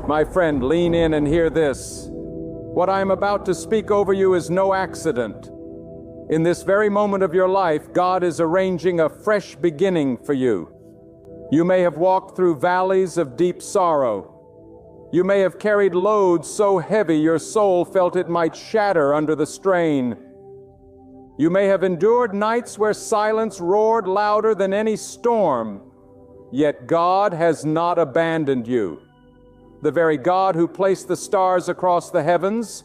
My friend, lean in and hear this. What I am about to speak over you is no accident. In this very moment of your life, God is arranging a fresh beginning for you. You may have walked through valleys of deep sorrow. You may have carried loads so heavy your soul felt it might shatter under the strain. You may have endured nights where silence roared louder than any storm. Yet God has not abandoned you. The very God who placed the stars across the heavens,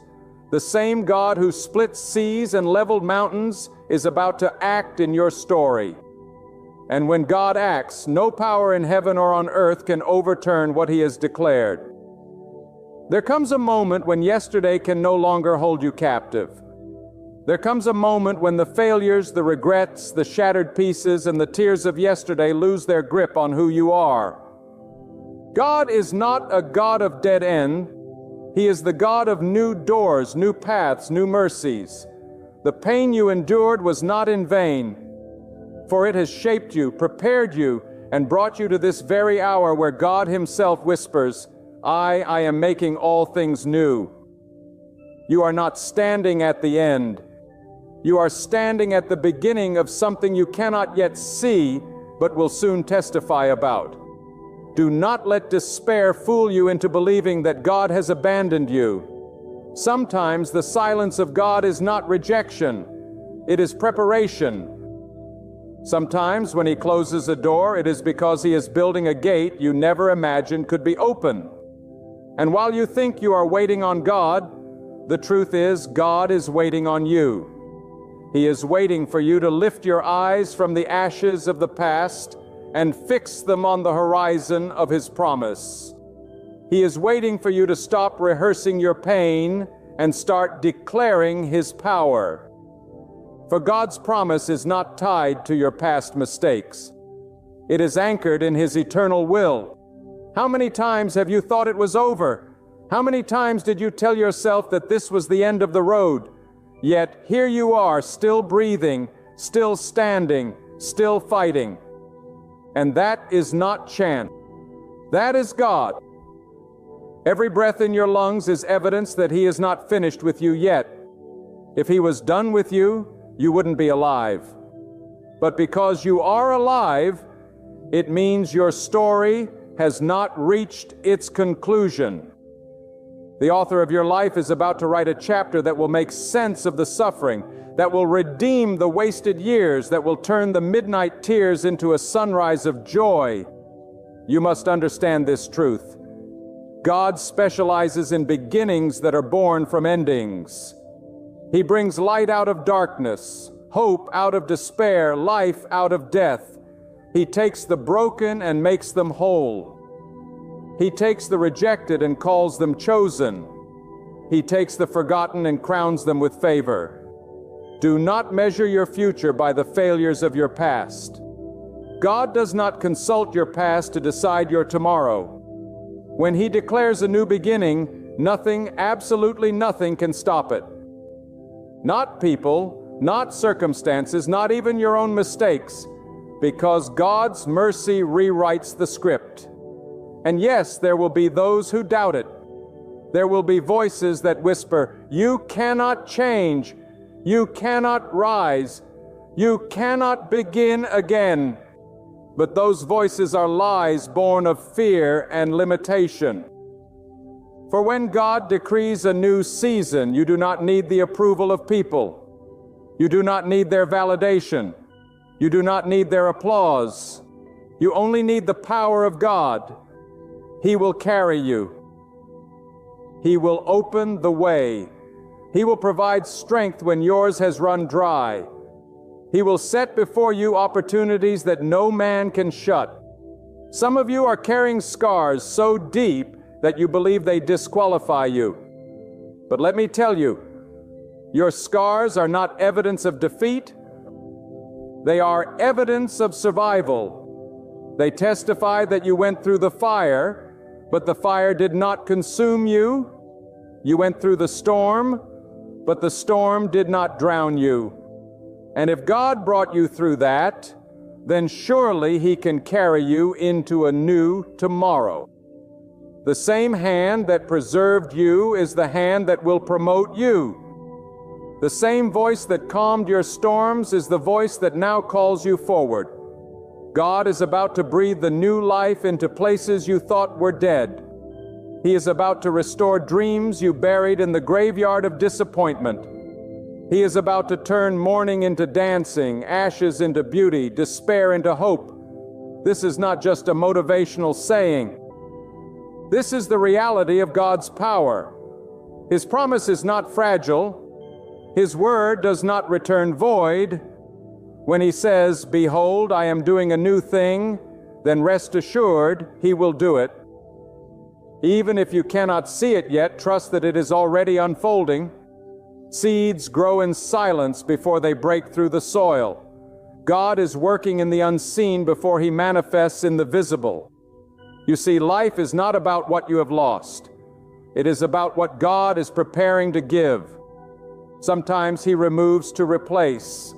the same God who split seas and leveled mountains, is about to act in your story. And when God acts, no power in heaven or on earth can overturn what He has declared. There comes a moment when yesterday can no longer hold you captive. There comes a moment when the failures, the regrets, the shattered pieces, and the tears of yesterday lose their grip on who you are. God is not a God of dead end. He is the God of new doors, new paths, new mercies. The pain you endured was not in vain, for it has shaped you, prepared you, and brought you to this very hour where God Himself whispers, I am making all things new. You are not standing at the end. You are standing at the beginning of something you cannot yet see, but will soon testify about. Do not let despair fool you into believing that God has abandoned you. Sometimes the silence of God is not rejection, it is preparation. Sometimes when He closes a door, it is because He is building a gate you never imagined could be open. And while you think you are waiting on God, the truth is God is waiting on you. He is waiting for you to lift your eyes from the ashes of the past and fix them on the horizon of His promise. He is waiting for you to stop rehearsing your pain and start declaring His power. For God's promise is not tied to your past mistakes. It is anchored in His eternal will. How many times have you thought it was over? How many times did you tell yourself that this was the end of the road? Yet here you are, still breathing, still standing, still fighting. And that is not chance. That is God. Every breath in your lungs is evidence that He is not finished with you yet. If He was done with you, you wouldn't be alive. But because you are alive, it means your story has not reached its conclusion. The author of your life is about to write a chapter that will make sense of the suffering, that will redeem the wasted years, that will turn the midnight tears into a sunrise of joy. You must understand this truth. God specializes in beginnings that are born from endings. He brings light out of darkness, hope out of despair, life out of death. He takes the broken and makes them whole. He takes the rejected and calls them chosen. He takes the forgotten and crowns them with favor. Do not measure your future by the failures of your past. God does not consult your past to decide your tomorrow. When He declares a new beginning, nothing, absolutely nothing, can stop it. Not people, not circumstances, not even your own mistakes, because God's mercy rewrites the script. And yes, there will be those who doubt it. There will be voices that whisper, "You cannot change. You cannot rise. You cannot begin again." But those voices are lies born of fear and limitation. For when God decrees a new season, you do not need the approval of people. You do not need their validation. You do not need their applause. You only need the power of God. He will carry you. He will open the way. He will provide strength when yours has run dry. He will set before you opportunities that no man can shut. Some of you are carrying scars so deep that you believe they disqualify you. But let me tell you, your scars are not evidence of defeat. They are evidence of survival. They testify that you went through the fire, but the fire did not consume you. You went through the storm, but the storm did not drown you. And if God brought you through that, then surely He can carry you into a new tomorrow. The same hand that preserved you is the hand that will promote you. The same voice that calmed your storms is the voice that now calls you forward. God is about to breathe the new life into places you thought were dead. He is about to restore dreams you buried in the graveyard of disappointment. He is about to turn mourning into dancing, ashes into beauty, despair into hope. This is not just a motivational saying. This is the reality of God's power. His promise is not fragile. His word does not return void. When He says, "Behold, I am doing a new thing," then rest assured, He will do it. Even if you cannot see it yet, trust that it is already unfolding. Seeds grow in silence before they break through the soil. God is working in the unseen before He manifests in the visible. You see, life is not about what you have lost. It is about what God is preparing to give. Sometimes He removes to replace.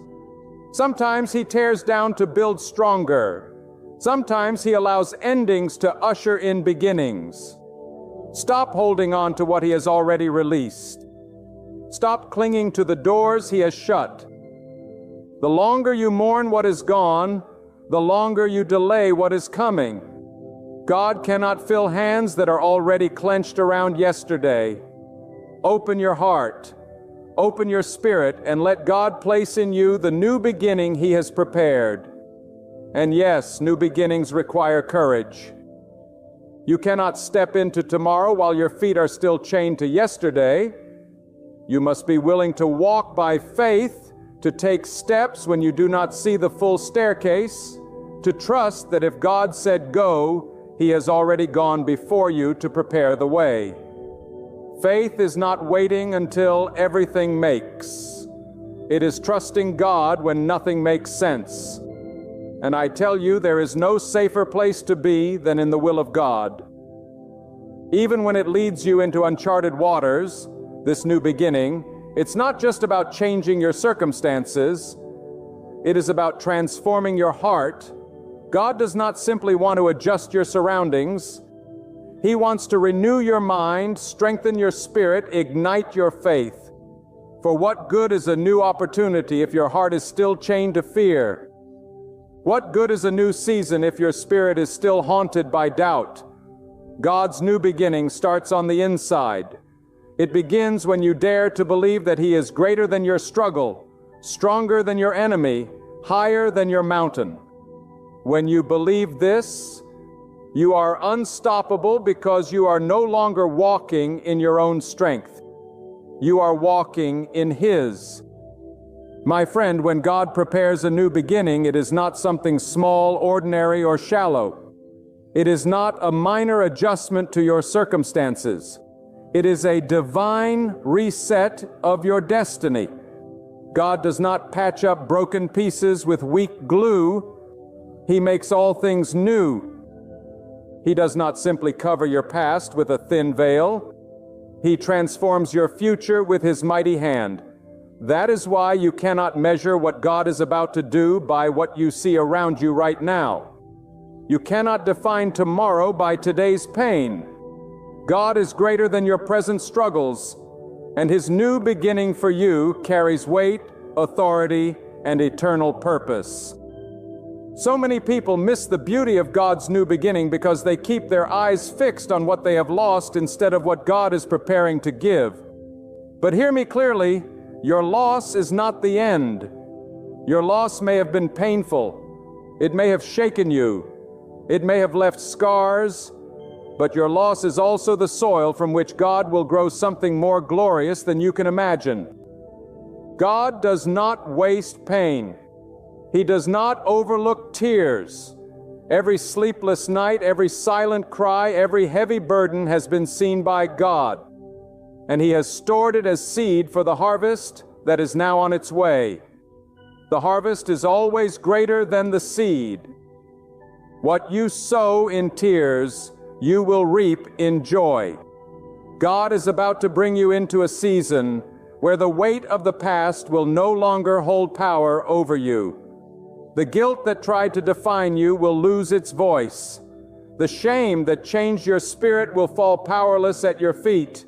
Sometimes He tears down to build stronger. Sometimes He allows endings to usher in beginnings. Stop holding on to what He has already released. Stop clinging to the doors He has shut. The longer you mourn what is gone, the longer you delay what is coming. God cannot fill hands that are already clenched around yesterday. Open your heart, open your spirit, and let God place in you the new beginning He has prepared. And yes, new beginnings require courage. You cannot step into tomorrow while your feet are still chained to yesterday. You must be willing to walk by faith, to take steps when you do not see the full staircase, to trust that if God said go, He has already gone before you to prepare the way. Faith is not waiting until everything makes. It is trusting God when nothing makes sense. And I tell you, there is no safer place to be than in the will of God. Even when it leads you into uncharted waters, this new beginning, it's not just about changing your circumstances. It is about transforming your heart. God does not simply want to adjust your surroundings. He wants to renew your mind, strengthen your spirit, ignite your faith. For what good is a new opportunity if your heart is still chained to fear? What good is a new season if your spirit is still haunted by doubt? God's new beginning starts on the inside. It begins when you dare to believe that He is greater than your struggle, stronger than your enemy, higher than your mountain. When you believe this, you are unstoppable because you are no longer walking in your own strength. You are walking in His. My friend, when God prepares a new beginning, it is not something small, ordinary, or shallow. It is not a minor adjustment to your circumstances. It is a divine reset of your destiny. God does not patch up broken pieces with weak glue. He makes all things new. He does not simply cover your past with a thin veil. He transforms your future with His mighty hand. That is why you cannot measure what God is about to do by what you see around you right now. You cannot define tomorrow by today's pain. God is greater than your present struggles, and His new beginning for you carries weight, authority, and eternal purpose. So many people miss the beauty of God's new beginning because they keep their eyes fixed on what they have lost instead of what God is preparing to give. But hear me clearly, your loss is not the end. Your loss may have been painful. It may have shaken you. It may have left scars. But your loss is also the soil from which God will grow something more glorious than you can imagine. God does not waste pain. He does not overlook tears. Every sleepless night, every silent cry, every heavy burden has been seen by God. And He has stored it as seed for the harvest that is now on its way. The harvest is always greater than the seed. What you sow in tears, you will reap in joy. God is about to bring you into a season where the weight of the past will no longer hold power over you. The guilt that tried to define you will lose its voice. The shame that changed your spirit will fall powerless at your feet.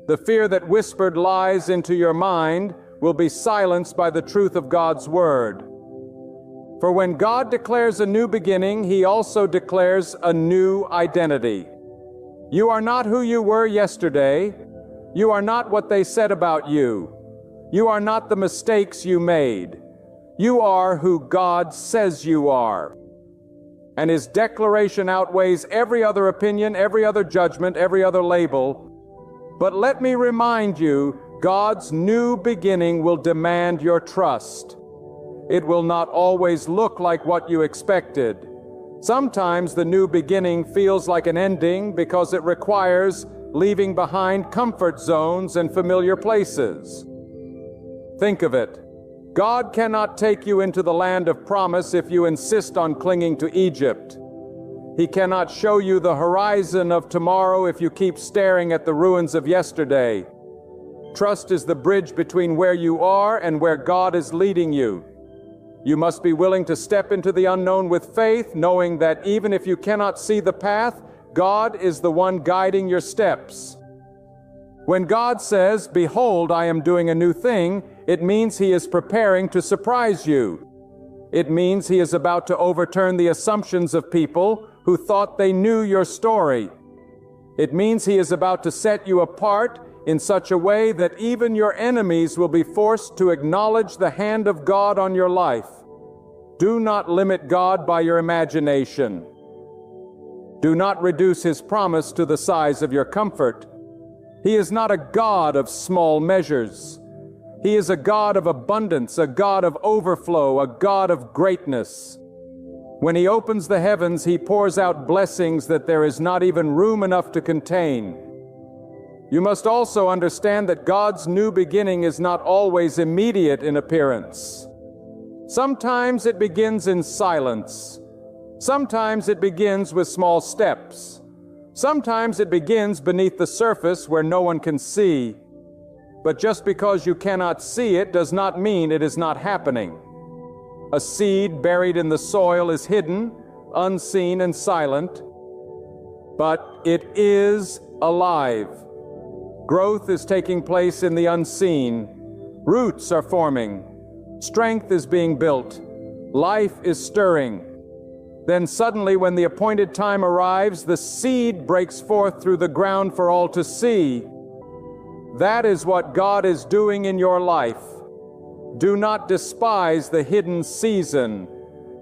The fear that whispered lies into your mind will be silenced by the truth of God's word. For when God declares a new beginning, He also declares a new identity. You are not who you were yesterday. You are not what they said about you. You are not the mistakes you made. You are who God says you are. And His declaration outweighs every other opinion, every other judgment, every other label. But let me remind you, God's new beginning will demand your trust. It will not always look like what you expected. Sometimes the new beginning feels like an ending because it requires leaving behind comfort zones and familiar places. Think of it. God cannot take you into the land of promise if you insist on clinging to Egypt. He cannot show you the horizon of tomorrow if you keep staring at the ruins of yesterday. Trust is the bridge between where you are and where God is leading you. You must be willing to step into the unknown with faith, knowing that even if you cannot see the path, God is the one guiding your steps. When God says, "Behold, I am doing a new thing," it means He is preparing to surprise you. It means He is about to overturn the assumptions of people who thought they knew your story. It means He is about to set you apart in such a way that even your enemies will be forced to acknowledge the hand of God on your life. Do not limit God by your imagination. Do not reduce His promise to the size of your comfort. He is not a God of small measures. He is a God of abundance, a God of overflow, a God of greatness. When He opens the heavens, He pours out blessings that there is not even room enough to contain. You must also understand that God's new beginning is not always immediate in appearance. Sometimes it begins in silence. Sometimes it begins with small steps. Sometimes it begins beneath the surface where no one can see. But just because you cannot see it does not mean it is not happening. A seed buried in the soil is hidden, unseen and silent, but it is alive. Growth is taking place in the unseen. Roots are forming. Strength is being built. Life is stirring. Then suddenly, when the appointed time arrives, the seed breaks forth through the ground for all to see. That is what God is doing in your life. Do not despise the hidden season.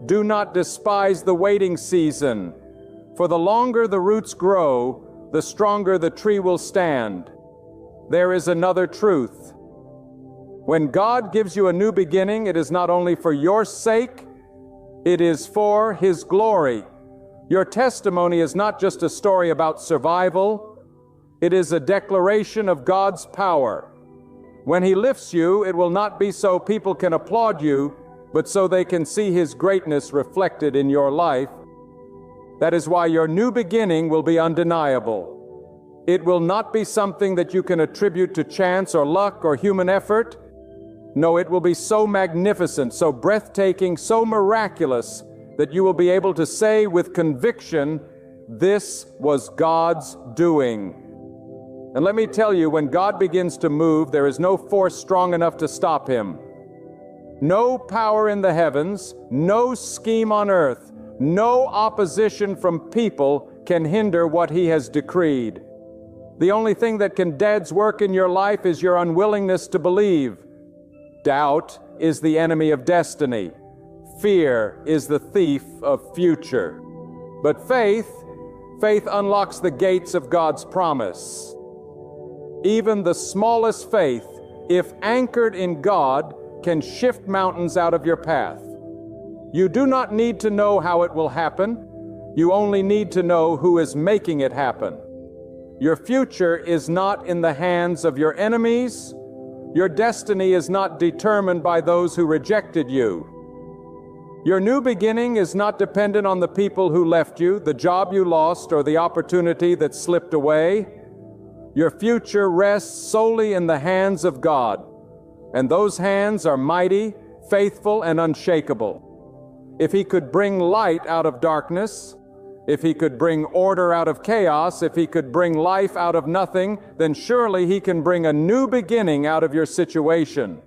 Do not despise the waiting season. For the longer the roots grow, the stronger the tree will stand. There is another truth. When God gives you a new beginning, it is not only for your sake, it is for His glory. Your testimony is not just a story about survival. It is a declaration of God's power. When He lifts you, it will not be so people can applaud you, but so they can see His greatness reflected in your life. That is why your new beginning will be undeniable. It will not be something that you can attribute to chance or luck or human effort. No, it will be so magnificent, so breathtaking, so miraculous that you will be able to say with conviction, "This was God's doing." And let me tell you, when God begins to move, there is no force strong enough to stop Him. No power in the heavens, no scheme on earth, no opposition from people can hinder what He has decreed. The only thing that can Dad's work in your life is your unwillingness to believe. Doubt is the enemy of destiny. Fear is the thief of future. But faith unlocks the gates of God's promise. Even the smallest faith, if anchored in God, can shift mountains out of your path. You do not need to know how it will happen. You only need to know who is making it happen. Your future is not in the hands of your enemies. Your destiny is not determined by those who rejected you. Your new beginning is not dependent on the people who left you, the job you lost, or the opportunity that slipped away. Your future rests solely in the hands of God, and those hands are mighty, faithful, and unshakable. If He could bring light out of darkness, If he could bring order out of chaos, if he could bring life out of nothing, then surely he can bring a new beginning out of your situation.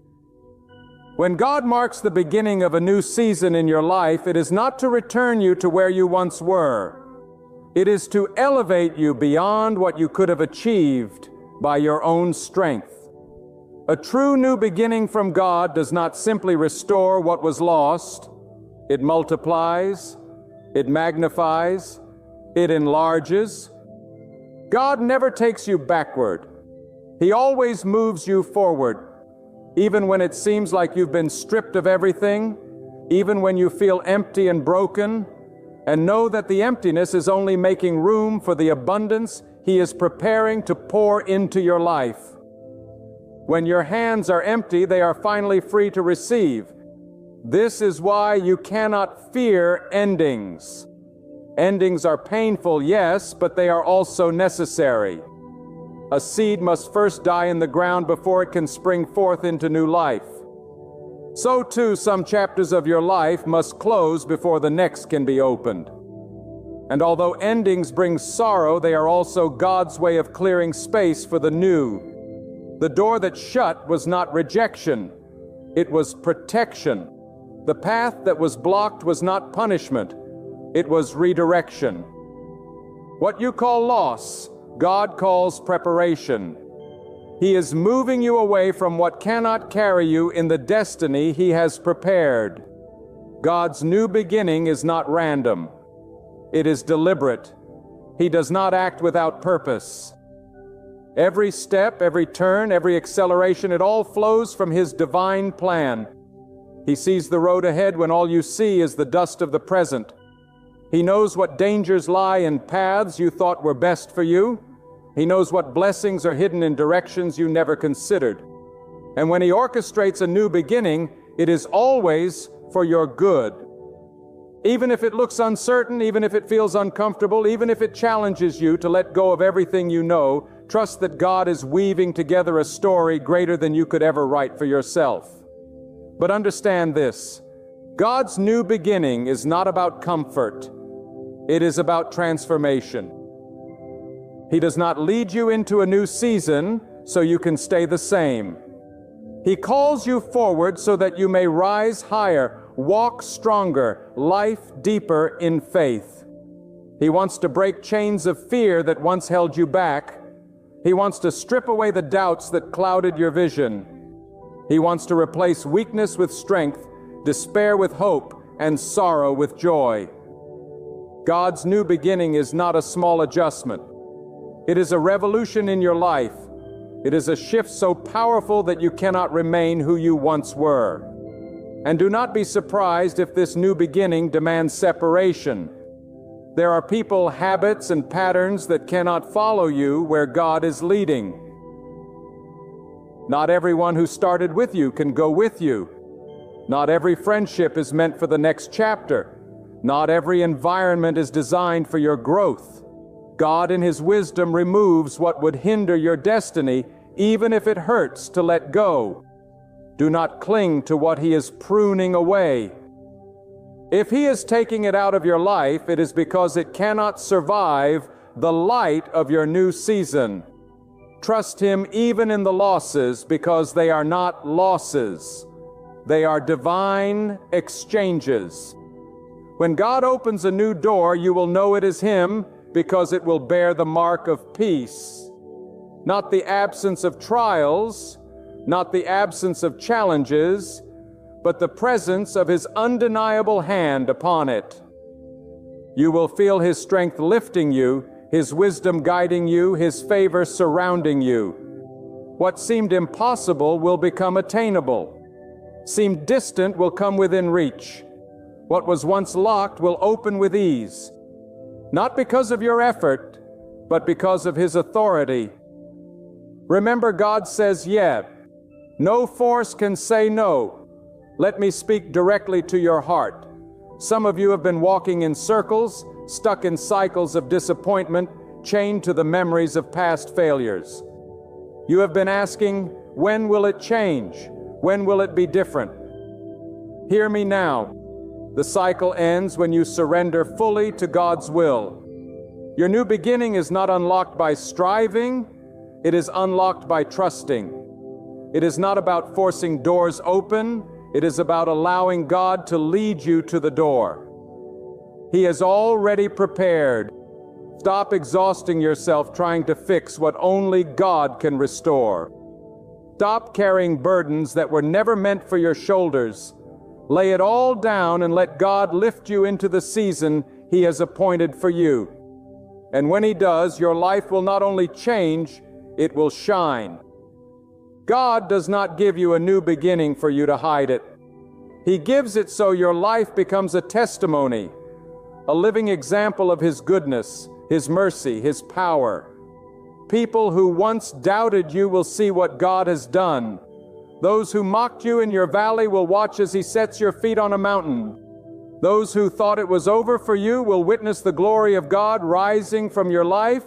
When God marks the beginning of a new season in your life, it is not to return you to where you once were. It is to elevate you beyond what you could have achieved by your own strength. A true new beginning from God does not simply restore what was lost. It multiplies, it magnifies, it enlarges. God never takes you backward. He always moves you forward. Even when it seems like you've been stripped of everything, even when you feel empty and broken, and know that the emptiness is only making room for the abundance He is preparing to pour into your life. When your hands are empty, they are finally free to receive. This is why you cannot fear endings. Endings are painful, yes, but they are also necessary. A seed must first die in the ground before it can spring forth into new life. So too, some chapters of your life must close before the next can be opened. And although endings bring sorrow, they are also God's way of clearing space for the new. The door that shut was not rejection, it was protection. The path that was blocked was not punishment, it was redirection. What you call loss, God calls preparation. He is moving you away from what cannot carry you in the destiny He has prepared. God's new beginning is not random. It is deliberate. He does not act without purpose. Every step, every turn, every acceleration, it all flows from His divine plan. He sees the road ahead when all you see is the dust of the present. He knows what dangers lie in paths you thought were best for you. He knows what blessings are hidden in directions you never considered. And when He orchestrates a new beginning, it is always for your good. Even if it looks uncertain, even if it feels uncomfortable, even if it challenges you to let go of everything you know, trust that God is weaving together a story greater than you could ever write for yourself. But understand this: God's new beginning is not about comfort. It is about transformation. He does not lead you into a new season so you can stay the same. He calls you forward so that you may rise higher, walk stronger, life deeper in faith. He wants to break chains of fear that once held you back. He wants to strip away the doubts that clouded your vision. He wants to replace weakness with strength, despair with hope, and sorrow with joy. God's new beginning is not a small adjustment. It is a revolution in your life. It is a shift so powerful that you cannot remain who you once were. And do not be surprised if this new beginning demands separation. There are people, habits, and patterns that cannot follow you where God is leading. Not everyone who started with you can go with you. Not every friendship is meant for the next chapter. Not every environment is designed for your growth. God in His wisdom removes what would hinder your destiny, even if it hurts to let go. Do not cling to what He is pruning away. If He is taking it out of your life, it is because it cannot survive the light of your new season. Trust Him even in the losses, because they are not losses. They are divine exchanges. When God opens a new door, you will know it is Him, because it will bear the mark of peace. Not the absence of trials, not the absence of challenges, but the presence of His undeniable hand upon it. You will feel His strength lifting you, His wisdom guiding you, His favor surrounding you. What seemed impossible will become attainable. Seemed distant will come within reach. What was once locked will open with ease. Not because of your effort, but because of His authority. Remember, God says yes. No force can say no. Let me speak directly to your heart. Some of you have been walking in circles, stuck in cycles of disappointment, chained to the memories of past failures. You have been asking, when will it change? When will it be different? Hear me now. The cycle ends when you surrender fully to God's will. Your new beginning is not unlocked by striving, it is unlocked by trusting. It is not about forcing doors open, it is about allowing God to lead you to the door. He has already prepared. Stop exhausting yourself trying to fix what only God can restore. Stop carrying burdens that were never meant for your shoulders. Lay it all down and let God lift you into the season He has appointed for you. And when He does, your life will not only change, it will shine. God does not give you a new beginning for you to hide it. He gives it so your life becomes a testimony, a living example of His goodness, His mercy, His power. People who once doubted you will see what God has done. Those who mocked you in your valley will watch as He sets your feet on a mountain. Those who thought it was over for you will witness the glory of God rising from your life,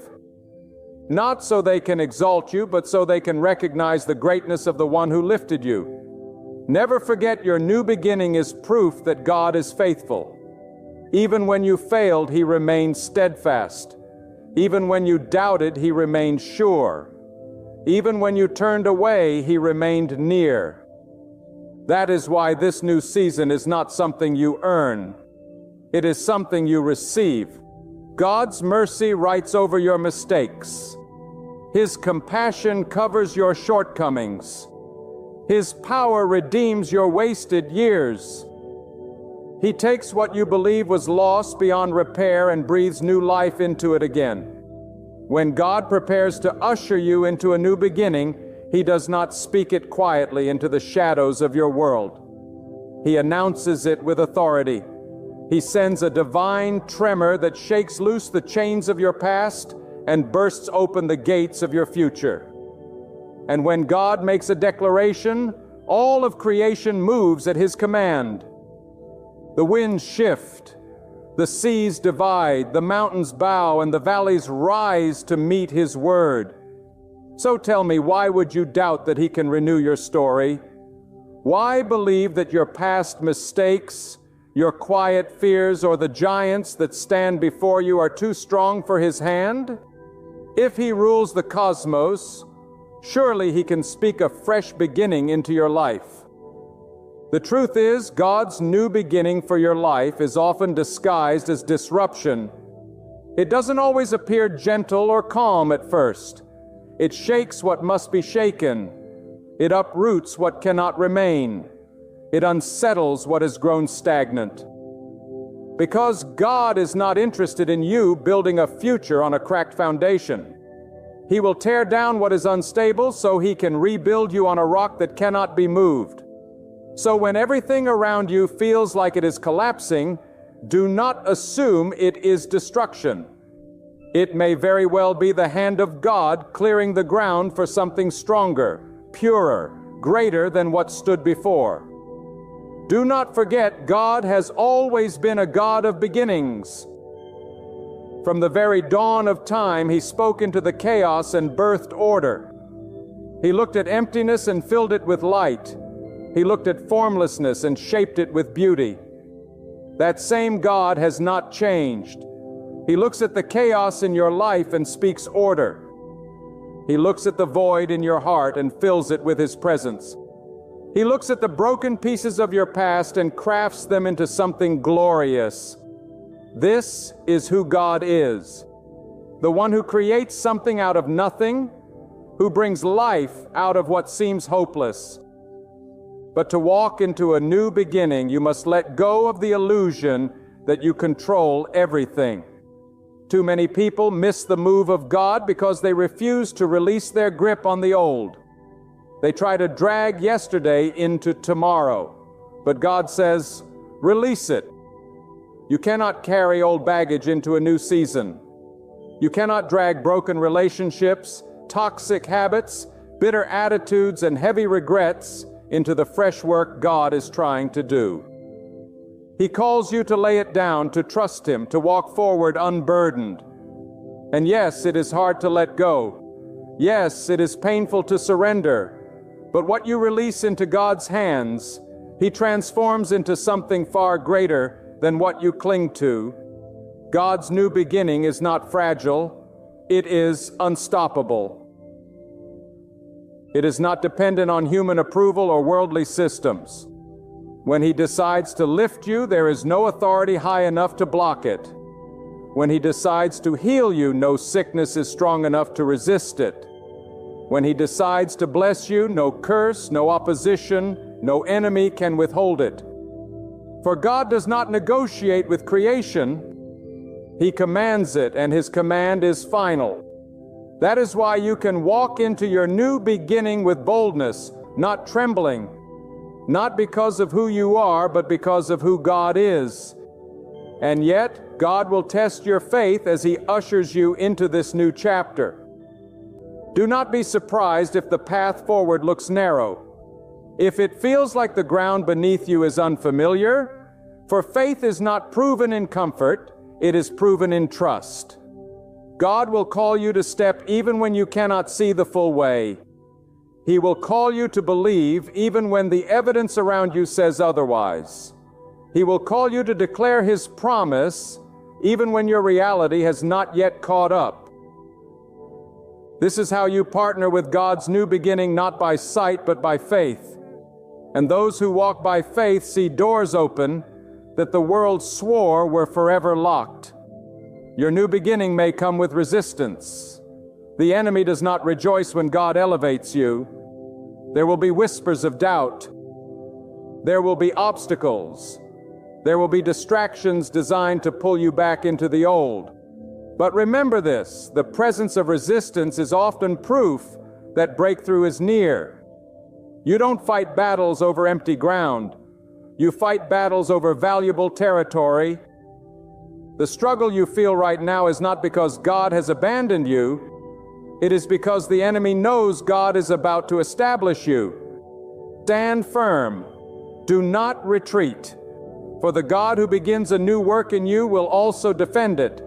not so they can exalt you, but so they can recognize the greatness of the one who lifted you. Never forget your new beginning is proof that God is faithful. Even when you failed, He remained steadfast. Even when you doubted, He remained sure. Even when you turned away, He remained near. That is why this new season is not something you earn. It is something you receive. God's mercy writes over your mistakes. His compassion covers your shortcomings. His power redeems your wasted years. He takes what you believe was lost beyond repair and breathes new life into it again. When God prepares to usher you into a new beginning, He does not speak it quietly into the shadows of your world. He announces it with authority. He sends a divine tremor that shakes loose the chains of your past and bursts open the gates of your future. And when God makes a declaration, all of creation moves at His command. The winds shift, the seas divide, the mountains bow, and the valleys rise to meet His word. So tell me, why would you doubt that He can renew your story? Why believe that your past mistakes, your quiet fears, or the giants that stand before you are too strong for His hand? If He rules the cosmos, surely He can speak a fresh beginning into your life. The truth is, God's new beginning for your life is often disguised as disruption. It doesn't always appear gentle or calm at first. It shakes what must be shaken. It uproots what cannot remain. It unsettles what has grown stagnant. Because God is not interested in you building a future on a cracked foundation. He will tear down what is unstable so He can rebuild you on a rock that cannot be moved. So when everything around you feels like it is collapsing, do not assume it is destruction. It may very well be the hand of God clearing the ground for something stronger, purer, greater than what stood before. Do not forget, God has always been a God of beginnings. From the very dawn of time, He spoke into the chaos and birthed order. He looked at emptiness and filled it with light. He looked at formlessness and shaped it with beauty. That same God has not changed. He looks at the chaos in your life and speaks order. He looks at the void in your heart and fills it with His presence. He looks at the broken pieces of your past and crafts them into something glorious. This is who God is. The one who creates something out of nothing, who brings life out of what seems hopeless. But to walk into a new beginning, you must let go of the illusion that you control everything. Too many people miss the move of God because they refuse to release their grip on the old. They try to drag yesterday into tomorrow. But God says, release it. You cannot carry old baggage into a new season. You cannot drag broken relationships, toxic habits, bitter attitudes, and heavy regrets into the fresh work God is trying to do. He calls you to lay it down, to trust Him, to walk forward unburdened. And yes, it is hard to let go. Yes, it is painful to surrender. But what you release into God's hands, He transforms into something far greater than what you cling to. God's new beginning is not fragile, it is unstoppable. It is not dependent on human approval or worldly systems. When He decides to lift you, there is no authority high enough to block it. When He decides to heal you, no sickness is strong enough to resist it. When He decides to bless you, no curse, no opposition, no enemy can withhold it. For God does not negotiate with creation. He commands it, and His command is final. That is why you can walk into your new beginning with boldness, not trembling, not because of who you are, but because of who God is. And yet, God will test your faith as He ushers you into this new chapter. Do not be surprised if the path forward looks narrow, if it feels like the ground beneath you is unfamiliar, for faith is not proven in comfort, it is proven in trust. God will call you to step even when you cannot see the full way. He will call you to believe even when the evidence around you says otherwise. He will call you to declare His promise even when your reality has not yet caught up. This is how you partner with God's new beginning, not by sight but by faith. And those who walk by faith see doors open that the world swore were forever locked. Your new beginning may come with resistance. The enemy does not rejoice when God elevates you. There will be whispers of doubt. There will be obstacles. There will be distractions designed to pull you back into the old. But remember this, the presence of resistance is often proof that breakthrough is near. You don't fight battles over empty ground. You fight battles over valuable territory. The struggle you feel right now is not because God has abandoned you. It is because the enemy knows God is about to establish you. Stand firm. Do not retreat. For the God who begins a new work in you will also defend it.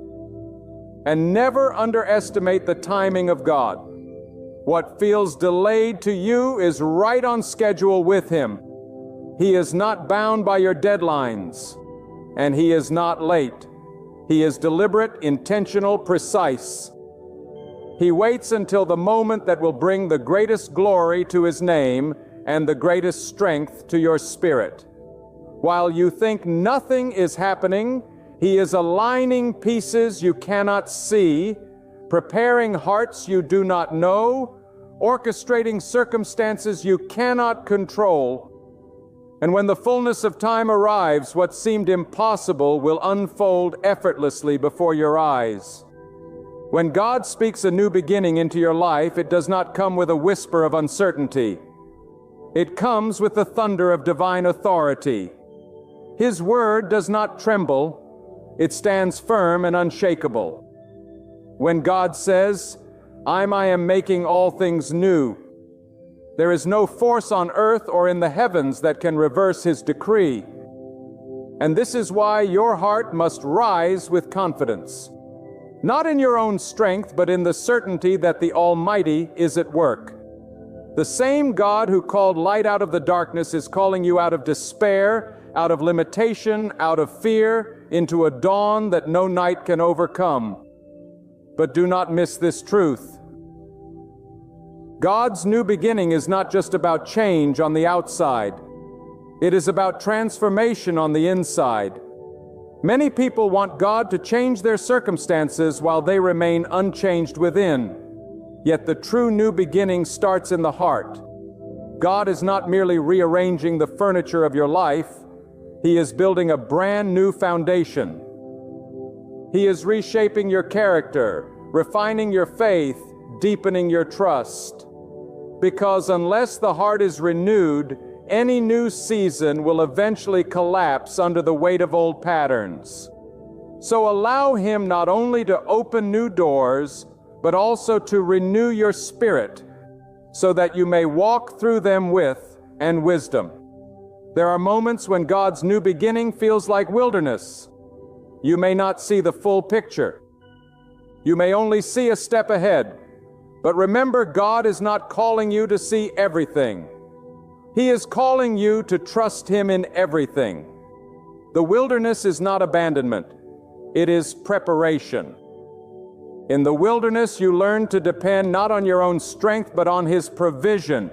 And never underestimate the timing of God. What feels delayed to you is right on schedule with Him. He is not bound by your deadlines, and He is not late. He is deliberate, intentional, precise. He waits until the moment that will bring the greatest glory to His name and the greatest strength to your spirit. While you think nothing is happening, He is aligning pieces you cannot see, preparing hearts you do not know, orchestrating circumstances you cannot control. And when the fullness of time arrives, what seemed impossible will unfold effortlessly before your eyes. When God speaks a new beginning into your life, it does not come with a whisper of uncertainty. It comes with the thunder of divine authority. His word does not tremble. It stands firm and unshakable. When God says, I am making all things new," there is no force on earth or in the heavens that can reverse His decree. And this is why your heart must rise with confidence, not in your own strength, but in the certainty that the Almighty is at work. The same God who called light out of the darkness is calling you out of despair, out of limitation, out of fear, into a dawn that no night can overcome. But do not miss this truth. God's new beginning is not just about change on the outside. It is about transformation on the inside. Many people want God to change their circumstances while they remain unchanged within. Yet the true new beginning starts in the heart. God is not merely rearranging the furniture of your life. He is building a brand new foundation. He is reshaping your character, refining your faith, deepening your trust. Because unless the heart is renewed, any new season will eventually collapse under the weight of old patterns. So allow Him not only to open new doors, but also to renew your spirit, so that you may walk through them with wisdom. There are moments when God's new beginning feels like wilderness. You may not see the full picture. You may only see a step ahead. But remember, God is not calling you to see everything. He is calling you to trust Him in everything. The wilderness is not abandonment. It is preparation. In the wilderness, you learn to depend not on your own strength, but on His provision.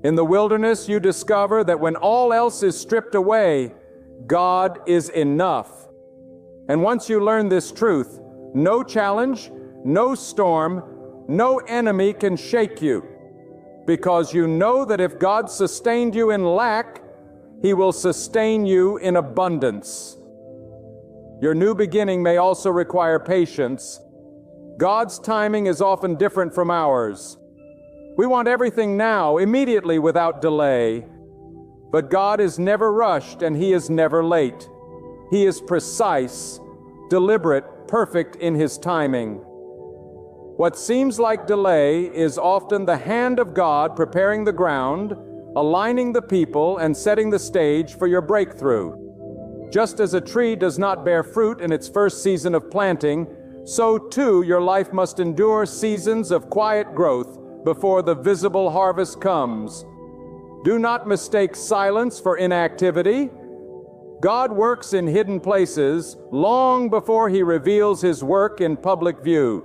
In the wilderness, you discover that when all else is stripped away, God is enough. And once you learn this truth, no challenge, no storm, no enemy can shake you, because you know that if God sustained you in lack, He will sustain you in abundance. Your new beginning may also require patience. God's timing is often different from ours. We want everything now, immediately, without delay. But God is never rushed, and He is never late. He is precise, deliberate, perfect in His timing. What seems like delay is often the hand of God preparing the ground, aligning the people, and setting the stage for your breakthrough. Just as a tree does not bear fruit in its first season of planting, so too your life must endure seasons of quiet growth before the visible harvest comes. Do not mistake silence for inactivity. God works in hidden places long before He reveals His work in public view.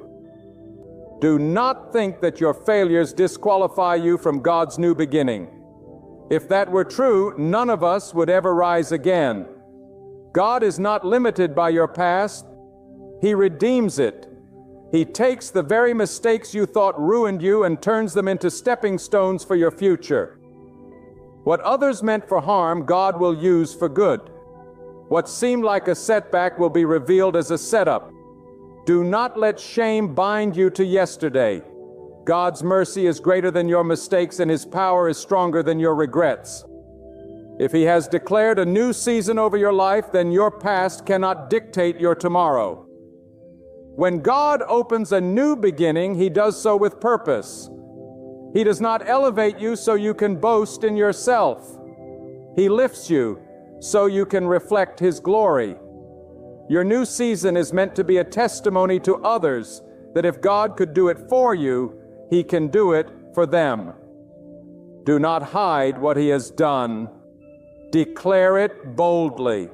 Do not think that your failures disqualify you from God's new beginning. If that were true, none of us would ever rise again. God is not limited by your past. He redeems it. He takes the very mistakes you thought ruined you and turns them into stepping stones for your future. What others meant for harm, God will use for good. What seemed like a setback will be revealed as a setup. Do not let shame bind you to yesterday. God's mercy is greater than your mistakes, and His power is stronger than your regrets. If He has declared a new season over your life, then your past cannot dictate your tomorrow. When God opens a new beginning, He does so with purpose. He does not elevate you so you can boast in yourself. He lifts you so you can reflect His glory. Your new season is meant to be a testimony to others that if God could do it for you, He can do it for them. Do not hide what He has done. Declare it boldly.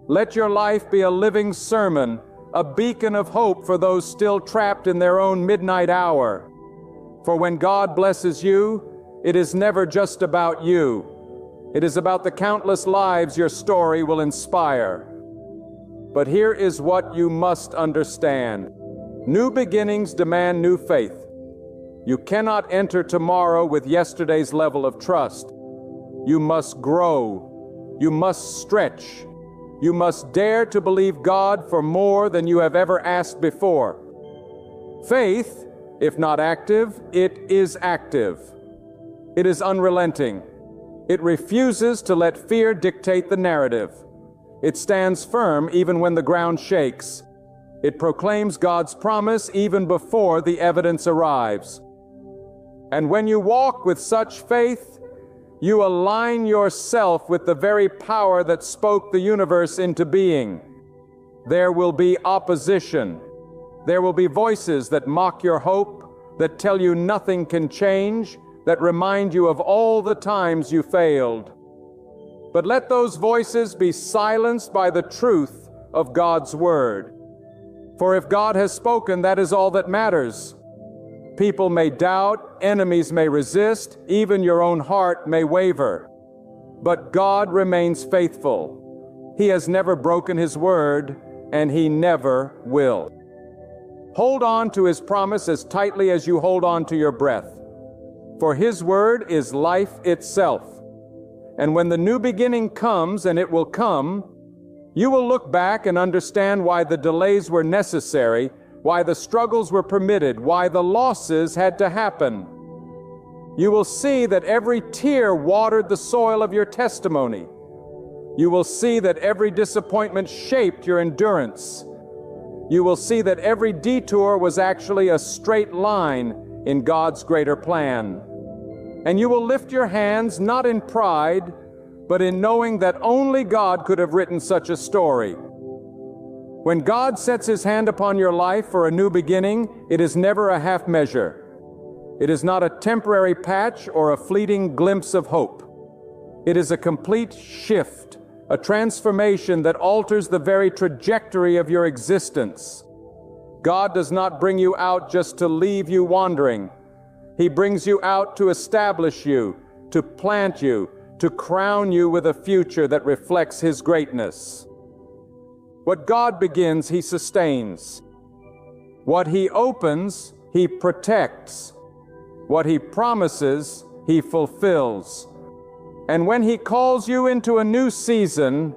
Let your life be a living sermon, a beacon of hope for those still trapped in their own midnight hour. For when God blesses you, it is never just about you. It is about the countless lives your story will inspire. But here is what you must understand. New beginnings demand new faith. You cannot enter tomorrow with yesterday's level of trust. You must grow. You must stretch. You must dare to believe God for more than you have ever asked before. Faith, if not active, it is active. It is unrelenting. It refuses to let fear dictate the narrative. It stands firm even when the ground shakes. It proclaims God's promise even before the evidence arrives. And when you walk with such faith, you align yourself with the very power that spoke the universe into being. There will be opposition. There will be voices that mock your hope, that tell you nothing can change, that remind you of all the times you failed. But let those voices be silenced by the truth of God's Word. For if God has spoken, that is all that matters. People may doubt, enemies may resist, even your own heart may waver. But God remains faithful. He has never broken His word, and He never will. Hold on to His promise as tightly as you hold on to your breath. For His word is life itself. And when the new beginning comes, and it will come, you will look back and understand why the delays were necessary, why the struggles were permitted, why the losses had to happen. You will see that every tear watered the soil of your testimony. You will see that every disappointment shaped your endurance. You will see that every detour was actually a straight line in God's greater plan. And you will lift your hands not in pride, but in knowing that only God could have written such a story. When God sets His hand upon your life for a new beginning, it is never a half measure. It is not a temporary patch or a fleeting glimpse of hope. It is a complete shift, a transformation that alters the very trajectory of your existence. God does not bring you out just to leave you wandering. He brings you out to establish you, to plant you, to crown you with a future that reflects His greatness. What God begins, He sustains. What He opens, He protects. What He promises, He fulfills. And when He calls you into a new season,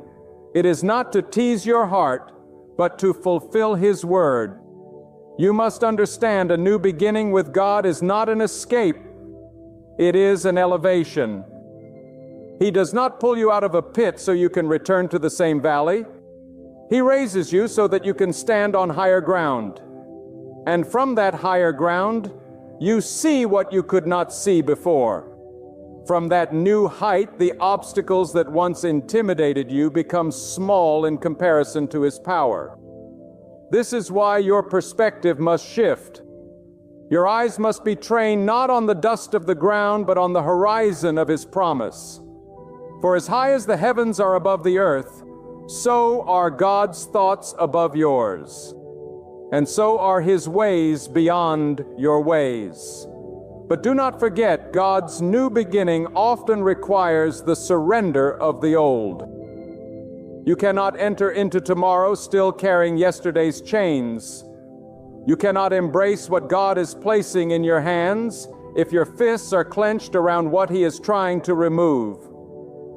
it is not to tease your heart, but to fulfill His word. You must understand, a new beginning with God is not an escape. It is an elevation. He does not pull you out of a pit so you can return to the same valley. He raises you so that you can stand on higher ground. And from that higher ground, you see what you could not see before. From that new height, the obstacles that once intimidated you become small in comparison to His power. This is why your perspective must shift. Your eyes must be trained not on the dust of the ground, but on the horizon of His promise. For as high as the heavens are above the earth, so are God's thoughts above yours, and so are His ways beyond your ways. But do not forget, God's new beginning often requires the surrender of the old. You cannot enter into tomorrow still carrying yesterday's chains. You cannot embrace what God is placing in your hands if your fists are clenched around what He is trying to remove.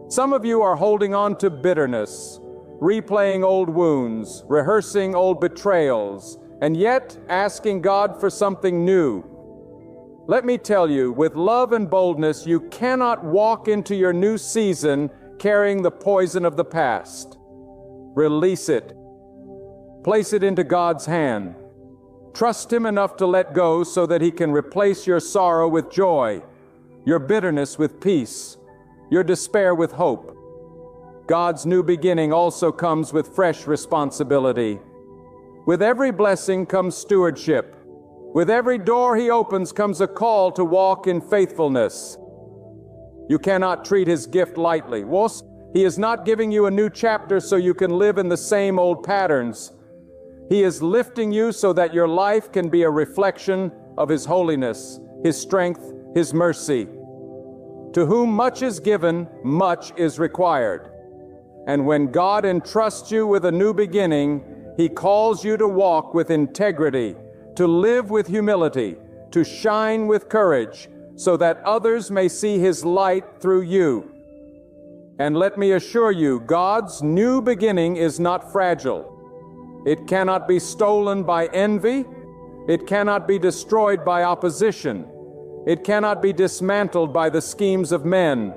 Some of you are holding on to bitterness, replaying old wounds, rehearsing old betrayals, and yet asking God for something new. Let me tell you, with love and boldness, you cannot walk into your new season carrying the poison of the past. Release it. Place it into God's hand. Trust Him enough to let go so that He can replace your sorrow with joy, your bitterness with peace, your despair with hope. God's new beginning also comes with fresh responsibility. With every blessing comes stewardship. With every door He opens comes a call to walk in faithfulness. You cannot treat His gift lightly. He is not giving you a new chapter so you can live in the same old patterns. He is lifting you so that your life can be a reflection of His holiness, His strength, His mercy. To whom much is given, much is required. And when God entrusts you with a new beginning, He calls you to walk with integrity, to live with humility, to shine with courage, so that others may see His light through you. And let me assure you, God's new beginning is not fragile. It cannot be stolen by envy. It cannot be destroyed by opposition. It cannot be dismantled by the schemes of men.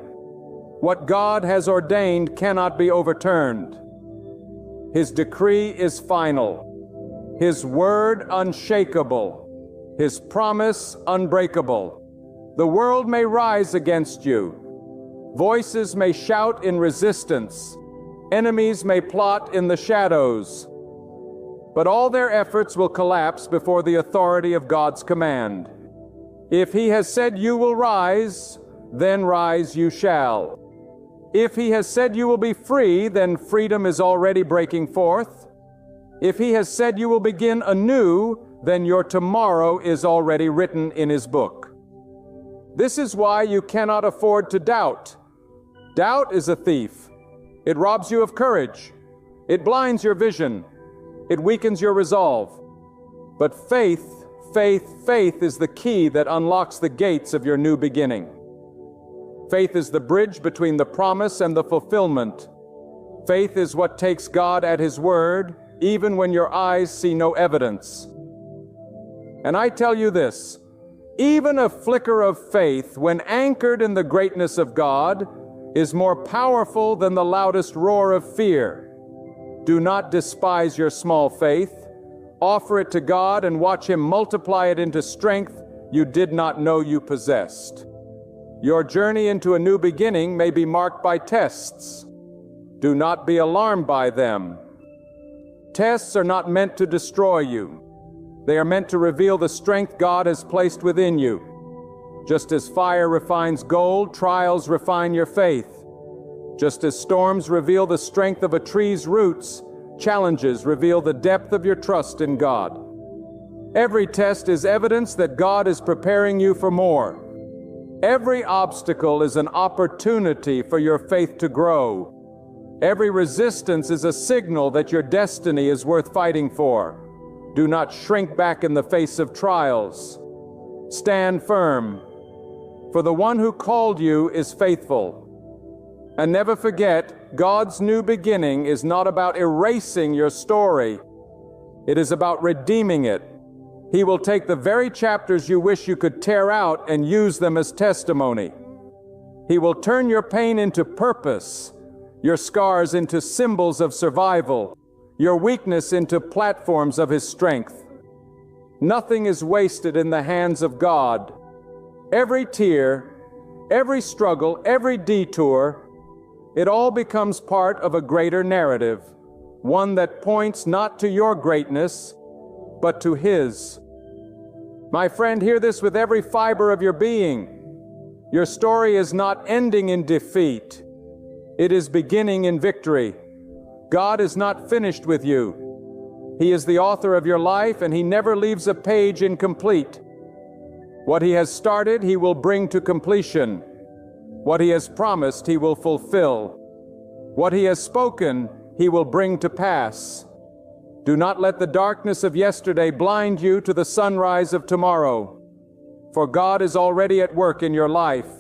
What God has ordained cannot be overturned. His decree is final. His word unshakable. His promise unbreakable. The world may rise against you. Voices may shout in resistance. Enemies may plot in the shadows. But all their efforts will collapse before the authority of God's command. If He has said you will rise, then rise you shall. If He has said you will be free, then freedom is already breaking forth. If He has said you will begin anew, then your tomorrow is already written in His book. This is why you cannot afford to doubt. Doubt is a thief. It robs you of courage. It blinds your vision. It weakens your resolve. But faith is the key that unlocks the gates of your new beginning. Faith is the bridge between the promise and the fulfillment. Faith is what takes God at His word, even when your eyes see no evidence. And I tell you this, even a flicker of faith, when anchored in the greatness of God, is more powerful than the loudest roar of fear. Do not despise your small faith. Offer it to God and watch Him multiply it into strength you did not know you possessed. Your journey into a new beginning may be marked by tests. Do not be alarmed by them. Tests are not meant to destroy you. They are meant to reveal the strength God has placed within you. Just as fire refines gold, trials refine your faith. Just as storms reveal the strength of a tree's roots, challenges reveal the depth of your trust in God. Every test is evidence that God is preparing you for more. Every obstacle is an opportunity for your faith to grow. Every resistance is a signal that your destiny is worth fighting for. Do not shrink back in the face of trials. Stand firm, for the one who called you is faithful. And never forget, God's new beginning is not about erasing your story. It is about redeeming it. He will take the very chapters you wish you could tear out and use them as testimony. He will turn your pain into purpose, your scars into symbols of survival, your weakness into platforms of His strength. Nothing is wasted in the hands of God. Every tear, every struggle, every detour, it all becomes part of a greater narrative, one that points not to your greatness, but to His. My friend, hear this with every fiber of your being. Your story is not ending in defeat. It is beginning in victory. God is not finished with you. He is the author of your life, and He never leaves a page incomplete. What He has started, He will bring to completion. What He has promised, He will fulfill. What He has spoken, He will bring to pass. Do not let the darkness of yesterday blind you to the sunrise of tomorrow, for God is already at work in your life.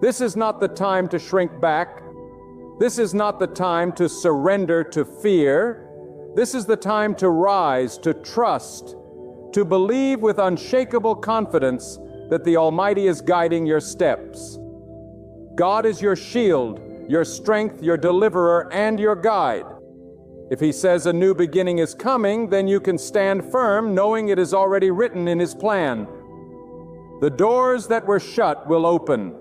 This is not the time to shrink back. This is not the time to surrender to fear. This is the time to rise, to trust, to believe with unshakable confidence that the Almighty is guiding your steps. God is your shield, your strength, your deliverer, and your guide. If He says a new beginning is coming, then you can stand firm, knowing it is already written in His plan. The doors that were shut will open.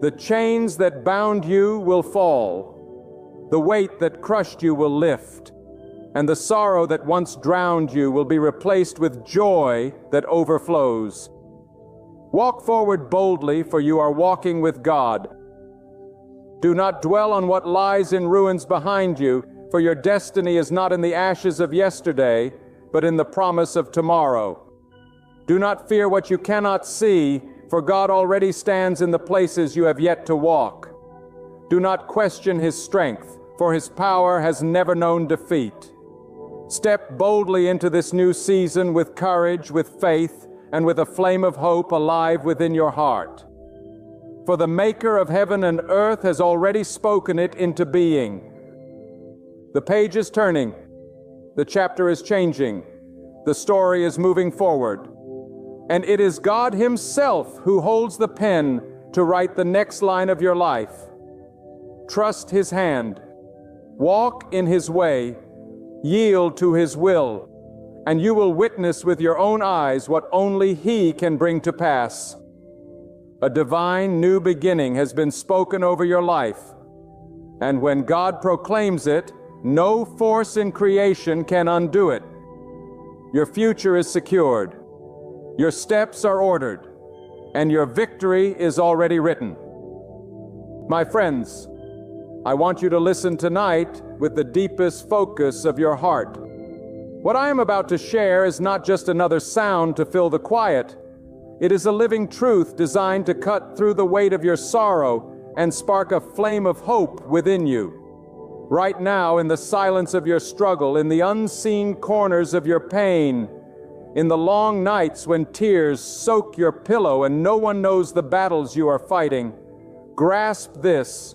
The chains that bound you will fall. The weight that crushed you will lift. And the sorrow that once drowned you will be replaced with joy that overflows. Walk forward boldly, for you are walking with God. Do not dwell on what lies in ruins behind you, for your destiny is not in the ashes of yesterday, but in the promise of tomorrow. Do not fear what you cannot see, for God already stands in the places you have yet to walk. Do not question His strength, for His power has never known defeat. Step boldly into this new season with courage, with faith, and with a flame of hope alive within your heart. For the Maker of heaven and earth has already spoken it into being. The page is turning. The chapter is changing. The story is moving forward. And it is God Himself who holds the pen to write the next line of your life. Trust His hand. Walk in His way. Yield to His will. And you will witness with your own eyes what only He can bring to pass. A divine new beginning has been spoken over your life. And when God proclaims it, no force in creation can undo it. Your future is secured. Your steps are ordered. And your victory is already written. My friends, I want you to listen tonight with the deepest focus of your heart. What I am about to share is not just another sound to fill the quiet. It is a living truth designed to cut through the weight of your sorrow and spark a flame of hope within you. Right now, in the silence of your struggle, in the unseen corners of your pain, in the long nights when tears soak your pillow and no one knows the battles you are fighting, grasp this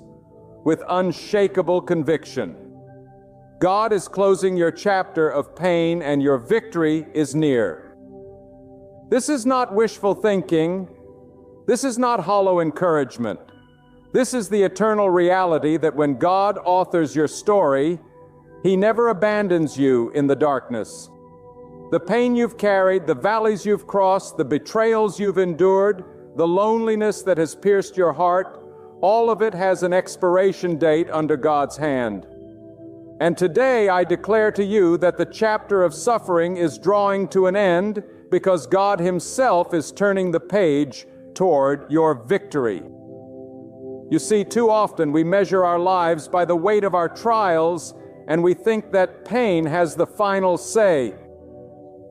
with unshakable conviction. God is closing your chapter of pain and your victory is near. This is not wishful thinking. This is not hollow encouragement. This is the eternal reality that when God authors your story, He never abandons you in the darkness. The pain you've carried, the valleys you've crossed, the betrayals you've endured, the loneliness that has pierced your heart, all of it has an expiration date under God's hand. And today I declare to you that the chapter of suffering is drawing to an end because God Himself is turning the page toward your victory. You see, too often we measure our lives by the weight of our trials, and we think that pain has the final say.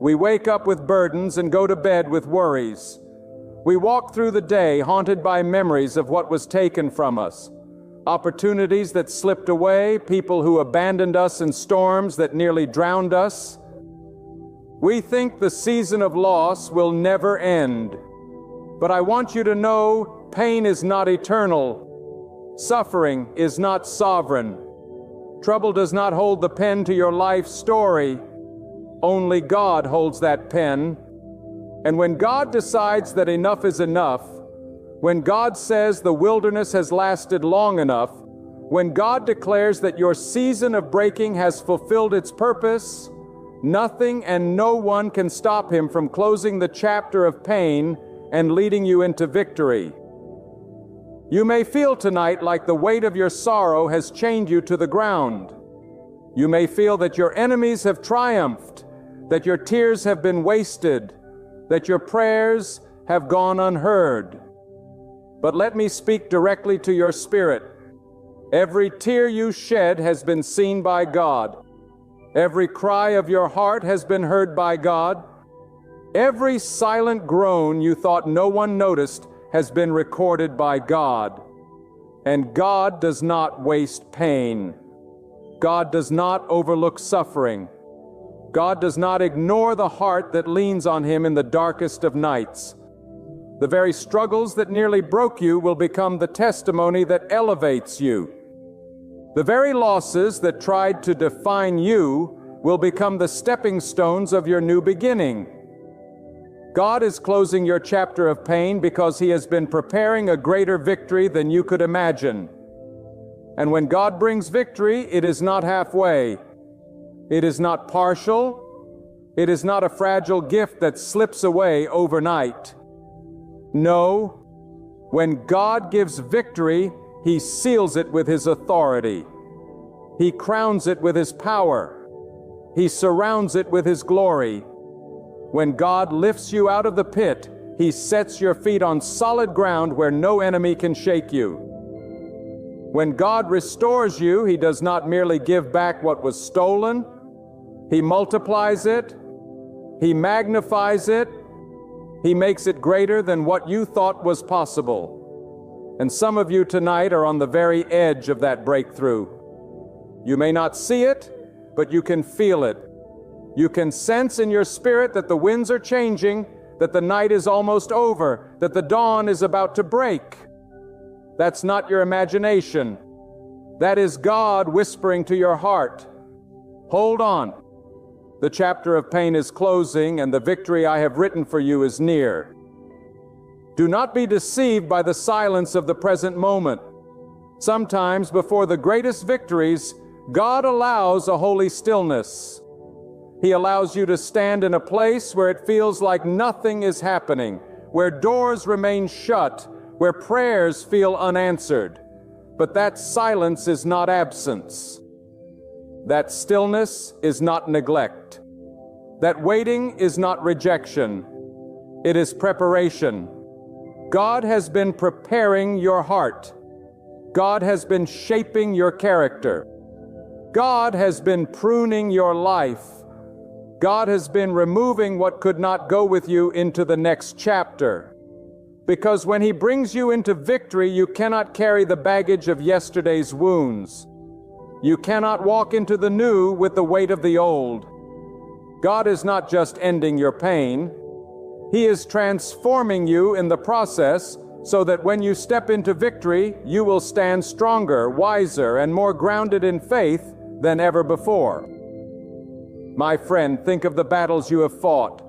We wake up with burdens and go to bed with worries. We walk through the day haunted by memories of what was taken from us, opportunities that slipped away, people who abandoned us in storms that nearly drowned us. We think the season of loss will never end. But I want you to know, pain is not eternal. Suffering is not sovereign. Trouble does not hold the pen to your life story. Only God holds that pen. And when God decides that enough is enough, when God says the wilderness has lasted long enough, when God declares that your season of breaking has fulfilled its purpose, nothing and no one can stop Him from closing the chapter of pain and leading you into victory. You may feel tonight like the weight of your sorrow has chained you to the ground. You may feel that your enemies have triumphed, that your tears have been wasted, that your prayers have gone unheard. But let me speak directly to your spirit. Every tear you shed has been seen by God. Every cry of your heart has been heard by God. Every silent groan you thought no one noticed has been recorded by God. And God does not waste pain. God does not overlook suffering. God does not ignore the heart that leans on Him in the darkest of nights. The very struggles that nearly broke you will become the testimony that elevates you. The very losses that tried to define you will become the stepping stones of your new beginning. God is closing your chapter of pain because He has been preparing a greater victory than you could imagine. And when God brings victory, it is not halfway. It is not partial. It is not a fragile gift that slips away overnight. No, when God gives victory, He seals it with His authority. He crowns it with His power. He surrounds it with His glory. When God lifts you out of the pit, He sets your feet on solid ground where no enemy can shake you. When God restores you, He does not merely give back what was stolen. He multiplies it. He magnifies it. He makes it greater than what you thought was possible. And some of you tonight are on the very edge of that breakthrough. You may not see it, but you can feel it. You can sense in your spirit that the winds are changing, that the night is almost over, that the dawn is about to break. That's not your imagination. That is God whispering to your heart. Hold on. The chapter of pain is closing, and the victory I have written for you is near. Do not be deceived by the silence of the present moment. Sometimes, before the greatest victories, God allows a holy stillness. He allows you to stand in a place where it feels like nothing is happening, where doors remain shut, where prayers feel unanswered. But that silence is not absence. That stillness is not neglect. That waiting is not rejection. It is preparation. God has been preparing your heart. God has been shaping your character. God has been pruning your life. God has been removing what could not go with you into the next chapter. Because when He brings you into victory, you cannot carry the baggage of yesterday's wounds. You cannot walk into the new with the weight of the old. God is not just ending your pain. He is transforming you in the process so that when you step into victory, you will stand stronger, wiser, and more grounded in faith than ever before. My friend, think of the battles you have fought.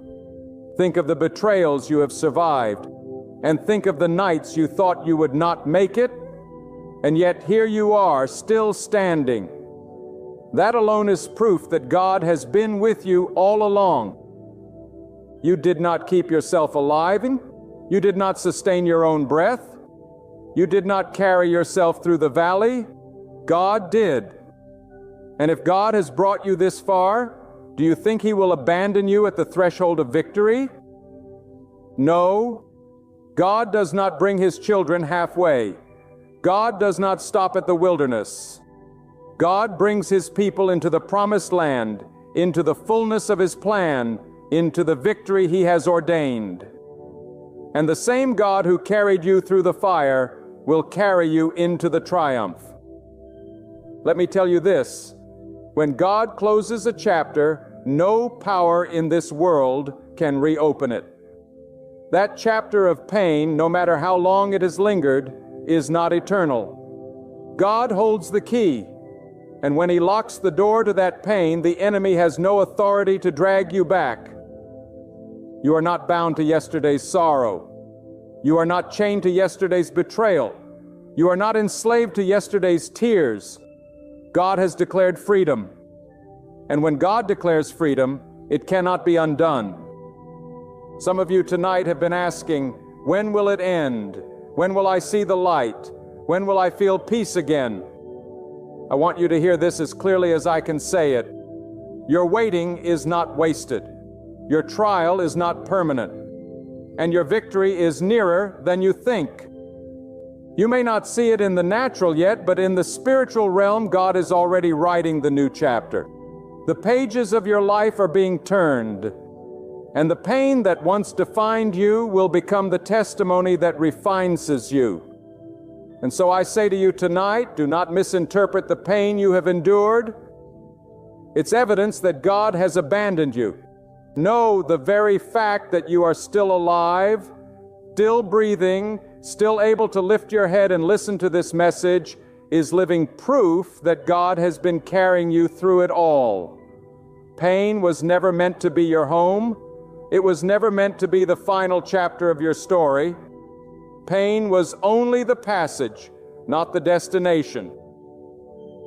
Think of the betrayals you have survived. And think of the nights you thought you would not make it, and yet here you are, still standing. That alone is proof that God has been with you all along. You did not keep yourself alive. You did not sustain your own breath. You did not carry yourself through the valley. God did. And if God has brought you this far, do you think He will abandon you at the threshold of victory? No. God does not bring His children halfway. God does not stop at the wilderness. God brings His people into the promised land, into the fullness of His plan, into the victory He has ordained. And the same God who carried you through the fire will carry you into the triumph. Let me tell you this: when God closes a chapter, no power in this world can reopen it. That chapter of pain, no matter how long it has lingered, is not eternal. God holds the key, and when He locks the door to that pain, the enemy has no authority to drag you back. You are not bound to yesterday's sorrow. You are not chained to yesterday's betrayal. You are not enslaved to yesterday's tears. God has declared freedom. And when God declares freedom, it cannot be undone. Some of you tonight have been asking, when will it end? When will I see the light? When will I feel peace again? I want you to hear this as clearly as I can say it. Your waiting is not wasted. Your trial is not permanent. And your victory is nearer than you think. You may not see it in the natural yet, but in the spiritual realm, God is already writing the new chapter. The pages of your life are being turned, and the pain that once defined you will become the testimony that refines you. And so I say to you tonight, do not misinterpret the pain you have endured. It's evidence that God has abandoned you. Know the very fact that you are still alive, still breathing, still able to lift your head and listen to this message is living proof that God has been carrying you through it all. Pain was never meant to be your home. It was never meant to be the final chapter of your story. Pain was only the passage, not the destination.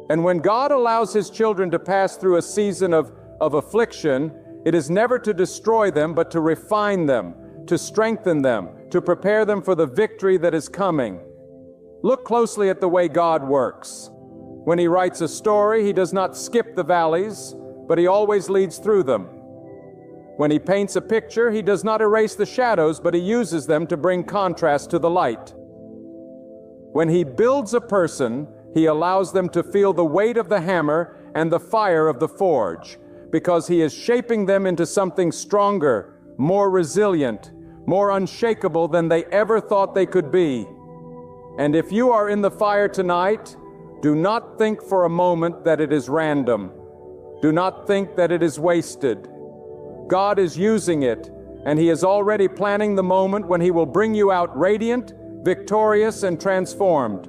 And when God allows His children to pass through a season of affliction, it is never to destroy them, but to refine them, to strengthen them, to prepare them for the victory that is coming. Look closely at the way God works. When He writes a story, He does not skip the valleys, but He always leads through them. When He paints a picture, He does not erase the shadows, but He uses them to bring contrast to the light. When He builds a person, He allows them to feel the weight of the hammer and the fire of the forge, because He is shaping them into something stronger, more resilient, more unshakable than they ever thought they could be. And if you are in the fire tonight, do not think for a moment that it is random. Do not think that it is wasted. God is using it, and He is already planning the moment when He will bring you out radiant, victorious, and transformed.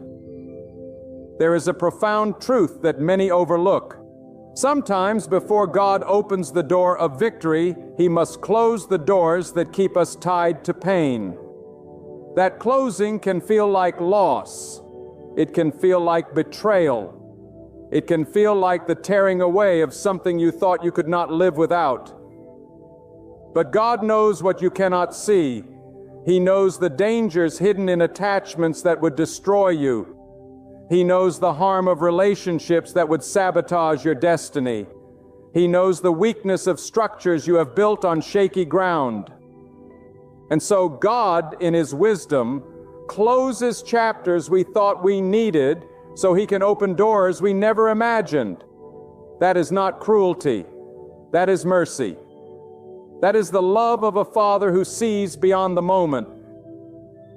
There is a profound truth that many overlook. Sometimes before God opens the door of victory, He must close the doors that keep us tied to pain. That closing can feel like loss. It can feel like betrayal. It can feel like the tearing away of something you thought you could not live without. But God knows what you cannot see. He knows the dangers hidden in attachments that would destroy you. He knows the harm of relationships that would sabotage your destiny. He knows the weakness of structures you have built on shaky ground. And so God, in His wisdom, closes chapters we thought we needed so He can open doors we never imagined. That is not cruelty. That is mercy. That is the love of a Father who sees beyond the moment.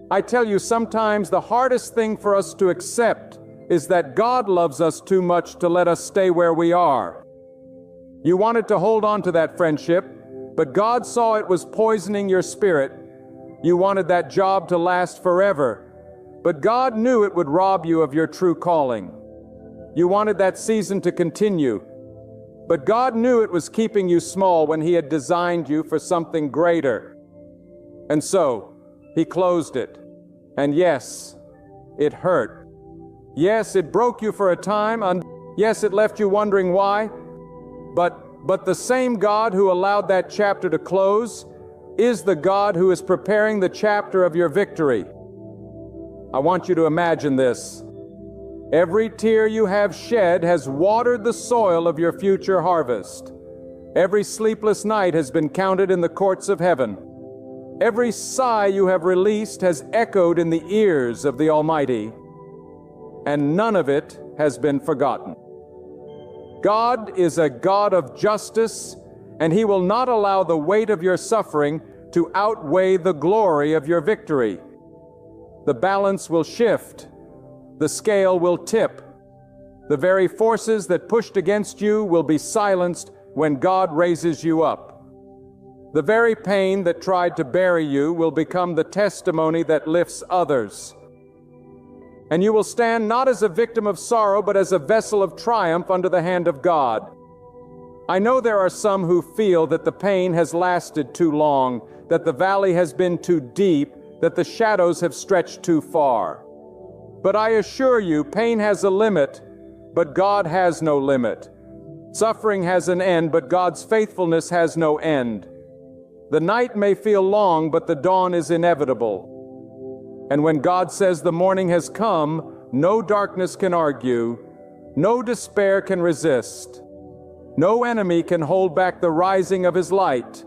I tell you, sometimes the hardest thing for us to accept is that God loves us too much to let us stay where we are. You wanted to hold on to that friendship, but God saw it was poisoning your spirit. You wanted that job to last forever, but God knew it would rob you of your true calling. You wanted that season to continue, but God knew it was keeping you small when He had designed you for something greater. And so, He closed it. And yes, it hurt. Yes, it broke you for a time, and yes, it left you wondering why. But the same God who allowed that chapter to close is the God who is preparing the chapter of your victory. I want you to imagine this. Every tear you have shed has watered the soil of your future harvest. Every sleepless night has been counted in the courts of heaven. Every sigh you have released has echoed in the ears of the Almighty. and none of it has been forgotten. God is a God of justice, and He will not allow the weight of your suffering to outweigh the glory of your victory. The balance will shift. The scale will tip. The very forces that pushed against you will be silenced when God raises you up. The very pain that tried to bury you will become the testimony that lifts others. And you will stand not as a victim of sorrow, but as a vessel of triumph under the hand of God. I know there are some who feel that the pain has lasted too long, that the valley has been too deep, that the shadows have stretched too far. But I assure you, pain has a limit, but God has no limit. Suffering has an end, but God's faithfulness has no end. The night may feel long, but the dawn is inevitable. And when God says the morning has come, no darkness can argue, no despair can resist, no enemy can hold back the rising of His light.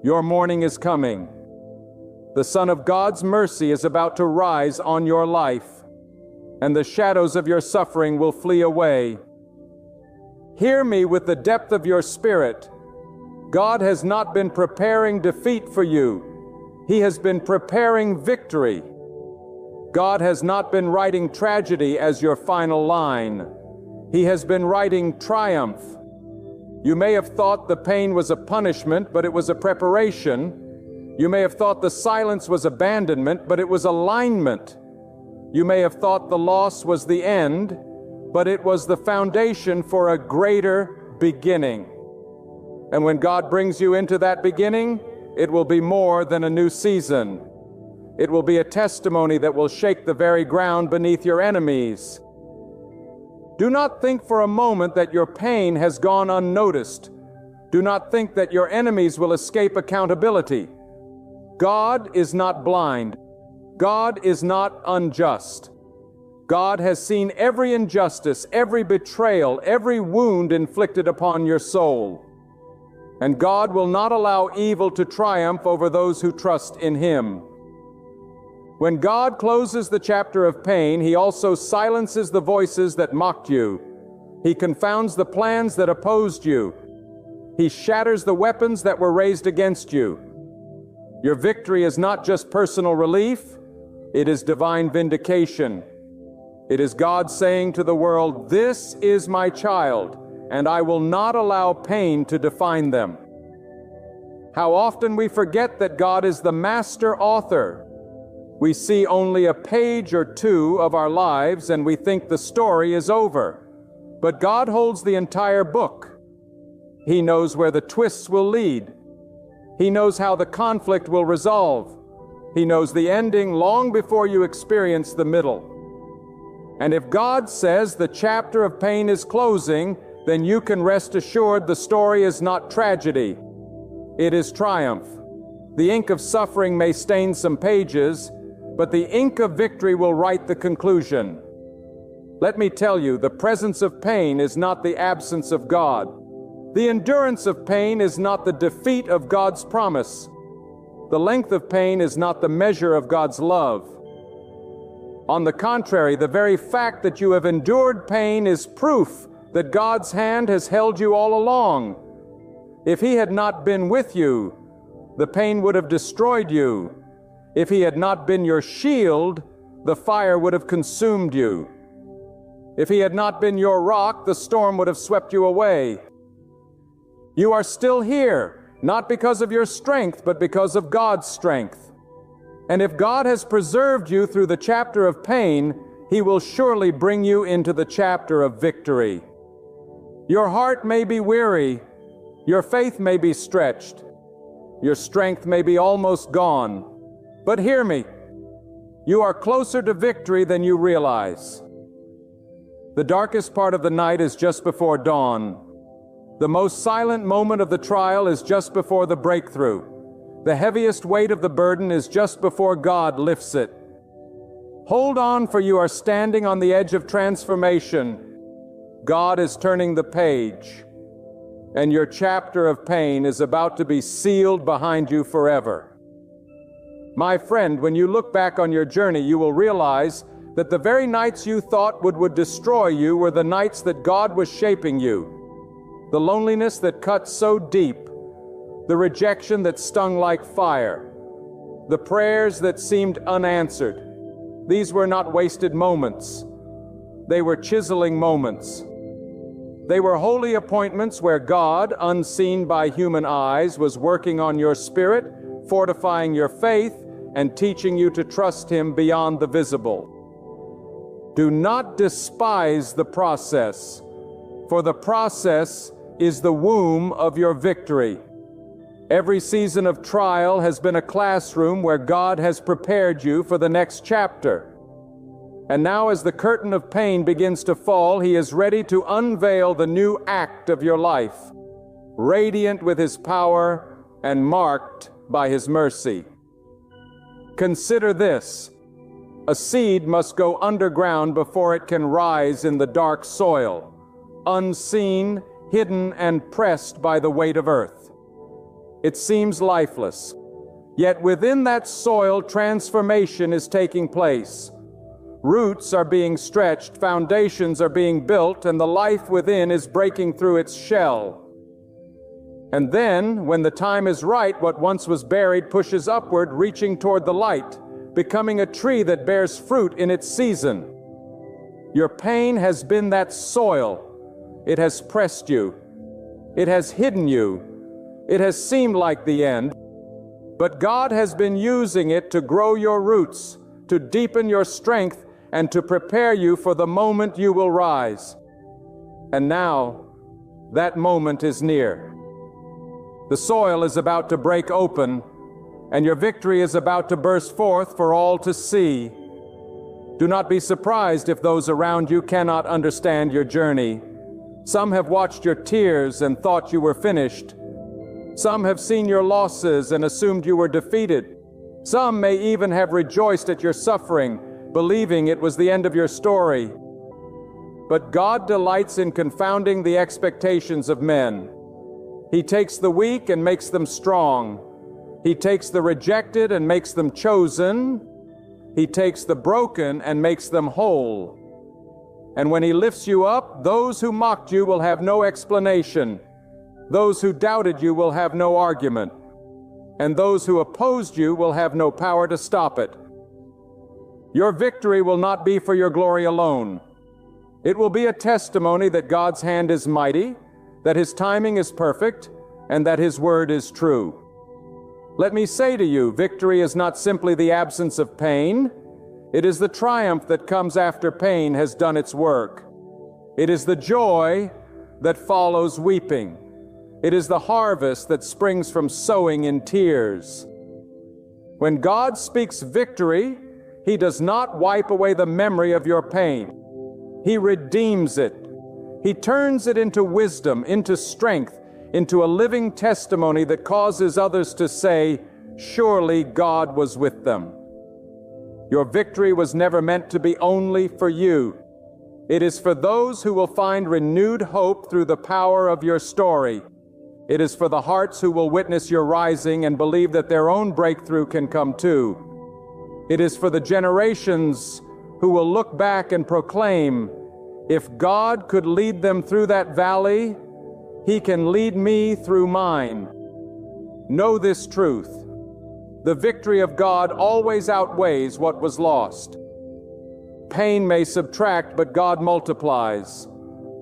Your morning is coming. The Son of God's mercy is about to rise on your life, and the shadows of your suffering will flee away. Hear me with the depth of your spirit. God has not been preparing defeat for you. He has been preparing victory. God has not been writing tragedy as your final line. He has been writing triumph. You may have thought the pain was a punishment, but it was a preparation. You may have thought the silence was abandonment, but it was alignment. You may have thought the loss was the end, but it was the foundation for a greater beginning. And when God brings you into that beginning, it will be more than a new season. It will be a testimony that will shake the very ground beneath your enemies. Do not think for a moment that your pain has gone unnoticed. Do not think that your enemies will escape accountability. God is not blind. God is not unjust. God has seen every injustice, every betrayal, every wound inflicted upon your soul. And God will not allow evil to triumph over those who trust in Him. When God closes the chapter of pain, He also silences the voices that mocked you. He confounds the plans that opposed you. He shatters the weapons that were raised against you. Your victory is not just personal relief, it is divine vindication. It is God saying to the world, "This is my child, and I will not allow pain to define them." How often we forget that God is the master author. We see only a page or two of our lives and we think the story is over. But God holds the entire book. He knows where the twists will lead. He knows how the conflict will resolve. He knows the ending long before you experience the middle. And if God says the chapter of pain is closing, then you can rest assured the story is not tragedy. It is triumph. The ink of suffering may stain some pages, but the ink of victory will write the conclusion. Let me tell you, the presence of pain is not the absence of God. The endurance of pain is not the defeat of God's promise. The length of pain is not the measure of God's love. On the contrary, the very fact that you have endured pain is proof that God's hand has held you all along. If He had not been with you, the pain would have destroyed you. If He had not been your shield, the fire would have consumed you. If He had not been your rock, the storm would have swept you away. You are still here, not because of your strength, but because of God's strength. And if God has preserved you through the chapter of pain, He will surely bring you into the chapter of victory. Your heart may be weary, your faith may be stretched, your strength may be almost gone. But hear me, you are closer to victory than you realize. The darkest part of the night is just before dawn. The most silent moment of the trial is just before the breakthrough. The heaviest weight of the burden is just before God lifts it. Hold on, for you are standing on the edge of transformation. God is turning the page, and your chapter of pain is about to be sealed behind you forever. My friend, when you look back on your journey, you will realize that the very nights you thought would destroy you were the nights that God was shaping you. The loneliness that cut so deep, the rejection that stung like fire, the prayers that seemed unanswered. These were not wasted moments. They were chiseling moments. They were holy appointments where God, unseen by human eyes, was working on your spirit, fortifying your faith, and teaching you to trust Him beyond the visible. Do not despise the process, for the process is the womb of your victory. Every season of trial has been a classroom where God has prepared you for the next chapter. And now, as the curtain of pain begins to fall, He is ready to unveil the new act of your life, radiant with His power and marked by His mercy. Consider this: a seed must go underground before it can rise in the dark soil, unseen, hidden, and pressed by the weight of earth. It seems lifeless, yet within that soil transformation is taking place. Roots are being stretched, foundations are being built, and the life within is breaking through its shell. And then, when the time is right, what once was buried pushes upward, reaching toward the light, becoming a tree that bears fruit in its season. Your pain has been that soil. It has pressed you. It has hidden you. It has seemed like the end, but God has been using it to grow your roots, to deepen your strength, and to prepare you for the moment you will rise. And now, that moment is near. The soil is about to break open, and your victory is about to burst forth for all to see. Do not be surprised if those around you cannot understand your journey. Some have watched your tears and thought you were finished. Some have seen your losses and assumed you were defeated. Some may even have rejoiced at your suffering, believing it was the end of your story. But God delights in confounding the expectations of men. He takes the weak and makes them strong. He takes the rejected and makes them chosen. He takes the broken and makes them whole. And when He lifts you up, those who mocked you will have no explanation. Those who doubted you will have no argument, and those who opposed you will have no power to stop it. Your victory will not be for your glory alone. It will be a testimony that God's hand is mighty, that His timing is perfect, and that His word is true. Let me say to you, victory is not simply the absence of pain. It is the triumph that comes after pain has done its work. It is the joy that follows weeping. It is the harvest that springs from sowing in tears. When God speaks victory, He does not wipe away the memory of your pain. He redeems it. He turns it into wisdom, into strength, into a living testimony that causes others to say, "Surely God was with them." Your victory was never meant to be only for you. It is for those who will find renewed hope through the power of your story. It is for the hearts who will witness your rising and believe that their own breakthrough can come too. It is for the generations who will look back and proclaim, "If God could lead them through that valley, He can lead me through mine." Know this truth: the victory of God always outweighs what was lost. Pain may subtract, but God multiplies.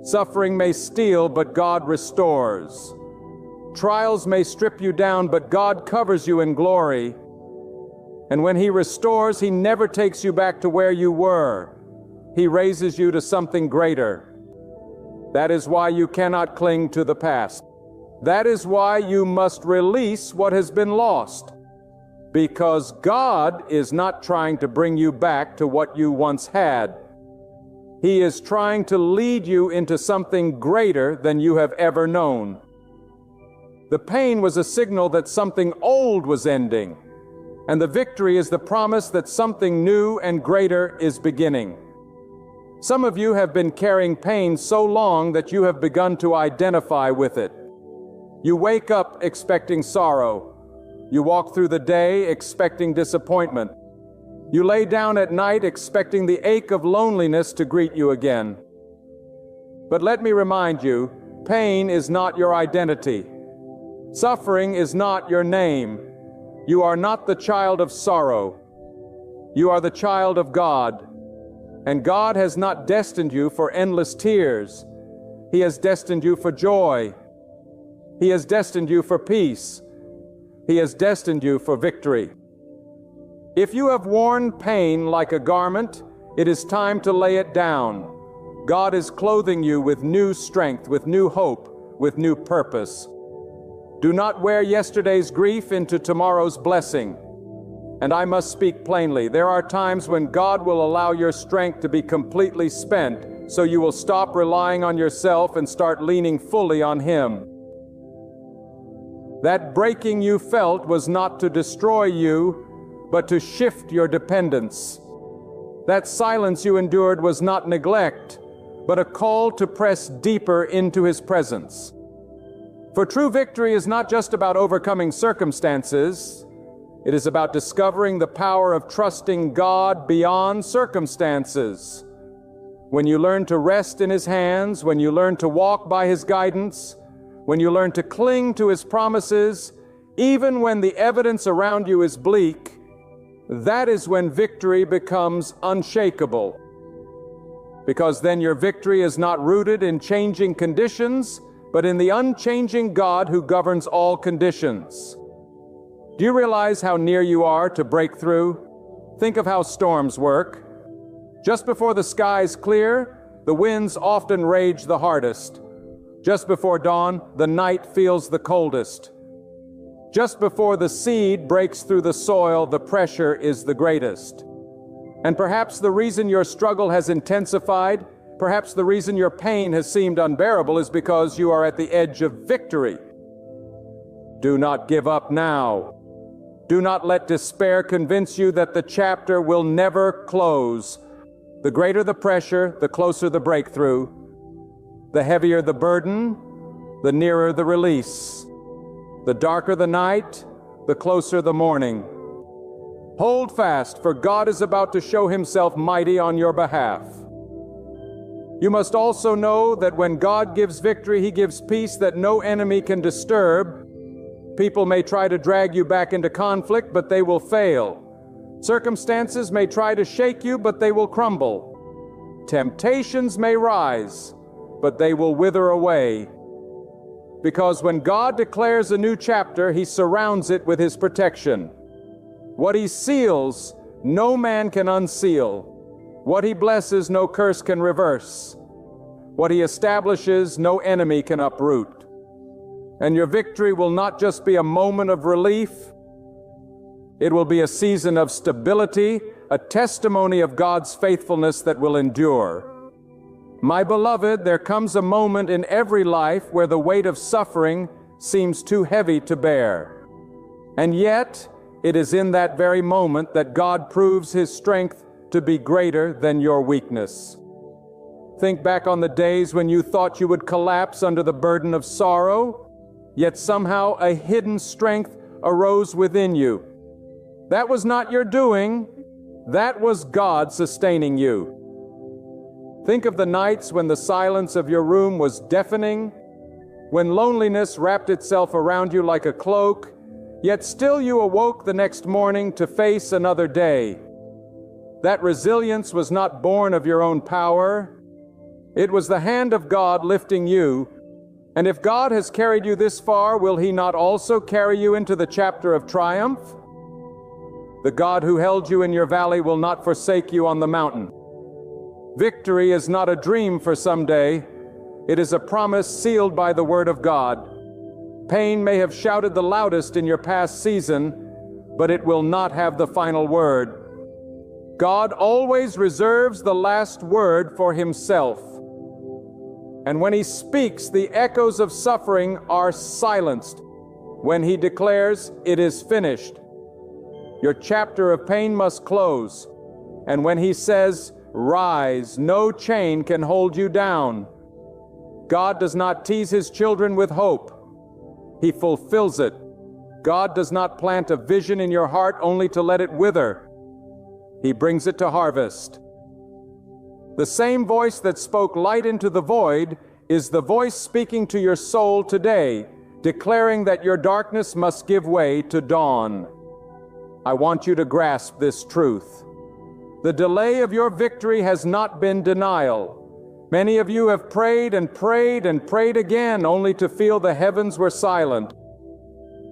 Suffering may steal, but God restores. Trials may strip you down, but God covers you in glory. And when He restores, He never takes you back to where you were. He raises you to something greater. That is why you cannot cling to the past. That is why you must release what has been lost. Because God is not trying to bring you back to what you once had. He is trying to lead you into something greater than you have ever known. The pain was a signal that something old was ending, and the victory is the promise that something new and greater is beginning. Some of you have been carrying pain so long that you have begun to identify with it. You wake up expecting sorrow. You walk through the day expecting disappointment. You lay down at night expecting the ache of loneliness to greet you again. But let me remind you, pain is not your identity. Suffering is not your name. You are not the child of sorrow. You are the child of God. And God has not destined you for endless tears. He has destined you for joy. He has destined you for peace. He has destined you for victory. If you have worn pain like a garment, it is time to lay it down. God is clothing you with new strength, with new hope, with new purpose. Do not wear yesterday's grief into tomorrow's blessing. And I must speak plainly. There are times when God will allow your strength to be completely spent, so you will stop relying on yourself and start leaning fully on Him. That breaking you felt was not to destroy you, but to shift your dependence. That silence you endured was not neglect, but a call to press deeper into His presence. For true victory is not just about overcoming circumstances. It is about discovering the power of trusting God beyond circumstances. When you learn to rest in His hands, when you learn to walk by His guidance, when you learn to cling to His promises, even when the evidence around you is bleak, that is when victory becomes unshakable. Because then your victory is not rooted in changing conditions, but in the unchanging God who governs all conditions. Do you realize how near you are to break through? Think of how storms work. Just before the skies clear, the winds often rage the hardest. Just before dawn, the night feels the coldest. Just before the seed breaks through the soil, the pressure is the greatest. And perhaps the reason your struggle has intensified, perhaps the reason your pain has seemed unbearable is because you are at the edge of victory. Do not give up now. Do not let despair convince you that the chapter will never close. The greater the pressure, the closer the breakthrough. The heavier the burden, the nearer the release. The darker the night, the closer the morning. Hold fast, for God is about to show Himself mighty on your behalf. You must also know that when God gives victory, He gives peace that no enemy can disturb. People may try to drag you back into conflict, but they will fail. Circumstances may try to shake you, but they will crumble. Temptations may rise, but they will wither away. Because when God declares a new chapter, He surrounds it with His protection. What He seals, no man can unseal. What He blesses, no curse can reverse. What He establishes, no enemy can uproot. And your victory will not just be a moment of relief. It will be a season of stability, a testimony of God's faithfulness that will endure. My beloved, there comes a moment in every life where the weight of suffering seems too heavy to bear. And yet, it is in that very moment that God proves His strength to be greater than your weakness. Think back on the days when you thought you would collapse under the burden of sorrow, yet somehow a hidden strength arose within you. That was not your doing. That was God sustaining you. Think of the nights when the silence of your room was deafening, when loneliness wrapped itself around you like a cloak, yet still you awoke the next morning to face another day. That resilience was not born of your own power. It was the hand of God lifting you. And if God has carried you this far, will He not also carry you into the chapter of triumph? The God who held you in your valley will not forsake you on the mountain. Victory is not a dream for someday. It is a promise sealed by the Word of God. Pain may have shouted the loudest in your past season, but it will not have the final word. God always reserves the last word for Himself. And when He speaks, the echoes of suffering are silenced. When He declares, "It is finished," your chapter of pain must close. And when He says, "Rise," no chain can hold you down. God does not tease His children with hope. He fulfills it. God does not plant a vision in your heart only to let it wither. He brings it to harvest. The same voice that spoke light into the void is the voice speaking to your soul today, declaring that your darkness must give way to dawn. I want you to grasp this truth. The delay of your victory has not been denial. Many of you have prayed and prayed and prayed again, only to feel the heavens were silent.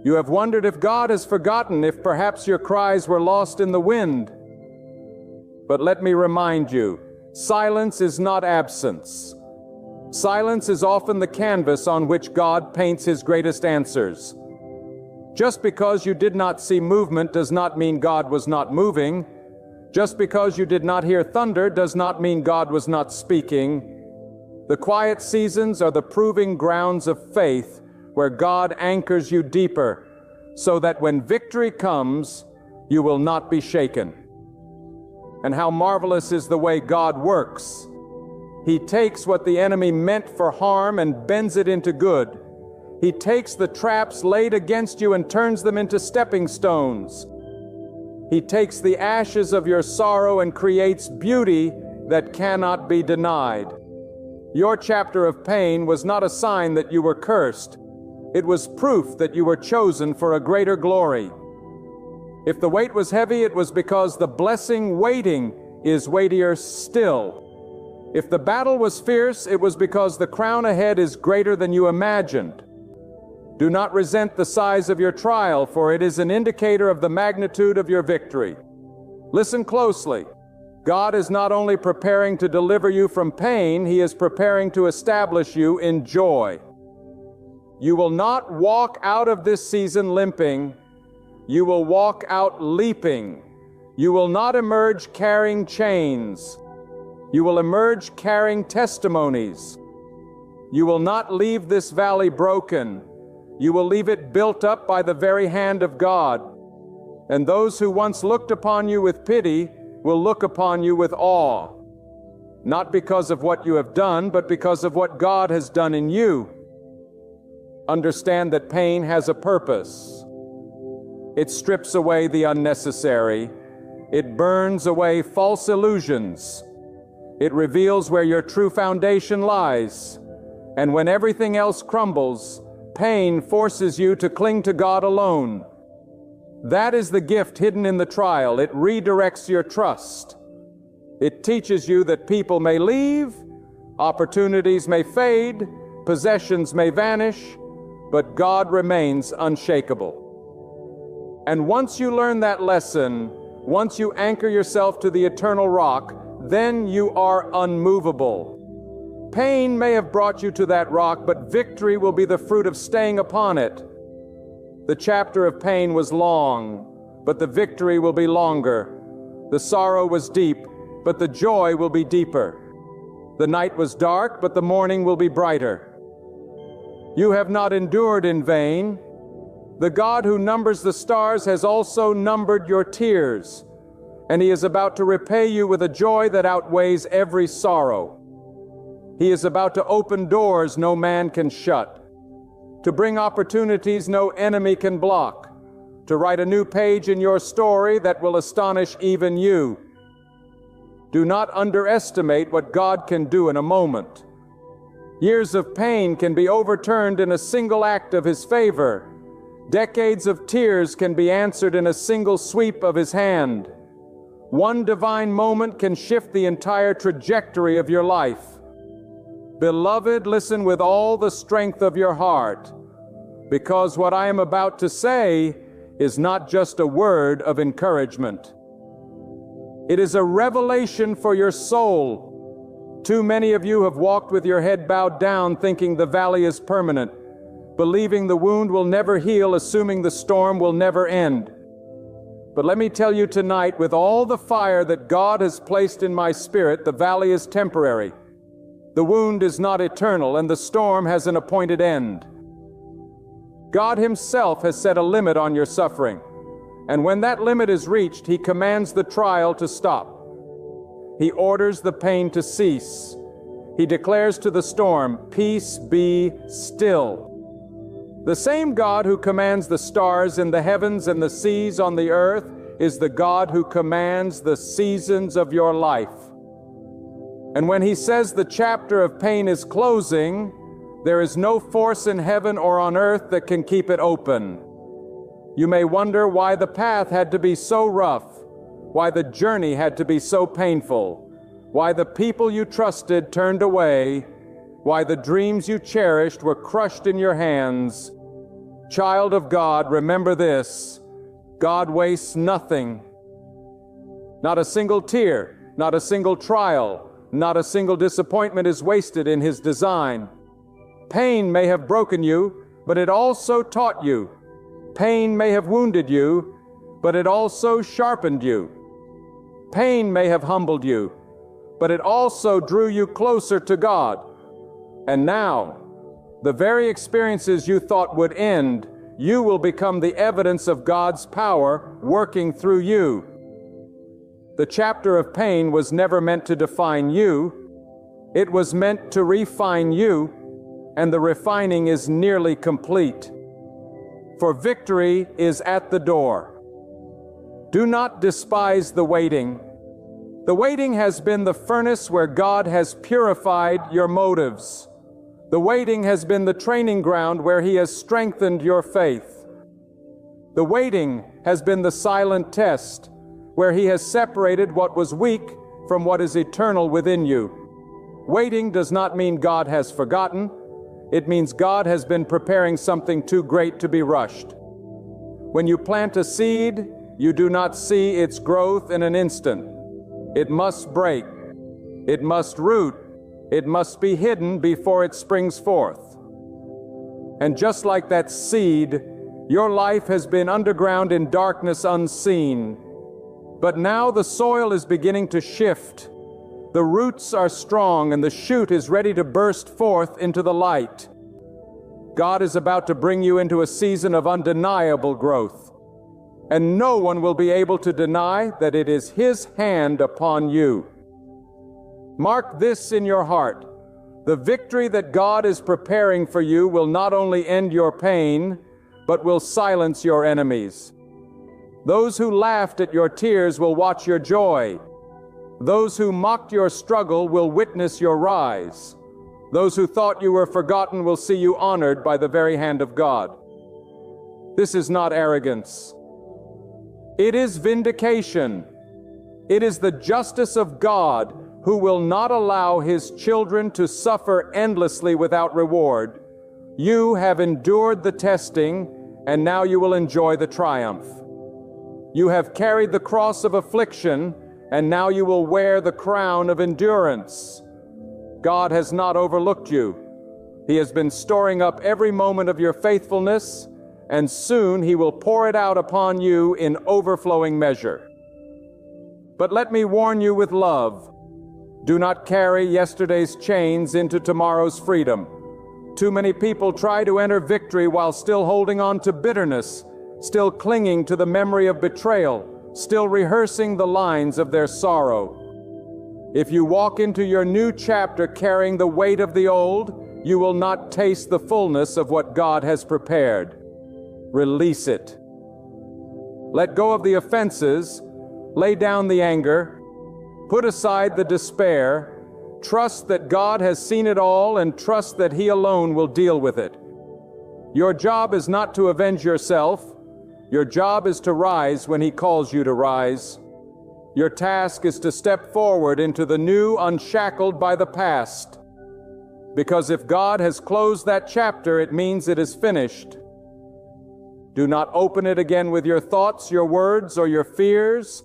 You have wondered if God has forgotten, if perhaps your cries were lost in the wind. But let me remind you, silence is not absence. Silence is often the canvas on which God paints His greatest answers. Just because you did not see movement does not mean God was not moving. Just because you did not hear thunder does not mean God was not speaking. The quiet seasons are the proving grounds of faith, where God anchors you deeper, so that when victory comes, you will not be shaken. And how marvelous is the way God works. He takes what the enemy meant for harm and bends it into good. He takes the traps laid against you and turns them into stepping stones. He takes the ashes of your sorrow and creates beauty that cannot be denied. Your chapter of pain was not a sign that you were cursed. It was proof that you were chosen for a greater glory. If the weight was heavy, it was because the blessing waiting is weightier still. If the battle was fierce, it was because the crown ahead is greater than you imagined. Do not resent the size of your trial, for it is an indicator of the magnitude of your victory. Listen closely. God is not only preparing to deliver you from pain, He is preparing to establish you in joy. You will not walk out of this season limping. You will walk out leaping. You will not emerge carrying chains. You will emerge carrying testimonies. You will not leave this valley broken. You will leave it built up by the very hand of God. And those who once looked upon you with pity will look upon you with awe, not because of what you have done, but because of what God has done in you. Understand that pain has a purpose. It strips away the unnecessary. It burns away false illusions. It reveals where your true foundation lies. And when everything else crumbles, pain forces you to cling to God alone. That is the gift hidden in the trial. It redirects your trust. It teaches you that people may leave, opportunities may fade, possessions may vanish, but God remains unshakable. And once you learn that lesson, once you anchor yourself to the eternal rock, then you are unmovable. Pain may have brought you to that rock, but victory will be the fruit of staying upon it. The chapter of pain was long, but the victory will be longer. The sorrow was deep, but the joy will be deeper. The night was dark, but the morning will be brighter. You have not endured in vain. The God who numbers the stars has also numbered your tears, and He is about to repay you with a joy that outweighs every sorrow. He is about to open doors no man can shut, to bring opportunities no enemy can block, to write a new page in your story that will astonish even you. Do not underestimate what God can do in a moment. Years of pain can be overturned in a single act of His favor. Decades of tears can be answered in a single sweep of His hand. One divine moment can shift the entire trajectory of your life. Beloved, listen with all the strength of your heart, because what I am about to say is not just a word of encouragement. It is a revelation for your soul. Too many of you have walked with your head bowed down, thinking the valley is permanent, believing the wound will never heal, assuming the storm will never end. But let me tell you tonight, with all the fire that God has placed in my spirit, the valley is temporary. The wound is not eternal, and the storm has an appointed end. God Himself has set a limit on your suffering, and when that limit is reached, He commands the trial to stop. He orders the pain to cease. He declares to the storm, "Peace, be still." The same God who commands the stars in the heavens and the seas on the earth is the God who commands the seasons of your life. And when He says the chapter of pain is closing, there is no force in heaven or on earth that can keep it open. You may wonder why the path had to be so rough, why the journey had to be so painful, why the people you trusted turned away, why the dreams you cherished were crushed in your hands. Child of God, remember this: God wastes nothing. Not a single tear, not a single trial, not a single disappointment is wasted in His design. Pain may have broken you, but it also taught you. Pain may have wounded you, but it also sharpened you. Pain may have humbled you, but it also drew you closer to God. And now, the very experiences you thought would end, you will become the evidence of God's power working through you. The chapter of pain was never meant to define you. It was meant to refine you, and the refining is nearly complete. For victory is at the door. Do not despise the waiting. The waiting has been the furnace where God has purified your motives. The waiting has been the training ground where He has strengthened your faith. The waiting has been the silent test where He has separated what was weak from what is eternal within you. Waiting does not mean God has forgotten. It means God has been preparing something too great to be rushed. When you plant a seed, you do not see its growth in an instant. It must break. It must root. It must be hidden before it springs forth. And just like that seed, your life has been underground in darkness unseen. But now the soil is beginning to shift. The roots are strong and the shoot is ready to burst forth into the light. God is about to bring you into a season of undeniable growth. And no one will be able to deny that it is His hand upon you. Mark this in your heart: the victory that God is preparing for you will not only end your pain, but will silence your enemies. Those who laughed at your tears will watch your joy. Those who mocked your struggle will witness your rise. Those who thought you were forgotten will see you honored by the very hand of God. This is not arrogance. It is vindication. It is the justice of God, who will not allow His children to suffer endlessly without reward. You have endured the testing, and now you will enjoy the triumph. You have carried the cross of affliction, and now you will wear the crown of endurance. God has not overlooked you. He has been storing up every moment of your faithfulness, and soon He will pour it out upon you in overflowing measure. But let me warn you with love: do not carry yesterday's chains into tomorrow's freedom. Too many people try to enter victory while still holding on to bitterness, still clinging to the memory of betrayal, still rehearsing the lines of their sorrow. If you walk into your new chapter carrying the weight of the old, you will not taste the fullness of what God has prepared. Release it. Let go of the offenses, lay down the anger, put aside the despair, trust that God has seen it all, and trust that He alone will deal with it. Your job is not to avenge yourself. Your job is to rise when He calls you to rise. Your task is to step forward into the new, unshackled by the past. Because if God has closed that chapter, it means it is finished. Do not open it again with your thoughts, your words, or your fears.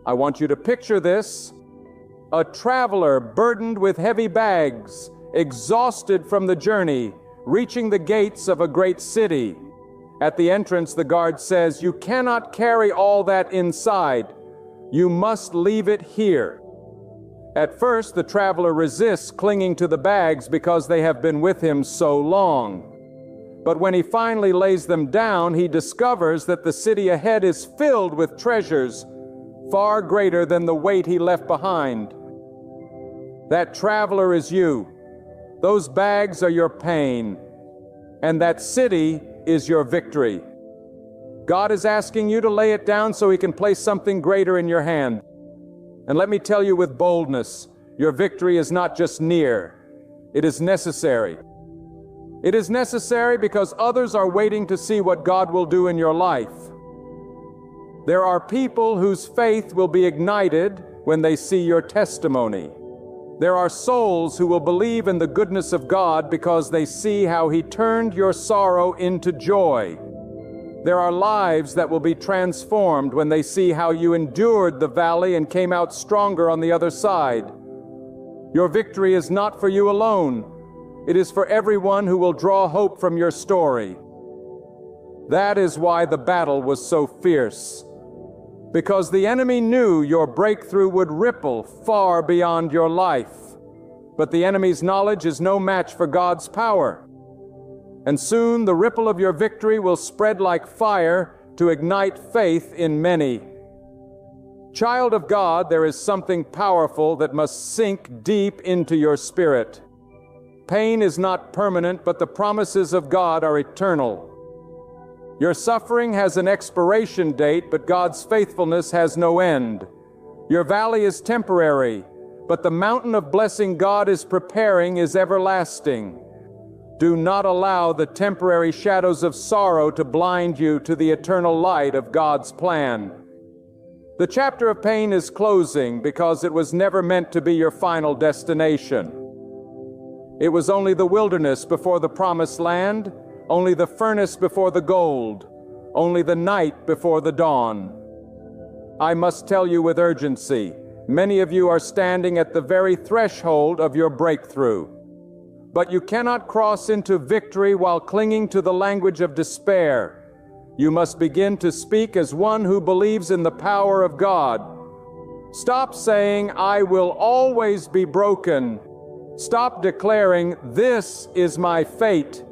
I want you to picture this: a traveler burdened with heavy bags, exhausted from the journey, reaching the gates of a great city. At the entrance, the guard says, "You cannot carry all that inside. You must leave it here." At first, the traveler resists clinging to the bags because they have been with him so long. But when he finally lays them down, he discovers that the city ahead is filled with treasures far greater than the weight he left behind. That traveler is you. Those bags are your pain. And that city is your victory. God is asking you to lay it down so He can place something greater in your hand. And let me tell you with boldness, your victory is not just near, it is necessary. It is necessary because others are waiting to see what God will do in your life. There are people whose faith will be ignited when they see your testimony. There are souls who will believe in the goodness of God because they see how He turned your sorrow into joy. There are lives that will be transformed when they see how you endured the valley and came out stronger on the other side. Your victory is not for you alone. It is for everyone who will draw hope from your story. That is why the battle was so fierce. Because the enemy knew your breakthrough would ripple far beyond your life. But the enemy's knowledge is no match for God's power. And soon the ripple of your victory will spread like fire to ignite faith in many. Child of God, there is something powerful that must sink deep into your spirit. Pain is not permanent, but the promises of God are eternal. Your suffering has an expiration date, but God's faithfulness has no end. Your valley is temporary, but the mountain of blessing God is preparing is everlasting. Do not allow the temporary shadows of sorrow to blind you to the eternal light of God's plan. The chapter of pain is closing because it was never meant to be your final destination. It was only the wilderness before the promised land, only the furnace before the gold, only the night before the dawn. I must tell you with urgency, many of you are standing at the very threshold of your breakthrough. But you cannot cross into victory while clinging to the language of despair. You must begin to speak as one who believes in the power of God. Stop saying, "I will always be broken." Stop declaring, "This is my fate."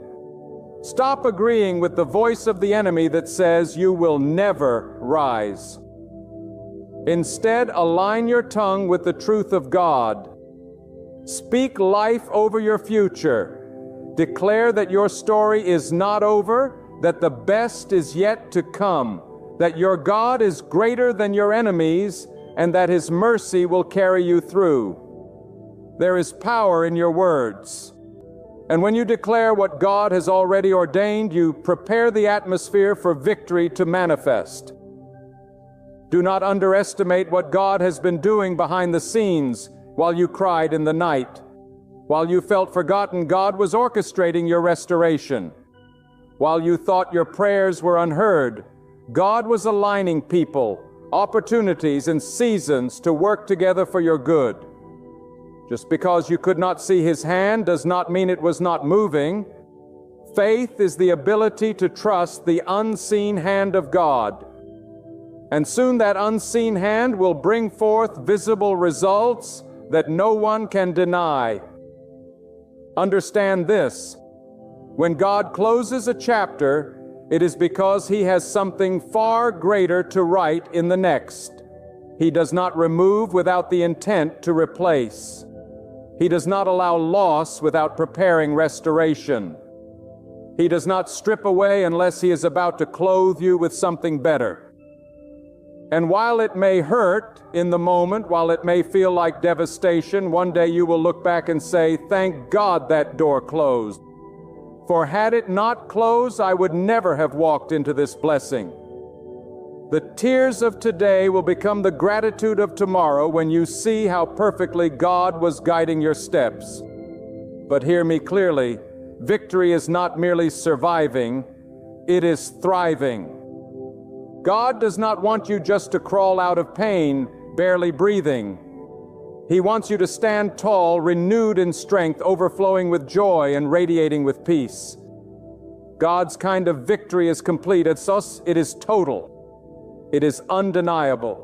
Stop agreeing with the voice of the enemy that says you will never rise. Instead, align your tongue with the truth of God. Speak life over your future. Declare that your story is not over, that the best is yet to come, that your God is greater than your enemies, and that His mercy will carry you through. There is power in your words. And when you declare what God has already ordained, you prepare the atmosphere for victory to manifest. Do not underestimate what God has been doing behind the scenes while you cried in the night. While you felt forgotten, God was orchestrating your restoration. While you thought your prayers were unheard, God was aligning people, opportunities, and seasons to work together for your good. Just because you could not see His hand does not mean it was not moving. Faith is the ability to trust the unseen hand of God. And soon that unseen hand will bring forth visible results that no one can deny. Understand this: when God closes a chapter, it is because He has something far greater to write in the next. He does not remove without the intent to replace. He does not allow loss without preparing restoration. He does not strip away unless He is about to clothe you with something better. And while it may hurt in the moment, while it may feel like devastation, one day you will look back and say, "Thank God that door closed. For had it not closed, I would never have walked into this blessing." The tears of today will become the gratitude of tomorrow when you see how perfectly God was guiding your steps. But hear me clearly, victory is not merely surviving, it is thriving. God does not want you just to crawl out of pain, barely breathing. He wants you to stand tall, renewed in strength, overflowing with joy and radiating with peace. God's kind of victory is complete. It is total. It is undeniable.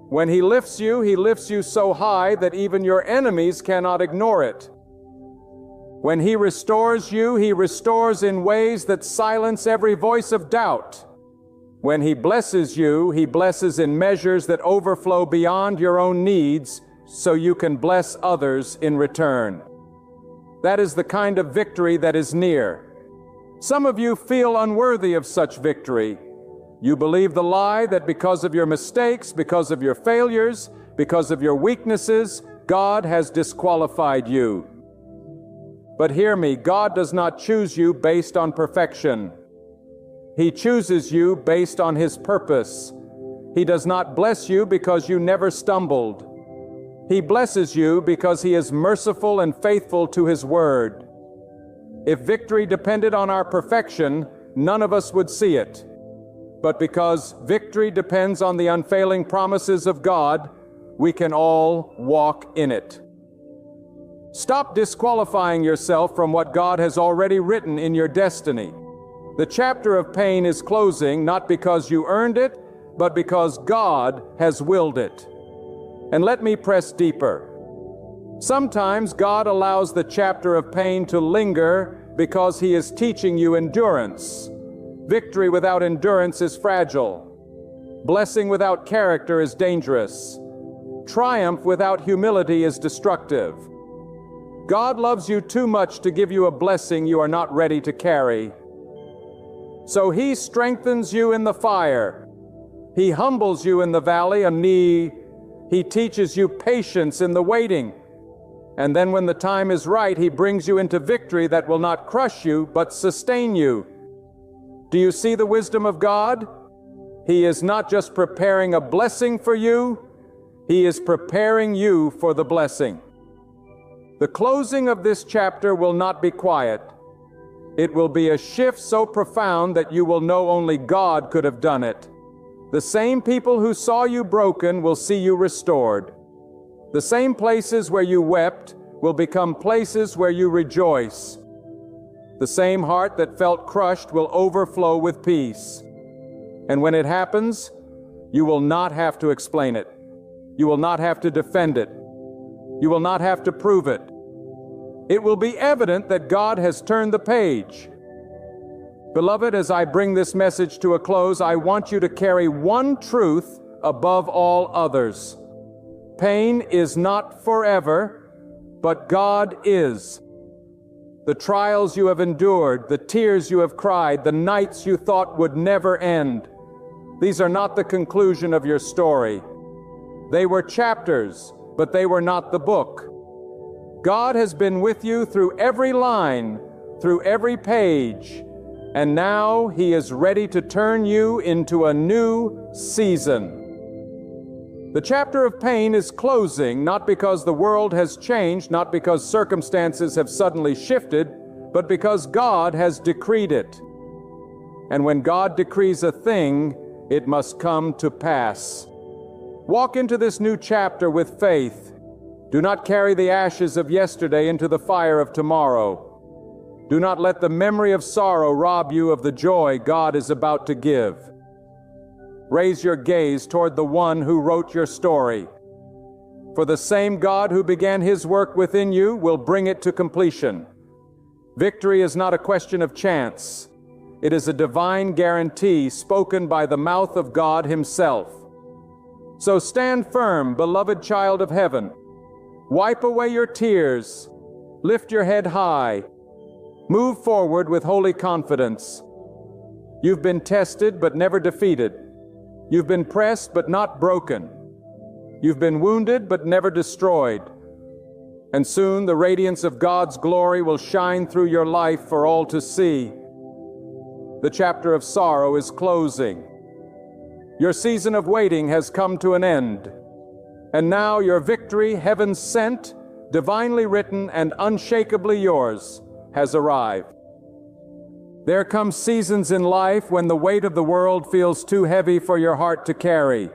When He lifts you so high that even your enemies cannot ignore it. When He restores you, He restores in ways that silence every voice of doubt. When He blesses you, He blesses in measures that overflow beyond your own needs, so you can bless others in return. That is the kind of victory that is near. Some of you feel unworthy of such victory. You believe the lie that because of your mistakes, because of your failures, because of your weaknesses, God has disqualified you. But hear me, God does not choose you based on perfection. He chooses you based on His purpose. He does not bless you because you never stumbled. He blesses you because He is merciful and faithful to His word. If victory depended on our perfection, none of us would see it. But because victory depends on the unfailing promises of God, we can all walk in it. Stop disqualifying yourself from what God has already written in your destiny. The chapter of pain is closing not because you earned it, but because God has willed it. And let me press deeper. Sometimes God allows the chapter of pain to linger because He is teaching you endurance. Victory without endurance is fragile. Blessing without character is dangerous. Triumph without humility is destructive. God loves you too much to give you a blessing you are not ready to carry. So He strengthens you in the fire. He humbles you in the valley of knee. He teaches you patience in the waiting. And then when the time is right, He brings you into victory that will not crush you, but sustain you. Do you see the wisdom of God? He is not just preparing a blessing for you, He is preparing you for the blessing. The closing of this chapter will not be quiet. It will be a shift so profound that you will know only God could have done it. The same people who saw you broken will see you restored. The same places where you wept will become places where you rejoice. The same heart that felt crushed will overflow with peace. And when it happens, you will not have to explain it. You will not have to defend it. You will not have to prove it. It will be evident that God has turned the page. Beloved, as I bring this message to a close, I want you to carry one truth above all others. Pain is not forever, but God is. The trials you have endured, the tears you have cried, the nights you thought would never end, these are not the conclusion of your story. They were chapters, but they were not the book. God has been with you through every line, through every page, and now He is ready to turn you into a new season. The chapter of pain is closing, not because the world has changed, not because circumstances have suddenly shifted, but because God has decreed it. And when God decrees a thing, it must come to pass. Walk into this new chapter with faith. Do not carry the ashes of yesterday into the fire of tomorrow. Do not let the memory of sorrow rob you of the joy God is about to give. Raise your gaze toward the one who wrote your story. For the same God who began His work within you will bring it to completion. Victory is not a question of chance. It is a divine guarantee spoken by the mouth of God Himself. So stand firm, beloved child of heaven. Wipe away your tears. Lift your head high. Move forward with holy confidence. You've been tested but never defeated. You've been pressed but not broken. You've been wounded but never destroyed. And soon the radiance of God's glory will shine through your life for all to see. The chapter of sorrow is closing. Your season of waiting has come to an end. And now your victory, heaven sent, divinely written, and unshakably yours, has arrived. There come seasons in life when the weight of the world feels too heavy for your heart to carry.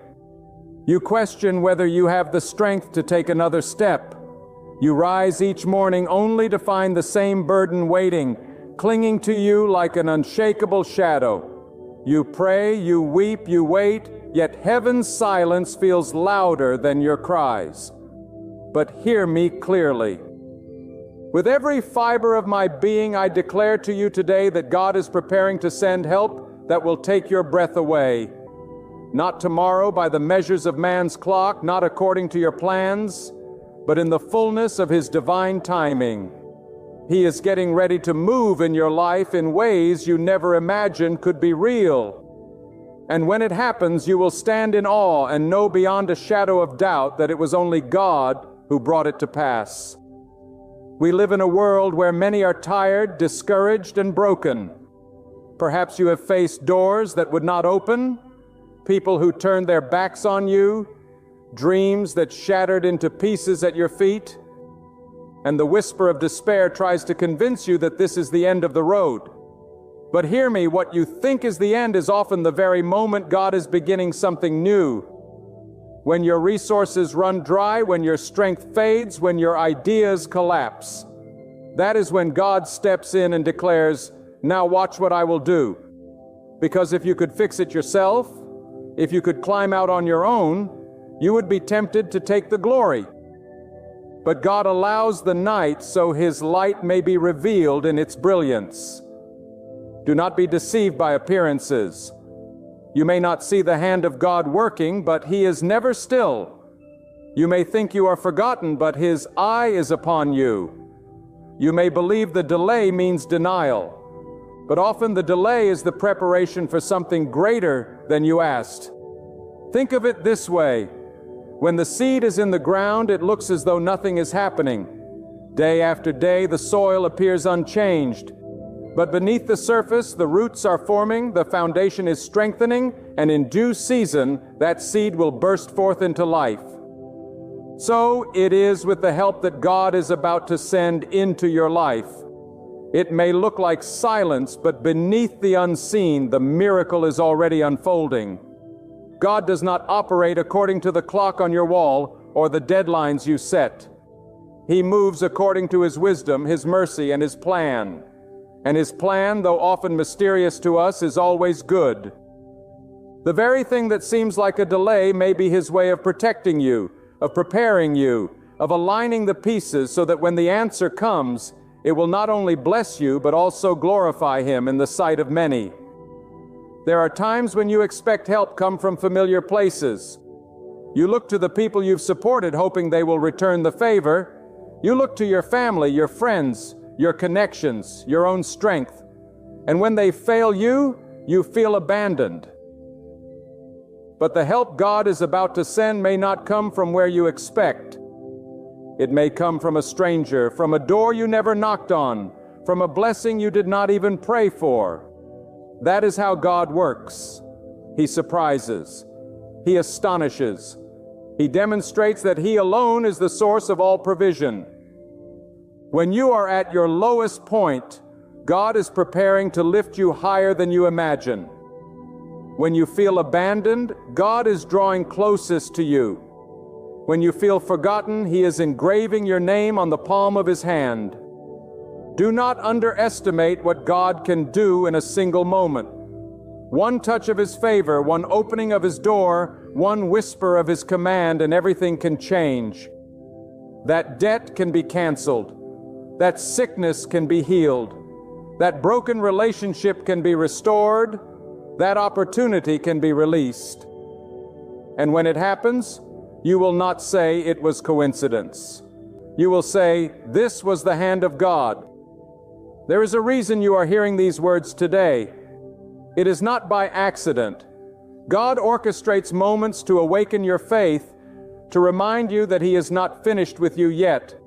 You question whether you have the strength to take another step. You rise each morning only to find the same burden waiting, clinging to you like an unshakable shadow. You pray, you weep, you wait, yet heaven's silence feels louder than your cries. But hear me clearly. With every fiber of my being, I declare to you today that God is preparing to send help that will take your breath away. Not tomorrow by the measures of man's clock, not according to your plans, but in the fullness of His divine timing. He is getting ready to move in your life in ways you never imagined could be real. And when it happens, you will stand in awe and know beyond a shadow of doubt that it was only God who brought it to pass. We live in a world where many are tired, discouraged, and broken. Perhaps you have faced doors that would not open, people who turned their backs on you, dreams that shattered into pieces at your feet, and the whisper of despair tries to convince you that this is the end of the road. But hear me, what you think is the end is often the very moment God is beginning something new. When your resources run dry, when your strength fades, when your ideas collapse, that is when God steps in and declares, "Now watch what I will do." Because if you could fix it yourself, if you could climb out on your own, you would be tempted to take the glory. But God allows the night so His light may be revealed in its brilliance. Do not be deceived by appearances. You may not see the hand of God working, but He is never still. You may think you are forgotten, but His eye is upon you. You may believe the delay means denial, but often the delay is the preparation for something greater than you asked. Think of it this way. When the seed is in the ground, it looks as though nothing is happening. Day after day, the soil appears unchanged. But beneath the surface, the roots are forming, the foundation is strengthening, and in due season, that seed will burst forth into life. So it is with the help that God is about to send into your life. It may look like silence, but beneath the unseen, the miracle is already unfolding. God does not operate according to the clock on your wall or the deadlines you set. He moves according to His wisdom, His mercy, and His plan. And His plan, though often mysterious to us, is always good. The very thing that seems like a delay may be His way of protecting you, of preparing you, of aligning the pieces so that when the answer comes, it will not only bless you, but also glorify Him in the sight of many. There are times when you expect help come from familiar places. You look to the people you've supported, hoping they will return the favor. You look to your family, your friends, your connections, your own strength. And when they fail you, you feel abandoned. But the help God is about to send may not come from where you expect. It may come from a stranger, from a door you never knocked on, from a blessing you did not even pray for. That is how God works. He surprises. He astonishes. He demonstrates that He alone is the source of all provision. When you are at your lowest point, God is preparing to lift you higher than you imagine. When you feel abandoned, God is drawing closest to you. When you feel forgotten, He is engraving your name on the palm of His hand. Do not underestimate what God can do in a single moment. One touch of His favor, one opening of His door, one whisper of His command, and everything can change. That debt can be canceled. That sickness can be healed. That broken relationship can be restored. That opportunity can be released. And when it happens, you will not say it was coincidence. You will say, this was the hand of God. There is a reason you are hearing these words today. It is not by accident. God orchestrates moments to awaken your faith, to remind you that He is not finished with you yet.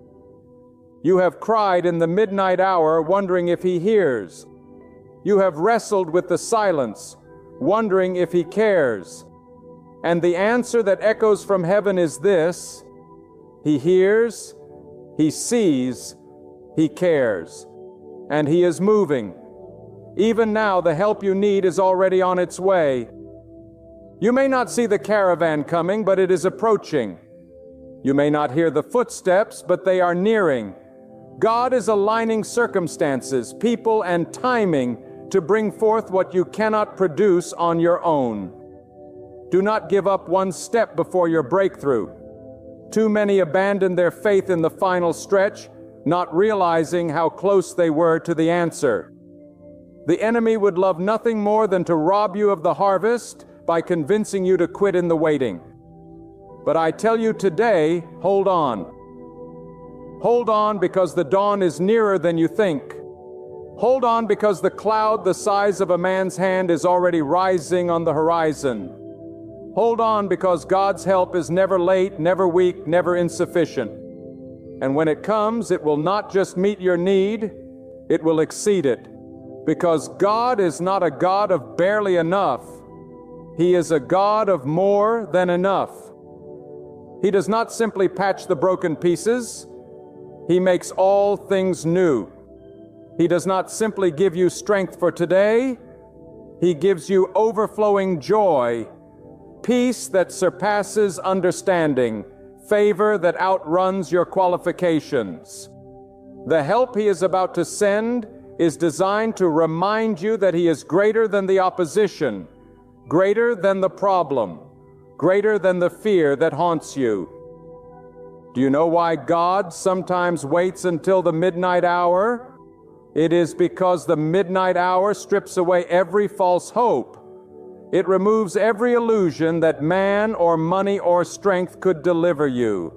You have cried in the midnight hour, wondering if He hears. You have wrestled with the silence, wondering if He cares. And the answer that echoes from heaven is this: He hears, He sees, He cares, and He is moving. Even now, the help you need is already on its way. You may not see the caravan coming, but it is approaching. You may not hear the footsteps, but they are nearing. God is aligning circumstances, people, and timing to bring forth what you cannot produce on your own. Do not give up one step before your breakthrough. Too many abandon their faith in the final stretch, not realizing how close they were to the answer. The enemy would love nothing more than to rob you of the harvest by convincing you to quit in the waiting. But I tell you today, hold on. Hold on, because the dawn is nearer than you think. Hold on because the cloud the size of a man's hand is already rising on the horizon. Hold on because God's help is never late, never weak, never insufficient. And when it comes, it will not just meet your need, it will exceed it. Because God is not a God of barely enough. He is a God of more than enough. He does not simply patch the broken pieces. He makes all things new. He does not simply give you strength for today. He gives you overflowing joy, peace that surpasses understanding, favor that outruns your qualifications. The help He is about to send is designed to remind you that He is greater than the opposition, greater than the problem, greater than the fear that haunts you. Do you know why God sometimes waits until the midnight hour? It is because the midnight hour strips away every false hope. It removes every illusion that man or money or strength could deliver you.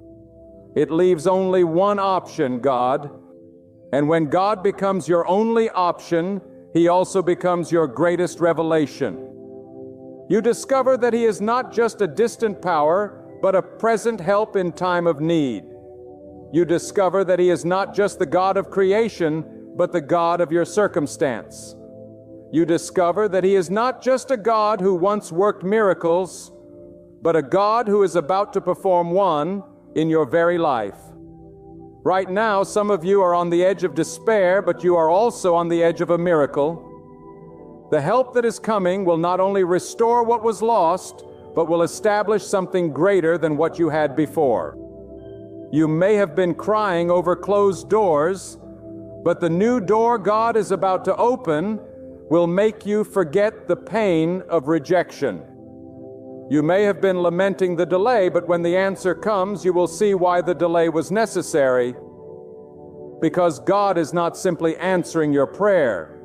It leaves only one option, God. And when God becomes your only option, He also becomes your greatest revelation. You discover that He is not just a distant power, but a present help in time of need. You discover that He is not just the God of creation, but the God of your circumstance. You discover that He is not just a God who once worked miracles, but a God who is about to perform one in your very life. Right now, some of you are on the edge of despair, but you are also on the edge of a miracle. The help that is coming will not only restore what was lost, but will establish something greater than what you had before. You may have been crying over closed doors, but the new door God is about to open will make you forget the pain of rejection. You may have been lamenting the delay, but when the answer comes, you will see why the delay was necessary. Because God is not simply answering your prayer.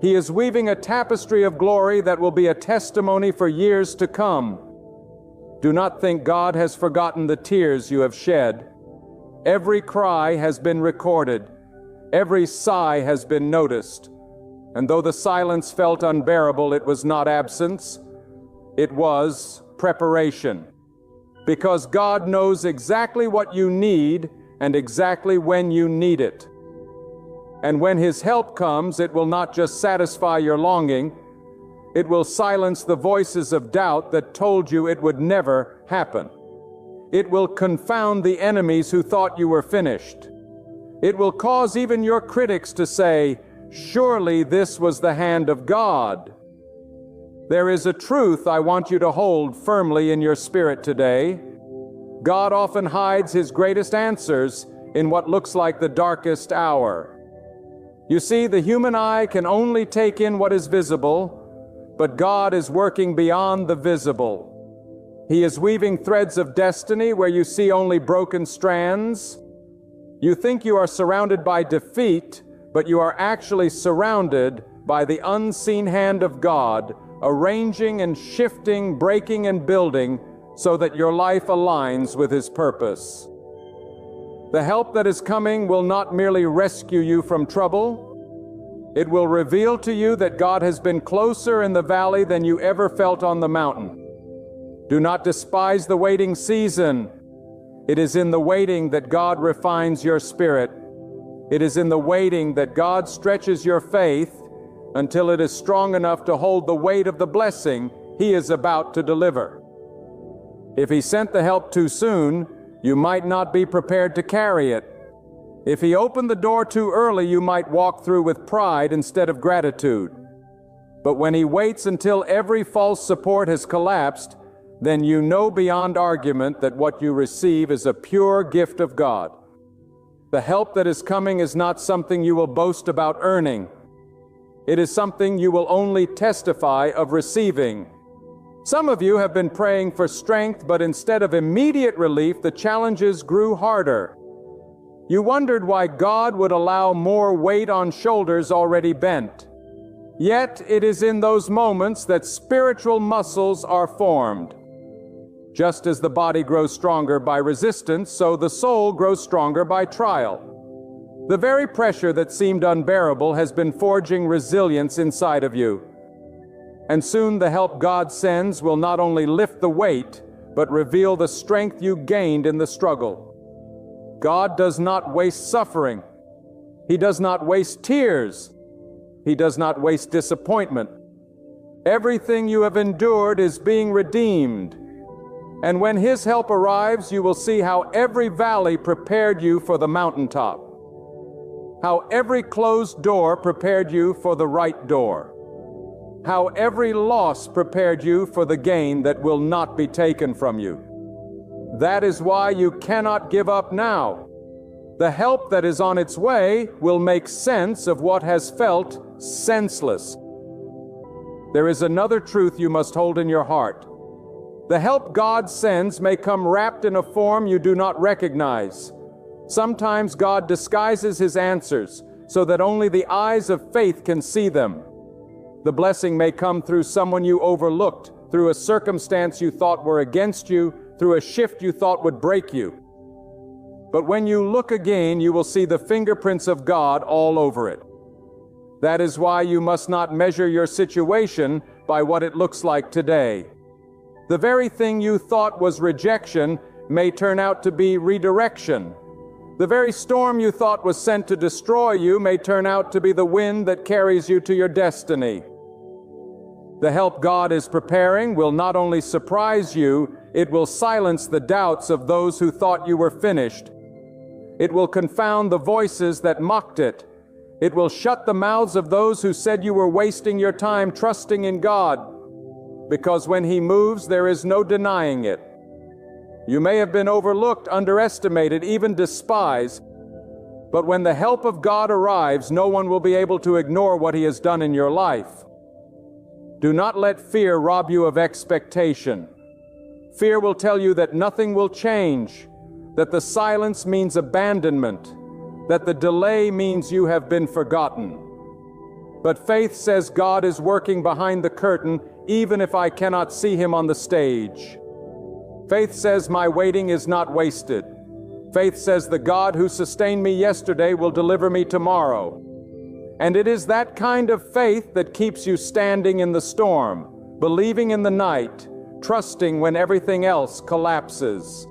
He is weaving a tapestry of glory that will be a testimony for years to come. Do not think God has forgotten the tears you have shed. Every cry has been recorded. Every sigh has been noticed. And though the silence felt unbearable, it was not absence. It was preparation. Because God knows exactly what you need and exactly when you need it. And when His help comes, it will not just satisfy your longing, it will silence the voices of doubt that told you it would never happen. It will confound the enemies who thought you were finished. It will cause even your critics to say, "Surely this was the hand of God." There is a truth I want you to hold firmly in your spirit today. God often hides His greatest answers in what looks like the darkest hour. You see, the human eye can only take in what is visible, but God is working beyond the visible. He is weaving threads of destiny where you see only broken strands. You think you are surrounded by defeat, but you are actually surrounded by the unseen hand of God, arranging and shifting, breaking and building so that your life aligns with His purpose. The help that is coming will not merely rescue you from trouble. It will reveal to you that God has been closer in the valley than you ever felt on the mountain. Do not despise the waiting season. It is in the waiting that God refines your spirit. It is in the waiting that God stretches your faith until it is strong enough to hold the weight of the blessing He is about to deliver. If He sent the help too soon, you might not be prepared to carry it. If He opened the door too early, you might walk through with pride instead of gratitude. But when He waits until every false support has collapsed, then you know beyond argument that what you receive is a pure gift of God. The help that is coming is not something you will boast about earning. It is something you will only testify of receiving. Some of you have been praying for strength, but instead of immediate relief, the challenges grew harder. You wondered why God would allow more weight on shoulders already bent. Yet it is in those moments that spiritual muscles are formed. Just as the body grows stronger by resistance, so the soul grows stronger by trial. The very pressure that seemed unbearable has been forging resilience inside of you. And soon the help God sends will not only lift the weight, but reveal the strength you gained in the struggle. God does not waste suffering. He does not waste tears. He does not waste disappointment. Everything you have endured is being redeemed. And when His help arrives, you will see how every valley prepared you for the mountaintop, how every closed door prepared you for the right door, how every loss prepared you for the gain that will not be taken from you. That is why you cannot give up now. The help that is on its way will make sense of what has felt senseless. There is another truth you must hold in your heart. The help God sends may come wrapped in a form you do not recognize. Sometimes God disguises His answers so that only the eyes of faith can see them. The blessing may come through someone you overlooked, through a circumstance you thought were against you, through a shift you thought would break you. But when you look again, you will see the fingerprints of God all over it. That is why you must not measure your situation by what it looks like today. The very thing you thought was rejection may turn out to be redirection. The very storm you thought was sent to destroy you may turn out to be the wind that carries you to your destiny. The help God is preparing will not only surprise you, it will silence the doubts of those who thought you were finished. It will confound the voices that mocked it. It will shut the mouths of those who said you were wasting your time trusting in God, because when He moves, there is no denying it. You may have been overlooked, underestimated, even despised, but when the help of God arrives, no one will be able to ignore what He has done in your life. Do not let fear rob you of expectation. Fear will tell you that nothing will change, that the silence means abandonment, that the delay means you have been forgotten. But faith says God is working behind the curtain, even if I cannot see Him on the stage. Faith says my waiting is not wasted. Faith says the God who sustained me yesterday will deliver me tomorrow. And it is that kind of faith that keeps you standing in the storm, believing in the night, trusting when everything else collapses.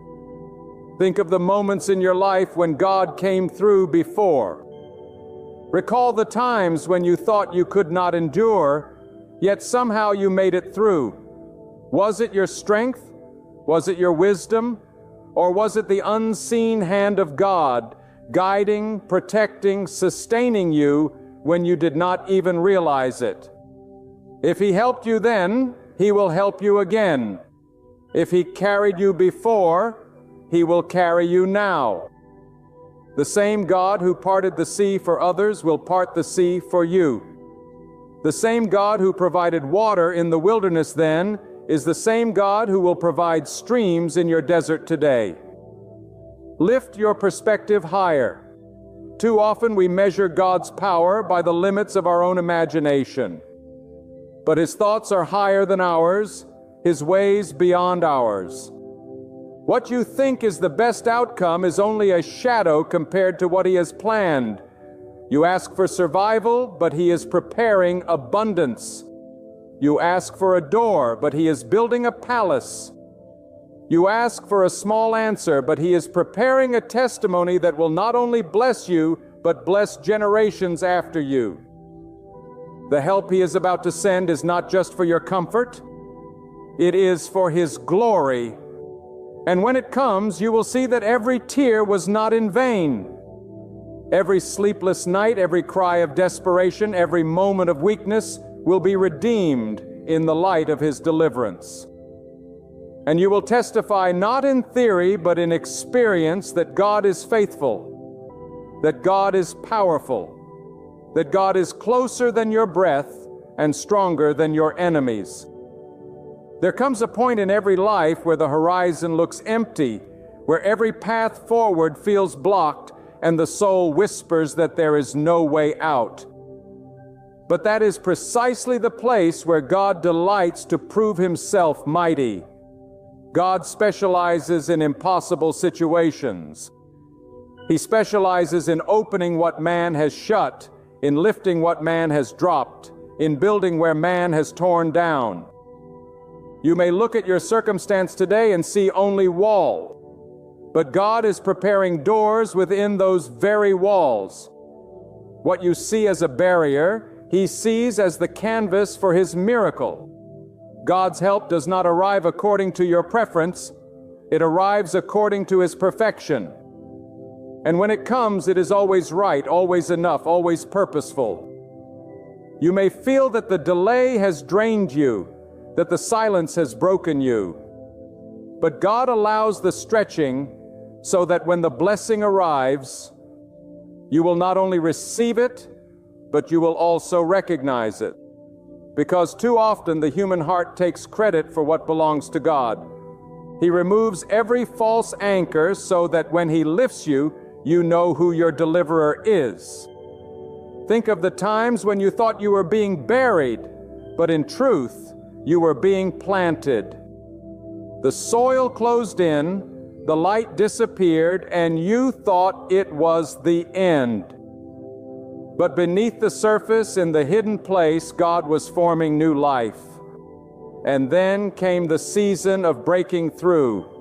Think of the moments in your life when God came through before. Recall the times when you thought you could not endure, yet somehow you made it through. Was it your strength? Was it your wisdom? Or was it the unseen hand of God, guiding, protecting, sustaining you when you did not even realize it? If He helped you then, He will help you again. If He carried you before, He will carry you now. The same God who parted the sea for others will part the sea for you. The same God who provided water in the wilderness then is the same God who will provide streams in your desert today. Lift your perspective higher. Too often we measure God's power by the limits of our own imagination. But His thoughts are higher than ours, His ways beyond ours. What you think is the best outcome is only a shadow compared to what He has planned. You ask for survival, but He is preparing abundance. You ask for a door, but He is building a palace. You ask for a small answer, but He is preparing a testimony that will not only bless you, but bless generations after you. The help He is about to send is not just for your comfort. It is for His glory. And when it comes, you will see that every tear was not in vain. Every sleepless night, every cry of desperation, every moment of weakness will be redeemed in the light of His deliverance. And you will testify not in theory, but in experience that God is faithful, that God is powerful, that God is closer than your breath and stronger than your enemies. There comes a point in every life where the horizon looks empty, where every path forward feels blocked, and the soul whispers that there is no way out. But that is precisely the place where God delights to prove Himself mighty. God specializes in impossible situations. He specializes in opening what man has shut, in lifting what man has dropped, in building where man has torn down. You may look at your circumstance today and see only wall, but God is preparing doors within those very walls. What you see as a barrier, He sees as the canvas for His miracle. God's help does not arrive according to your preference. It arrives according to His perfection. And when it comes, it is always right, always enough, always purposeful. You may feel that the delay has drained you, that the silence has broken you. But God allows the stretching so that when the blessing arrives, you will not only receive it, but you will also recognize it. Because too often the human heart takes credit for what belongs to God. He removes every false anchor so that when He lifts you, you know who your deliverer is. Think of the times when you thought you were being buried, but in truth, you were being planted. The soil closed in, the light disappeared, and you thought it was the end. But beneath the surface, in the hidden place, God was forming new life. And then came the season of breaking through.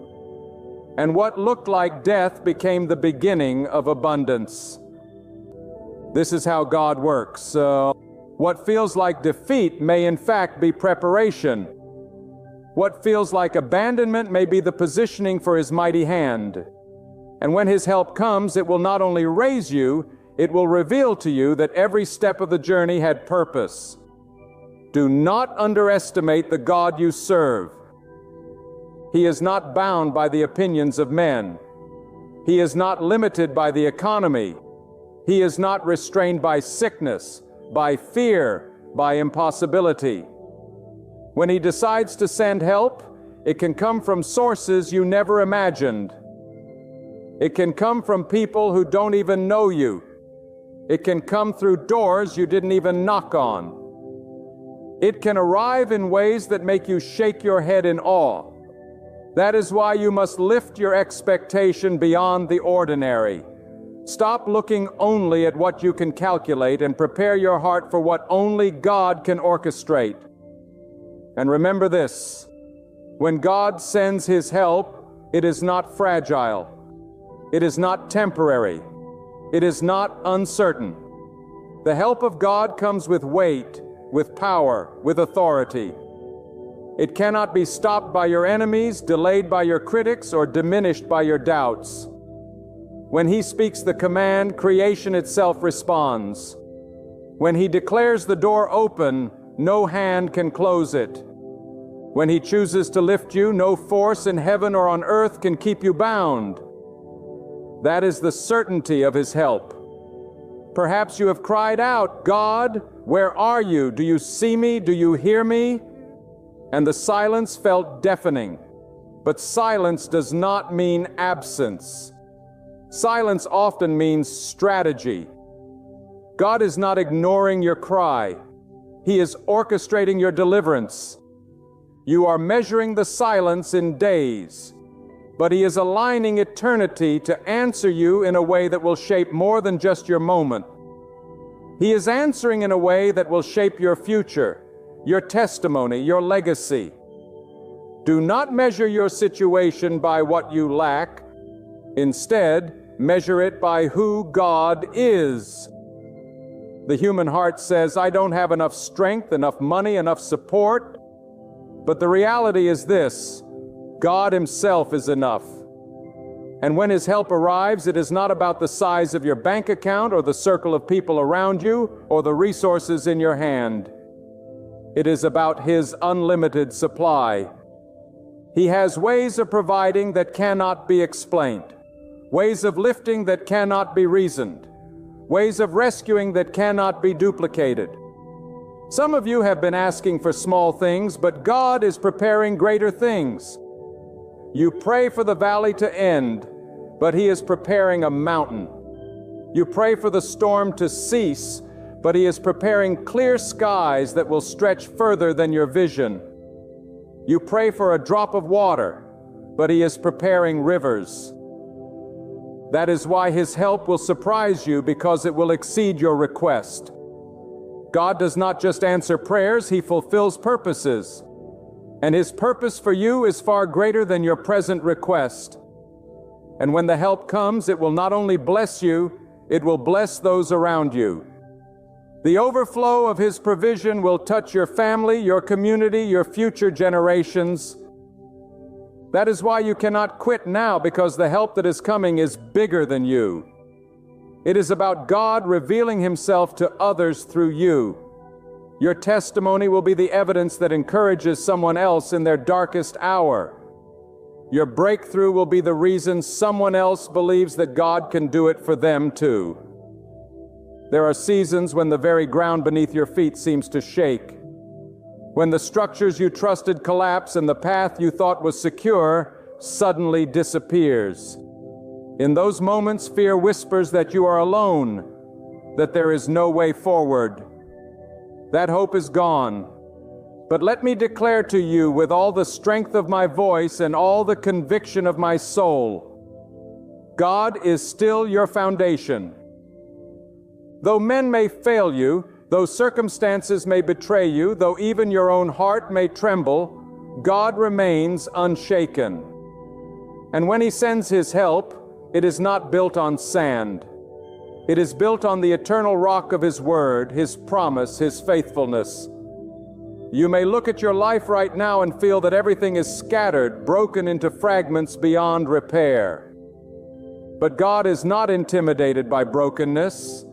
And what looked like death became the beginning of abundance. This is how God works. What feels like defeat may in fact be preparation. What feels like abandonment may be the positioning for His mighty hand. And when His help comes, it will not only raise you, it will reveal to you that every step of the journey had purpose. Do not underestimate the God you serve. He is not bound by the opinions of men. He is not limited by the economy. He is not restrained by sickness, by fear, by impossibility. When He decides to send help, it can come from sources you never imagined. It can come from people who don't even know you. It can come through doors you didn't even knock on. It can arrive in ways that make you shake your head in awe. That is why you must lift your expectation beyond the ordinary. Stop looking only at what you can calculate and prepare your heart for what only God can orchestrate. And remember this: when God sends His help, it is not fragile. It is not temporary. It is not uncertain. The help of God comes with weight, with power, with authority. It cannot be stopped by your enemies, delayed by your critics, or diminished by your doubts. When He speaks the command, creation itself responds. When He declares the door open, no hand can close it. When He chooses to lift you, no force in heaven or on earth can keep you bound. That is the certainty of His help. Perhaps you have cried out, "God, where are you? Do you see me? Do you hear me?" And the silence felt deafening. But silence does not mean absence. Silence often means strategy. God is not ignoring your cry. He is orchestrating your deliverance. You are measuring the silence in days, but He is aligning eternity to answer you in a way that will shape more than just your moment. He is answering in a way that will shape your future, your testimony, your legacy. Do not measure your situation by what you lack. Instead, measure it by who God is. The human heart says, "I don't have enough strength, enough money, enough support." But the reality is this: God Himself is enough. And when His help arrives, it is not about the size of your bank account or the circle of people around you or the resources in your hand. It is about His unlimited supply. He has ways of providing that cannot be explained, ways of lifting that cannot be reasoned, ways of rescuing that cannot be duplicated. Some of you have been asking for small things, but God is preparing greater things. You pray for the valley to end, but He is preparing a mountain. You pray for the storm to cease, but He is preparing clear skies that will stretch further than your vision. You pray for a drop of water, but He is preparing rivers. That is why His help will surprise you, because it will exceed your request. God does not just answer prayers, He fulfills purposes. And His purpose for you is far greater than your present request. And when the help comes, it will not only bless you, it will bless those around you. The overflow of His provision will touch your family, your community, your future generations. That is why you cannot quit now, because the help that is coming is bigger than you. It is about God revealing Himself to others through you. Your testimony will be the evidence that encourages someone else in their darkest hour. Your breakthrough will be the reason someone else believes that God can do it for them too. There are seasons when the very ground beneath your feet seems to shake. When the structures you trusted collapse and the path you thought was secure suddenly disappears. In those moments, fear whispers that you are alone, that there is no way forward. That hope is gone. But let me declare to you with all the strength of my voice and all the conviction of my soul, God is still your foundation. Though men may fail you, though circumstances may betray you, though even your own heart may tremble, God remains unshaken. And when He sends His help, it is not built on sand. It is built on the eternal rock of His word, His promise, His faithfulness. You may look at your life right now and feel that everything is scattered, broken into fragments beyond repair. But God is not intimidated by brokenness.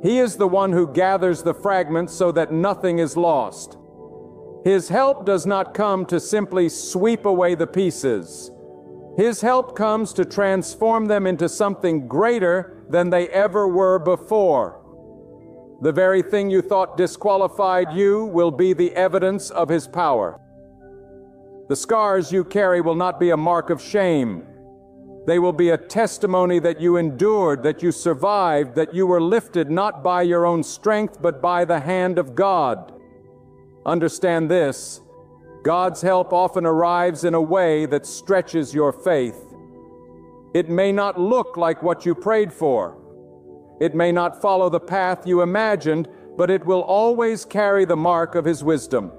He is the one who gathers the fragments so that nothing is lost. His help does not come to simply sweep away the pieces. His help comes to transform them into something greater than they ever were before. The very thing you thought disqualified you will be the evidence of His power. The scars you carry will not be a mark of shame. They will be a testimony that you endured, that you survived, that you were lifted not by your own strength, but by the hand of God. Understand this: God's help often arrives in a way that stretches your faith. It may not look like what you prayed for. It may not follow the path you imagined, but it will always carry the mark of His wisdom.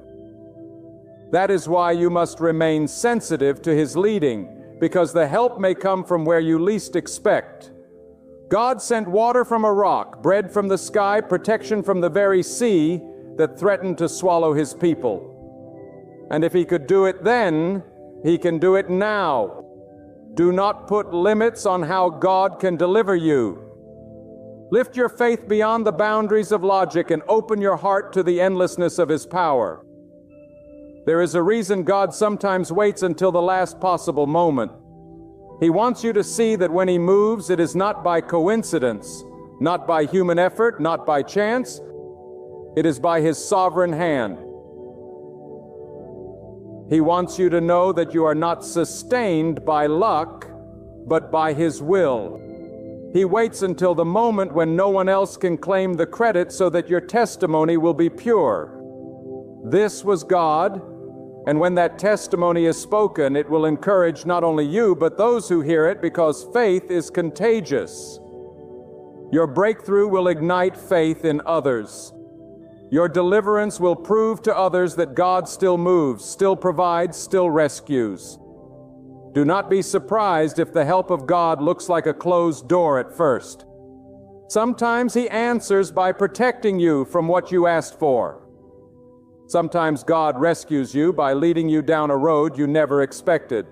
That is why you must remain sensitive to His leading, because the help may come from where you least expect. God sent water from a rock, bread from the sky, protection from the very sea that threatened to swallow His people. And if He could do it then, He can do it now. Do not put limits on how God can deliver you. Lift your faith beyond the boundaries of logic and open your heart to the endlessness of His power. There is a reason God sometimes waits until the last possible moment. He wants you to see that when He moves, it is not by coincidence, not by human effort, not by chance. It is by His sovereign hand. He wants you to know that you are not sustained by luck, but by His will. He waits until the moment when no one else can claim the credit so that your testimony will be pure. This was God, and when that testimony is spoken, it will encourage not only you, but those who hear it, because faith is contagious. Your breakthrough will ignite faith in others. Your deliverance will prove to others that God still moves, still provides, still rescues. Do not be surprised if the help of God looks like a closed door at first. Sometimes He answers by protecting you from what you asked for. Sometimes God rescues you by leading you down a road you never expected.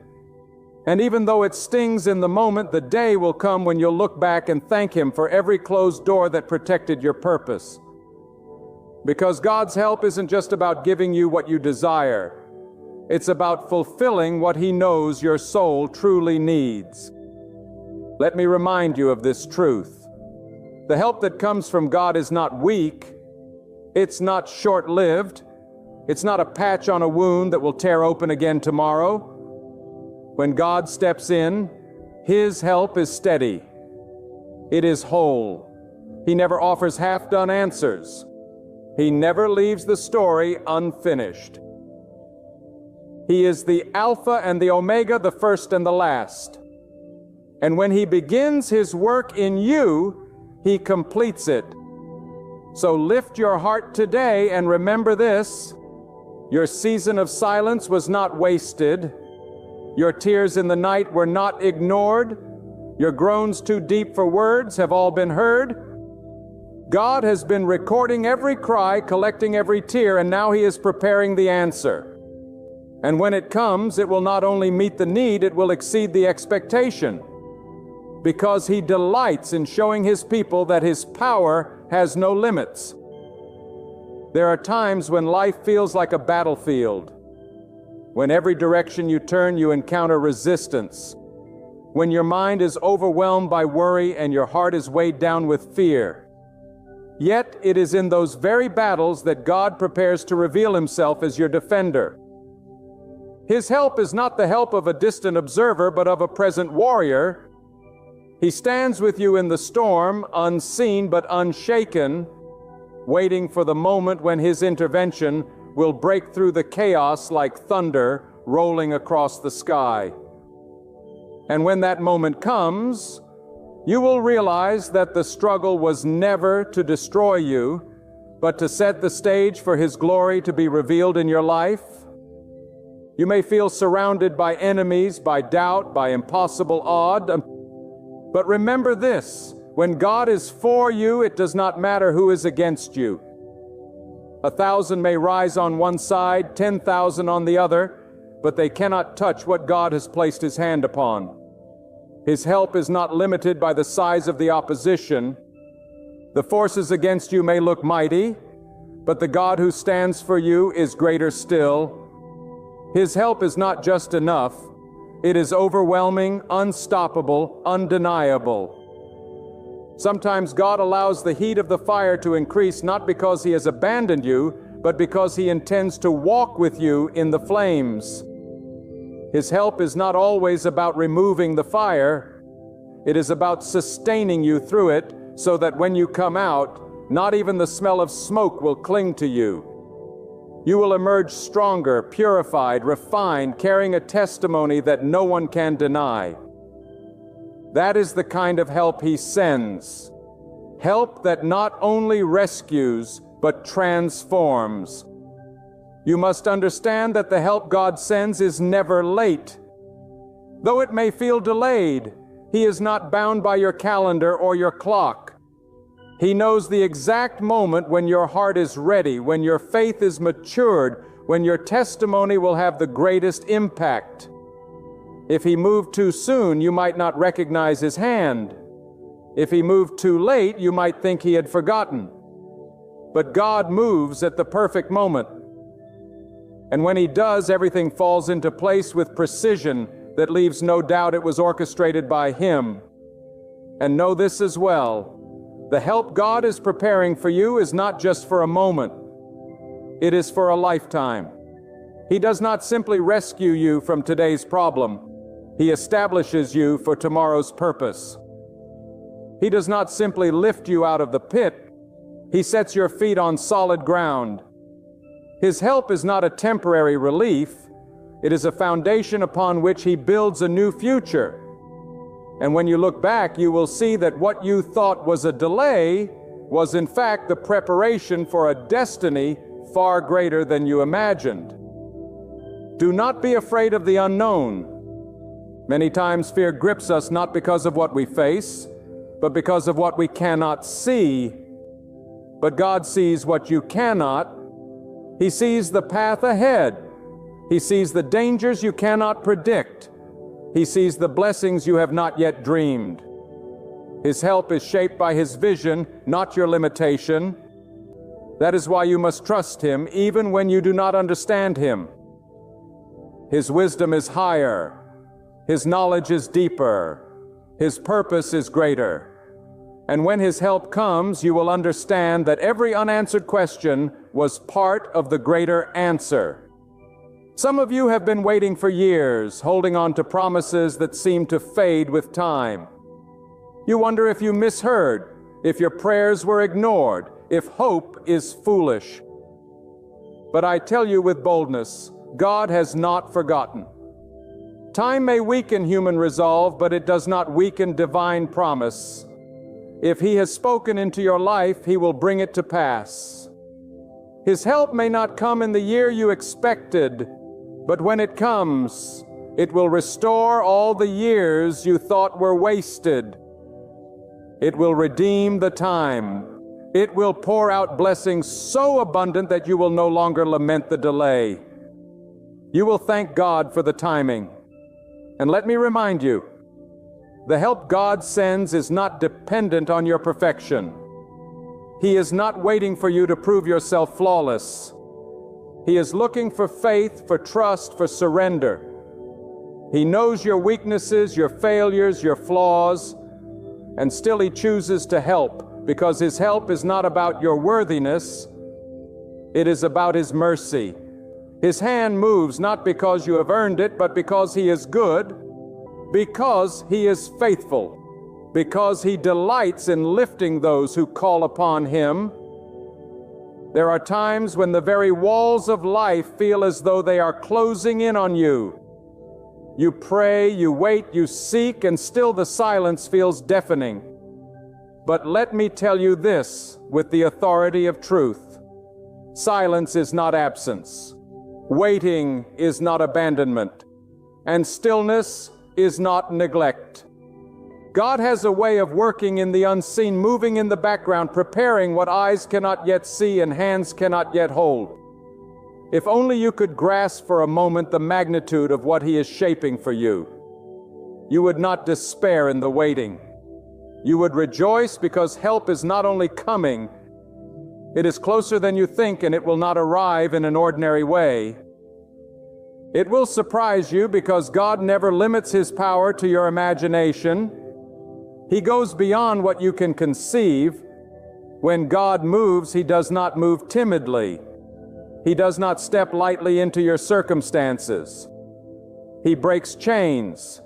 And even though it stings in the moment, the day will come when you'll look back and thank Him for every closed door that protected your purpose. Because God's help isn't just about giving you what you desire. It's about fulfilling what He knows your soul truly needs. Let me remind you of this truth. The help that comes from God is not weak. It's not short-lived. It's not a patch on a wound that will tear open again tomorrow. When God steps in, His help is steady. It is whole. He never offers half-done answers. He never leaves the story unfinished. He is the Alpha and the Omega, the first and the last. And when He begins His work in you, He completes it. So lift your heart today and remember this: your season of silence was not wasted. Your tears in the night were not ignored. Your groans too deep for words have all been heard. God has been recording every cry, collecting every tear, and now He is preparing the answer. And when it comes, it will not only meet the need, it will exceed the expectation, because He delights in showing His people that His power has no limits. There are times when life feels like a battlefield, when every direction you turn you encounter resistance, when your mind is overwhelmed by worry and your heart is weighed down with fear. Yet it is in those very battles that God prepares to reveal Himself as your defender. His help is not the help of a distant observer, but of a present warrior. He stands with you in the storm, unseen but unshaken, waiting for the moment when His intervention will break through the chaos like thunder rolling across the sky. And when that moment comes, you will realize that the struggle was never to destroy you, but to set the stage for His glory to be revealed in your life. You may feel surrounded by enemies, by doubt, by impossible odds, but remember this: when God is for you, it does not matter who is against you. 1,000 may rise on one side, 10,000 on the other, but they cannot touch what God has placed His hand upon. His help is not limited by the size of the opposition. The forces against you may look mighty, but the God who stands for you is greater still. His help is not just enough. It is overwhelming, unstoppable, undeniable. Sometimes God allows the heat of the fire to increase not because He has abandoned you, but because He intends to walk with you in the flames. His help is not always about removing the fire. It is about sustaining you through it, so that when you come out, not even the smell of smoke will cling to you. You will emerge stronger, purified, refined, carrying a testimony that no one can deny. That is the kind of help He sends. Help that not only rescues, but transforms. You must understand that the help God sends is never late. Though it may feel delayed, He is not bound by your calendar or your clock. He knows the exact moment when your heart is ready, when your faith is matured, when your testimony will have the greatest impact. If He moved too soon, you might not recognize His hand. If He moved too late, you might think He had forgotten. But God moves at the perfect moment. And when He does, everything falls into place with precision that leaves no doubt it was orchestrated by Him. And know this as well: the help God is preparing for you is not just for a moment. It is for a lifetime. He does not simply rescue you from today's problem. He establishes you for tomorrow's purpose. He does not simply lift you out of the pit. He sets your feet on solid ground. His help is not a temporary relief. It is a foundation upon which He builds a new future. And when you look back, you will see that what you thought was a delay was in fact the preparation for a destiny far greater than you imagined. Do not be afraid of the unknown. Many times fear grips us not because of what we face, but because of what we cannot see. But God sees what you cannot. He sees the path ahead. He sees the dangers you cannot predict. He sees the blessings you have not yet dreamed. His help is shaped by His vision, not your limitation. That is why you must trust Him even when you do not understand Him. His wisdom is higher. His knowledge is deeper. His purpose is greater. And when His help comes, you will understand that every unanswered question was part of the greater answer. Some of you have been waiting for years, holding on to promises that seem to fade with time. You wonder if you misheard, if your prayers were ignored, if hope is foolish. But I tell you with boldness, God has not forgotten. Time may weaken human resolve, but it does not weaken divine promise. If He has spoken into your life, He will bring it to pass. His help may not come in the year you expected, but when it comes, it will restore all the years you thought were wasted. It will redeem the time. It will pour out blessings so abundant that you will no longer lament the delay. You will thank God for the timing. And let me remind you, the help God sends is not dependent on your perfection. He is not waiting for you to prove yourself flawless. He is looking for faith, for trust, for surrender. He knows your weaknesses, your failures, your flaws, and still He chooses to help, because His help is not about your worthiness, it is about His mercy. His hand moves not because you have earned it, but because He is good, because He is faithful, because He delights in lifting those who call upon Him. There are times when the very walls of life feel as though they are closing in on you. You pray, you wait, you seek, and still the silence feels deafening. But let me tell you this with the authority of truth. Silence is not absence. Waiting is not abandonment. And stillness is not neglect. God has a way of working in the unseen, moving in the background, preparing what eyes cannot yet see and hands cannot yet hold. If only you could grasp for a moment the magnitude of what He is shaping for you, you would not despair in the waiting. You would rejoice because help is not only coming, it is closer than you think, and it will not arrive in an ordinary way. It will surprise you because God never limits His power to your imagination. He goes beyond what you can conceive. When God moves, He does not move timidly. He does not step lightly into your circumstances. He breaks chains.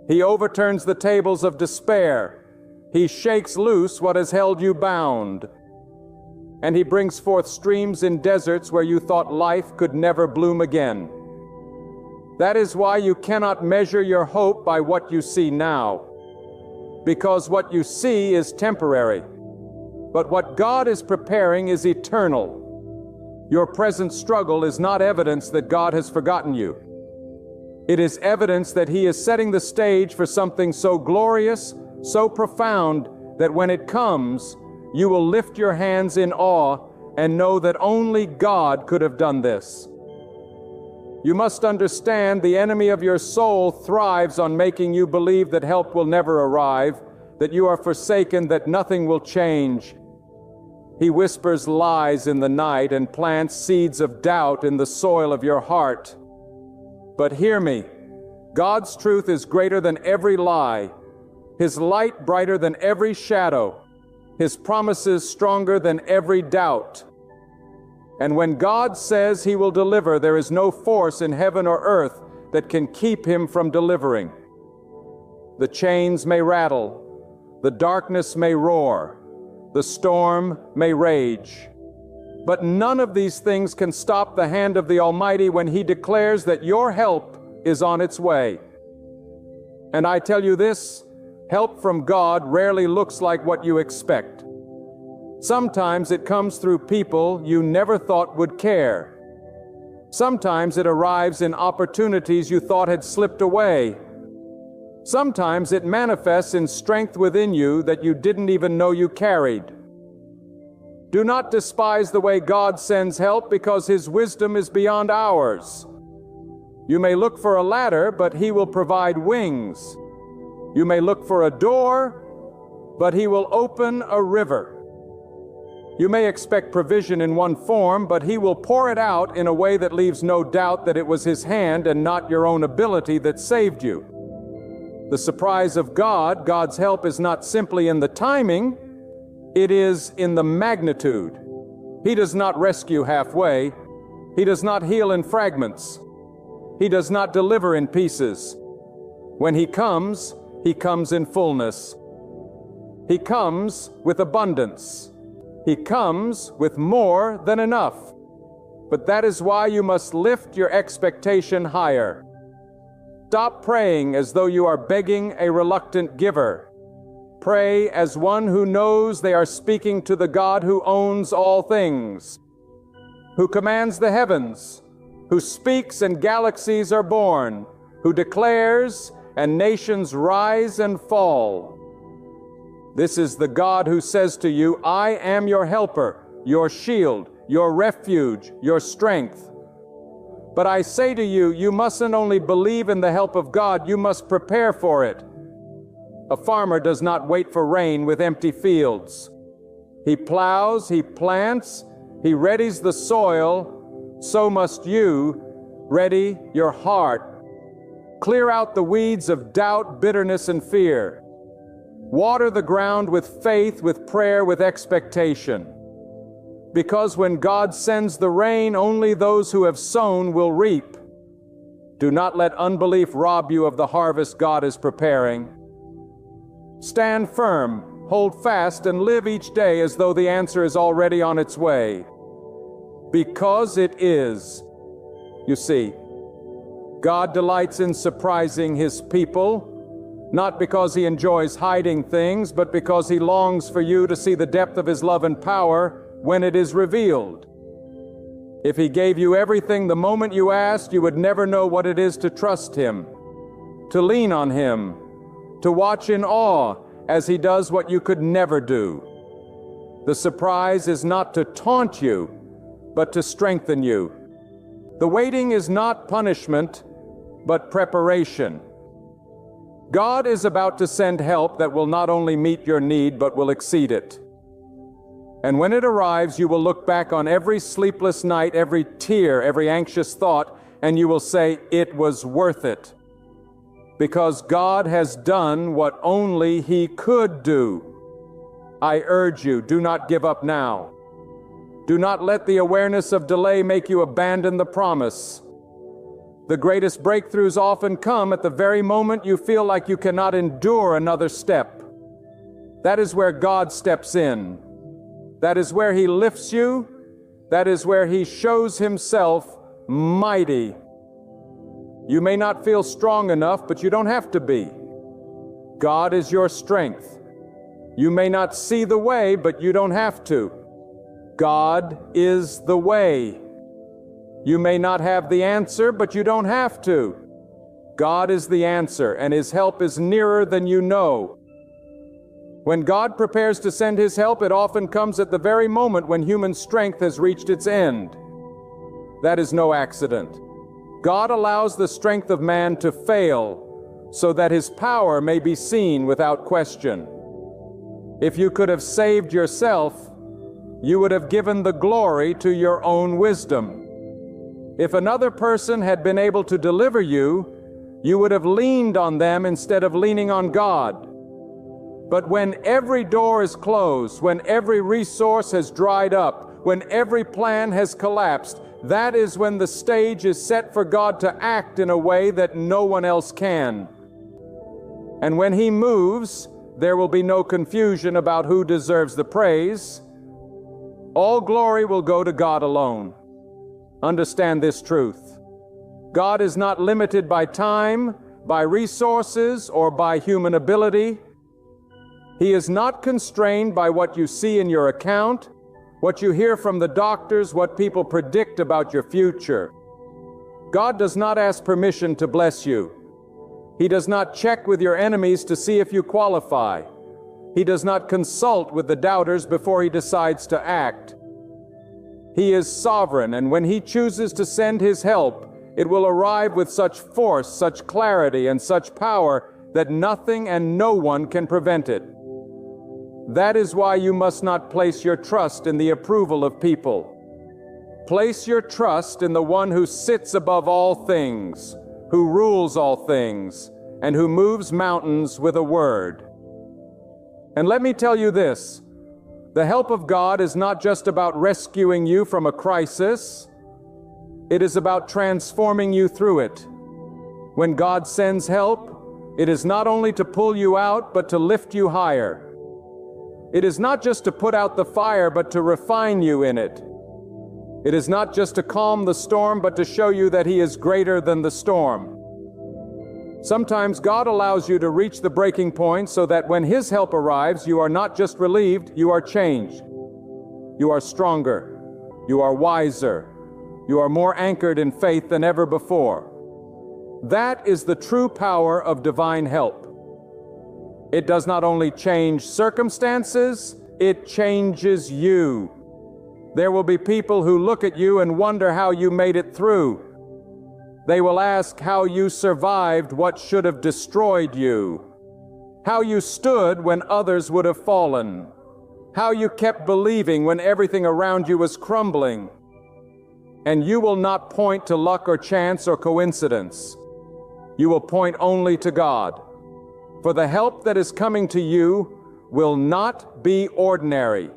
He overturns the tables of despair. He shakes loose what has held you bound. And He brings forth streams in deserts where you thought life could never bloom again. That is why you cannot measure your hope by what you see now, because what you see is temporary, but what God is preparing is eternal. Your present struggle is not evidence that God has forgotten you. It is evidence that He is setting the stage for something so glorious, so profound, that when it comes, you will lift your hands in awe and know that only God could have done this. You must understand the enemy of your soul thrives on making you believe that help will never arrive, that you are forsaken, that nothing will change. He whispers lies in the night and plants seeds of doubt in the soil of your heart. But hear me, God's truth is greater than every lie, His light brighter than every shadow, His promises stronger than every doubt. And when God says He will deliver, there is no force in heaven or earth that can keep Him from delivering. The chains may rattle, the darkness may roar, the storm may rage, but none of these things can stop the hand of the Almighty when He declares that your help is on its way. And I tell you this, help from God rarely looks like what you expect. Sometimes it comes through people you never thought would care. Sometimes it arrives in opportunities you thought had slipped away. Sometimes it manifests in strength within you that you didn't even know you carried. Do not despise the way God sends help, because His wisdom is beyond ours. You may look for a ladder, but He will provide wings. You may look for a door, but He will open a river. You may expect provision in one form, but He will pour it out in a way that leaves no doubt that it was His hand and not your own ability that saved you. The surprise of God, God's help, is not simply in the timing, it is in the magnitude. He does not rescue halfway. He does not heal in fragments. He does not deliver in pieces. When He comes in fullness. He comes with abundance. He comes with more than enough. But that is why you must lift your expectation higher. Stop praying as though you are begging a reluctant giver. Pray as one who knows they are speaking to the God who owns all things, who commands the heavens, who speaks and galaxies are born, who declares and nations rise and fall. This is the God who says to you, I am your helper, your shield, your refuge, your strength. But I say to you, you mustn't only believe in the help of God, you must prepare for it. A farmer does not wait for rain with empty fields. He plows, he plants, he readies the soil, so must you ready your heart. Clear out the weeds of doubt, bitterness, and fear. Water the ground with faith, with prayer, with expectation. Because when God sends the rain, only those who have sown will reap. Do not let unbelief rob you of the harvest God is preparing. Stand firm, hold fast, and live each day as though the answer is already on its way. Because it is. You see, God delights in surprising His people, not because He enjoys hiding things, but because He longs for you to see the depth of His love and power when it is revealed. If He gave you everything the moment you asked, you would never know what it is to trust Him, to lean on Him, to watch in awe as He does what you could never do. The surprise is not to taunt you, but to strengthen you. The waiting is not punishment, but preparation. God is about to send help that will not only meet your need, but will exceed it. And when it arrives, you will look back on every sleepless night, every tear, every anxious thought, and you will say, it was worth it. Because God has done what only He could do. I urge you, do not give up now. Do not let the awareness of delay make you abandon the promise. The greatest breakthroughs often come at the very moment you feel like you cannot endure another step. That is where God steps in. That is where He lifts you. That is where He shows Himself mighty. You may not feel strong enough, but you don't have to be. God is your strength. You may not see the way, but you don't have to. God is the way. You may not have the answer, but you don't have to. God is the answer, and His help is nearer than you know. When God prepares to send His help, it often comes at the very moment when human strength has reached its end. That is no accident. God allows the strength of man to fail so that His power may be seen without question. If you could have saved yourself, you would have given the glory to your own wisdom. If another person had been able to deliver you, you would have leaned on them instead of leaning on God. But when every door is closed, when every resource has dried up, when every plan has collapsed, that is when the stage is set for God to act in a way that no one else can. And when He moves, there will be no confusion about who deserves the praise. All glory will go to God alone. Understand this truth. God is not limited by time, by resources, or by human ability. He is not constrained by what you see in your account, what you hear from the doctors, what people predict about your future. God does not ask permission to bless you. He does not check with your enemies to see if you qualify. He does not consult with the doubters before He decides to act. He is sovereign, and when He chooses to send His help, it will arrive with such force, such clarity, and such power that nothing and no one can prevent it. That is why you must not place your trust in the approval of people. Place your trust in the one who sits above all things, who rules all things, and who moves mountains with a word. And let me tell you this, the help of God is not just about rescuing you from a crisis. It is about transforming you through it. When God sends help, it is not only to pull you out, but to lift you higher. It is not just to put out the fire, but to refine you in it. It is not just to calm the storm, but to show you that He is greater than the storm. Sometimes God allows you to reach the breaking point so that when His help arrives, you are not just relieved, you are changed. You are stronger. You are wiser. You are more anchored in faith than ever before. That is the true power of divine help. It does not only change circumstances, it changes you. There will be people who look at you and wonder how you made it through. They will ask how you survived what should have destroyed you, how you stood when others would have fallen, how you kept believing when everything around you was crumbling. And you will not point to luck or chance or coincidence. You will point only to God. For the help that is coming to you will not be ordinary.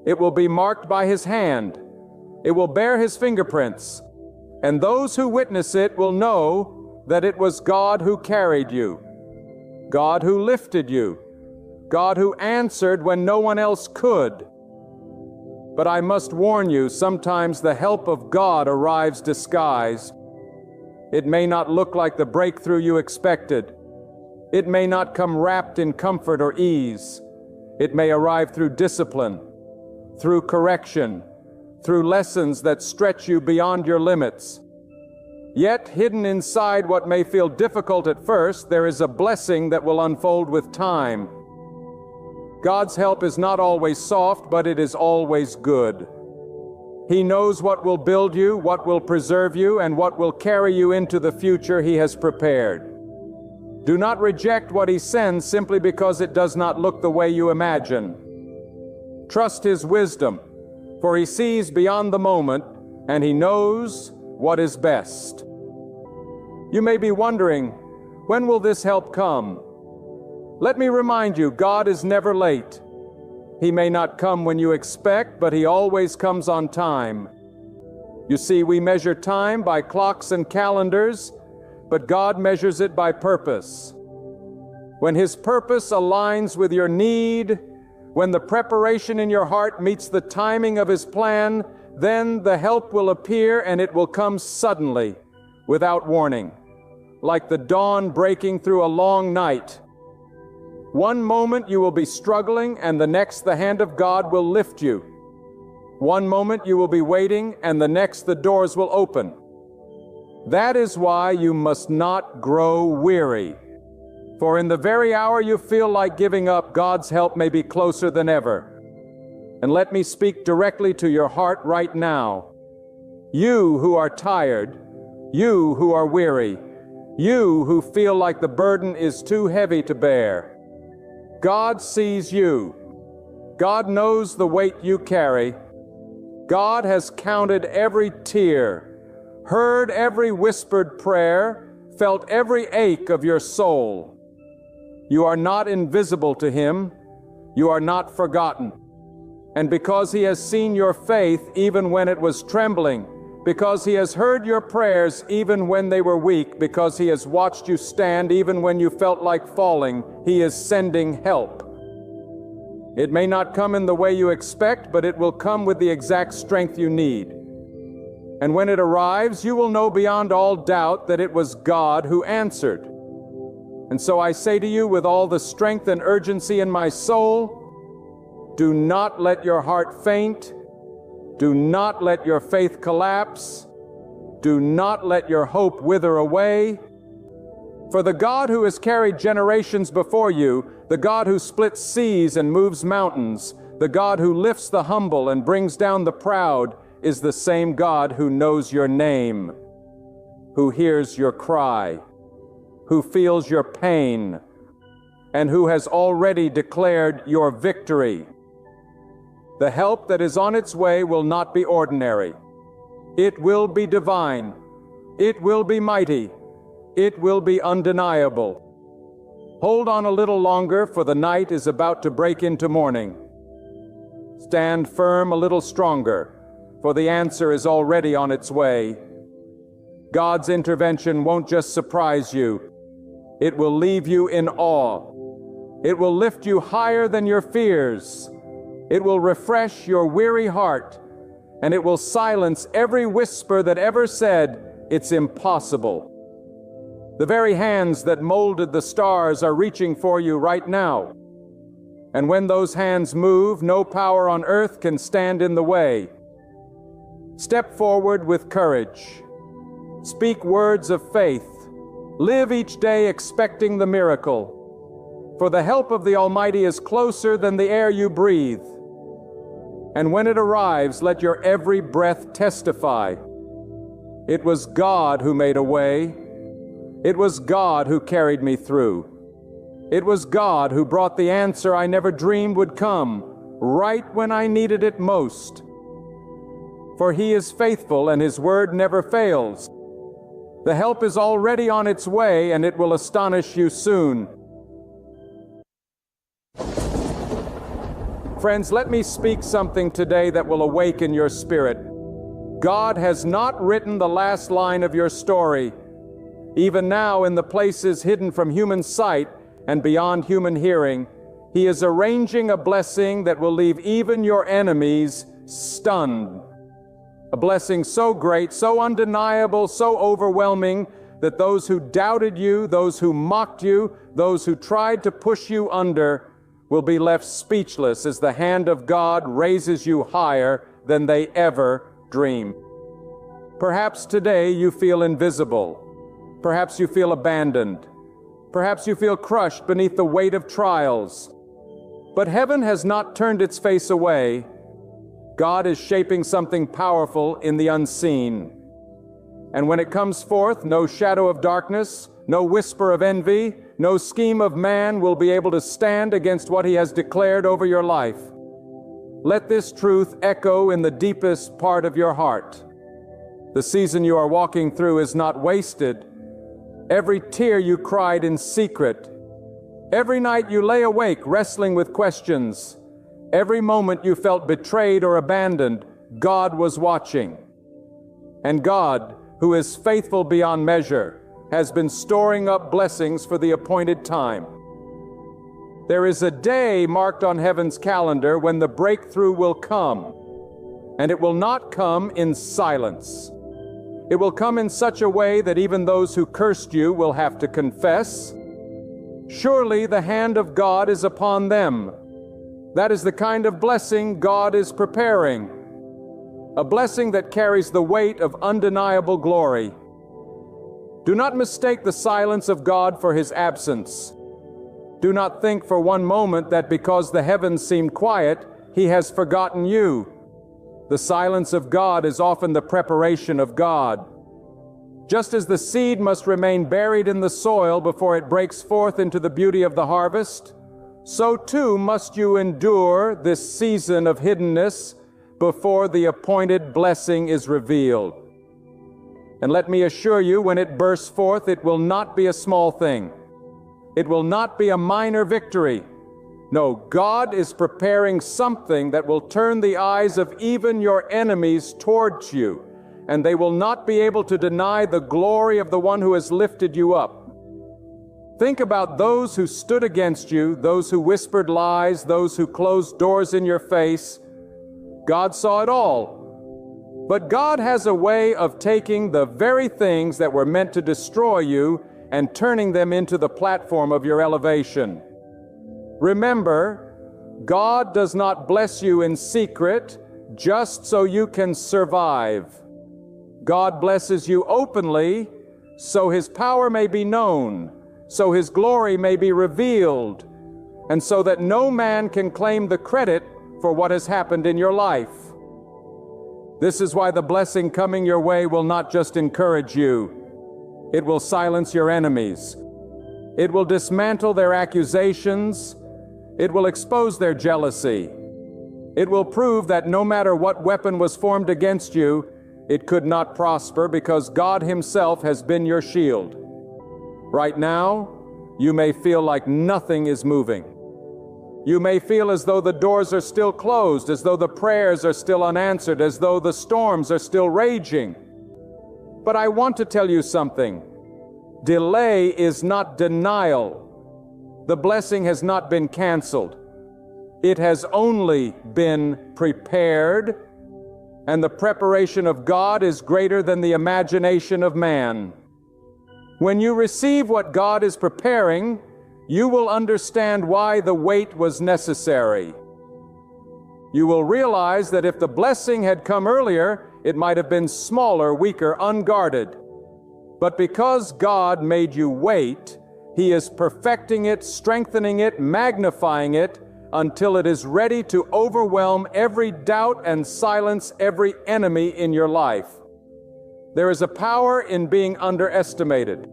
It will be marked by His hand. It will bear His fingerprints. And those who witness it will know that it was God who carried you, God who lifted you, God who answered when no one else could. But I must warn you, sometimes the help of God arrives disguised. It may not look like the breakthrough you expected. It may not come wrapped in comfort or ease. It may arrive through discipline, through correction, through lessons that stretch you beyond your limits. Yet, hidden inside what may feel difficult at first, there is a blessing that will unfold with time. God's help is not always soft, but it is always good. He knows what will build you, what will preserve you, and what will carry you into the future He has prepared. Do not reject what He sends simply because it does not look the way you imagine. Trust His wisdom, for He sees beyond the moment, and He knows what is best. You may be wondering, when will this help come? Let me remind you, God is never late. He may not come when you expect, but He always comes on time. You see, we measure time by clocks and calendars, but God measures it by purpose. When His purpose aligns with your need, when the preparation in your heart meets the timing of His plan, then the help will appear, and it will come suddenly, without warning, like the dawn breaking through a long night. One moment you will be struggling, and the next the hand of God will lift you. One moment you will be waiting, and the next the doors will open. That is why you must not grow weary. For in the very hour you feel like giving up, God's help may be closer than ever. And let me speak directly to your heart right now. You who are tired, you who are weary, you who feel like the burden is too heavy to bear, God sees you. God knows the weight you carry. God has counted every tear, heard every whispered prayer, felt every ache of your soul. You are not invisible to Him. You are not forgotten. And because He has seen your faith even when it was trembling, because He has heard your prayers even when they were weak, because He has watched you stand even when you felt like falling, He is sending help. It may not come in the way you expect, but it will come with the exact strength you need. And when it arrives, you will know beyond all doubt that it was God who answered. And so I say to you with all the strength and urgency in my soul, do not let your heart faint. Do not let your faith collapse. Do not let your hope wither away. For the God who has carried generations before you, the God who splits seas and moves mountains, the God who lifts the humble and brings down the proud, is the same God who knows your name, who hears your cry, who feels your pain, and who has already declared your victory. The help that is on its way will not be ordinary. It will be divine. It will be mighty. It will be undeniable. Hold on a little longer, for the night is about to break into morning. Stand firm a little stronger, for the answer is already on its way. God's intervention won't just surprise you. It will leave you in awe. It will lift you higher than your fears. It will refresh your weary heart, and it will silence every whisper that ever said, "It's impossible." The very hands that molded the stars are reaching for you right now. And when those hands move, no power on earth can stand in the way. Step forward with courage. Speak words of faith. Live each day expecting the miracle. For the help of the Almighty is closer than the air you breathe. And when it arrives, let your every breath testify. It was God who made a way. It was God who carried me through. It was God who brought the answer I never dreamed would come, right when I needed it most. For He is faithful and His word never fails. The help is already on its way, and it will astonish you soon. Friends, let me speak something today that will awaken your spirit. God has not written the last line of your story. Even now, in the places hidden from human sight and beyond human hearing, He is arranging a blessing that will leave even your enemies stunned. A blessing so great, so undeniable, so overwhelming, that those who doubted you, those who mocked you, those who tried to push you under, will be left speechless as the hand of God raises you higher than they ever dreamed. Perhaps today you feel invisible. Perhaps you feel abandoned. Perhaps you feel crushed beneath the weight of trials. But heaven has not turned its face away. God is shaping something powerful in the unseen. And when it comes forth, no shadow of darkness, no whisper of envy, no scheme of man will be able to stand against what He has declared over your life. Let this truth echo in the deepest part of your heart. The season you are walking through is not wasted. Every tear you cried in secret, every night you lay awake wrestling with questions, every moment you felt betrayed or abandoned, God was watching. And God, who is faithful beyond measure, has been storing up blessings for the appointed time. There is a day marked on heaven's calendar when the breakthrough will come, and it will not come in silence. It will come in such a way that even those who cursed you will have to confess. Surely the hand of God is upon them. That is the kind of blessing God is preparing. A blessing that carries the weight of undeniable glory. Do not mistake the silence of God for His absence. Do not think for one moment that because the heavens seem quiet, He has forgotten you. The silence of God is often the preparation of God. Just as the seed must remain buried in the soil before it breaks forth into the beauty of the harvest, so too must you endure this season of hiddenness before the appointed blessing is revealed. And let me assure you, when it bursts forth, it will not be a small thing. It will not be a minor victory. No, God is preparing something that will turn the eyes of even your enemies towards you, and they will not be able to deny the glory of the one who has lifted you up. Think about those who stood against you, those who whispered lies, those who closed doors in your face. God saw it all. But God has a way of taking the very things that were meant to destroy you and turning them into the platform of your elevation. Remember, God does not bless you in secret just so you can survive. God blesses you openly so His power may be known, so His glory may be revealed, and so that no man can claim the credit for what has happened in your life. This is why the blessing coming your way will not just encourage you. It will silence your enemies. It will dismantle their accusations. It will expose their jealousy. It will prove that no matter what weapon was formed against you, it could not prosper because God Himself has been your shield. Right now, you may feel like nothing is moving. You may feel as though the doors are still closed, as though the prayers are still unanswered, as though the storms are still raging. But I want to tell you something. Delay is not denial. The blessing has not been canceled. It has only been prepared, and the preparation of God is greater than the imagination of man. When you receive what God is preparing, you will understand why the wait was necessary. You will realize that if the blessing had come earlier, it might have been smaller, weaker, unguarded. But because God made you wait, He is perfecting it, strengthening it, magnifying it, until it is ready to overwhelm every doubt and silence every enemy in your life. There is a power in being underestimated.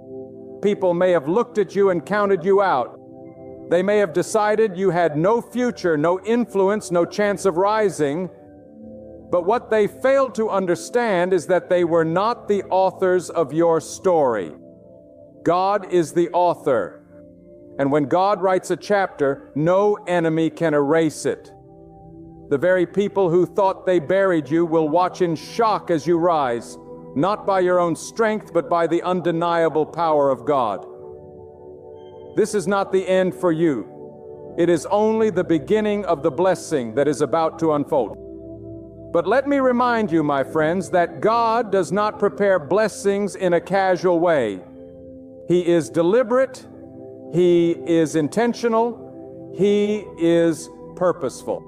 People may have looked at you and counted you out. They may have decided you had no future, no influence, no chance of rising. But what they failed to understand is that they were not the authors of your story. God is the author. And when God writes a chapter, no enemy can erase it. The very people who thought they buried you will watch in shock as you rise, not by your own strength, but by the undeniable power of God. This is not the end for you. It is only the beginning of the blessing that is about to unfold. But let me remind you, my friends, that God does not prepare blessings in a casual way. He is deliberate, He is intentional, He is purposeful.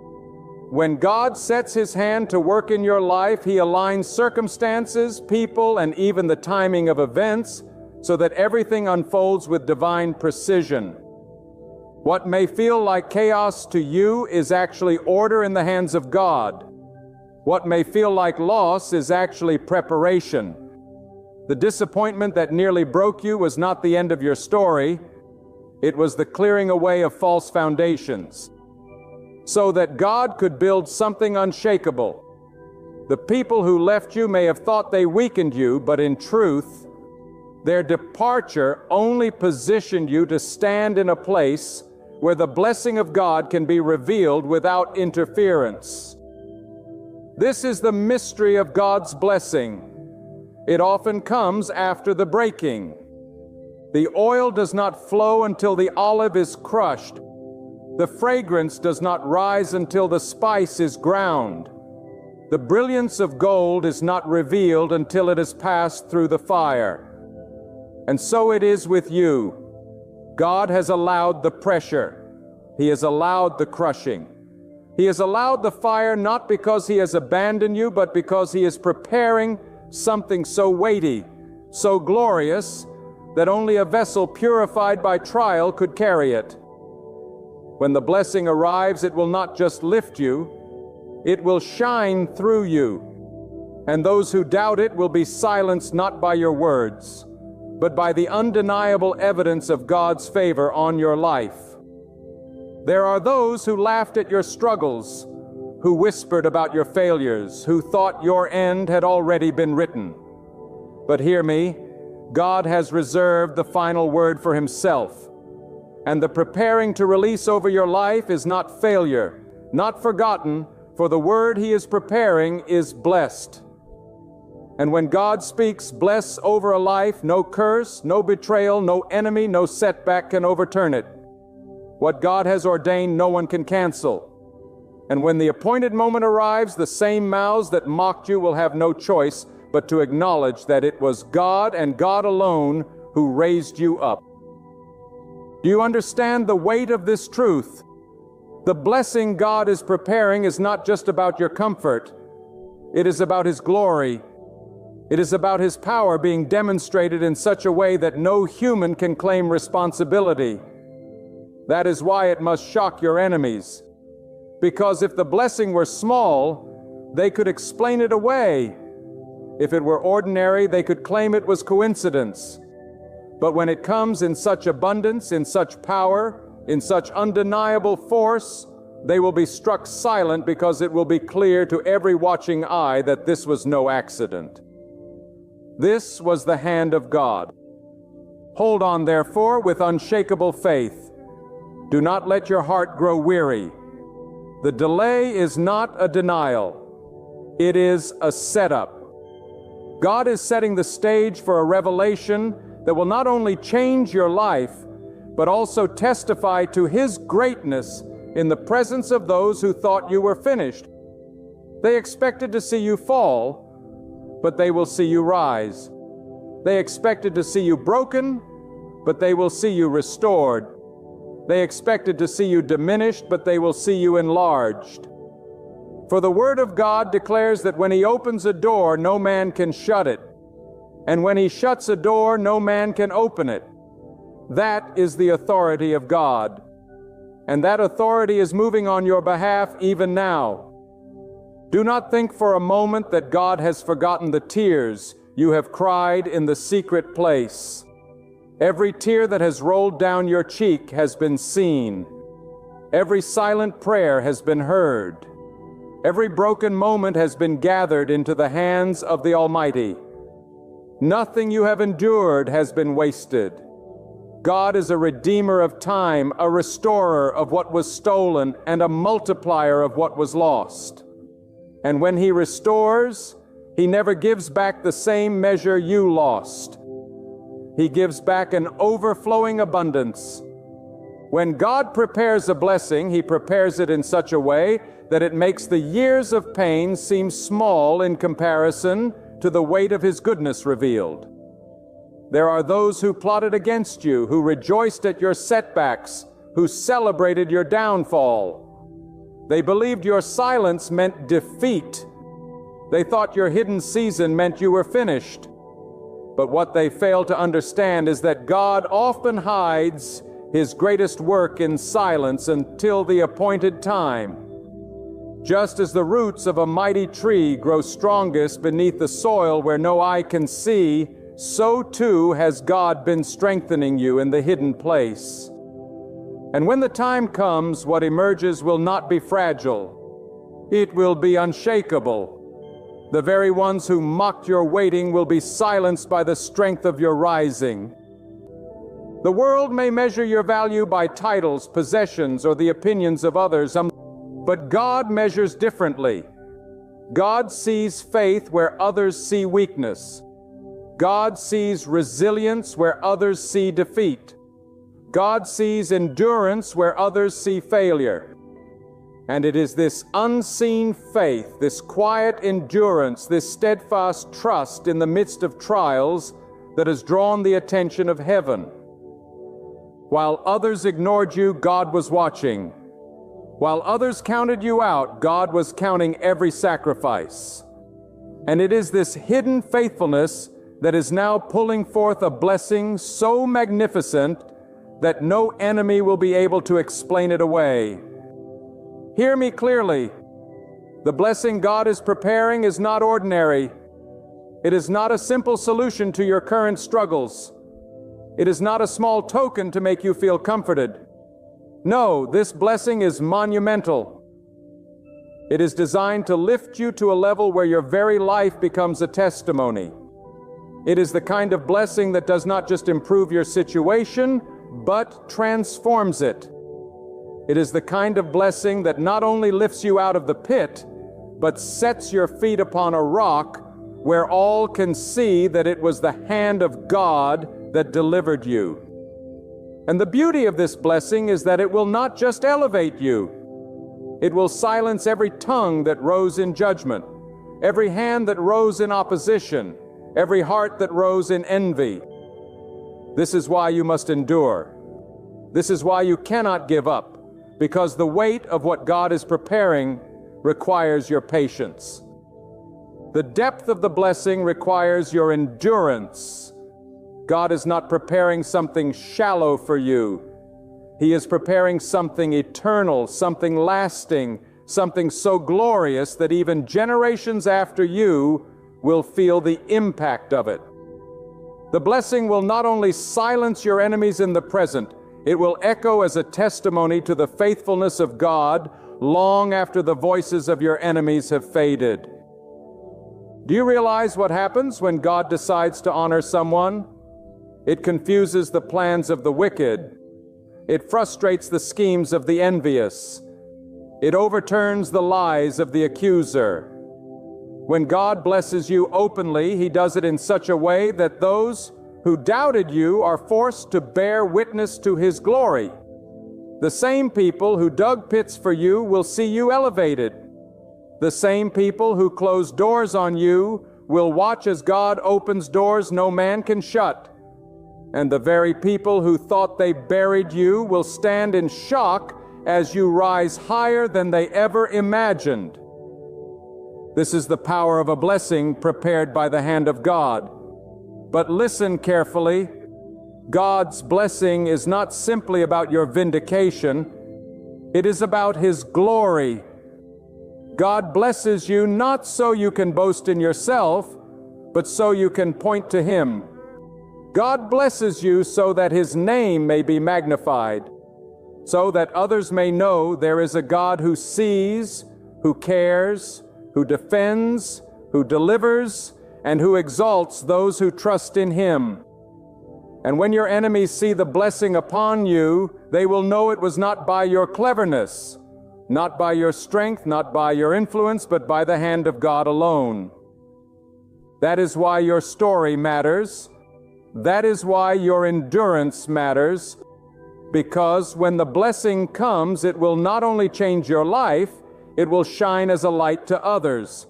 When God sets His hand to work in your life, He aligns circumstances, people, and even the timing of events so that everything unfolds with divine precision. What may feel like chaos to you is actually order in the hands of God. What may feel like loss is actually preparation. The disappointment that nearly broke you was not the end of your story. It was the clearing away of false foundations, so that God could build something unshakable. The people who left you may have thought they weakened you, but in truth, their departure only positioned you to stand in a place where the blessing of God can be revealed without interference. This is the mystery of God's blessing. It often comes after the breaking. The oil does not flow until the olive is crushed. The fragrance does not rise until the spice is ground. The brilliance of gold is not revealed until it has passed through the fire. And so it is with you. God has allowed the pressure. He has allowed the crushing. He has allowed the fire not because He has abandoned you, but because He is preparing something so weighty, so glorious, that only a vessel purified by trial could carry it. When the blessing arrives, it will not just lift you, it will shine through you. And those who doubt it will be silenced not by your words, but by the undeniable evidence of God's favor on your life. There are those who laughed at your struggles, who whispered about your failures, who thought your end had already been written. But hear me, God has reserved the final word for Himself. And the preparing to release over your life is not failure, not forgotten, for the word He is preparing is blessed. And when God speaks bless over a life, no curse, no betrayal, no enemy, no setback can overturn it. What God has ordained, no one can cancel. And when the appointed moment arrives, the same mouths that mocked you will have no choice but to acknowledge that it was God and God alone who raised you up. Do you understand the weight of this truth? The blessing God is preparing is not just about your comfort. It is about His glory. It is about His power being demonstrated in such a way that no human can claim responsibility. That is why it must shock your enemies. Because if the blessing were small, they could explain it away. If it were ordinary, they could claim it was coincidence. But when it comes in such abundance, in such power, in such undeniable force, they will be struck silent because it will be clear to every watching eye that this was no accident. This was the hand of God. Hold on, therefore, with unshakable faith. Do not let your heart grow weary. The delay is not a denial. It is a setup. God is setting the stage for a revelation that will not only change your life, but also testify to His greatness in the presence of those who thought you were finished. They expected to see you fall, but they will see you rise. They expected to see you broken, but they will see you restored. They expected to see you diminished, but they will see you enlarged. For the Word of God declares that when He opens a door, no man can shut it. And when He shuts a door, no man can open it. That is the authority of God. And that authority is moving on your behalf even now. Do not think for a moment that God has forgotten the tears you have cried in the secret place. Every tear that has rolled down your cheek has been seen. Every silent prayer has been heard. Every broken moment has been gathered into the hands of the Almighty. Nothing you have endured has been wasted. God is a redeemer of time, a restorer of what was stolen, and a multiplier of what was lost. And when He restores, He never gives back the same measure you lost. He gives back an overflowing abundance. When God prepares a blessing, He prepares it in such a way that it makes the years of pain seem small in comparison to the weight of His goodness revealed. There are those who plotted against you, who rejoiced at your setbacks, who celebrated your downfall. They believed your silence meant defeat. They thought your hidden season meant you were finished. But what they fail to understand is that God often hides His greatest work in silence until the appointed time. Just as the roots of a mighty tree grow strongest beneath the soil where no eye can see, so too has God been strengthening you in the hidden place. And when the time comes, what emerges will not be fragile. It will be unshakable. The very ones who mocked your waiting will be silenced by the strength of your rising. The world may measure your value by titles, possessions, or the opinions of others, but God measures differently. God sees faith where others see weakness. God sees resilience where others see defeat. God sees endurance where others see failure. And it is this unseen faith, this quiet endurance, this steadfast trust in the midst of trials that has drawn the attention of heaven. While others ignored you, God was watching. While others counted you out, God was counting every sacrifice. And it is this hidden faithfulness that is now pulling forth a blessing so magnificent that no enemy will be able to explain it away. Hear me clearly. The blessing God is preparing is not ordinary. It is not a simple solution to your current struggles. It is not a small token to make you feel comforted. No, this blessing is monumental. It is designed to lift you to a level where your very life becomes a testimony. It is the kind of blessing that does not just improve your situation, but transforms it. It is the kind of blessing that not only lifts you out of the pit, but sets your feet upon a rock where all can see that it was the hand of God that delivered you. And the beauty of this blessing is that it will not just elevate you. It will silence every tongue that rose in judgment, every hand that rose in opposition, every heart that rose in envy. This is why you must endure. This is why you cannot give up, because the weight of what God is preparing requires your patience. The depth of the blessing requires your endurance. God is not preparing something shallow for you. He is preparing something eternal, something lasting, something so glorious that even generations after you will feel the impact of it. The blessing will not only silence your enemies in the present, it will echo as a testimony to the faithfulness of God long after the voices of your enemies have faded. Do you realize what happens when God decides to honor someone? It confuses the plans of the wicked. It frustrates the schemes of the envious. It overturns the lies of the accuser. When God blesses you openly, He does it in such a way that those who doubted you are forced to bear witness to His glory. The same people who dug pits for you will see you elevated. The same people who closed doors on you will watch as God opens doors no man can shut. And the very people who thought they buried you will stand in shock as you rise higher than they ever imagined. This is the power of a blessing prepared by the hand of God. But listen carefully. God's blessing is not simply about your vindication. It is about His glory. God blesses you not so you can boast in yourself, but so you can point to Him. God blesses you so that His name may be magnified, so that others may know there is a God who sees, who cares, who defends, who delivers, and who exalts those who trust in Him. And when your enemies see the blessing upon you, they will know it was not by your cleverness, not by your strength, not by your influence, but by the hand of God alone. That is why your story matters. That is why your endurance matters, because when the blessing comes, it will not only change your life, it will shine as a light to others.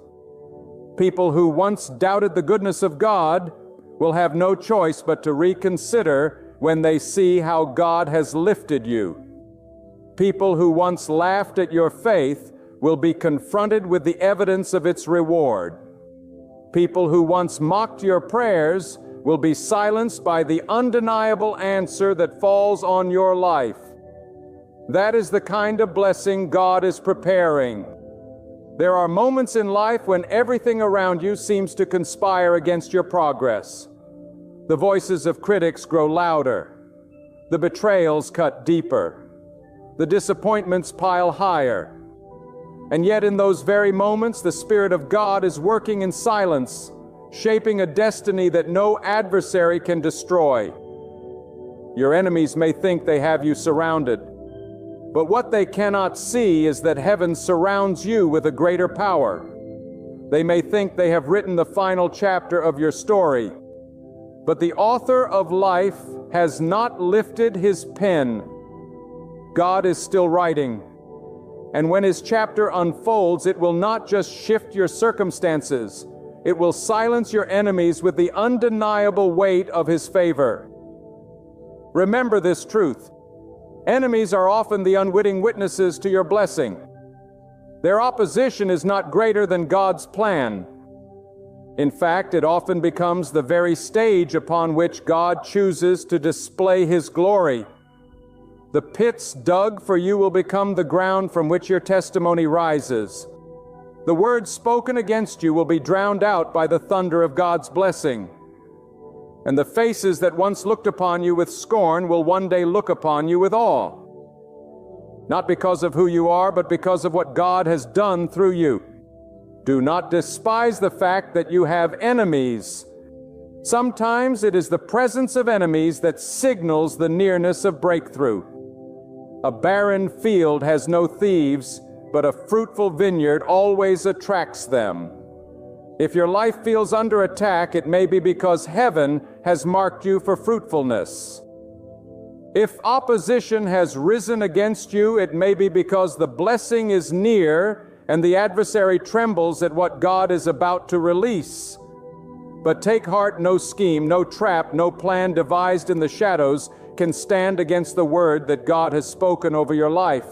People who once doubted the goodness of God will have no choice but to reconsider when they see how God has lifted you. People who once laughed at your faith will be confronted with the evidence of its reward. People who once mocked your prayers will be silenced by the undeniable answer that falls on your life. That is the kind of blessing God is preparing. There are moments in life when everything around you seems to conspire against your progress. The voices of critics grow louder. The betrayals cut deeper. The disappointments pile higher. And yet in those very moments, the Spirit of God is working in silence, shaping a destiny that no adversary can destroy. Your enemies may think they have you surrounded, but what they cannot see is that heaven surrounds you with a greater power. They may think they have written the final chapter of your story, but the author of life has not lifted his pen. God is still writing, and when His chapter unfolds, it will not just shift your circumstances, it will silence your enemies with the undeniable weight of His favor. Remember this truth. Enemies are often the unwitting witnesses to your blessing. Their opposition is not greater than God's plan. In fact, it often becomes the very stage upon which God chooses to display His glory. The pits dug for you will become the ground from which your testimony rises. The words spoken against you will be drowned out by the thunder of God's blessing. And the faces that once looked upon you with scorn will one day look upon you with awe. Not because of who you are, but because of what God has done through you. Do not despise the fact that you have enemies. Sometimes it is the presence of enemies that signals the nearness of breakthrough. A barren field has no thieves, but a fruitful vineyard always attracts them. If your life feels under attack, it may be because heaven has marked you for fruitfulness. If opposition has risen against you, it may be because the blessing is near and the adversary trembles at what God is about to release. But take heart, no scheme, no trap, no plan devised in the shadows can stand against the word that God has spoken over your life.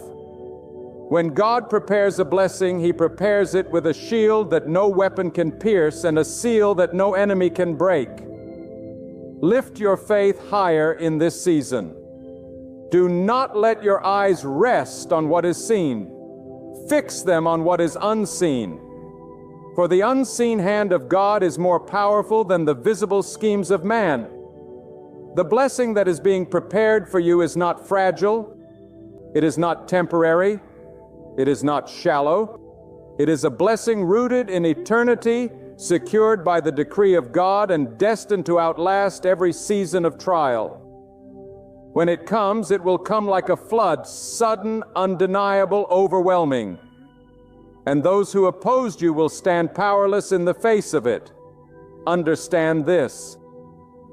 When God prepares a blessing, He prepares it with a shield that no weapon can pierce and a seal that no enemy can break. Lift your faith higher in this season. Do not let your eyes rest on what is seen. Fix them on what is unseen. For the unseen hand of God is more powerful than the visible schemes of man. The blessing that is being prepared for you is not fragile. It is not temporary. It is not shallow. It is a blessing rooted in eternity, secured by the decree of God and destined to outlast every season of trial. When it comes, it will come like a flood, sudden, undeniable, overwhelming. And those who opposed you will stand powerless in the face of it. Understand this.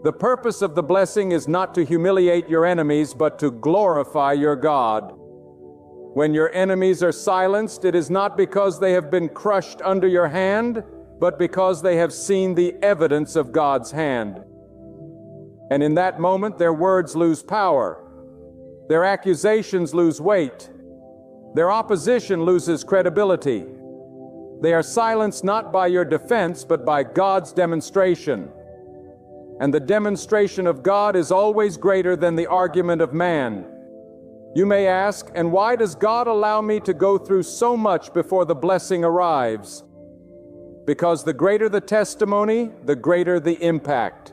The purpose of the blessing is not to humiliate your enemies, but to glorify your God. When your enemies are silenced, it is not because they have been crushed under your hand, but because they have seen the evidence of God's hand. And in that moment, their words lose power. Their accusations lose weight. Their opposition loses credibility. They are silenced not by your defense, but by God's demonstration. And the demonstration of God is always greater than the argument of man. You may ask, and why does God allow me to go through so much before the blessing arrives? Because the greater the testimony, the greater the impact.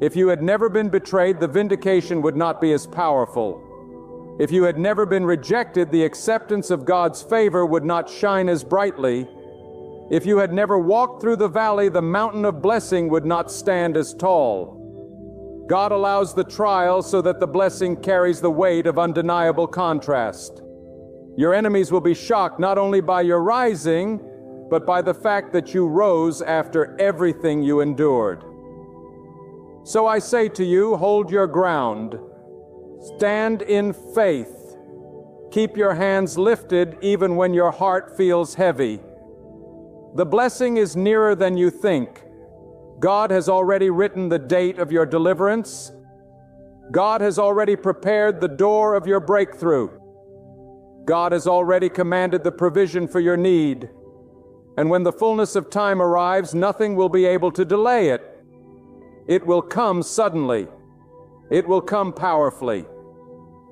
If you had never been betrayed, the vindication would not be as powerful. If you had never been rejected, the acceptance of God's favor would not shine as brightly. If you had never walked through the valley, the mountain of blessing would not stand as tall. God allows the trial so that the blessing carries the weight of undeniable contrast. Your enemies will be shocked not only by your rising, but by the fact that you rose after everything you endured. So I say to you, hold your ground. Stand in faith. Keep your hands lifted even when your heart feels heavy. The blessing is nearer than you think. God has already written the date of your deliverance. God has already prepared the door of your breakthrough. God has already commanded the provision for your need. And when the fullness of time arrives, nothing will be able to delay it. It will come suddenly. It will come powerfully.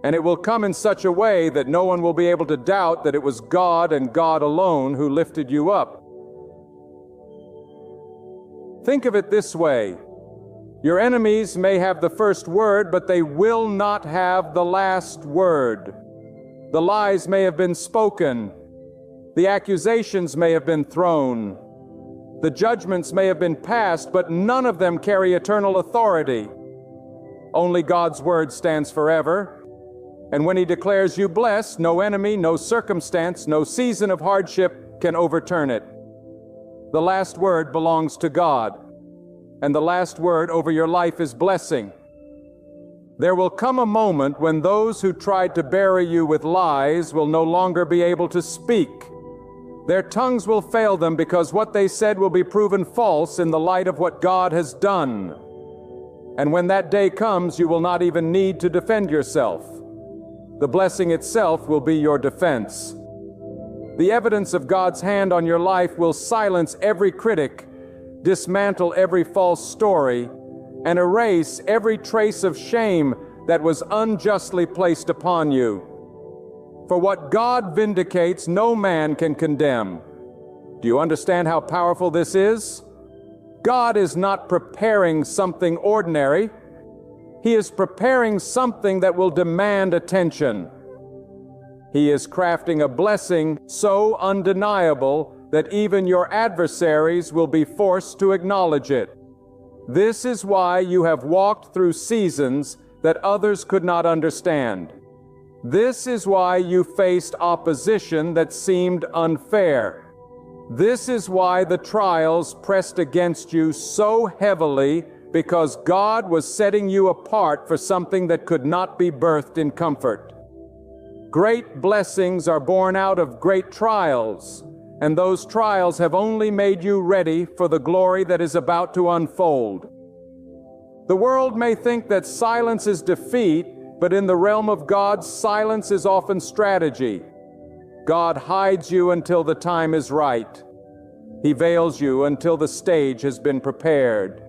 And it will come in such a way that no one will be able to doubt that it was God and God alone who lifted you up. Think of it this way. Your enemies may have the first word, but they will not have the last word. The lies may have been spoken. The accusations may have been thrown. The judgments may have been passed, but none of them carry eternal authority. Only God's word stands forever. And when He declares you blessed, no enemy, no circumstance, no season of hardship can overturn it. The last word belongs to God, and the last word over your life is blessing. There will come a moment when those who tried to bury you with lies will no longer be able to speak. Their tongues will fail them because what they said will be proven false in the light of what God has done. And when that day comes, you will not even need to defend yourself. The blessing itself will be your defense. The evidence of God's hand on your life will silence every critic, dismantle every false story, and erase every trace of shame that was unjustly placed upon you. For what God vindicates, no man can condemn. Do you understand how powerful this is? God is not preparing something ordinary. He is preparing something that will demand attention. He is crafting a blessing so undeniable that even your adversaries will be forced to acknowledge it. This is why you have walked through seasons that others could not understand. This is why you faced opposition that seemed unfair. This is why the trials pressed against you so heavily, because God was setting you apart for something that could not be birthed in comfort. Great blessings are born out of great trials, and those trials have only made you ready for the glory that is about to unfold. The world may think that silence is defeat, but in the realm of God, silence is often strategy. God hides you until the time is right. He veils you until the stage has been prepared.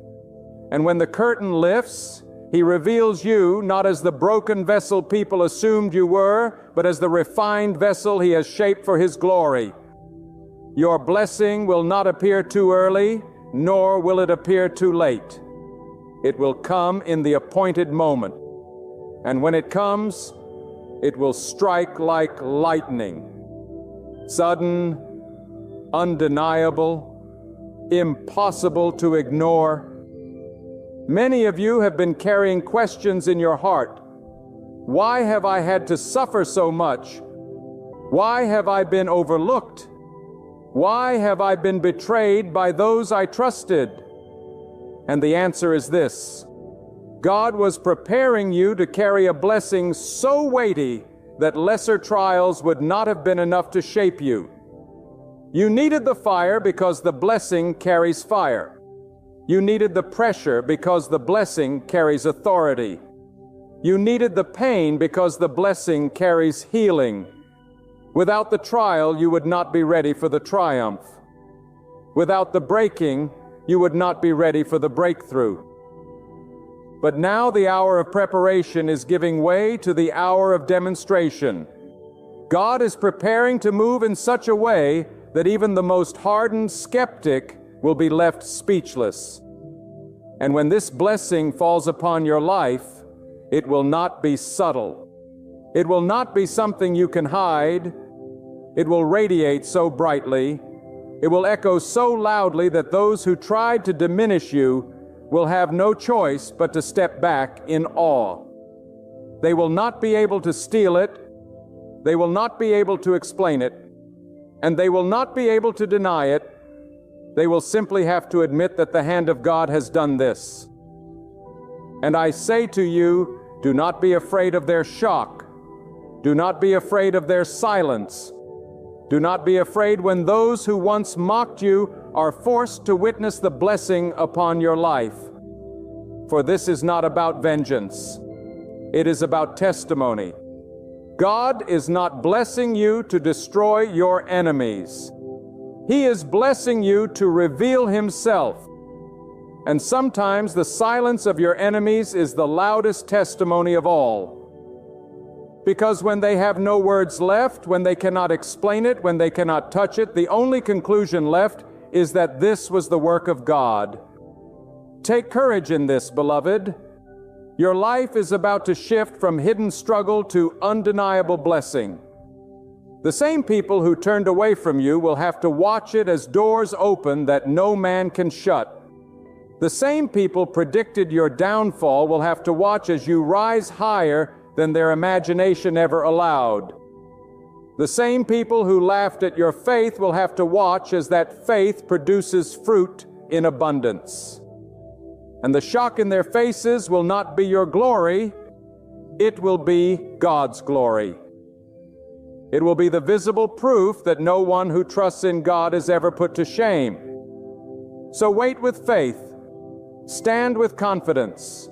And when the curtain lifts, He reveals you not as the broken vessel people assumed you were, but as the refined vessel He has shaped for His glory. Your blessing will not appear too early, nor will it appear too late. It will come in the appointed moment. And when it comes, it will strike like lightning. Sudden, undeniable, impossible to ignore. Many of you have been carrying questions in your heart. Why have I had to suffer so much? Why have I been overlooked? Why have I been betrayed by those I trusted? And the answer is this: God was preparing you to carry a blessing so weighty that lesser trials would not have been enough to shape you. You needed the fire because the blessing carries fire. You needed the pressure because the blessing carries authority. You needed the pain because the blessing carries healing. Without the trial, you would not be ready for the triumph. Without the breaking, you would not be ready for the breakthrough. But now the hour of preparation is giving way to the hour of demonstration. God is preparing to move in such a way that even the most hardened skeptic will be left speechless. And when this blessing falls upon your life, it will not be subtle. It will not be something you can hide. It will radiate so brightly. It will echo so loudly that those who tried to diminish you will have no choice but to step back in awe. They will not be able to steal it. They will not be able to explain it. And they will not be able to deny it. They will simply have to admit that the hand of God has done this. And I say to you, do not be afraid of their shock. Do not be afraid of their silence. Do not be afraid when those who once mocked you are forced to witness the blessing upon your life. For this is not about vengeance. It is about testimony. God is not blessing you to destroy your enemies. He is blessing you to reveal Himself. And sometimes the silence of your enemies is the loudest testimony of all. Because when they have no words left, when they cannot explain it, when they cannot touch it, the only conclusion left is that this was the work of God. Take courage in this, beloved. Your life is about to shift from hidden struggle to undeniable blessing. The same people who turned away from you will have to watch it as doors open that no man can shut. The same people predicted your downfall will have to watch as you rise higher than their imagination ever allowed. The same people who laughed at your faith will have to watch as that faith produces fruit in abundance. And the shock in their faces will not be your glory, it will be God's glory. It will be the visible proof that no one who trusts in God is ever put to shame. So wait with faith. Stand with confidence.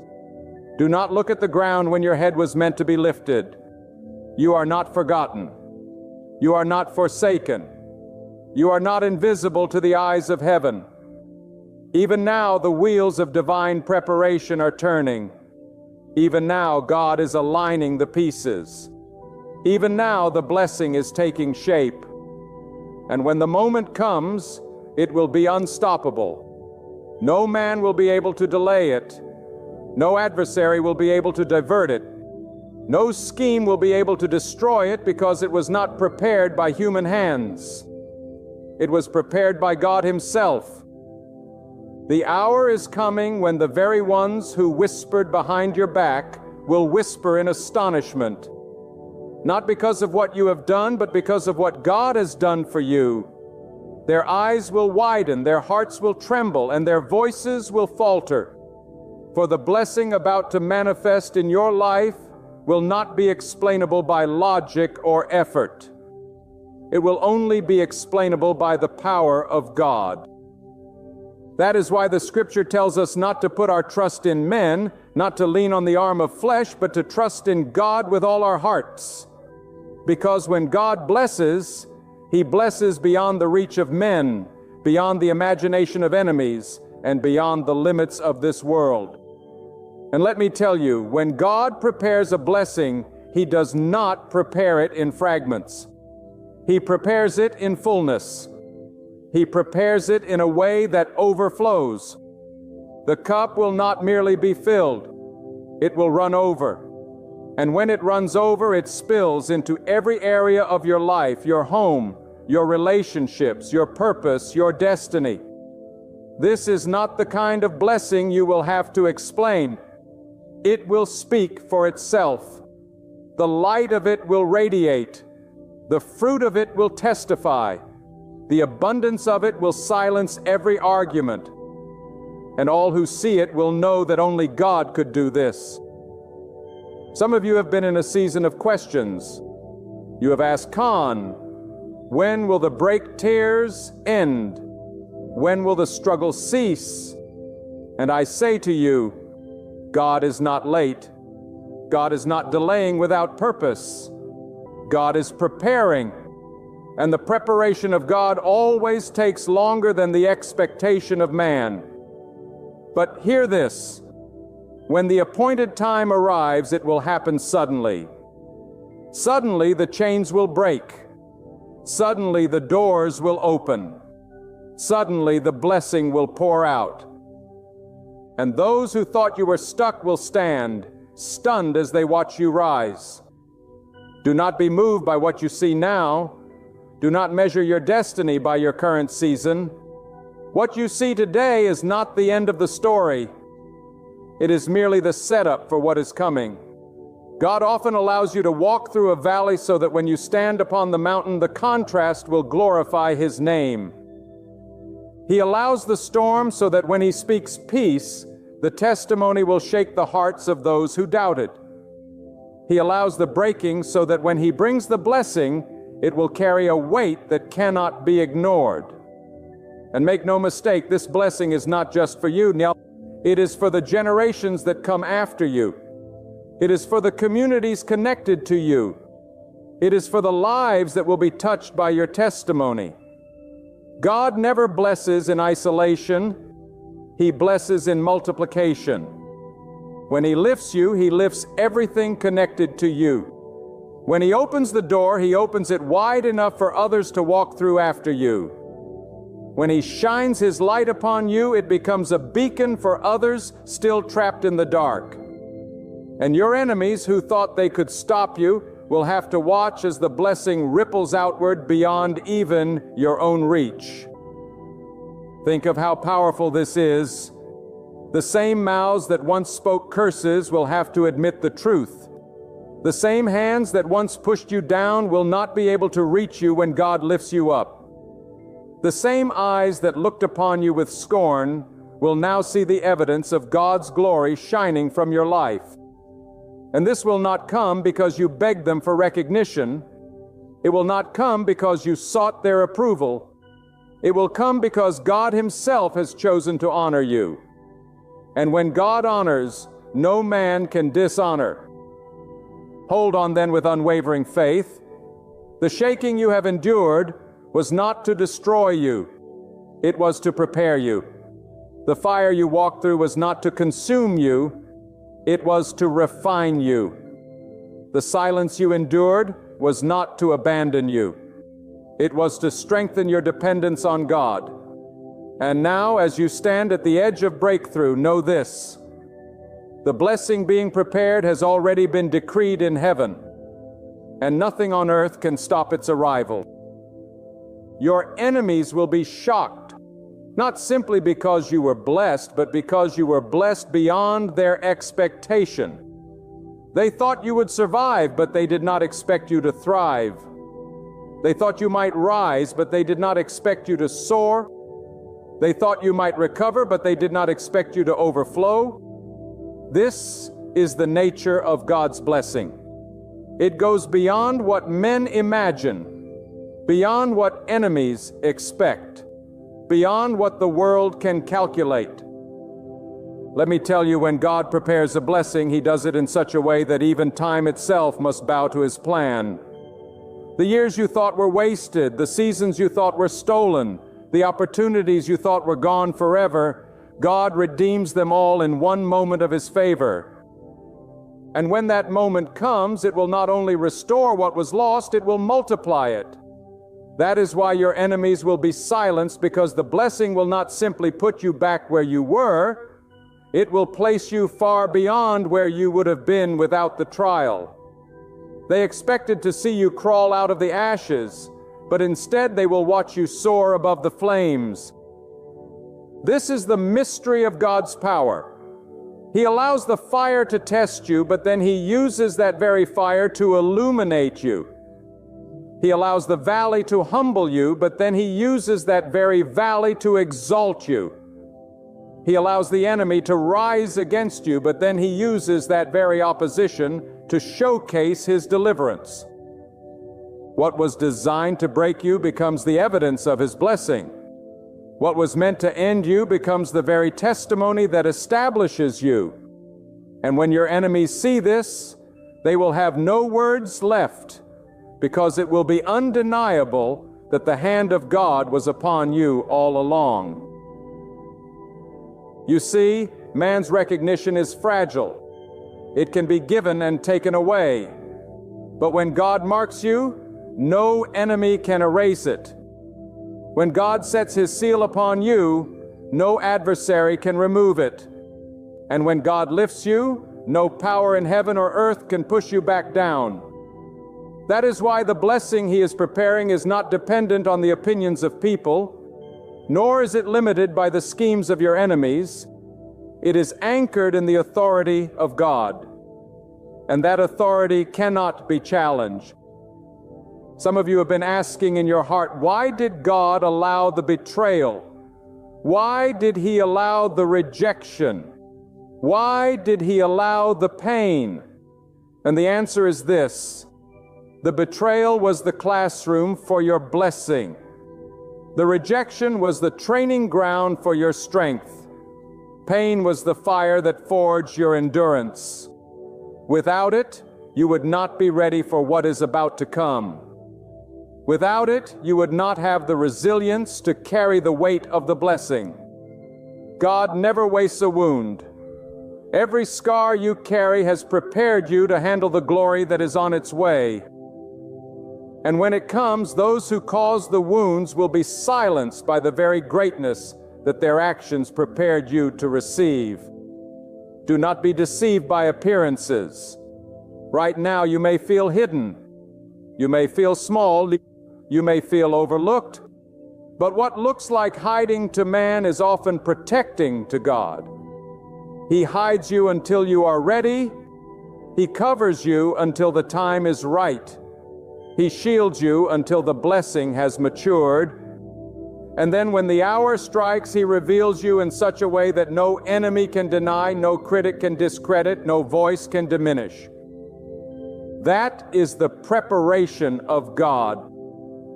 Do not look at the ground when your head was meant to be lifted. You are not forgotten. You are not forsaken. You are not invisible to the eyes of heaven. Even now the wheels of divine preparation are turning. Even now God is aligning the pieces. Even now the blessing is taking shape. And when the moment comes, it will be unstoppable. No man will be able to delay it. No adversary will be able to divert it. No scheme will be able to destroy it because it was not prepared by human hands. It was prepared by God Himself. The hour is coming when the very ones who whispered behind your back will whisper in astonishment. Not because of what you have done, but because of what God has done for you. Their eyes will widen, their hearts will tremble, and their voices will falter. For the blessing about to manifest in your life will not be explainable by logic or effort. It will only be explainable by the power of God. That is why the Scripture tells us not to put our trust in men, not to lean on the arm of flesh, but to trust in God with all our hearts. Because when God blesses, He blesses beyond the reach of men, beyond the imagination of enemies, and beyond the limits of this world. And let me tell you, when God prepares a blessing, He does not prepare it in fragments. He prepares it in fullness. He prepares it in a way that overflows. The cup will not merely be filled, it will run over. And when it runs over, it spills into every area of your life, your home, your relationships, your purpose, your destiny. This is not the kind of blessing you will have to explain. It will speak for itself. The light of it will radiate. The fruit of it will testify. The abundance of it will silence every argument. And all who see it will know that only God could do this. Some of you have been in a season of questions. You have asked Khan, When will the break tears end? When will the struggle cease? And I say to you, God is not late. God is not delaying without purpose. God is preparing. And the preparation of God always takes longer than the expectation of man. But hear this. When the appointed time arrives, it will happen suddenly. Suddenly the chains will break. Suddenly the doors will open. Suddenly the blessing will pour out. And those who thought you were stuck will stand, stunned as they watch you rise. Do not be moved by what you see now. Do not measure your destiny by your current season. What you see today is not the end of the story. It is merely the setup for what is coming. God often allows you to walk through a valley so that when you stand upon the mountain, the contrast will glorify His name. He allows the storm so that when He speaks peace, the testimony will shake the hearts of those who doubted. He allows the breaking so that when He brings the blessing, it will carry a weight that cannot be ignored. And make no mistake, this blessing is not just for you. Now, it is for the generations that come after you. It is for the communities connected to you. It is for the lives that will be touched by your testimony. God never blesses in isolation. He blesses in multiplication. When He lifts you, He lifts everything connected to you. When He opens the door, He opens it wide enough for others to walk through after you. When He shines His light upon you, it becomes a beacon for others still trapped in the dark. And your enemies who thought they could stop you will have to watch as the blessing ripples outward beyond even your own reach. Think of how powerful this is. The same mouths that once spoke curses will have to admit the truth. The same hands that once pushed you down will not be able to reach you when God lifts you up. The same eyes that looked upon you with scorn will now see the evidence of God's glory shining from your life. And this will not come because you begged them for recognition. It will not come because you sought their approval. It will come because God Himself has chosen to honor you. And when God honors, no man can dishonor. Hold on then with unwavering faith. The shaking you have endured was not to destroy you. It was to prepare you. The fire you walked through was not to consume you. It was to refine you. The silence you endured was not to abandon you. It was to strengthen your dependence on God. And now, as you stand at the edge of breakthrough, know this: the blessing being prepared has already been decreed in heaven, and nothing on earth can stop its arrival. Your enemies will be shocked, not simply because you were blessed, but because you were blessed beyond their expectation. They thought you would survive, but they did not expect you to thrive. They thought you might rise, but they did not expect you to soar. They thought you might recover, but they did not expect you to overflow. This is the nature of God's blessing. It goes beyond what men imagine, beyond what enemies expect, beyond what the world can calculate. Let me tell you, when God prepares a blessing, He does it in such a way that even time itself must bow to His plan. The years you thought were wasted, the seasons you thought were stolen, the opportunities you thought were gone forever, God redeems them all in one moment of His favor. And when that moment comes, it will not only restore what was lost, it will multiply it. That is why your enemies will be silenced, because the blessing will not simply put you back where you were, it will place you far beyond where you would have been without the trial. They expected to see you crawl out of the ashes, but instead they will watch you soar above the flames. This is the mystery of God's power. He allows the fire to test you, but then He uses that very fire to illuminate you. He allows the valley to humble you, but then He uses that very valley to exalt you. He allows the enemy to rise against you, but then He uses that very opposition to showcase His deliverance. What was designed to break you becomes the evidence of His blessing. What was meant to end you becomes the very testimony that establishes you. And when your enemies see this, they will have no words left, because it will be undeniable that the hand of God was upon you all along. You see, man's recognition is fragile. It can be given and taken away. But when God marks you, no enemy can erase it. When God sets His seal upon you, no adversary can remove it. And when God lifts you, no power in heaven or earth can push you back down. That is why the blessing He is preparing is not dependent on the opinions of people, nor is it limited by the schemes of your enemies. It is anchored in the authority of God, and that authority cannot be challenged. Some of you have been asking in your heart, why did God allow the betrayal? Why did He allow the rejection? Why did He allow the pain? And the answer is this: the betrayal was the classroom for your blessing. The rejection was the training ground for your strength. Pain was the fire that forged your endurance. Without it, you would not be ready for what is about to come. Without it, you would not have the resilience to carry the weight of the blessing. God never wastes a wound. Every scar you carry has prepared you to handle the glory that is on its way. And when it comes, those who cause the wounds will be silenced by the very greatness that their actions prepared you to receive. Do not be deceived by appearances. Right now you may feel hidden. You may feel small. You may feel overlooked. But what looks like hiding to man is often protecting to God. He hides you until you are ready. He covers you until the time is right. He shields you until the blessing has matured. And then when the hour strikes, He reveals you in such a way that no enemy can deny, no critic can discredit, no voice can diminish. That is the preparation of God.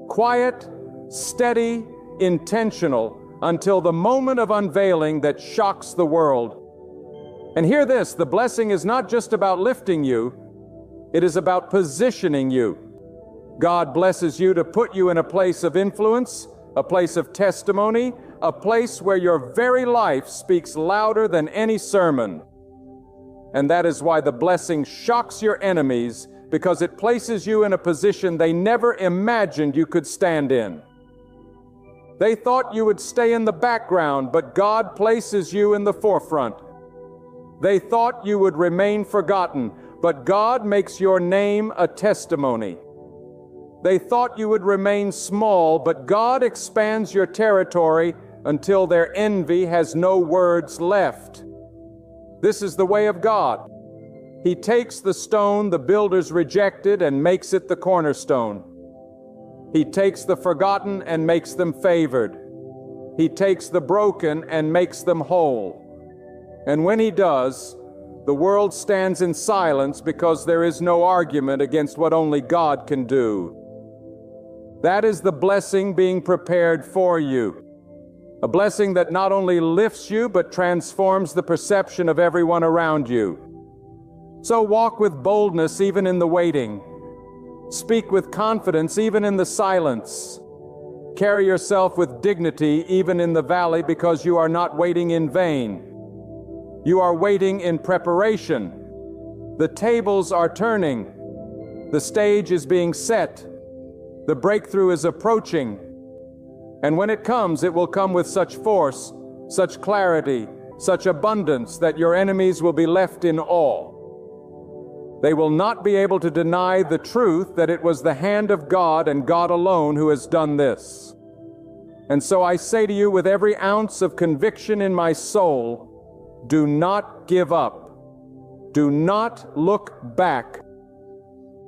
Quiet, steady, intentional, until the moment of unveiling that shocks the world. And hear this, the blessing is not just about lifting you, it is about positioning you. God blesses you to put you in a place of influence, a place of testimony, a place where your very life speaks louder than any sermon. And that is why the blessing shocks your enemies, because it places you in a position they never imagined you could stand in. They thought you would stay in the background, but God places you in the forefront. They thought you would remain forgotten, but God makes your name a testimony. They thought you would remain small, but God expands your territory until their envy has no words left. This is the way of God. He takes the stone the builders rejected and makes it the cornerstone. He takes the forgotten and makes them favored. He takes the broken and makes them whole. And when He does, the world stands in silence because there is no argument against what only God can do. That is the blessing being prepared for you. A blessing that not only lifts you, but transforms the perception of everyone around you. So walk with boldness even in the waiting. Speak with confidence even in the silence. Carry yourself with dignity even in the valley, because you are not waiting in vain. You are waiting in preparation. The tables are turning. The stage is being set. The breakthrough is approaching. And when it comes, it will come with such force, such clarity, such abundance that your enemies will be left in awe. They will not be able to deny the truth that it was the hand of God and God alone who has done this. And so I say to you with every ounce of conviction in my soul, do not give up. Do not look back.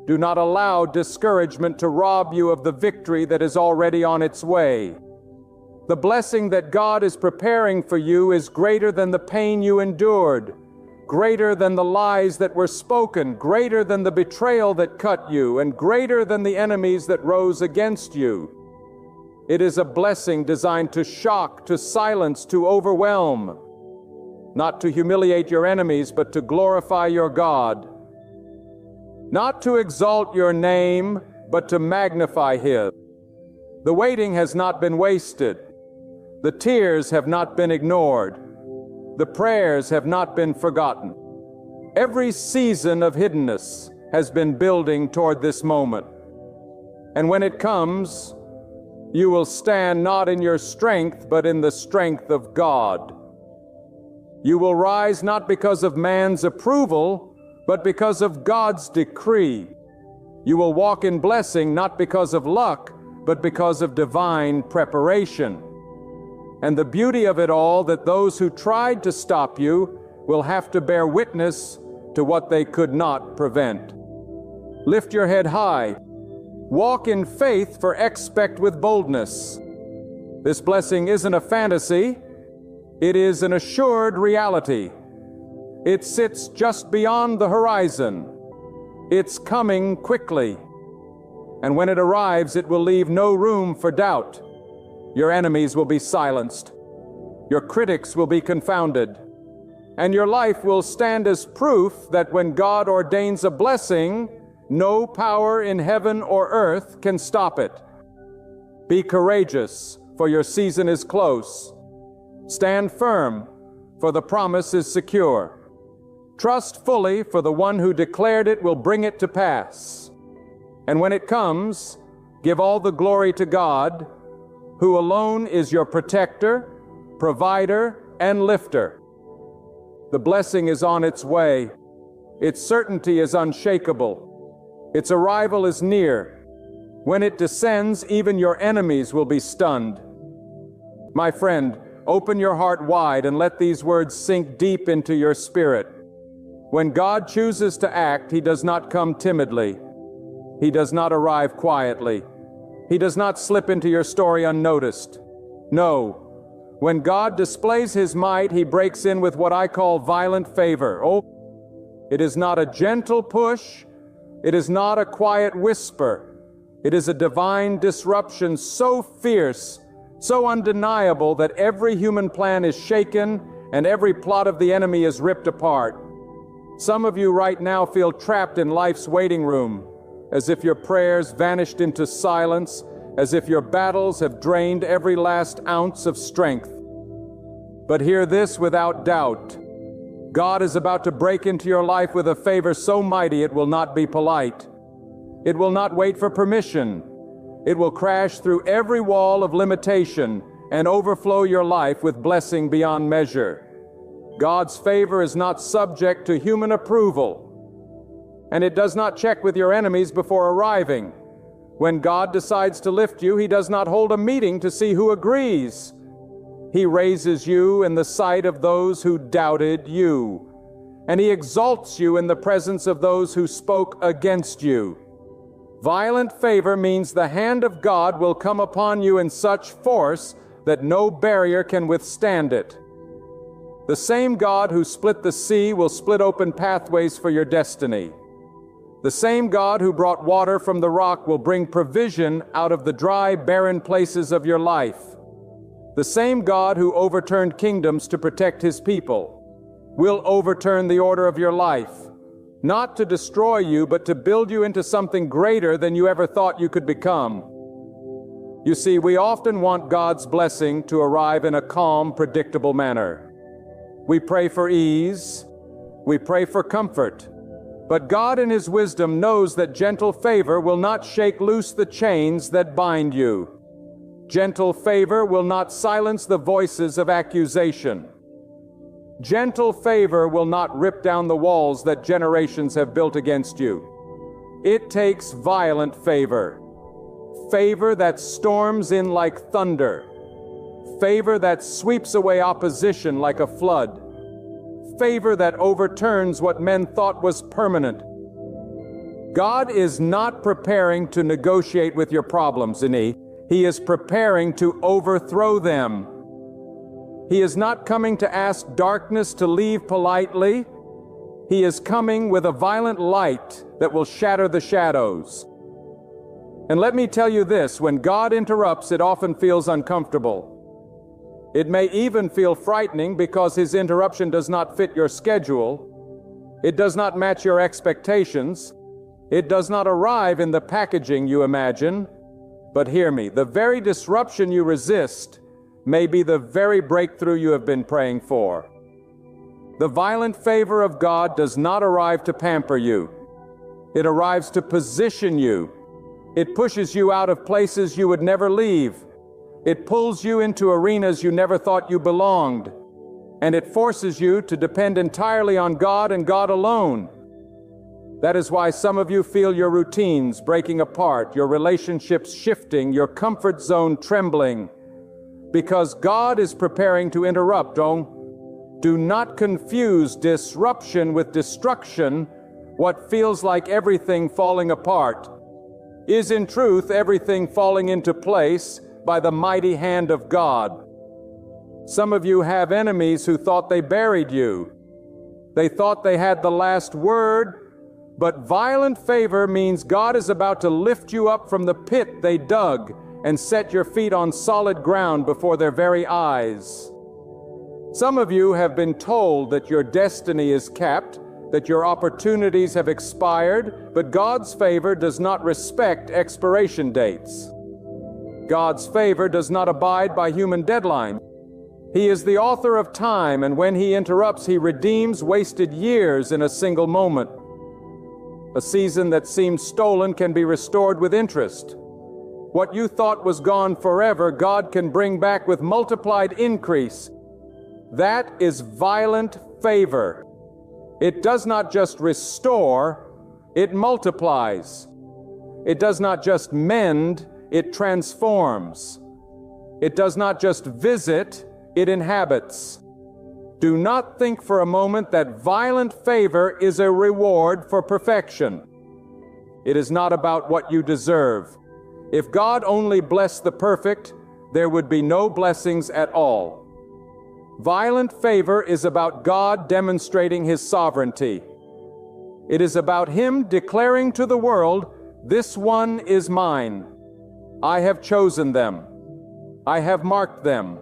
Do not allow discouragement to rob you of the victory that is already on its way. The blessing that God is preparing for you is greater than the pain you endured, greater than the lies that were spoken, greater than the betrayal that cut you, and greater than the enemies that rose against you. It is a blessing designed to shock, to silence, to overwhelm, not to humiliate your enemies, but to glorify your God, not to exalt your name, but to magnify His. The waiting has not been wasted. The tears have not been ignored. The prayers have not been forgotten. Every season of hiddenness has been building toward this moment. And when it comes, you will stand not in your strength, but in the strength of God. You will rise not because of man's approval, but because of God's decree. You will walk in blessing not because of luck, but because of divine preparation. And the beauty of it all, that those who tried to stop you will have to bear witness to what they could not prevent. Lift your head high. Walk in faith, for expect with boldness. This blessing isn't a fantasy. It is an assured reality. It sits just beyond the horizon. It's coming quickly. And when it arrives, it will leave no room for doubt. Your enemies will be silenced. Your critics will be confounded. And your life will stand as proof that when God ordains a blessing, no power in heaven or earth can stop it. Be courageous, for your season is close. Stand firm, for the promise is secure. Trust fully, for the one who declared it will bring it to pass. And when it comes, give all the glory to God, who alone is your protector, provider, and lifter. The blessing is on its way. Its certainty is unshakable. Its arrival is near. When it descends, even your enemies will be stunned. My friend, open your heart wide and let these words sink deep into your spirit. When God chooses to act, He does not come timidly. He does not arrive quietly. He does not slip into your story unnoticed. No, when God displays His might, He breaks in with what I call violent favor. Oh, it is not a gentle push. It is not a quiet whisper. It is a divine disruption so fierce, so undeniable, that every human plan is shaken and every plot of the enemy is ripped apart. Some of you right now feel trapped in life's waiting room, as if your prayers vanished into silence, as if your battles have drained every last ounce of strength. But hear this without doubt. God is about to break into your life with a favor so mighty it will not be polite. It will not wait for permission. It will crash through every wall of limitation and overflow your life with blessing beyond measure. God's favor is not subject to human approval, and it does not check with your enemies before arriving. When God decides to lift you, He does not hold a meeting to see who agrees. He raises you in the sight of those who doubted you, and He exalts you in the presence of those who spoke against you. Violent favor means the hand of God will come upon you in such force that no barrier can withstand it. The same God who split the sea will split open pathways for your destiny. The same God who brought water from the rock will bring provision out of the dry, barren places of your life. The same God who overturned kingdoms to protect His people will overturn the order of your life, not to destroy you, but to build you into something greater than you ever thought you could become. You see, we often want God's blessing to arrive in a calm, predictable manner. We pray for ease, we pray for comfort, but God in His wisdom knows that gentle favor will not shake loose the chains that bind you. Gentle favor will not silence the voices of accusation. Gentle favor will not rip down the walls that generations have built against you. It takes violent favor. Favor that storms in like thunder. Favor that sweeps away opposition like a flood. Favor that overturns what men thought was permanent. God is not preparing to negotiate with your problems, He is preparing to overthrow them. He is not coming to ask darkness to leave politely. He is coming with a violent light that will shatter the shadows. And let me tell you this, when God interrupts, it often feels uncomfortable. It may even feel frightening because His interruption does not fit your schedule. It does not match your expectations. It does not arrive in the packaging you imagine. But hear me, the very disruption you resist may be the very breakthrough you have been praying for. The violent favor of God does not arrive to pamper you. It arrives to position you. It pushes you out of places you would never leave. It pulls you into arenas you never thought you belonged. And it forces you to depend entirely on God and God alone. That is why some of you feel your routines breaking apart, your relationships shifting, your comfort zone trembling, because God is preparing to interrupt. Do not confuse disruption with destruction. What feels like everything falling apart is in truth everything falling into place by the mighty hand of God. Some of you have enemies who thought they buried you. They thought they had the last word, but violent favor means God is about to lift you up from the pit they dug and set your feet on solid ground before their very eyes. Some of you have been told that your destiny is capped, that your opportunities have expired, but God's favor does not respect expiration dates. God's favor does not abide by human deadlines. He is the author of time, and when He interrupts, He redeems wasted years in a single moment. A season that seemed stolen can be restored with interest. What you thought was gone forever, God can bring back with multiplied increase. That is violent favor. It does not just restore, it multiplies. It does not just mend, it transforms. It does not just visit, it inhabits. Do not think for a moment that violent favor is a reward for perfection. It is not about what you deserve. If God only blessed the perfect, there would be no blessings at all. Violent favor is about God demonstrating His sovereignty. It is about Him declaring to the world, "This one is mine. I have chosen them. I have marked them.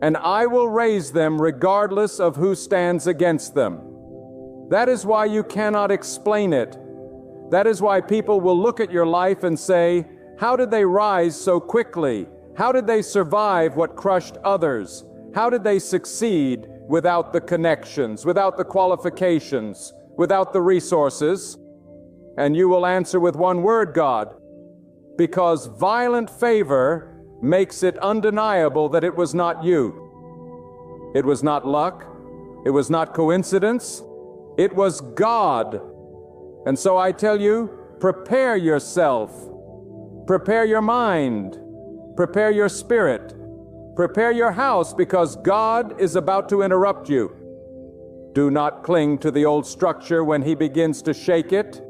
And I will raise them regardless of who stands against them." That is why you cannot explain it. That is why people will look at your life and say, "How did they rise so quickly? How did they survive what crushed others? How did they succeed without the connections, without the qualifications, without the resources?" And you will answer with one word, God, because violent favor makes it undeniable that it was not you. It was not luck. It was not coincidence. It was God. And so I tell you, prepare yourself. Prepare your mind. Prepare your spirit. Prepare your house, because God is about to interrupt you. Do not cling to the old structure when He begins to shake it.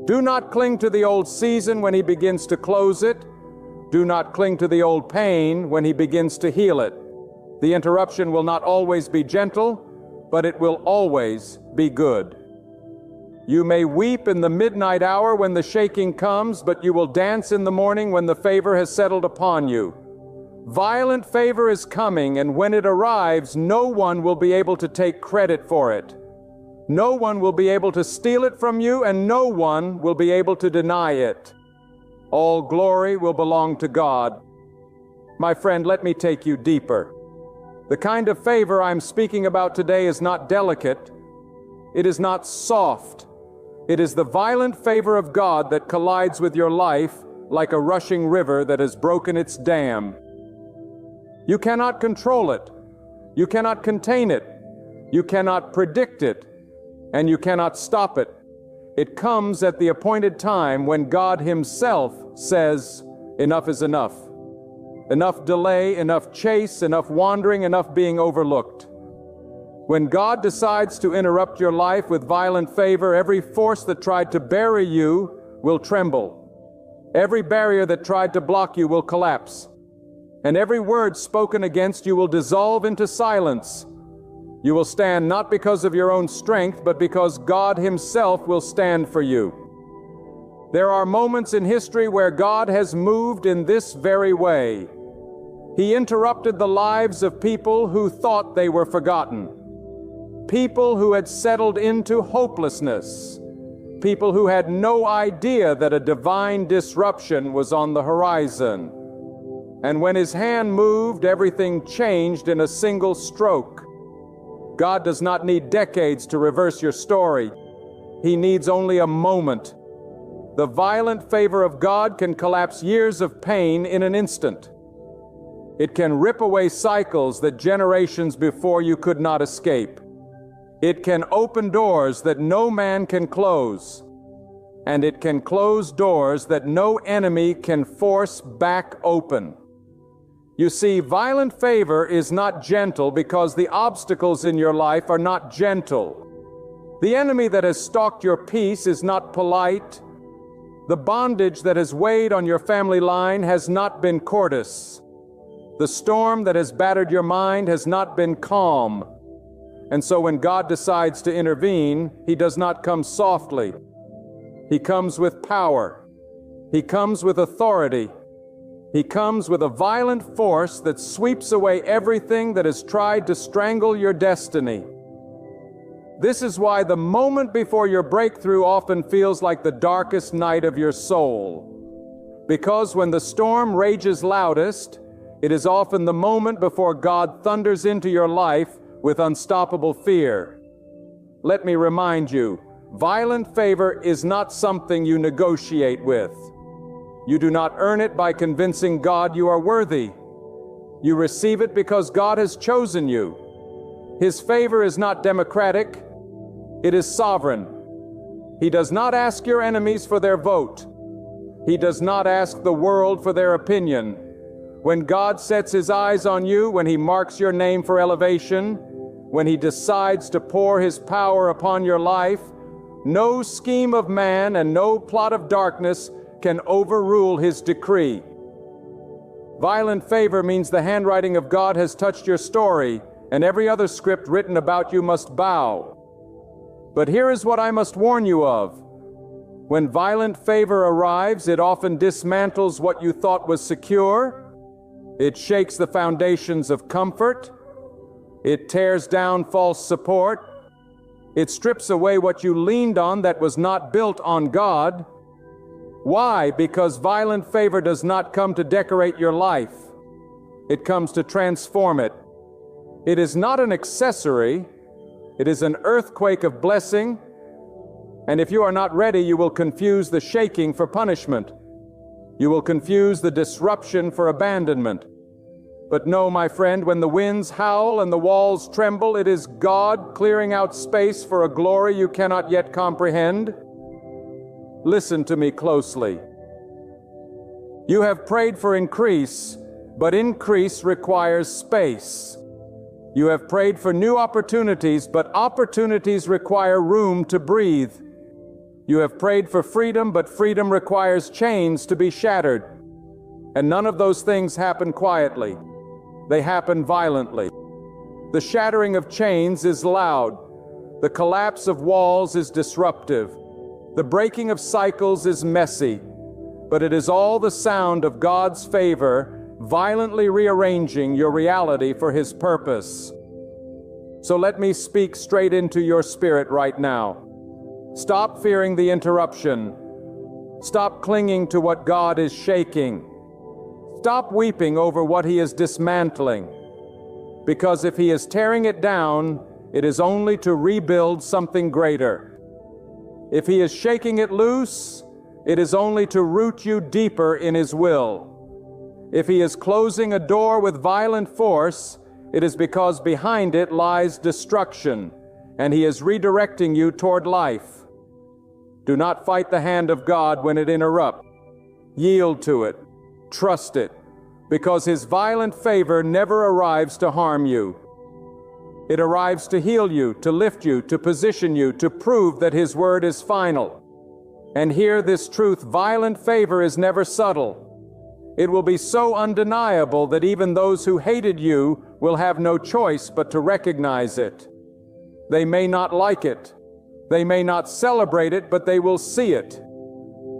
Do not cling to the old season when He begins to close it. Do not cling to the old pain when He begins to heal it. The interruption will not always be gentle, but it will always be good. You may weep in the midnight hour when the shaking comes, but you will dance in the morning when the favor has settled upon you. Violent favor is coming, and when it arrives, no one will be able to take credit for it. No one will be able to steal it from you, and no one will be able to deny it. All glory will belong to God. My friend, let me take you deeper. The kind of favor I'm speaking about today is not delicate. It is not soft. It is the violent favor of God that collides with your life like a rushing river that has broken its dam. You cannot control it. You cannot contain it. You cannot predict it. And you cannot stop it. It comes at the appointed time when God Himself says, "Enough is enough." Enough delay, enough chase, enough wandering, enough being overlooked. When God decides to interrupt your life with violent favor, every force that tried to bury you will tremble. Every barrier that tried to block you will collapse. And every word spoken against you will dissolve into silence. You will stand not because of your own strength, but because God Himself will stand for you. There are moments in history where God has moved in this very way. He interrupted the lives of people who thought they were forgotten. People who had settled into hopelessness. People who had no idea that a divine disruption was on the horizon. And when His hand moved, everything changed in a single stroke. God does not need decades to reverse your story. He needs only a moment. The violent favor of God can collapse years of pain in an instant. It can rip away cycles that generations before you could not escape. It can open doors that no man can close. And it can close doors that no enemy can force back open. You see, violent favor is not gentle because the obstacles in your life are not gentle. The enemy that has stalked your peace is not polite. The bondage that has weighed on your family line has not been courteous. The storm that has battered your mind has not been calm. And so when God decides to intervene, He does not come softly. He comes with power. He comes with authority. He comes with a violent force that sweeps away everything that has tried to strangle your destiny. This is why the moment before your breakthrough often feels like the darkest night of your soul. Because when the storm rages loudest, it is often the moment before God thunders into your life with unstoppable fear. Let me remind you, violent favor is not something you negotiate with. You do not earn it by convincing God you are worthy. You receive it because God has chosen you. His favor is not democratic, it is sovereign. He does not ask your enemies for their vote. He does not ask the world for their opinion. When God sets His eyes on you, when He marks your name for elevation, when He decides to pour His power upon your life, no scheme of man and no plot of darkness can overrule His decree. Violent favor means the handwriting of God has touched your story, and every other script written about you must bow. But here is what I must warn you of. When violent favor arrives, it often dismantles what you thought was secure. It shakes the foundations of comfort. It tears down false support. It strips away what you leaned on that was not built on God. Why? Because violent favor does not come to decorate your life. It comes to transform it. It is not an accessory. It is an earthquake of blessing. And if you are not ready, you will confuse the shaking for punishment. You will confuse the disruption for abandonment. But no, my friend, when the winds howl and the walls tremble, it is God clearing out space for a glory you cannot yet comprehend. Listen to me closely. You have prayed for increase, but increase requires space. You have prayed for new opportunities, but opportunities require room to breathe. You have prayed for freedom, but freedom requires chains to be shattered. And none of those things happen quietly. They happen violently. The shattering of chains is loud. The collapse of walls is disruptive. The breaking of cycles is messy. But it is all the sound of God's favor violently rearranging your reality for His purpose. So let me speak straight into your spirit right now. Stop fearing the interruption. Stop clinging to what God is shaking. Stop weeping over what He is dismantling. Because if He is tearing it down, it is only to rebuild something greater. If He is shaking it loose, it is only to root you deeper in His will. If He is closing a door with violent force, it is because behind it lies destruction, and He is redirecting you toward life. Do not fight the hand of God when it interrupts. Yield to it. Trust it, because His violent favor never arrives to harm you. It arrives to heal you, to lift you, to position you, to prove that His word is final. And hear this truth: violent favor is never subtle. It will be so undeniable that even those who hated you will have no choice but to recognize it. They may not like it. They may not celebrate it, but they will see it.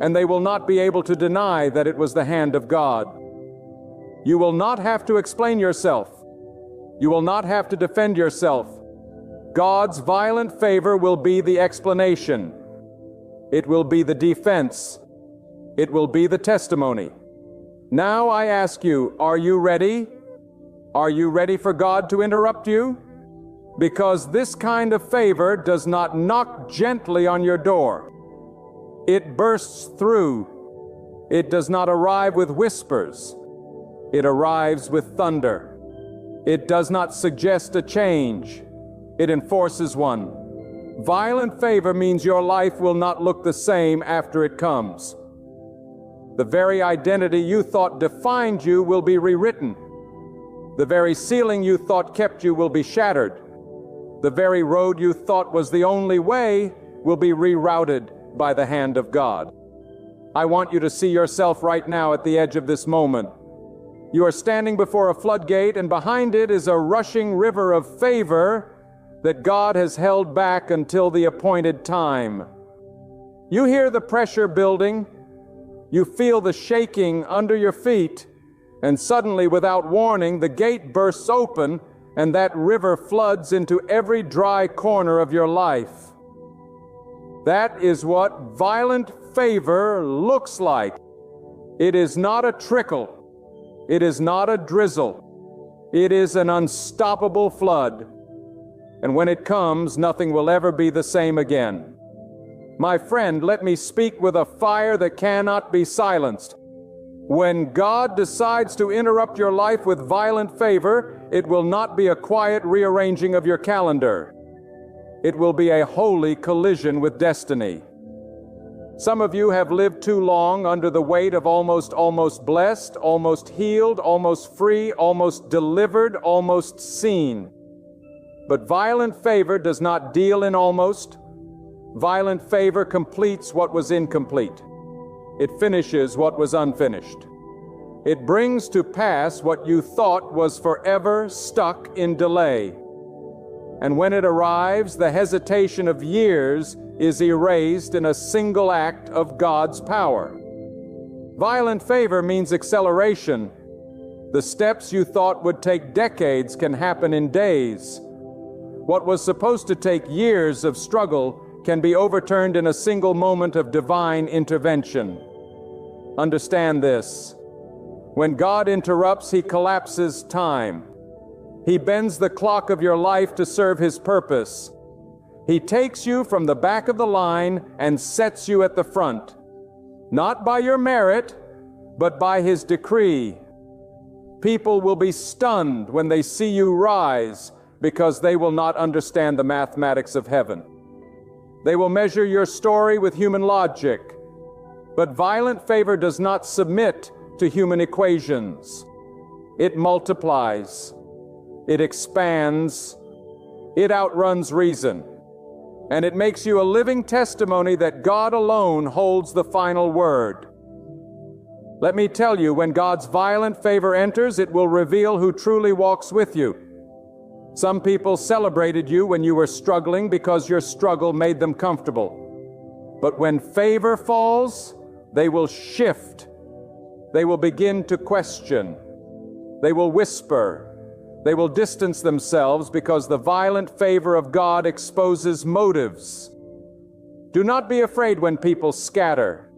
And they will not be able to deny that it was the hand of God. You will not have to explain yourself. You will not have to defend yourself. God's violent favor will be the explanation. It will be the defense. It will be the testimony. Now I ask you, are you ready? Are you ready for God to interrupt you? Because this kind of favor does not knock gently on your door. It bursts through. It does not arrive with whispers. It arrives with thunder. It does not suggest a change. It enforces one. Violent favor means your life will not look the same after it comes. The very identity you thought defined you will be rewritten. The very ceiling you thought kept you will be shattered. The very road you thought was the only way will be rerouted by the hand of God. I want you to see yourself right now at the edge of this moment. You are standing before a floodgate, and behind it is a rushing river of favor that God has held back until the appointed time. You hear the pressure building. You feel the shaking under your feet, and suddenly, without warning, the gate bursts open, and that river floods into every dry corner of your life. That is what violent favor looks like. It is not a trickle. It is not a drizzle. It is an unstoppable flood. And when it comes, nothing will ever be the same again. My friend, let me speak with a fire that cannot be silenced. When God decides to interrupt your life with violent favor, it will not be a quiet rearranging of your calendar. It will be a holy collision with destiny. Some of you have lived too long under the weight of almost blessed, almost healed, almost free, almost delivered, almost seen. But violent favor does not deal in almost. Violent favor completes what was incomplete. It finishes what was unfinished. It brings to pass what you thought was forever stuck in delay. And when it arrives, the hesitation of years is erased in a single act of God's power. Violent favor means acceleration. The steps you thought would take decades can happen in days. What was supposed to take years of struggle can be overturned in a single moment of divine intervention. Understand this. When God interrupts, He collapses time. He bends the clock of your life to serve His purpose. He takes you from the back of the line and sets you at the front, not by your merit, but by His decree. People will be stunned when they see you rise because they will not understand the mathematics of heaven. They will measure your story with human logic, but violent favor does not submit to human equations. It multiplies. It expands. It outruns reason. And it makes you a living testimony that God alone holds the final word. Let me tell you, when God's violent favor enters, it will reveal who truly walks with you. Some people celebrated you when you were struggling because your struggle made them comfortable. But when favor falls, they will shift. They will begin to question. They will whisper. They will distance themselves because the violent favor of God exposes motives. Do not be afraid when people scatter.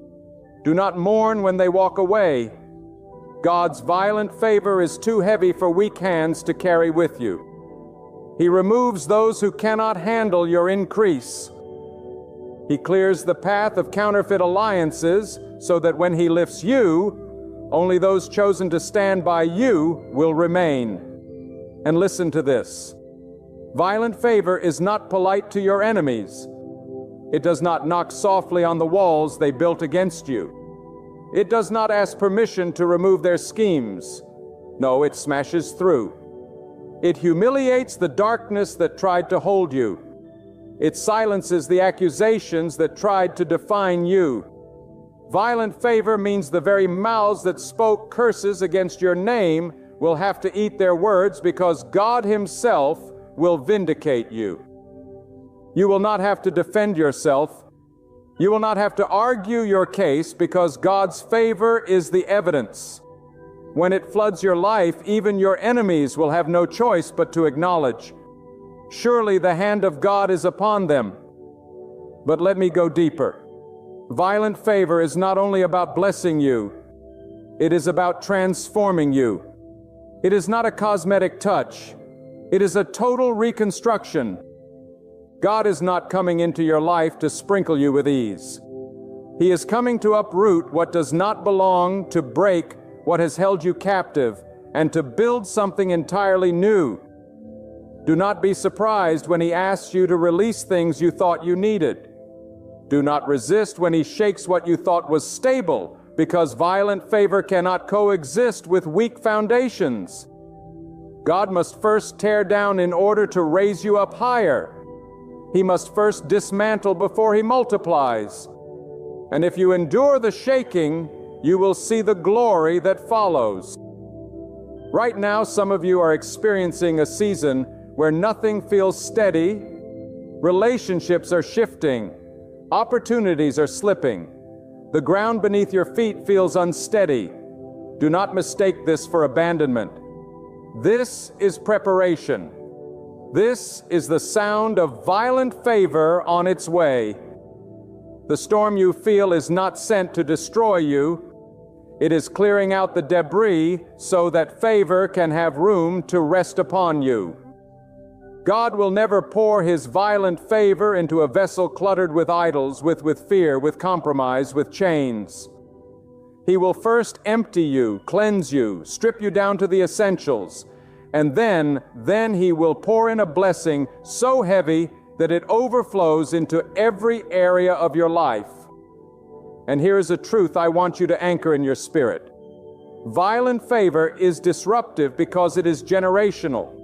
Do not mourn when they walk away. God's violent favor is too heavy for weak hands to carry with you. He removes those who cannot handle your increase. He clears the path of counterfeit alliances so that when He lifts you, only those chosen to stand by you will remain. And listen to this. Violent favor is not polite to your enemies. It does not knock softly on the walls they built against you. It does not ask permission to remove their schemes. No, it smashes through. It humiliates the darkness that tried to hold you. It silences the accusations that tried to define you. Violent favor means the very mouths that spoke curses against your name will have to eat their words because God Himself will vindicate you. You will not have to defend yourself. You will not have to argue your case because God's favor is the evidence. When it floods your life, even your enemies will have no choice but to acknowledge, surely the hand of God is upon them. But let me go deeper. Violent favor is not only about blessing you, it is about transforming you. It is not a cosmetic touch. It is a total reconstruction. God is not coming into your life to sprinkle you with ease. He is coming to uproot what does not belong, to break what has held you captive, and to build something entirely new. Do not be surprised when He asks you to release things you thought you needed. Do not resist when He shakes what you thought was stable, because violent favor cannot coexist with weak foundations. God must first tear down in order to raise you up higher. He must first dismantle before He multiplies. And if you endure the shaking, you will see the glory that follows. Right now, some of you are experiencing a season where nothing feels steady. Relationships are shifting. Opportunities are slipping. The ground beneath your feet feels unsteady. Do not mistake this for abandonment. This is preparation. This is the sound of violent favor on its way. The storm you feel is not sent to destroy you. It is clearing out the debris so that favor can have room to rest upon you. God will never pour His violent favor into a vessel cluttered with idols, with fear, with compromise, with chains. He will first empty you, cleanse you, strip you down to the essentials, and then He will pour in a blessing so heavy that it overflows into every area of your life. And here is a truth I want you to anchor in your spirit. Violent favor is disruptive because it is generational.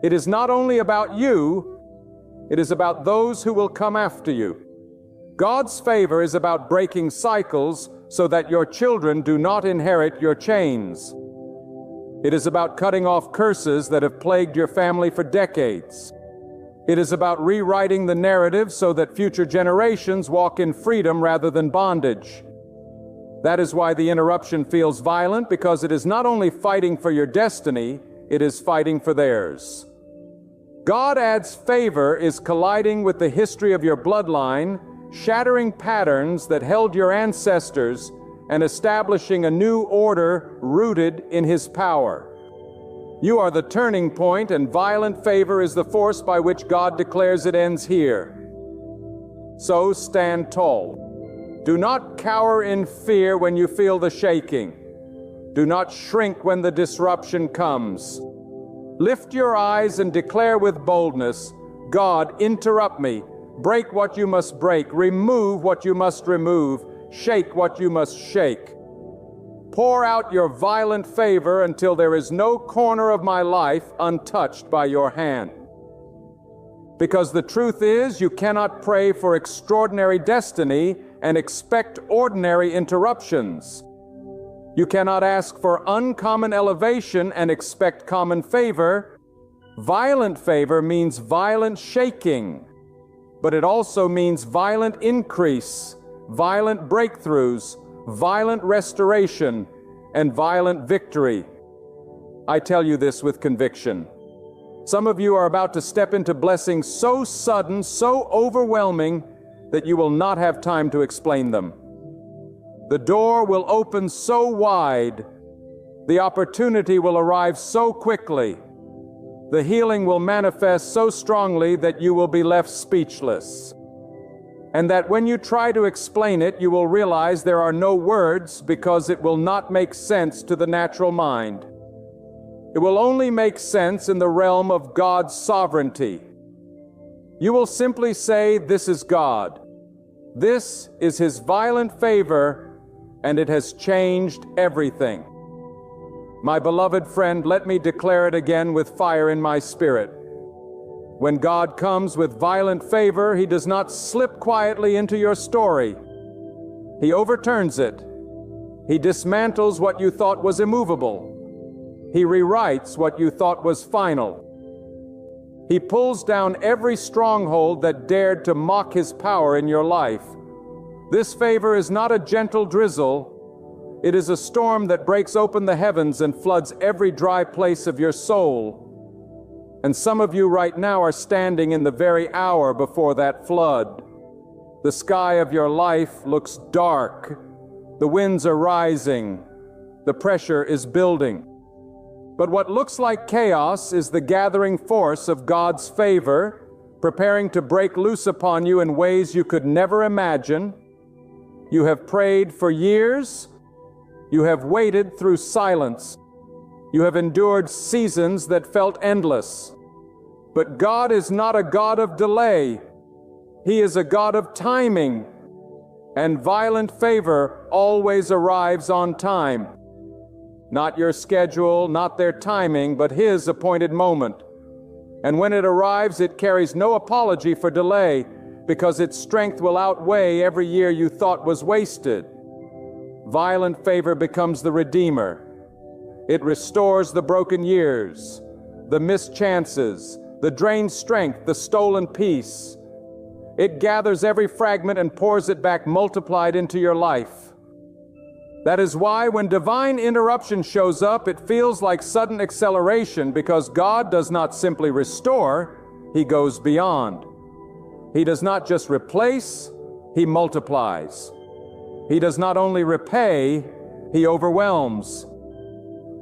It is not only about you, it is about those who will come after you. God's favor is about breaking cycles so that your children do not inherit your chains. It is about cutting off curses that have plagued your family for decades. It is about rewriting the narrative so that future generations walk in freedom rather than bondage. That is why the interruption feels violent, because it is not only fighting for your destiny, it is fighting for theirs. God adds favor is colliding with the history of your bloodline, shattering patterns that held your ancestors, and establishing a new order rooted in His power. You are the turning point, and violent favor is the force by which God declares it ends here. So stand tall. Do not cower in fear when you feel the shaking. Do not shrink when the disruption comes. Lift your eyes and declare with boldness, God, interrupt me. Break what you must break. Remove what you must remove. Shake what you must shake. Pour out your violent favor until there is no corner of my life untouched by your hand. Because the truth is, you cannot pray for extraordinary destiny and expect ordinary interruptions. You cannot ask for uncommon elevation and expect common favor. Violent favor means violent shaking, but it also means violent increase, violent breakthroughs, violent restoration, and violent victory. I tell you this with conviction. Some of you are about to step into blessings so sudden, so overwhelming, that you will not have time to explain them. The door will open so wide, the opportunity will arrive so quickly, the healing will manifest so strongly that you will be left speechless. And that when you try to explain it, you will realize there are no words, because it will not make sense to the natural mind. It will only make sense in the realm of God's sovereignty. You will simply say, this is God. This is His violent favor, and it has changed everything. My beloved friend, let me declare it again with fire in my spirit. When God comes with violent favor, He does not slip quietly into your story. He overturns it. He dismantles what you thought was immovable. He rewrites what you thought was final. He pulls down every stronghold that dared to mock His power in your life. This favor is not a gentle drizzle. It is a storm that breaks open the heavens and floods every dry place of your soul. And some of you right now are standing in the very hour before that flood. The sky of your life looks dark. The winds are rising. The pressure is building. But what looks like chaos is the gathering force of God's favor, preparing to break loose upon you in ways you could never imagine. You have prayed for years. You have waited through silence. You have endured seasons that felt endless. But God is not a God of delay. He is a God of timing. And violent favor always arrives on time. Not your schedule, not their timing, but His appointed moment. And when it arrives, it carries no apology for delay, because its strength will outweigh every year you thought was wasted. Violent favor becomes the Redeemer. It restores the broken years, the missed chances, the drained strength, the stolen peace. It gathers every fragment and pours it back multiplied into your life. That is why when divine interruption shows up, it feels like sudden acceleration, because God does not simply restore, He goes beyond. He does not just replace, He multiplies. He does not only repay, He overwhelms.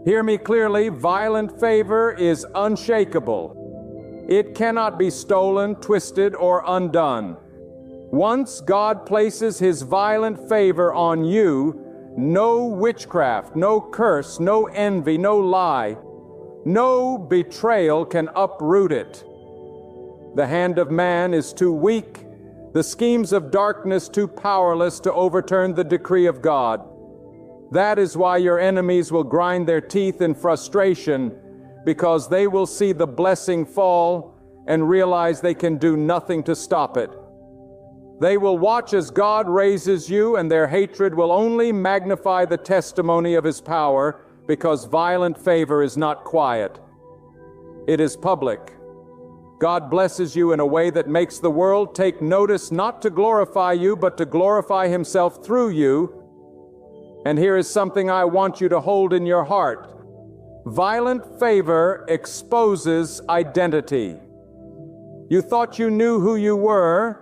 Hear me clearly, violent favor is unshakable. It cannot be stolen, twisted, or undone. Once God places His violent favor on you, no witchcraft, no curse, no envy, no lie, no betrayal can uproot it. The hand of man is too weak, the schemes of darkness too powerless to overturn the decree of God. That is why your enemies will grind their teeth in frustration, because they will see the blessing fall and realize they can do nothing to stop it. They will watch as God raises you, and their hatred will only magnify the testimony of His power, because violent favor is not quiet. It is public. God blesses you in a way that makes the world take notice, not to glorify you, but to glorify Himself through you. And here is something I want you to hold in your heart. Violent favor exposes identity. You thought you knew who you were,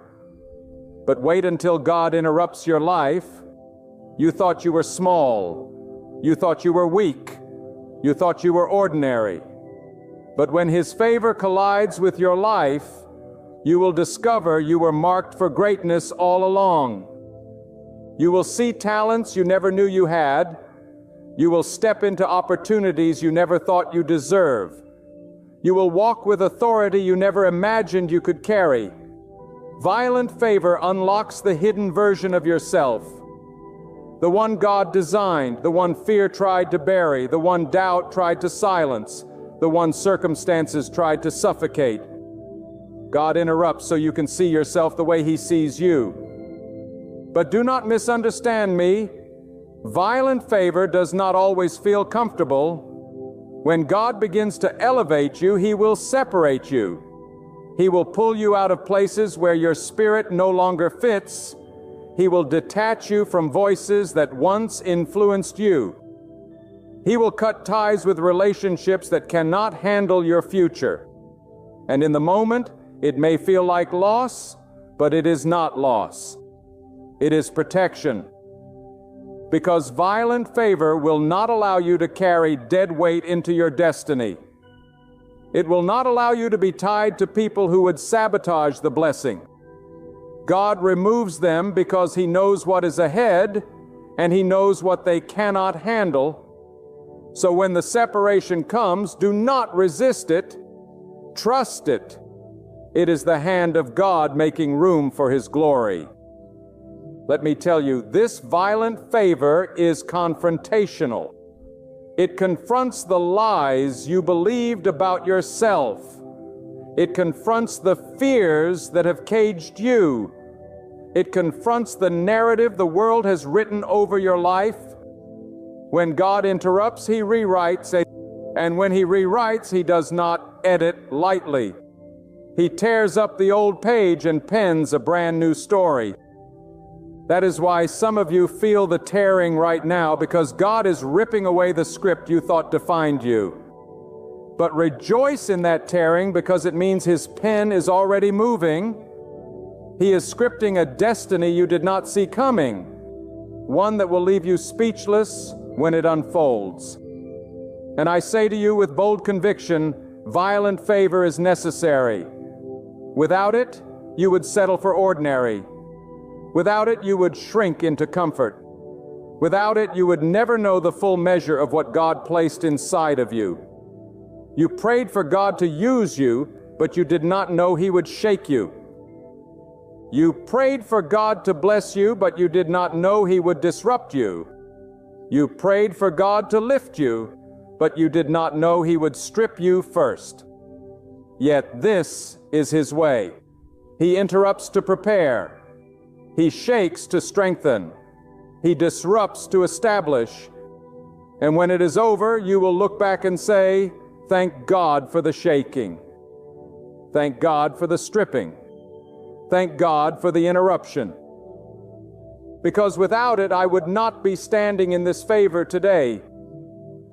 but wait until God interrupts your life. You thought you were small. You thought you were weak. You thought you were ordinary. But when His favor collides with your life, you will discover you were marked for greatness all along. You will see talents you never knew you had. You will step into opportunities you never thought you deserved. You will walk with authority you never imagined you could carry. Violent favor unlocks the hidden version of yourself. The one God designed, the one fear tried to bury, the one doubt tried to silence, the one circumstances tried to suffocate. God interrupts so you can see yourself the way He sees you. But do not misunderstand me. Violent favor does not always feel comfortable. When God begins to elevate you, He will separate you. He will pull you out of places where your spirit no longer fits. He will detach you from voices that once influenced you. He will cut ties with relationships that cannot handle your future. And in the moment, it may feel like loss, but it is not loss. It is protection. Because violent favor will not allow you to carry dead weight into your destiny. It will not allow you to be tied to people who would sabotage the blessing. God removes them because He knows what is ahead, and He knows what they cannot handle. So when the separation comes, do not resist it. Trust it. It is the hand of God making room for His glory. Let me tell you, this violent favor is confrontational. It confronts the lies you believed about yourself. It confronts the fears that have caged you. It confronts the narrative the world has written over your life. When God interrupts, He rewrites, and when He rewrites, He does not edit lightly. He tears up the old page and pens a brand new story. That is why some of you feel the tearing right now, because God is ripping away the script you thought defined you. But rejoice in that tearing, because it means His pen is already moving. He is scripting a destiny you did not see coming, one that will leave you speechless when it unfolds. And I say to you with bold conviction, violent favor is necessary. Without it, you would settle for ordinary. Without it, you would shrink into comfort. Without it, you would never know the full measure of what God placed inside of you. You prayed for God to use you, but you did not know He would shake you. You prayed for God to bless you, but you did not know He would disrupt you. You prayed for God to lift you, but you did not know He would strip you first. Yet this is His way. He interrupts to prepare. He shakes to strengthen. He disrupts to establish. And when it is over, you will look back and say, thank God for the shaking. Thank God for the stripping. Thank God for the interruption. Because without it, I would not be standing in this favor today.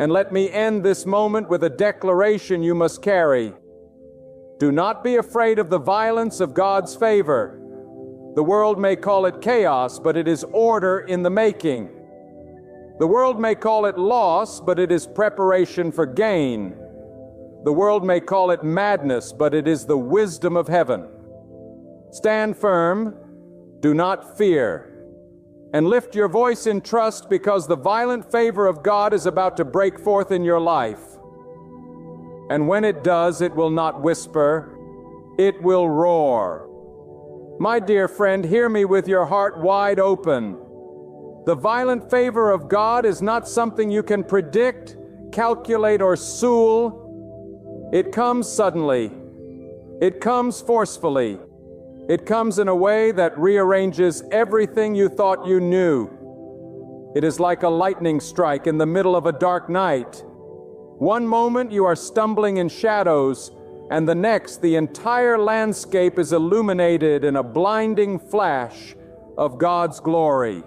And let me end this moment with a declaration you must carry. Do not be afraid of the violence of God's favor. The world may call it chaos, but it is order in the making. The world may call it loss, but it is preparation for gain. The world may call it madness, but it is the wisdom of heaven. Stand firm, do not fear, and lift your voice in trust, because the violent favor of God is about to break forth in your life. And when it does, it will not whisper, it will roar. My dear friend, hear me with your heart wide open. The violent favor of God is not something you can predict, calculate, or soothe. It comes suddenly. It comes forcefully. It comes in a way that rearranges everything you thought you knew. It is like a lightning strike in the middle of a dark night. One moment you are stumbling in shadows, and the next the entire landscape is illuminated in a blinding flash of God's glory.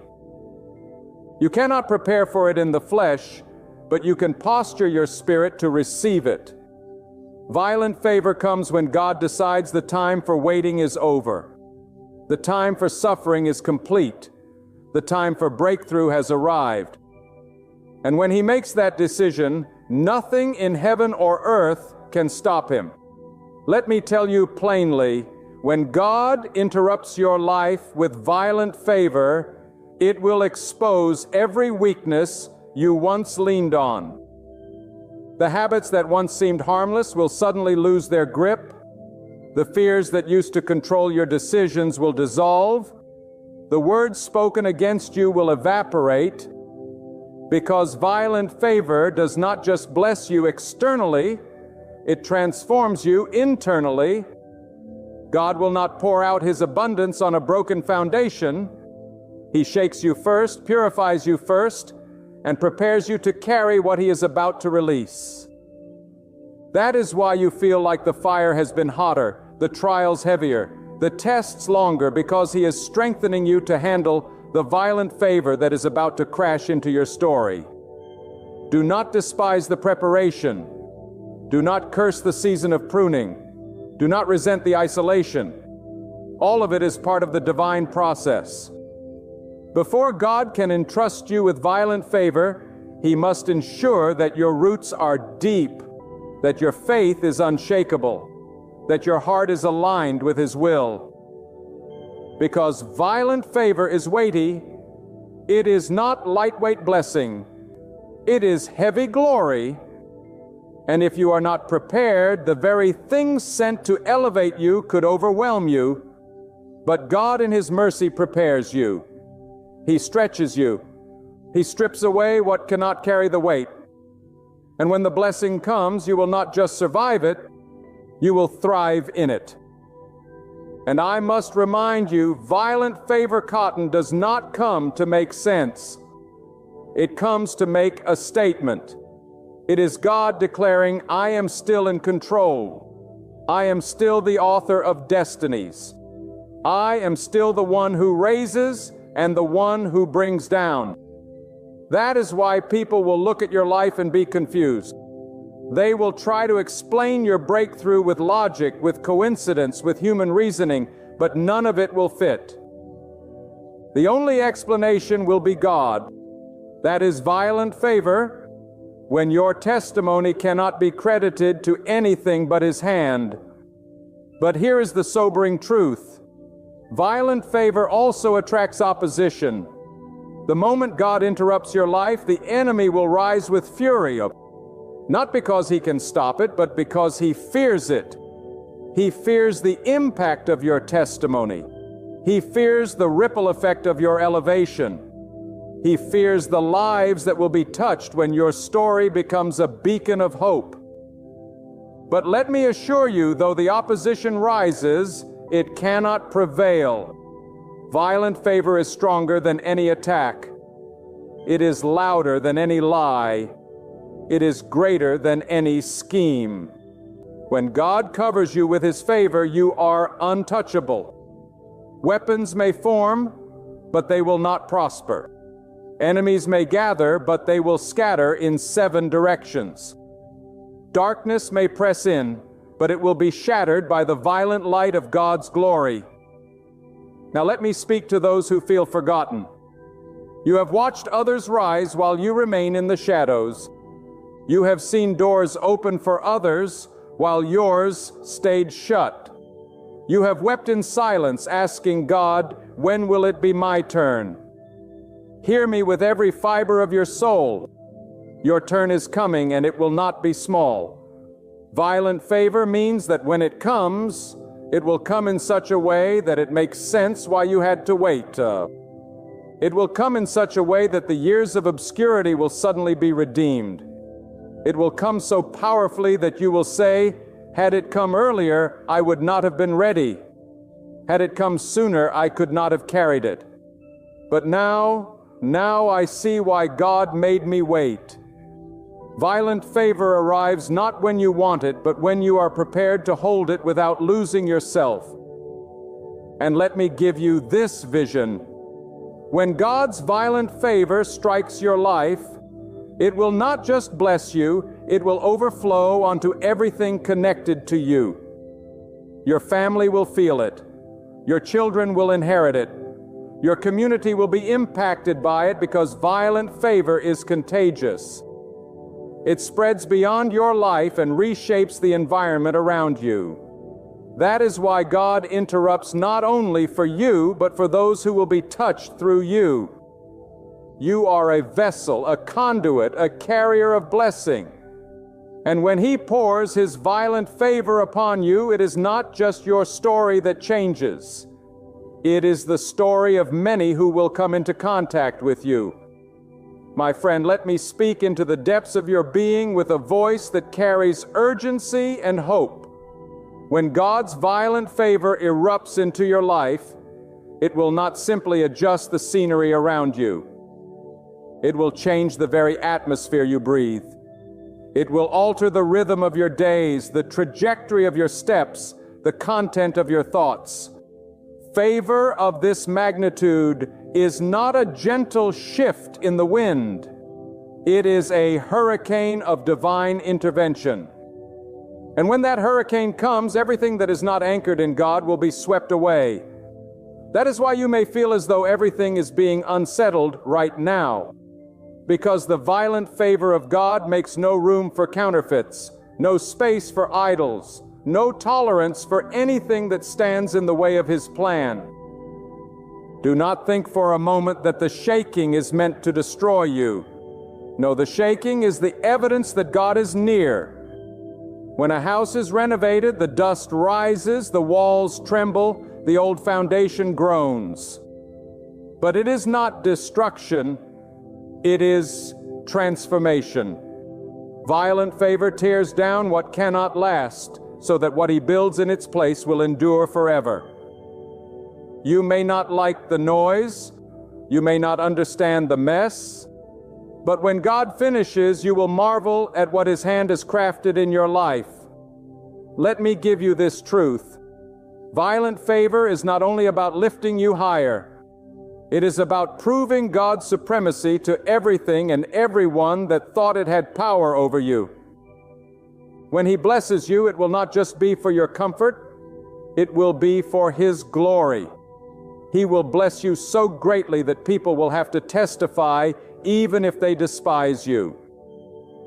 You cannot prepare for it in the flesh, but you can posture your spirit to receive it. Violent favor comes when God decides the time for waiting is over. The time for suffering is complete. The time for breakthrough has arrived. And when He makes that decision, nothing in heaven or earth can stop Him. Let me tell you plainly, when God interrupts your life with violent favor, it will expose every weakness you once leaned on. The habits that once seemed harmless will suddenly lose their grip. The fears that used to control your decisions will dissolve. The words spoken against you will evaporate, because violent favor does not just bless you externally, it transforms you internally. God will not pour out His abundance on a broken foundation. He shakes you first, purifies you first, and prepares you to carry what He is about to release. That is why you feel like the fire has been hotter, the trials heavier, the tests longer, because He is strengthening you to handle the violent favor that is about to crash into your story. Do not despise the preparation. Do not curse the season of pruning. Do not resent the isolation. All of it is part of the divine process. Before God can entrust you with violent favor, He must ensure that your roots are deep, that your faith is unshakable, that your heart is aligned with His will. Because violent favor is weighty, it is not lightweight blessing, it is heavy glory. And if you are not prepared, the very thing sent to elevate you could overwhelm you. But God in His mercy prepares you. He stretches you. He strips away what cannot carry the weight. And when the blessing comes, you will not just survive it, you will thrive in it. And I must remind you, violent favor cotton does not come to make sense. It comes to make a statement. It is God declaring, I am still in control. I am still the author of destinies. I am still the one who raises and the one who brings down. That is why people will look at your life and be confused. They will try to explain your breakthrough with logic, with coincidence, with human reasoning, but none of it will fit. The only explanation will be God. That is violent favor, when your testimony cannot be credited to anything but His hand. But here is the sobering truth. Violent favor also attracts opposition. The moment God interrupts your life, the enemy will rise with fury, not because he can stop it, but because he fears it. He fears the impact of your testimony. He fears the ripple effect of your elevation. He fears the lives that will be touched when your story becomes a beacon of hope. But let me assure you, though the opposition rises, it cannot prevail. Violent favor is stronger than any attack. It is louder than any lie. It is greater than any scheme. When God covers you with His favor, you are untouchable. Weapons may form, but they will not prosper. Enemies may gather, but they will scatter in 7 directions. Darkness may press in, but it will be shattered by the violent light of God's glory. Now let me speak to those who feel forgotten. You have watched others rise while you remain in the shadows. You have seen doors open for others while yours stayed shut. You have wept in silence, asking God, when will it be my turn? Hear me with every fiber of your soul. Your turn is coming, and it will not be small. Violent favor means that when it comes, it will come in such a way that it makes sense why you had to wait. It will come in such a way that the years of obscurity will suddenly be redeemed. It will come so powerfully that you will say, had it come earlier, I would not have been ready. Had it come sooner, I could not have carried it. But now I see why God made me wait. Violent favor arrives not when you want it, but when you are prepared to hold it without losing yourself. And let me give you this vision. When God's violent favor strikes your life, it will not just bless you, it will overflow onto everything connected to you. Your family will feel it. Your children will inherit it. Your community will be impacted by it because violent favor is contagious. It spreads beyond your life and reshapes the environment around you. That is why God interrupts not only for you, but for those who will be touched through you. You are a vessel, a conduit, a carrier of blessing. And when He pours His violent favor upon you, it is not just your story that changes. It is the story of many who will come into contact with you. My friend, let me speak into the depths of your being with a voice that carries urgency and hope. When God's violent favor erupts into your life, it will not simply adjust the scenery around you. It will change the very atmosphere you breathe. It will alter the rhythm of your days, the trajectory of your steps, the content of your thoughts. Favor of this magnitude is not a gentle shift in the wind. It is a hurricane of divine intervention. And when that hurricane comes, everything that is not anchored in God will be swept away. That is why you may feel as though everything is being unsettled right now. Because the violent favor of God makes no room for counterfeits, no space for idols, no tolerance for anything that stands in the way of His plan. Do not think for a moment that the shaking is meant to destroy you. No, the shaking is the evidence that God is near. When a house is renovated, the dust rises, the walls tremble, the old foundation groans. But it is not destruction, it is transformation. Violent favor tears down what cannot last, so that what He builds in its place will endure forever. You may not like the noise, you may not understand the mess, but when God finishes, you will marvel at what His hand has crafted in your life. Let me give you this truth. Violent favor is not only about lifting you higher, it is about proving God's supremacy to everything and everyone that thought it had power over you. When He blesses you, it will not just be for your comfort, it will be for His glory. He will bless you so greatly that people will have to testify even if they despise you.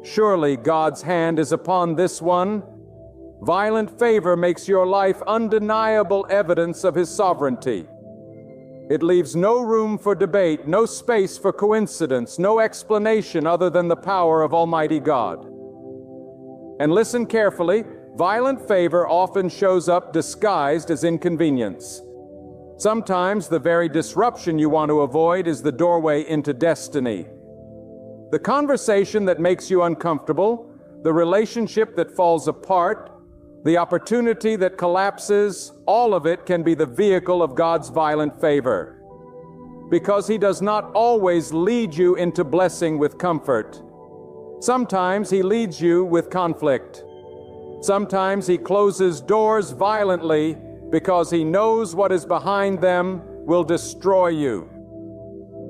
Surely God's hand is upon this one. Violent favor makes your life undeniable evidence of His sovereignty. It leaves no room for debate, no space for coincidence, no explanation other than the power of Almighty God. And listen carefully, violent favor often shows up disguised as inconvenience. Sometimes the very disruption you want to avoid is the doorway into destiny. The conversation that makes you uncomfortable, the relationship that falls apart, the opportunity that collapses, all of it can be the vehicle of God's violent favor. Because He does not always lead you into blessing with comfort. Sometimes He leads you with conflict. Sometimes He closes doors violently because He knows what is behind them will destroy you.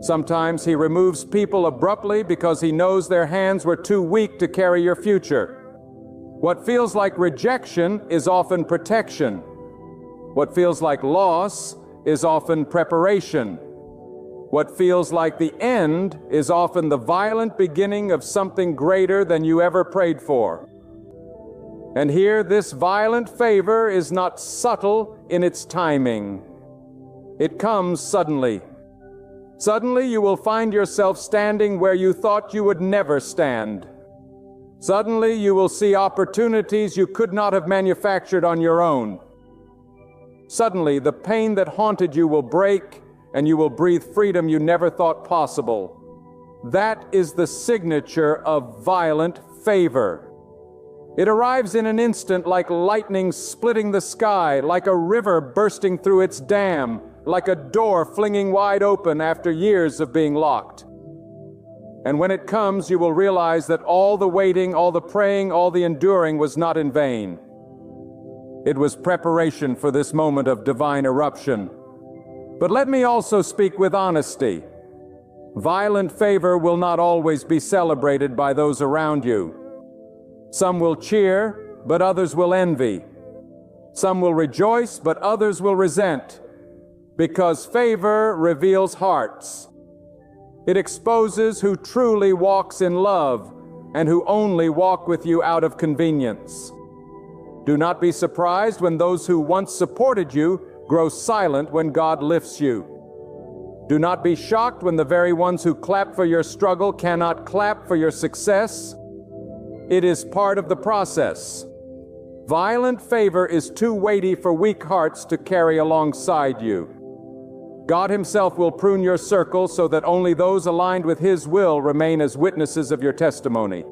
Sometimes He removes people abruptly because He knows their hands were too weak to carry your future. What feels like rejection is often protection. What feels like loss is often preparation. What feels like the end is often the violent beginning of something greater than you ever prayed for. And here, this violent favor is not subtle in its timing. It comes suddenly. Suddenly you will find yourself standing where you thought you would never stand. Suddenly you will see opportunities you could not have manufactured on your own. Suddenly the pain that haunted you will break, and you will breathe freedom you never thought possible. That is the signature of violent favor. It arrives in an instant like lightning splitting the sky, like a river bursting through its dam, like a door flinging wide open after years of being locked. And when it comes, you will realize that all the waiting, all the praying, all the enduring was not in vain. It was preparation for this moment of divine eruption. But let me also speak with honesty. Violent favor will not always be celebrated by those around you. Some will cheer, but others will envy. Some will rejoice, but others will resent. Because favor reveals hearts. It exposes who truly walks in love and who only walk with you out of convenience. Do not be surprised when those who once supported you grow silent when God lifts you. Do not be shocked when the very ones who clap for your struggle cannot clap for your success. It is part of the process. Violent favor is too weighty for weak hearts to carry alongside you. God Himself will prune your circle so that only those aligned with His will remain as witnesses of your testimony.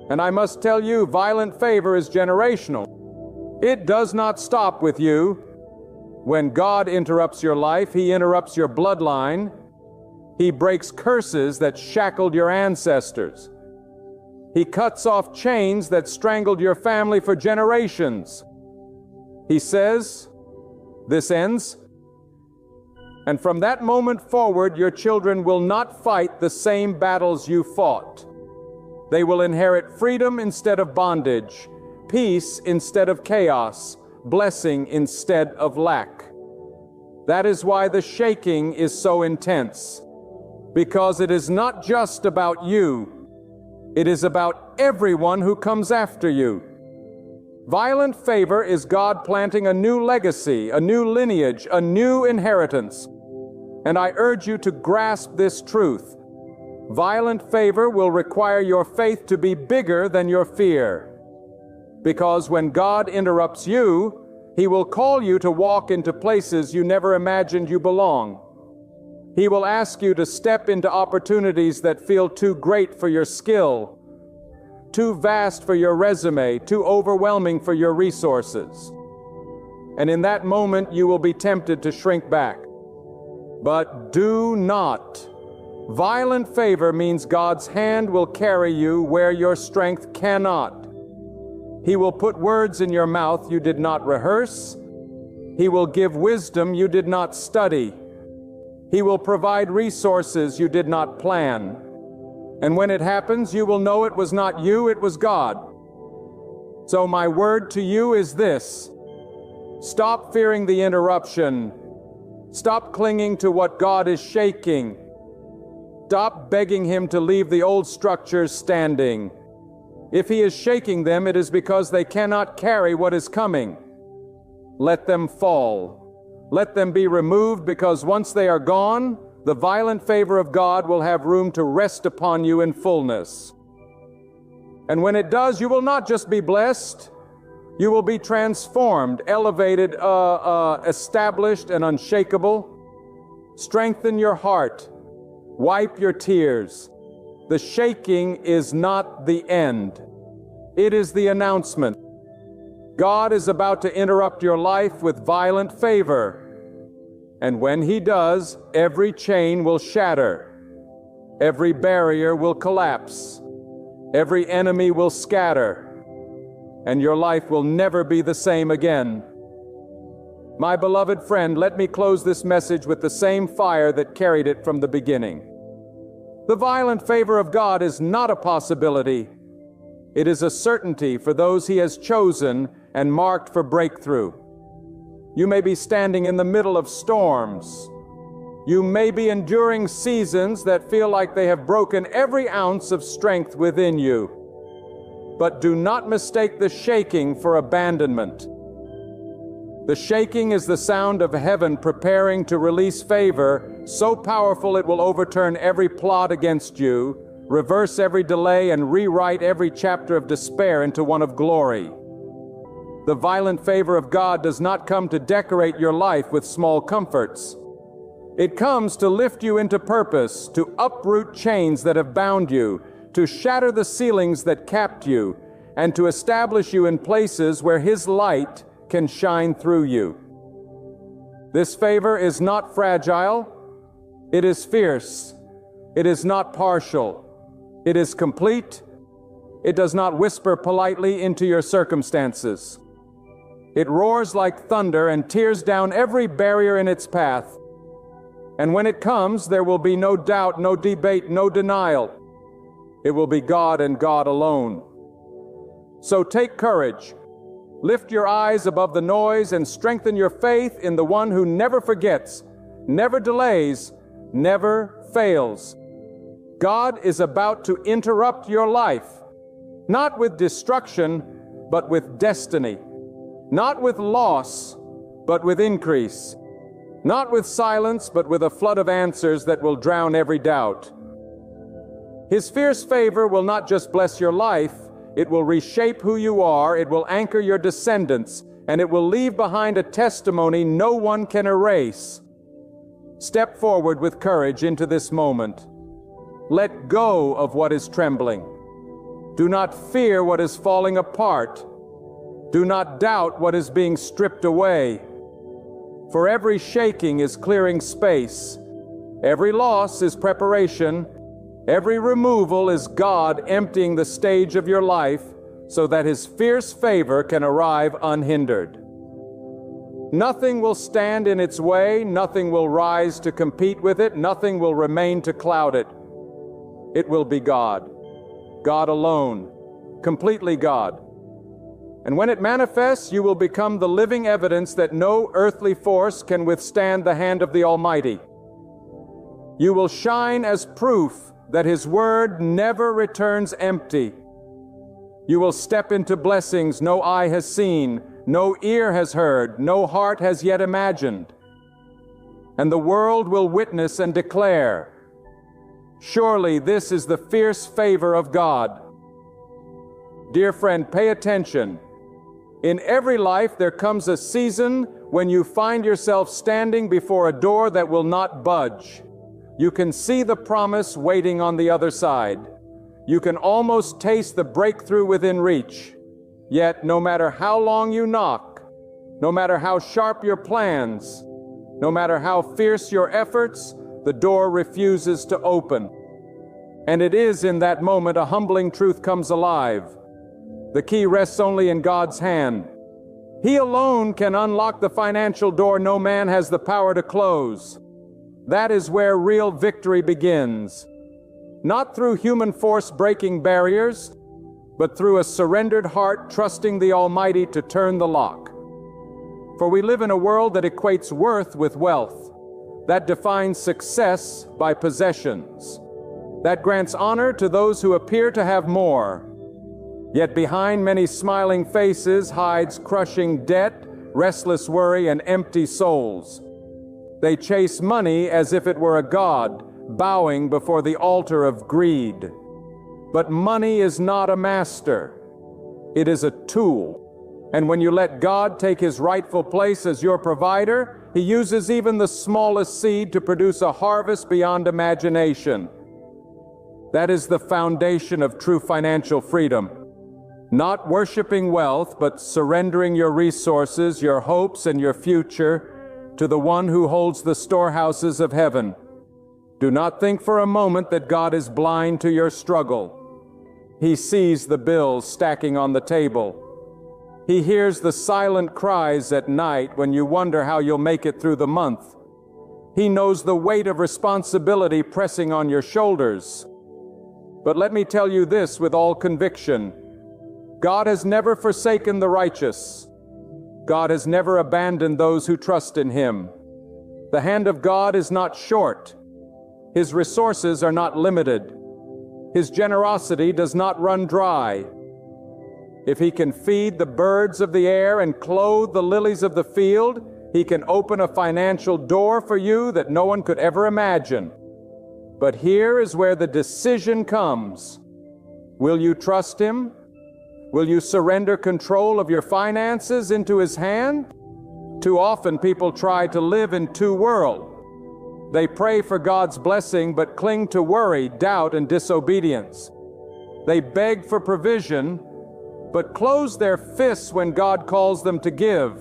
And I must tell you, violent favor is generational. It does not stop with you. When God interrupts your life, He interrupts your bloodline. He breaks curses that shackled your ancestors. He cuts off chains that strangled your family for generations. He says, "This ends." And from that moment forward, your children will not fight the same battles you fought. They will inherit freedom instead of bondage, peace instead of chaos, blessing instead of lack. That is why the shaking is so intense, because it is not just about you. It is about everyone who comes after you. Violent favor is God planting a new legacy, a new lineage, a new inheritance. And I urge you to grasp this truth. Violent favor will require your faith to be bigger than your fear. Because when God interrupts you, He will call you to walk into places you never imagined you belong. He will ask you to step into opportunities that feel too great for your skill, too vast for your resume, too overwhelming for your resources. And in that moment, you will be tempted to shrink back. But do not. Violent favor means God's hand will carry you where your strength cannot. He will put words in your mouth you did not rehearse. He will give wisdom you did not study. He will provide resources you did not plan. And when it happens, you will know it was not you, it was God. So my word to you is this: stop fearing the interruption. Stop clinging to what God is shaking. Stop begging Him to leave the old structures standing. If He is shaking them, it is because they cannot carry what is coming. Let them fall. Let them be removed, because once they are gone, the violent favor of God will have room to rest upon you in fullness. And when it does, you will not just be blessed, you will be transformed, elevated, established, and unshakable. Strengthen your heart. Wipe your tears. The shaking is not the end. It is the announcement. God is about to interrupt your life with violent favor. And when He does, every chain will shatter. Every barrier will collapse. Every enemy will scatter. And your life will never be the same again. My beloved friend, let me close this message with the same fire that carried it from the beginning. The violent favor of God is not a possibility. It is a certainty for those He has chosen and marked for breakthrough. You may be standing in the middle of storms. You may be enduring seasons that feel like they have broken every ounce of strength within you. But do not mistake the shaking for abandonment. The shaking is the sound of heaven preparing to release favor so powerful it will overturn every plot against you, reverse every delay, and rewrite every chapter of despair into one of glory. The violent favor of God does not come to decorate your life with small comforts. It comes to lift you into purpose, to uproot chains that have bound you, to shatter the ceilings that capped you, and to establish you in places where His light can shine through you. This favor is not fragile. It is fierce. It is not partial. It is complete. It does not whisper politely into your circumstances. It roars like thunder and tears down every barrier in its path. And when it comes, there will be no doubt, no debate, no denial. It will be God and God alone. So take courage. Lift your eyes above the noise and strengthen your faith in the one who never forgets, never delays, never fails. God is about to interrupt your life, not with destruction, but with destiny. Not with loss, but with increase. Not with silence, but with a flood of answers that will drown every doubt. His fierce favor will not just bless your life, it will reshape who you are, it will anchor your descendants, and it will leave behind a testimony no one can erase. Step forward with courage into this moment. Let go of what is trembling. Do not fear what is falling apart. Do not doubt what is being stripped away. For every shaking is clearing space. Every loss is preparation. Every removal is God emptying the stage of your life so that His fierce favor can arrive unhindered. Nothing will stand in its way, nothing will rise to compete with it, nothing will remain to cloud it. It will be God, God alone, completely God. And when it manifests, you will become the living evidence that no earthly force can withstand the hand of the Almighty. You will shine as proof that His word never returns empty. You will step into blessings no eye has seen, no ear has heard, no heart has yet imagined. And the world will witness and declare, surely this is the fierce favor of God. Dear friend, pay attention. In every life there comes a season when you find yourself standing before a door that will not budge. You can see the promise waiting on the other side. You can almost taste the breakthrough within reach. Yet, no matter how long you knock, no matter how sharp your plans, no matter how fierce your efforts, the door refuses to open. And it is in that moment a humbling truth comes alive. The key rests only in God's hand. He alone can unlock the financial door no man has the power to close. That is where real victory begins. Not through human force breaking barriers, but through a surrendered heart trusting the Almighty to turn the lock. For we live in a world that equates worth with wealth, that defines success by possessions, that grants honor to those who appear to have more. Yet behind many smiling faces hides crushing debt, restless worry, and empty souls. They chase money as if it were a god, bowing before the altar of greed. But money is not a master. It is a tool. And when you let God take His rightful place as your provider, He uses even the smallest seed to produce a harvest beyond imagination. That is the foundation of true financial freedom. Not worshiping wealth, but surrendering your resources, your hopes, and your future to the one who holds the storehouses of heaven. Do not think for a moment that God is blind to your struggle. He sees the bills stacking on the table. He hears the silent cries at night when you wonder how you'll make it through the month. He knows the weight of responsibility pressing on your shoulders. But let me tell you this with all conviction. God has never forsaken the righteous. God has never abandoned those who trust in Him. The hand of God is not short. His resources are not limited. His generosity does not run dry. If He can feed the birds of the air and clothe the lilies of the field, He can open a financial door for you that no one could ever imagine. But here is where the decision comes. Will you trust Him? Will you surrender control of your finances into His hand? Too often people try to live in two worlds. They pray for God's blessing but cling to worry, doubt, and disobedience. They beg for provision but close their fists when God calls them to give.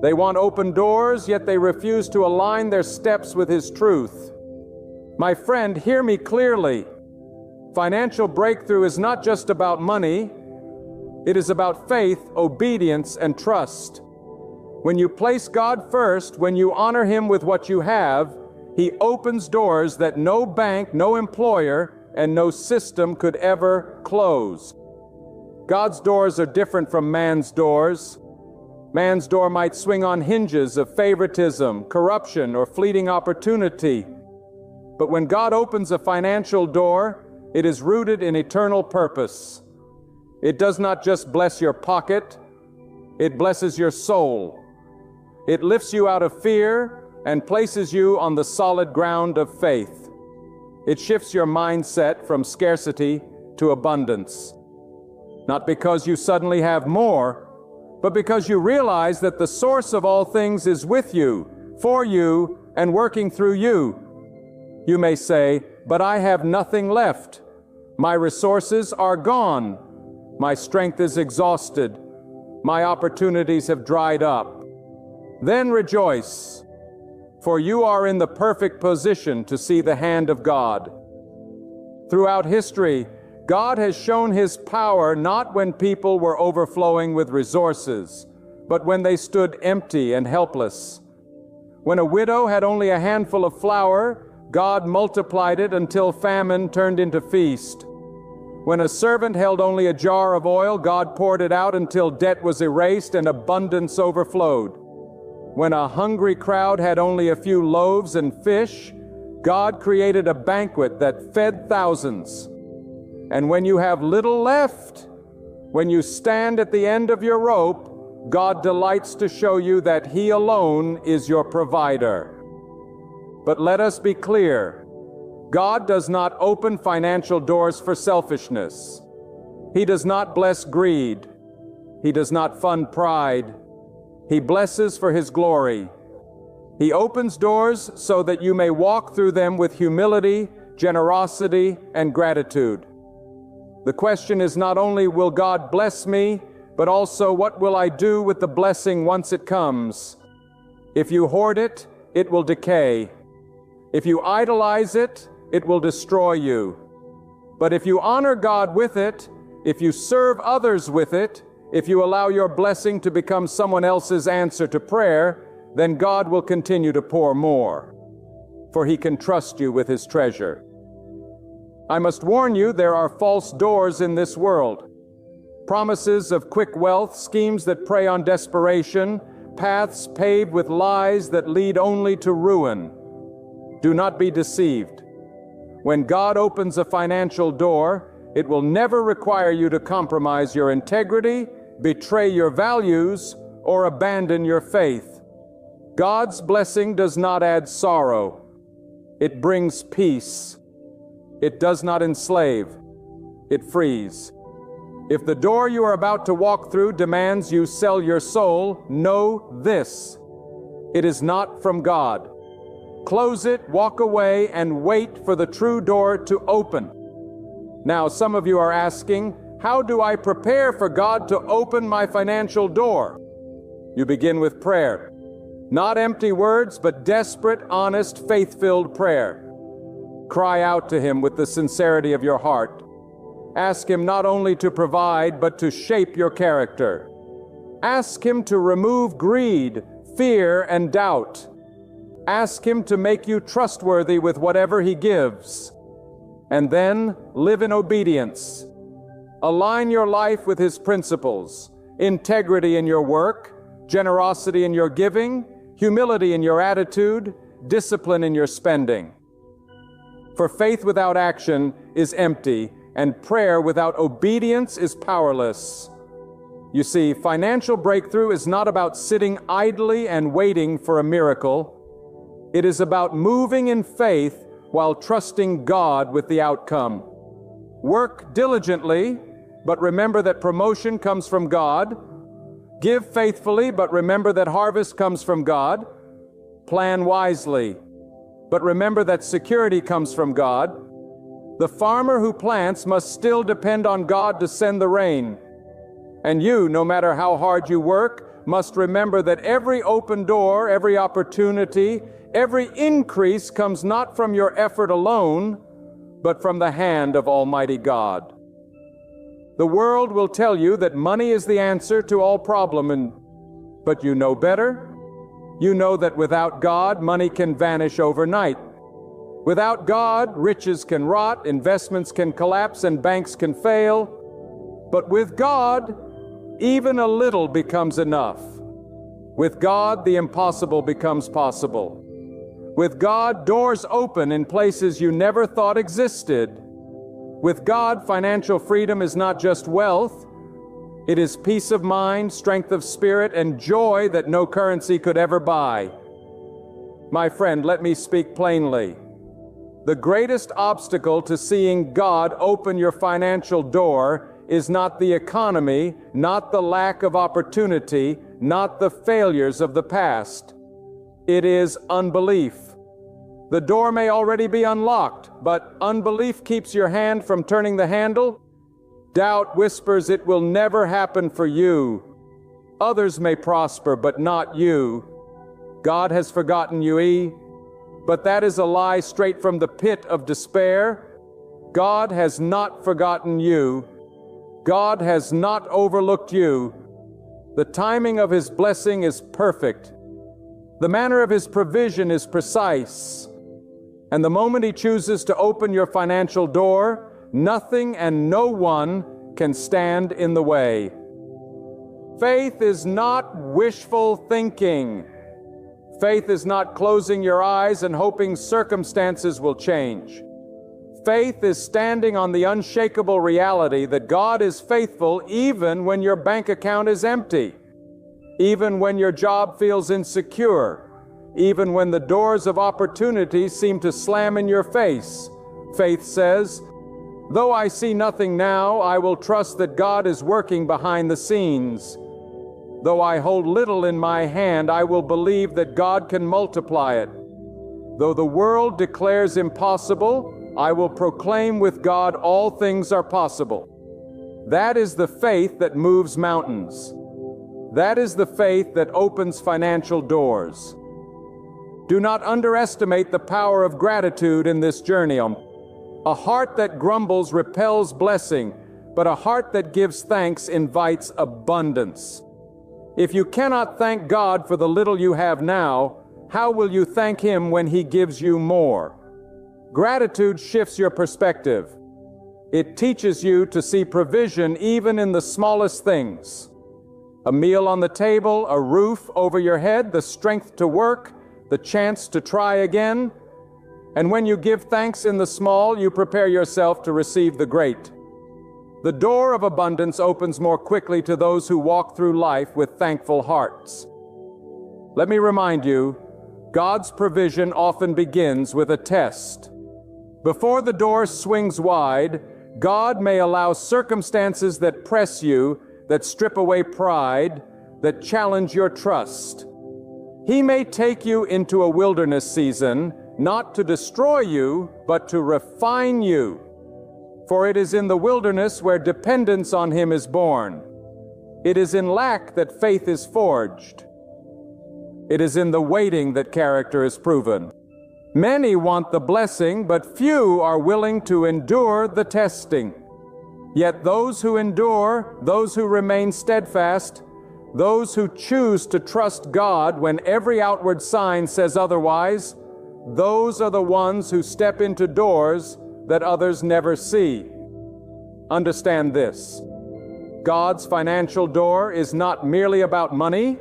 They want open doors, yet they refuse to align their steps with His truth. My friend, hear me clearly. Financial breakthrough is not just about money. It is about faith, obedience, and trust. When you place God first, when you honor Him with what you have, He opens doors that no bank, no employer, and no system could ever close. God's doors are different from man's doors. Man's door might swing on hinges of favoritism, corruption, or fleeting opportunity. But when God opens a financial door, it is rooted in eternal purpose. It does not just bless your pocket, it blesses your soul. It lifts you out of fear and places you on the solid ground of faith. It shifts your mindset from scarcity to abundance. Not because you suddenly have more, but because you realize that the source of all things is with you, for you, and working through you. You may say, "But I have nothing left. My resources are gone. My strength is exhausted. My opportunities have dried up." Then rejoice, for you are in the perfect position to see the hand of God. Throughout history, God has shown His power not when people were overflowing with resources, but when they stood empty and helpless. When a widow had only a handful of flour, God multiplied it until famine turned into feast. When a servant held only a jar of oil, God poured it out until debt was erased and abundance overflowed. When a hungry crowd had only a few loaves and fish, God created a banquet that fed thousands. And when you have little left, when you stand at the end of your rope, God delights to show you that He alone is your provider. But let us be clear. God does not open financial doors for selfishness. He does not bless greed. He does not fund pride. He blesses for His glory. He opens doors so that you may walk through them with humility, generosity, and gratitude. The question is not only, will God bless me, but also, what will I do with the blessing once it comes? If you hoard it, it will decay. If you idolize it, it will destroy you. But if you honor God with it, If you serve others with it, if you allow your blessing to become someone else's answer to prayer, then God will continue to pour more, for He can trust you with His treasure. I must warn you, there are false doors in this world. Promises of quick wealth, schemes that prey on desperation, paths paved with lies that lead only to ruin. Do not be deceived. When God opens a financial door, it will never require you to compromise your integrity, betray your values, or abandon your faith. God's blessing does not add sorrow. It brings peace. It does not enslave. It frees. If the door you are about to walk through demands you sell your soul, know this: it is not from God. Close it, walk away, and wait for the true door to open. Now, some of you are asking, how do I prepare for God to open my financial door? You begin with prayer. Not empty words, but desperate, honest, faith-filled prayer. Cry out to Him with the sincerity of your heart. Ask Him not only to provide, but to shape your character. Ask Him to remove greed, fear, and doubt. Ask Him to make you trustworthy with whatever He gives. And then live in obedience. Align your life with His principles: integrity in your work, generosity in your giving, humility in your attitude, discipline in your spending. For faith without action is empty, and prayer without obedience is powerless. You see, financial breakthrough is not about sitting idly and waiting for a miracle. It is about moving in faith while trusting God with the outcome. Work diligently, but remember that promotion comes from God. Give faithfully, but remember that harvest comes from God. Plan wisely, but remember that security comes from God. The farmer who plants must still depend on God to send the rain. And you, no matter how hard you work, must remember that every open door, every opportunity, every increase comes not from your effort alone, but from the hand of Almighty God. The world will tell you that money is the answer to all problems, but you know better. You know that without God, money can vanish overnight. Without God, riches can rot, investments can collapse, and banks can fail. But with God, even a little becomes enough. With God, the impossible becomes possible. With God, doors open in places you never thought existed. With God, financial freedom is not just wealth. It is peace of mind, strength of spirit, and joy that no currency could ever buy. My friend, let me speak plainly. The greatest obstacle to seeing God open your financial door is not the economy, not the lack of opportunity, not the failures of the past. It is unbelief. The door may already be unlocked, but unbelief keeps your hand from turning the handle. Doubt whispers it will never happen for you. Others may prosper, but not you. God has forgotten you, but that is a lie straight from the pit of despair. God has not forgotten you. God has not overlooked you. The timing of His blessing is perfect. The manner of His provision is precise. And the moment He chooses to open your financial door, nothing and no one can stand in the way. Faith is not wishful thinking. Faith is not closing your eyes and hoping circumstances will change. Faith is standing on the unshakable reality that God is faithful even when your bank account is empty, even when your job feels insecure, even when the doors of opportunity seem to slam in your face. Faith says, though I see nothing now, I will trust that God is working behind the scenes. Though I hold little in my hand, I will believe that God can multiply it. Though the world declares impossible, I will proclaim with God all things are possible. That is the faith that moves mountains. That is the faith that opens financial doors. Do not underestimate the power of gratitude in this journey. A heart that grumbles repels blessing, But a heart that gives thanks invites abundance. If you cannot thank God for the little you have now, how will you thank Him when He gives you more? Gratitude shifts your perspective. It teaches you to see provision even in the smallest things. A meal on the table, a roof over your head, the strength to work, the chance to try again. And when you give thanks in the small, you prepare yourself to receive the great. The door of abundance opens more quickly to those who walk through life with thankful hearts. Let me remind you, God's provision often begins with a test. Before the door swings wide, God may allow circumstances that press you, that strip away pride, that challenge your trust. He may take you into a wilderness season, not to destroy you, but to refine you. For it is in the wilderness where dependence on Him is born. It is in lack that faith is forged. It is in the waiting that character is proven. Many want the blessing, but few are willing to endure the testing. Yet those who endure, those who remain steadfast, those who choose to trust God when every outward sign says otherwise, those are the ones who step into doors that others never see. Understand this: God's financial door is not merely about money,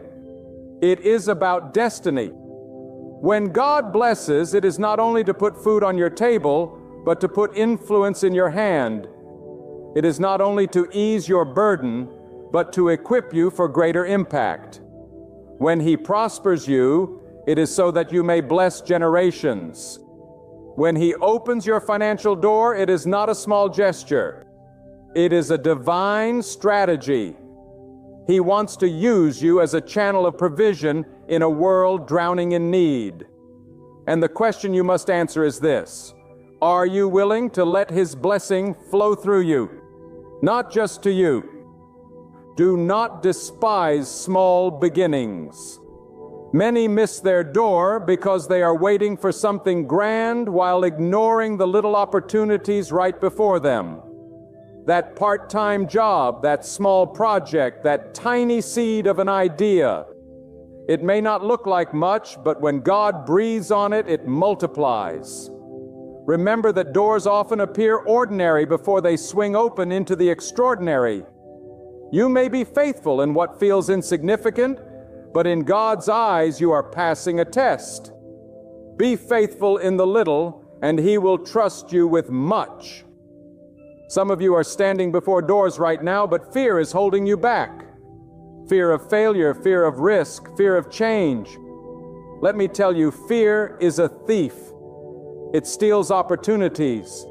it is about destiny. When God blesses, it is not only to put food on your table, but to put influence in your hand. It is not only to ease your burden, but to equip you for greater impact. When He prospers you, it is so that you may bless generations. When He opens your financial door, it is not a small gesture. It is a divine strategy. He wants to use you as a channel of provision in a world drowning in need. And the question you must answer is this: are you willing to let His blessing flow through you? Not just to you. Do not despise small beginnings. Many miss their door because they are waiting for something grand while ignoring the little opportunities right before them. That part-time job, that small project, that tiny seed of an idea. It may not look like much, but when God breathes on it, it multiplies. Remember that doors often appear ordinary before they swing open into the extraordinary. You may be faithful in what feels insignificant, but in God's eyes you are passing a test. Be faithful in the little, and He will trust you with much. Some of you are standing before doors right now, but fear is holding you back. Fear of failure, fear of risk, fear of change. Let me tell you, fear is a thief. It steals opportunities.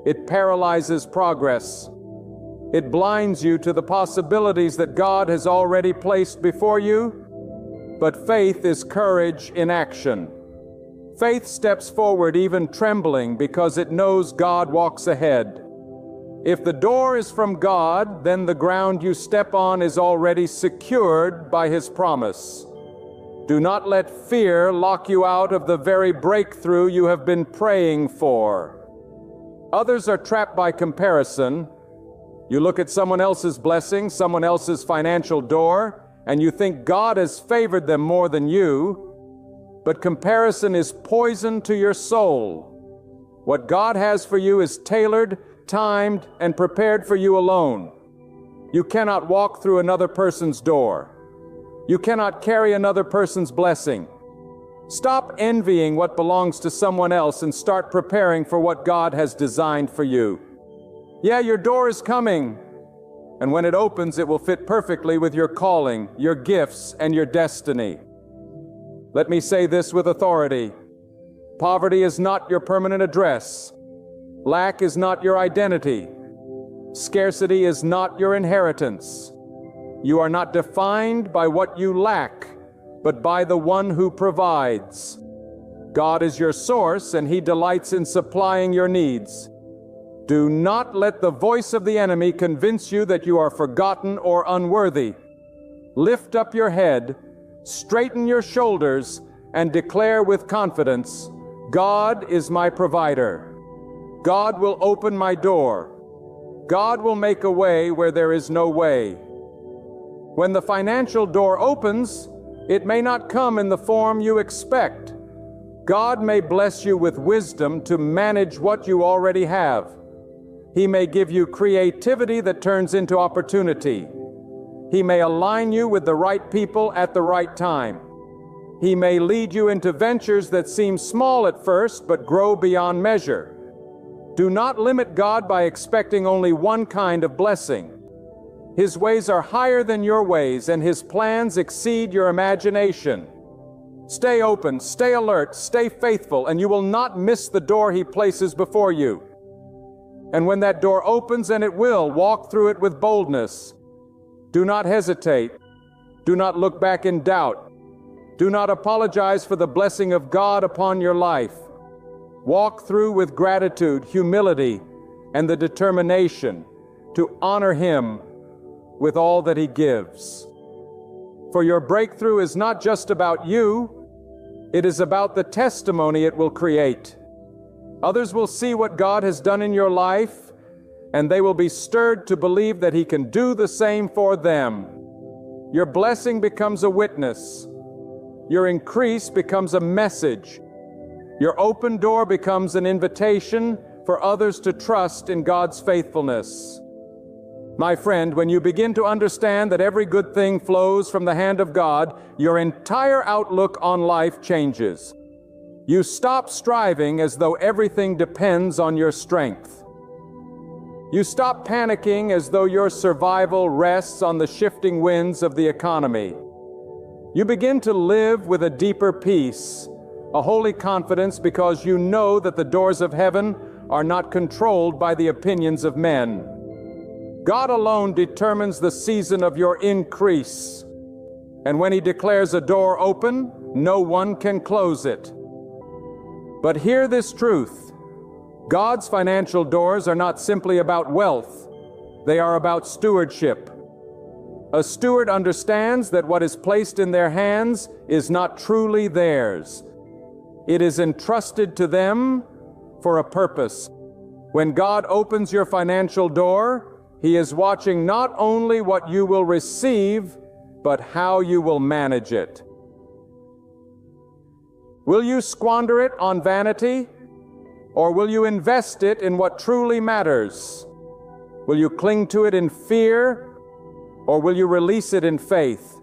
It paralyzes progress. It blinds you to the possibilities that God has already placed before you. But faith is courage in action. Faith steps forward even trembling because it knows God walks ahead. If the door is from God, then the ground you step on is already secured by His promise. Do not let fear lock you out of the very breakthrough you have been praying for. Others are trapped by comparison. You look at someone else's blessing, someone else's financial door, and you think God has favored them more than you. But comparison is poison to your soul. What God has for you is tailored, timed, and prepared for you alone. You cannot walk through another person's door. You cannot carry another person's blessing. Stop envying what belongs to someone else and start preparing for what God has designed for you. Yeah, your door is coming, and when it opens, it will fit perfectly with your calling, your gifts, and your destiny. Let me say this with authority. Poverty is not your permanent address. Lack is not your identity. Scarcity is not your inheritance. You are not defined by what you lack, but by the one who provides. God is your source, and He delights in supplying your needs. Do not let the voice of the enemy convince you that you are forgotten or unworthy. Lift up your head, straighten your shoulders, and declare with confidence, God is my provider. God will open my door. God will make a way where there is no way. When the financial door opens, it may not come in the form you expect. God may bless you with wisdom to manage what you already have. He may give you creativity that turns into opportunity. He may align you with the right people at the right time. He may lead you into ventures that seem small at first but grow beyond measure. Do not limit God by expecting only one kind of blessing. His ways are higher than your ways, and His plans exceed your imagination. Stay open, stay alert, stay faithful, and you will not miss the door He places before you. And when that door opens, and it will, walk through it with boldness. Do not hesitate. Do not look back in doubt. Do not apologize for the blessing of God upon your life. Walk through with gratitude, humility, and the determination to honor Him with all that He gives. For your breakthrough is not just about you, it is about the testimony it will create. Others will see what God has done in your life, and they will be stirred to believe that He can do the same for them. Your blessing becomes a witness. Your increase becomes a message. Your open door becomes an invitation for others to trust in God's faithfulness. My friend, when you begin to understand that every good thing flows from the hand of God, your entire outlook on life changes. You stop striving as though everything depends on your strength. You stop panicking as though your survival rests on the shifting winds of the economy. You begin to live with a deeper peace, a holy confidence, because you know that the doors of heaven are not controlled by the opinions of men. God alone determines the season of your increase. And when He declares a door open, no one can close it. But hear this truth. God's financial doors are not simply about wealth. They are about stewardship. A steward understands that what is placed in their hands is not truly theirs. It is entrusted to them for a purpose. When God opens your financial door, He is watching not only what you will receive, but how you will manage it. Will you squander it on vanity, or will you invest it in what truly matters? Will you cling to it in fear, or will you release it in faith?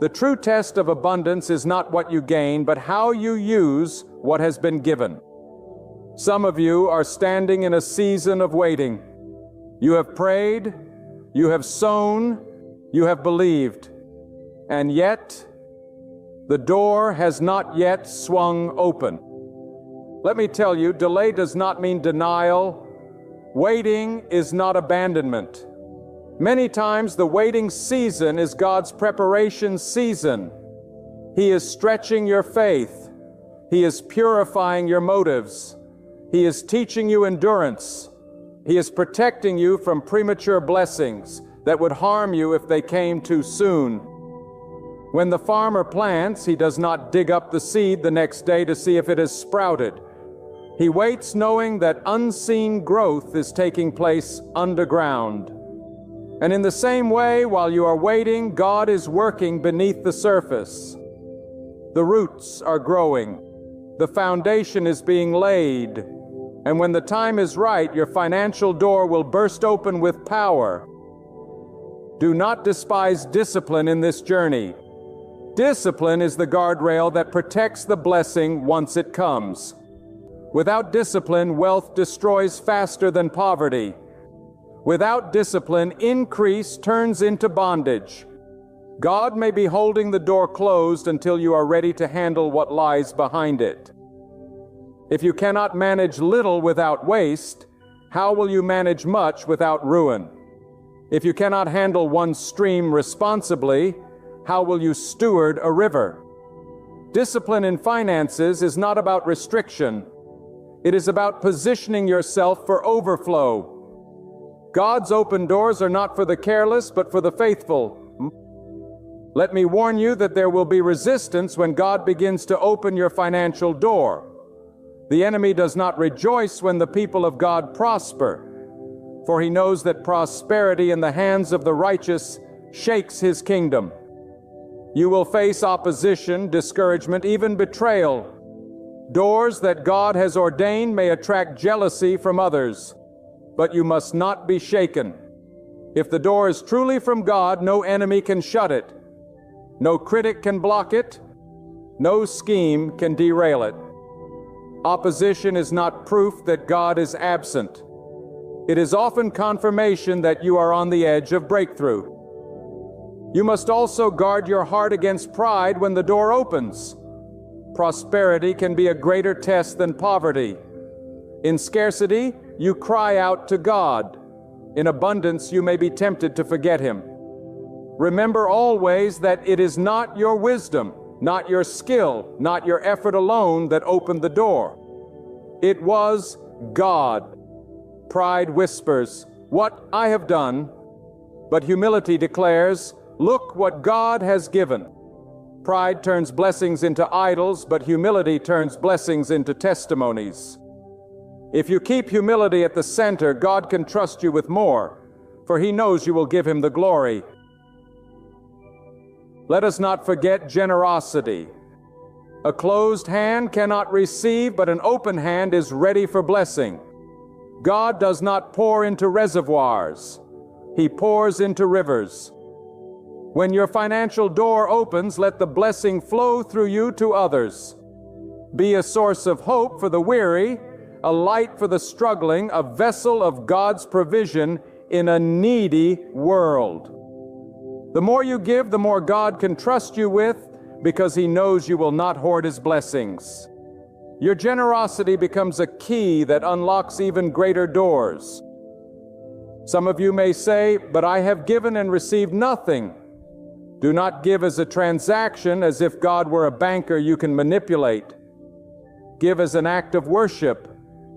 The true test of abundance is not what you gain, but how you use what has been given. Some of you are standing in a season of waiting. You have prayed, you have sown, you have believed, and yet the door has not yet swung open. Let me tell you, delay does not mean denial. Waiting is not abandonment. Many times the waiting season is God's preparation season. He is stretching your faith. He is purifying your motives. He is teaching you endurance. He is protecting you from premature blessings that would harm you if they came too soon. When the farmer plants, he does not dig up the seed the next day to see if it has sprouted. He waits knowing that unseen growth is taking place underground. And in the same way, while you are waiting, God is working beneath the surface. The roots are growing. The foundation is being laid. And when the time is right, your financial door will burst open with power. Do not despise discipline in this journey. Discipline is the guardrail that protects the blessing once it comes. Without discipline, wealth destroys faster than poverty. Without discipline, increase turns into bondage. God may be holding the door closed until you are ready to handle what lies behind it. If you cannot manage little without waste, how will you manage much without ruin? If you cannot handle one stream responsibly, how will you steward a river? Discipline in finances is not about restriction. It is about positioning yourself for overflow. God's open doors are not for the careless, but for the faithful. Let me warn you that there will be resistance when God begins to open your financial door. The enemy does not rejoice when the people of God prosper, for he knows that prosperity in the hands of the righteous shakes his kingdom. You will face opposition, discouragement, even betrayal. Doors that God has ordained may attract jealousy from others, but you must not be shaken. If the door is truly from God, no enemy can shut it. No critic can block it. No scheme can derail it. Opposition is not proof that God is absent. It is often confirmation that you are on the edge of breakthrough. You must also guard your heart against pride when the door opens. Prosperity can be a greater test than poverty. In scarcity, you cry out to God. In abundance, you may be tempted to forget Him. Remember always that it is not your wisdom, not your skill, not your effort alone that opened the door. It was God. Pride whispers, "What I have done," but humility declares, "Look what God has given." Pride turns blessings into idols, but humility turns blessings into testimonies. If you keep humility at the center, God can trust you with more, for He knows you will give Him the glory. Let us not forget generosity. A closed hand cannot receive, but an open hand is ready for blessing. God does not pour into reservoirs. He pours into rivers. When your financial door opens, let the blessing flow through you to others. Be a source of hope for the weary, a light for the struggling, a vessel of God's provision in a needy world. The more you give, the more God can trust you with, because He knows you will not hoard His blessings. Your generosity becomes a key that unlocks even greater doors. Some of you may say, "But I have given and received nothing." Do not give as a transaction, as if God were a banker you can manipulate. Give as an act of worship,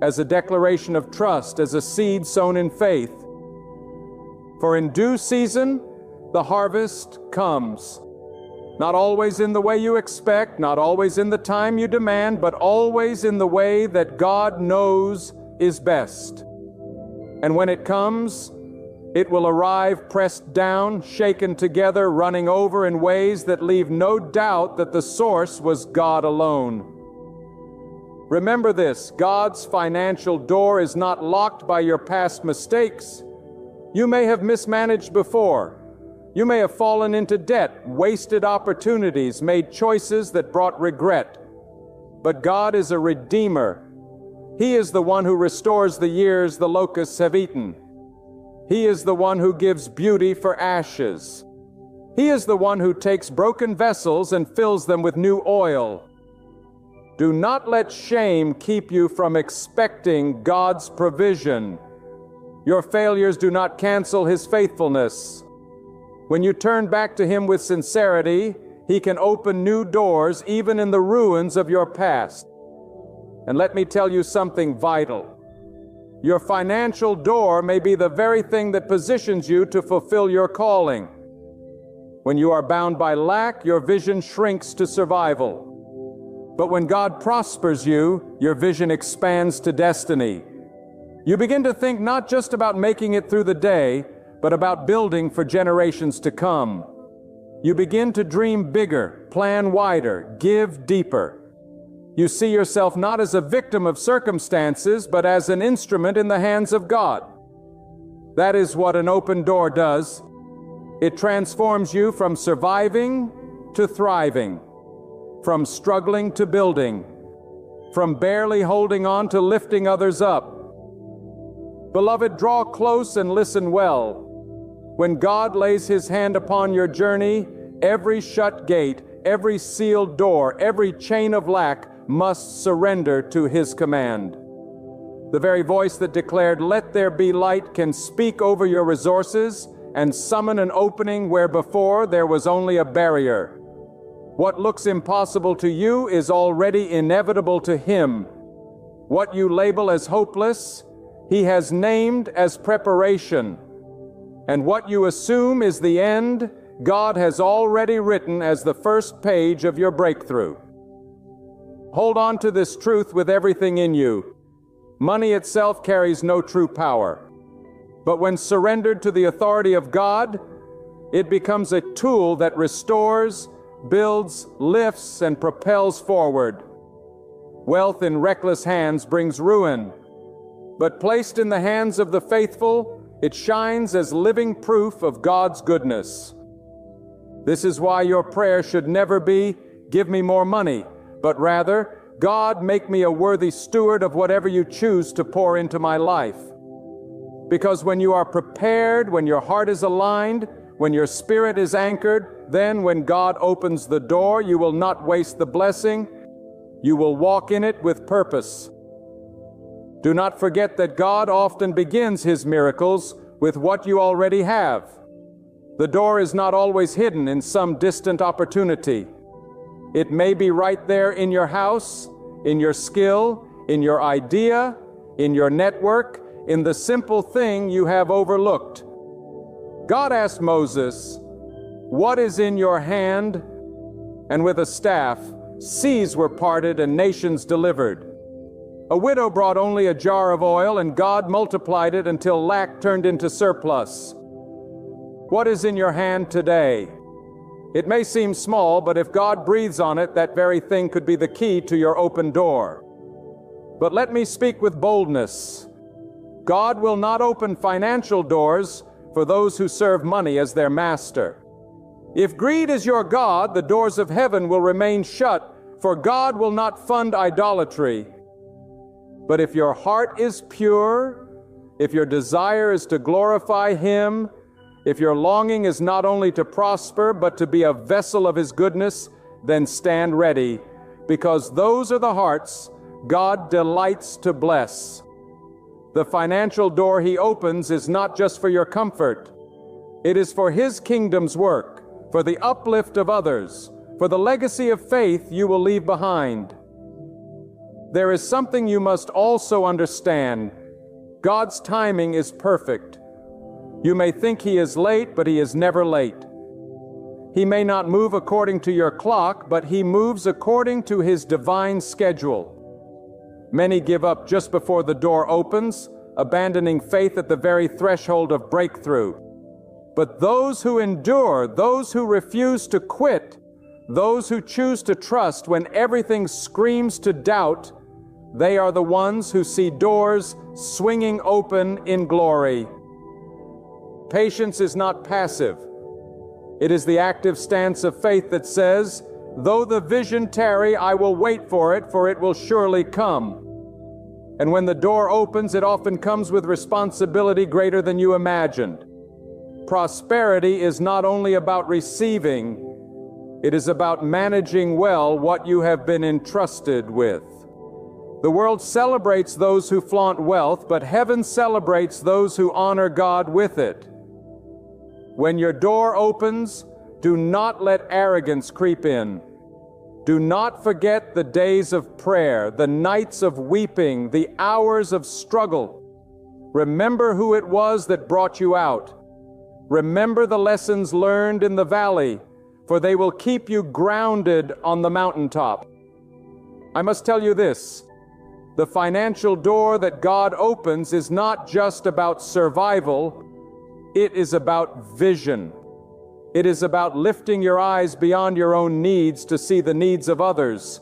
as a declaration of trust, as a seed sown in faith. For in due season, the harvest comes. Not always in the way you expect, not always in the time you demand, but always in the way that God knows is best. And when it comes, it will arrive pressed down, shaken together, running over in ways that leave no doubt that the source was God alone. Remember this, God's financial door is not locked by your past mistakes. You may have mismanaged before. You may have fallen into debt, wasted opportunities, made choices that brought regret. But God is a redeemer. He is the one who restores the years the locusts have eaten. He is the one who gives beauty for ashes. He is the one who takes broken vessels and fills them with new oil. Do not let shame keep you from expecting God's provision. Your failures do not cancel His faithfulness. When you turn back to Him with sincerity, He can open new doors even in the ruins of your past. And let me tell you something vital. Your financial door may be the very thing that positions you to fulfill your calling. When you are bound by lack, your vision shrinks to survival. But when God prospers you, your vision expands to destiny. You begin to think not just about making it through the day, but about building for generations to come. You begin to dream bigger, plan wider, give deeper. You see yourself not as a victim of circumstances, but as an instrument in the hands of God. That is what an open door does. It transforms you from surviving to thriving, from struggling to building, from barely holding on to lifting others up. Beloved, draw close and listen well. When God lays His hand upon your journey, every shut gate, every sealed door, every chain of lack must surrender to His command. The very voice that declared, "Let there be light," can speak over your resources and summon an opening where before there was only a barrier. What looks impossible to you is already inevitable to Him. What you label as hopeless, He has named as preparation. And what you assume is the end, God has already written as the first page of your breakthrough. Hold on to this truth with everything in you. Money itself carries no true power. But when surrendered to the authority of God, it becomes a tool that restores, builds, lifts, and propels forward. Wealth in reckless hands brings ruin, but placed in the hands of the faithful, it shines as living proof of God's goodness. This is why your prayer should never be, "Give me more money," but rather, "God, make me a worthy steward of whatever you choose to pour into my life." Because when you are prepared, when your heart is aligned, when your spirit is anchored, then when God opens the door, you will not waste the blessing. You will walk in it with purpose. Do not forget that God often begins His miracles with what you already have. The door is not always hidden in some distant opportunity. It may be right there in your house, in your skill, in your idea, in your network, in the simple thing you have overlooked. God asked Moses, "What is in your hand?" And with a staff, seas were parted and nations delivered. A widow brought only a jar of oil, and God multiplied it until lack turned into surplus. What is in your hand today? It may seem small, but if God breathes on it, that very thing could be the key to your open door. But let me speak with boldness. God will not open financial doors for those who serve money as their master. If greed is your God, the doors of heaven will remain shut, for God will not fund idolatry. But if your heart is pure, if your desire is to glorify Him, if your longing is not only to prosper, but to be a vessel of His goodness, then stand ready, because those are the hearts God delights to bless. The financial door He opens is not just for your comfort. It is for His kingdom's work, for the uplift of others, for the legacy of faith you will leave behind. There is something you must also understand. God's timing is perfect. You may think He is late, but He is never late. He may not move according to your clock, but He moves according to His divine schedule. Many give up just before the door opens, abandoning faith at the very threshold of breakthrough. But those who endure, those who refuse to quit, those who choose to trust when everything screams to doubt, they are the ones who see doors swinging open in glory. Patience is not passive. It is the active stance of faith that says, "Though the vision tarry, I will wait for it will surely come." And when the door opens, it often comes with responsibility greater than you imagined. Prosperity is not only about receiving, it is about managing well what you have been entrusted with. The world celebrates those who flaunt wealth, but heaven celebrates those who honor God with it. When your door opens, do not let arrogance creep in. Do not forget the days of prayer, the nights of weeping, the hours of struggle. Remember who it was that brought you out. Remember the lessons learned in the valley, for they will keep you grounded on the mountaintop. I must tell you this. The financial door that God opens is not just about survival, it is about vision. It is about lifting your eyes beyond your own needs to see the needs of others.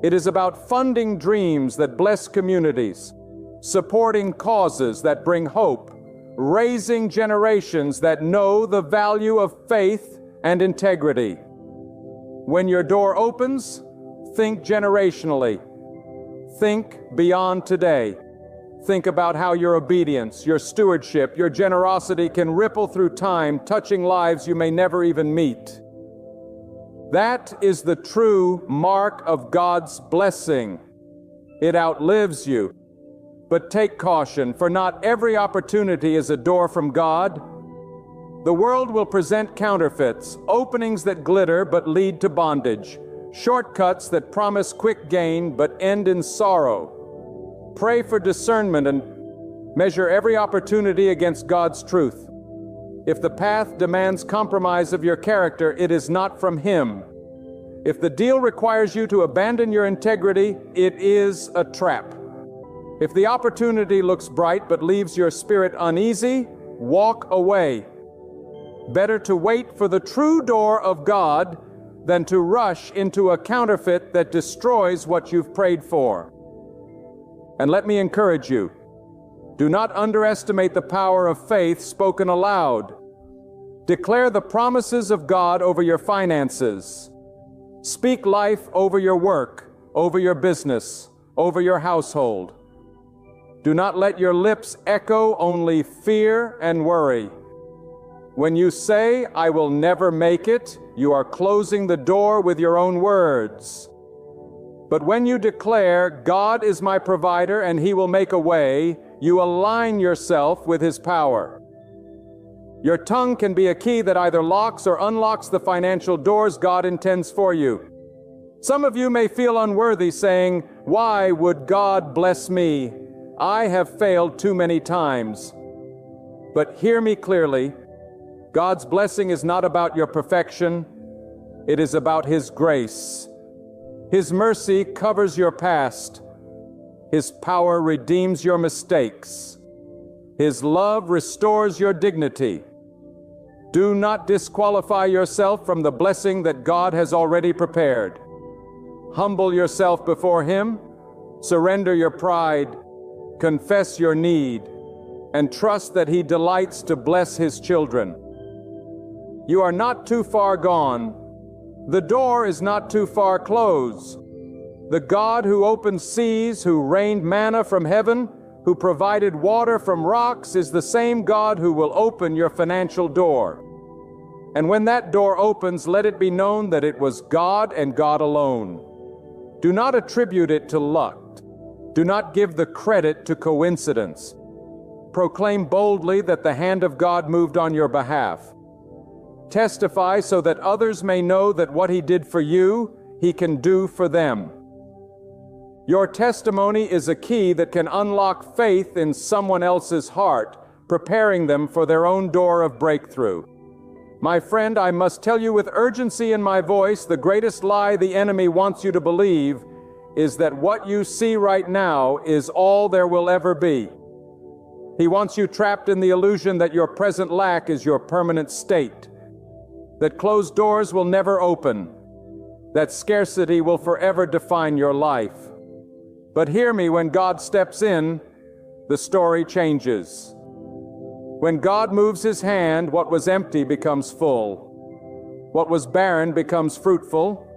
It is about funding dreams that bless communities, supporting causes that bring hope, raising generations that know the value of faith and integrity. When your door opens, think generationally. Think beyond today. Think about how your obedience, your stewardship, your generosity can ripple through time, touching lives you may never even meet. That is the true mark of God's blessing. It outlives you. But take caution, for not every opportunity is a door from God. The world will present counterfeits, openings that glitter but lead to bondage, shortcuts that promise quick gain but end in sorrow. Pray for discernment and measure every opportunity against God's truth. If the path demands compromise of your character, it is not from Him. If the deal requires you to abandon your integrity, it is a trap. If the opportunity looks bright but leaves your spirit uneasy, walk away. Better to wait for the true door of God than to rush into a counterfeit that destroys what you've prayed for. And let me encourage you, do not underestimate the power of faith spoken aloud. Declare the promises of God over your finances. Speak life over your work, over your business, over your household. Do not let your lips echo only fear and worry. When you say, "I will never make it," you are closing the door with your own words. But when you declare, "God is my provider and He will make a way," you align yourself with His power. Your tongue can be a key that either locks or unlocks the financial doors God intends for you. Some of you may feel unworthy, saying, "Why would God bless me? I have failed too many times." But hear me clearly. God's blessing is not about your perfection. It is about His grace. His mercy covers your past. His power redeems your mistakes. His love restores your dignity. Do not disqualify yourself from the blessing that God has already prepared. Humble yourself before Him, surrender your pride, confess your need, and trust that He delights to bless His children. You are not too far gone. The door is not too far closed. The God who opened seas, who rained manna from heaven, who provided water from rocks, is the same God who will open your financial door. And when that door opens, let it be known that it was God and God alone. Do not attribute it to luck. Do not give the credit to coincidence. Proclaim boldly that the hand of God moved on your behalf. Testify so that others may know that what He did for you, He can do for them. Your testimony is a key that can unlock faith in someone else's heart, preparing them for their own door of breakthrough. My friend, I must tell you with urgency in my voice, the greatest lie the enemy wants you to believe is that what you see right now is all there will ever be. He wants you trapped in the illusion that your present lack is your permanent state, that closed doors will never open, that scarcity will forever define your life. But hear me, when God steps in, the story changes. When God moves His hand, what was empty becomes full. What was barren becomes fruitful,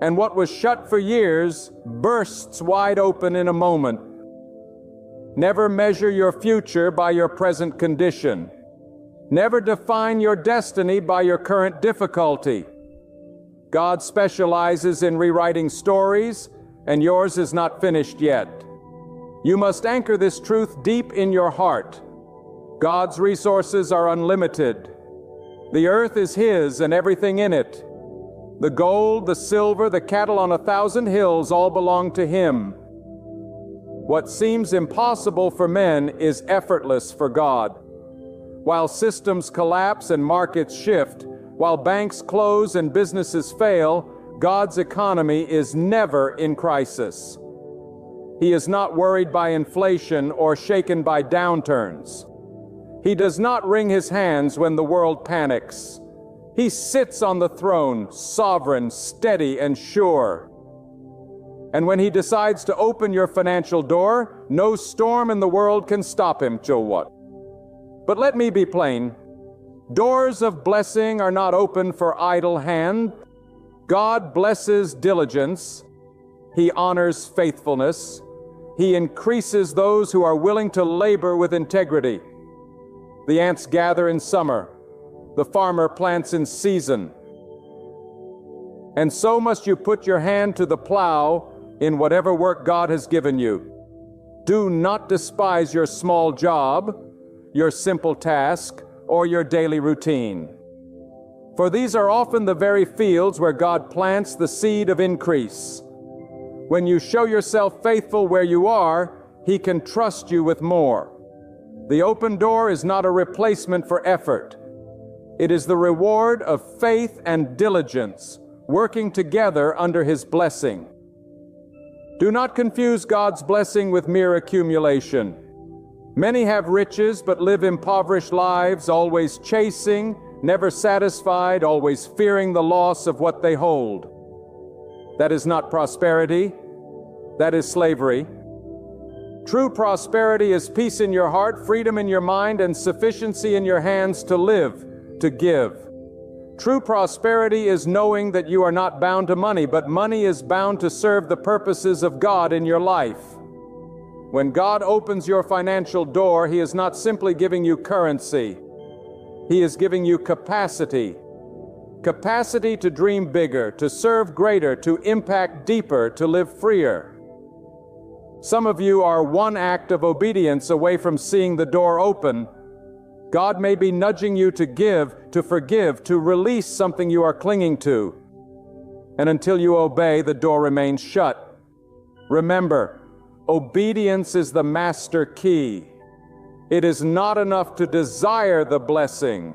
and what was shut for years bursts wide open in a moment. Never measure your future by your present condition. Never define your destiny by your current difficulty. God specializes in rewriting stories, and yours is not finished yet. You must anchor this truth deep in your heart. God's resources are unlimited. The earth is His and everything in it. The gold, the silver, the cattle on 1,000 hills all belong to Him. What seems impossible for men is effortless for God. While systems collapse and markets shift, while banks close and businesses fail, God's economy is never in crisis. He is not worried by inflation or shaken by downturns. He does not wring His hands when the world panics. He sits on the throne, sovereign, steady, and sure. And when He decides to open your financial door, no storm in the world can stop Him, Chilwat. But let me be plain. Doors of blessing are not open for idle hand. God blesses diligence. He honors faithfulness. He increases those who are willing to labor with integrity. The ants gather in summer. The farmer plants in season. And so must you put your hand to the plow in whatever work God has given you. Do not despise your small job, your simple task, or your daily routine. For these are often the very fields where God plants the seed of increase. When you show yourself faithful where you are, He can trust you with more. The open door is not a replacement for effort. It is the reward of faith and diligence, working together under His blessing. Do not confuse God's blessing with mere accumulation. Many have riches but live impoverished lives, always chasing, never satisfied, always fearing the loss of what they hold. That is not prosperity. That is slavery. True prosperity is peace in your heart, freedom in your mind, and sufficiency in your hands to live, to give. True prosperity is knowing that you are not bound to money, but money is bound to serve the purposes of God in your life. When God opens your financial door, He is not simply giving you currency. He is giving you capacity. Capacity to dream bigger, to serve greater, to impact deeper, to live freer. Some of you are one act of obedience away from seeing the door open. God may be nudging you to give, to forgive, to release something you are clinging to. And until you obey, the door remains shut. Remember, obedience is the master key. It is not enough to desire the blessing.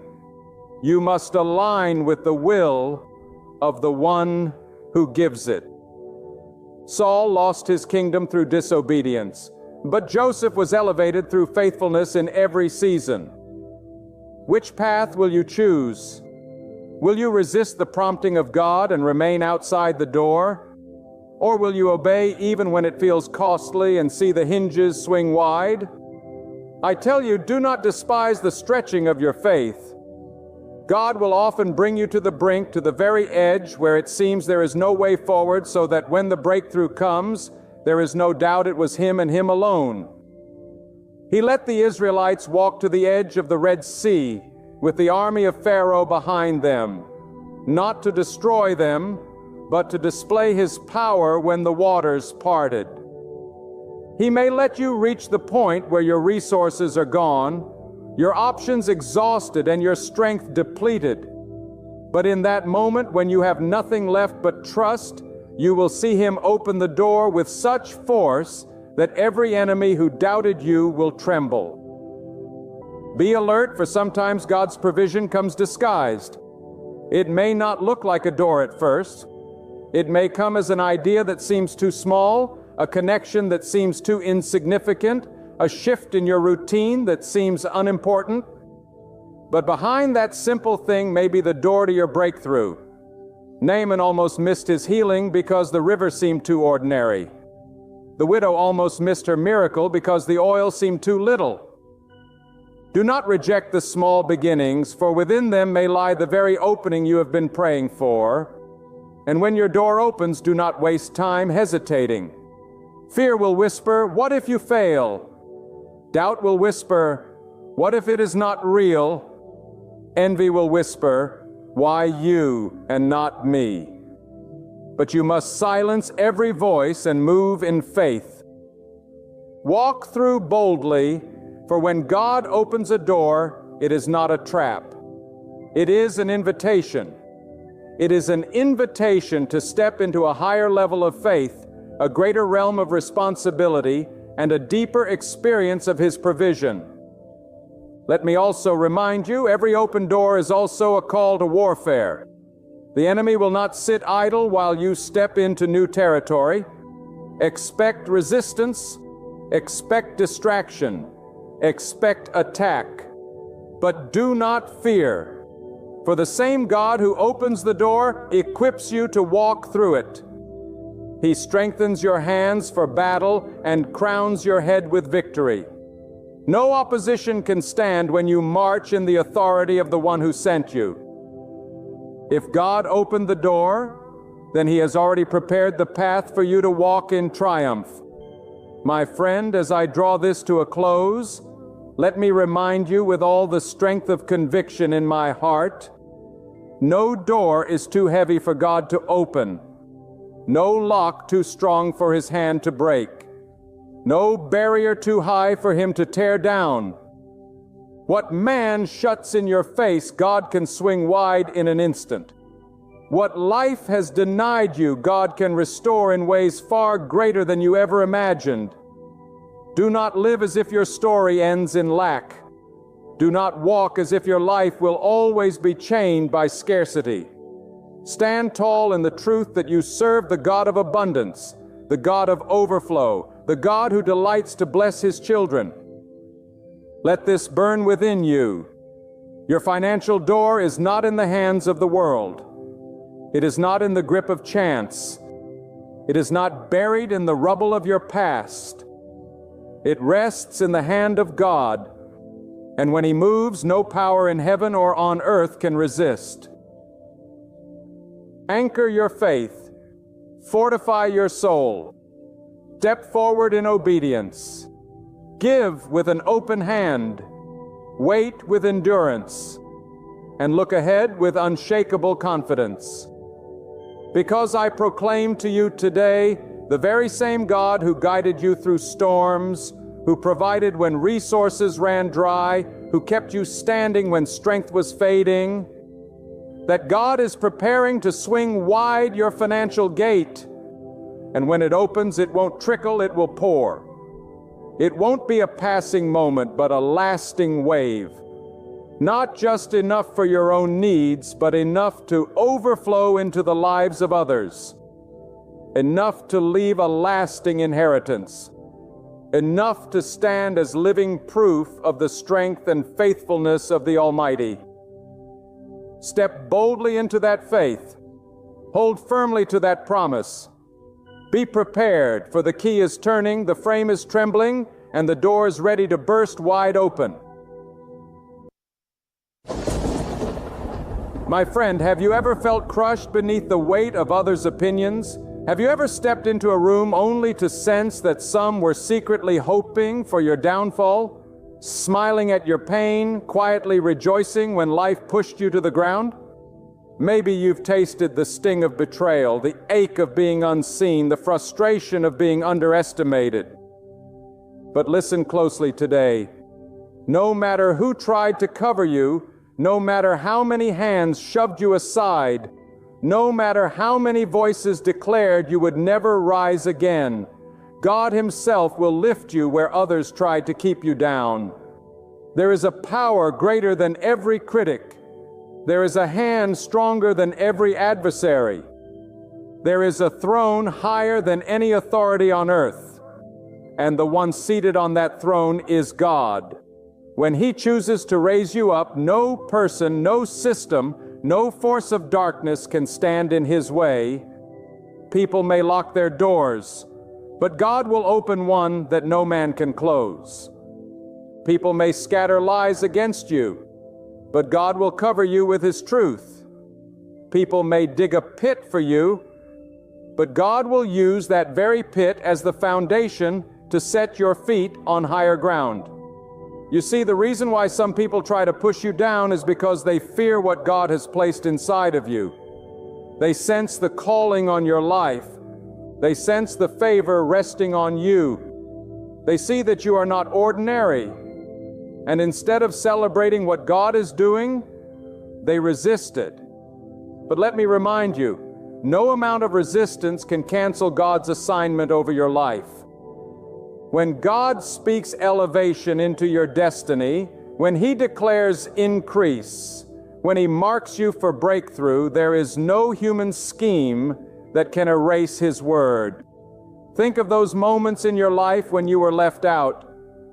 You must align with the will of the one who gives it. Saul lost his kingdom through disobedience, but Joseph was elevated through faithfulness in every season. Which path will you choose? Will you resist the prompting of God and remain outside the door? Or will you obey even when it feels costly and see the hinges swing wide? I tell you, do not despise the stretching of your faith. God will often bring you to the brink, to the very edge where it seems there is no way forward, so that when the breakthrough comes, there is no doubt it was Him and Him alone. He let the Israelites walk to the edge of the Red Sea with the army of Pharaoh behind them, not to destroy them, but to display His power when the waters parted. He may let you reach the point where your resources are gone, your options exhausted and your strength depleted. But in that moment when you have nothing left but trust, you will see Him open the door with such force that every enemy who doubted you will tremble. Be alert, for sometimes God's provision comes disguised. It may not look like a door at first. It may come as an idea that seems too small, a connection that seems too insignificant, a shift in your routine that seems unimportant. But behind that simple thing may be the door to your breakthrough. Naaman almost missed his healing because the river seemed too ordinary. The widow almost missed her miracle because the oil seemed too little. Do not reject the small beginnings, for within them may lie the very opening you have been praying for. And when your door opens, do not waste time hesitating. Fear will whisper, "What if you fail?" Doubt will whisper, "What if it is not real?" Envy will whisper, "Why you and not me?" But you must silence every voice and move in faith. Walk through boldly, for when God opens a door, it is not a trap. It is an invitation. It is an invitation to step into a higher level of faith, a greater realm of responsibility, and a deeper experience of His provision. Let me also remind you, every open door is also a call to warfare. The enemy will not sit idle while you step into new territory. Expect resistance, expect distraction, expect attack. But do not fear, for the same God who opens the door equips you to walk through it. He strengthens your hands for battle and crowns your head with victory. No opposition can stand when you march in the authority of the one who sent you. If God opened the door, then He has already prepared the path for you to walk in triumph. My friend, as I draw this to a close, let me remind you with all the strength of conviction in my heart, no door is too heavy for God to open. No lock too strong for His hand to break. No barrier too high for Him to tear down. What man shuts in your face, God can swing wide in an instant. What life has denied you, God can restore in ways far greater than you ever imagined. Do not live as if your story ends in lack. Do not walk as if your life will always be chained by scarcity. Stand tall in the truth that you serve the God of abundance, the God of overflow, the God who delights to bless His children. Let this burn within you. Your financial door is not in the hands of the world. It is not in the grip of chance. It is not buried in the rubble of your past. It rests in the hand of God, and when He moves, no power in heaven or on earth can resist. Anchor your faith. Fortify your soul. Step forward in obedience. Give with an open hand. Wait with endurance. And look ahead with unshakable confidence. Because I proclaim to you today, the very same God who guided you through storms, who provided when resources ran dry, who kept you standing when strength was fading, that God is preparing to swing wide your financial gate. And when it opens, it won't trickle, it will pour. It won't be a passing moment, but a lasting wave. Not just enough for your own needs, but enough to overflow into the lives of others. Enough to leave a lasting inheritance. Enough to stand as living proof of the strength and faithfulness of the Almighty. Step boldly into that faith. Hold firmly to that promise. Be prepared, for the key is turning, the frame is trembling, and the door is ready to burst wide open. My friend, have you ever felt crushed beneath the weight of others' opinions? Have you ever stepped into a room only to sense that some were secretly hoping for your downfall, smiling at your pain, quietly rejoicing when life pushed you to the ground? Maybe you've tasted the sting of betrayal, the ache of being unseen, the frustration of being underestimated. But listen closely today. No matter who tried to cover you, no matter how many hands shoved you aside, no matter how many voices declared you would never rise again, God Himself will lift you where others tried to keep you down. There is a power greater than every critic. There is a hand stronger than every adversary. There is a throne higher than any authority on earth. And the one seated on that throne is God. When He chooses to raise you up, no person, no system, no force of darkness can stand in His way. People may lock their doors, but God will open one that no man can close. People may scatter lies against you, but God will cover you with His truth. People may dig a pit for you, but God will use that very pit as the foundation to set your feet on higher ground. You see, the reason why some people try to push you down is because they fear what God has placed inside of you. They sense the calling on your life. They sense the favor resting on you. They see that you are not ordinary. And instead of celebrating what God is doing, they resist it. But let me remind you, no amount of resistance can cancel God's assignment over your life. When God speaks elevation into your destiny, when He declares increase, when He marks you for breakthrough, there is no human scheme that can erase His word. Think of those moments in your life when you were left out.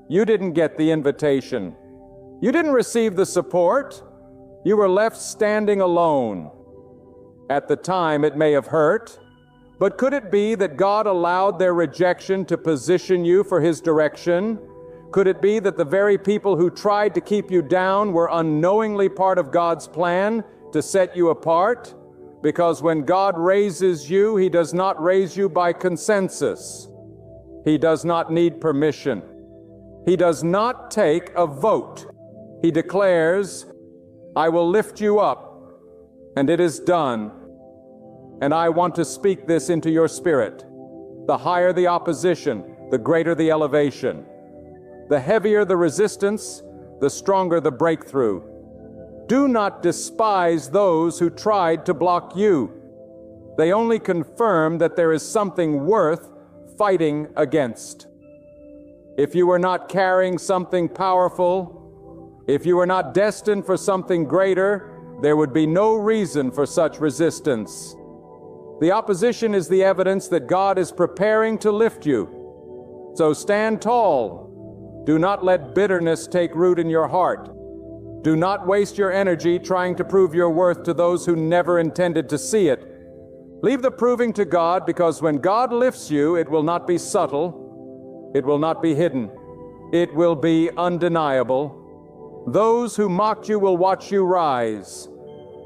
You didn't get the invitation. You didn't receive the support. You were left standing alone. At the time, it may have hurt, but could it be that God allowed their rejection to position you for His direction? Could it be that the very people who tried to keep you down were unknowingly part of God's plan to set you apart? Because when God raises you, He does not raise you by consensus. He does not need permission. He does not take a vote. He declares, I will lift you up, and it is done. And I want to speak this into your spirit. The higher the opposition, the greater the elevation. The heavier the resistance, the stronger the breakthrough. Do not despise those who tried to block you. They only confirm that there is something worth fighting against. If you were not carrying something powerful, if you were not destined for something greater, there would be no reason for such resistance. The opposition is the evidence that God is preparing to lift you. So stand tall. Do not let bitterness take root in your heart. Do not waste your energy trying to prove your worth to those who never intended to see it. Leave the proving to God, because when God lifts you, it will not be subtle. It will not be hidden. It will be undeniable. Those who mocked you will watch you rise.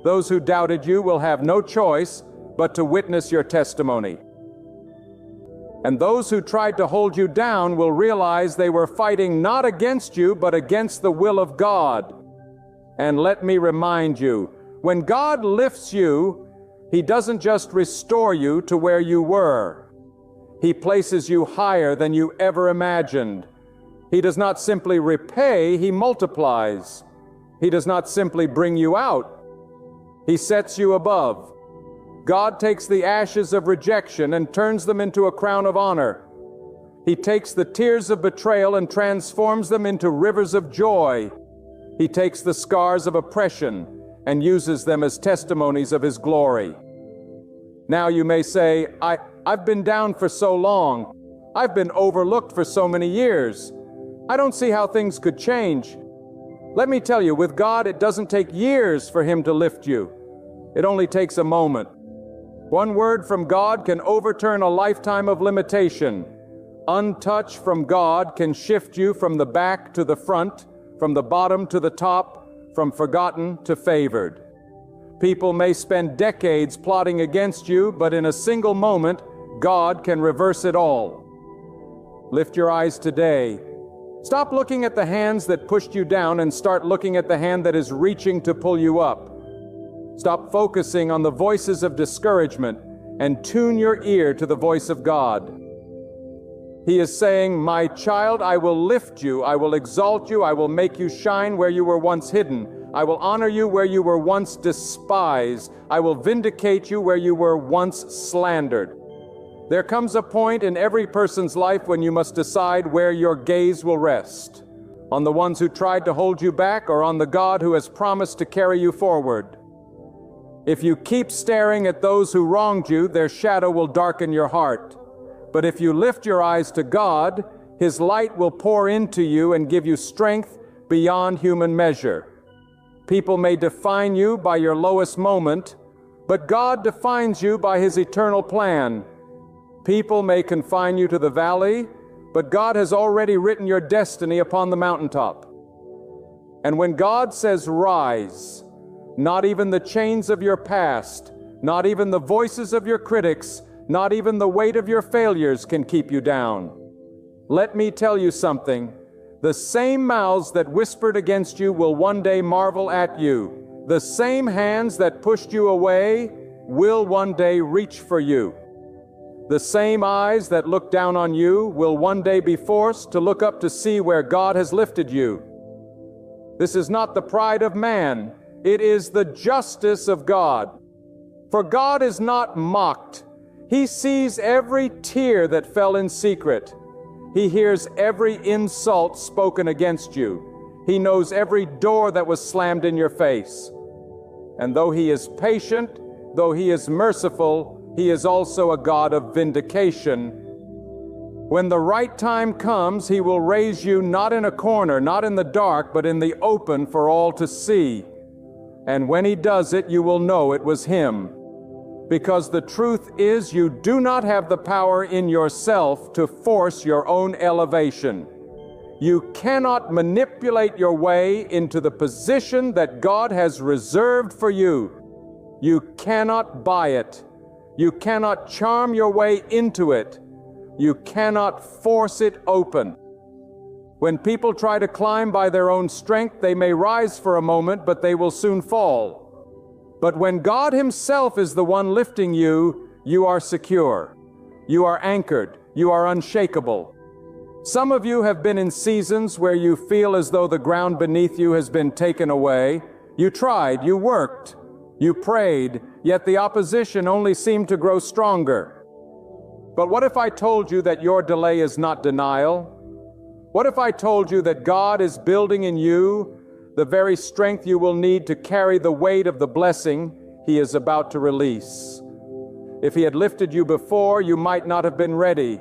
Those who doubted you will have no choice but to witness your testimony. And those who tried to hold you down will realize they were fighting not against you, but against the will of God. And let me remind you, when God lifts you, He doesn't just restore you to where you were. He places you higher than you ever imagined. He does not simply repay, He multiplies. He does not simply bring you out. He sets you above. God takes the ashes of rejection and turns them into a crown of honor. He takes the tears of betrayal and transforms them into rivers of joy. He takes the scars of oppression and uses them as testimonies of His glory. Now you may say, I've been down for so long. I've been overlooked for so many years. I don't see how things could change. Let me tell you, with God, it doesn't take years for Him to lift you. It only takes a moment. One word from God can overturn a lifetime of limitation. Untouched from God can shift you from the back to the front, from the bottom to the top, from forgotten to favored. People may spend decades plotting against you, but in a single moment, God can reverse it all. Lift your eyes today. Stop looking at the hands that pushed you down and start looking at the hand that is reaching to pull you up. Stop focusing on the voices of discouragement and tune your ear to the voice of God. He is saying, "My child, I will lift you, I will exalt you, I will make you shine where you were once hidden. I will honor you where you were once despised. I will vindicate you where you were once slandered." There comes a point in every person's life when you must decide where your gaze will rest. On the ones who tried to hold you back, or on the God who has promised to carry you forward. If you keep staring at those who wronged you, their shadow will darken your heart. But if you lift your eyes to God, His light will pour into you and give you strength beyond human measure. People may define you by your lowest moment, but God defines you by His eternal plan. People may confine you to the valley, but God has already written your destiny upon the mountaintop. And when God says rise, not even the chains of your past, not even the voices of your critics, not even the weight of your failures can keep you down. Let me tell you something. The same mouths that whispered against you will one day marvel at you. The same hands that pushed you away will one day reach for you. The same eyes that looked down on you will one day be forced to look up to see where God has lifted you. This is not the pride of man. It is the justice of God. For God is not mocked. He sees every tear that fell in secret. He hears every insult spoken against you. He knows every door that was slammed in your face. And though He is patient, though He is merciful, He is also a God of vindication. When the right time comes, He will raise you not in a corner, not in the dark, but in the open for all to see. And when He does it, you will know it was Him. Because the truth is, you do not have the power in yourself to force your own elevation. You cannot manipulate your way into the position that God has reserved for you. You cannot buy it. You cannot charm your way into it. You cannot force it open. When people try to climb by their own strength, they may rise for a moment, but they will soon fall. But when God Himself is the one lifting you, you are secure. You are anchored. You are unshakable. Some of you have been in seasons where you feel as though the ground beneath you has been taken away. You tried, you worked, you prayed, yet the opposition only seemed to grow stronger. But what if I told you that your delay is not denial? What if I told you that God is building in you the very strength you will need to carry the weight of the blessing He is about to release? If he had lifted you before, you might not have been ready.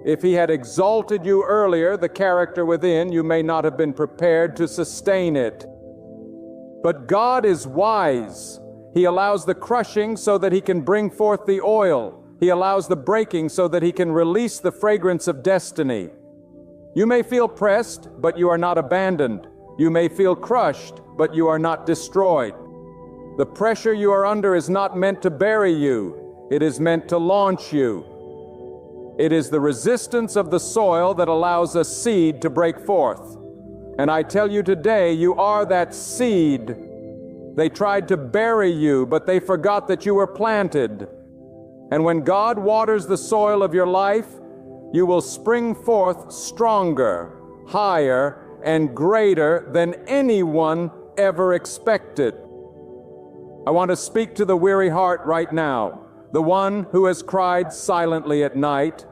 If he had exalted you earlier, the character within, you may not have been prepared to sustain it. But God is wise. He allows the crushing so that he can bring forth the oil. He allows the breaking so that he can release the fragrance of destiny. You may feel pressed, but you are not abandoned. You may feel crushed, but you are not destroyed. The pressure you are under is not meant to bury you. It is meant to launch you. It is the resistance of the soil that allows a seed to break forth. And I tell you today, you are that seed. They tried to bury you, but they forgot that you were planted. And when God waters the soil of your life, you will spring forth stronger, higher, and greater than anyone ever expected. I want to speak to the weary heart right now. The one who has cried silently at night,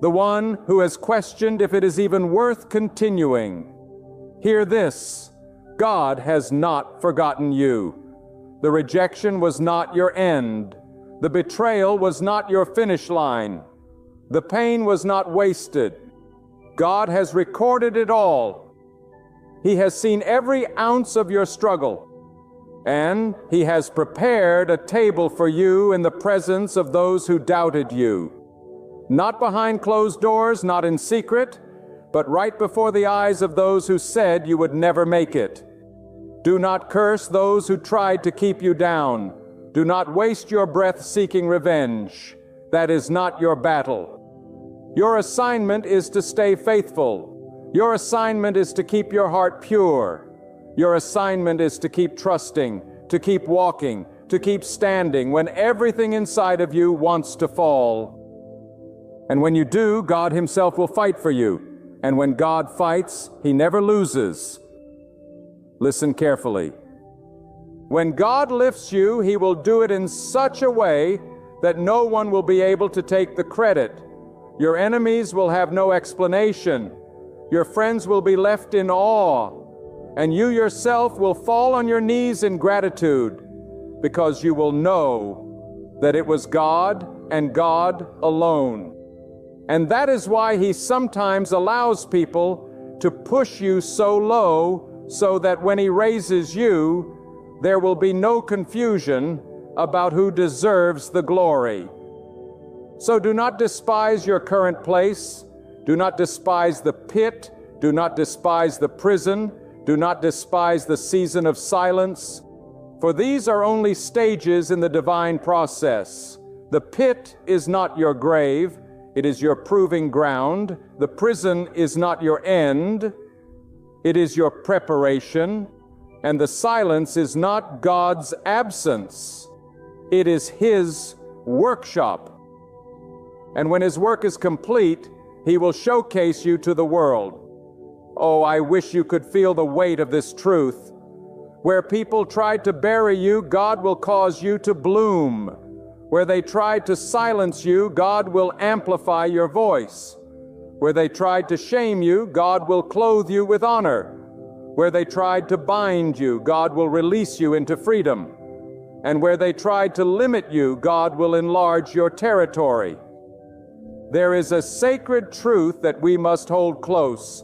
the one who has questioned if it is even worth continuing. Hear this: God has not forgotten you. The rejection was not your end. The betrayal was not your finish line. The pain was not wasted. God has recorded it all. He has seen every ounce of your struggle. And he has prepared a table for you in the presence of those who doubted you. Not behind closed doors, not in secret, but right before the eyes of those who said you would never make it. Do not curse those who tried to keep you down. Do not waste your breath seeking revenge. That is not your battle. Your assignment is to stay faithful. Your assignment is to keep your heart pure. Your assignment is to keep trusting, to keep walking, to keep standing when everything inside of you wants to fall. And when you do, God himself will fight for you. And when God fights, he never loses. Listen carefully. When God lifts you, he will do it in such a way that no one will be able to take the credit. Your enemies will have no explanation. Your friends will be left in awe. And you yourself will fall on your knees in gratitude, because you will know that it was God and God alone. And that is why he sometimes allows people to push you so low, so that when he raises you, there will be no confusion about who deserves the glory. So do not despise your current place. Do not despise the pit. Do not despise the prison. Do not despise the season of silence, for these are only stages in the divine process. The pit is not your grave, it is your proving ground. The prison is not your end, it is your preparation. And the silence is not God's absence, it is his workshop. And when his work is complete, he will showcase you to the world. Oh, I wish you could feel the weight of this truth. Where people tried to bury you, God will cause you to bloom. Where they tried to silence you, God will amplify your voice. Where they tried to shame you, God will clothe you with honor. Where they tried to bind you, God will release you into freedom. And where they tried to limit you, God will enlarge your territory. There is a sacred truth that we must hold close.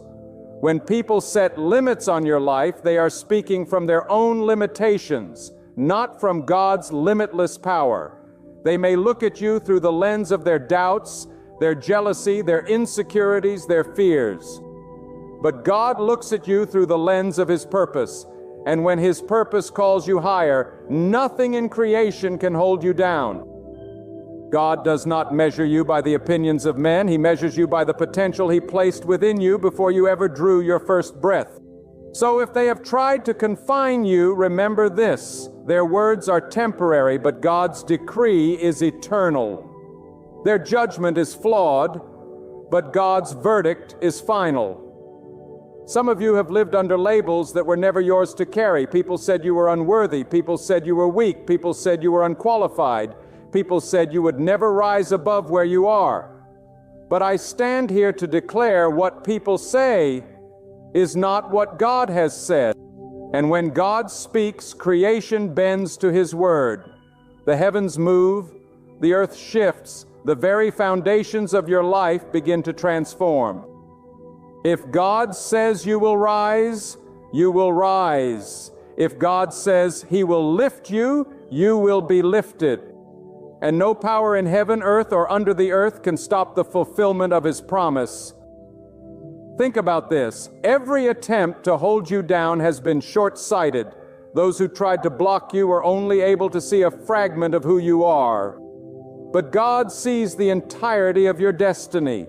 When people set limits on your life, they are speaking from their own limitations, not from God's limitless power. They may look at you through the lens of their doubts, their jealousy, their insecurities, their fears. But God looks at you through the lens of his purpose, and when his purpose calls you higher, nothing in creation can hold you down. God does not measure you by the opinions of men. He measures you by the potential he placed within you before you ever drew your first breath. So if they have tried to confine you, remember this: their words are temporary, but God's decree is eternal. Their judgment is flawed, but God's verdict is final. Some of you have lived under labels that were never yours to carry. People said you were unworthy. People said you were weak. People said you were unqualified. People said you would never rise above where you are. But I stand here to declare what people say is not what God has said. And when God speaks, creation bends to his word. The heavens move, the earth shifts, the very foundations of your life begin to transform. If God says you will rise, you will rise. If God says He will lift you, you will be lifted. And no power in heaven, earth, or under the earth can stop the fulfillment of His promise. Think about this. Every attempt to hold you down has been short-sighted. Those who tried to block you were only able to see a fragment of who you are. But God sees the entirety of your destiny.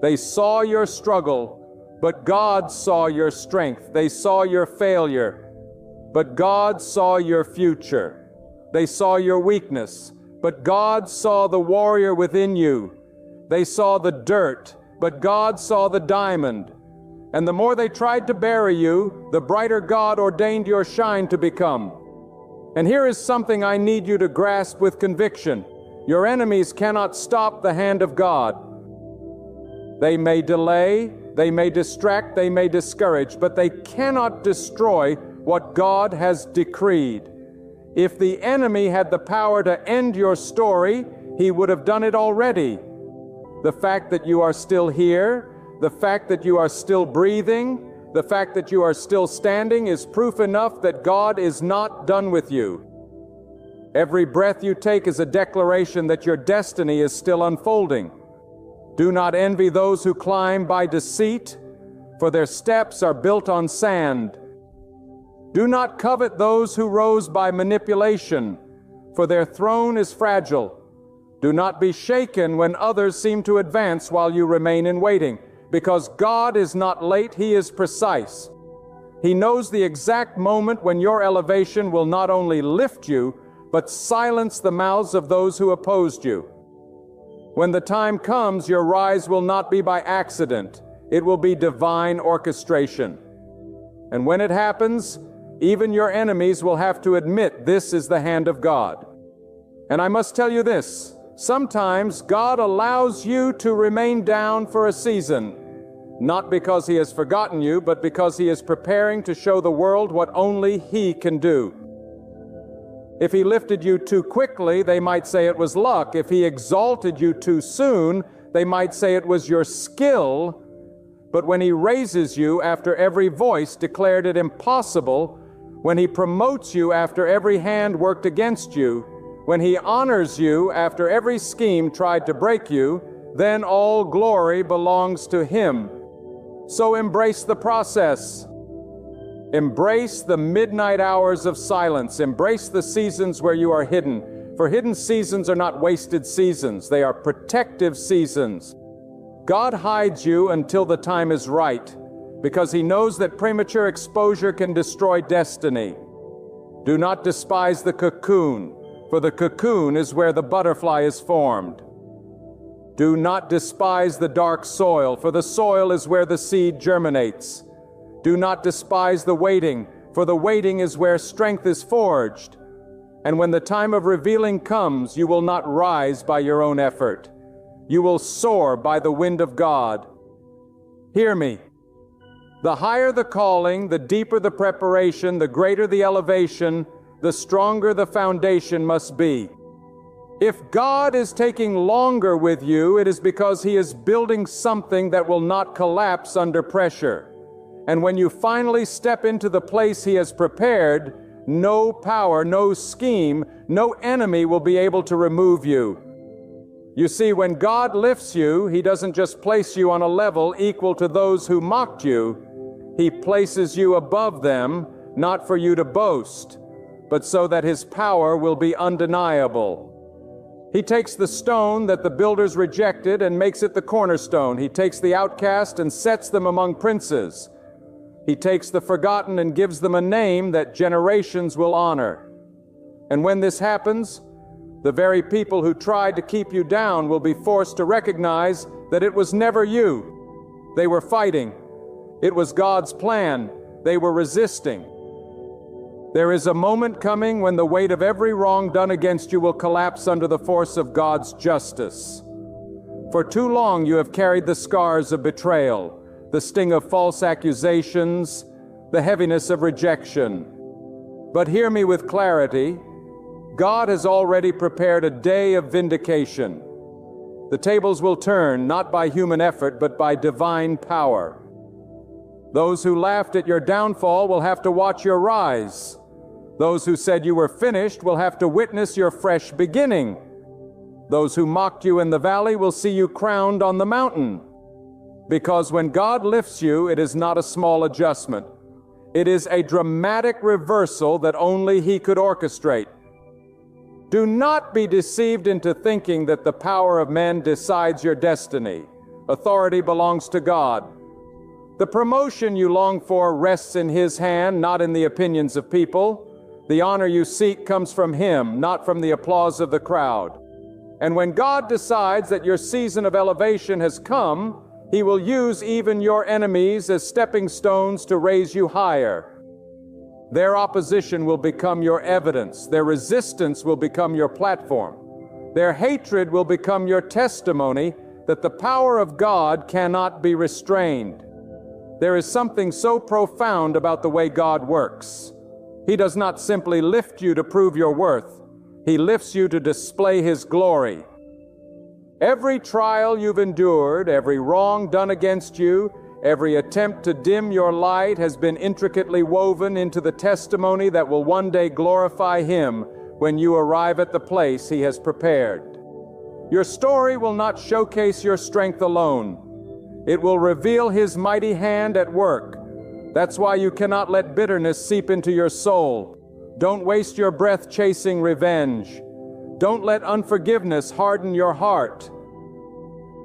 They saw your struggle, but God saw your strength. They saw your failure, but God saw your future. They saw your weakness, but God saw the warrior within you. They saw the dirt, but God saw the diamond. And the more they tried to bury you, the brighter God ordained your shine to become. And here is something I need you to grasp with conviction. Your enemies cannot stop the hand of God. They may delay, they may distract, they may discourage, but they cannot destroy what God has decreed. If the enemy had the power to end your story, he would have done it already. The fact that you are still here, the fact that you are still breathing, the fact that you are still standing is proof enough that God is not done with you. Every breath you take is a declaration that your destiny is still unfolding. Do not envy those who climb by deceit, for their steps are built on sand. Do not covet those who rose by manipulation, for their throne is fragile. Do not be shaken when others seem to advance while you remain in waiting, because God is not late, He is precise. He knows the exact moment when your elevation will not only lift you, but silence the mouths of those who opposed you. When the time comes, your rise will not be by accident. It will be divine orchestration. And when it happens, even your enemies will have to admit this is the hand of God. And I must tell you this, sometimes God allows you to remain down for a season, not because He has forgotten you, but because He is preparing to show the world what only He can do. If He lifted you too quickly, they might say it was luck. If He exalted you too soon, they might say it was your skill. But when He raises you after every voice declared it impossible, when He promotes you after every hand worked against you, when He honors you after every scheme tried to break you, then all glory belongs to Him. So embrace the process. Embrace the midnight hours of silence. Embrace the seasons where you are hidden. For hidden seasons are not wasted seasons. They are protective seasons. God hides you until the time is right, because He knows that premature exposure can destroy destiny. Do not despise the cocoon, for the cocoon is where the butterfly is formed. Do not despise the dark soil, for the soil is where the seed germinates. Do not despise the waiting, for the waiting is where strength is forged. And when the time of revealing comes, you will not rise by your own effort. You will soar by the wind of God. Hear me. The higher the calling, the deeper the preparation, the greater the elevation, the stronger the foundation must be. If God is taking longer with you, it is because He is building something that will not collapse under pressure. And when you finally step into the place He has prepared, no power, no scheme, no enemy will be able to remove you. You see, when God lifts you, He doesn't just place you on a level equal to those who mocked you. He places you above them, not for you to boast, but so that His power will be undeniable. He takes the stone that the builders rejected and makes it the cornerstone. He takes the outcast and sets them among princes. He takes the forgotten and gives them a name that generations will honor. And when this happens, the very people who tried to keep you down will be forced to recognize that it was never you. They were fighting. It was God's plan. They were resisting. There is a moment coming when the weight of every wrong done against you will collapse under the force of God's justice. For too long you have carried the scars of betrayal, the sting of false accusations, the heaviness of rejection. But hear me with clarity. God has already prepared a day of vindication. The tables will turn not by human effort, but by divine power. Those who laughed at your downfall will have to watch your rise. Those who said you were finished will have to witness your fresh beginning. Those who mocked you in the valley will see you crowned on the mountain. Because when God lifts you, it is not a small adjustment. It is a dramatic reversal that only He could orchestrate. Do not be deceived into thinking that the power of men decides your destiny. Authority belongs to God. The promotion you long for rests in His hand, not in the opinions of people. The honor you seek comes from Him, not from the applause of the crowd. And when God decides that your season of elevation has come, He will use even your enemies as stepping stones to raise you higher. Their opposition will become your evidence. Their resistance will become your platform. Their hatred will become your testimony that the power of God cannot be restrained. There is something so profound about the way God works. He does not simply lift you to prove your worth. He lifts you to display His glory. Every trial you've endured, every wrong done against you, every attempt to dim your light has been intricately woven into the testimony that will one day glorify Him when you arrive at the place He has prepared. Your story will not showcase your strength alone. It will reveal His mighty hand at work. That's why you cannot let bitterness seep into your soul. Don't waste your breath chasing revenge. Don't let unforgiveness harden your heart.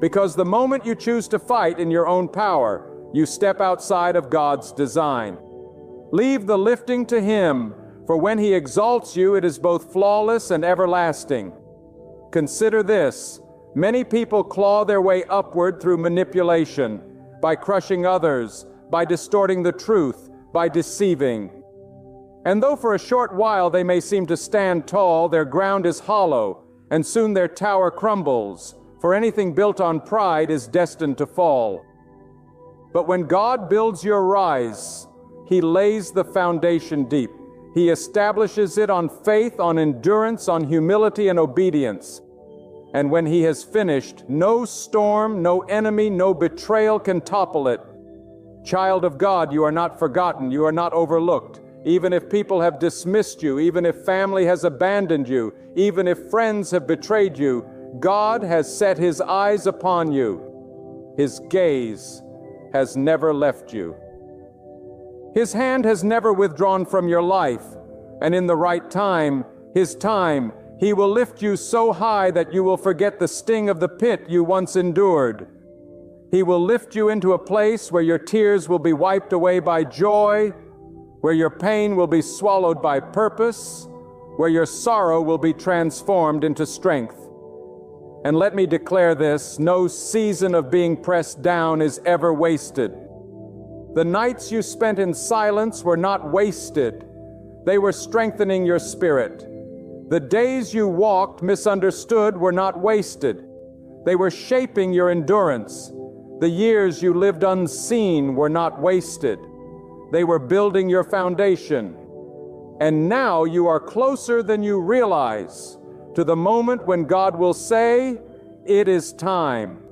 Because the moment you choose to fight in your own power, you step outside of God's design. Leave the lifting to Him, for when He exalts you, it is both flawless and everlasting. Consider this: many people claw their way upward through manipulation, by crushing others, by distorting the truth, by deceiving. And though for a short while they may seem to stand tall, their ground is hollow, and soon their tower crumbles, for anything built on pride is destined to fall. But when God builds your rise, He lays the foundation deep. He establishes it on faith, on endurance, on humility and obedience. And when He has finished, no storm, no enemy, no betrayal can topple it. Child of God, you are not forgotten, you are not overlooked. Even if people have dismissed you, even if family has abandoned you, even if friends have betrayed you, God has set His eyes upon you. His gaze has never left you. His hand has never withdrawn from your life, and in the right time, His time, He will lift you so high that you will forget the sting of the pit you once endured. He will lift you into a place where your tears will be wiped away by joy, where your pain will be swallowed by purpose, where your sorrow will be transformed into strength. And let me declare this: no season of being pressed down is ever wasted. The nights you spent in silence were not wasted. They were strengthening your spirit. The days you walked misunderstood were not wasted. They were shaping your endurance. The years you lived unseen were not wasted. They were building your foundation. And now you are closer than you realize to the moment when God will say, "It is time."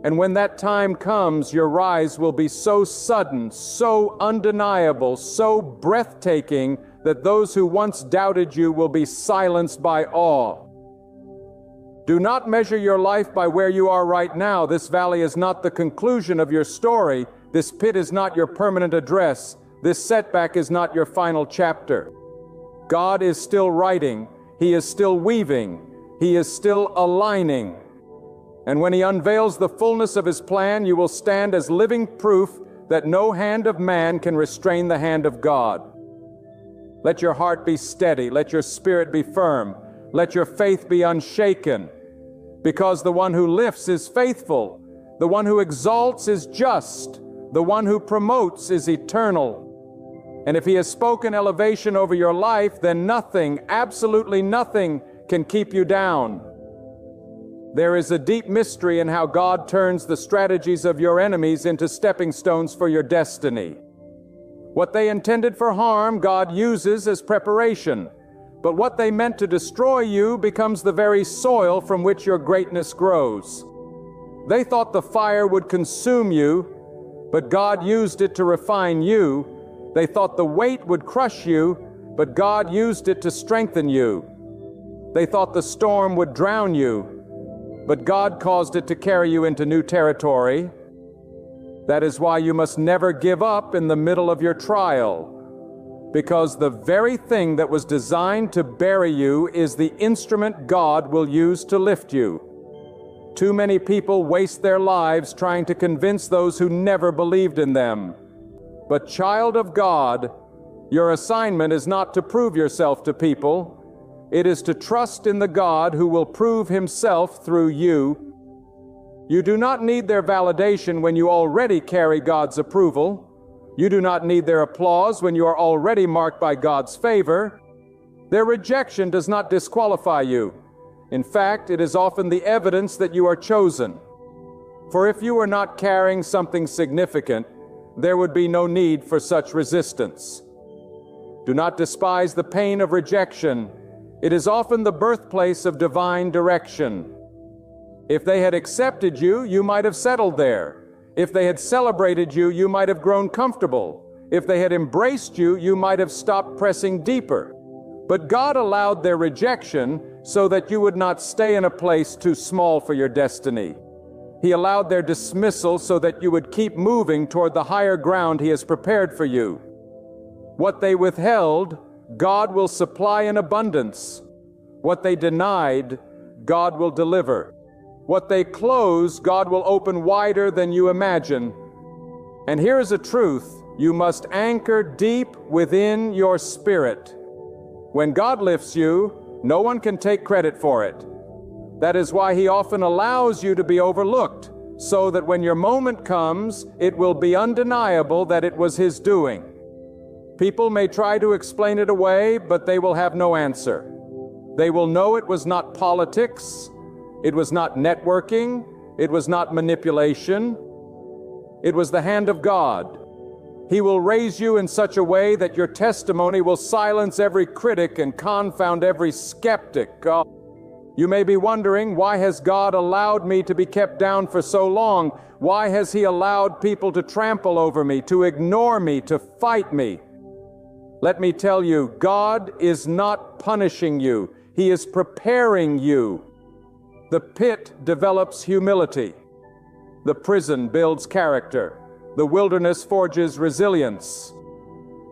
And when that time comes, your rise will be so sudden, so undeniable, so breathtaking that those who once doubted you will be silenced by awe. Do not measure your life by where you are right now. This valley is not the conclusion of your story. This pit is not your permanent address. This setback is not your final chapter. God is still writing. He is still weaving. He is still aligning. And when He unveils the fullness of His plan, you will stand as living proof that no hand of man can restrain the hand of God. Let your heart be steady. Let your spirit be firm. Let your faith be unshaken. Because the one who lifts is faithful. The one who exalts is just. The one who promotes is eternal. And if He has spoken elevation over your life, then nothing, absolutely nothing, can keep you down. There is a deep mystery in how God turns the strategies of your enemies into stepping stones for your destiny. What they intended for harm, God uses as preparation. But what they meant to destroy you becomes the very soil from which your greatness grows. They thought the fire would consume you, but God used it to refine you. They thought the weight would crush you, but God used it to strengthen you. They thought the storm would drown you, but God caused it to carry you into new territory. That is why you must never give up in the middle of your trial, because the very thing that was designed to bury you is the instrument God will use to lift you. Too many people waste their lives trying to convince those who never believed in them. But child of God, your assignment is not to prove yourself to people. It is to trust in the God who will prove himself through you. You do not need their validation when you already carry God's approval. You do not need their applause when you are already marked by God's favor. Their rejection does not disqualify you. In fact, it is often the evidence that you are chosen. For if you were not carrying something significant, there would be no need for such resistance. Do not despise the pain of rejection. It is often the birthplace of divine direction. If they had accepted you, you might have settled there. If they had celebrated you, you might have grown comfortable. If they had embraced you, you might have stopped pressing deeper. But God allowed their rejection so that you would not stay in a place too small for your destiny. He allowed their dismissal so that you would keep moving toward the higher ground He has prepared for you. What they withheld, God will supply in abundance. What they denied, God will deliver. What they close, God will open wider than you imagine. And here is a truth you must anchor deep within your spirit. When God lifts you, no one can take credit for it. That is why He often allows you to be overlooked, so that when your moment comes, it will be undeniable that it was His doing. People may try to explain it away, but they will have no answer. They will know it was not politics. It was not networking. It was not manipulation. It was the hand of God. He will raise you in such a way that your testimony will silence every critic and confound every skeptic. You may be wondering, why has God allowed me to be kept down for so long? Why has He allowed people to trample over me, to ignore me, to fight me? Let me tell you, God is not punishing you. He is preparing you. The pit develops humility. The prison builds character. The wilderness forges resilience.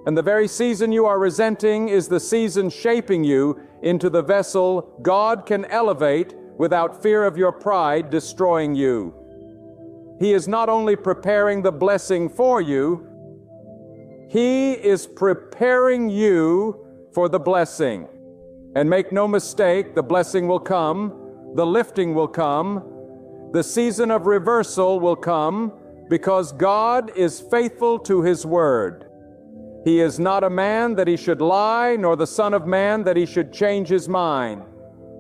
And the very season you are resenting is the season shaping you into the vessel God can elevate without fear of your pride destroying you. He is not only preparing the blessing for you, He is preparing you for the blessing. And make no mistake, the blessing will come. The lifting will come. The season of reversal will come, because God is faithful to His word. He is not a man that He should lie, nor the Son of Man that He should change His mind.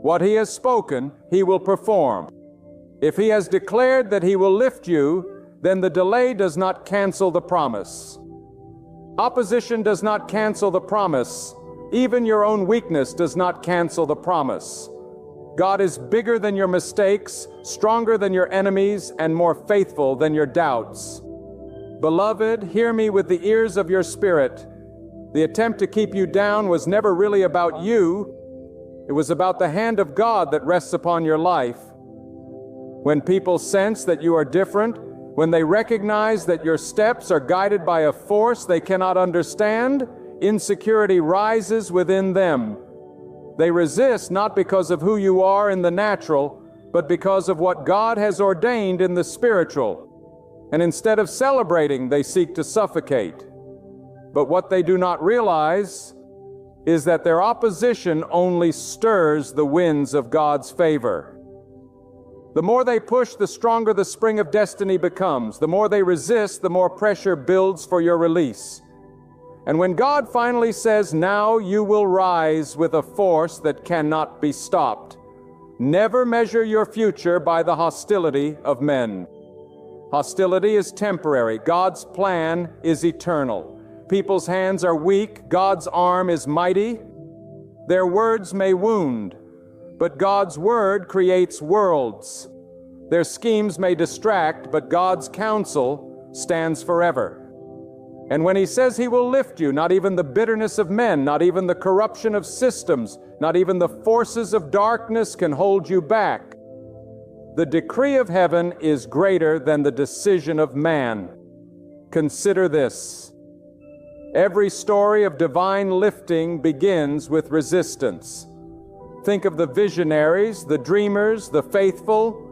What He has spoken, He will perform. If He has declared that He will lift you, then the delay does not cancel the promise. Opposition does not cancel the promise. Even your own weakness does not cancel the promise. God is bigger than your mistakes, stronger than your enemies, and more faithful than your doubts. Beloved, hear me with the ears of your spirit. The attempt to keep you down was never really about you. It was about the hand of God that rests upon your life. When people sense that you are different, when they recognize that your steps are guided by a force they cannot understand, insecurity rises within them. They resist not because of who you are in the natural, but because of what God has ordained in the spiritual. And instead of celebrating, they seek to suffocate. But what they do not realize is that their opposition only stirs the winds of God's favor. The more they push, the stronger the spring of destiny becomes. The more they resist, the more pressure builds for your release. And when God finally says, "Now you will rise with a force that cannot be stopped," never measure your future by the hostility of men. Hostility is temporary. God's plan is eternal. People's hands are weak. God's arm is mighty. Their words may wound, but God's word creates worlds. Their schemes may distract, but God's counsel stands forever. And when He says He will lift you, not even the bitterness of men, not even the corruption of systems, not even the forces of darkness can hold you back. The decree of heaven is greater than the decision of man. Consider this. Every story of divine lifting begins with resistance. Think of the visionaries, the dreamers, the faithful.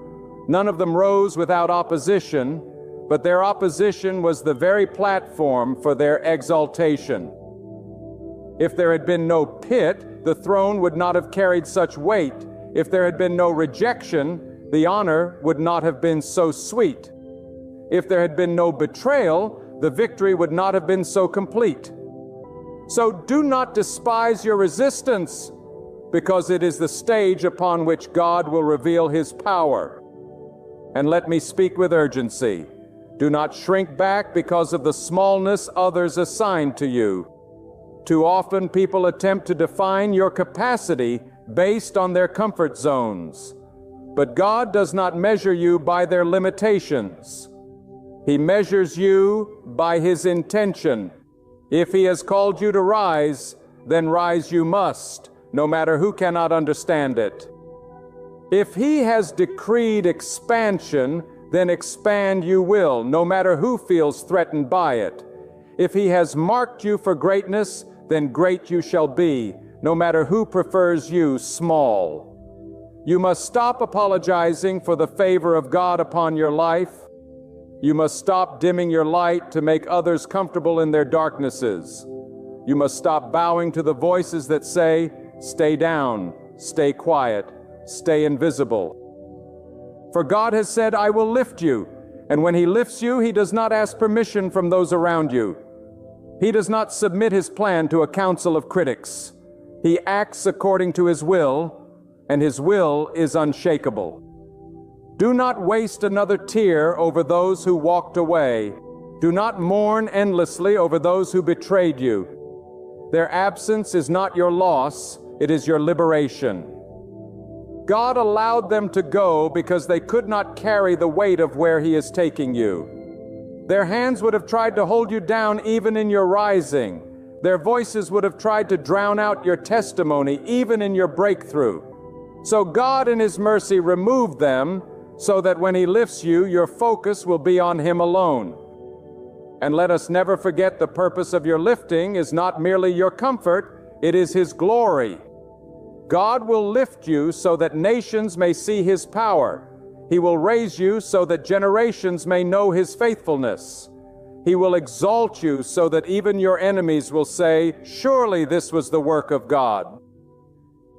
None of them rose without opposition, but their opposition was the very platform for their exaltation. If there had been no pit, the throne would not have carried such weight. If there had been no rejection, the honor would not have been so sweet. If there had been no betrayal, the victory would not have been so complete. So do not despise your resistance, because it is the stage upon which God will reveal His power. And let me speak with urgency. Do not shrink back because of the smallness others assign to you. Too often people attempt to define your capacity based on their comfort zones. But God does not measure you by their limitations. He measures you by His intention. If He has called you to rise, then rise you must, no matter who cannot understand it. If He has decreed expansion, then expand you will, no matter who feels threatened by it. If He has marked you for greatness, then great you shall be, no matter who prefers you small. You must stop apologizing for the favor of God upon your life. You must stop dimming your light to make others comfortable in their darknesses. You must stop bowing to the voices that say, stay down, stay quiet, stay invisible. For God has said, I will lift you. And when He lifts you, He does not ask permission from those around you. He does not submit His plan to a council of critics. He acts according to His will, and His will is unshakable. Do not waste another tear over those who walked away. Do not mourn endlessly over those who betrayed you. Their absence is not your loss, it is your liberation. God allowed them to go because they could not carry the weight of where He is taking you. Their hands would have tried to hold you down even in your rising. Their voices would have tried to drown out your testimony even in your breakthrough. So God in His mercy removed them so that when He lifts you, your focus will be on Him alone. And let us never forget the purpose of your lifting is not merely your comfort, it is His glory. God will lift you so that nations may see His power. He will raise you so that generations may know His faithfulness. He will exalt you so that even your enemies will say, surely this was the work of God.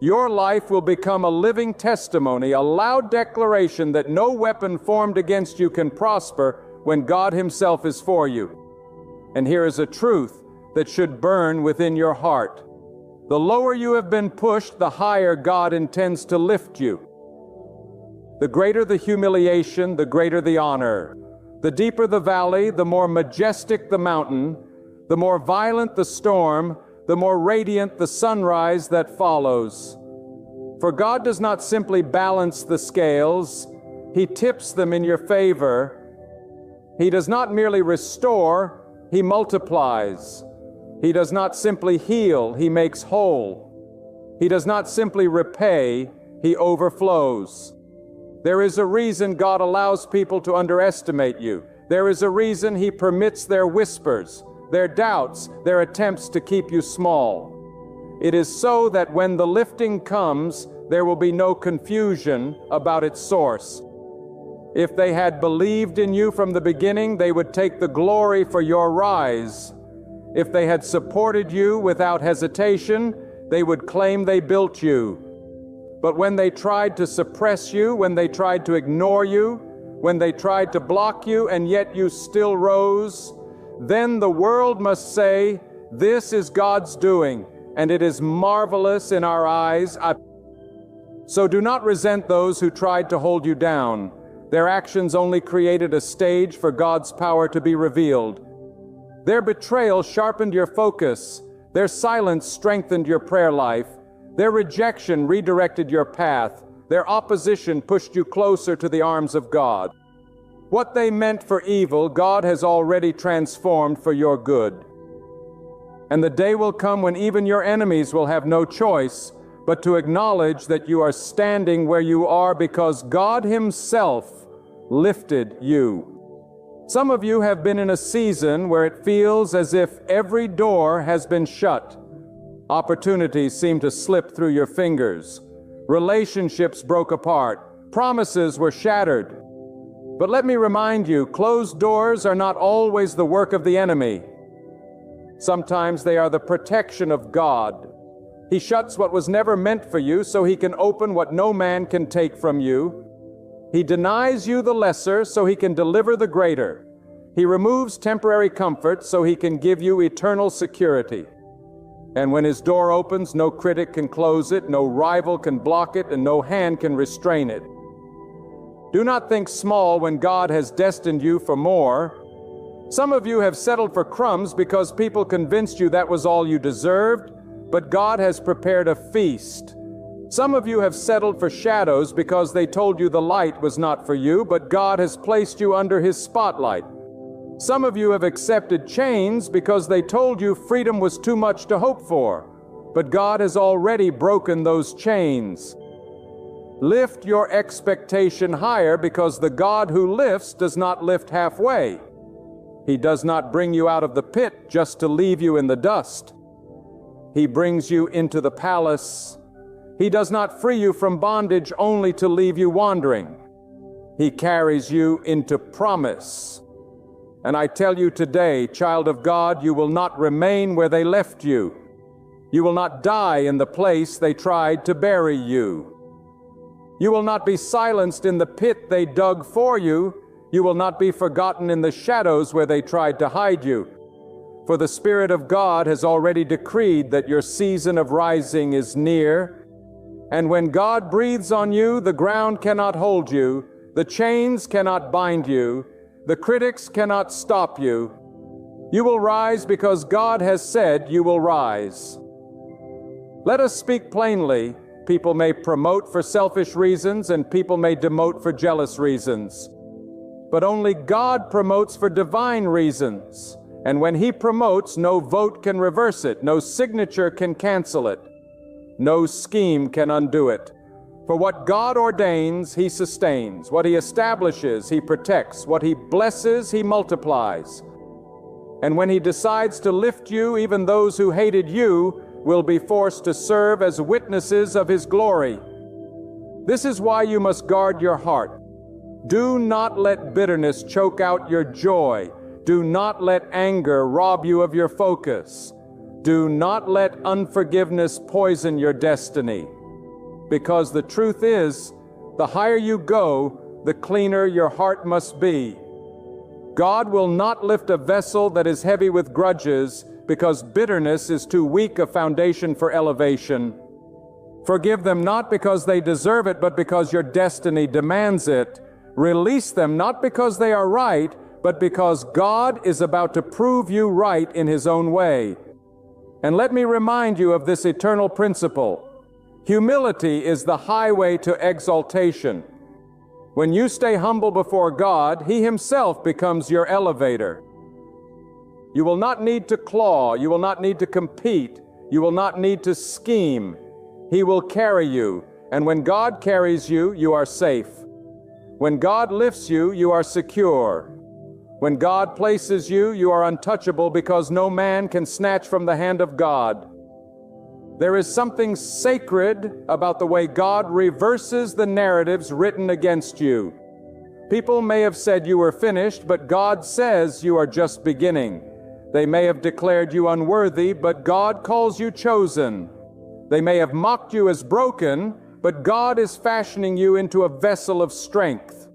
Your life will become a living testimony, a loud declaration that no weapon formed against you can prosper when God Himself is for you. And here is a truth that should burn within your heart. The lower you have been pushed, the higher God intends to lift you. The greater the humiliation, the greater the honor. The deeper the valley, the more majestic the mountain. The more violent the storm, the more radiant the sunrise that follows. For God does not simply balance the scales, He tips them in your favor. He does not merely restore, He multiplies. He does not simply heal, He makes whole. He does not simply repay, He overflows. There is a reason God allows people to underestimate you. There is a reason He permits their whispers, their doubts, their attempts to keep you small. It is so that when the lifting comes, there will be no confusion about its source. If they had believed in you from the beginning, they would take the glory for your rise. If they had supported you without hesitation, they would claim they built you. But when they tried to suppress you, when they tried to ignore you, when they tried to block you, and yet you still rose, then the world must say, this is God's doing, and it is marvelous in our eyes. So do not resent those who tried to hold you down. Their actions only created a stage for God's power to be revealed. Their betrayal sharpened your focus. Their silence strengthened your prayer life. Their rejection redirected your path. Their opposition pushed you closer to the arms of God. What they meant for evil, God has already transformed for your good. And the day will come when even your enemies will have no choice but to acknowledge that you are standing where you are because God Himself lifted you. Some of you have been in a season where it feels as if every door has been shut. Opportunities seem to slip through your fingers. Relationships broke apart. Promises were shattered. But let me remind you, closed doors are not always the work of the enemy. Sometimes they are the protection of God. He shuts what was never meant for you so He can open what no man can take from you. He denies you the lesser so He can deliver the greater. He removes temporary comfort so He can give you eternal security. And when His door opens, no critic can close it, no rival can block it, and no hand can restrain it. Do not think small when God has destined you for more. Some of you have settled for crumbs because people convinced you that was all you deserved, but God has prepared a feast. Some of you have settled for shadows because they told you the light was not for you, but God has placed you under His spotlight. Some of you have accepted chains because they told you freedom was too much to hope for, but God has already broken those chains. Lift your expectation higher because the God who lifts does not lift halfway. He does not bring you out of the pit just to leave you in the dust. He brings you into the palace. He does not free you from bondage only to leave you wandering. He carries you into promise. And I tell you today, child of God, you will not remain where they left you. You will not die in the place they tried to bury you. You will not be silenced in the pit they dug for you. You will not be forgotten in the shadows where they tried to hide you. For the Spirit of God has already decreed that your season of rising is near. And when God breathes on you, the ground cannot hold you, the chains cannot bind you, the critics cannot stop you. You will rise because God has said you will rise. Let us speak plainly. People may promote for selfish reasons and people may demote for jealous reasons. But only God promotes for divine reasons. And when He promotes, no vote can reverse it, no signature can cancel it, no scheme can undo it. For what God ordains, He sustains. What He establishes, He protects. What He blesses, He multiplies. And when He decides to lift you, even those who hated you will be forced to serve as witnesses of His glory. This is why you must guard your heart. Do not let bitterness choke out your joy. Do not let anger rob you of your focus. Do not let unforgiveness poison your destiny. Because the truth is, the higher you go, the cleaner your heart must be. God will not lift a vessel that is heavy with grudges because bitterness is too weak a foundation for elevation. Forgive them not because they deserve it, but because your destiny demands it. Release them not because they are right, but because God is about to prove you right in His own way. And let me remind you of this eternal principle. Humility is the highway to exaltation. When you stay humble before God, He Himself becomes your elevator. You will not need to claw, you will not need to compete, you will not need to scheme. He will carry you, and when God carries you, you are safe. When God lifts you, you are secure. When God places you, you are untouchable because no man can snatch from the hand of God. There is something sacred about the way God reverses the narratives written against you. People may have said you were finished, but God says you are just beginning. They may have declared you unworthy, but God calls you chosen. They may have mocked you as broken, but God is fashioning you into a vessel of strength.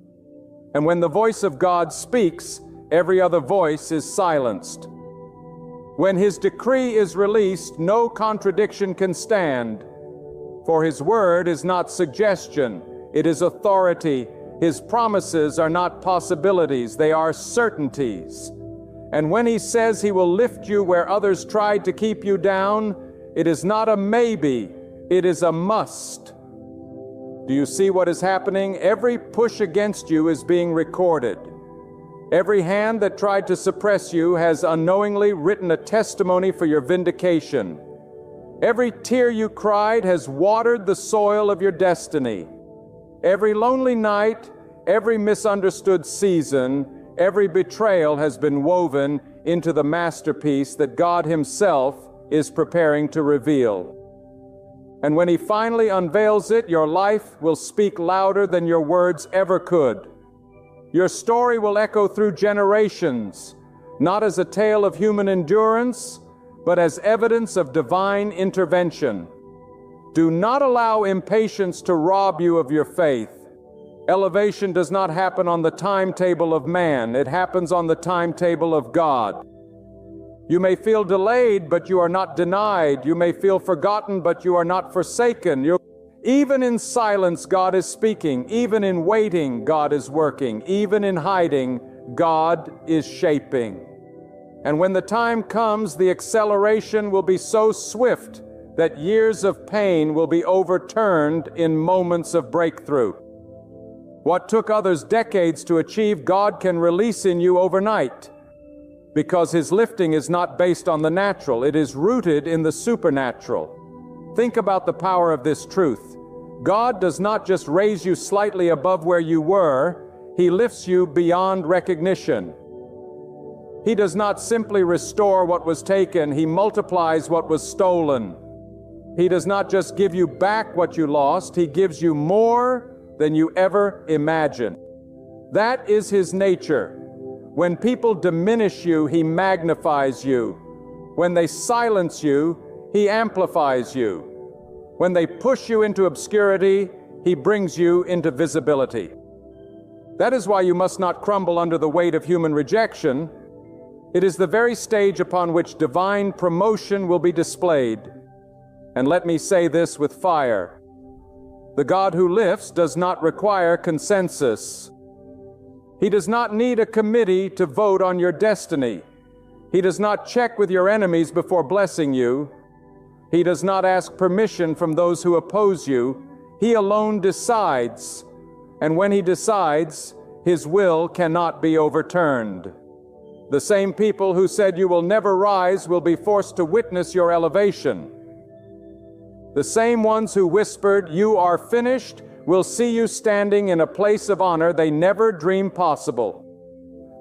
And when the voice of God speaks, every other voice is silenced. When His decree is released, no contradiction can stand. For His word is not suggestion, it is authority. His promises are not possibilities, they are certainties. And when He says He will lift you where others tried to keep you down, it is not a maybe, It is a must. Do you see what is happening? Every push against you is being recorded. Every hand that tried to suppress you has unknowingly written a testimony for your vindication. Every tear you cried has watered the soil of your destiny. Every lonely night, every misunderstood season, every betrayal has been woven into the masterpiece that God Himself is preparing to reveal. And when He finally unveils it, your life will speak louder than your words ever could. Your story will echo through generations, not as a tale of human endurance, but as evidence of divine intervention. Do not allow impatience to rob you of your faith. Elevation does not happen on the timetable of man. It happens on the timetable of God. You may feel delayed, but you are not denied. You may feel forgotten, but you are not forsaken. Even in silence, God is speaking. Even in waiting, God is working. Even in hiding, God is shaping. And when the time comes, the acceleration will be so swift that years of pain will be overturned in moments of breakthrough. What took others decades to achieve, God can release in you overnight. Because His lifting is not based on the natural, it is rooted in the supernatural. Think about the power of this truth. God does not just raise you slightly above where you were, He lifts you beyond recognition. He does not simply restore what was taken, He multiplies what was stolen. He does not just give you back what you lost, He gives you more than you ever imagined. That is His nature. When people diminish you, He magnifies you. When they silence you, He amplifies you. When they push you into obscurity, He brings you into visibility. That is why you must not crumble under the weight of human rejection. It is the very stage upon which divine promotion will be displayed. And let me say this with fire. The God who lifts does not require consensus. He does not need a committee to vote on your destiny. He does not check with your enemies before blessing you. He does not ask permission from those who oppose you. He alone decides. And when He decides, His will cannot be overturned. The same people who said you will never rise will be forced to witness your elevation. The same ones who whispered, "You are finished," will see you standing in a place of honor they never dreamed possible.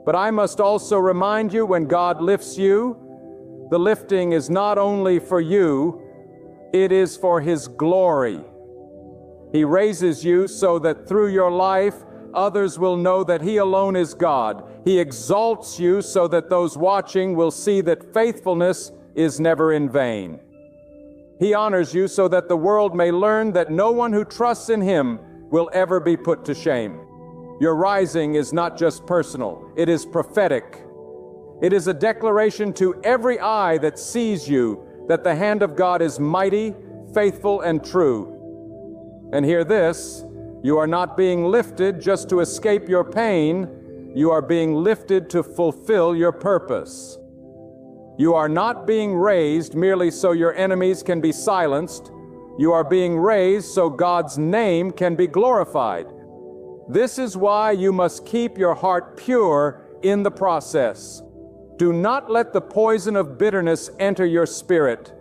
But I must also remind you, when God lifts you, the lifting is not only for you, it is for His glory. He raises you so that through your life, others will know that He alone is God. He exalts you so that those watching will see that faithfulness is never in vain. He honors you so that the world may learn that no one who trusts in Him will ever be put to shame. Your rising is not just personal, it is prophetic. It is a declaration to every eye that sees you that the hand of God is mighty, faithful, and true. And hear this, you are not being lifted just to escape your pain, you are being lifted to fulfill your purpose. You are not being raised merely so your enemies can be silenced. You are being raised so God's name can be glorified. This is why you must keep your heart pure in the process. Do not let the poison of bitterness enter your spirit.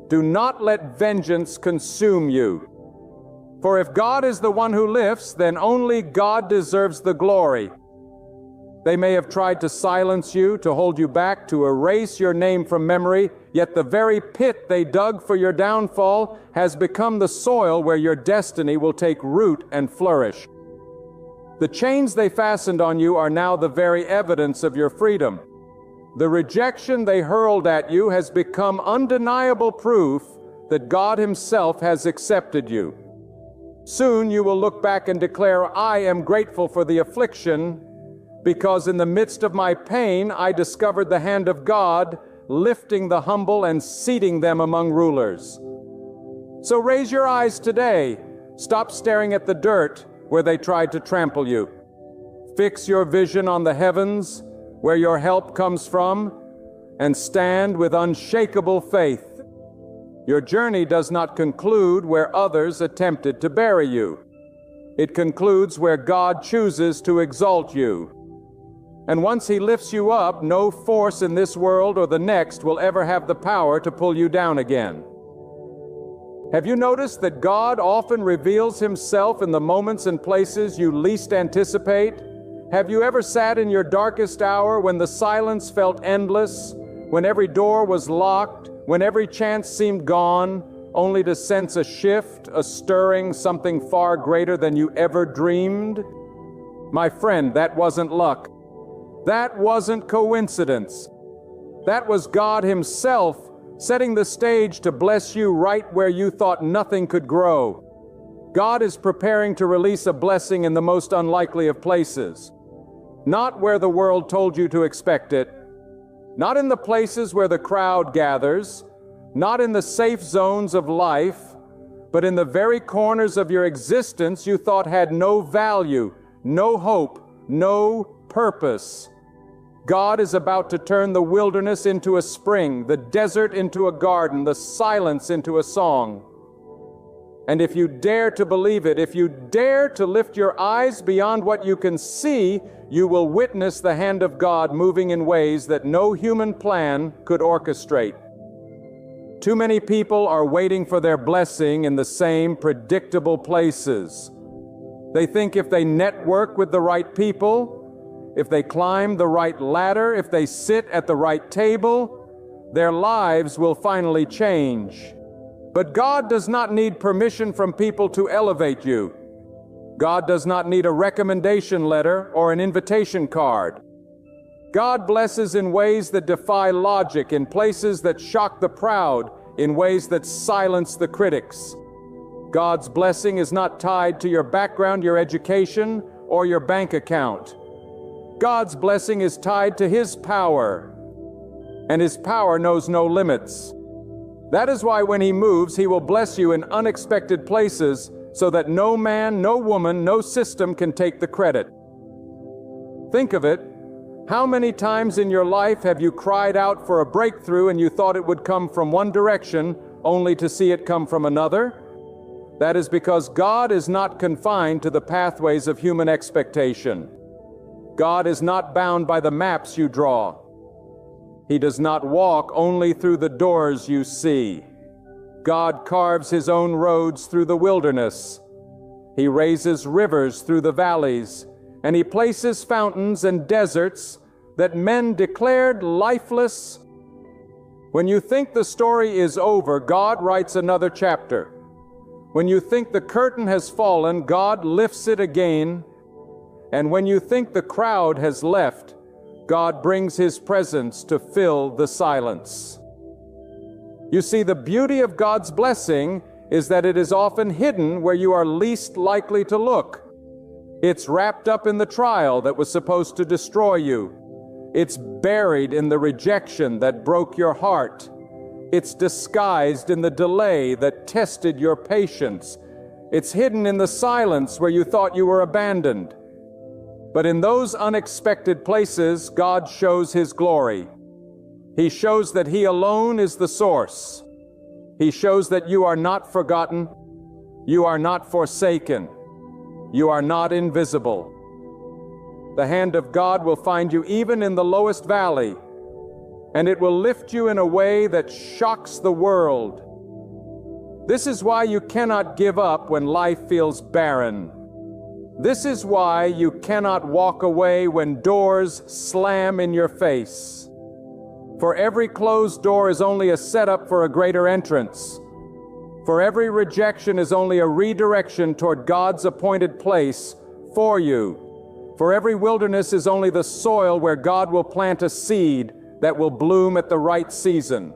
Do not let vengeance consume you. For if God is the one who lifts, then only God deserves the glory. They may have tried to silence you, to hold you back, to erase your name from memory, yet the very pit they dug for your downfall has become the soil where your destiny will take root and flourish. The chains they fastened on you are now the very evidence of your freedom. The rejection they hurled at you has become undeniable proof that God Himself has accepted you. Soon you will look back and declare, "I am grateful for the affliction, because in the midst of my pain I discovered the hand of God, lifting the humble and seating them among rulers." So raise your eyes today. Stop staring at the dirt where they tried to trample you. Fix your vision on the heavens, where your help comes from, and stand with unshakable faith. Your journey does not conclude where others attempted to bury you. It concludes where God chooses to exalt you. And once He lifts you up, no force in this world or the next will ever have the power to pull you down again. Have you noticed that God often reveals Himself in the moments and places you least anticipate? Have you ever sat in your darkest hour when the silence felt endless, when every door was locked, when every chance seemed gone, only to sense a shift, a stirring, something far greater than you ever dreamed? My friend, that wasn't luck. That wasn't coincidence. That was God Himself setting the stage to bless you right where you thought nothing could grow. God is preparing to release a blessing in the most unlikely of places. Not where the world told you to expect it. Not in the places where the crowd gathers. Not in the safe zones of life. But in the very corners of your existence you thought had no value, no hope, no purpose. God is about to turn the wilderness into a spring, the desert into a garden, the silence into a song. And if you dare to believe it, if you dare to lift your eyes beyond what you can see, you will witness the hand of God moving in ways that no human plan could orchestrate. Too many people are waiting for their blessing in the same predictable places. They think if they network with the right people, if they climb the right ladder, if they sit at the right table, their lives will finally change. But God does not need permission from people to elevate you. God does not need a recommendation letter or an invitation card. God blesses in ways that defy logic, in places that shock the proud, in ways that silence the critics. God's blessing is not tied to your background, your education, or your bank account. God's blessing is tied to His power, and His power knows no limits. That is why when He moves, He will bless you in unexpected places so that no man, no woman, no system can take the credit. Think of it. How many times in your life have you cried out for a breakthrough and you thought it would come from one direction, only to see it come from another? That is because God is not confined to the pathways of human expectation. God is not bound by the maps you draw. He does not walk only through the doors you see. God carves His own roads through the wilderness. He raises rivers through the valleys, and He places fountains and deserts that men declared lifeless. When you think the story is over, God writes another chapter. When you think the curtain has fallen, God lifts it again. And when you think the crowd has left, God brings His presence to fill the silence. You see, the beauty of God's blessing is that it is often hidden where you are least likely to look. It's wrapped up in the trial that was supposed to destroy you. It's buried in the rejection that broke your heart. It's disguised in the delay that tested your patience. It's hidden in the silence where you thought you were abandoned. But in those unexpected places, God shows His glory. He shows that He alone is the source. He shows that you are not forgotten. You are not forsaken. You are not invisible. The hand of God will find you even in the lowest valley, and it will lift you in a way that shocks the world. This is why you cannot give up when life feels barren. This is why you cannot walk away when doors slam in your face. For every closed door is only a setup for a greater entrance. For every rejection is only a redirection toward God's appointed place for you. For every wilderness is only the soil where God will plant a seed that will bloom at the right season.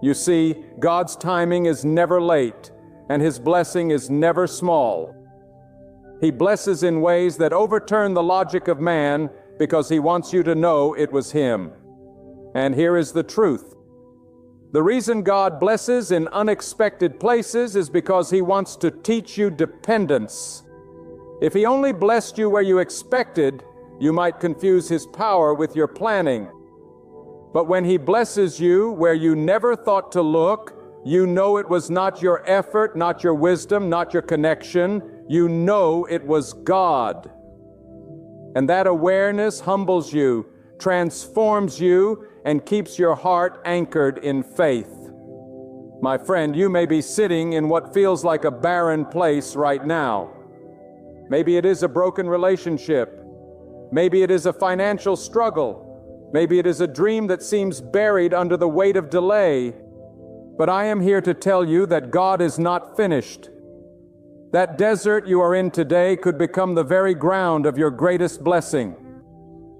You see, God's timing is never late, and His blessing is never small. He blesses in ways that overturn the logic of man because He wants you to know it was Him. And here is the truth. The reason God blesses in unexpected places is because He wants to teach you dependence. If He only blessed you where you expected, you might confuse His power with your planning. But when He blesses you where you never thought to look, You know it was not your effort, not your wisdom, not your connection. You know it was God. And that awareness humbles you, transforms you, and keeps your heart anchored in faith. My friend, you may be sitting in what feels like a barren place right now. Maybe it is a broken relationship. Maybe it is a financial struggle. Maybe it is a dream that seems buried under the weight of delay. But I am here to tell you that God is not finished. That desert you are in today could become the very ground of your greatest blessing.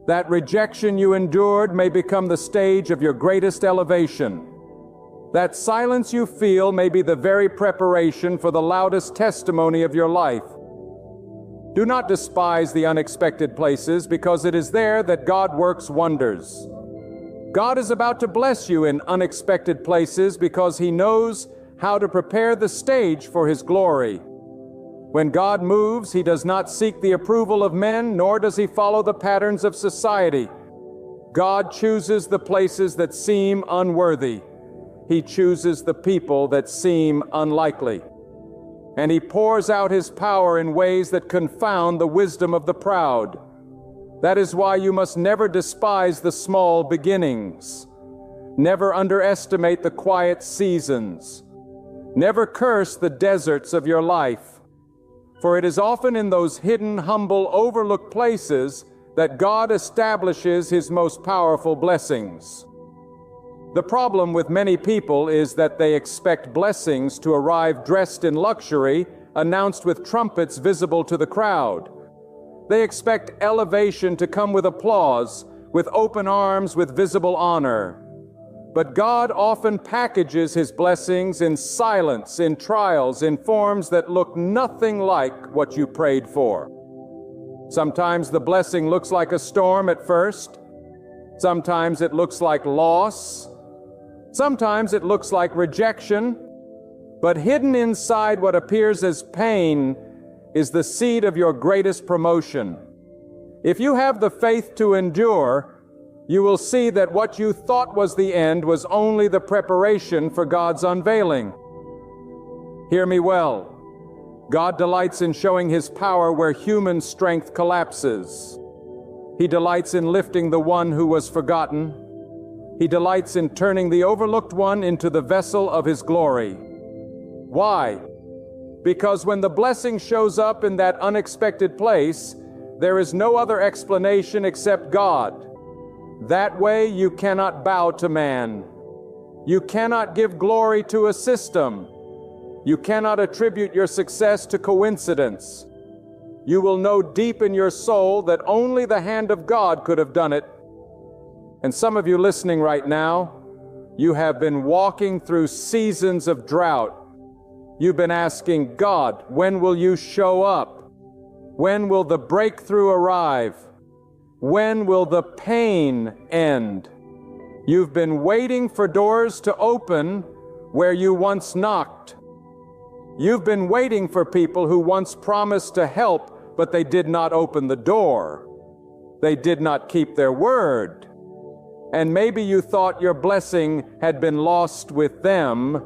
That rejection you endured may become the stage of your greatest elevation. That silence you feel may be the very preparation for the loudest testimony of your life. Do not despise the unexpected places, because it is there that God works wonders. God is about to bless you in unexpected places because He knows how to prepare the stage for His glory. When God moves, He does not seek the approval of men, nor does He follow the patterns of society. God chooses the places that seem unworthy. He chooses the people that seem unlikely. And He pours out His power in ways that confound the wisdom of the proud. That is why you must never despise the small beginnings. Never underestimate the quiet seasons. Never curse the deserts of your life. For it is often in those hidden, humble, overlooked places that God establishes His most powerful blessings. The problem with many people is that they expect blessings to arrive dressed in luxury, announced with trumpets visible to the crowd. They expect elevation to come with applause, with open arms, with visible honor. But God often packages His blessings in silence, in trials, in forms that look nothing like what you prayed for. Sometimes the blessing looks like a storm at first. Sometimes it looks like loss. Sometimes it looks like rejection. But hidden inside what appears as pain is the seed of your greatest promotion. If you have the faith to endure, you will see that what you thought was the end was only the preparation for God's unveiling. Hear me well. God delights in showing His power where human strength collapses. He delights in lifting the one who was forgotten. He delights in turning the overlooked one into the vessel of His glory. Why? Because when the blessing shows up in that unexpected place, there is no other explanation except God. That way you cannot bow to man. You cannot give glory to a system. You cannot attribute your success to coincidence. You will know deep in your soul that only the hand of God could have done it. And some of you listening right now, you have been walking through seasons of drought. You've been asking, God, when will you show up? When will the breakthrough arrive? When will the pain end? You've been waiting for doors to open where you once knocked. You've been waiting for people who once promised to help, but they did not open the door. They did not keep their word. And maybe you thought your blessing had been lost with them.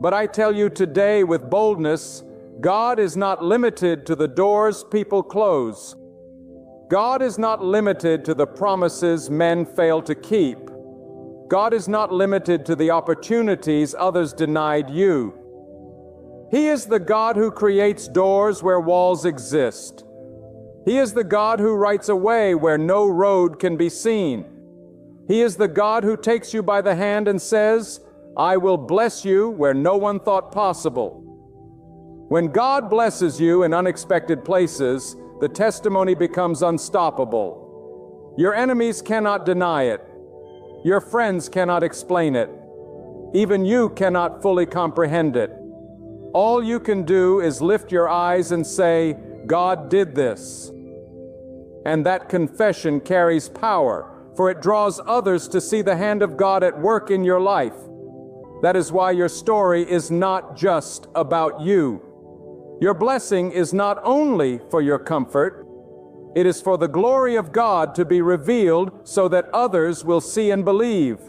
But I tell you today with boldness, God is not limited to the doors people close. God is not limited to the promises men fail to keep. God is not limited to the opportunities others denied you. He is the God who creates doors where walls exist. He is the God who writes a way where no road can be seen. He is the God who takes you by the hand and says, I will bless you where no one thought possible. When God blesses you in unexpected places, the testimony becomes unstoppable. Your enemies cannot deny it. Your friends cannot explain it. Even you cannot fully comprehend it. All you can do is lift your eyes and say, God did this. And that confession carries power, for it draws others to see the hand of God at work in your life. That is why your story is not just about you. Your blessing is not only for your comfort, it is for the glory of God to be revealed so that others will see and believe.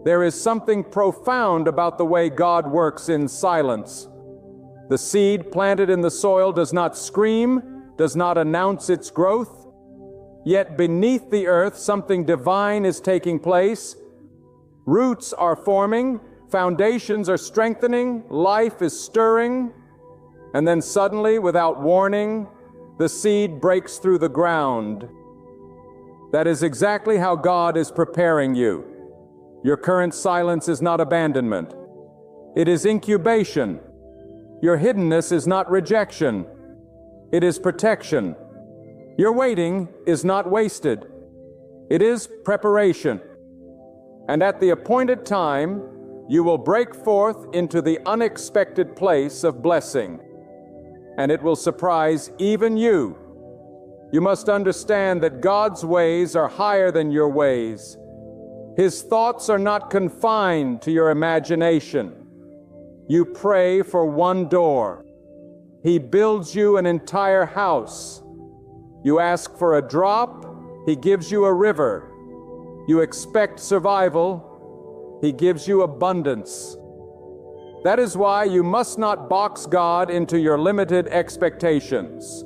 There is something profound about the way God works in silence. The seed planted in the soil does not scream, does not announce its growth. Yet beneath the earth, something divine is taking place. Roots are forming, foundations are strengthening, life is stirring, and then suddenly, without warning, the seed breaks through the ground. That is exactly how God is preparing you. Your current silence is not abandonment. It is incubation. Your hiddenness is not rejection. It is protection. Your waiting is not wasted. It is preparation. And at the appointed time, you will break forth into the unexpected place of blessing. And it will surprise even you. You must understand that God's ways are higher than your ways. His thoughts are not confined to your imagination. You pray for one door. He builds you an entire house. You ask for a drop, He gives you a river. You expect survival, He gives you abundance. That is why you must not box God into your limited expectations.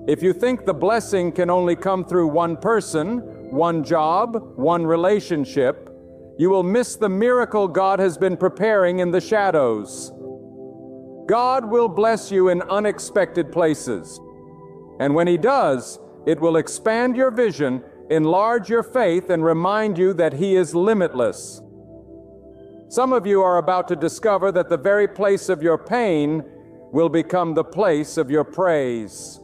If you think the blessing can only come through one person, one job, one relationship, you will miss the miracle God has been preparing in the shadows. God will bless you in unexpected places. And when He does, it will expand your vision, enlarge your faith, and remind you that He is limitless. Some of you are about to discover that the very place of your pain will become the place of your praise.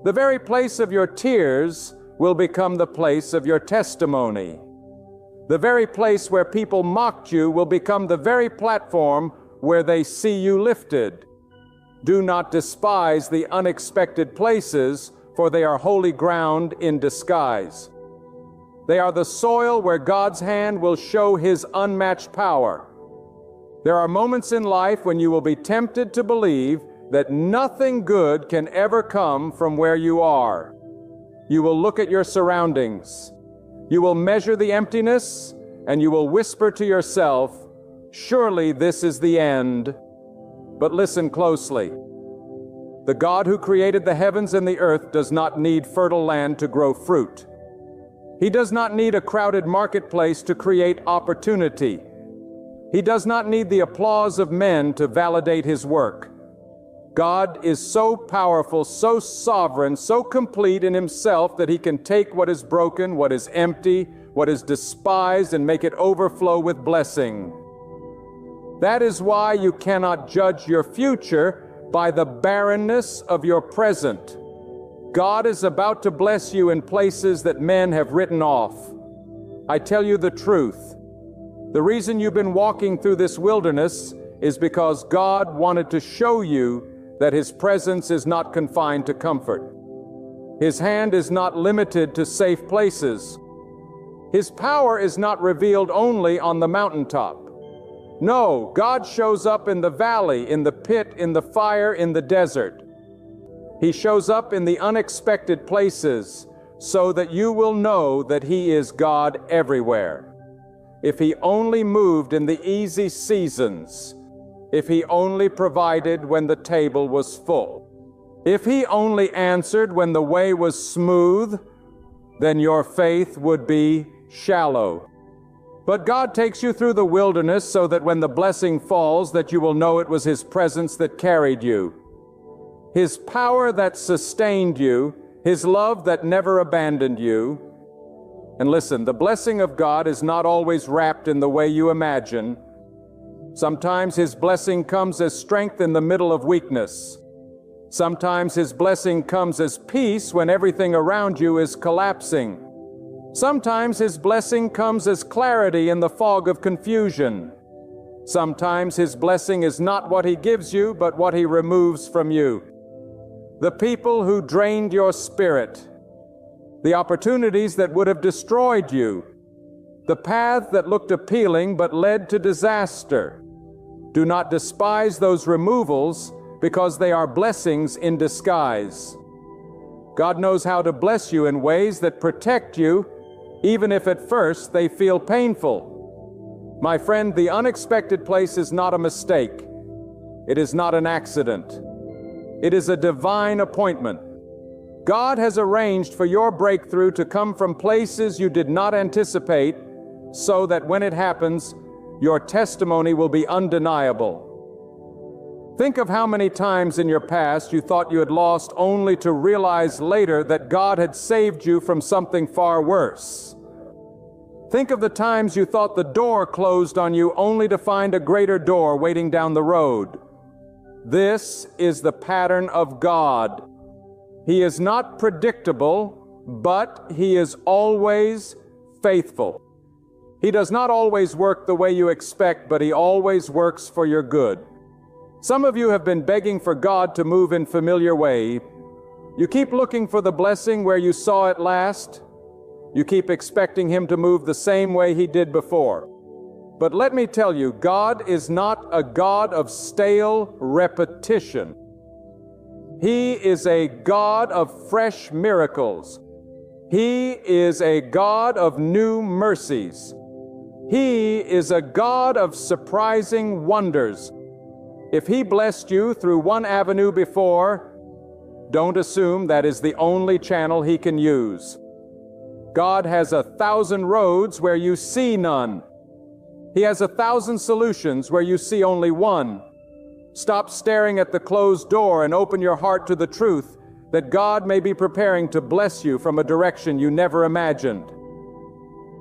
The very place of your tears will become the place of your testimony. The very place where people mocked you will become the very platform where they see you lifted. Do not despise the unexpected places, for they are holy ground in disguise. They are the soil where God's hand will show His unmatched power. There are moments in life when you will be tempted to believe that nothing good can ever come from where you are. You will look at your surroundings. You will measure the emptiness, and you will whisper to yourself, "Surely this is the end." But listen closely. The God who created the heavens and the earth does not need fertile land to grow fruit. He does not need a crowded marketplace to create opportunity. He does not need the applause of men to validate His work. God is so powerful, so sovereign, so complete in Himself that He can take what is broken, what is empty, what is despised, and make it overflow with blessing. That is why you cannot judge your future by the barrenness of your present. God is about to bless you in places that men have written off. I tell you the truth. The reason you've been walking through this wilderness is because God wanted to show you that His presence is not confined to comfort. His hand is not limited to safe places. His power is not revealed only on the mountaintop. No, God shows up in the valley, in the pit, in the fire, in the desert. He shows up in the unexpected places so that you will know that He is God everywhere. If He only moved in the easy seasons, if He only provided when the table was full, if He only answered when the way was smooth, then your faith would be shallow. But God takes you through the wilderness so that when the blessing falls, that you will know it was His presence that carried you, His power that sustained you, His love that never abandoned you. And listen, the blessing of God is not always wrapped in the way you imagine. Sometimes His blessing comes as strength in the middle of weakness. Sometimes His blessing comes as peace when everything around you is collapsing. Sometimes His blessing comes as clarity in the fog of confusion. Sometimes His blessing is not what He gives you, but what He removes from you. The people who drained your spirit, the opportunities that would have destroyed you, the path that looked appealing but led to disaster. Do not despise those removals, because they are blessings in disguise. God knows how to bless you in ways that protect you, even if at first they feel painful. My friend, the unexpected place is not a mistake. It is not an accident. It is a divine appointment. God has arranged for your breakthrough to come from places you did not anticipate, so that when it happens, your testimony will be undeniable. Think of how many times in your past you thought you had lost, only to realize later that God had saved you from something far worse. Think of the times you thought the door closed on you, only to find a greater door waiting down the road. This is the pattern of God. He is not predictable, but He is always faithful. He does not always work the way you expect, but He always works for your good. Some of you have been begging for God to move in familiar way. You keep looking for the blessing where you saw it last. You keep expecting Him to move the same way He did before. But let me tell you, God is not a God of stale repetition. He is a God of fresh miracles. He is a God of new mercies. He is a God of surprising wonders. If He blessed you through one avenue before, don't assume that is the only channel He can use. God has 1,000 roads where you see none. He has 1,000 solutions where you see only one. Stop staring at the closed door and open your heart to the truth that God may be preparing to bless you from a direction you never imagined.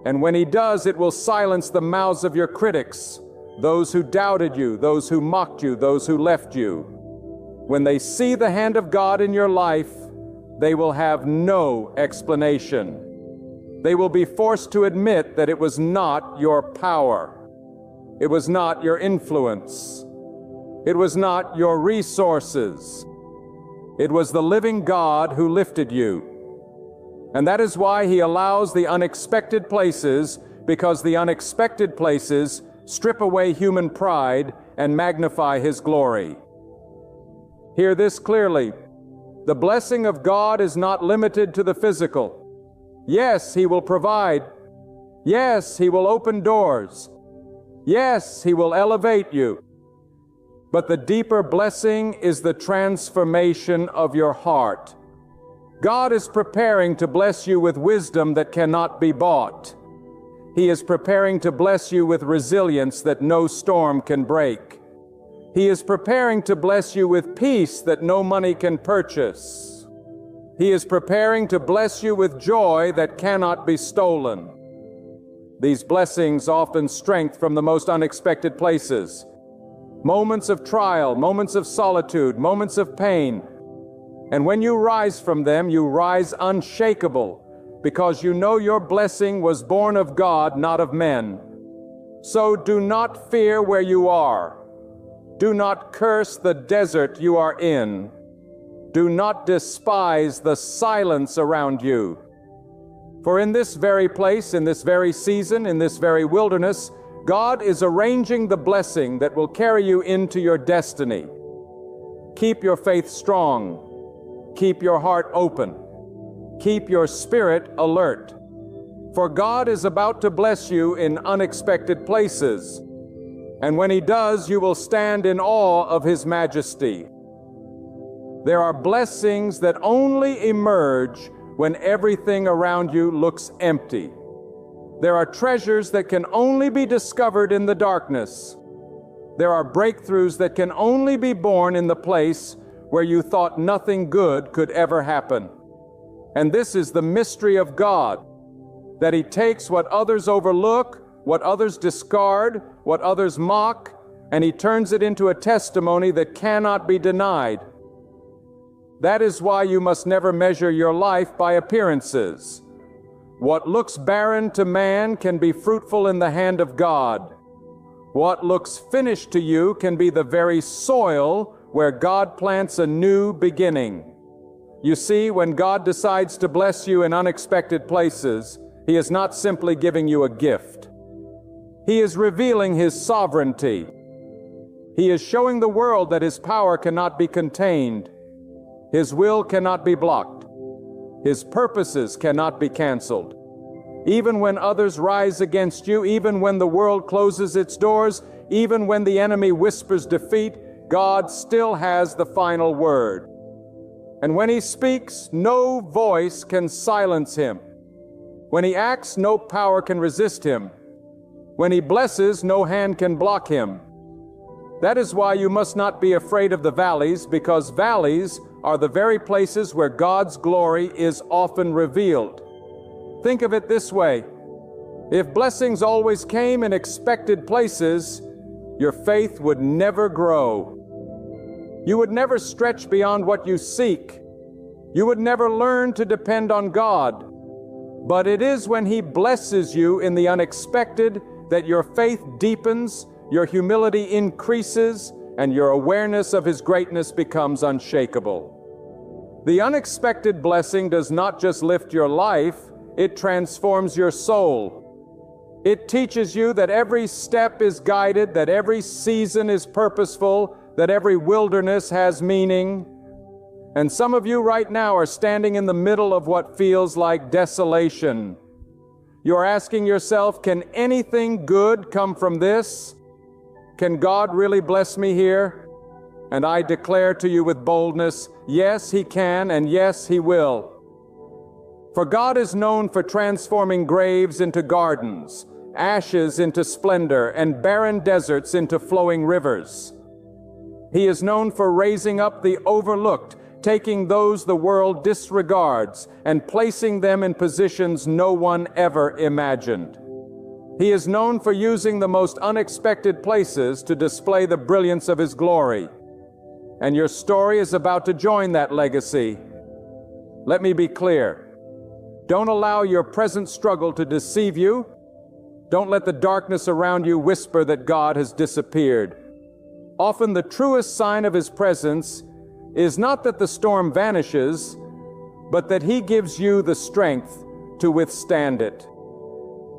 And when He does, it will silence the mouths of your critics, those who doubted you, those who mocked you, those who left you. When they see the hand of God in your life, they will have no explanation. They will be forced to admit that it was not your power. It was not your influence. It was not your resources. It was the living God who lifted you. And that is why He allows the unexpected places, because the unexpected places strip away human pride and magnify His glory. Hear this clearly. The blessing of God is not limited to the physical. Yes, He will provide. Yes, He will open doors. Yes, He will elevate you. But the deeper blessing is the transformation of your heart. God is preparing to bless you with wisdom that cannot be bought. He is preparing to bless you with resilience that no storm can break. He is preparing to bless you with peace that no money can purchase. He is preparing to bless you with joy that cannot be stolen. These blessings often strength from the most unexpected places. Moments of trial, moments of solitude, moments of pain. And when you rise from them, you rise unshakable, because you know your blessing was born of God, not of men. So do not fear where you are. Do not curse the desert you are in. Do not despise the silence around you. For in this very place, in this very season, in this very wilderness, God is arranging the blessing that will carry you into your destiny. Keep your faith strong. Keep your heart open. Keep your spirit alert. For God is about to bless you in unexpected places. And when He does, you will stand in awe of His majesty. There are blessings that only emerge when everything around you looks empty. There are treasures that can only be discovered in the darkness. There are breakthroughs that can only be born in the place where you thought nothing good could ever happen. And this is the mystery of God, that He takes what others overlook, what others discard, what others mock, and He turns it into a testimony that cannot be denied. That is why you must never measure your life by appearances. What looks barren to man can be fruitful in the hand of God. What looks finished to you can be the very soil where God plants a new beginning. You see, when God decides to bless you in unexpected places, He is not simply giving you a gift. He is revealing His sovereignty. He is showing the world that His power cannot be contained. His will cannot be blocked. His purposes cannot be canceled. Even when others rise against you, even when the world closes its doors, even when the enemy whispers defeat, God still has the final word. And when He speaks, no voice can silence Him. When He acts, no power can resist Him. When He blesses, no hand can block Him. That is why you must not be afraid of the valleys, because valleys are the very places where God's glory is often revealed. Think of it this way: if blessings always came in expected places, your faith would never grow. You would never stretch beyond what you seek. You would never learn to depend on God. But it is when He blesses you in the unexpected that your faith deepens, your humility increases, and your awareness of His greatness becomes unshakable. The unexpected blessing does not just lift your life, it transforms your soul. It teaches you that every step is guided, that every season is purposeful, that every wilderness has meaning. And some of you right now are standing in the middle of what feels like desolation. You're asking yourself, can anything good come from this? Can God really bless me here? And I declare to you with boldness, yes, He can, and yes, He will. For God is known for transforming graves into gardens, ashes into splendor, and barren deserts into flowing rivers. He is known for raising up the overlooked, taking those the world disregards, and placing them in positions no one ever imagined. He is known for using the most unexpected places to display the brilliance of His glory. And your story is about to join that legacy. Let me be clear. Don't allow your present struggle to deceive you. Don't let the darkness around you whisper that God has disappeared. Often the truest sign of His presence is not that the storm vanishes, but that He gives you the strength to withstand it.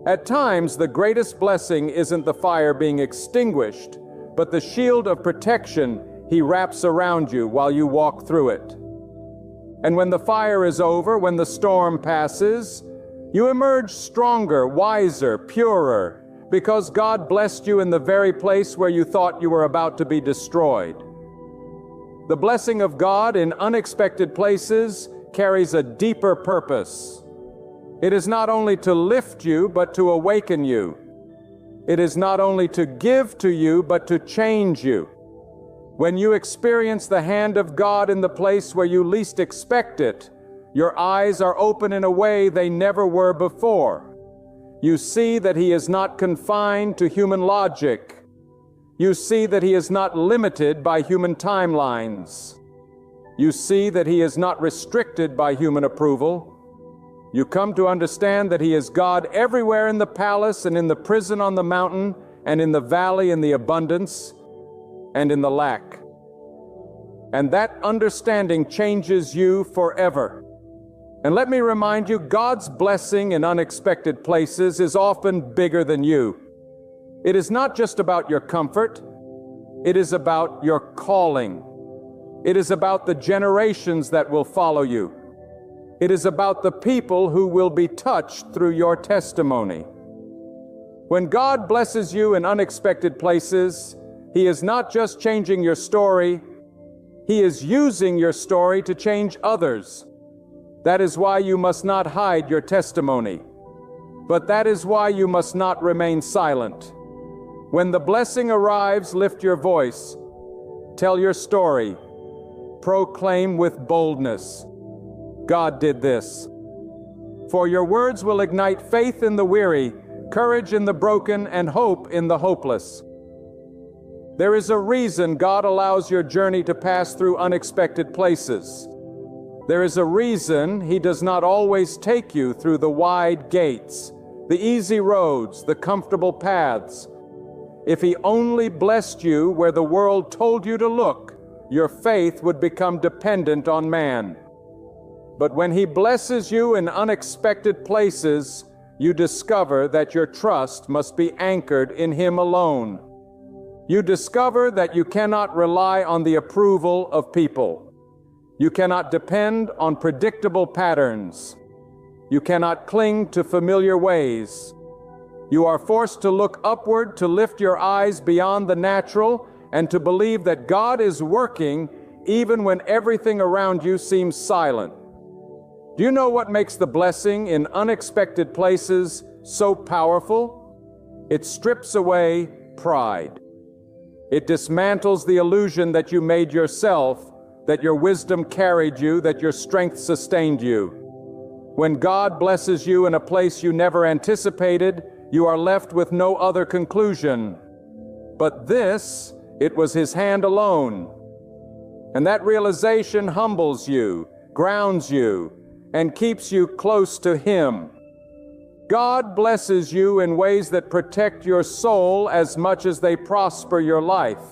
At times, the greatest blessing isn't the fire being extinguished, but the shield of protection He wraps around you while you walk through it. And when the fire is over, when the storm passes, you emerge stronger, wiser, purer, because God blessed you in the very place where you thought you were about to be destroyed. The blessing of God in unexpected places carries a deeper purpose. It is not only to lift you, but to awaken you. It is not only to give to you, but to change you. When you experience the hand of God in the place where you least expect it, your eyes are open in a way they never were before. You see that He is not confined to human logic. You see that He is not limited by human timelines. You see that He is not restricted by human approval. You come to understand that He is God everywhere, in the palace and in the prison on the mountain, and in the valley, in the abundance and in the lack. And that understanding changes you forever. And let me remind you, God's blessing in unexpected places is often bigger than you. It is not just about your comfort. It is about your calling. It is about the generations that will follow you. It is about the people who will be touched through your testimony. When God blesses you in unexpected places, He is not just changing your story, He is using your story to change others. That is why you must not hide your testimony. But that is why you must not remain silent. When the blessing arrives, lift your voice. Tell your story. Proclaim with boldness, God did this. For your words will ignite faith in the weary, courage in the broken, and hope in the hopeless. There is a reason God allows your journey to pass through unexpected places. There is a reason He does not always take you through the wide gates, the easy roads, the comfortable paths. If He only blessed you where the world told you to look, your faith would become dependent on man. But when He blesses you in unexpected places, you discover that your trust must be anchored in Him alone. You discover that you cannot rely on the approval of people. You cannot depend on predictable patterns. You cannot cling to familiar ways. You are forced to look upward, to lift your eyes beyond the natural, and to believe that God is working even when everything around you seems silent. Do you know what makes the blessing in unexpected places so powerful? It strips away pride. It dismantles the illusion that you made yourself, that your wisdom carried you, that your strength sustained you. When God blesses you in a place you never anticipated, you are left with no other conclusion. But this, it was His hand alone. And that realization humbles you, grounds you, and keeps you close to Him. God blesses you in ways that protect your soul as much as they prosper your life.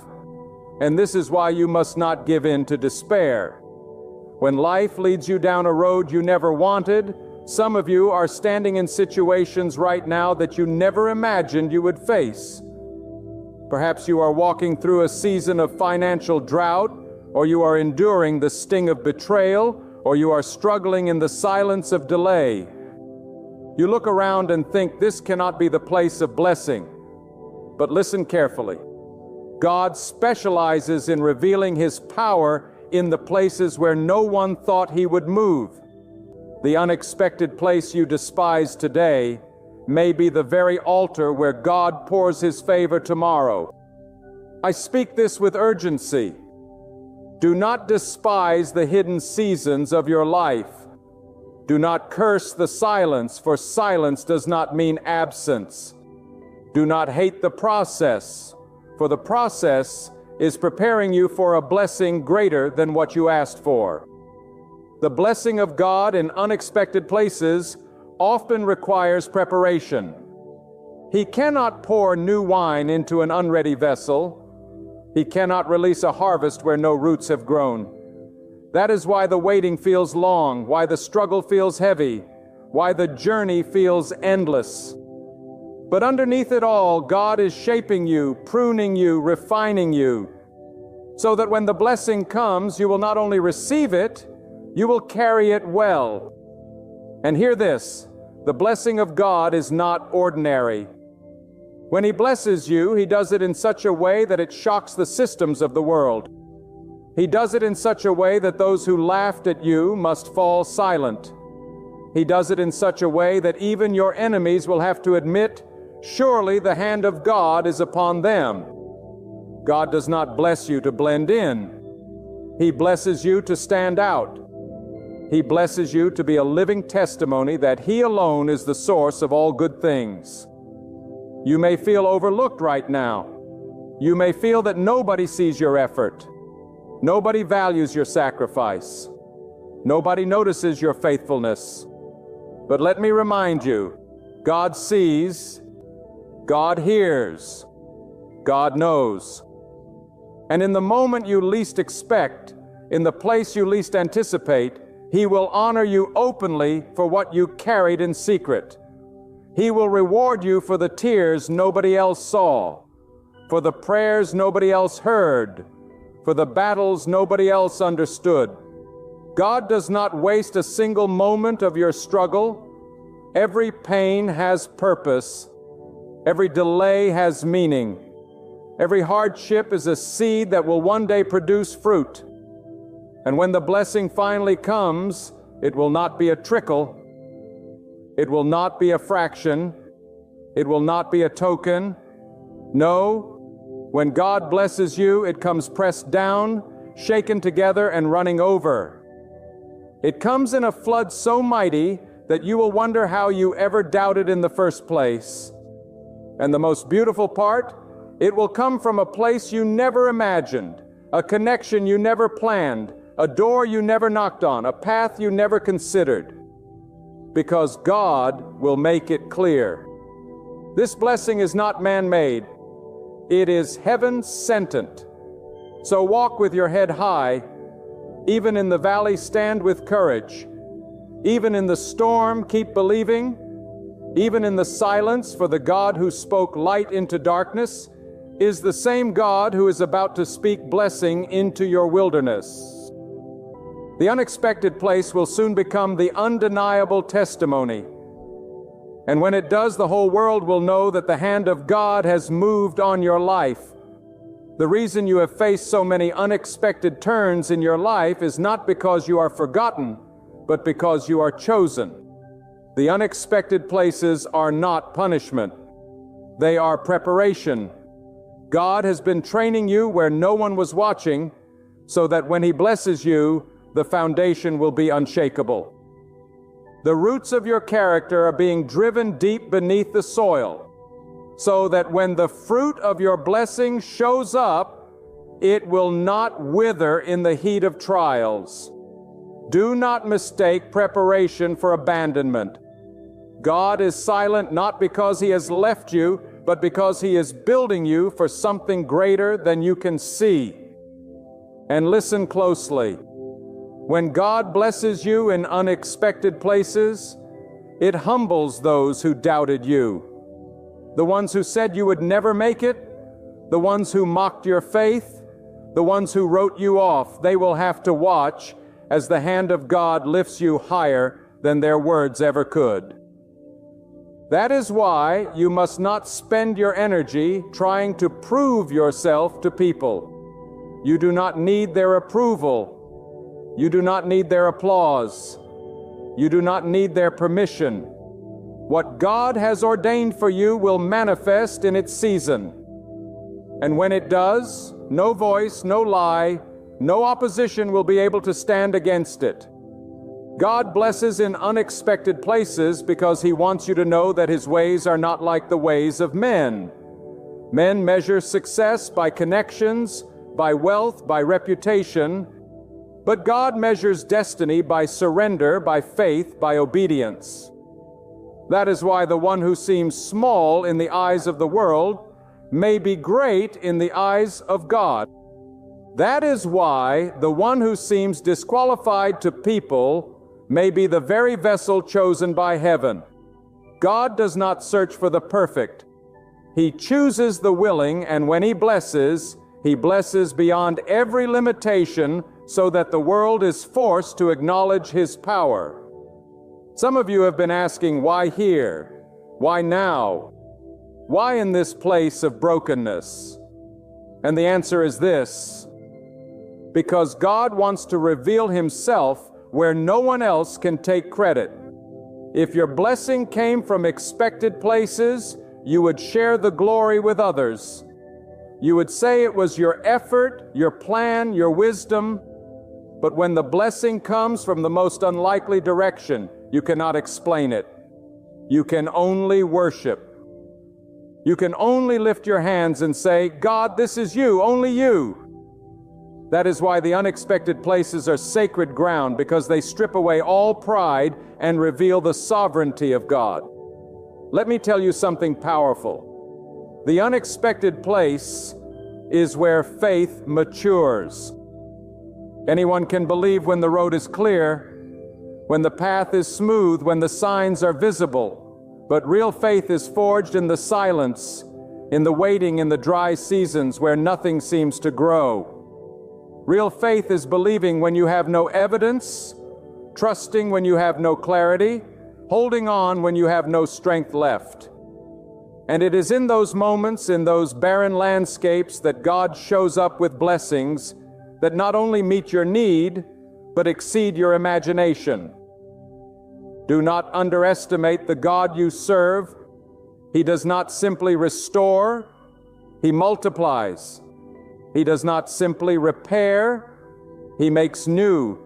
And this is why you must not give in to despair. When life leads you down a road you never wanted, some of you are standing in situations right now that you never imagined you would face. Perhaps you are walking through a season of financial drought, or you are enduring the sting of betrayal, or you are struggling in the silence of delay. You look around and think this cannot be the place of blessing. But listen carefully. God specializes in revealing His power in the places where no one thought He would move. The unexpected place you despise today may be the very altar where God pours His favor tomorrow. I speak this with urgency. Do not despise the hidden seasons of your life. Do not curse the silence, for silence does not mean absence. Do not hate the process, for the process is preparing you for a blessing greater than what you asked for. The blessing of God in unexpected places often requires preparation. He cannot pour new wine into an unready vessel. He cannot release a harvest where no roots have grown. That is why the waiting feels long, why the struggle feels heavy, why the journey feels endless. But underneath it all, God is shaping you, pruning you, refining you, so that when the blessing comes, you will not only receive it, you will carry it well. And hear this, the blessing of God is not ordinary. When He blesses you, He does it in such a way that it shocks the systems of the world. He does it in such a way that those who laughed at you must fall silent. He does it in such a way that even your enemies will have to admit, surely the hand of God is upon them. God does not bless you to blend in. He blesses you to stand out. He blesses you to be a living testimony that He alone is the source of all good things. You may feel overlooked right now. You may feel that nobody sees your effort. Nobody values your sacrifice. Nobody notices your faithfulness. But let me remind you, God sees, God hears, God knows. And in the moment you least expect, in the place you least anticipate, He will honor you openly for what you carried in secret. He will reward you for the tears nobody else saw, for the prayers nobody else heard, for the battles nobody else understood. God does not waste a single moment of your struggle. Every pain has purpose. Every delay has meaning. Every hardship is a seed that will one day produce fruit. And when the blessing finally comes, it will not be a trickle. It will not be a fraction. It will not be a token. No, when God blesses you, it comes pressed down, shaken together, and running over. It comes in a flood so mighty that you will wonder how you ever doubted in the first place. And the most beautiful part, it will come from a place you never imagined, a connection you never planned, a door you never knocked on, a path you never considered. Because God will make it clear. This blessing is not man-made. It is heaven-sentient. So walk with your head high. Even in the valley, stand with courage. Even in the storm, keep believing. Even in the silence, for the God who spoke light into darkness is the same God who is about to speak blessing into your wilderness. The unexpected place will soon become the undeniable testimony. And when it does, the whole world will know that the hand of God has moved on your life. The reason you have faced so many unexpected turns in your life is not because you are forgotten, but because you are chosen. The unexpected places are not punishment. They are preparation. God has been training you where no one was watching, so that when He blesses you, the foundation will be unshakable. The roots of your character are being driven deep beneath the soil, so that when the fruit of your blessing shows up, it will not wither in the heat of trials. Do not mistake preparation for abandonment. God is silent not because He has left you, but because He is building you for something greater than you can see. And listen closely. When God blesses you in unexpected places, it humbles those who doubted you. The ones who said you would never make it, the ones who mocked your faith, the ones who wrote you off, they will have to watch as the hand of God lifts you higher than their words ever could. That is why you must not spend your energy trying to prove yourself to people. You do not need their approval. You do not need their applause. You do not need their permission. What God has ordained for you will manifest in its season. And when it does, no voice, no lie, no opposition will be able to stand against it. God blesses in unexpected places because He wants you to know that His ways are not like the ways of men. Men measure success by connections, by wealth, by reputation, but God measures destiny by surrender, by faith, by obedience. That is why the one who seems small in the eyes of the world may be great in the eyes of God. That is why the one who seems disqualified to people may be the very vessel chosen by heaven. God does not search for the perfect. He chooses the willing, and when He blesses beyond every limitation, so that the world is forced to acknowledge His power. Some of you have been asking, why here? Why now? Why in this place of brokenness? And the answer is this: because God wants to reveal Himself where no one else can take credit. If your blessing came from expected places, you would share the glory with others. You would say it was your effort, your plan, your wisdom. But when the blessing comes from the most unlikely direction, you cannot explain it. You can only worship. You can only lift your hands and say, God, this is you, only you. That is why the unexpected places are sacred ground, because they strip away all pride and reveal the sovereignty of God. Let me tell you something powerful. The unexpected place is where faith matures. Anyone can believe when the road is clear, when the path is smooth, when the signs are visible. But real faith is forged in the silence, in the waiting in the dry seasons where nothing seems to grow. Real faith is believing when you have no evidence, trusting when you have no clarity, holding on when you have no strength left. And it is in those moments, in those barren landscapes, that God shows up with blessings that not only meet your need, but exceed your imagination. Do not underestimate the God you serve. He does not simply restore, He multiplies. He does not simply repair, He makes new.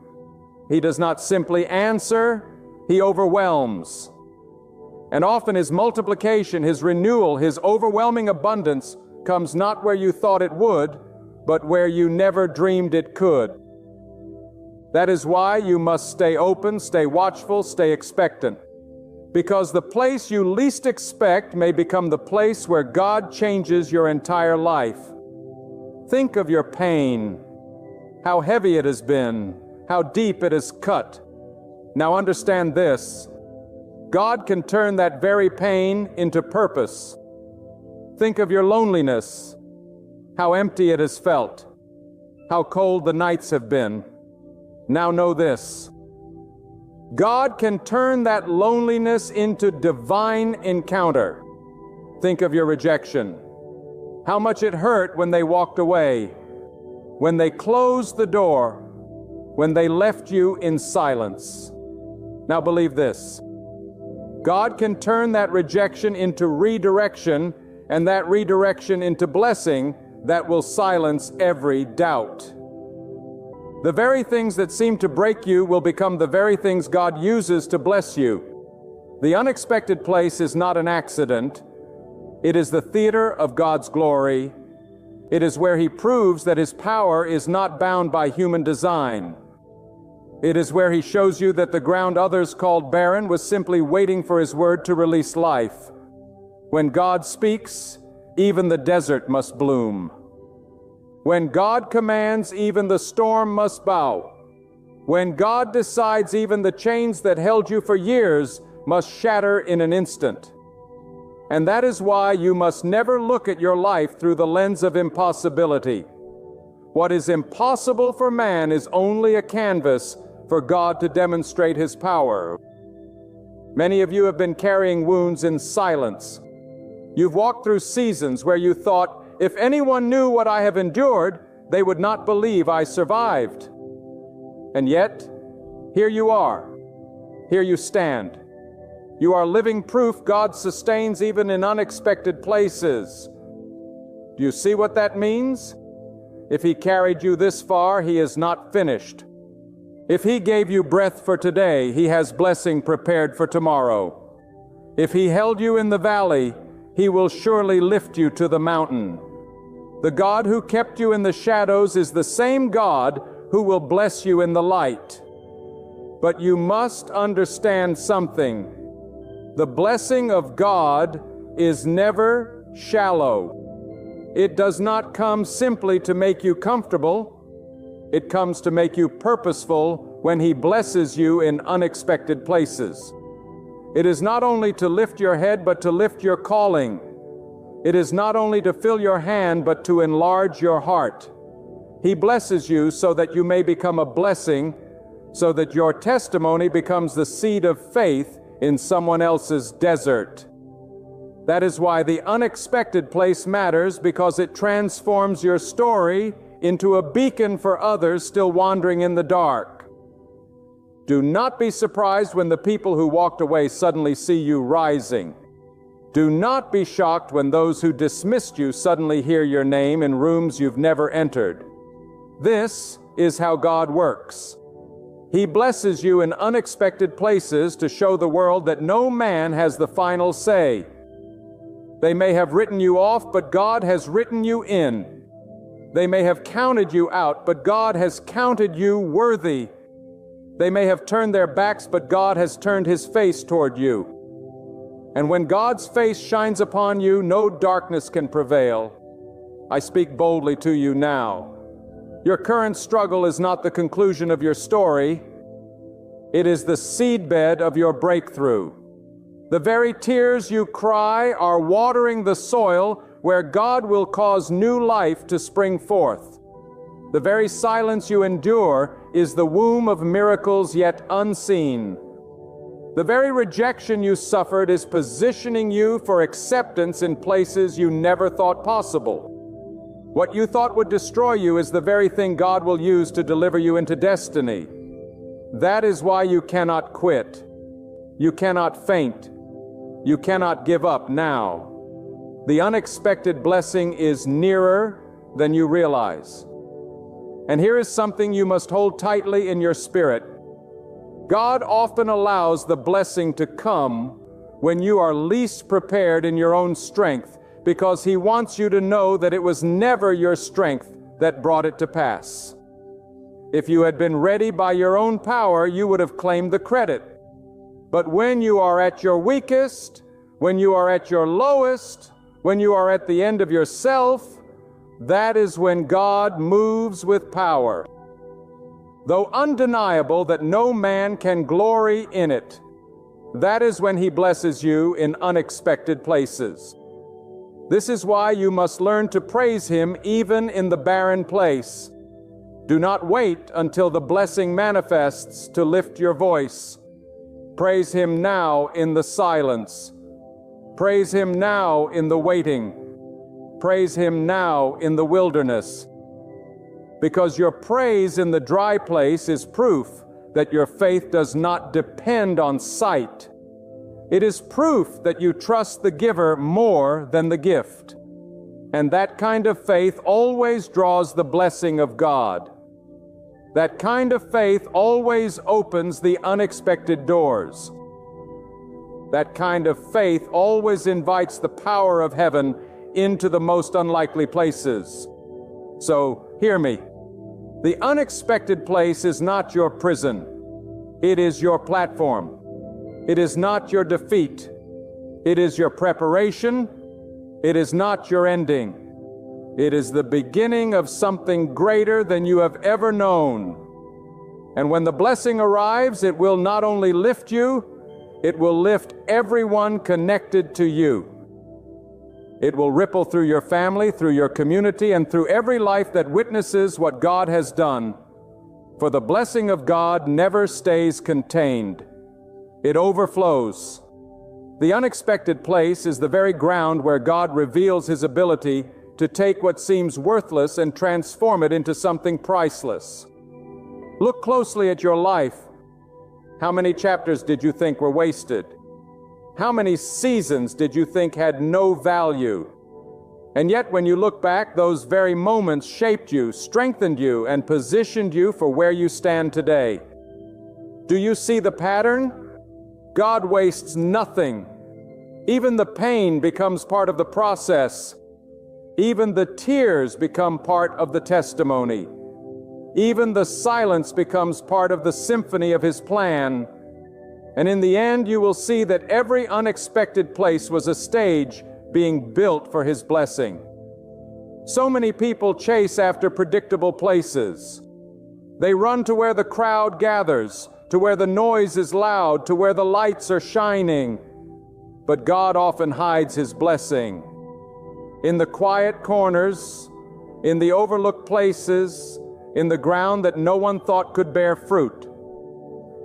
He does not simply answer, He overwhelms. And often His multiplication, His renewal, His overwhelming abundance comes not where you thought it would, but where you never dreamed it could. That is why you must stay open, stay watchful, stay expectant. Because the place you least expect may become the place where God changes your entire life. Think of your pain, how heavy it has been, how deep it has cut. Now understand this: God can turn that very pain into purpose. Think of your loneliness, how empty it has felt, how cold the nights have been. Now know this: God can turn that loneliness into divine encounter. Think of your rejection. How much it hurt when they walked away, when they closed the door, when they left you in silence. Now believe this: God can turn that rejection into redirection, and that redirection into blessing that will silence every doubt. The very things that seem to break you will become the very things God uses to bless you. The unexpected place is not an accident. It is the theater of God's glory. It is where He proves that His power is not bound by human design. It is where He shows you that the ground others called barren was simply waiting for His word to release life. When God speaks, even the desert must bloom. When God commands, even the storm must bow. When God decides, even the chains that held you for years must shatter in an instant. And that is why you must never look at your life through the lens of impossibility. What is impossible for man is only a canvas for God to demonstrate His power. Many of you have been carrying wounds in silence. You've walked through seasons where you thought, if anyone knew what I have endured, they would not believe I survived. And yet, here you are. Here you stand. You are living proof God sustains even in unexpected places. Do you see what that means? If He carried you this far, He is not finished. If He gave you breath for today, He has blessing prepared for tomorrow. If He held you in the valley, He will surely lift you to the mountain. The God who kept you in the shadows is the same God who will bless you in the light. But you must understand something. The blessing of God is never shallow. It does not come simply to make you comfortable. It comes to make you purposeful when He blesses you in unexpected places. It is not only to lift your head, but to lift your calling. It is not only to fill your hand, but to enlarge your heart. He blesses you so that you may become a blessing, so that your testimony becomes the seed of faith in someone else's desert. That is why the unexpected place matters, because it transforms your story into a beacon for others still wandering in the dark. Do not be surprised when the people who walked away suddenly see you rising. Do not be shocked when those who dismissed you suddenly hear your name in rooms you've never entered. This is how God works. He blesses you in unexpected places to show the world that no man has the final say. They may have written you off, but God has written you in. They may have counted you out, but God has counted you worthy. They may have turned their backs, but God has turned His face toward you. And when God's face shines upon you, no darkness can prevail. I speak boldly to you now. Your current struggle is not the conclusion of your story. It is the seedbed of your breakthrough. The very tears you cry are watering the soil where God will cause new life to spring forth. The very silence you endure is the womb of miracles yet unseen. The very rejection you suffered is positioning you for acceptance in places you never thought possible. What you thought would destroy you is the very thing God will use to deliver you into destiny. That is why you cannot quit. You cannot faint. You cannot give up now. The unexpected blessing is nearer than you realize. And here is something you must hold tightly in your spirit. God often allows the blessing to come when you are least prepared in your own strength, because He wants you to know that it was never your strength that brought it to pass. If you had been ready by your own power, you would have claimed the credit. But when you are at your weakest, when you are at your lowest, when you are at the end of yourself, that is when God moves with power. Though undeniable that no man can glory in it, that is when He blesses you in unexpected places. This is why you must learn to praise Him even in the barren place. Do not wait until the blessing manifests to lift your voice. Praise Him now in the silence. Praise Him now in the waiting. Praise Him now in the wilderness. Because your praise in the dry place is proof that your faith does not depend on sight. It is proof that you trust the giver more than the gift. And that kind of faith always draws the blessing of God. That kind of faith always opens the unexpected doors. That kind of faith always invites the power of heaven into the most unlikely places. So, hear me. The unexpected place is not your prison. It is your platform. It is not your defeat. It is your preparation. It is not your ending. It is the beginning of something greater than you have ever known. And when the blessing arrives, it will not only lift you, it will lift everyone connected to you. It will ripple through your family, through your community, and through every life that witnesses what God has done. For the blessing of God never stays contained. It overflows. The unexpected place is the very ground where God reveals His ability to take what seems worthless and transform it into something priceless. Look closely at your life. How many chapters did you think were wasted? How many seasons did you think had no value? And yet when you look back, those very moments shaped you, strengthened you, and positioned you for where you stand today. Do you see the pattern? God wastes nothing. Even the pain becomes part of the process. Even the tears become part of the testimony. Even the silence becomes part of the symphony of His plan. And in the end, you will see that every unexpected place was a stage being built for His blessing. So many people chase after predictable places. They run to where the crowd gathers, to where the noise is loud, to where the lights are shining. But God often hides His blessing in the quiet corners, in the overlooked places, in the ground that no one thought could bear fruit.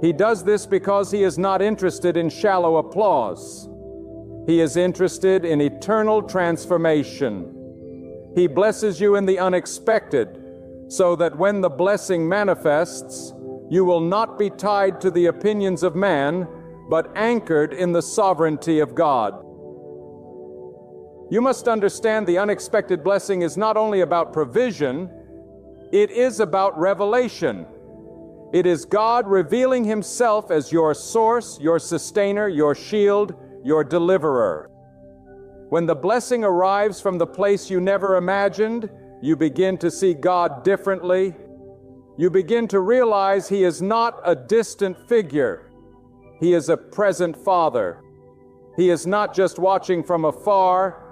He does this because He is not interested in shallow applause. He is interested in eternal transformation. He blesses you in the unexpected, so that when the blessing manifests, you will not be tied to the opinions of man, but anchored in the sovereignty of God. You must understand the unexpected blessing is not only about provision, it is about revelation. It is God revealing Himself as your source, your sustainer, your shield, your deliverer. When the blessing arrives from the place you never imagined, you begin to see God differently. You begin to realize He is not a distant figure. He is a present Father. He is not just watching from afar.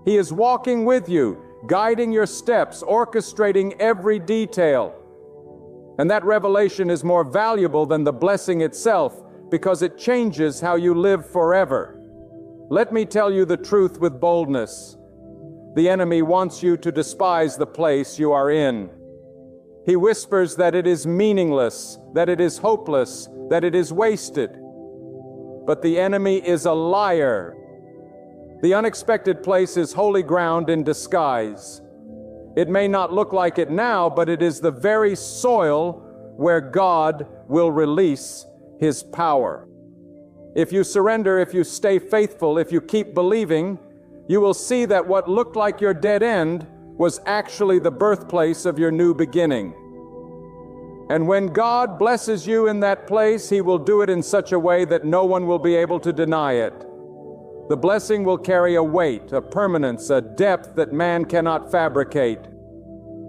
He is walking with you, guiding your steps, orchestrating every detail. And that revelation is more valuable than the blessing itself because it changes how you live forever. Let me tell you the truth with boldness. The enemy wants you to despise the place you are in. He whispers that it is meaningless, that it is hopeless, that it is wasted. But the enemy is a liar. The unexpected place is holy ground in disguise. It may not look like it now, but it is the very soil where God will release His power. If you surrender, if you stay faithful, if you keep believing, you will see that what looked like your dead end was actually the birthplace of your new beginning. And when God blesses you in that place, He will do it in such a way that no one will be able to deny it. The blessing will carry a weight, a permanence, a depth that man cannot fabricate.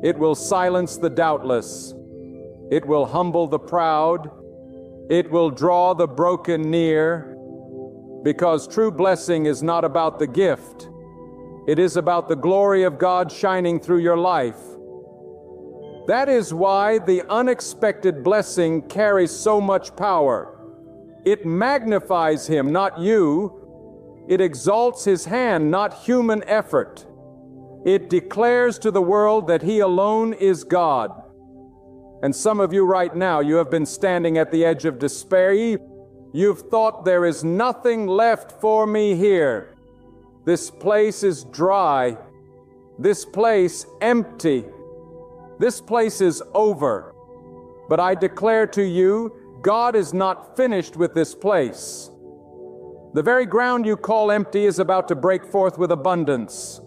It will silence the doubtless. It will humble the proud. It will draw the broken near. Because true blessing is not about the gift. It is about the glory of God shining through your life. That is why the unexpected blessing carries so much power. It magnifies Him, not you. It exalts His hand, not human effort. It declares to the world that He alone is God. And some of you right now, you have been standing at the edge of despair. You've thought there is nothing left for me here. This place is dry. This place empty. This place is over. But I declare to you, God is not finished with this place. The very ground you call empty is about to break forth with abundance.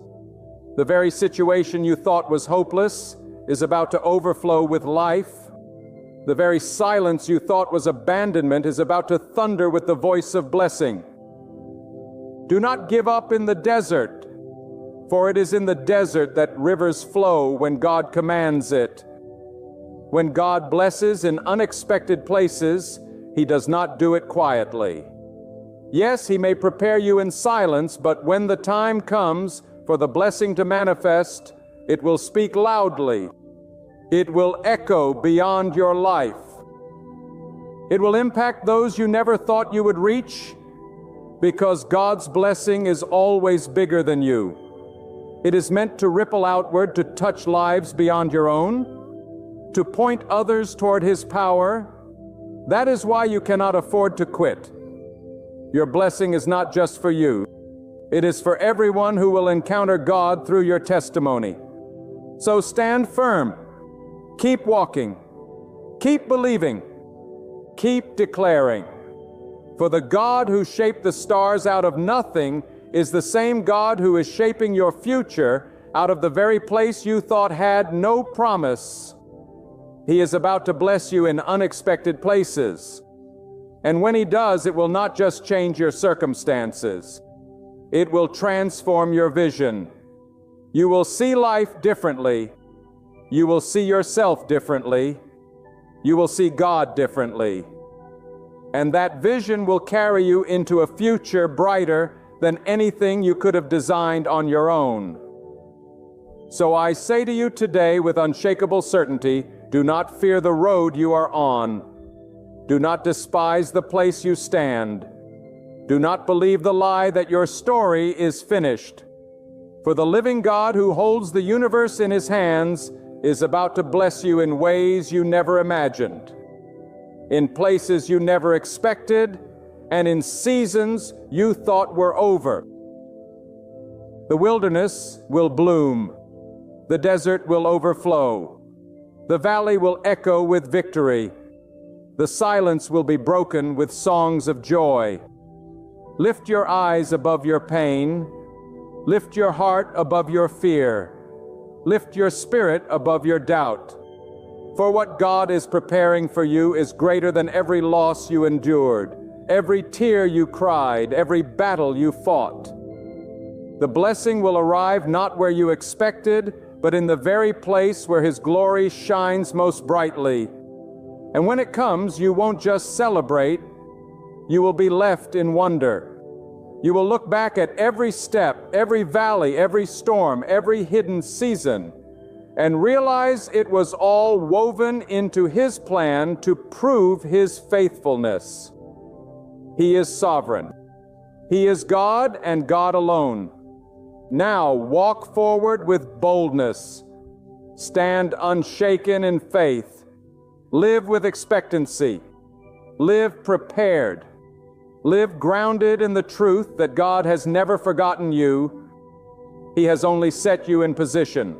The very situation you thought was hopeless is about to overflow with life. The very silence you thought was abandonment is about to thunder with the voice of blessing. Do not give up in the desert, for it is in the desert that rivers flow when God commands it. When God blesses in unexpected places, He does not do it quietly. Yes, He may prepare you in silence, but when the time comes for the blessing to manifest, it will speak loudly. It will echo beyond your life. It will impact those you never thought you would reach, because God's blessing is always bigger than you. It is meant to ripple outward, to touch lives beyond your own, to point others toward His power. That is why you cannot afford to quit. Your blessing is not just for you. It is for everyone who will encounter God through your testimony. So stand firm. Keep walking. Keep believing. Keep declaring. For the God who shaped the stars out of nothing is the same God who is shaping your future out of the very place you thought had no promise. He is about to bless you in unexpected places. And when He does, it will not just change your circumstances. It will transform your vision. You will see life differently. You will see yourself differently. You will see God differently. And that vision will carry you into a future brighter than anything you could have designed on your own. So I say to you today with unshakable certainty, do not fear the road you are on. Do not despise the place you stand. Do not believe the lie that your story is finished. For the living God who holds the universe in His hands is about to bless you in ways you never imagined, in places you never expected, and in seasons you thought were over. The wilderness will bloom. The desert will overflow. The valley will echo with victory. The silence will be broken with songs of joy. Lift your eyes above your pain. Lift your heart above your fear. Lift your spirit above your doubt. For what God is preparing for you is greater than every loss you endured, every tear you cried, every battle you fought. The blessing will arrive not where you expected, but in the very place where His glory shines most brightly. And when it comes, you won't just celebrate, you will be left in wonder. You will look back at every step, every valley, every storm, every hidden season, and realize it was all woven into His plan to prove His faithfulness. He is sovereign. He is God and God alone. Now walk forward with boldness. Stand unshaken in faith. Live with expectancy. Live prepared. Live grounded in the truth that God has never forgotten you. He has only set you in position.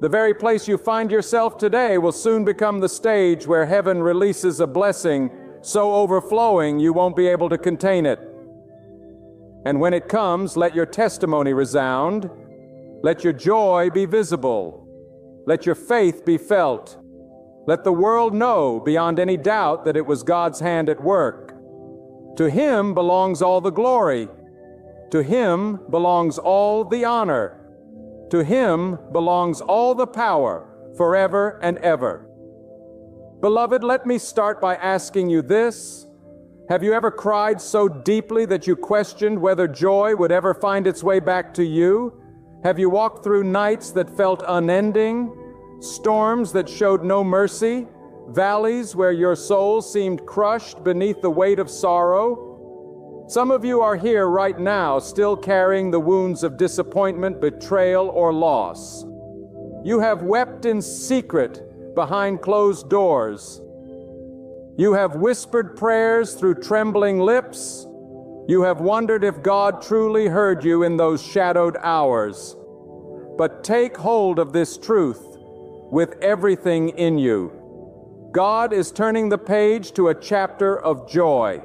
The very place you find yourself today will soon become the stage where heaven releases a blessing so overflowing you won't be able to contain it. And when it comes, let your testimony resound. Let your joy be visible. Let your faith be felt. Let the world know beyond any doubt that it was God's hand at work. To Him belongs all the glory. To Him belongs all the honor. To Him belongs all the power, forever and ever. Beloved, let me start by asking you this. Have you ever cried so deeply that you questioned whether joy would ever find its way back to you? Have you walked through nights that felt unending, storms that showed no mercy, valleys where your soul seemed crushed beneath the weight of sorrow? Some of you are here right now still carrying the wounds of disappointment, betrayal, or loss. You have wept in secret behind closed doors. You have whispered prayers through trembling lips. You have wondered if God truly heard you in those shadowed hours. But take hold of this truth with everything in you. God is turning the page to a chapter of joy.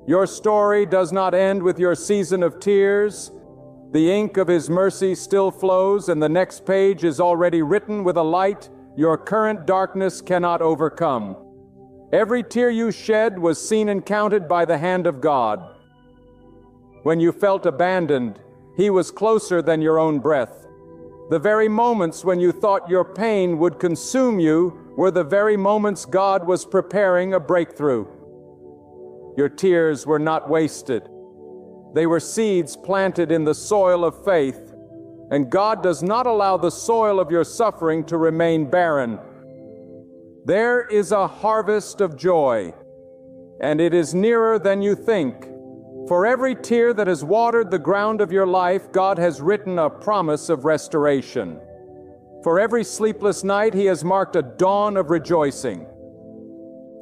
Your story does not end with your season of tears. The ink of His mercy still flows, and the next page is already written with a light your current darkness cannot overcome. Every tear you shed was seen and counted by the hand of God. When you felt abandoned, He was closer than your own breath. The very moments when you thought your pain would consume you were the very moments God was preparing a breakthrough. Your tears were not wasted. They were seeds planted in the soil of faith, and God does not allow the soil of your suffering to remain barren. There is a harvest of joy, and it is nearer than you think. For every tear that has watered the ground of your life, God has written a promise of restoration. For every sleepless night, He has marked a dawn of rejoicing.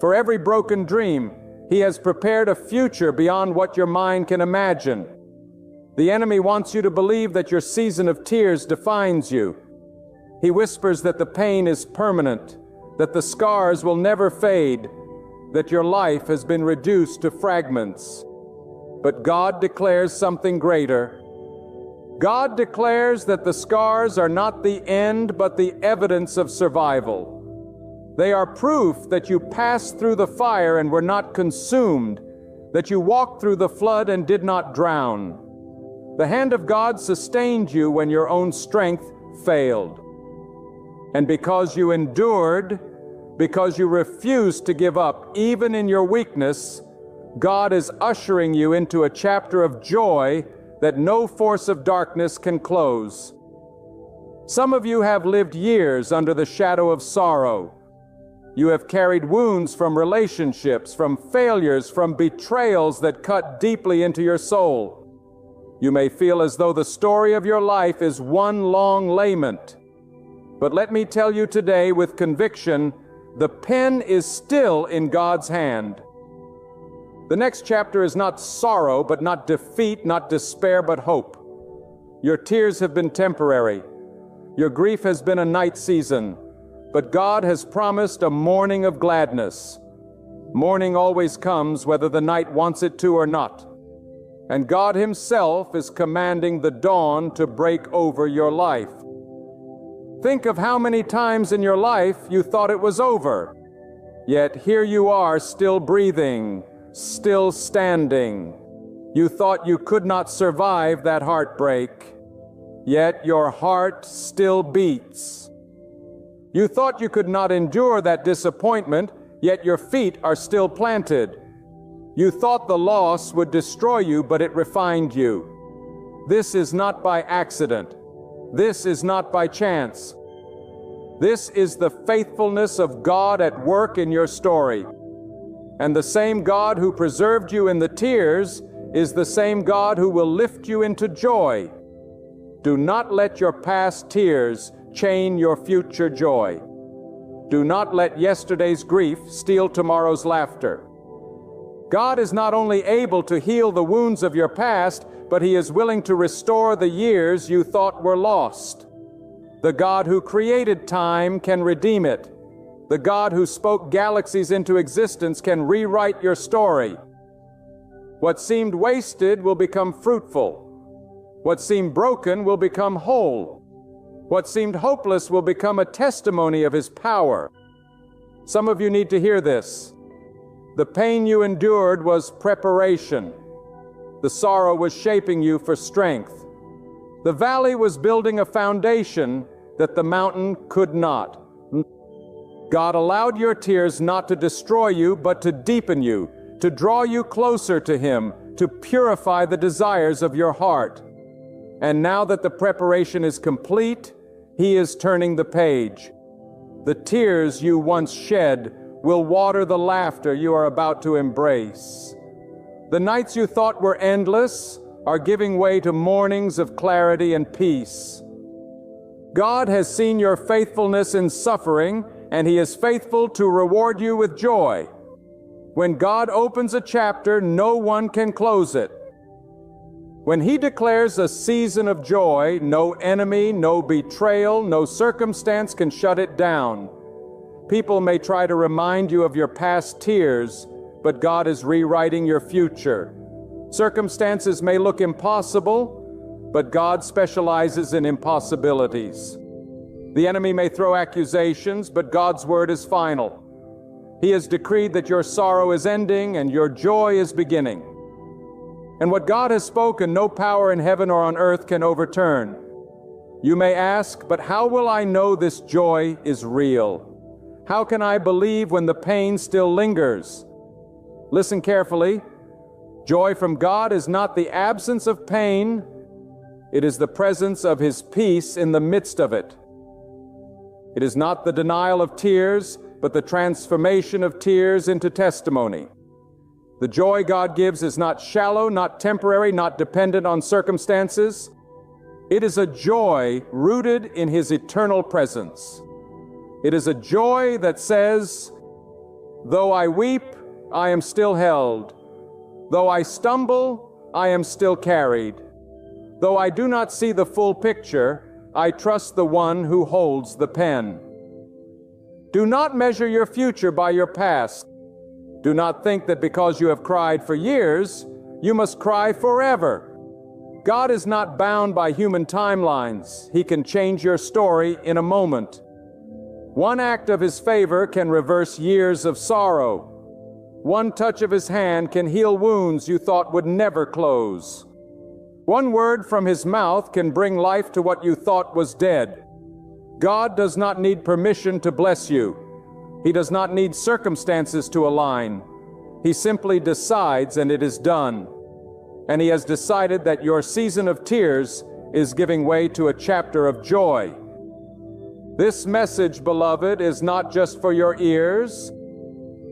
For every broken dream, He has prepared a future beyond what your mind can imagine. The enemy wants you to believe that your season of tears defines you. He whispers that the pain is permanent, that the scars will never fade, that your life has been reduced to fragments. But God declares something greater. God declares that the scars are not the end, but the evidence of survival. They are proof that you passed through the fire and were not consumed, that you walked through the flood and did not drown. The hand of God sustained you when your own strength failed. And because you endured, because you refused to give up, even in your weakness, God is ushering you into a chapter of joy that no force of darkness can close. Some of you have lived years under the shadow of sorrow. You have carried wounds from relationships, from failures, from betrayals that cut deeply into your soul. You may feel as though the story of your life is one long lament. But let me tell you today with conviction, the pen is still in God's hand. The next chapter is not sorrow, but not defeat, not despair, but hope. Your tears have been temporary. Your grief has been a night season. But God has promised a morning of gladness. Morning always comes whether the night wants it to or not. And God Himself is commanding the dawn to break over your life. Think of how many times in your life you thought it was over. Yet here you are, still breathing, still standing. You thought you could not survive that heartbreak, yet your heart still beats. You thought you could not endure that disappointment, yet your feet are still planted. You thought the loss would destroy you, but it refined you. This is not by accident. This is not by chance. This is the faithfulness of God at work in your story. And the same God who preserved you in the tears is the same God who will lift you into joy. Do not let your past tears chain your future joy. Do not let yesterday's grief steal tomorrow's laughter. God is not only able to heal the wounds of your past, but He is willing to restore the years you thought were lost. The God who created time can redeem it. The God who spoke galaxies into existence can rewrite your story. What seemed wasted will become fruitful. What seemed broken will become whole. What seemed hopeless will become a testimony of His power. Some of you need to hear this. The pain you endured was preparation. The sorrow was shaping you for strength. The valley was building a foundation that the mountain could not. God allowed your tears not to destroy you, but to deepen you, to draw you closer to Him, to purify the desires of your heart. And now that the preparation is complete, He is turning the page. The tears you once shed will water the laughter you are about to embrace. The nights you thought were endless are giving way to mornings of clarity and peace. God has seen your faithfulness in suffering, and He is faithful to reward you with joy. When God opens a chapter, no one can close it. When He declares a season of joy, no enemy, no betrayal, no circumstance can shut it down. People may try to remind you of your past tears, but God is rewriting your future. Circumstances may look impossible, but God specializes in impossibilities. The enemy may throw accusations, but God's word is final. He has decreed that your sorrow is ending and your joy is beginning. And what God has spoken, no power in heaven or on earth can overturn. You may ask, but how will I know this joy is real? How can I believe when the pain still lingers? Listen carefully. Joy from God is not the absence of pain. It is the presence of His peace in the midst of it. It is not the denial of tears, but the transformation of tears into testimony. The joy God gives is not shallow, not temporary, not dependent on circumstances. It is a joy rooted in His eternal presence. It is a joy that says, though I weep, I am still held. Though I stumble, I am still carried. Though I do not see the full picture, I trust the one who holds the pen. Do not measure your future by your past. Do not think that because you have cried for years, you must cry forever. God is not bound by human timelines. He can change your story in a moment. One act of His favor can reverse years of sorrow. One touch of His hand can heal wounds you thought would never close. One word from His mouth can bring life to what you thought was dead. God does not need permission to bless you. He does not need circumstances to align. He simply decides and it is done. And He has decided that your season of tears is giving way to a chapter of joy. This message, beloved, is not just for your ears.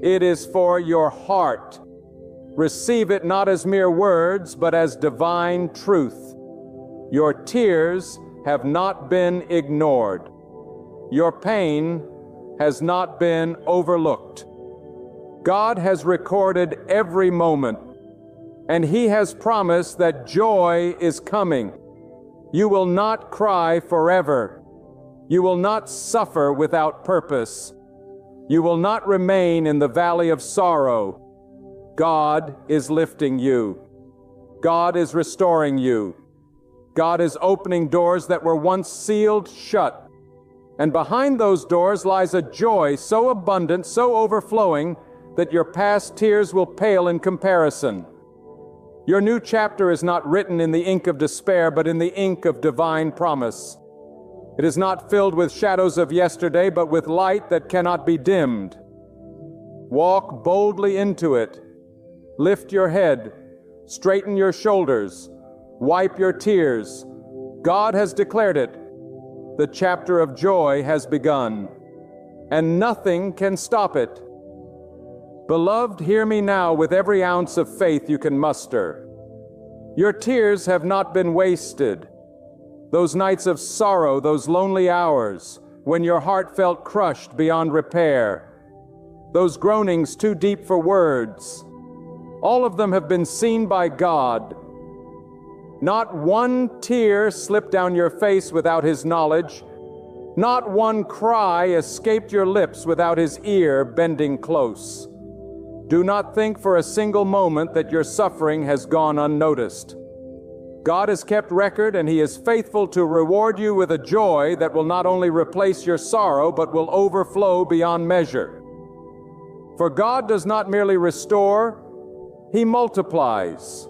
It is for your heart. Receive it not as mere words, but as divine truth. Your tears have not been ignored. Your pain has not been overlooked. God has recorded every moment, and He has promised that joy is coming. You will not cry forever. You will not suffer without purpose. You will not remain in the valley of sorrow. God is lifting you. God is restoring you. God is opening doors that were once sealed shut. And behind those doors lies a joy so abundant, so overflowing, that your past tears will pale in comparison. Your new chapter is not written in the ink of despair, but in the ink of divine promise. It is not filled with shadows of yesterday, but with light that cannot be dimmed. Walk boldly into it. Lift your head. Straighten your shoulders. Wipe your tears. God has declared it. The chapter of joy has begun, and nothing can stop it. Beloved, hear me now with every ounce of faith you can muster. Your tears have not been wasted. Those nights of sorrow, those lonely hours, when your heart felt crushed beyond repair, those groanings too deep for words, all of them have been seen by God. Not one tear slipped down your face without His knowledge. Not one cry escaped your lips without His ear bending close. Do not think for a single moment that your suffering has gone unnoticed. God has kept record, and He is faithful to reward you with a joy that will not only replace your sorrow, but will overflow beyond measure. For God does not merely restore, He multiplies.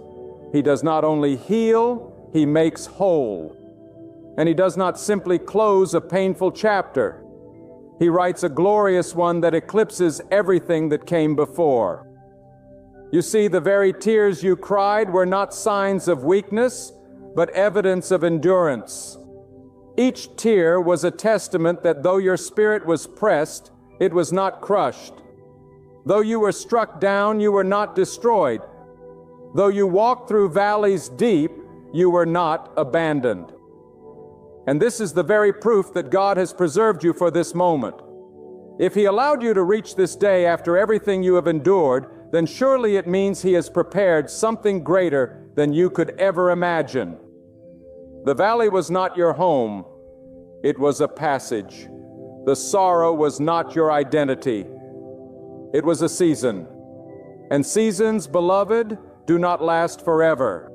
He does not only heal, He makes whole. And He does not simply close a painful chapter. He writes a glorious one that eclipses everything that came before. You see, the very tears you cried were not signs of weakness, but evidence of endurance. Each tear was a testament that though your spirit was pressed, it was not crushed. Though you were struck down, you were not destroyed. Though you walked through valleys deep, you were not abandoned. And this is the very proof that God has preserved you for this moment. If He allowed you to reach this day after everything you have endured, then surely it means He has prepared something greater than you could ever imagine. The valley was not your home. It was a passage. The sorrow was not your identity. It was a season. And seasons, beloved, do not last forever.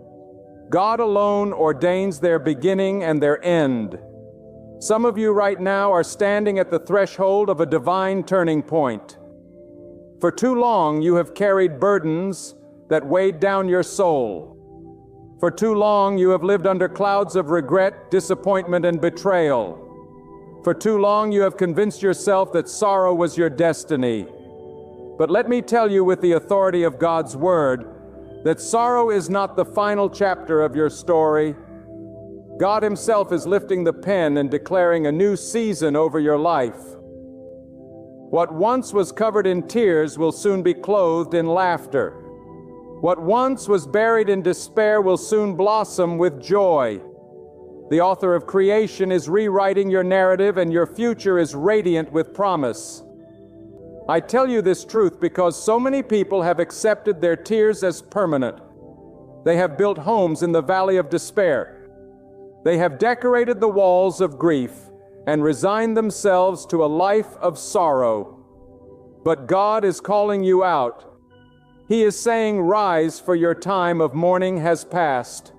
God alone ordains their beginning and their end. Some of you right now are standing at the threshold of a divine turning point. For too long you have carried burdens that weighed down your soul. For too long you have lived under clouds of regret, disappointment, and betrayal. For too long you have convinced yourself that sorrow was your destiny. But let me tell you with the authority of God's Word that sorrow is not the final chapter of your story. God Himself is lifting the pen and declaring a new season over your life. What once was covered in tears will soon be clothed in laughter. What once was buried in despair will soon blossom with joy. The author of creation is rewriting your narrative, and your future is radiant with promise. I tell you this truth because so many people have accepted their tears as permanent. They have built homes in the valley of despair. They have decorated the walls of grief and resigned themselves to a life of sorrow. But God is calling you out. He is saying, "Rise, for your time of mourning has passed.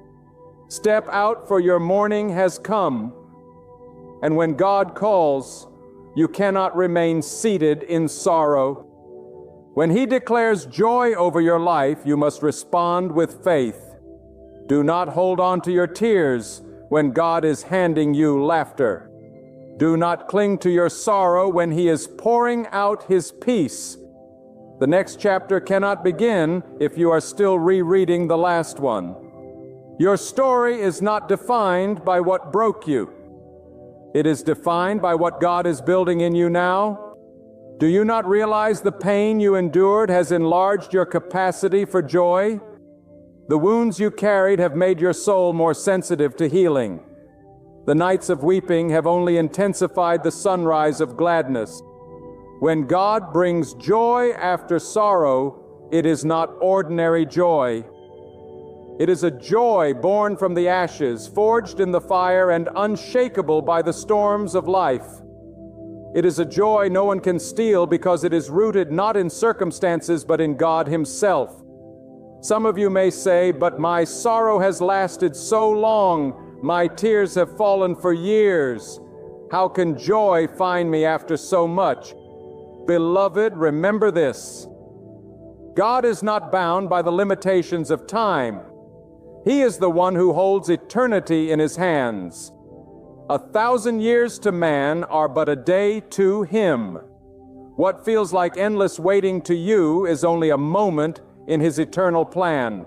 Step out, for your morning has come." And when God calls, you cannot remain seated in sorrow. When He declares joy over your life, you must respond with faith. Do not hold on to your tears when God is handing you laughter. Do not cling to your sorrow when He is pouring out His peace. The next chapter cannot begin if you are still rereading the last one. Your story is not defined by what broke you. It is defined by what God is building in you now. Do you not realize the pain you endured has enlarged your capacity for joy? The wounds you carried have made your soul more sensitive to healing. The nights of weeping have only intensified the sunrise of gladness. When God brings joy after sorrow, it is not ordinary joy. It is a joy born from the ashes, forged in the fire, and unshakable by the storms of life. It is a joy no one can steal because it is rooted not in circumstances but in God Himself. Some of you may say, "But my sorrow has lasted so long, my tears have fallen for years. How can joy find me after so much?" Beloved, remember this. God is not bound by the limitations of time. He is the one who holds eternity in His hands. 1,000 years to man are but a day to Him. What feels like endless waiting to you is only a moment in His eternal plan.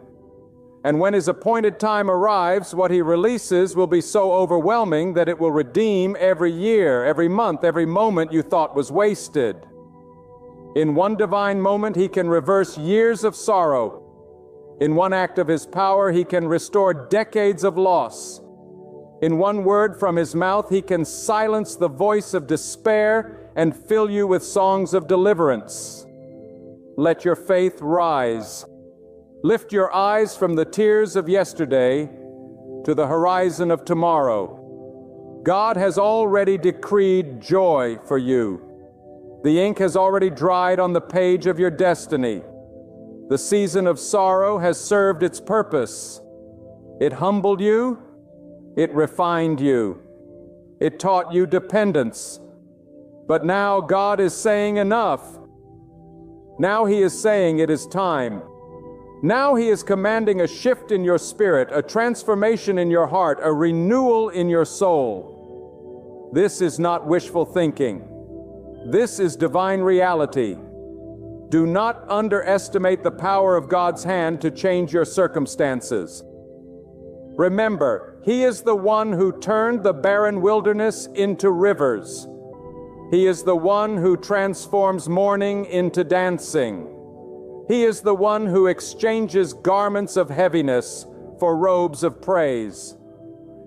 And when His appointed time arrives, what He releases will be so overwhelming that it will redeem every year, every month, every moment you thought was wasted. In one divine moment, He can reverse years of sorrow. In one act of His power, He can restore decades of loss. In one word from His mouth, He can silence the voice of despair and fill you with songs of deliverance. Let your faith rise. Lift your eyes from the tears of yesterday to the horizon of tomorrow. God has already decreed joy for you. The ink has already dried on the page of your destiny. The season of sorrow has served its purpose. It humbled you. It refined you. It taught you dependence. But now God is saying enough. Now He is saying it is time. Now He is commanding a shift in your spirit, a transformation in your heart, a renewal in your soul. This is not wishful thinking. This is divine reality. Do not underestimate the power of God's hand to change your circumstances. Remember, He is the one who turned the barren wilderness into rivers. He is the one who transforms mourning into dancing. He is the one who exchanges garments of heaviness for robes of praise.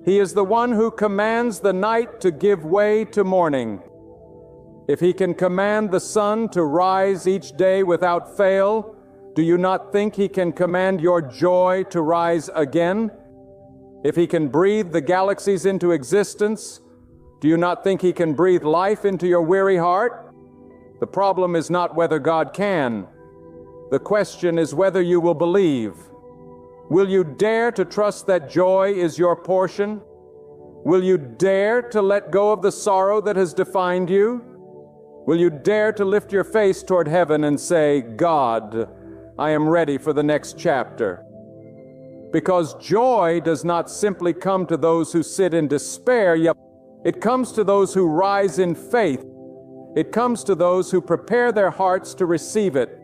He is the one who commands the night to give way to morning. If he can command the sun to rise each day without fail, do you not think he can command your joy to rise again? If he can breathe the galaxies into existence, do you not think he can breathe life into your weary heart? The problem is not whether God can. The question is whether you will believe. Will you dare to trust that joy is your portion? Will you dare to let go of the sorrow that has defined you? Will you dare to lift your face toward heaven and say, God, I am ready for the next chapter? Because joy does not simply come to those who sit in despair, yet it comes to those who rise in faith. It comes to those who prepare their hearts to receive it.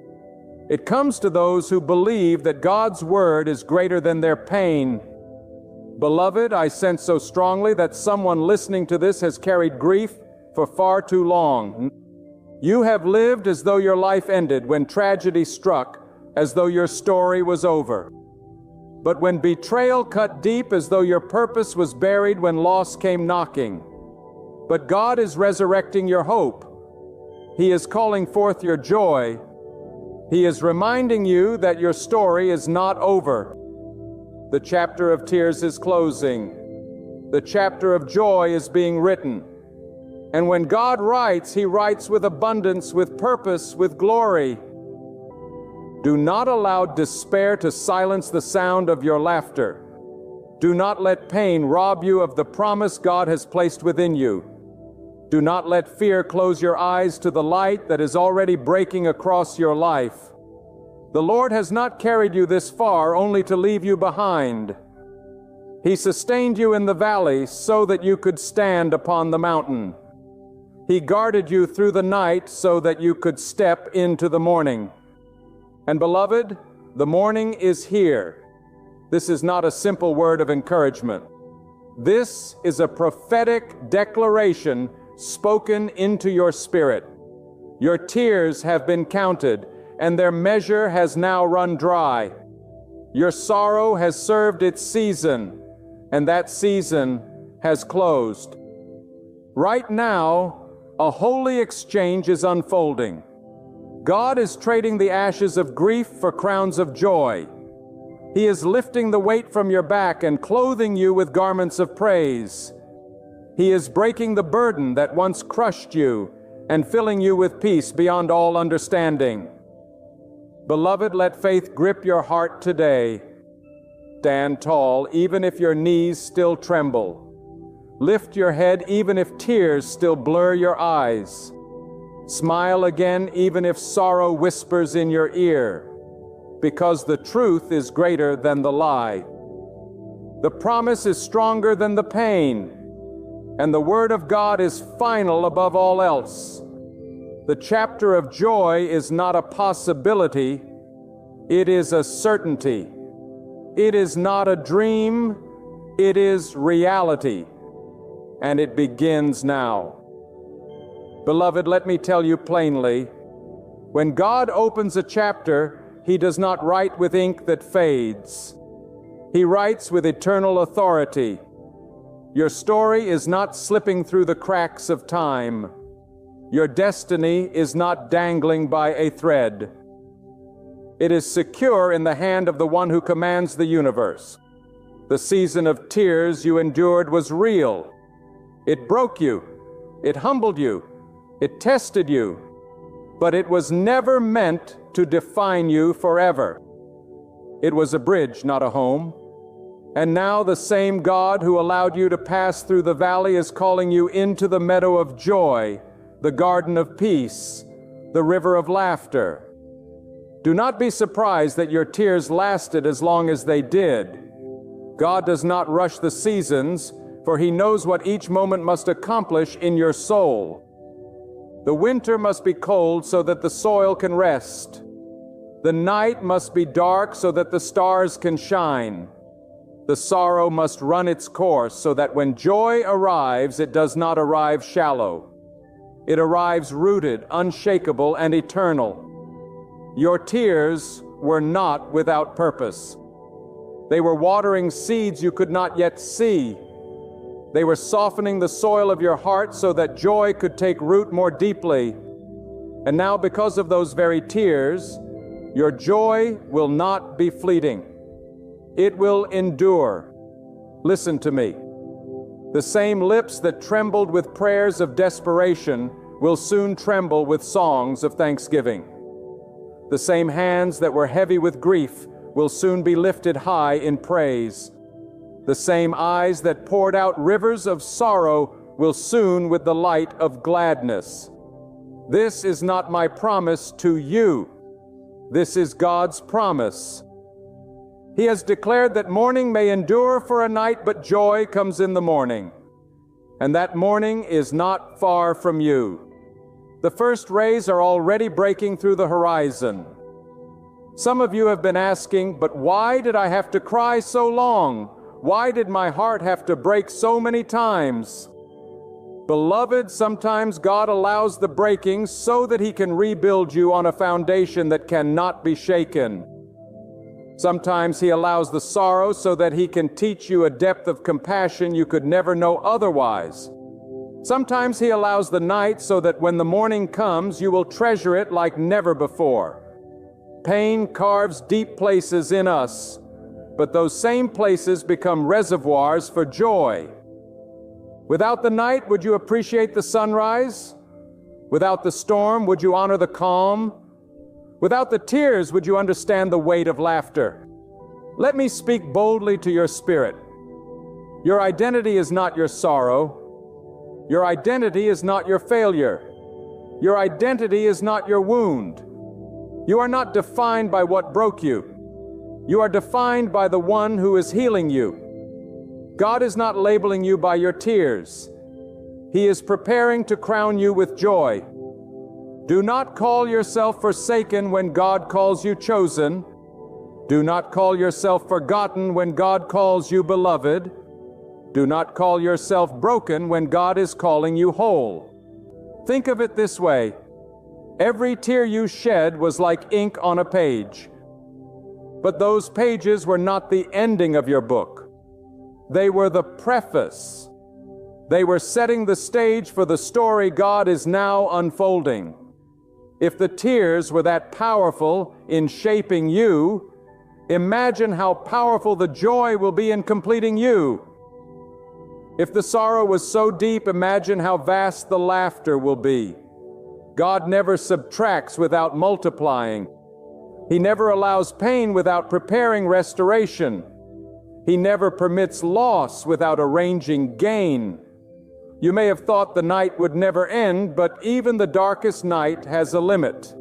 It comes to those who believe that God's word is greater than their pain. Beloved, I sense so strongly that someone listening to this has carried grief for far too long. You have lived as though your life ended when tragedy struck, as though your story was over. But when betrayal cut deep, as though your purpose was buried when loss came knocking. But God is resurrecting your hope. He is calling forth your joy. He is reminding you that your story is not over. The chapter of tears is closing. The chapter of joy is being written. And when God writes, He writes with abundance, with purpose, with glory. Do not allow despair to silence the sound of your laughter. Do not let pain rob you of the promise God has placed within you. Do not let fear close your eyes to the light that is already breaking across your life. The Lord has not carried you this far only to leave you behind. He sustained you in the valley so that you could stand upon the mountain. He guarded you through the night so that you could step into the morning. And beloved, the morning is here. This is not a simple word of encouragement. This is a prophetic declaration spoken into your spirit. Your tears have been counted, and their measure has now run dry. Your sorrow has served its season, and that season has closed. Right now, a holy exchange is unfolding. God is trading the ashes of grief for crowns of joy. He is lifting the weight from your back and clothing you with garments of praise. He is breaking the burden that once crushed you and filling you with peace beyond all understanding. Beloved, let faith grip your heart today. Stand tall, even if your knees still tremble. Lift your head, even if tears still blur your eyes. Smile again, even if sorrow whispers in your ear, because the truth is greater than the lie. The promise is stronger than the pain, and the Word of God is final above all else. The chapter of joy is not a possibility, it is a certainty. It is not a dream, it is reality, and it begins now. Beloved, let me tell you plainly, when God opens a chapter, He does not write with ink that fades. He writes with eternal authority. Your story is not slipping through the cracks of time. Your destiny is not dangling by a thread. It is secure in the hand of the one who commands the universe. The season of tears you endured was real. It broke you. It humbled you. It tested you, but it was never meant to define you forever. It was a bridge, not a home. And now the same God who allowed you to pass through the valley is calling you into the meadow of joy, the garden of peace, the river of laughter. Do not be surprised that your tears lasted as long as they did. God does not rush the seasons, for He knows what each moment must accomplish in your soul. The winter must be cold so that the soil can rest. The night must be dark so that the stars can shine. The sorrow must run its course so that when joy arrives, it does not arrive shallow. It arrives rooted, unshakable, and eternal. Your tears were not without purpose. They were watering seeds you could not yet see, They were softening the soil of your heart so that joy could take root more deeply. And now, because of those very tears, your joy will not be fleeting. It will endure. Listen to me. The same lips that trembled with prayers of desperation will soon tremble with songs of thanksgiving. The same hands that were heavy with grief will soon be lifted high in praise. The same eyes that poured out rivers of sorrow will soon with the light of gladness. This is not my promise to you. This is God's promise. He has declared that mourning may endure for a night, but joy comes in the morning. And that morning is not far from you. The first rays are already breaking through the horizon. Some of you have been asking, but why did I have to cry so long? Why did my heart have to break so many times? Beloved, sometimes God allows the breaking so that He can rebuild you on a foundation that cannot be shaken. Sometimes He allows the sorrow so that He can teach you a depth of compassion you could never know otherwise. Sometimes He allows the night so that when the morning comes, you will treasure it like never before. Pain carves deep places in us, but those same places become reservoirs for joy. Without the night, would you appreciate the sunrise? Without the storm, would you honor the calm? Without the tears, would you understand the weight of laughter? Let me speak boldly to your spirit. Your identity is not your sorrow. Your identity is not your failure. Your identity is not your wound. You are not defined by what broke you. You are defined by the one who is healing you. God is not labeling you by your tears. He is preparing to crown you with joy. Do not call yourself forsaken when God calls you chosen. Do not call yourself forgotten when God calls you beloved. Do not call yourself broken when God is calling you whole. Think of it this way. Every tear you shed was like ink on a page. But those pages were not the ending of your book. They were the preface. They were setting the stage for the story God is now unfolding. If the tears were that powerful in shaping you, imagine how powerful the joy will be in completing you. If the sorrow was so deep, imagine how vast the laughter will be. God never subtracts without multiplying. He never allows pain without preparing restoration. He never permits loss without arranging gain. You may have thought the night would never end, but even the darkest night has a limit.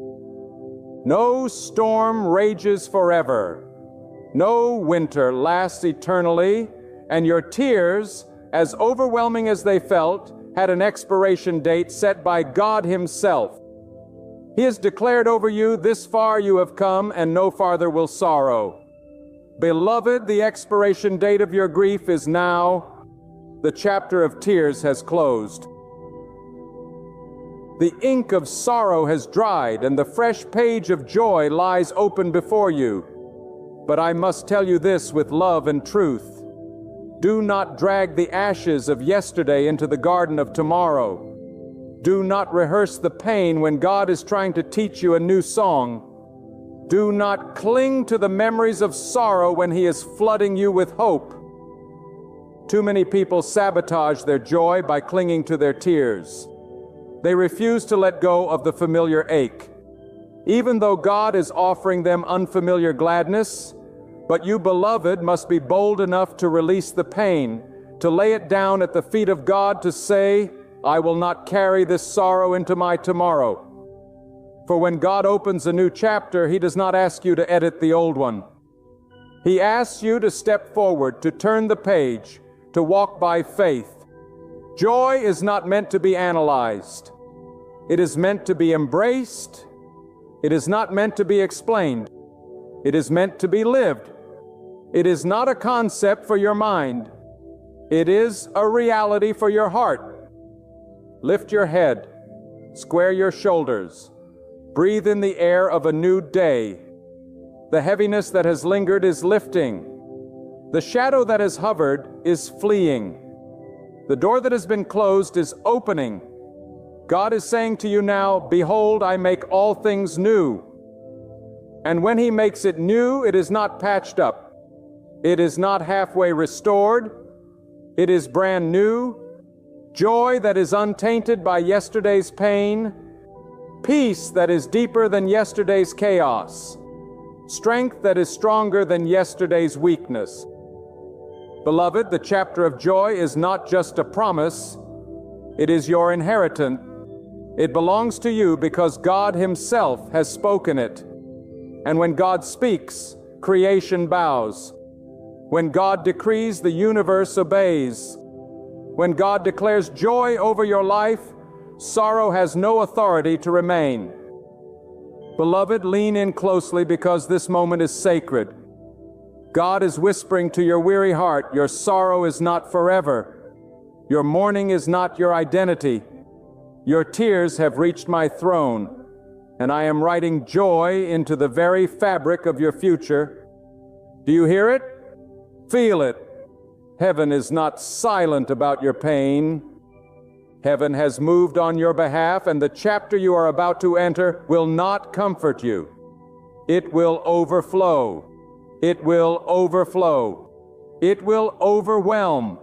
No storm rages forever. No winter lasts eternally, and your tears, as overwhelming as they felt, had an expiration date set by God Himself. He has declared over you, this far you have come, and no farther will sorrow. Beloved, the expiration date of your grief is now. The chapter of tears has closed. The ink of sorrow has dried, and the fresh page of joy lies open before you. But I must tell you this with love and truth. Do not drag the ashes of yesterday into the garden of tomorrow. Do not rehearse the pain when God is trying to teach you a new song. Do not cling to the memories of sorrow when He is flooding you with hope. Too many people sabotage their joy by clinging to their tears. They refuse to let go of the familiar ache. Even though God is offering them unfamiliar gladness, but you, beloved, must be bold enough to release the pain, to lay it down at the feet of God, to say, I will not carry this sorrow into my tomorrow. For when God opens a new chapter, He does not ask you to edit the old one. He asks you to step forward, to turn the page, to walk by faith. Joy is not meant to be analyzed. It is meant to be embraced. It is not meant to be explained. It is meant to be lived. It is not a concept for your mind. It is a reality for your heart. Lift your head, square your shoulders, breathe in the air of a new day. The heaviness that has lingered is lifting. The shadow that has hovered is fleeing. The door that has been closed is opening. God is saying to you now, behold, I make all things new. And when He makes it new, it is not patched up. It is not halfway restored. It is brand new. Joy that is untainted by yesterday's pain. Peace that is deeper than yesterday's chaos. Strength that is stronger than yesterday's weakness. Beloved, the chapter of joy is not just a promise. It is your inheritance. It belongs to you because God Himself has spoken it. And when God speaks, creation bows. When God decrees, the universe obeys. When God declares joy over your life, sorrow has no authority to remain. Beloved, lean in closely because this moment is sacred. God is whispering to your weary heart, your sorrow is not forever. Your mourning is not your identity. Your tears have reached my throne, and I am writing joy into the very fabric of your future. Do you hear it? Feel it. Heaven is not silent about your pain. Heaven has moved on your behalf, and the chapter you are about to enter will not comfort you. It will overflow. It will overflow. It will overwhelm.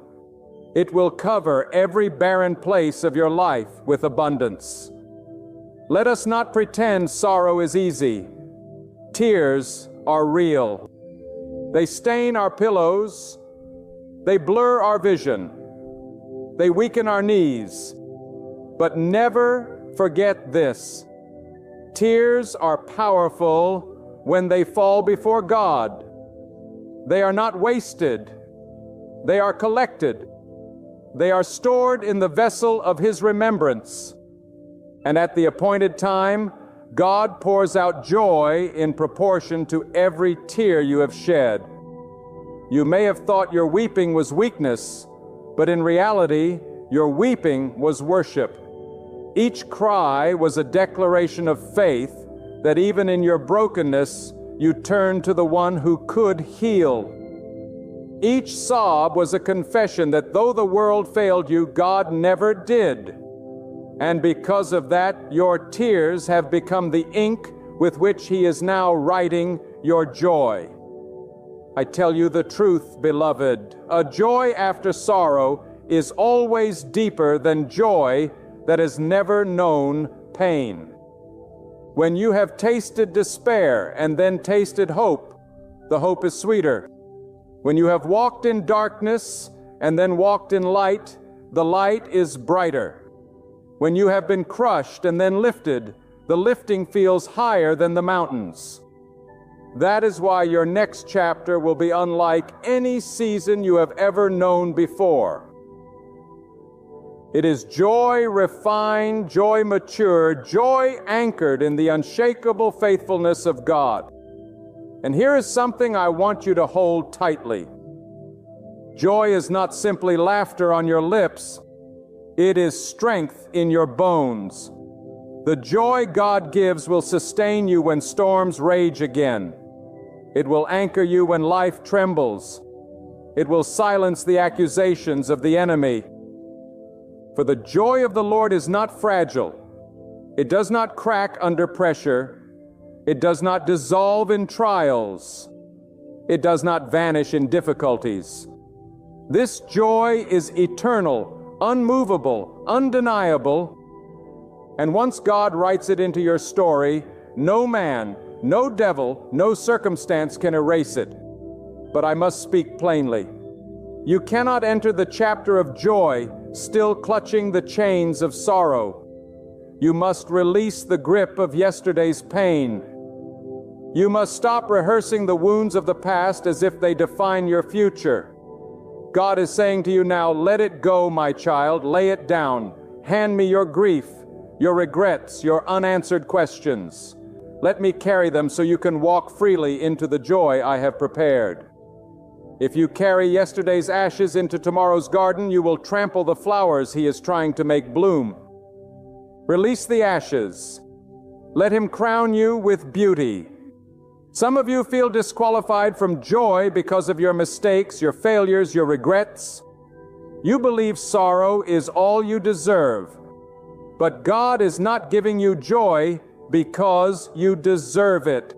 It will cover every barren place of your life with abundance. Let us not pretend sorrow is easy. Tears are real. They stain our pillows. They blur our vision. They weaken our knees. But never forget this. Tears are powerful when they fall before God. They are not wasted. They are collected. They are stored in the vessel of His remembrance. And at the appointed time, God pours out joy in proportion to every tear you have shed. You may have thought your weeping was weakness, but in reality, your weeping was worship. Each cry was a declaration of faith that even in your brokenness, you turned to the one who could heal. Each sob was a confession that though the world failed you, God never did. And because of that, your tears have become the ink with which He is now writing your joy. I tell you the truth, beloved, a joy after sorrow is always deeper than joy that has never known pain. When you have tasted despair and then tasted hope, the hope is sweeter. When you have walked in darkness and then walked in light, the light is brighter. When you have been crushed and then lifted, the lifting feels higher than the mountains. That is why your next chapter will be unlike any season you have ever known before. It is joy refined, joy mature, joy anchored in the unshakable faithfulness of God. And here is something I want you to hold tightly. Joy is not simply laughter on your lips. It is strength in your bones. The joy God gives will sustain you when storms rage again. It will anchor you when life trembles. It will silence the accusations of the enemy. For the joy of the Lord is not fragile. It does not crack under pressure. It does not dissolve in trials. It does not vanish in difficulties. This joy is eternal, unmovable, undeniable. And once God writes it into your story, no man, no devil, no circumstance can erase it. But I must speak plainly. You cannot enter the chapter of joy still clutching the chains of sorrow. You must release the grip of yesterday's pain. You must stop rehearsing the wounds of the past as if they define your future. God is saying to you now, let it go, my child, lay it down. Hand me your grief, your regrets, your unanswered questions. Let me carry them so you can walk freely into the joy I have prepared. If you carry yesterday's ashes into tomorrow's garden, you will trample the flowers He is trying to make bloom. Release the ashes. Let Him crown you with beauty. Some of you feel disqualified from joy because of your mistakes, your failures, your regrets. You believe sorrow is all you deserve, but God is not giving you joy because you deserve it.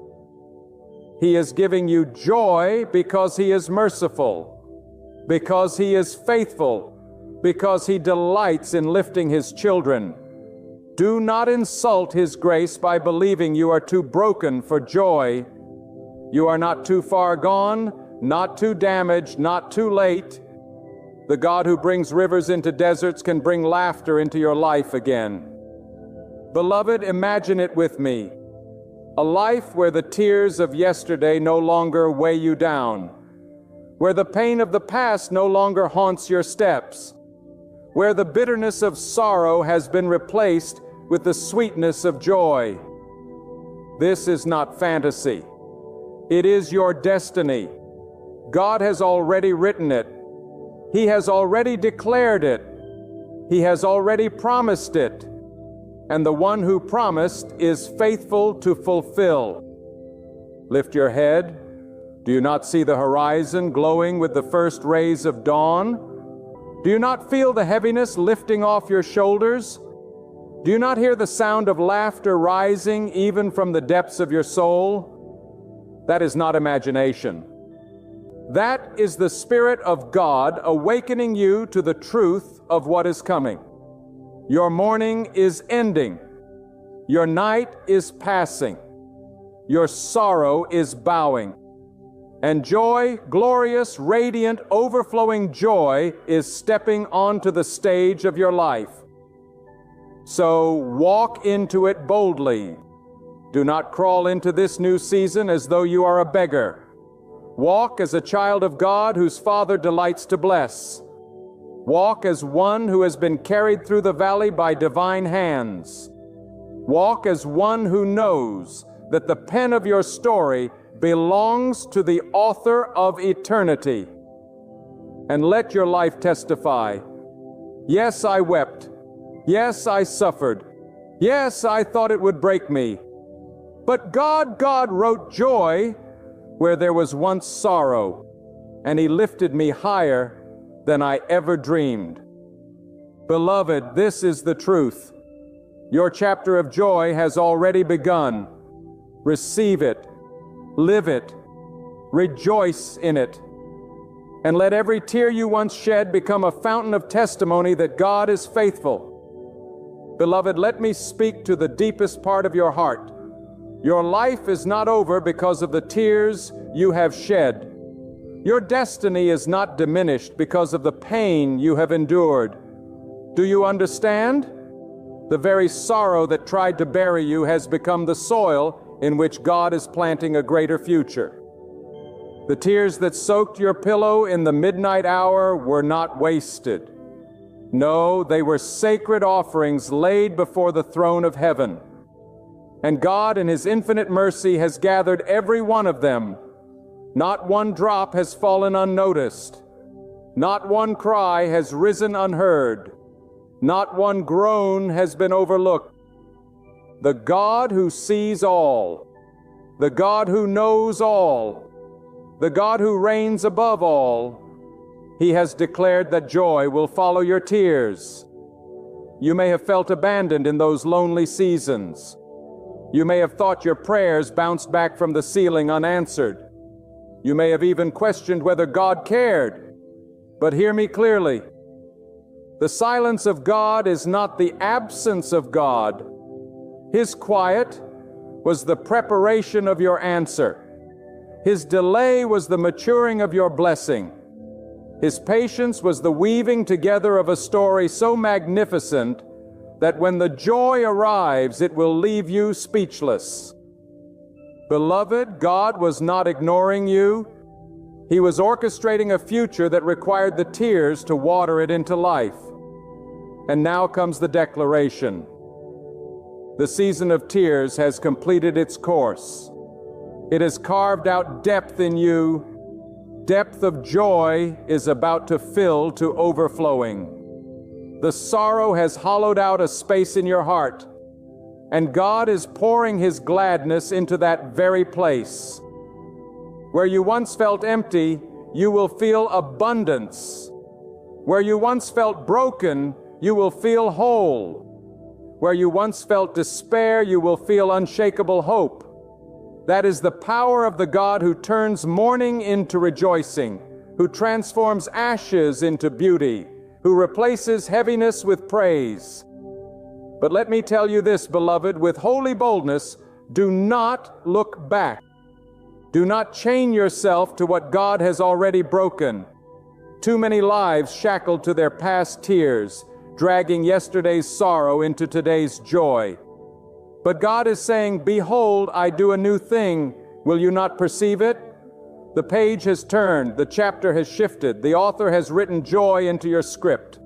He is giving you joy because He is merciful, because He is faithful, because He delights in lifting His children. Do not insult His grace by believing you are too broken for joy. You are not too far gone, not too damaged, not too late. The God who brings rivers into deserts can bring laughter into your life again. Beloved, imagine it with me. A life where the tears of yesterday no longer weigh you down, where the pain of the past no longer haunts your steps, where the bitterness of sorrow has been replaced with the sweetness of joy. This is not fantasy. It is your destiny. God has already written it. He has already declared it. He has already promised it. And the one who promised is faithful to fulfill. Lift your head. Do you not see the horizon glowing with the first rays of dawn? Do you not feel the heaviness lifting off your shoulders? Do you not hear the sound of laughter rising even from the depths of your soul? That is not imagination. That is the Spirit of God awakening you to the truth of what is coming. Your morning is ending. Your night is passing. Your sorrow is bowing. And joy, glorious, radiant, overflowing joy, is stepping onto the stage of your life. So walk into it boldly. Do not crawl into this new season as though you are a beggar. Walk as a child of God whose Father delights to bless. Walk as one who has been carried through the valley by divine hands. Walk as one who knows that the pen of your story belongs to the author of eternity. And let your life testify. Yes, I wept. Yes, I suffered. Yes, I thought it would break me. But God wrote joy where there was once sorrow, and He lifted me higher than I ever dreamed. Beloved, this is the truth. Your chapter of joy has already begun. Receive it, live it, rejoice in it, and let every tear you once shed become a fountain of testimony that God is faithful. Beloved, let me speak to the deepest part of your heart. Your life is not over because of the tears you have shed. Your destiny is not diminished because of the pain you have endured. Do you understand? The very sorrow that tried to bury you has become the soil in which God is planting a greater future. The tears that soaked your pillow in the midnight hour were not wasted. No, they were sacred offerings laid before the throne of heaven. And God in His infinite mercy has gathered every one of them. Not one drop has fallen unnoticed. Not one cry has risen unheard. Not one groan has been overlooked. The God who sees all, the God who knows all, the God who reigns above all, He has declared that joy will follow your tears. You may have felt abandoned in those lonely seasons. You may have thought your prayers bounced back from the ceiling unanswered. You may have even questioned whether God cared. But hear me clearly. The silence of God is not the absence of God. His quiet was the preparation of your answer. His delay was the maturing of your blessing. His patience was the weaving together of a story so magnificent that when the joy arrives, it will leave you speechless. Beloved, God was not ignoring you. He was orchestrating a future that required the tears to water it into life. And now comes the declaration. The season of tears has completed its course. It has carved out depth in you. Depth of joy is about to fill to overflowing. The sorrow has hollowed out a space in your heart, and God is pouring His gladness into that very place. Where you once felt empty, you will feel abundance. Where you once felt broken, you will feel whole. Where you once felt despair, you will feel unshakable hope. That is the power of the God who turns mourning into rejoicing, who transforms ashes into beauty, who replaces heaviness with praise. But let me tell you this, beloved, with holy boldness, do not look back. Do not chain yourself to what God has already broken. Too many lives shackled to their past tears, dragging yesterday's sorrow into today's joy. But God is saying, behold, I do a new thing. Will you not perceive it? The page has turned, the chapter has shifted, the author has written joy into your script.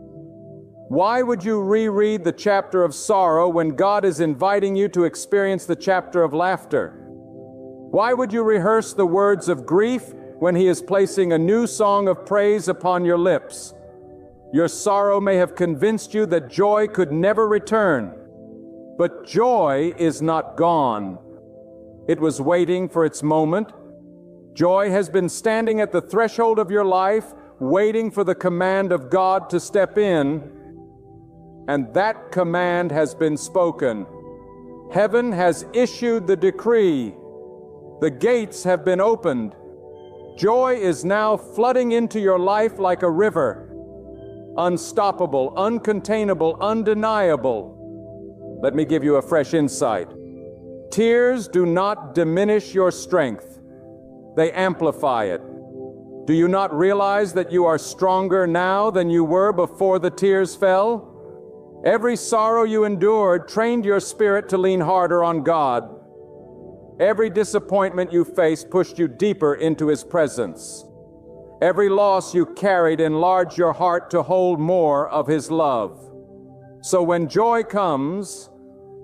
Why would you reread the chapter of sorrow when God is inviting you to experience the chapter of laughter? Why would you rehearse the words of grief when He is placing a new song of praise upon your lips? Your sorrow may have convinced you that joy could never return, but joy is not gone. It was waiting for its moment. Joy has been standing at the threshold of your life, waiting for the command of God to step in, and that command has been spoken. Heaven has issued the decree. The gates have been opened. Joy is now flooding into your life like a river. Unstoppable, uncontainable, undeniable. Let me give you a fresh insight. Tears do not diminish your strength. They amplify it. Do you not realize that you are stronger now than you were before the tears fell? Every sorrow you endured trained your spirit to lean harder on God. Every disappointment you faced pushed you deeper into His presence. Every loss you carried enlarged your heart to hold more of His love. So when joy comes,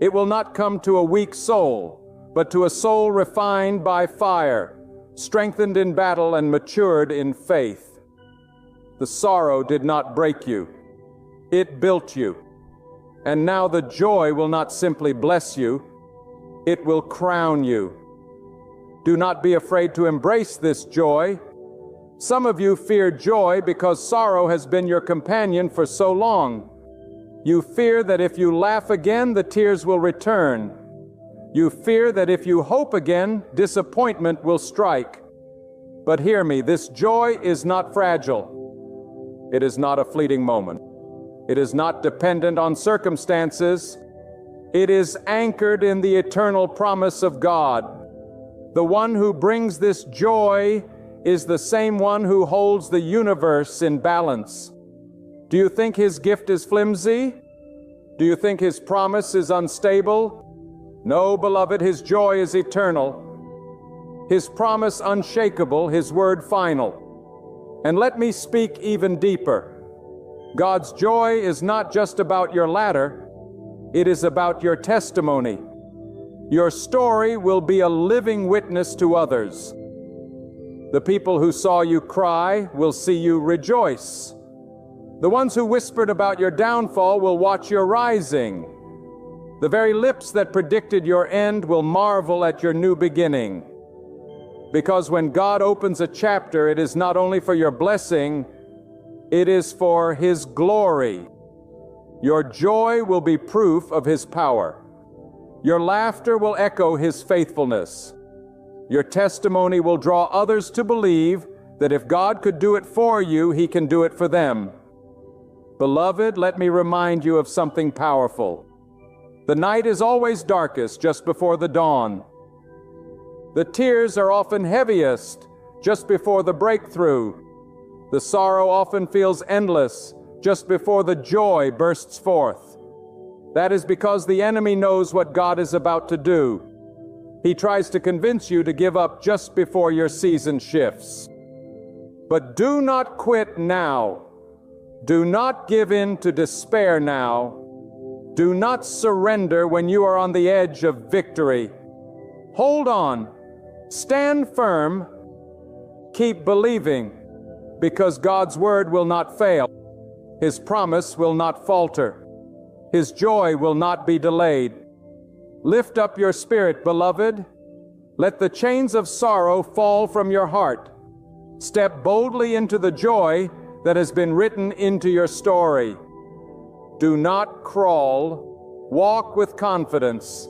it will not come to a weak soul, but to a soul refined by fire, strengthened in battle and matured in faith. The sorrow did not break you. It built you. And now the joy will not simply bless you, it will crown you. Do not be afraid to embrace this joy. Some of you fear joy because sorrow has been your companion for so long. You fear that if you laugh again, the tears will return. You fear that if you hope again, disappointment will strike. But hear me, this joy is not fragile. It is not a fleeting moment. It is not dependent on circumstances. It is anchored in the eternal promise of God. The one who brings this joy is the same one who holds the universe in balance. Do you think His gift is flimsy? Do you think His promise is unstable? No, beloved, His joy is eternal. His promise unshakable, His word final. And let me speak even deeper. God's joy is not just about your ladder, it is about your testimony. Your story will be a living witness to others. The people who saw you cry will see you rejoice. The ones who whispered about your downfall will watch your rising. The very lips that predicted your end will marvel at your new beginning. Because when God opens a chapter, it is not only for your blessing, it is for His glory. Your joy will be proof of His power. Your laughter will echo His faithfulness. Your testimony will draw others to believe that if God could do it for you, He can do it for them. Beloved, let me remind you of something powerful. The night is always darkest just before the dawn. The tears are often heaviest just before the breakthrough. The sorrow often feels endless just before the joy bursts forth. That is because the enemy knows what God is about to do. He tries to convince you to give up just before your season shifts. But do not quit now. Do not give in to despair now. Do not surrender when you are on the edge of victory. Hold on. Stand firm. Keep believing, because God's word will not fail. His promise will not falter. His joy will not be delayed. Lift up your spirit, beloved. Let the chains of sorrow fall from your heart. Step boldly into the joy that has been written into your story. Do not crawl, walk with confidence.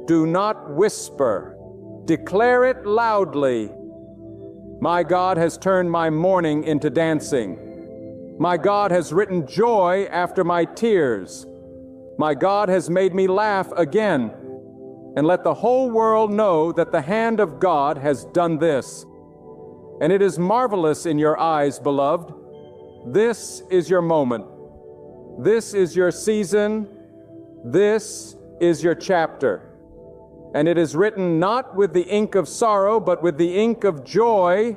Do not whisper, declare it loudly. My God has turned my mourning into dancing. My God has written joy after my tears. My God has made me laugh again. And let the whole world know that the hand of God has done this. And it is marvelous in your eyes, beloved. This is your moment. This is your season. This is your chapter. And it is written not with the ink of sorrow, but with the ink of joy.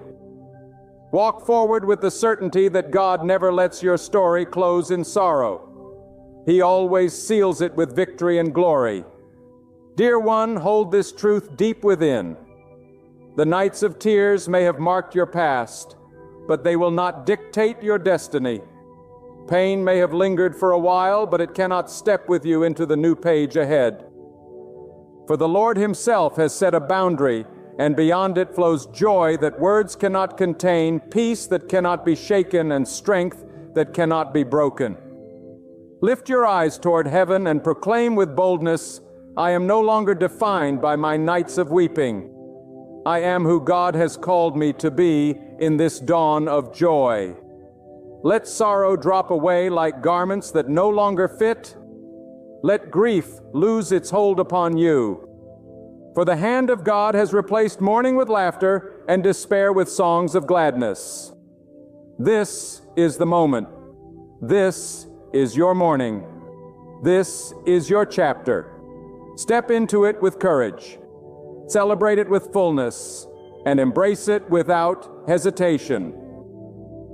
Walk forward with the certainty that God never lets your story close in sorrow. He always seals it with victory and glory. Dear one, hold this truth deep within. The nights of tears may have marked your past, but they will not dictate your destiny. Pain may have lingered for a while, but it cannot step with you into the new page ahead. For the Lord Himself has set a boundary, and beyond it flows joy that words cannot contain, peace that cannot be shaken, and strength that cannot be broken. Lift your eyes toward heaven and proclaim with boldness, I am no longer defined by my nights of weeping. I am who God has called me to be in this dawn of joy. Let sorrow drop away like garments that no longer fit. Let grief lose its hold upon you. For the hand of God has replaced mourning with laughter and despair with songs of gladness. This is the moment. This is your morning. This is your chapter. Step into it with courage. Celebrate it with fullness, and embrace it without hesitation.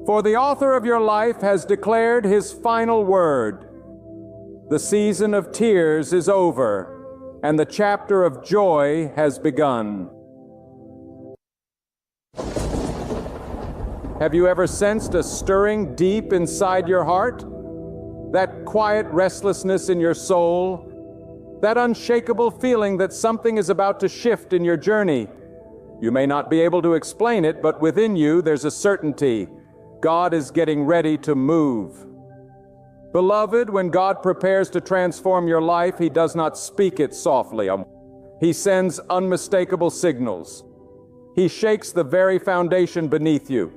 For the author of your life has declared his final word. The season of tears is over, and the chapter of joy has begun. Have you ever sensed a stirring deep inside your heart? That quiet restlessness in your soul? That unshakable feeling that something is about to shift in your journey? You may not be able to explain it, but within you there's a certainty. God is getting ready to move. Beloved, when God prepares to transform your life, He does not speak it softly. He sends unmistakable signals. He shakes the very foundation beneath you.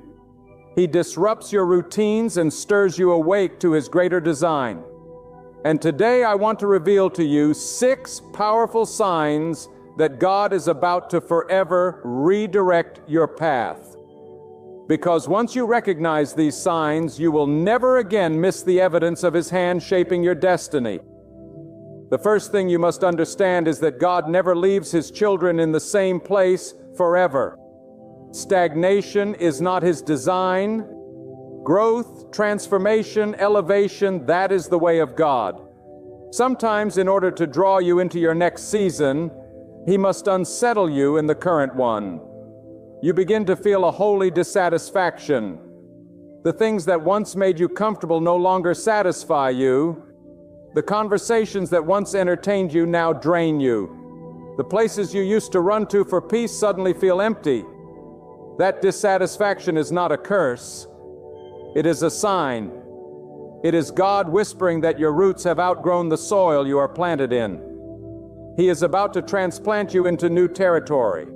He disrupts your routines and stirs you awake to His greater design. And today I want to reveal to you 6 powerful signs that God is about to forever redirect your path. Because once you recognize these signs, you will never again miss the evidence of His hand shaping your destiny. The first thing you must understand is that God never leaves His children in the same place forever. Stagnation is not His design. Growth, transformation, elevation, that is the way of God. Sometimes, in order to draw you into your next season, He must unsettle you in the current one. You begin to feel a holy dissatisfaction. The things that once made you comfortable no longer satisfy you. The conversations that once entertained you now drain you. The places you used to run to for peace suddenly feel empty. That dissatisfaction is not a curse. It is a sign. It is God whispering that your roots have outgrown the soil you are planted in. He is about to transplant you into new territory.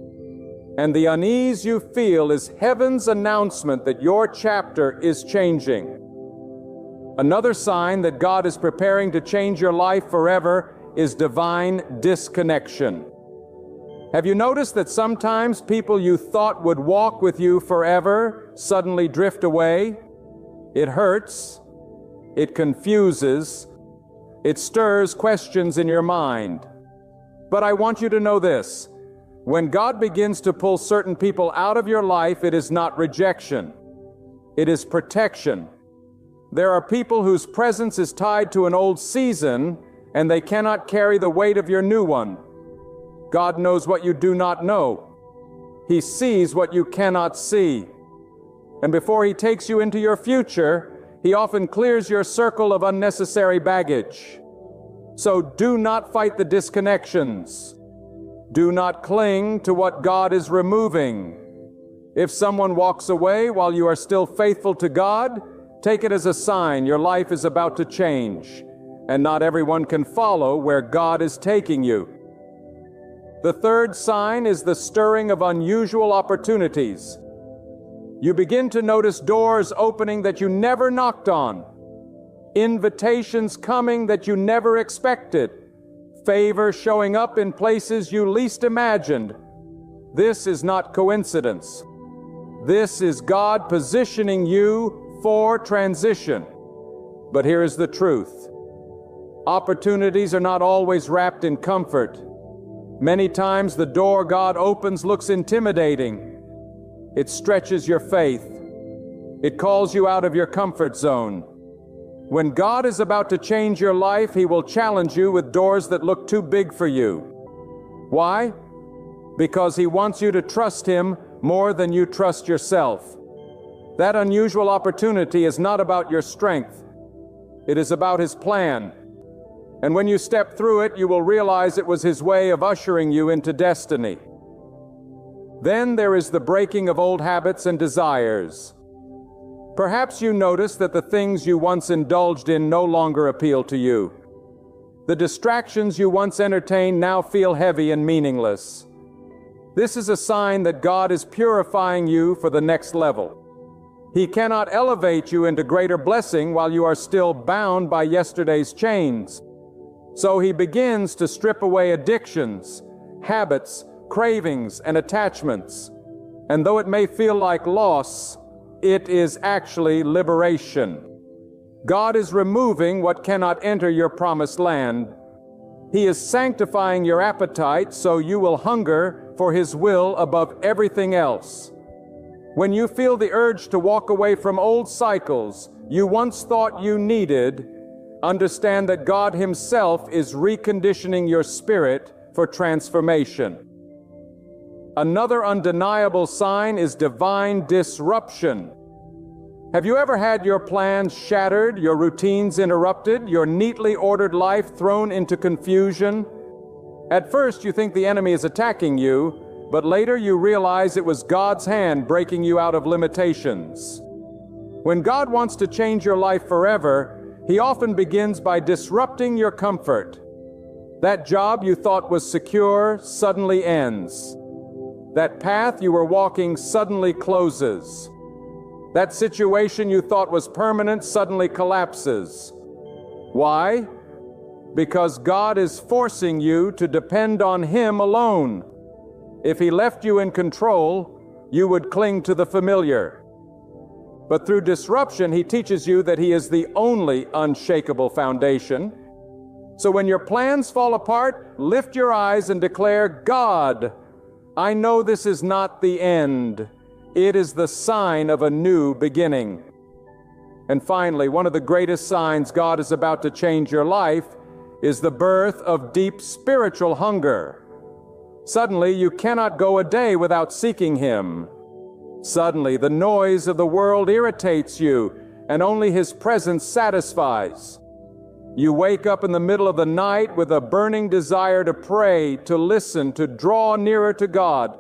And the unease you feel is heaven's announcement that your chapter is changing. Another sign that God is preparing to change your life forever is divine disconnection. Have you noticed that sometimes people you thought would walk with you forever suddenly drift away? It hurts. It confuses. It stirs questions in your mind. But I want you to know this. When God begins to pull certain people out of your life, it is not rejection. It is protection. There are people whose presence is tied to an old season, and they cannot carry the weight of your new one. God knows what you do not know. He sees what you cannot see. And before He takes you into your future, He often clears your circle of unnecessary baggage. So do not fight the disconnections. Do not cling to what God is removing. If someone walks away while you are still faithful to God, Take it as a sign your life is about to change, and not everyone can follow where God is taking you. The third sign is the stirring of unusual opportunities. You begin to notice doors opening that you never knocked on, invitations coming that you never expected, favor showing up in places you least imagined. This is not coincidence. This is God positioning you for transition. But here is the truth. Opportunities are not always wrapped in comfort. Many times the door God opens looks intimidating. It stretches your faith. It calls you out of your comfort zone. When God is about to change your life, He will challenge you with doors that look too big for you. Why? Because He wants you to trust Him more than you trust yourself. That unusual opportunity is not about your strength. It is about His plan. And when you step through it, you will realize it was His way of ushering you into destiny. Then there is the breaking of old habits and desires. Perhaps you notice that the things you once indulged in no longer appeal to you. The distractions you once entertained now feel heavy and meaningless. This is a sign that God is purifying you for the next level. He cannot elevate you into greater blessing while you are still bound by yesterday's chains. So He begins to strip away addictions, habits, cravings, and attachments. And though it may feel like loss, it is actually liberation. God is removing what cannot enter your promised land. He is sanctifying your appetite so you will hunger for His will above everything else. When you feel the urge to walk away from old cycles you once thought you needed, understand that God Himself is reconditioning your spirit for transformation. Another undeniable sign is divine disruption. Have you ever had your plans shattered, your routines interrupted, your neatly ordered life thrown into confusion? At first you think the enemy is attacking you, but later you realize it was God's hand breaking you out of limitations. When God wants to change your life forever, He often begins by disrupting your comfort. That job you thought was secure suddenly ends. That path you were walking suddenly closes. That situation you thought was permanent suddenly collapses. Why? Because God is forcing you to depend on Him alone. If He left you in control, you would cling to the familiar. But through disruption, He teaches you that He is the only unshakable foundation. So when your plans fall apart, lift your eyes and declare, God, I know this is not the end. It is the sign of a new beginning. And finally, one of the greatest signs God is about to change your life is the birth of deep spiritual hunger. Suddenly, you cannot go a day without seeking Him. Suddenly, the noise of the world irritates you, and only His presence satisfies. You wake up in the middle of the night with a burning desire to pray, to listen, to draw nearer to God.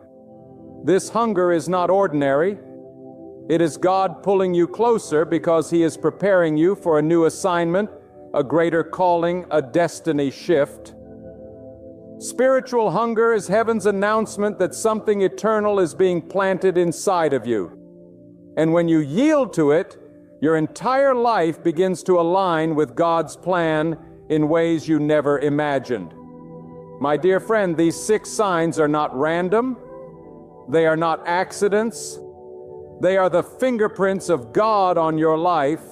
This hunger is not ordinary. It is God pulling you closer because He is preparing you for a new assignment, a greater calling, a destiny shift. Spiritual hunger is heaven's announcement that something eternal is being planted inside of you. And when you yield to it, your entire life begins to align with God's plan in ways you never imagined. My dear friend, these 6 signs are not random. They are not accidents. They are the fingerprints of God on your life.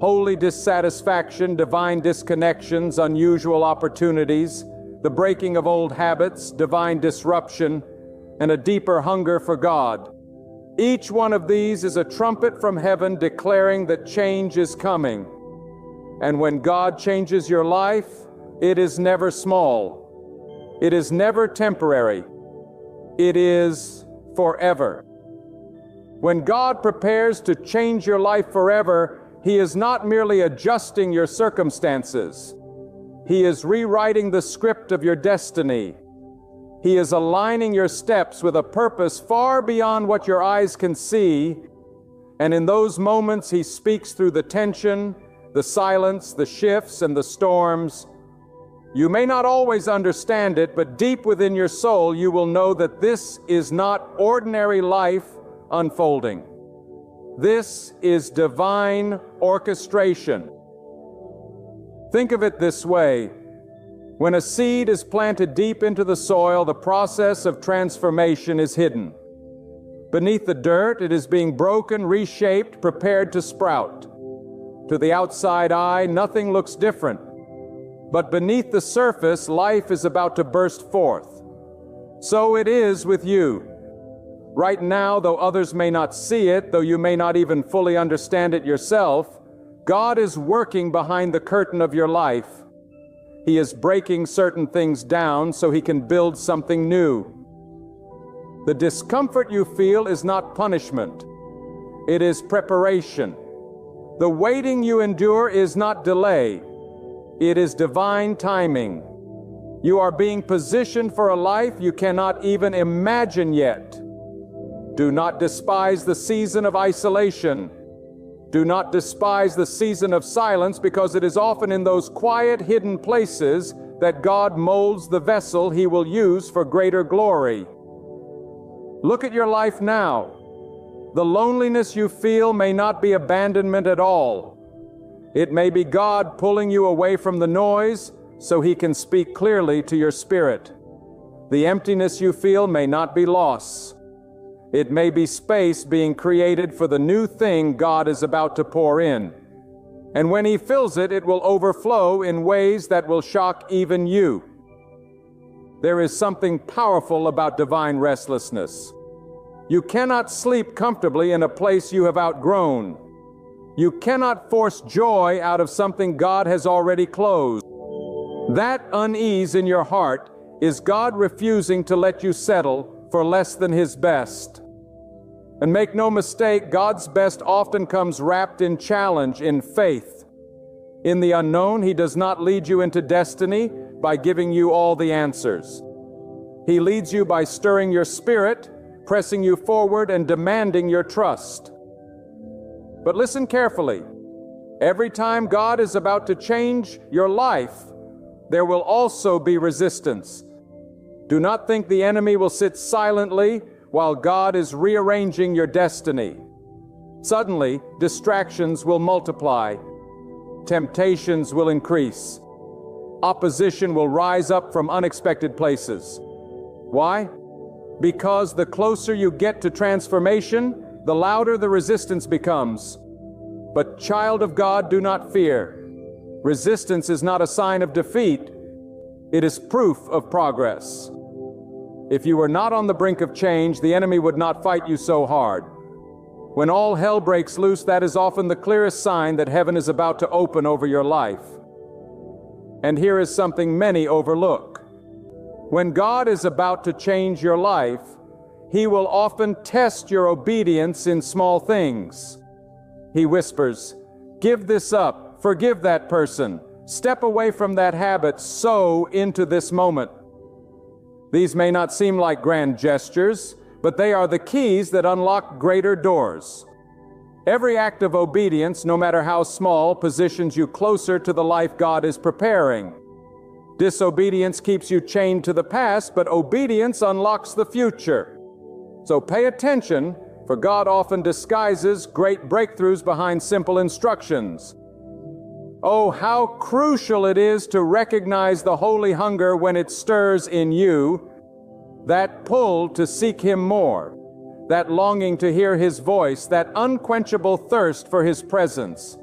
Holy dissatisfaction, divine disconnections, unusual opportunities, the breaking of old habits, divine disruption, and a deeper hunger for God. Each one of these is a trumpet from heaven declaring that change is coming. And when God changes your life, it is never small. It is never temporary. It is forever. When God prepares to change your life forever, He is not merely adjusting your circumstances. He is rewriting the script of your destiny. He is aligning your steps with a purpose far beyond what your eyes can see, And in those moments, He speaks through the tension, the silence, the shifts, and the storms. You may not always understand it, but deep within your soul, you will know that this is not ordinary life unfolding. This is divine orchestration. Think of it this way. When a seed is planted deep into the soil, the process of transformation is hidden. Beneath the dirt, it is being broken, reshaped, prepared to sprout. To the outside eye, nothing looks different. But beneath the surface, life is about to burst forth. So it is with you. Right now, though others may not see it, though you may not even fully understand it yourself, God is working behind the curtain of your life. He is breaking certain things down so He can build something new. The discomfort you feel is not punishment. It is preparation. The waiting you endure is not delay. It is divine timing. You are being positioned for a life you cannot even imagine yet. Do not despise the season of isolation. Do not despise the season of silence, because it is often in those quiet, hidden places that God molds the vessel He will use for greater glory. Look at your life now. The loneliness you feel may not be abandonment at all. It may be God pulling you away from the noise so He can speak clearly to your spirit. The emptiness you feel may not be loss. It may be space being created for the new thing God is about to pour in. And when He fills it, it will overflow in ways that will shock even you. There is something powerful about divine restlessness. You cannot sleep comfortably in a place you have outgrown. You cannot force joy out of something God has already closed. That unease in your heart is God refusing to let you settle for less than His best. And make no mistake, God's best often comes wrapped in challenge, in faith. In the unknown, He does not lead you into destiny by giving you all the answers. He leads you by stirring your spirit, pressing you forward, and demanding your trust. But listen carefully. Every time God is about to change your life, there will also be resistance. Do not think the enemy will sit silently while God is rearranging your destiny. Suddenly, distractions will multiply. Temptations will increase. Opposition will rise up from unexpected places. Why? Because the closer you get to transformation, the louder the resistance becomes. But child of God, do not fear. Resistance is not a sign of defeat. It is proof of progress. If you were not on the brink of change, the enemy would not fight you so hard. When all hell breaks loose, that is often the clearest sign that heaven is about to open over your life. And here is something many overlook. When God is about to change your life, He will often test your obedience in small things. He whispers, "Give this up, forgive that person, step away from that habit, sow into this moment." These may not seem like grand gestures, but they are the keys that unlock greater doors. Every act of obedience, no matter how small, positions you closer to the life God is preparing. Disobedience keeps you chained to the past, but obedience unlocks the future. So pay attention, for God often disguises great breakthroughs behind simple instructions. Oh, how crucial it is to recognize the holy hunger when it stirs in you, that pull to seek Him more, that longing to hear His voice, that unquenchable thirst for His presence.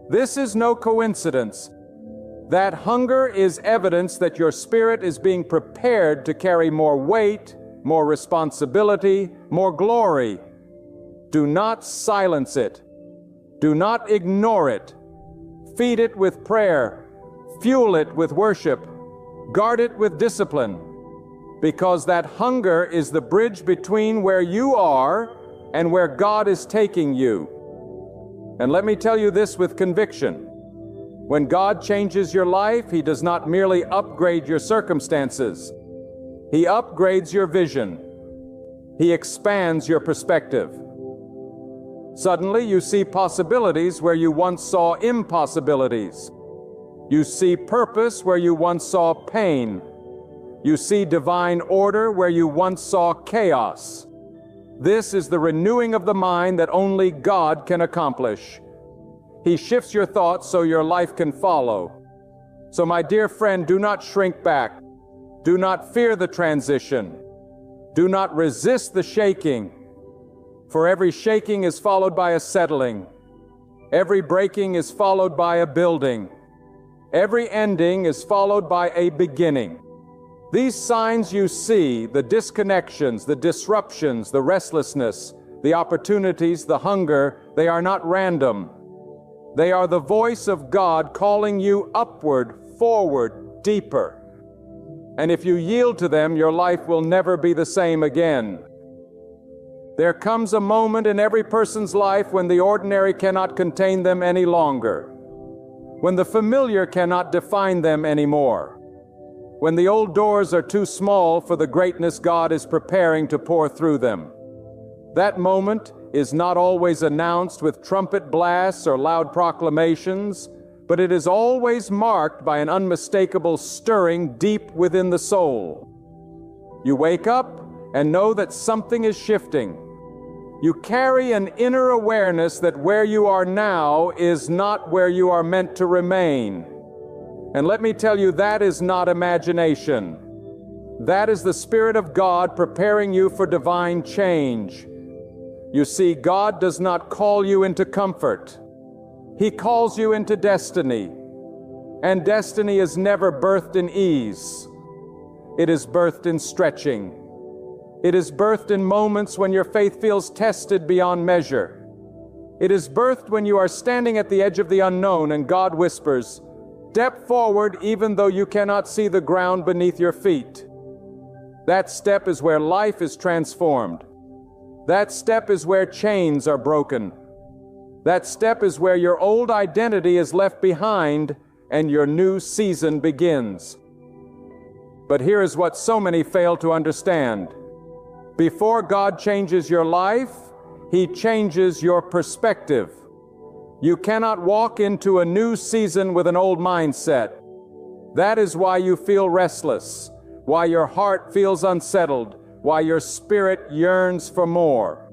This is no coincidence. That hunger is evidence that your spirit is being prepared to carry more weight, more responsibility, more glory. Do not silence it. Do not ignore it. Feed it with prayer. Fuel it with worship. Guard it with discipline. Because that hunger is the bridge between where you are and where God is taking you. And let me tell you this with conviction. When God changes your life, He does not merely upgrade your circumstances. He upgrades your vision. He expands your perspective. Suddenly you see possibilities where you once saw impossibilities. You see purpose where you once saw pain. You see divine order where you once saw chaos. This is the renewing of the mind that only God can accomplish. He shifts your thoughts so your life can follow. So my dear friend, do not shrink back. Do not fear the transition. Do not resist the shaking. For every shaking is followed by a settling. Every breaking is followed by a building. Every ending is followed by a beginning. These signs you see, the disconnections, the disruptions, the restlessness, the opportunities, the hunger, they are not random. They are the voice of God calling you upward, forward, deeper. And if you yield to them, your life will never be the same again. There comes a moment in every person's life when the ordinary cannot contain them any longer, when the familiar cannot define them anymore, when the old doors are too small for the greatness God is preparing to pour through them. That moment is not always announced with trumpet blasts or loud proclamations, but it is always marked by an unmistakable stirring deep within the soul. You wake up and know that something is shifting. You carry an inner awareness that where you are now is not where you are meant to remain. And let me tell you, that is not imagination. That is the Spirit of God preparing you for divine change. You see, God does not call you into comfort. He calls you into destiny. And destiny is never birthed in ease. It is birthed in stretching. It is birthed in moments when your faith feels tested beyond measure. It is birthed when you are standing at the edge of the unknown and God whispers, "Step forward even though you cannot see the ground beneath your feet." That step is where life is transformed. That step is where chains are broken. That step is where your old identity is left behind and your new season begins. But here is what so many fail to understand. Before God changes your life, He changes your perspective. You cannot walk into a new season with an old mindset. That is why you feel restless, why your heart feels unsettled, why your spirit yearns for more.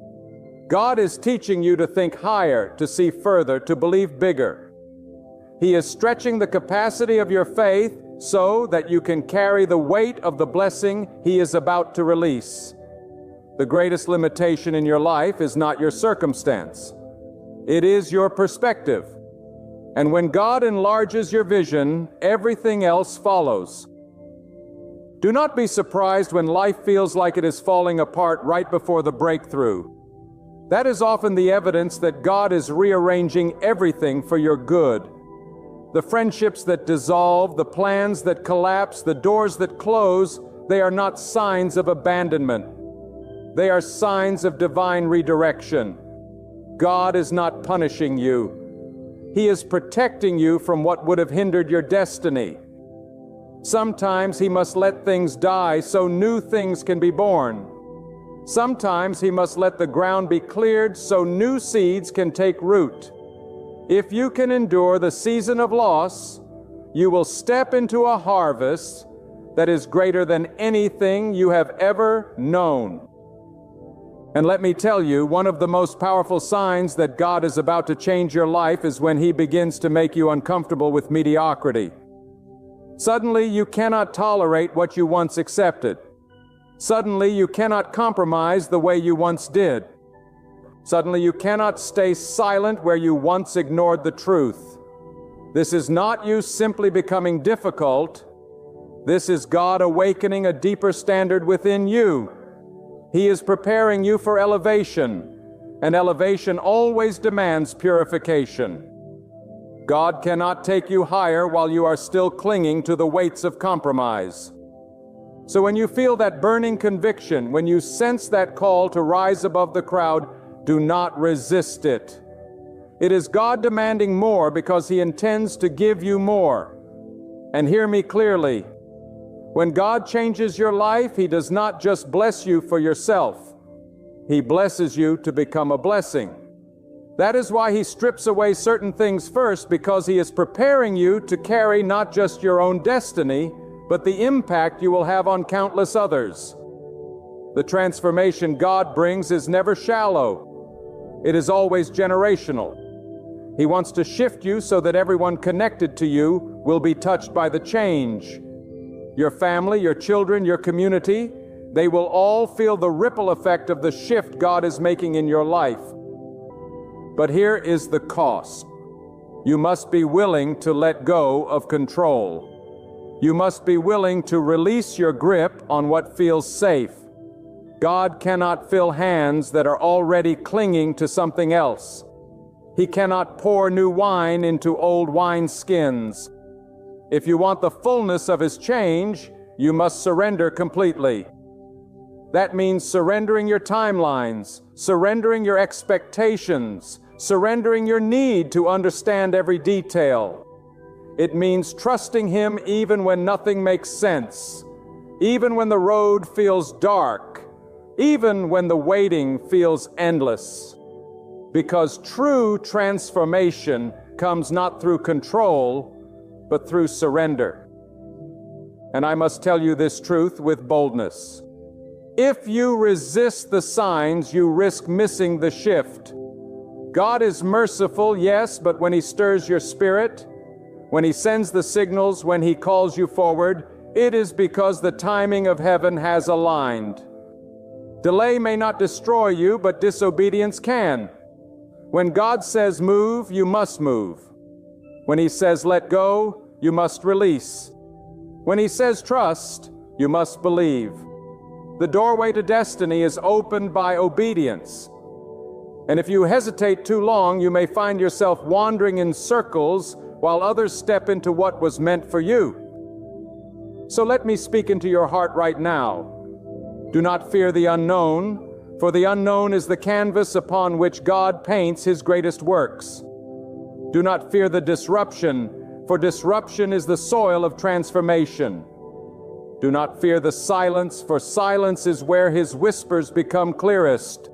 God is teaching you to think higher, to see further, to believe bigger. He is stretching the capacity of your faith so that you can carry the weight of the blessing He is about to release. The greatest limitation in your life is not your circumstance. It is your perspective. And when God enlarges your vision, everything else follows. Do not be surprised when life feels like it is falling apart right before the breakthrough. That is often the evidence that God is rearranging everything for your good. The friendships that dissolve, the plans that collapse, the doors that close, they are not signs of abandonment. They are signs of divine redirection. God is not punishing you. He is protecting you from what would have hindered your destiny. Sometimes He must let things die so new things can be born. Sometimes He must let the ground be cleared so new seeds can take root. If you can endure the season of loss, you will step into a harvest that is greater than anything you have ever known. And let me tell you, one of the most powerful signs that God is about to change your life is when He begins to make you uncomfortable with mediocrity. Suddenly, you cannot tolerate what you once accepted. Suddenly, you cannot compromise the way you once did. Suddenly, you cannot stay silent where you once ignored the truth. This is not you simply becoming difficult. This is God awakening a deeper standard within you. He is preparing you for elevation, and elevation always demands purification. God cannot take you higher while you are still clinging to the weights of compromise. So when you feel that burning conviction, when you sense that call to rise above the crowd, do not resist it. It is God demanding more because He intends to give you more. And hear me clearly. When God changes your life, He does not just bless you for yourself. He blesses you to become a blessing. That is why he strips away certain things first, because he is preparing you to carry not just your own destiny, but the impact you will have on countless others. The transformation God brings is never shallow. It is always generational. He wants to shift you so that everyone connected to you will be touched by the change. Your family, your children, your community, they will all feel the ripple effect of the shift God is making in your life. But here is the cost. You must be willing to let go of control. You must be willing to release your grip on what feels safe. God cannot fill hands that are already clinging to something else. He cannot pour new wine into old wineskins. If you want the fullness of His change, you must surrender completely. That means surrendering your timelines, surrendering your expectations, surrendering your need to understand every detail. It means trusting Him even when nothing makes sense, even when the road feels dark, even when the waiting feels endless. Because true transformation comes not through control, but through surrender. And I must tell you this truth with boldness. If you resist the signs, you risk missing the shift. God is merciful, yes, but when He stirs your spirit, when He sends the signals, when He calls you forward, it is because the timing of heaven has aligned. Delay may not destroy you, but disobedience can. When God says move, you must move. When He says let go, you must release. When He says trust, you must believe. The doorway to destiny is opened by obedience. And if you hesitate too long, you may find yourself wandering in circles while others step into what was meant for you. So let me speak into your heart right now. Do not fear the unknown, for the unknown is the canvas upon which God paints His greatest works. Do not fear the disruption, for disruption is the soil of transformation. Do not fear the silence, for silence is where His whispers become clearest.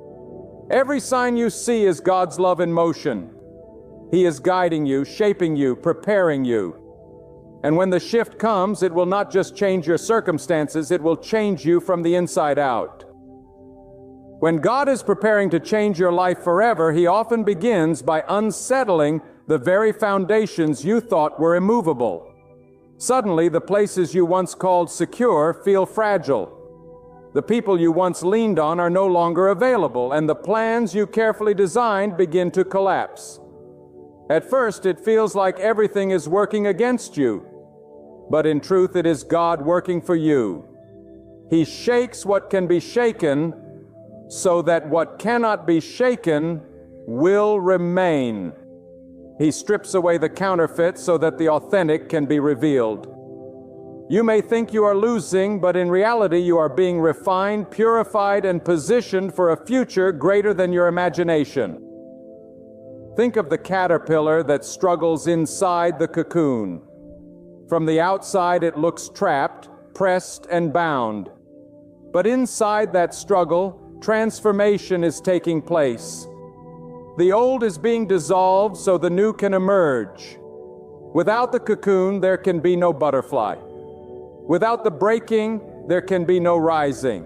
Every sign you see is God's love in motion. He is guiding you, shaping you, preparing you. And when the shift comes, it will not just change your circumstances, it will change you from the inside out. When God is preparing to change your life forever, He often begins by unsettling the very foundations you thought were immovable. Suddenly, the places you once called secure feel fragile. The people you once leaned on are no longer available, and the plans you carefully designed begin to collapse. At first, it feels like everything is working against you, but in truth, it is God working for you. He shakes what can be shaken so that what cannot be shaken will remain. He strips away the counterfeit so that the authentic can be revealed. You may think you are losing, but in reality you are being refined, purified, and positioned for a future greater than your imagination. Think of the caterpillar that struggles inside the cocoon. From the outside it looks trapped, pressed, and bound. But inside that struggle, transformation is taking place. The old is being dissolved so the new can emerge. Without the cocoon, there can be no butterfly. Without the breaking, there can be no rising.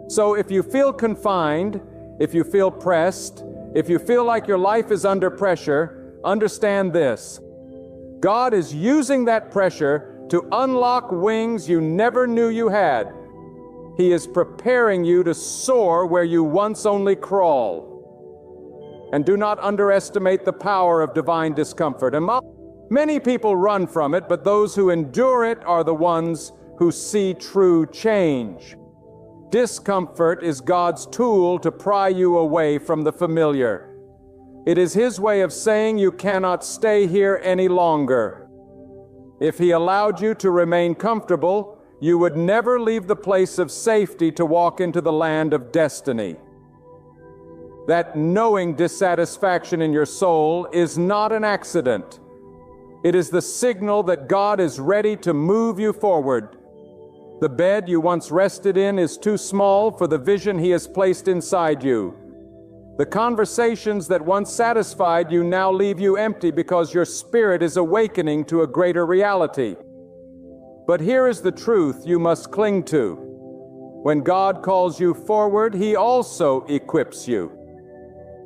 So if you feel confined, if you feel pressed, if you feel like your life is under pressure, understand this. God is using that pressure to unlock wings you never knew you had. He is preparing you to soar where you once only crawled. And do not underestimate the power of divine discomfort. And many people run from it, but those who endure it are the ones who see true change. Discomfort is God's tool to pry you away from the familiar. It is His way of saying you cannot stay here any longer. If He allowed you to remain comfortable, you would never leave the place of safety to walk into the land of destiny. That knowing dissatisfaction in your soul is not an accident. It is the signal that God is ready to move you forward. The bed you once rested in is too small for the vision He has placed inside you. The conversations that once satisfied you now leave you empty because your spirit is awakening to a greater reality. But here is the truth you must cling to. When God calls you forward, He also equips you.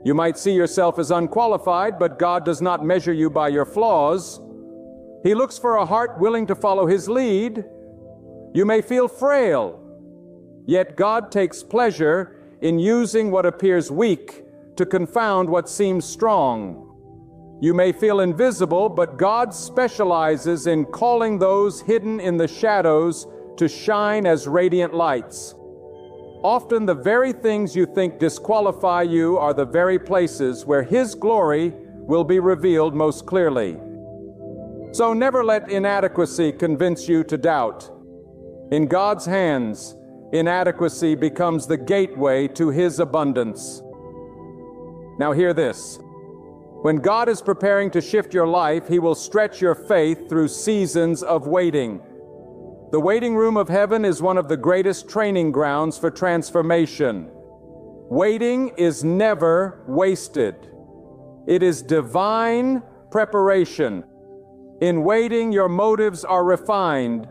You might see yourself as unqualified, but God does not measure you by your flaws. He looks for a heart willing to follow His lead. You may feel frail, yet God takes pleasure in using what appears weak to confound what seems strong. You may feel invisible, but God specializes in calling those hidden in the shadows to shine as radiant lights. Often the very things you think disqualify you are the very places where His glory will be revealed most clearly. So never let inadequacy convince you to doubt. In God's hands, inadequacy becomes the gateway to His abundance. Now hear this. When God is preparing to shift your life, He will stretch your faith through seasons of waiting. The waiting room of heaven is one of the greatest training grounds for transformation. Waiting is never wasted. It is divine preparation. In waiting, your motives are refined.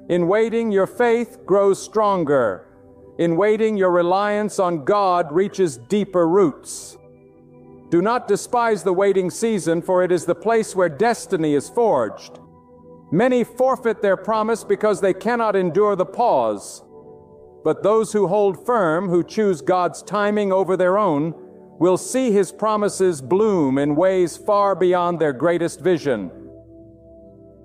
In waiting, your faith grows stronger. In waiting, your reliance on God reaches deeper roots. Do not despise the waiting season, for it is the place where destiny is forged. Many forfeit their promise because they cannot endure the pause. But those who hold firm, who choose God's timing over their own, will see His promises bloom in ways far beyond their greatest vision.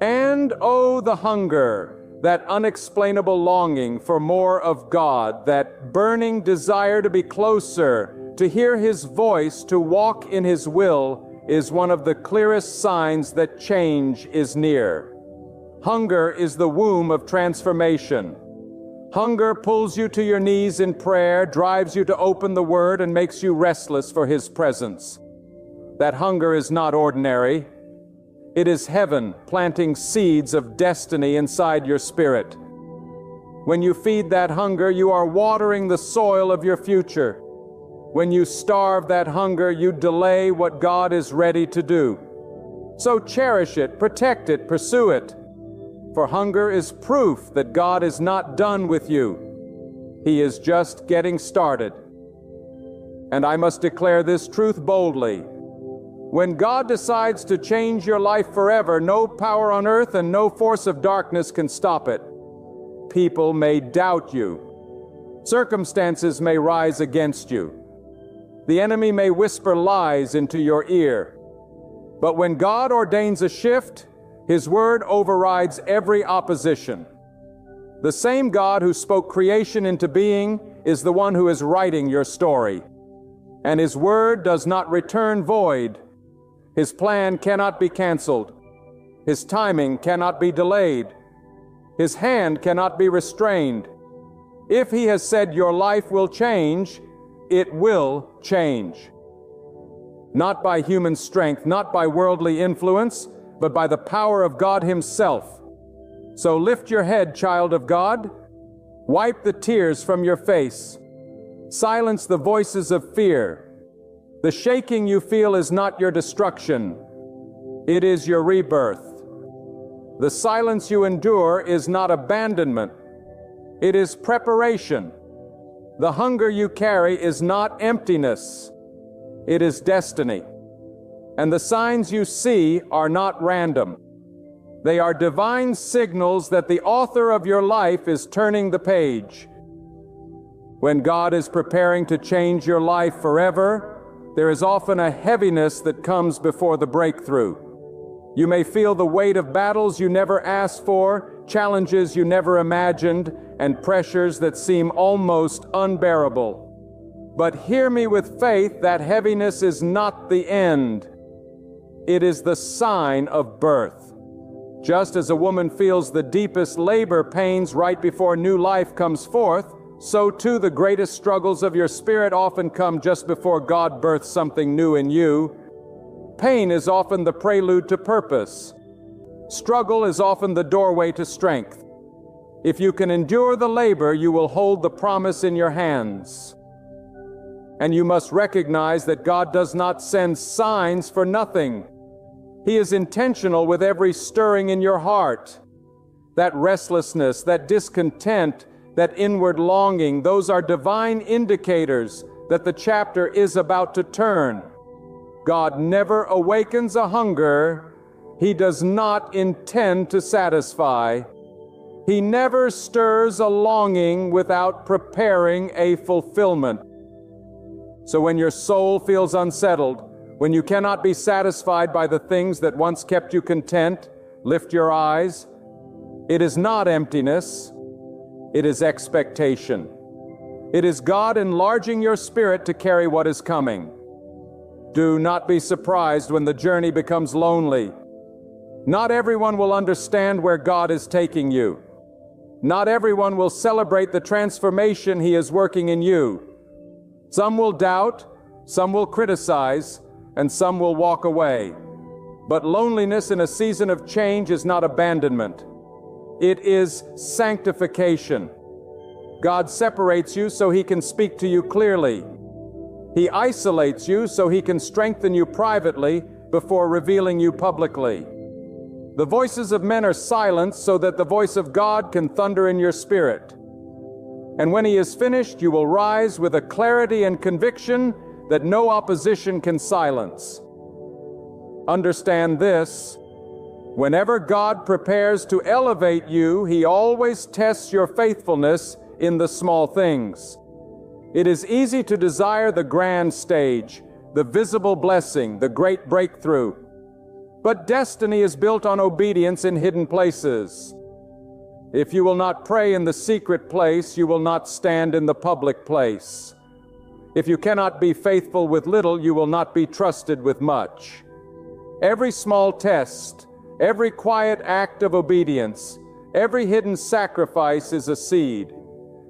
And oh, the hunger, that unexplainable longing for more of God, that burning desire to be closer, to hear His voice, to walk in His will, is one of the clearest signs that change is near. Hunger is the womb of transformation. Hunger pulls you to your knees in prayer, drives you to open the Word, and makes you restless for His presence. That hunger is not ordinary. It is heaven planting seeds of destiny inside your spirit. When you feed that hunger, you are watering the soil of your future. When you starve that hunger, you delay what God is ready to do. So cherish it, protect it, pursue it. For hunger is proof that God is not done with you. He is just getting started. And I must declare this truth boldly. When God decides to change your life forever, no power on earth and no force of darkness can stop it. People may doubt you. Circumstances may rise against you. The enemy may whisper lies into your ear. But when God ordains a shift, His word overrides every opposition. The same God who spoke creation into being is the one who is writing your story. And His word does not return void. His plan cannot be canceled. His timing cannot be delayed. His hand cannot be restrained. If He has said your life will change, it will change. Not by human strength, not by worldly influence, but by the power of God Himself. So lift your head, child of God. Wipe the tears from your face. Silence the voices of fear. The shaking you feel is not your destruction. It is your rebirth. The silence you endure is not abandonment. It is preparation. The hunger you carry is not emptiness. It is destiny. And the signs you see are not random. They are divine signals that the author of your life is turning the page. When God is preparing to change your life forever, there is often a heaviness that comes before the breakthrough. You may feel the weight of battles you never asked for, challenges you never imagined, and pressures that seem almost unbearable. But hear me with faith, that heaviness is not the end. It is the sign of birth. Just as a woman feels the deepest labor pains right before new life comes forth, so too the greatest struggles of your spirit often come just before God births something new in you. Pain is often the prelude to purpose. Struggle is often the doorway to strength. If you can endure the labor, you will hold the promise in your hands. And you must recognize that God does not send signs for nothing. He is intentional with every stirring in your heart. That restlessness, that discontent, that inward longing, those are divine indicators that the chapter is about to turn. God never awakens a hunger He does not intend to satisfy. He never stirs a longing without preparing a fulfillment. So when your soul feels unsettled, when you cannot be satisfied by the things that once kept you content, lift your eyes. It is not emptiness, it is expectation. It is God enlarging your spirit to carry what is coming. Do not be surprised when the journey becomes lonely. Not everyone will understand where God is taking you. Not everyone will celebrate the transformation He is working in you. Some will doubt, some will criticize, and some will walk away. But loneliness in a season of change is not abandonment. It is sanctification. God separates you so He can speak to you clearly. He isolates you so He can strengthen you privately before revealing you publicly. The voices of men are silenced so that the voice of God can thunder in your spirit. And when He is finished, you will rise with a clarity and conviction that no opposition can silence. Understand this: whenever God prepares to elevate you, He always tests your faithfulness in the small things. It is easy to desire the grand stage, the visible blessing, the great breakthrough. But destiny is built on obedience in hidden places. If you will not pray in the secret place, you will not stand in the public place. If you cannot be faithful with little, you will not be trusted with much. Every small test, every quiet act of obedience, every hidden sacrifice is a seed.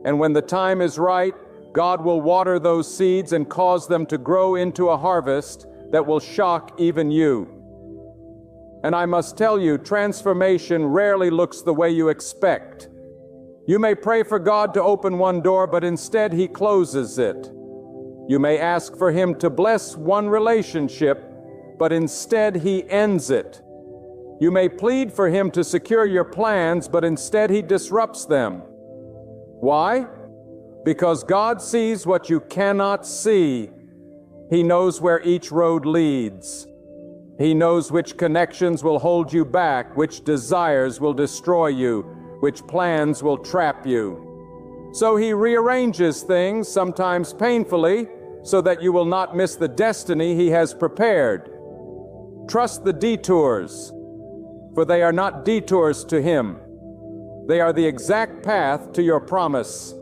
And when the time is right, God will water those seeds and cause them to grow into a harvest that will shock even you. And I must tell you, transformation rarely looks the way you expect. You may pray for God to open one door, but instead He closes it. You may ask for Him to bless one relationship, but instead He ends it. You may plead for Him to secure your plans, but instead He disrupts them. Why? Because God sees what you cannot see. He knows where each road leads. He knows which connections will hold you back, which desires will destroy you, which plans will trap you. So He rearranges things, sometimes painfully, so that you will not miss the destiny He has prepared. Trust the detours, for they are not detours to Him. They are the exact path to your promise.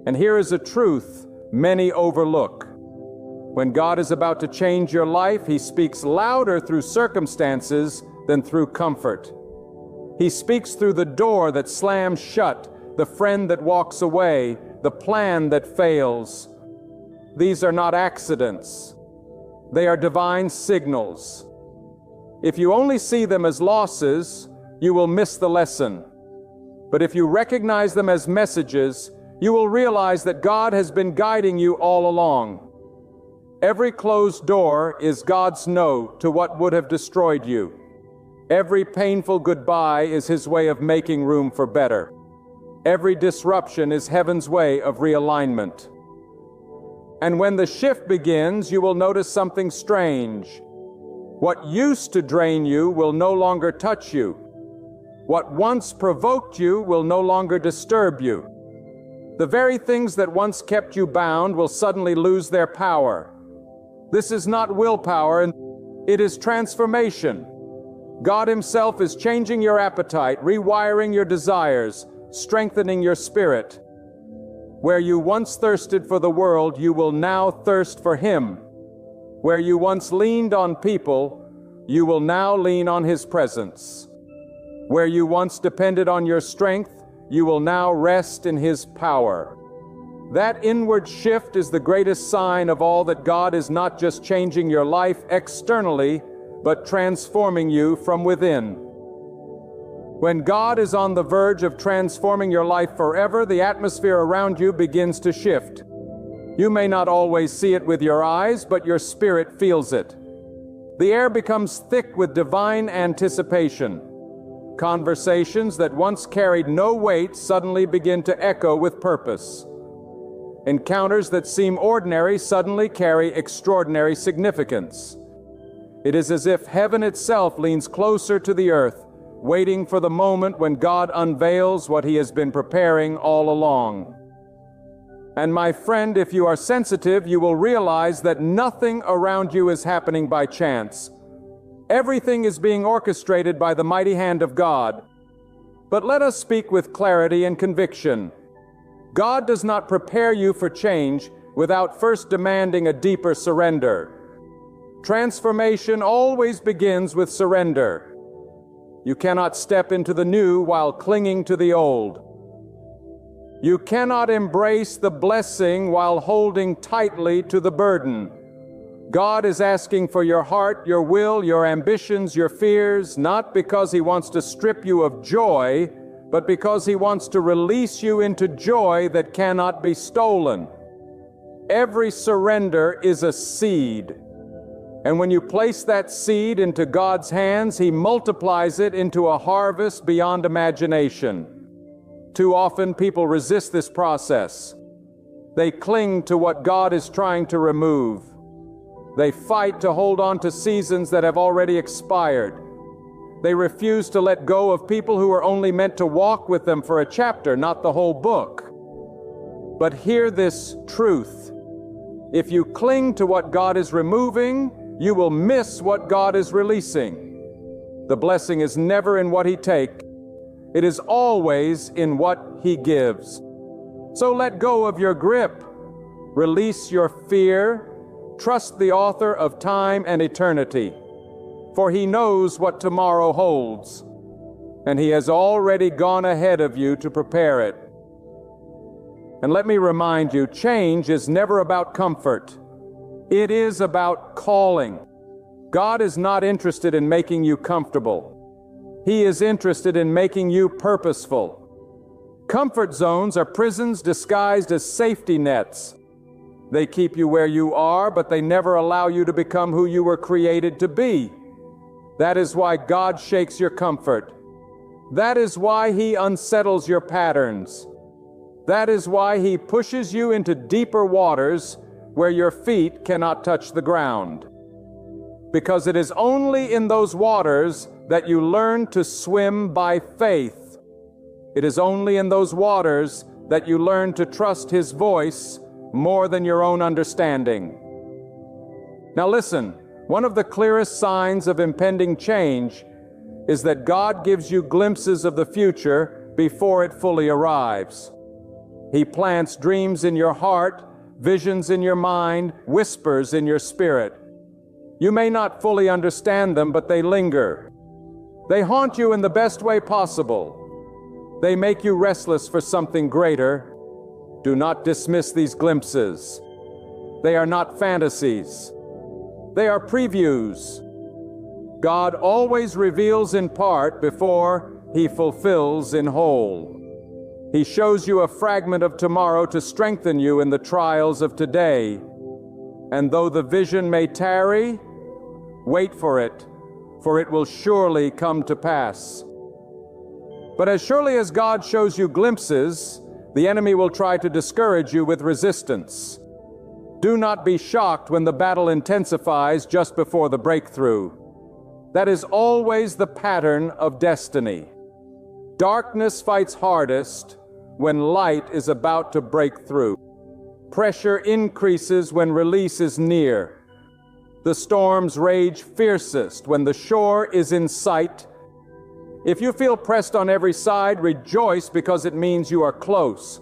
And here is a truth many overlook. When God is about to change your life, He speaks louder through circumstances than through comfort. He speaks through the door that slams shut, the friend that walks away, the plan that fails. These are not accidents. They are divine signals. If you only see them as losses, you will miss the lesson. But if you recognize them as messages, you will realize that God has been guiding you all along. Every closed door is God's no to what would have destroyed you. Every painful goodbye is His way of making room for better. Every disruption is heaven's way of realignment. And when the shift begins, you will notice something strange. What used to drain you will no longer touch you. What once provoked you will no longer disturb you. The very things that once kept you bound will suddenly lose their power. This is not willpower, it is transformation. God Himself is changing your appetite, rewiring your desires, strengthening your spirit. Where you once thirsted for the world, you will now thirst for Him. Where you once leaned on people, you will now lean on His presence. Where you once depended on your strength, you will now rest in His power. That inward shift is the greatest sign of all that God is not just changing your life externally, but transforming you from within. When God is on the verge of transforming your life forever, the atmosphere around you begins to shift. You may not always see it with your eyes, but your spirit feels it. The air becomes thick with divine anticipation. Conversations that once carried no weight suddenly begin to echo with purpose. Encounters that seem ordinary suddenly carry extraordinary significance. It is as if heaven itself leans closer to the earth, waiting for the moment when God unveils what He has been preparing all along. And my friend, if you are sensitive, you will realize that nothing around you is happening by chance. Everything is being orchestrated by the mighty hand of God. But let us speak with clarity and conviction. God does not prepare you for change without first demanding a deeper surrender. Transformation always begins with surrender. You cannot step into the new while clinging to the old. You cannot embrace the blessing while holding tightly to the burden. God is asking for your heart, your will, your ambitions, your fears, not because He wants to strip you of joy, but because He wants to release you into joy that cannot be stolen. Every surrender is a seed. And when you place that seed into God's hands, He multiplies it into a harvest beyond imagination. Too often people resist this process. They cling to what God is trying to remove. They fight to hold on to seasons that have already expired. They refuse to let go of people who are only meant to walk with them for a chapter, not the whole book. But hear this truth. If you cling to what God is removing, you will miss what God is releasing. The blessing is never in what He takes. It is always in what He gives. So let go of your grip. Release your fear. Trust the author of time and eternity. For He knows what tomorrow holds. And He has already gone ahead of you to prepare it. And let me remind you, change is never about comfort. It is about calling. God is not interested in making you comfortable. He is interested in making you purposeful. Comfort zones are prisons disguised as safety nets. They keep you where you are, but they never allow you to become who you were created to be. That is why God shakes your comfort. That is why He unsettles your patterns. That is why He pushes you into deeper waters where your feet cannot touch the ground. Because it is only in those waters that you learn to swim by faith. It is only in those waters that you learn to trust His voice more than your own understanding. Now listen, one of the clearest signs of impending change is that God gives you glimpses of the future before it fully arrives. He plants dreams in your heart, visions in your mind, whispers in your spirit. You may not fully understand them, but they linger. They haunt you in the best way possible. They make you restless for something greater. Do not dismiss these glimpses. They are not fantasies. They are previews. God always reveals in part before He fulfills in whole. He shows you a fragment of tomorrow to strengthen you in the trials of today. And though the vision may tarry, wait for it will surely come to pass. But as surely as God shows you glimpses, the enemy will try to discourage you with resistance. Do not be shocked when the battle intensifies just before the breakthrough. That is always the pattern of destiny. Darkness fights hardest when light is about to break through. Pressure increases when release is near. The storms rage fiercest when the shore is in sight. If you feel pressed on every side, rejoice because it means you are close.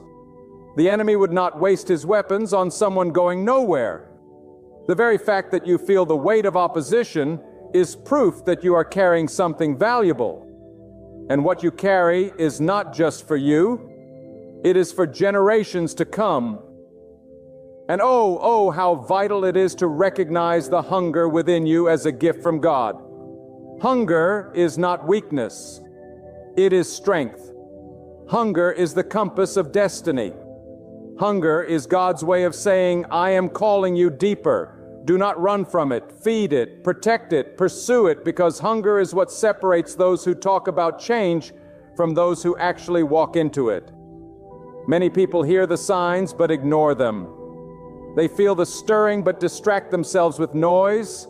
The enemy would not waste his weapons on someone going nowhere. The very fact that you feel the weight of opposition is proof that you are carrying something valuable. And what you carry is not just for you, it is for generations to come. And oh, how vital it is to recognize the hunger within you as a gift from God. Hunger is not weakness. It is strength. Hunger is the compass of destiny. Hunger is God's way of saying, I am calling you deeper. Do not run from it. Feed it, protect it, pursue it, because hunger is what separates those who talk about change from those who actually walk into it. Many people hear the signs but ignore them. They feel the stirring but distract themselves with noise.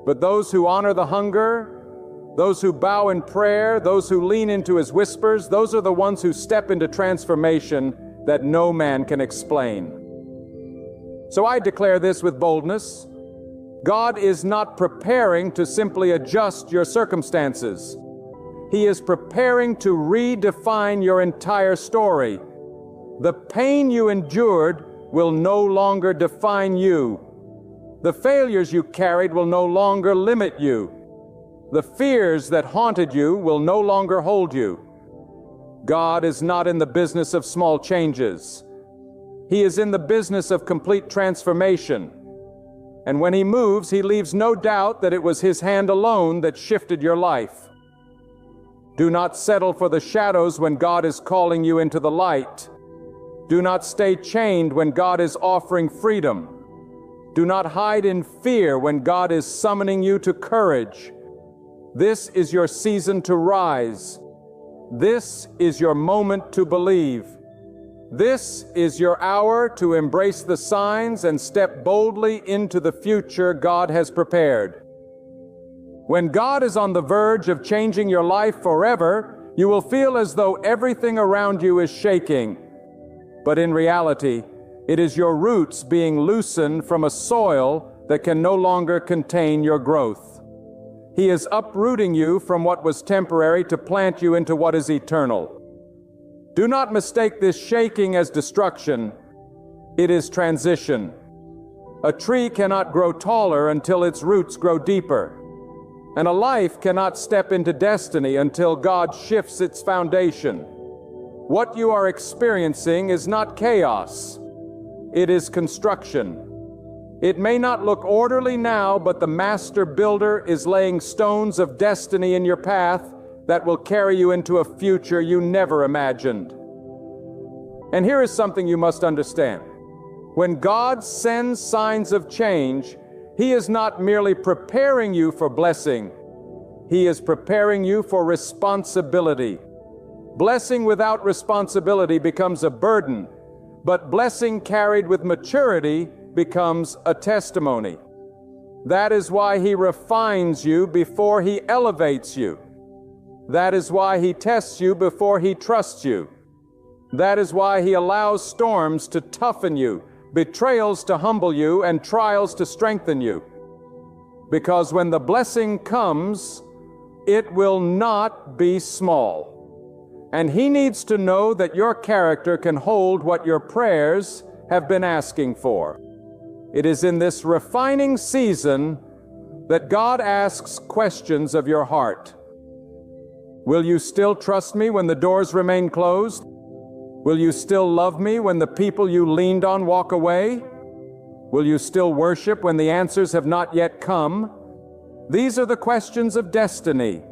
But those who honor the hunger, those who bow in prayer, those who lean into his whispers, those are the ones who step into transformation that no man can explain. So I declare this with boldness. God is not preparing to simply adjust your circumstances. He is preparing to redefine your entire story. The pain you endured will no longer define you. The failures you carried will no longer limit you. The fears that haunted you will no longer hold you. God is not in the business of small changes. He is in the business of complete transformation. And when He moves, He leaves no doubt that it was His hand alone that shifted your life. Do not settle for the shadows when God is calling you into the light. Do not stay chained when God is offering freedom. Do not hide in fear when God is summoning you to courage. This is your season to rise. This is your moment to believe. This is your hour to embrace the signs and step boldly into the future God has prepared. When God is on the verge of changing your life forever, you will feel as though everything around you is shaking. But in reality, it is your roots being loosened from a soil that can no longer contain your growth. He is uprooting you from what was temporary to plant you into what is eternal. Do not mistake this shaking as destruction. It is transition. A tree cannot grow taller until its roots grow deeper. And a life cannot step into destiny until God shifts its foundation. What you are experiencing is not chaos. It is construction. It may not look orderly now, but the master builder is laying stones of destiny in your path that will carry you into a future you never imagined. And here is something you must understand. When God sends signs of change, He is not merely preparing you for blessing. He is preparing you for responsibility. Blessing without responsibility becomes a burden, but blessing carried with maturity becomes a testimony. That is why He refines you before He elevates you. That is why He tests you before He trusts you. That is why He allows storms to toughen you, betrayals to humble you, and trials to strengthen you. Because when the blessing comes, it will not be small. And He needs to know that your character can hold what your prayers have been asking for. It is in this refining season that God asks questions of your heart. Will you still trust me when the doors remain closed? Will you still love me when the people you leaned on walk away? Will you still worship when the answers have not yet come? These are the questions of destiny.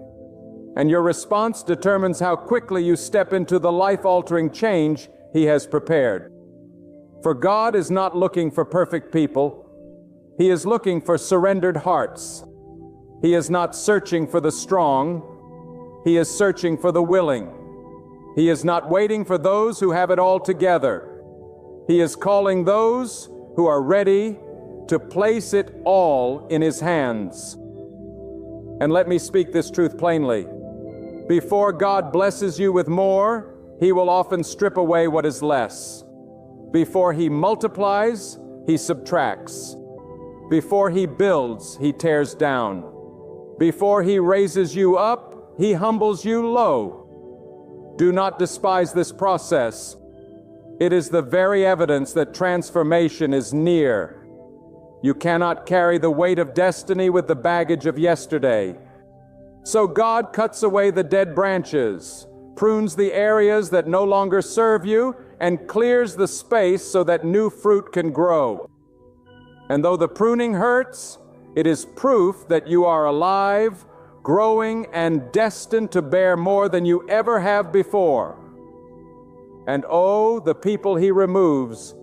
And your response determines how quickly you step into the life-altering change He has prepared. For God is not looking for perfect people. He is looking for surrendered hearts. He is not searching for the strong. He is searching for the willing. He is not waiting for those who have it all together. He is calling those who are ready to place it all in His hands. And let me speak this truth plainly. Before God blesses you with more, He will often strip away what is less. Before He multiplies, He subtracts. Before He builds, He tears down. Before He raises you up, He humbles you low. Do not despise this process. It is the very evidence that transformation is near. You cannot carry the weight of destiny with the baggage of yesterday. So God cuts away the dead branches, prunes the areas that no longer serve you, and clears the space so that new fruit can grow. And though the pruning hurts, it is proof that you are alive, growing, and destined to bear more than you ever have before. and oh, the people he removes.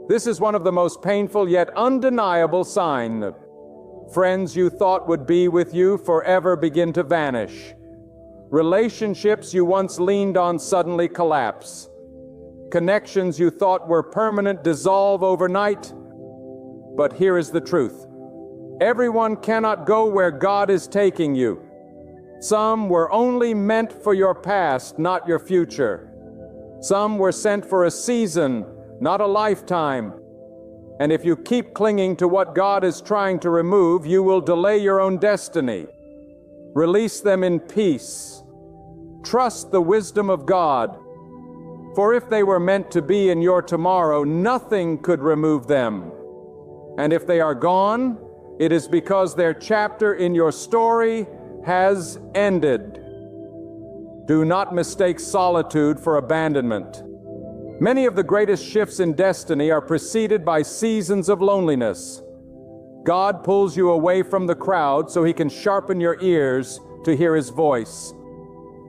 This is one of the most painful yet undeniable signs. Friends you thought would be with you forever begin to vanish. Relationships you once leaned on suddenly collapse. Connections you thought were permanent dissolve overnight. But here is the truth. Everyone cannot go where God is taking you. Some were only meant for your past, not your future. Some were sent for a season, not a lifetime. And if you keep clinging to what God is trying to remove, you will delay your own destiny. Release them in peace. Trust the wisdom of God. For if they were meant to be in your tomorrow, nothing could remove them. And if they are gone, it is because their chapter in your story has ended. Do not mistake solitude for abandonment. Many of the greatest shifts in destiny are preceded by seasons of loneliness. God pulls you away from the crowd so He can sharpen your ears to hear His voice.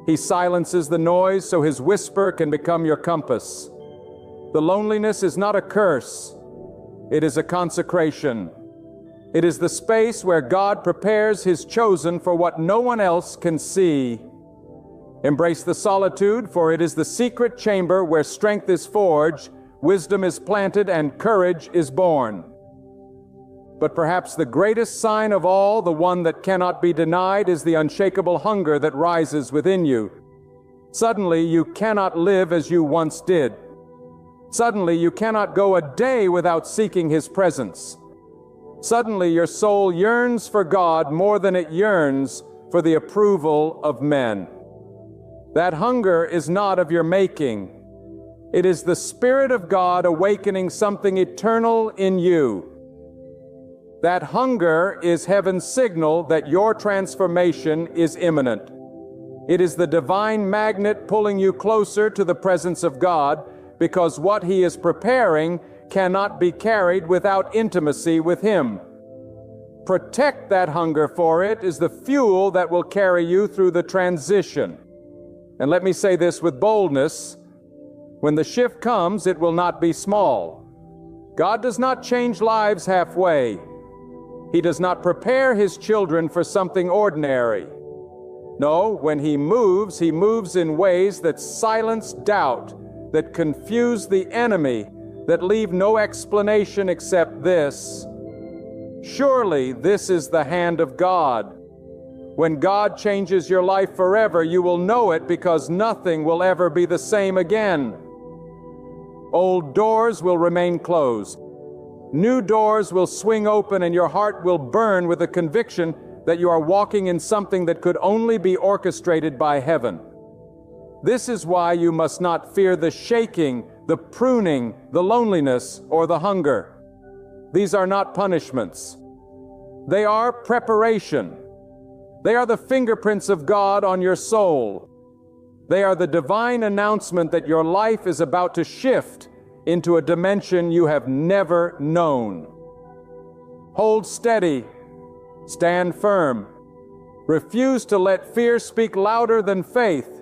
He silences the noise so His whisper can become your compass. The loneliness is not a curse. It is a consecration. It is the space where God prepares His chosen for what no one else can see. Embrace the solitude, for it is the secret chamber where strength is forged, wisdom is planted, and courage is born. But perhaps the greatest sign of all, the one that cannot be denied, is the unshakable hunger that rises within you. Suddenly, you cannot live as you once did. Suddenly, you cannot go a day without seeking His presence. Suddenly, your soul yearns for God more than it yearns for the approval of men. That hunger is not of your making. It is the Spirit of God awakening something eternal in you. That hunger is heaven's signal that your transformation is imminent. It is the divine magnet pulling you closer to the presence of God, because what He is preparing cannot be carried without intimacy with Him. Protect that hunger, for it is the fuel that will carry you through the transition. And let me say this with boldness, when the shift comes, it will not be small. God does not change lives halfway. He does not prepare His children for something ordinary. No, when He moves in ways that silence doubt, that confuse the enemy, that leave no explanation except this: surely this is the hand of God. When God changes your life forever, you will know it, because nothing will ever be the same again. Old doors will remain closed. New doors will swing open, and your heart will burn with the conviction that you are walking in something that could only be orchestrated by heaven. This is why you must not fear the shaking, the pruning, the loneliness, or the hunger. These are not punishments. They are preparation. They are the fingerprints of God on your soul. They are the divine announcement that your life is about to shift into a dimension you have never known. Hold steady. Stand firm. Refuse to let fear speak louder than faith.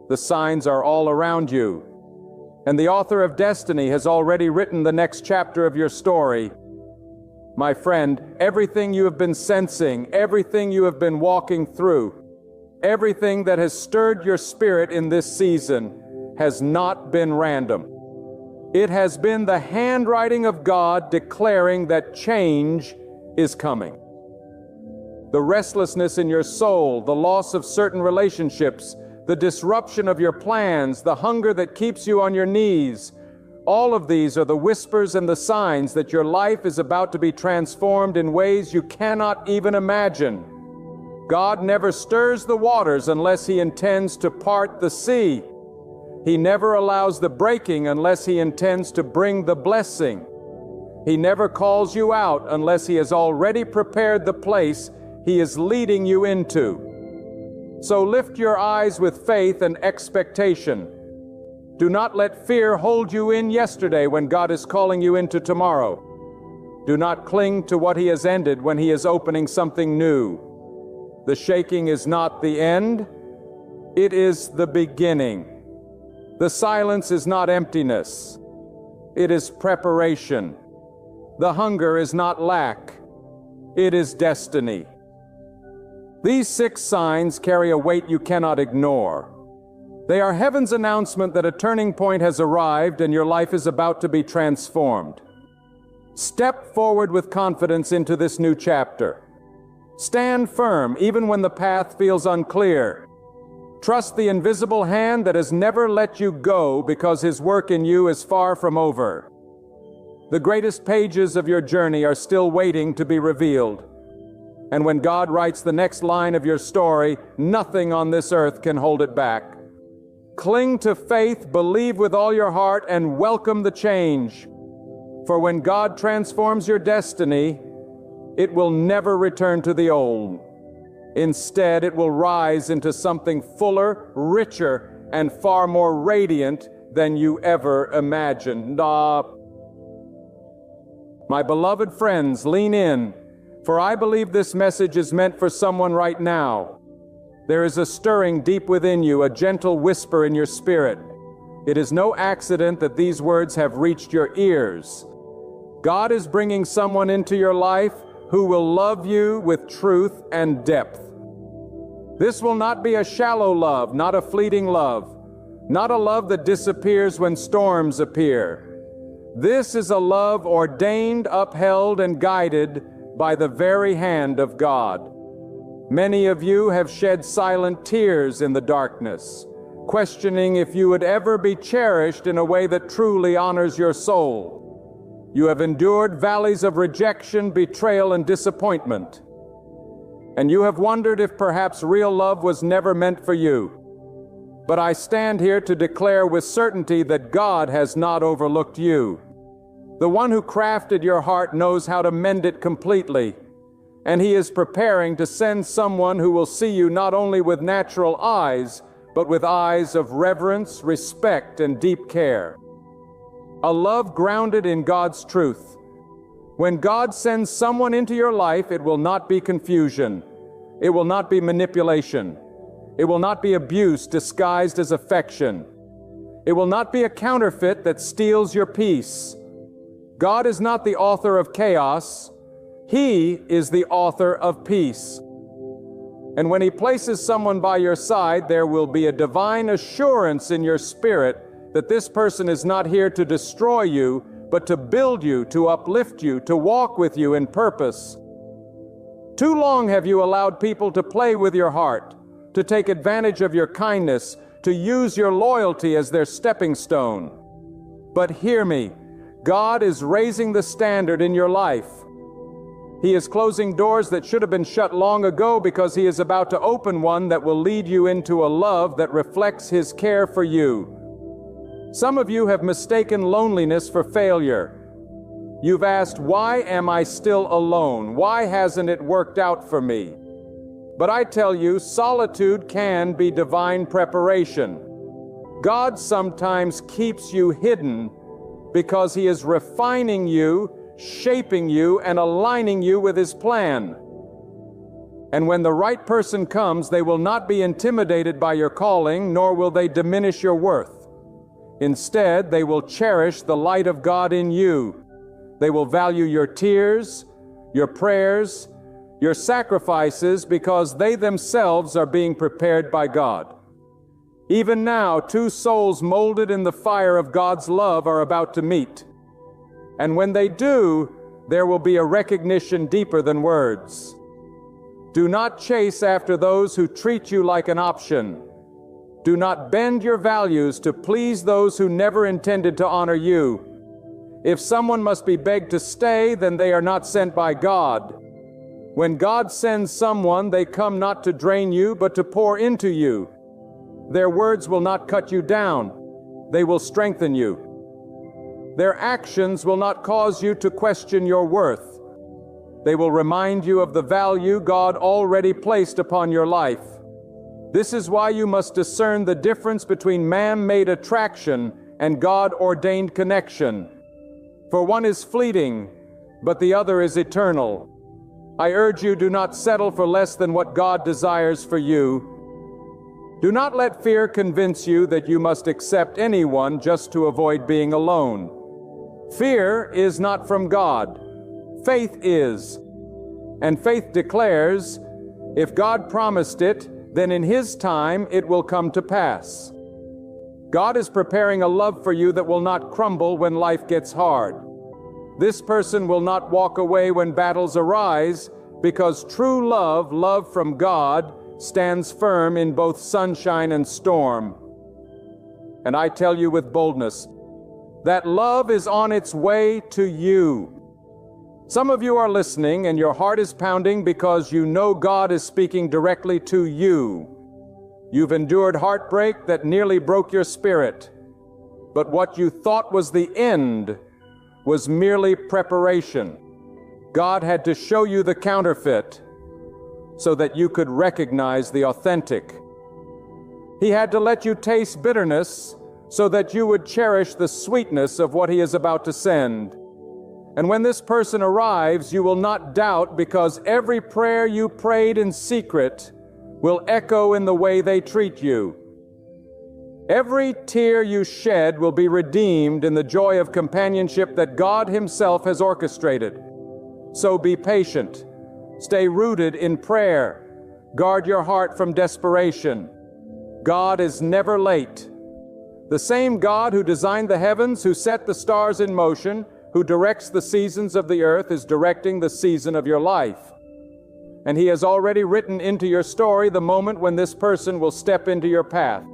The signs are all around you. And the author of destiny has already written the next chapter of your story. My friend, everything you have been sensing, everything you have been walking through, everything that has stirred your spirit in this season has not been random. It has been the handwriting of God declaring that change is coming. The restlessness in your soul, the loss of certain relationships, the disruption of your plans, the hunger that keeps you on your knees, all of these are the whispers and the signs that your life is about to be transformed in ways you cannot even imagine. God never stirs the waters unless He intends to part the sea. He never allows the breaking unless He intends to bring the blessing. He never calls you out unless He has already prepared the place He is leading you into. So lift your eyes with faith and expectation. Do not let fear hold you in yesterday when God is calling you into tomorrow. Do not cling to what He has ended when He is opening something new. The shaking is not the end, it is the beginning. The silence is not emptiness. It is preparation. The hunger is not lack. It is destiny. These 6 signs carry a weight you cannot ignore. They are heaven's announcement that a turning point has arrived and your life is about to be transformed. Step forward with confidence into this new chapter. Stand firm even when the path feels unclear. Trust the invisible hand that has never let you go because His work in you is far from over. The greatest pages of your journey are still waiting to be revealed. And when God writes the next line of your story, nothing on this earth can hold it back. Cling to faith, believe with all your heart, and welcome the change. For when God transforms your destiny, it will never return to the old. Instead, it will rise into something fuller, richer, and far more radiant than you ever imagined. My beloved friends, lean in, for I believe this message is meant for someone right now. There is a stirring deep within you, a gentle whisper in your spirit. It is no accident that these words have reached your ears. God is bringing someone into your life who will love you with truth and depth. This will not be a shallow love, not a fleeting love, not a love that disappears when storms appear. This is a love ordained, upheld, and guided by the very hand of God. Many of you have shed silent tears in the darkness, questioning if you would ever be cherished in a way that truly honors your soul. You have endured valleys of rejection, betrayal, and disappointment. And you have wondered if perhaps real love was never meant for you. But I stand here to declare with certainty that God has not overlooked you. The one who crafted your heart knows how to mend it completely. And He is preparing to send someone who will see you not only with natural eyes, but with eyes of reverence, respect, and deep care. A love grounded in God's truth. When God sends someone into your life, it will not be confusion. It will not be manipulation. It will not be abuse disguised as affection. It will not be a counterfeit that steals your peace. God is not the author of chaos. He is the author of peace. And when He places someone by your side, there will be a divine assurance in your spirit that this person is not here to destroy you, but to build you, to uplift you, to walk with you in purpose. Too long have you allowed people to play with your heart, to take advantage of your kindness, to use your loyalty as their stepping stone. But hear me, God is raising the standard in your life. He is closing doors that should have been shut long ago because He is about to open one that will lead you into a love that reflects His care for you. Some of you have mistaken loneliness for failure. You've asked, why am I still alone? Why hasn't it worked out for me? But I tell you, solitude can be divine preparation. God sometimes keeps you hidden because He is refining you, shaping you, and aligning you with His plan. And when the right person comes, they will not be intimidated by your calling, nor will they diminish your worth. Instead, they will cherish the light of God in you. They will value your tears, your prayers, your sacrifices, because they themselves are being prepared by God. Even now, 2 souls molded in the fire of God's love are about to meet. And when they do, there will be a recognition deeper than words. Do not chase after those who treat you like an option. Do not bend your values to please those who never intended to honor you. If someone must be begged to stay, then they are not sent by God. When God sends someone, they come not to drain you, but to pour into you. Their words will not cut you down. They will strengthen you. Their actions will not cause you to question your worth. They will remind you of the value God already placed upon your life. This is why you must discern the difference between man-made attraction and God-ordained connection. For one is fleeting, but the other is eternal. I urge you, do not settle for less than what God desires for you. Do not let fear convince you that you must accept anyone just to avoid being alone. Fear is not from God. Faith is. And faith declares, if God promised it, then in His time it will come to pass. God is preparing a love for you that will not crumble when life gets hard. This person will not walk away when battles arise, because true love, love from God, stands firm in both sunshine and storm. And I tell you with boldness, that love is on its way to you. Some of you are listening and your heart is pounding because you know God is speaking directly to you. You've endured heartbreak that nearly broke your spirit, but what you thought was the end was merely preparation. God had to show you the counterfeit so that you could recognize the authentic. He had to let you taste bitterness so that you would cherish the sweetness of what He is about to send. And when this person arrives, you will not doubt, because every prayer you prayed in secret will echo in the way they treat you. Every tear you shed will be redeemed in the joy of companionship that God Himself has orchestrated. So be patient. Stay rooted in prayer. Guard your heart from desperation. God is never late. The same God who designed the heavens, who set the stars in motion, who directs the seasons of the earth, is directing the season of your life. And He has already written into your story the moment when this person will step into your path.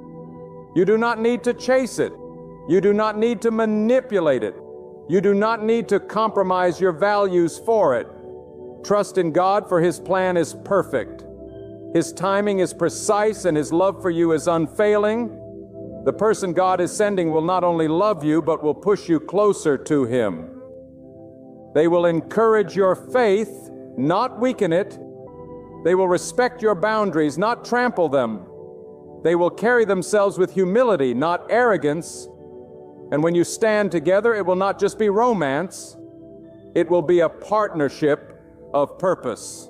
You do not need to chase it. You do not need to manipulate it. You do not need to compromise your values for it. Trust in God, for His plan is perfect. His timing is precise and His love for you is unfailing. The person God is sending will not only love you, but will push you closer to Him. They will encourage your faith, not weaken it. They will respect your boundaries, not trample them. They will carry themselves with humility, not arrogance. And when you stand together, it will not just be romance. It will be a partnership of purpose.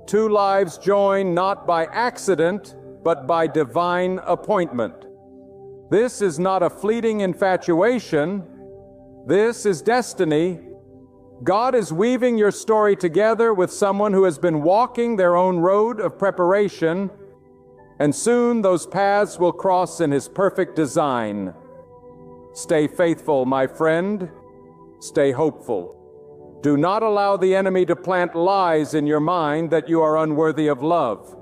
Two lives join not by accident, but by divine appointment. This is not a fleeting infatuation. This is destiny. God is weaving your story together with someone who has been walking their own road of preparation, and soon those paths will cross in His perfect design. Stay faithful, my friend. Stay hopeful. Do not allow the enemy to plant lies in your mind that you are unworthy of love.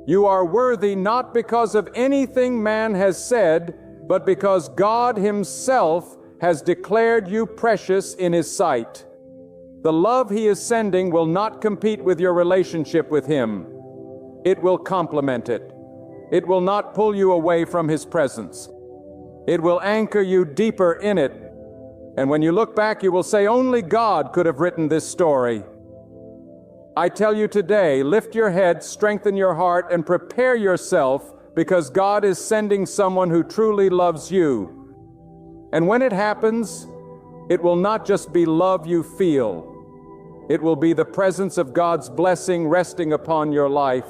You are worthy not because of anything man has said, but because God Himself has declared you precious in His sight. The love He is sending will not compete with your relationship with Him. It will complement it. It will not pull you away from His presence. It will anchor you deeper in it. And when you look back, you will say, only God could have written this story. I tell you today, lift your head, strengthen your heart, and prepare yourself, because God is sending someone who truly loves you. And when it happens, it will not just be love you feel. It will be the presence of God's blessing resting upon your life.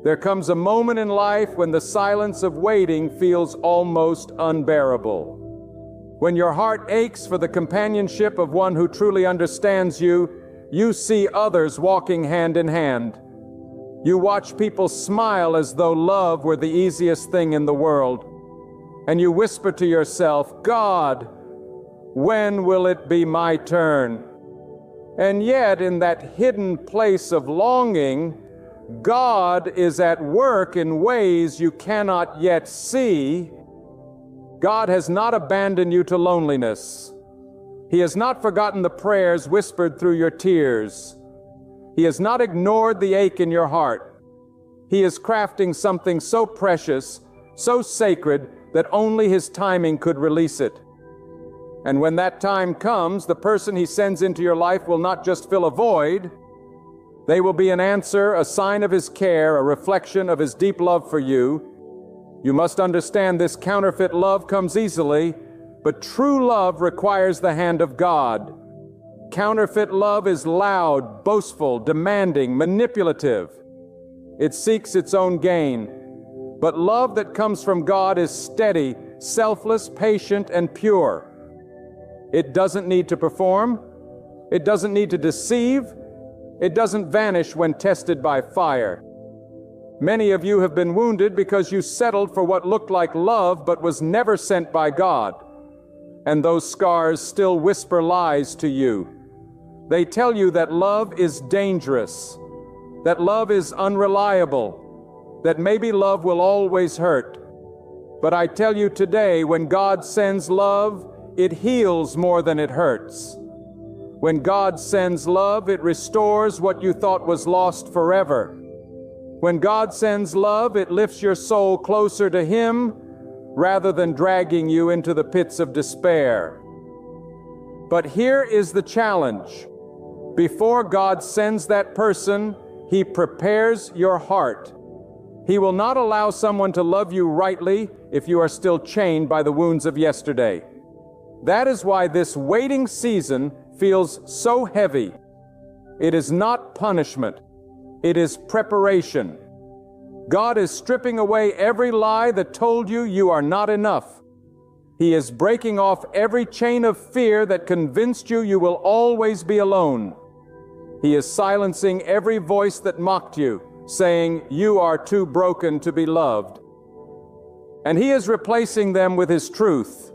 There comes a moment in life when the silence of waiting feels almost unbearable. When your heart aches for the companionship of one who truly understands you, you see others walking hand in hand. You watch people smile as though love were the easiest thing in the world. And you whisper to yourself, God, when will it be my turn? And yet, in that hidden place of longing, God is at work in ways you cannot yet see. God has not abandoned you to loneliness. He has not forgotten the prayers whispered through your tears. He has not ignored the ache in your heart. He is crafting something so precious, so sacred, that only His timing could release it. And when that time comes, the person He sends into your life will not just fill a void. They will be an answer, a sign of His care, a reflection of His deep love for you. You must understand this counterfeit love comes easily, but true love requires the hand of God. Counterfeit love is loud, boastful, demanding, manipulative. It seeks its own gain. But love that comes from God is steady, selfless, patient, and pure. It doesn't need to perform. It doesn't need to deceive. It doesn't vanish when tested by fire. Many of you have been wounded because you settled for what looked like love but was never sent by God. And those scars still whisper lies to you. They tell you that love is dangerous, that love is unreliable, that maybe love will always hurt. But I tell you today, when God sends love, it heals more than it hurts. When God sends love, it restores what you thought was lost forever. When God sends love, it lifts your soul closer to Him rather than dragging you into the pits of despair. But here is the challenge. Before God sends that person, He prepares your heart. He will not allow someone to love you rightly if you are still chained by the wounds of yesterday. That is why this waiting season feels so heavy. It is not punishment. It is preparation. God is stripping away every lie that told you you are not enough. He is breaking off every chain of fear that convinced you you will always be alone. He is silencing every voice that mocked you, saying you are too broken to be loved. And He is replacing them with His truth.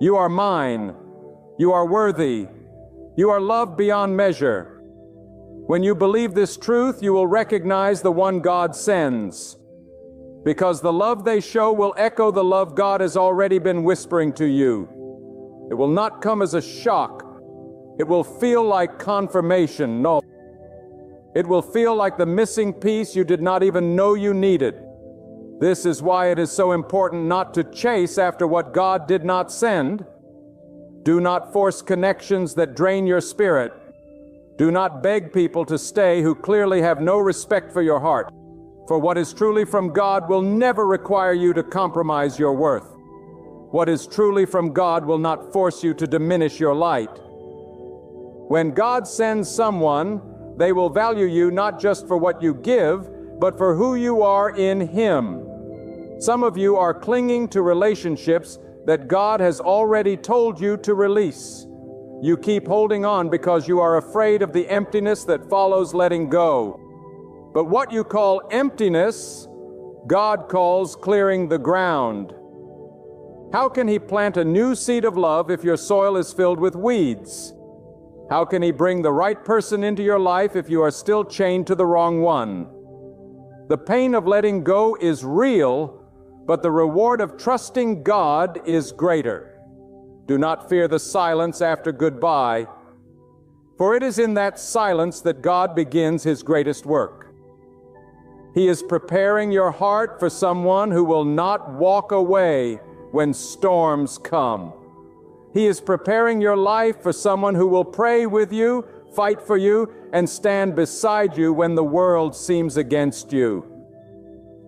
You are mine. You are worthy. You are loved beyond measure. When you believe this truth, you will recognize the one God sends, because the love they show will echo the love God has already been whispering to you. It will not come as a shock. It will feel like confirmation. No, it will feel like the missing piece you did not even know you needed. This is why it is so important not to chase after what God did not send. Do not force connections that drain your spirit. Do not beg people to stay who clearly have no respect for your heart. For what is truly from God will never require you to compromise your worth. What is truly from God will not force you to diminish your light. When God sends someone, they will value you not just for what you give, but for who you are in Him. Some of you are clinging to relationships that God has already told you to release. You keep holding on because you are afraid of the emptiness that follows letting go. But what you call emptiness, God calls clearing the ground. How can He plant a new seed of love if your soil is filled with weeds? How can He bring the right person into your life if you are still chained to the wrong one? The pain of letting go is real, but the reward of trusting God is greater. Do not fear the silence after goodbye, for it is in that silence that God begins His greatest work. He is preparing your heart for someone who will not walk away when storms come. He is preparing your life for someone who will pray with you, fight for you, and stand beside you when the world seems against you.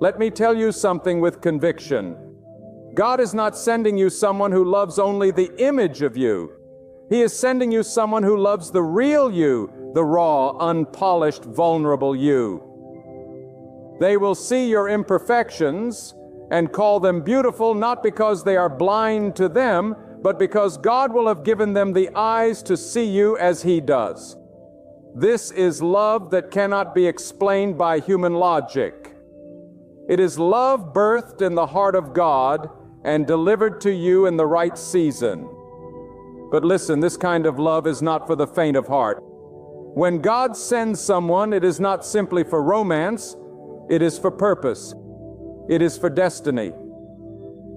Let me tell you something with conviction. God is not sending you someone who loves only the image of you. He is sending you someone who loves the real you, the raw, unpolished, vulnerable you. They will see your imperfections and call them beautiful not because they are blind to them, but because God will have given them the eyes to see you as He does. This is love that cannot be explained by human logic. It is love birthed in the heart of God and delivered to you in the right season. But listen, this kind of love is not for the faint of heart. When God sends someone, it is not simply for romance, it is for purpose. It is for destiny.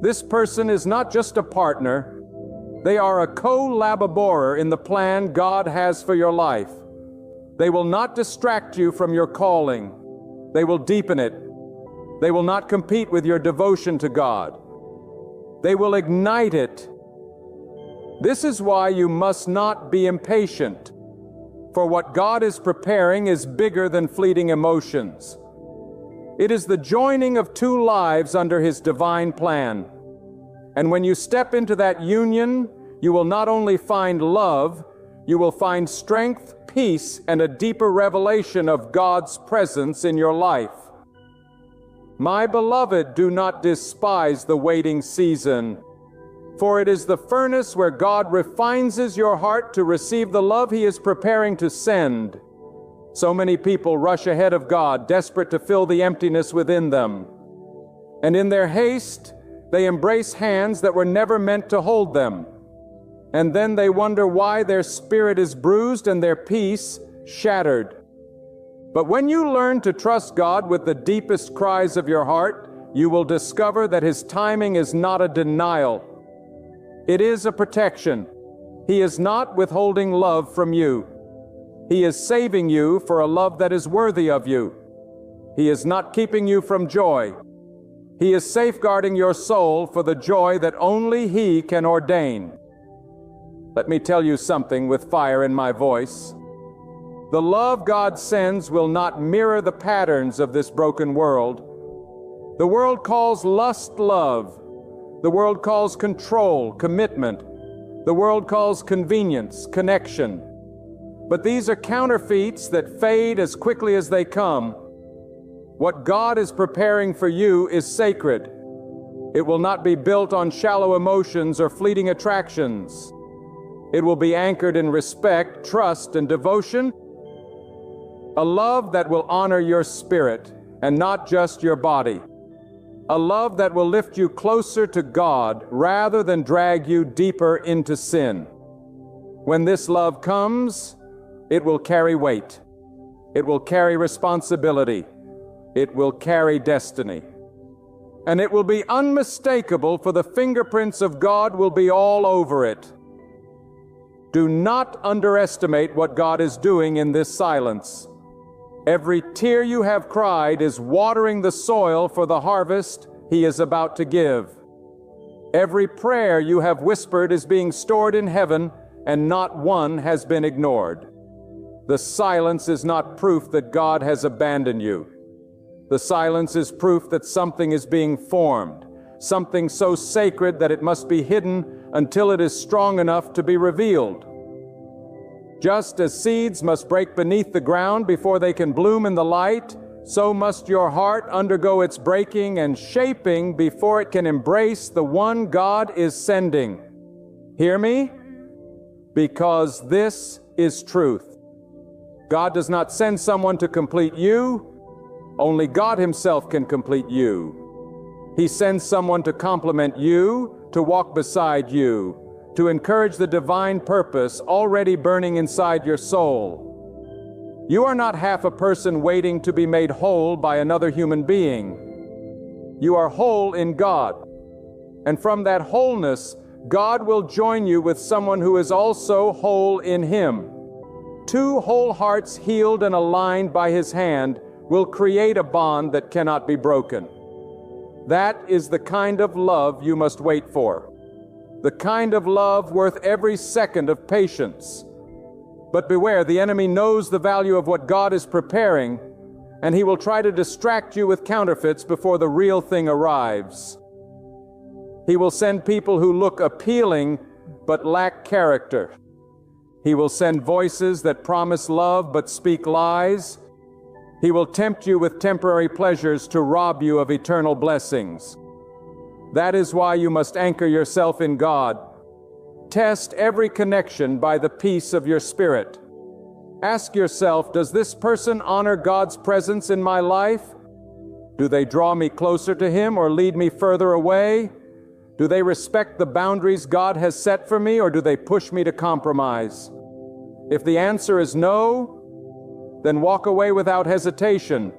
This person is not just a partner, they are a co-laborer in the plan God has for your life. They will not distract you from your calling. They will deepen it. They will not compete with your devotion to God. They will ignite it. This is why you must not be impatient, for what God is preparing is bigger than fleeting emotions. It is the joining of two lives under His divine plan. And when you step into that union, you will not only find love, you will find strength, peace, and a deeper revelation of God's presence in your life. My beloved, do not despise the waiting season, for it is the furnace where God refines your heart to receive the love He is preparing to send. So many people rush ahead of God, desperate to fill the emptiness within them. And in their haste, they embrace hands that were never meant to hold them. And then they wonder why their spirit is bruised and their peace shattered. But when you learn to trust God with the deepest cries of your heart, you will discover that His timing is not a denial. It is a protection. He is not withholding love from you. He is saving you for a love that is worthy of you. He is not keeping you from joy. He is safeguarding your soul for the joy that only He can ordain. Let me tell you something with fire in my voice. The love God sends will not mirror the patterns of this broken world. The world calls lust love. The world calls control commitment. The world calls convenience connection. But these are counterfeits that fade as quickly as they come. What God is preparing for you is sacred. It will not be built on shallow emotions or fleeting attractions. It will be anchored in respect, trust, and devotion. A love that will honor your spirit and not just your body. A love that will lift you closer to God rather than drag you deeper into sin. When this love comes, it will carry weight. It will carry responsibility. It will carry destiny. And it will be unmistakable, for the fingerprints of God will be all over it. Do not underestimate what God is doing in this silence. Every tear you have cried is watering the soil for the harvest He is about to give. Every prayer you have whispered is being stored in heaven, and not one has been ignored. The silence is not proof that God has abandoned you. The silence is proof that something is being formed, something so sacred that it must be hidden until it is strong enough to be revealed. Just as seeds must break beneath the ground before they can bloom in the light, so must your heart undergo its breaking and shaping before it can embrace the one God is sending. Hear me? Because this is truth. God does not send someone to complete you. Only God Himself can complete you. He sends someone to complement you, to walk beside you, to encourage the divine purpose already burning inside your soul. You are not half a person waiting to be made whole by another human being. You are whole in God. And from that wholeness, God will join you with someone who is also whole in Him. Two whole hearts healed and aligned by His hand will create a bond that cannot be broken. That is the kind of love you must wait for. The kind of love worth every second of patience. But beware, the enemy knows the value of what God is preparing, and he will try to distract you with counterfeits before the real thing arrives. He will send people who look appealing but lack character. He will send voices that promise love but speak lies. He will tempt you with temporary pleasures to rob you of eternal blessings. That is why you must anchor yourself in God. Test every connection by the peace of your spirit. Ask yourself, does this person honor God's presence in my life? Do they draw me closer to Him or lead me further away? Do they respect the boundaries God has set for me, or do they push me to compromise? If the answer is no, then walk away without hesitation.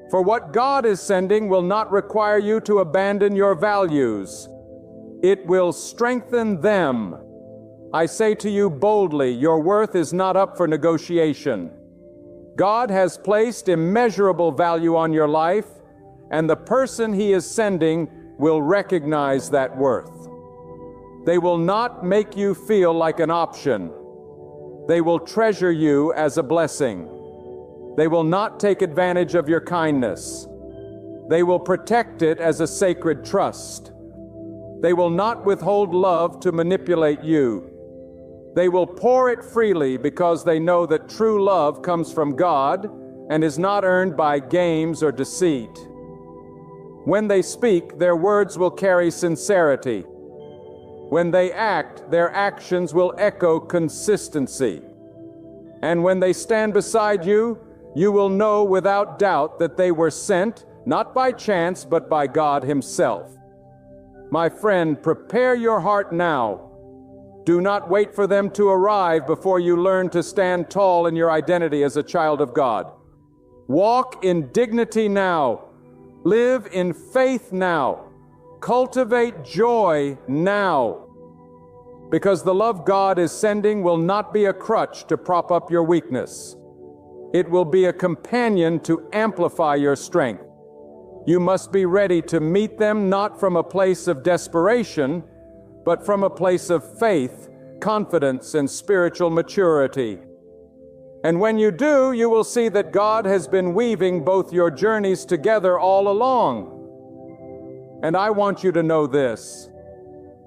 For what God is sending will not require you to abandon your values. It will strengthen them. I say to you boldly, your worth is not up for negotiation. God has placed immeasurable value on your life, and the person He is sending will recognize that worth. They will not make you feel like an option. They will treasure you as a blessing. They will not take advantage of your kindness. They will protect it as a sacred trust. They will not withhold love to manipulate you. They will pour it freely because they know that true love comes from God and is not earned by games or deceit. When they speak, their words will carry sincerity. When they act, their actions will echo consistency. And when they stand beside you, you will know without doubt that they were sent, not by chance, but by God Himself. My friend, prepare your heart now. Do not wait for them to arrive before you learn to stand tall in your identity as a child of God. Walk in dignity now. Live in faith now. Cultivate joy now. Because the love God is sending will not be a crutch to prop up your weakness. It will be a companion to amplify your strength. You must be ready to meet them not from a place of desperation, but from a place of faith, confidence, and spiritual maturity. And when you do, you will see that God has been weaving both your journeys together all along. And I want you to know this: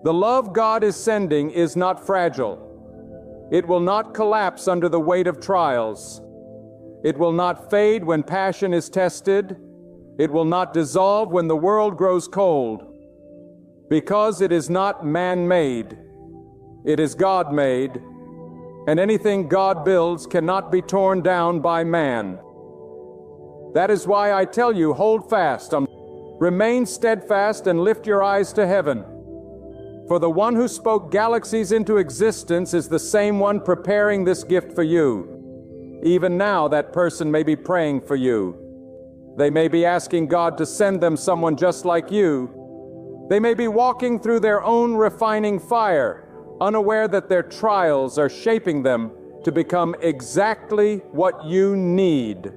the love God is sending is not fragile. It will not collapse under the weight of trials. It will not fade when passion is tested. It will not dissolve when the world grows cold. Because it is not man-made, it is God-made, and anything God builds cannot be torn down by man. That is why I tell you, hold fast, remain steadfast, and lift your eyes to heaven. For the one who spoke galaxies into existence is the same one preparing this gift for you. Even now, that person may be praying for you. They may be asking God to send them someone just like you. They may be walking through their own refining fire, unaware that their trials are shaping them to become exactly what you need.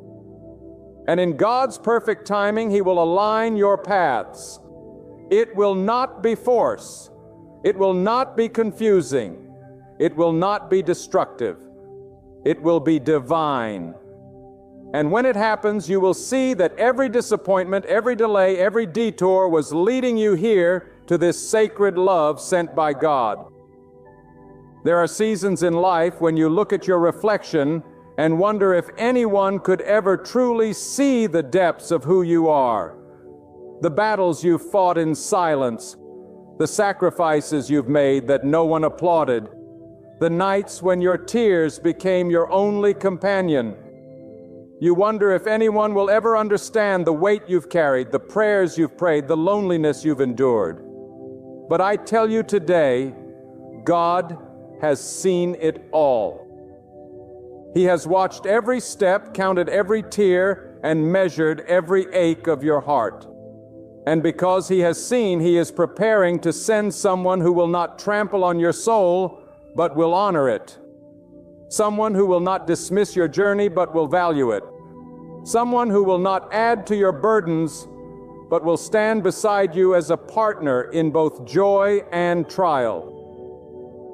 And in God's perfect timing, He will align your paths. It will not be force. It will not be confusing. It will not be destructive. It will be divine. And when it happens, you will see that every disappointment, every delay, every detour was leading you here to this sacred love sent by God. There are seasons in life when you look at your reflection and wonder if anyone could ever truly see the depths of who you are. The battles you've fought in silence, the sacrifices you've made that no one applauded, the nights when your tears became your only companion. You wonder if anyone will ever understand the weight you've carried, the prayers you've prayed, the loneliness you've endured. But I tell you today, God has seen it all. He has watched every step, counted every tear, and measured every ache of your heart. And because He has seen, He is preparing to send someone who will not trample on your soul, but will honor it. Someone who will not dismiss your journey, but will value it. Someone who will not add to your burdens, but will stand beside you as a partner in both joy and trial.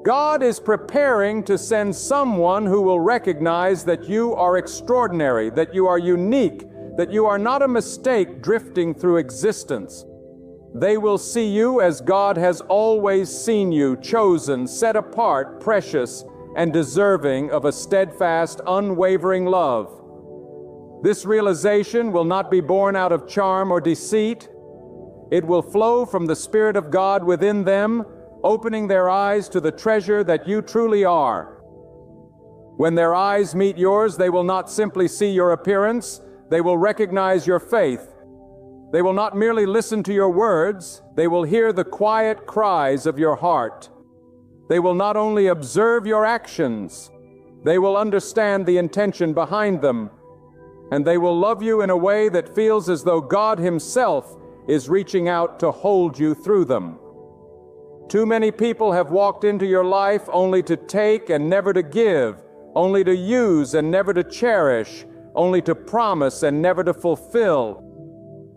God is preparing to send someone who will recognize that you are extraordinary, that you are unique, that you are not a mistake drifting through existence. They will see you as God has always seen you, chosen, set apart, precious, and deserving of a steadfast, unwavering love. This realization will not be born out of charm or deceit. It will flow from the Spirit of God within them, opening their eyes to the treasure that you truly are. When their eyes meet yours, they will not simply see your appearance, they will recognize your faith. They will not merely listen to your words, they will hear the quiet cries of your heart. They will not only observe your actions, they will understand the intention behind them, and they will love you in a way that feels as though God Himself is reaching out to hold you through them. Too many people have walked into your life only to take and never to give, only to use and never to cherish, only to promise and never to fulfill.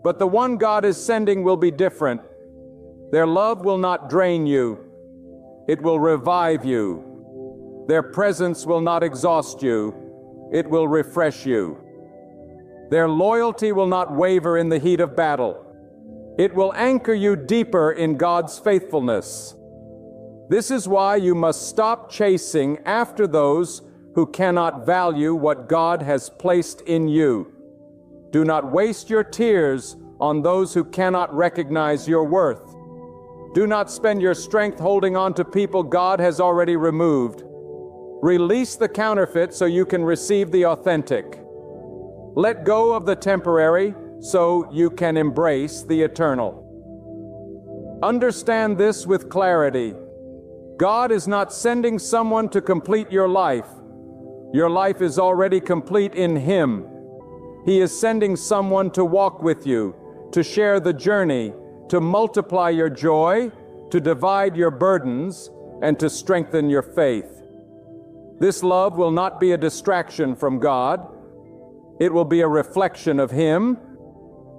But the one God is sending will be different. Their love will not drain you. It will revive you. Their presence will not exhaust you. It will refresh you. Their loyalty will not waver in the heat of battle. It will anchor you deeper in God's faithfulness. This is why you must stop chasing after those who cannot value what God has placed in you. Do not waste your tears on those who cannot recognize your worth. Do not spend your strength holding on to people God has already removed. Release the counterfeit so you can receive the authentic. Let go of the temporary so you can embrace the eternal. Understand this with clarity. God is not sending someone to complete your life. Your life is already complete in Him. He is sending someone to walk with you, to share the journey, to multiply your joy, to divide your burdens, and to strengthen your faith. This love will not be a distraction from God. It will be a reflection of Him.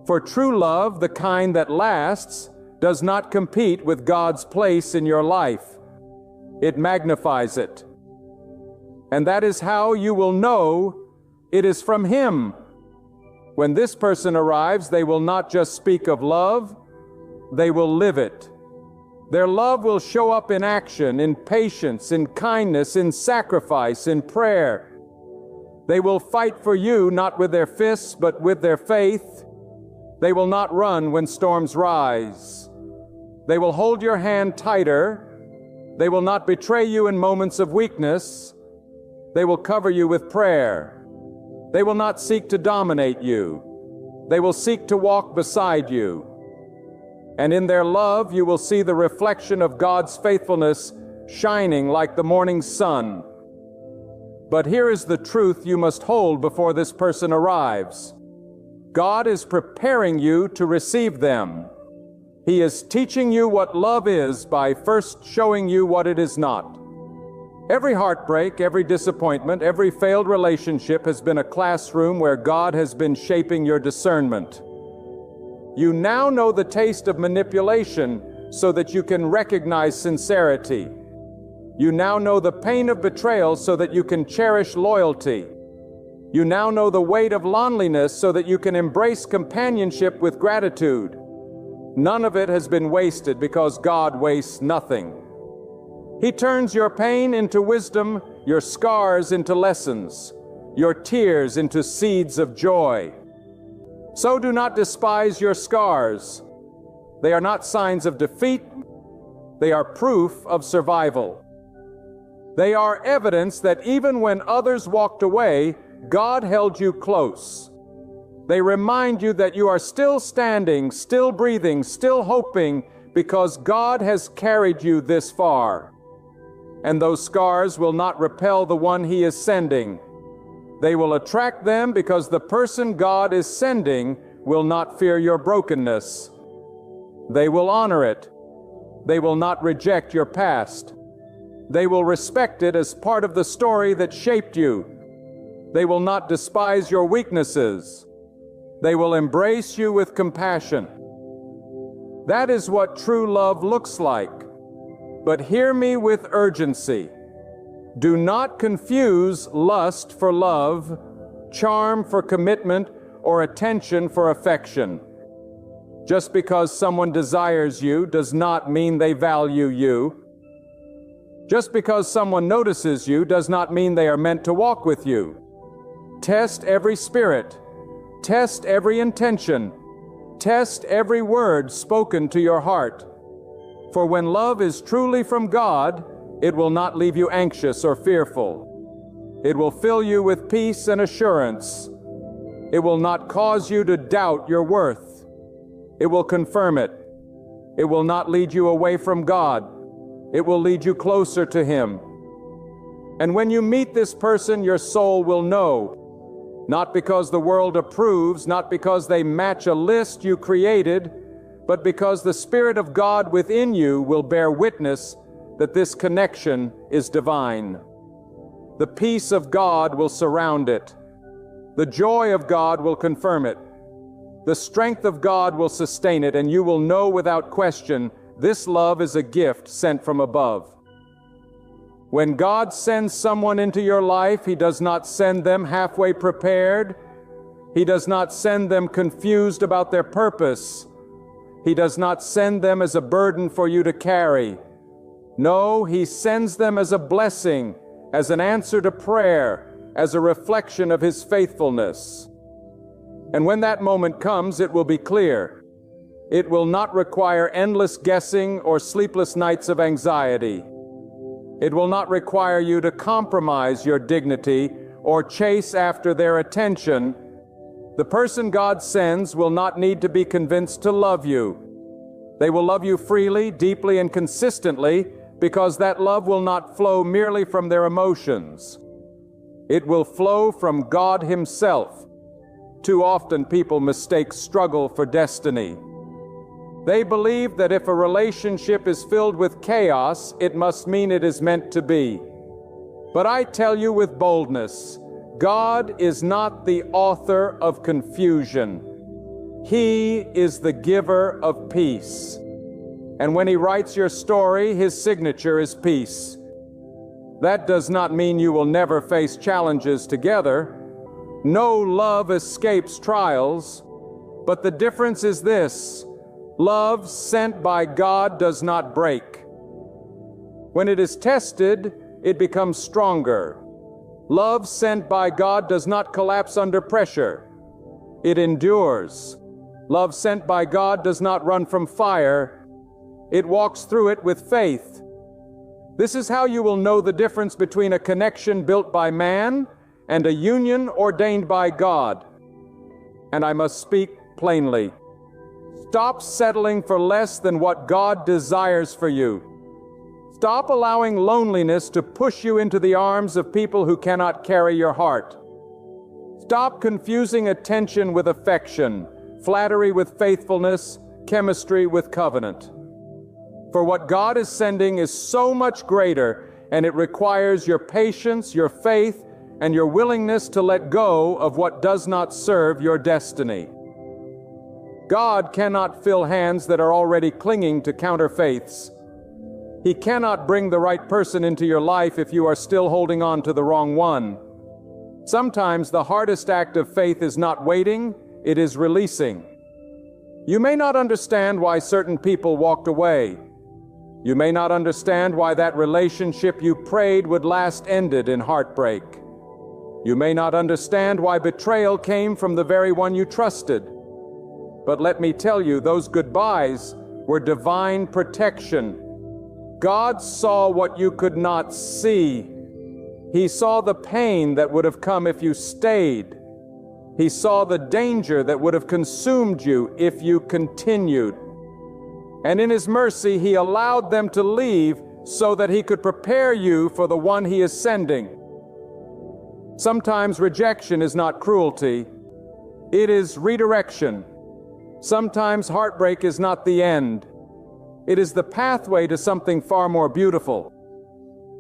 For true love, the kind that lasts, does not compete with God's place in your life. It magnifies it. And that is how you will know it is from Him. When this person arrives, they will not just speak of love, they will live it. Their love will show up in action, in patience, in kindness, in sacrifice, in prayer. They will fight for you not with their fists, but with their faith. They will not run when storms rise. They will hold your hand tighter. They will not betray you in moments of weakness. They will cover you with prayer. They will not seek to dominate you. They will seek to walk beside you. And in their love, you will see the reflection of God's faithfulness shining like the morning sun. But here is the truth you must hold before this person arrives. God is preparing you to receive them. He is teaching you what love is by first showing you what it is not. Every heartbreak, every disappointment, every failed relationship has been a classroom where God has been shaping your discernment. You now know the taste of manipulation so that you can recognize sincerity. You now know the pain of betrayal so that you can cherish loyalty. You now know the weight of loneliness so that you can embrace companionship with gratitude. None of it has been wasted because God wastes nothing. He turns your pain into wisdom, your scars into lessons, your tears into seeds of joy. So do not despise your scars. They are not signs of defeat. They are proof of survival. They are evidence that even when others walked away, God held you close. They remind you that you are still standing, still breathing, still hoping, because God has carried you this far. And those scars will not repel the one He is sending. They will attract them because the person God is sending will not fear your brokenness. They will honor it. They will not reject your past. They will respect it as part of the story that shaped you. They will not despise your weaknesses. They will embrace you with compassion. That is what true love looks like. But hear me with urgency. Do not confuse lust for love, charm for commitment, or attention for affection. Just because someone desires you does not mean they value you. Just because someone notices you does not mean they are meant to walk with you. Test every spirit. Test every intention. Test every word spoken to your heart. For when love is truly from God, it will not leave you anxious or fearful. It will fill you with peace and assurance. It will not cause you to doubt your worth. It will confirm it. It will not lead you away from God. It will lead you closer to Him. And when you meet this person, your soul will know, not because the world approves, not because they match a list you created, but because the Spirit of God within you will bear witness that this connection is divine. The peace of God will surround it. The joy of God will confirm it. The strength of God will sustain it, and you will know without question this love is a gift sent from above. When God sends someone into your life, He does not send them halfway prepared. He does not send them confused about their purpose. He does not send them as a burden for you to carry. No, He sends them as a blessing, as an answer to prayer, as a reflection of His faithfulness. And when that moment comes, it will be clear. It will not require endless guessing or sleepless nights of anxiety. It will not require you to compromise your dignity or chase after their attention. The person God sends will not need to be convinced to love you. They will love you freely, deeply, and consistently, because that love will not flow merely from their emotions. It will flow from God Himself. Too often people mistake struggle for destiny. They believe that if a relationship is filled with chaos, it must mean it is meant to be. But I tell you with boldness, God is not the author of confusion. He is the giver of peace. And when He writes your story, His signature is peace. That does not mean you will never face challenges together. No love escapes trials, but the difference is this: love sent by God does not break. When it is tested, it becomes stronger. Love sent by God does not collapse under pressure. It endures. Love sent by God does not run from fire. It walks through it with faith. This is how you will know the difference between a connection built by man and a union ordained by God. And I must speak plainly. Stop settling for less than what God desires for you. Stop allowing loneliness to push you into the arms of people who cannot carry your heart. Stop confusing attention with affection, flattery with faithfulness, chemistry with covenant. For what God is sending is so much greater, and it requires your patience, your faith, and your willingness to let go of what does not serve your destiny. God cannot fill hands that are already clinging to counterfeits. He cannot bring the right person into your life if you are still holding on to the wrong one. Sometimes the hardest act of faith is not waiting, it is releasing. You may not understand why certain people walked away. You may not understand why that relationship you prayed would last ended in heartbreak. You may not understand why betrayal came from the very one you trusted. But let me tell you, those goodbyes were divine protection. God saw what you could not see. He saw the pain that would have come if you stayed. He saw the danger that would have consumed you if you continued. And in His mercy, He allowed them to leave so that He could prepare you for the one He is sending. Sometimes rejection is not cruelty. It is redirection. Sometimes heartbreak is not the end. It is the pathway to something far more beautiful.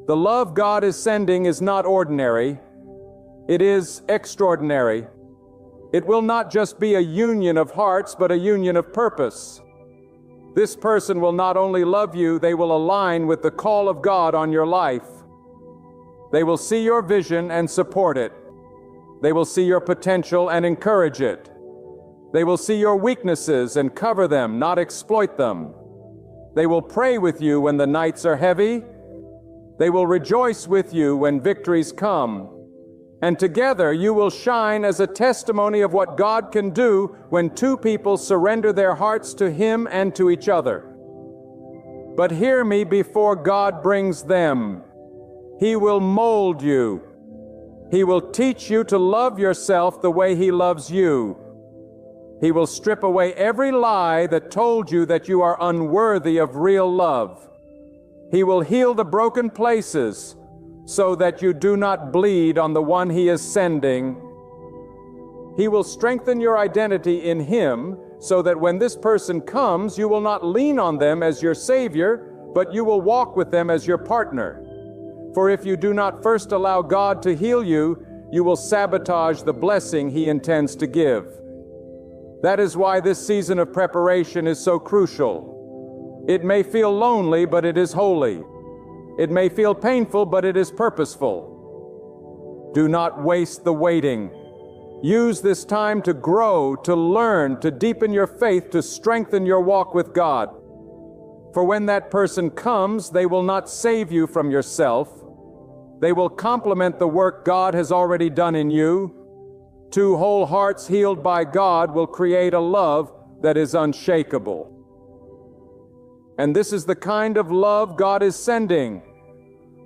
The love God is sending is not ordinary. It is extraordinary. It will not just be a union of hearts, but a union of purpose. This person will not only love you, they will align with the call of God on your life. They will see your vision and support it. They will see your potential and encourage it. They will see your weaknesses and cover them, not exploit them. They will pray with you when the nights are heavy. They will rejoice with you when victories come. And together you will shine as a testimony of what God can do when two people surrender their hearts to Him and to each other. But hear me before God brings them. He will mold you. He will teach you to love yourself the way He loves you. He will strip away every lie that told you that you are unworthy of real love. He will heal the broken places so that you do not bleed on the one He is sending. He will strengthen your identity in Him so that when this person comes, you will not lean on them as your Savior, but you will walk with them as your partner. For if you do not first allow God to heal you, you will sabotage the blessing He intends to give. That is why this season of preparation is so crucial. It may feel lonely, but it is holy. It may feel painful, but it is purposeful. Do not waste the waiting. Use this time to grow, to learn, to deepen your faith, to strengthen your walk with God. For when that person comes, they will not save you from yourself. They will complement the work God has already done in you. Two whole hearts healed by God will create a love that is unshakable. And this is the kind of love God is sending.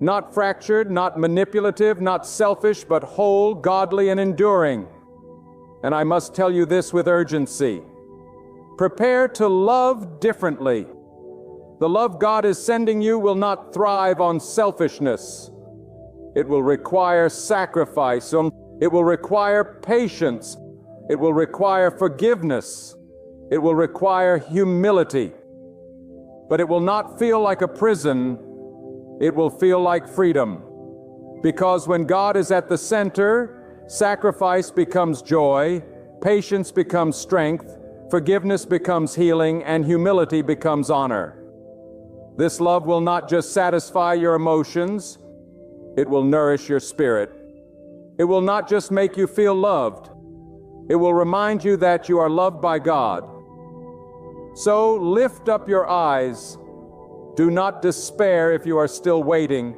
Not fractured, not manipulative, not selfish, but whole, godly, and enduring. And I must tell you this with urgency. Prepare to love differently. The love God is sending you will not thrive on selfishness. It will require sacrifice. It will require patience. It will require forgiveness. It will require humility. But it will not feel like a prison. It will feel like freedom. Because when God is at the center, sacrifice becomes joy, patience becomes strength, forgiveness becomes healing, and humility becomes honor. This love will not just satisfy your emotions, it will nourish your spirit. It will not just make you feel loved, it will remind you that you are loved by God. So lift up your eyes. Do not despair if you are still waiting.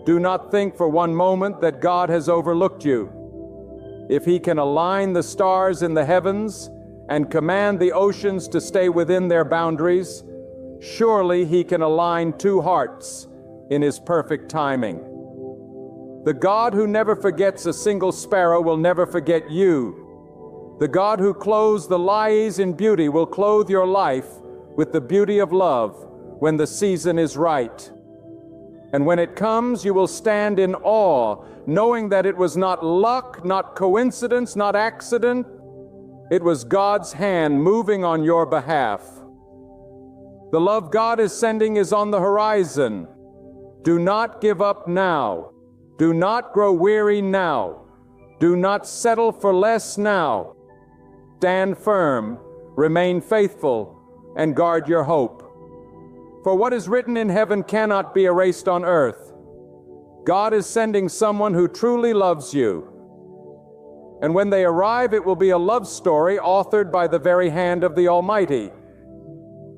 Do not think for one moment that God has overlooked you. If He can align the stars in the heavens and command the oceans to stay within their boundaries, surely He can align two hearts in His perfect timing. The God who never forgets a single sparrow will never forget you. The God who clothes the lilies in beauty will clothe your life with the beauty of love when the season is right. And when it comes, you will stand in awe, knowing that it was not luck, not coincidence, not accident. It was God's hand moving on your behalf. The love God is sending is on the horizon. Do not give up now. Do not grow weary now. Do not settle for less now. Stand firm, remain faithful, and guard your hope. For what is written in heaven cannot be erased on earth. God is sending someone who truly loves you. And when they arrive, it will be a love story authored by the very hand of the Almighty.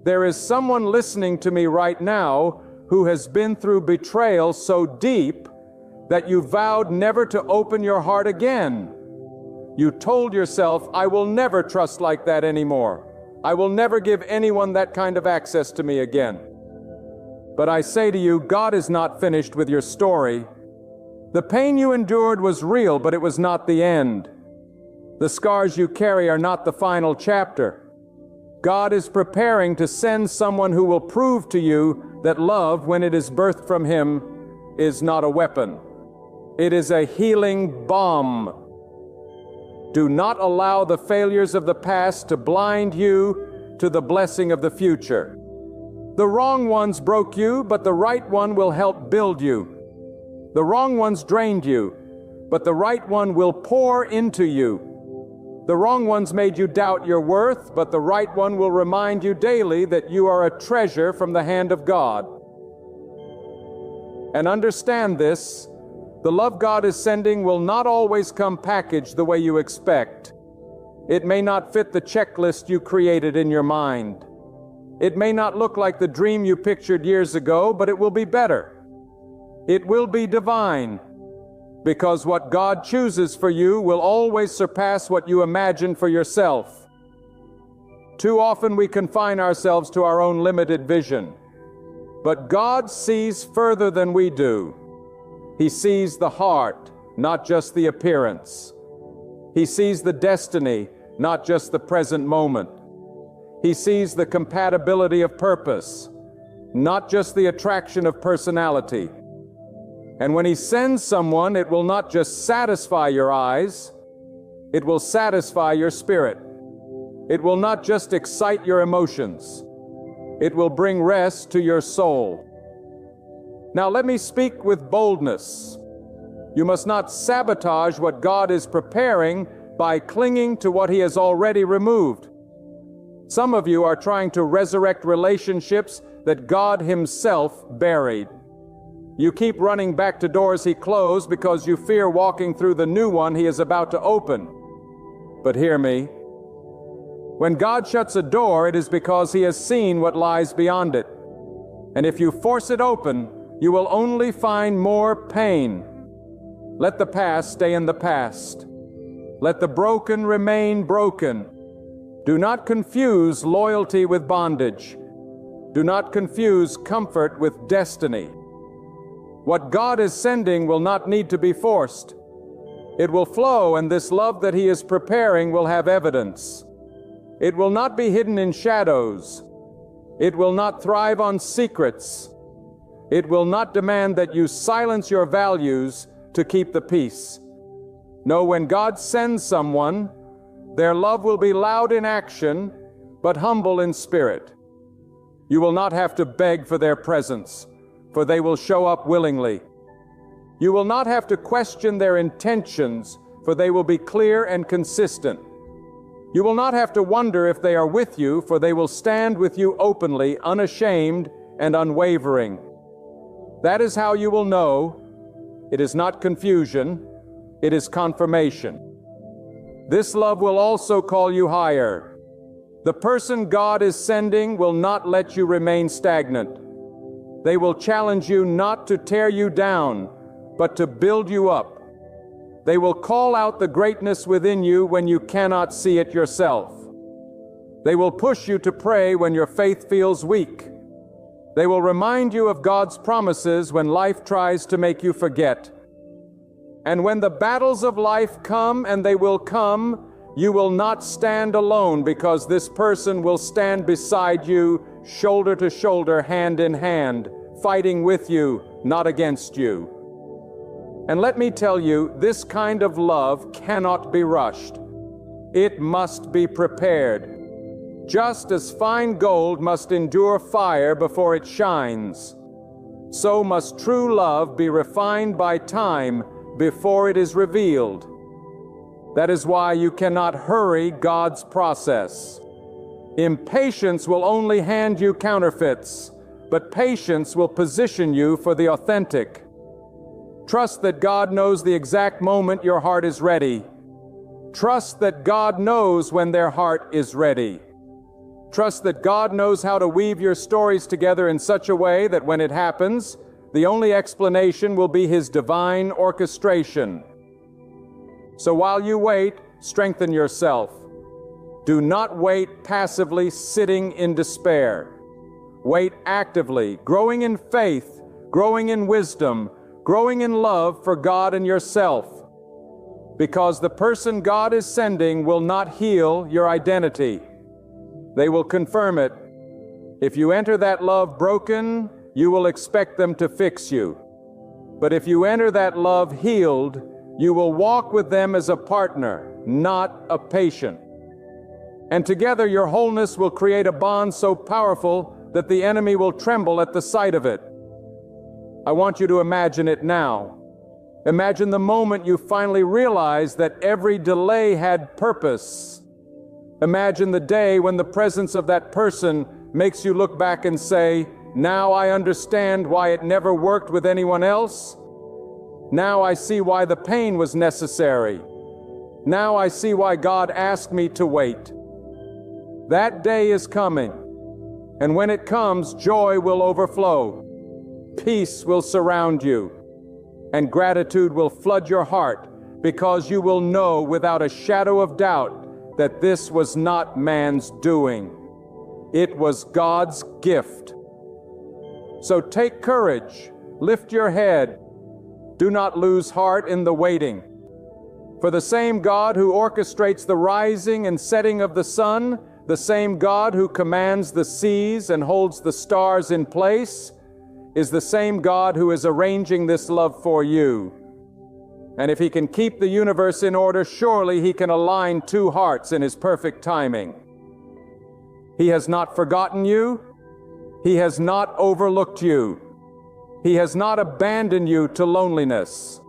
There is someone listening to me right now who has been through betrayal so deep that you vowed never to open your heart again. You told yourself, I will never trust like that anymore. I will never give anyone that kind of access to me again. But I say to you, God is not finished with your story. The pain you endured was real, but it was not the end. The scars you carry are not the final chapter. God is preparing to send someone who will prove to you that love, when it is birthed from Him, is not a weapon. It is a healing balm. Do not allow the failures of the past to blind you to the blessing of the future. The wrong ones broke you, but the right one will help build you. The wrong ones drained you, but the right one will pour into you. The wrong ones made you doubt your worth, but the right one will remind you daily that you are a treasure from the hand of God. And understand this, the love God is sending will not always come packaged the way you expect. It may not fit the checklist you created in your mind. It may not look like the dream you pictured years ago, but it will be better. It will be divine, because what God chooses for you will always surpass what you imagine for yourself. Too often we confine ourselves to our own limited vision, but God sees further than we do. He sees the heart, not just the appearance. He sees the destiny, not just the present moment. He sees the compatibility of purpose, not just the attraction of personality. And when He sends someone, it will not just satisfy your eyes, it will satisfy your spirit. It will not just excite your emotions, it will bring rest to your soul. Now let me speak with boldness. You must not sabotage what God is preparing by clinging to what He has already removed. Some of you are trying to resurrect relationships that God Himself buried. You keep running back to doors He closed because you fear walking through the new one He is about to open. But hear me. When God shuts a door, it is because He has seen what lies beyond it. And if you force it open, you will only find more pain. Let the past stay in the past. Let the broken remain broken. Do not confuse loyalty with bondage. Do not confuse comfort with destiny. What God is sending will not need to be forced. It will flow, and this love that He is preparing will have evidence. It will not be hidden in shadows. It will not thrive on secrets. It will not demand that you silence your values to keep the peace. No, when God sends someone, their love will be loud in action, but humble in spirit. You will not have to beg for their presence, for they will show up willingly. You will not have to question their intentions, for they will be clear and consistent. You will not have to wonder if they are with you, for they will stand with you openly, unashamed and unwavering. That is how you will know it is not confusion, it is confirmation. This love will also call you higher. The person God is sending will not let you remain stagnant. They will challenge you not to tear you down, but to build you up. They will call out the greatness within you when you cannot see it yourself. They will push you to pray when your faith feels weak. They will remind you of God's promises when life tries to make you forget. And when the battles of life come, and they will come, you will not stand alone, because this person will stand beside you, shoulder to shoulder, hand in hand, fighting with you, not against you. And let me tell you, this kind of love cannot be rushed. It must be prepared. Just as fine gold must endure fire before it shines, so must true love be refined by time before it is revealed. That is why you cannot hurry God's process. Impatience will only hand you counterfeits, but patience will position you for the authentic. Trust that God knows the exact moment your heart is ready. Trust that God knows when their heart is ready. Trust that God knows how to weave your stories together in such a way that when it happens, the only explanation will be His divine orchestration. So while you wait, strengthen yourself. Do not wait passively, sitting in despair. Wait actively, growing in faith, growing in wisdom, growing in love for God and yourself. Because the person God is sending will not heal your identity. They will confirm it. If you enter that love broken, you will expect them to fix you. But if you enter that love healed, you will walk with them as a partner, not a patient. And together your wholeness will create a bond so powerful that the enemy will tremble at the sight of it. I want you to imagine it now. Imagine the moment you finally realize that every delay had purpose. Imagine the day when the presence of that person makes you look back and say, "Now I understand why it never worked with anyone else. Now I see why the pain was necessary. Now I see why God asked me to wait." That day is coming, and when it comes, joy will overflow. Peace will surround you, and gratitude will flood your heart, because you will know without a shadow of doubt that this was not man's doing. It was God's gift. So take courage, lift your head, do not lose heart in the waiting. For the same God who orchestrates the rising and setting of the sun, the same God who commands the seas and holds the stars in place, is the same God who is arranging this love for you. And if He can keep the universe in order, surely He can align two hearts in His perfect timing. He has not forgotten you. He has not overlooked you. He has not abandoned you to loneliness.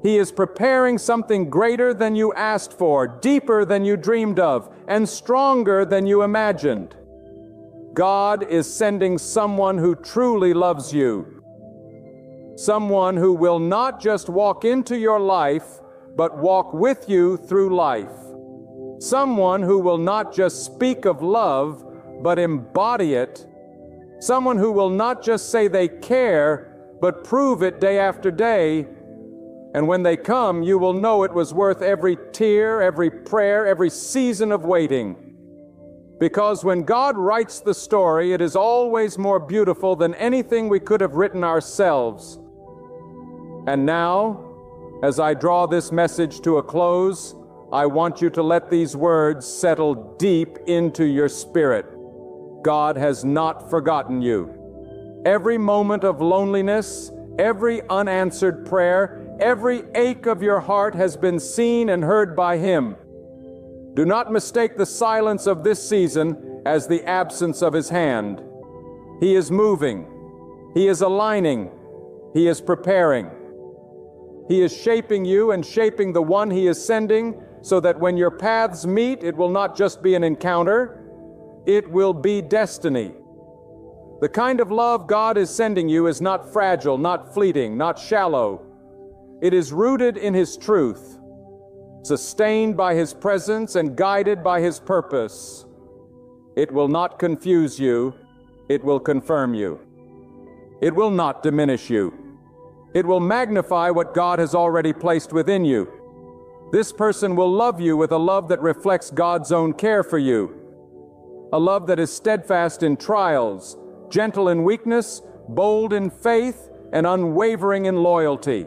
He is preparing something greater than you asked for, deeper than you dreamed of, and stronger than you imagined. God is sending someone who truly loves you. Someone who will not just walk into your life, but walk with you through life. Someone who will not just speak of love, but embody it. Someone who will not just say they care, but prove it day after day. And when they come, you will know it was worth every tear, every prayer, every season of waiting. Because when God writes the story, it is always more beautiful than anything we could have written ourselves. And now, as I draw this message to a close, I want you to let these words settle deep into your spirit. God has not forgotten you. Every moment of loneliness, every unanswered prayer, every ache of your heart has been seen and heard by Him. Do not mistake the silence of this season as the absence of His hand. He is moving. He is aligning. He is preparing. He is shaping you and shaping the one He is sending so that when your paths meet, it will not just be an encounter, it will be destiny. The kind of love God is sending you is not fragile, not fleeting, not shallow. It is rooted in His truth, sustained by His presence and guided by His purpose. It will not confuse you, it will confirm you. It will not diminish you. It will magnify what God has already placed within you. This person will love you with a love that reflects God's own care for you. A love that is steadfast in trials, gentle in weakness, bold in faith, and unwavering in loyalty.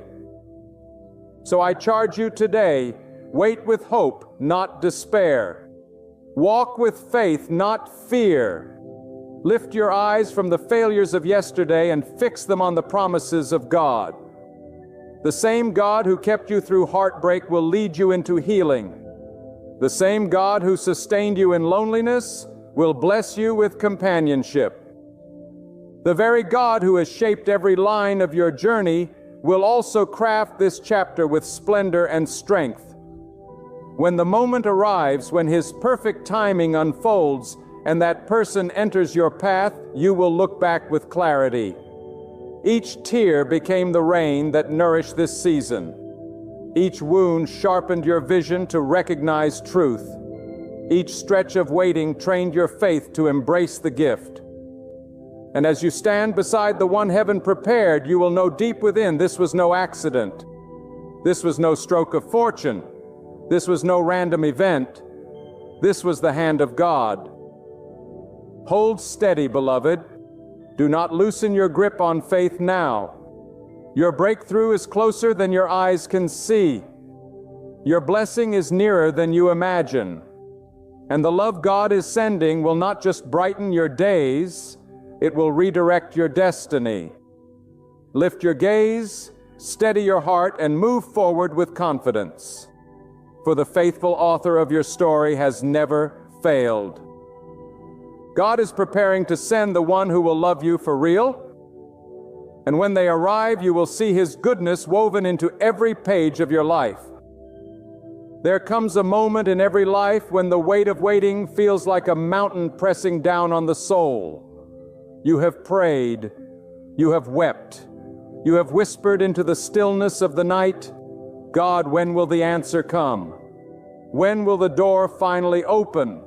So I charge you today, wait with hope, not despair. Walk with faith, not fear. Lift your eyes from the failures of yesterday and fix them on the promises of God. The same God who kept you through heartbreak will lead you into healing. The same God who sustained you in loneliness will bless you with companionship. The very God who has shaped every line of your journey will also craft this chapter with splendor and strength. When the moment arrives, when His perfect timing unfolds, and that person enters your path, you will look back with clarity. Each tear became the rain that nourished this season. Each wound sharpened your vision to recognize truth. Each stretch of waiting trained your faith to embrace the gift. And as you stand beside the one heaven prepared, you will know deep within this was no accident. This was no stroke of fortune. This was no random event. This was the hand of God. Hold steady, beloved. Do not loosen your grip on faith now. Your breakthrough is closer than your eyes can see. Your blessing is nearer than you imagine. And the love God is sending will not just brighten your days, it will redirect your destiny. Lift your gaze, steady your heart, and move forward with confidence. For the faithful author of your story has never failed. God is preparing to send the one who will love you for real. And when they arrive, you will see His goodness woven into every page of your life. There comes a moment in every life when the weight of waiting feels like a mountain pressing down on the soul. You have prayed, you have wept, you have whispered into the stillness of the night, God, when will the answer come? When will the door finally open?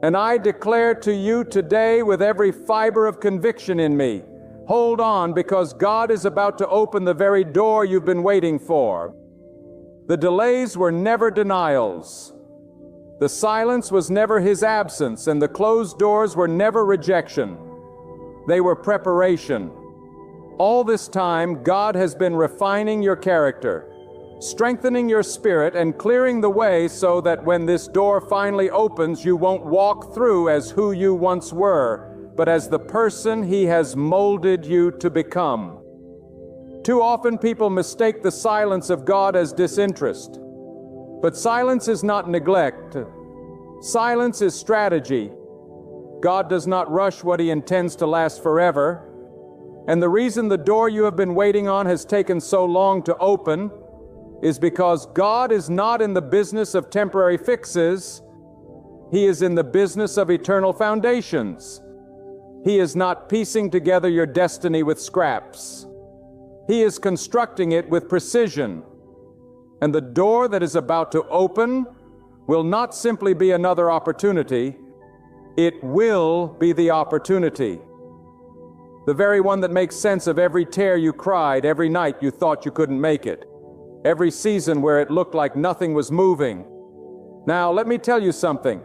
And I declare to you today with every fiber of conviction in me, hold on, because God is about to open the very door you've been waiting for. The delays were never denials. The silence was never His absence, and the closed doors were never rejection. They were preparation. All this time, God has been refining your character, strengthening your spirit, and clearing the way so that when this door finally opens, you won't walk through as who you once were, but as the person He has molded you to become. Too often people mistake the silence of God as disinterest. But silence is not neglect. Silence is strategy. God does not rush what He intends to last forever. And the reason the door you have been waiting on has taken so long to open is because God is not in the business of temporary fixes. He is in the business of eternal foundations. He is not piecing together your destiny with scraps. He is constructing it with precision. And the door that is about to open will not simply be another opportunity. It will be the opportunity. The very one that makes sense of every tear you cried, every night you thought you couldn't make it. every season where it looked like nothing was moving. Now, let me tell you something.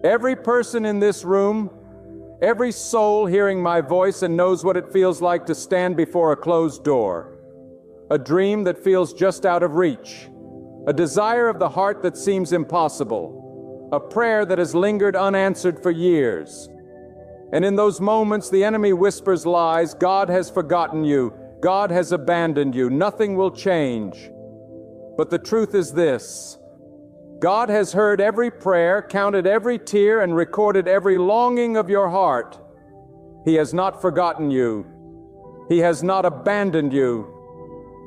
Every person in this room, every soul hearing my voice and knows what it feels like to stand before a closed door, a dream that feels just out of reach, a desire of the heart that seems impossible, a prayer that has lingered unanswered for years. And in those moments, the enemy whispers lies. God has forgotten you. God has abandoned you. Nothing will change. But the truth is this: God has heard every prayer, counted every tear, and recorded every longing of your heart. He has not forgotten you. He has not abandoned you.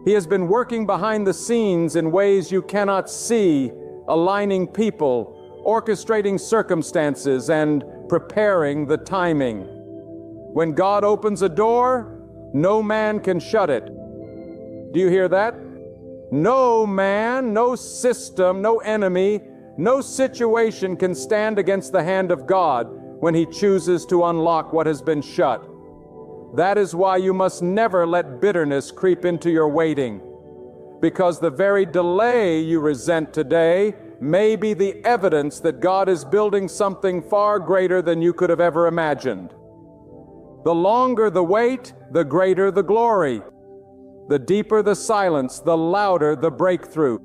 He has been working behind the scenes in ways you cannot see, aligning people, orchestrating circumstances, and preparing the timing. When God opens a door, no man can shut it. Do you hear that? No man, no system, no enemy, no situation can stand against the hand of God when He chooses to unlock what has been shut. That is why you must never let bitterness creep into your waiting, because the very delay you resent today may be the evidence that God is building something far greater than you could have ever imagined. The longer the wait, the greater the glory. The deeper the silence, the louder the breakthrough.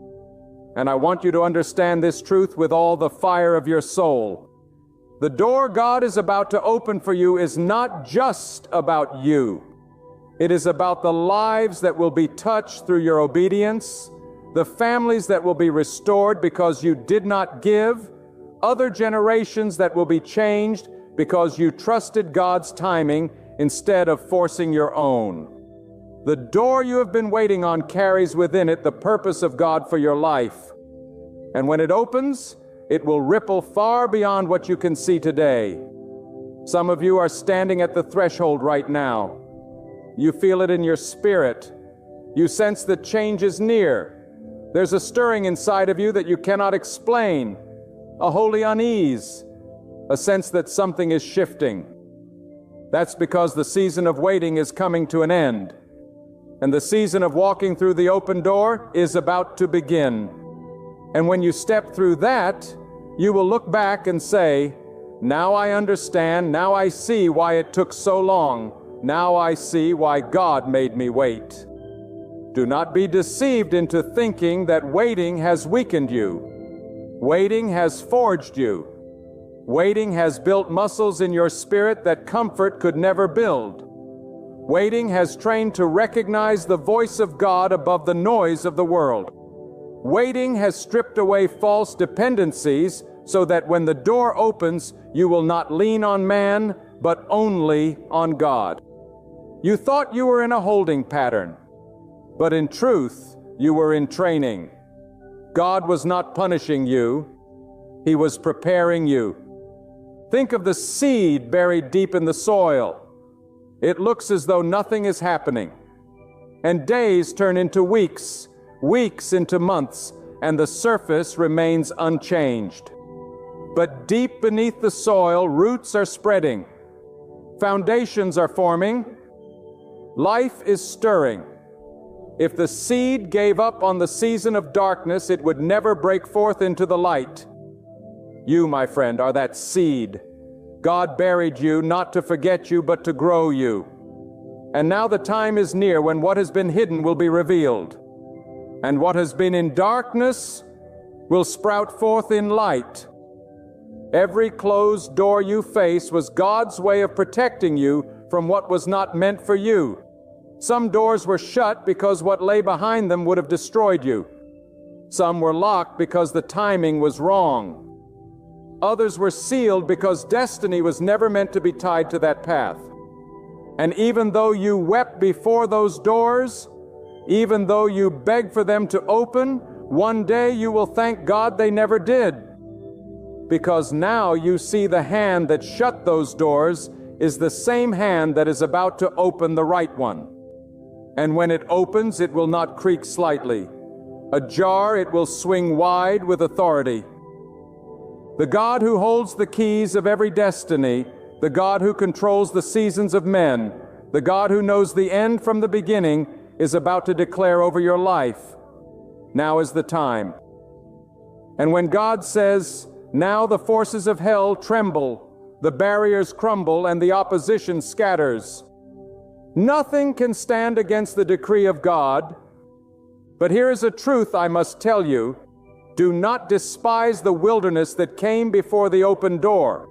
And I want you to understand this truth with all the fire of your soul. The door God is about to open for you is not just about you. It is about the lives that will be touched through your obedience, the families that will be restored because you did not give, other generations that will be changed because you trusted God's timing instead of forcing your own. The door you have been waiting on carries within it the purpose of God for your life. And when it opens, it will ripple far beyond what you can see today. Some of you are standing at the threshold right now. You feel it in your spirit. You sense that change is near. There's a stirring inside of you that you cannot explain, a holy unease, a sense that something is shifting. That's because the season of waiting is coming to an end, and the season of walking through the open door is about to begin. And when you step through that, you will look back and say, "Now I understand, now I see why it took so long. Now I see why God made me wait." Do not be deceived into thinking that waiting has weakened you. Waiting has forged you. Waiting has built muscles in your spirit that comfort could never build. Waiting has trained to recognize the voice of God above the noise of the world. Waiting has stripped away false dependencies so that when the door opens, you will not lean on man, but only on God. You thought you were in a holding pattern, but in truth, you were in training. God was not punishing you. He was preparing you. Think of the seed buried deep in the soil. It looks as though nothing is happening. And days turn into weeks, weeks into months, and the surface remains unchanged. But deep beneath the soil, roots are spreading. Foundations are forming. Life is stirring. If the seed gave up on the season of darkness, it would never break forth into the light. You, my friend, are that seed. God buried you not to forget you, but to grow you. And now the time is near when what has been hidden will be revealed. And what has been in darkness will sprout forth in light. Every closed door you face was God's way of protecting you from what was not meant for you. Some doors were shut because what lay behind them would have destroyed you. Some were locked because the timing was wrong. Others were sealed because destiny was never meant to be tied to that path. And even though you wept before those doors, even though you begged for them to open, one day you will thank God they never did. Because now you see the hand that shut those doors is the same hand that is about to open the right one. And when it opens, it will not creak slightly. Ajar, it will swing wide with authority. The God who holds the keys of every destiny, the God who controls the seasons of men, the God who knows the end from the beginning, is about to declare over your life, Now is the time. And when God says, "Now the forces of hell tremble, the barriers crumble, and the opposition scatters," nothing can stand against the decree of God. But here is a truth I must tell you. Do not despise the wilderness that came before the open door.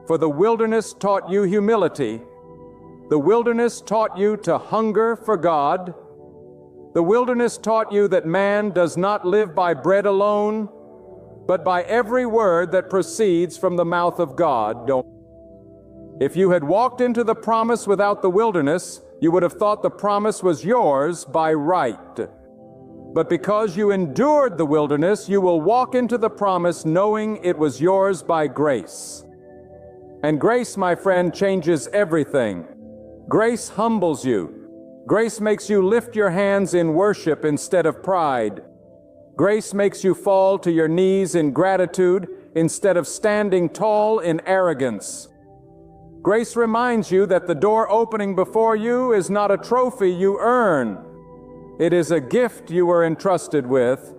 For the wilderness taught you humility. The wilderness taught you to hunger for God. The wilderness taught you that man does not live by bread alone, but by every word that proceeds from the mouth of God. If you had walked into the promise without the wilderness, you would have thought the promise was yours by right. But because you endured the wilderness, you will walk into the promise knowing it was yours by grace. And grace, my friend, changes everything. Grace humbles you. Grace makes you lift your hands in worship instead of pride. Grace makes you fall to your knees in gratitude instead of standing tall in arrogance. Grace reminds you that the door opening before you is not a trophy you earn. It is a gift you were entrusted with.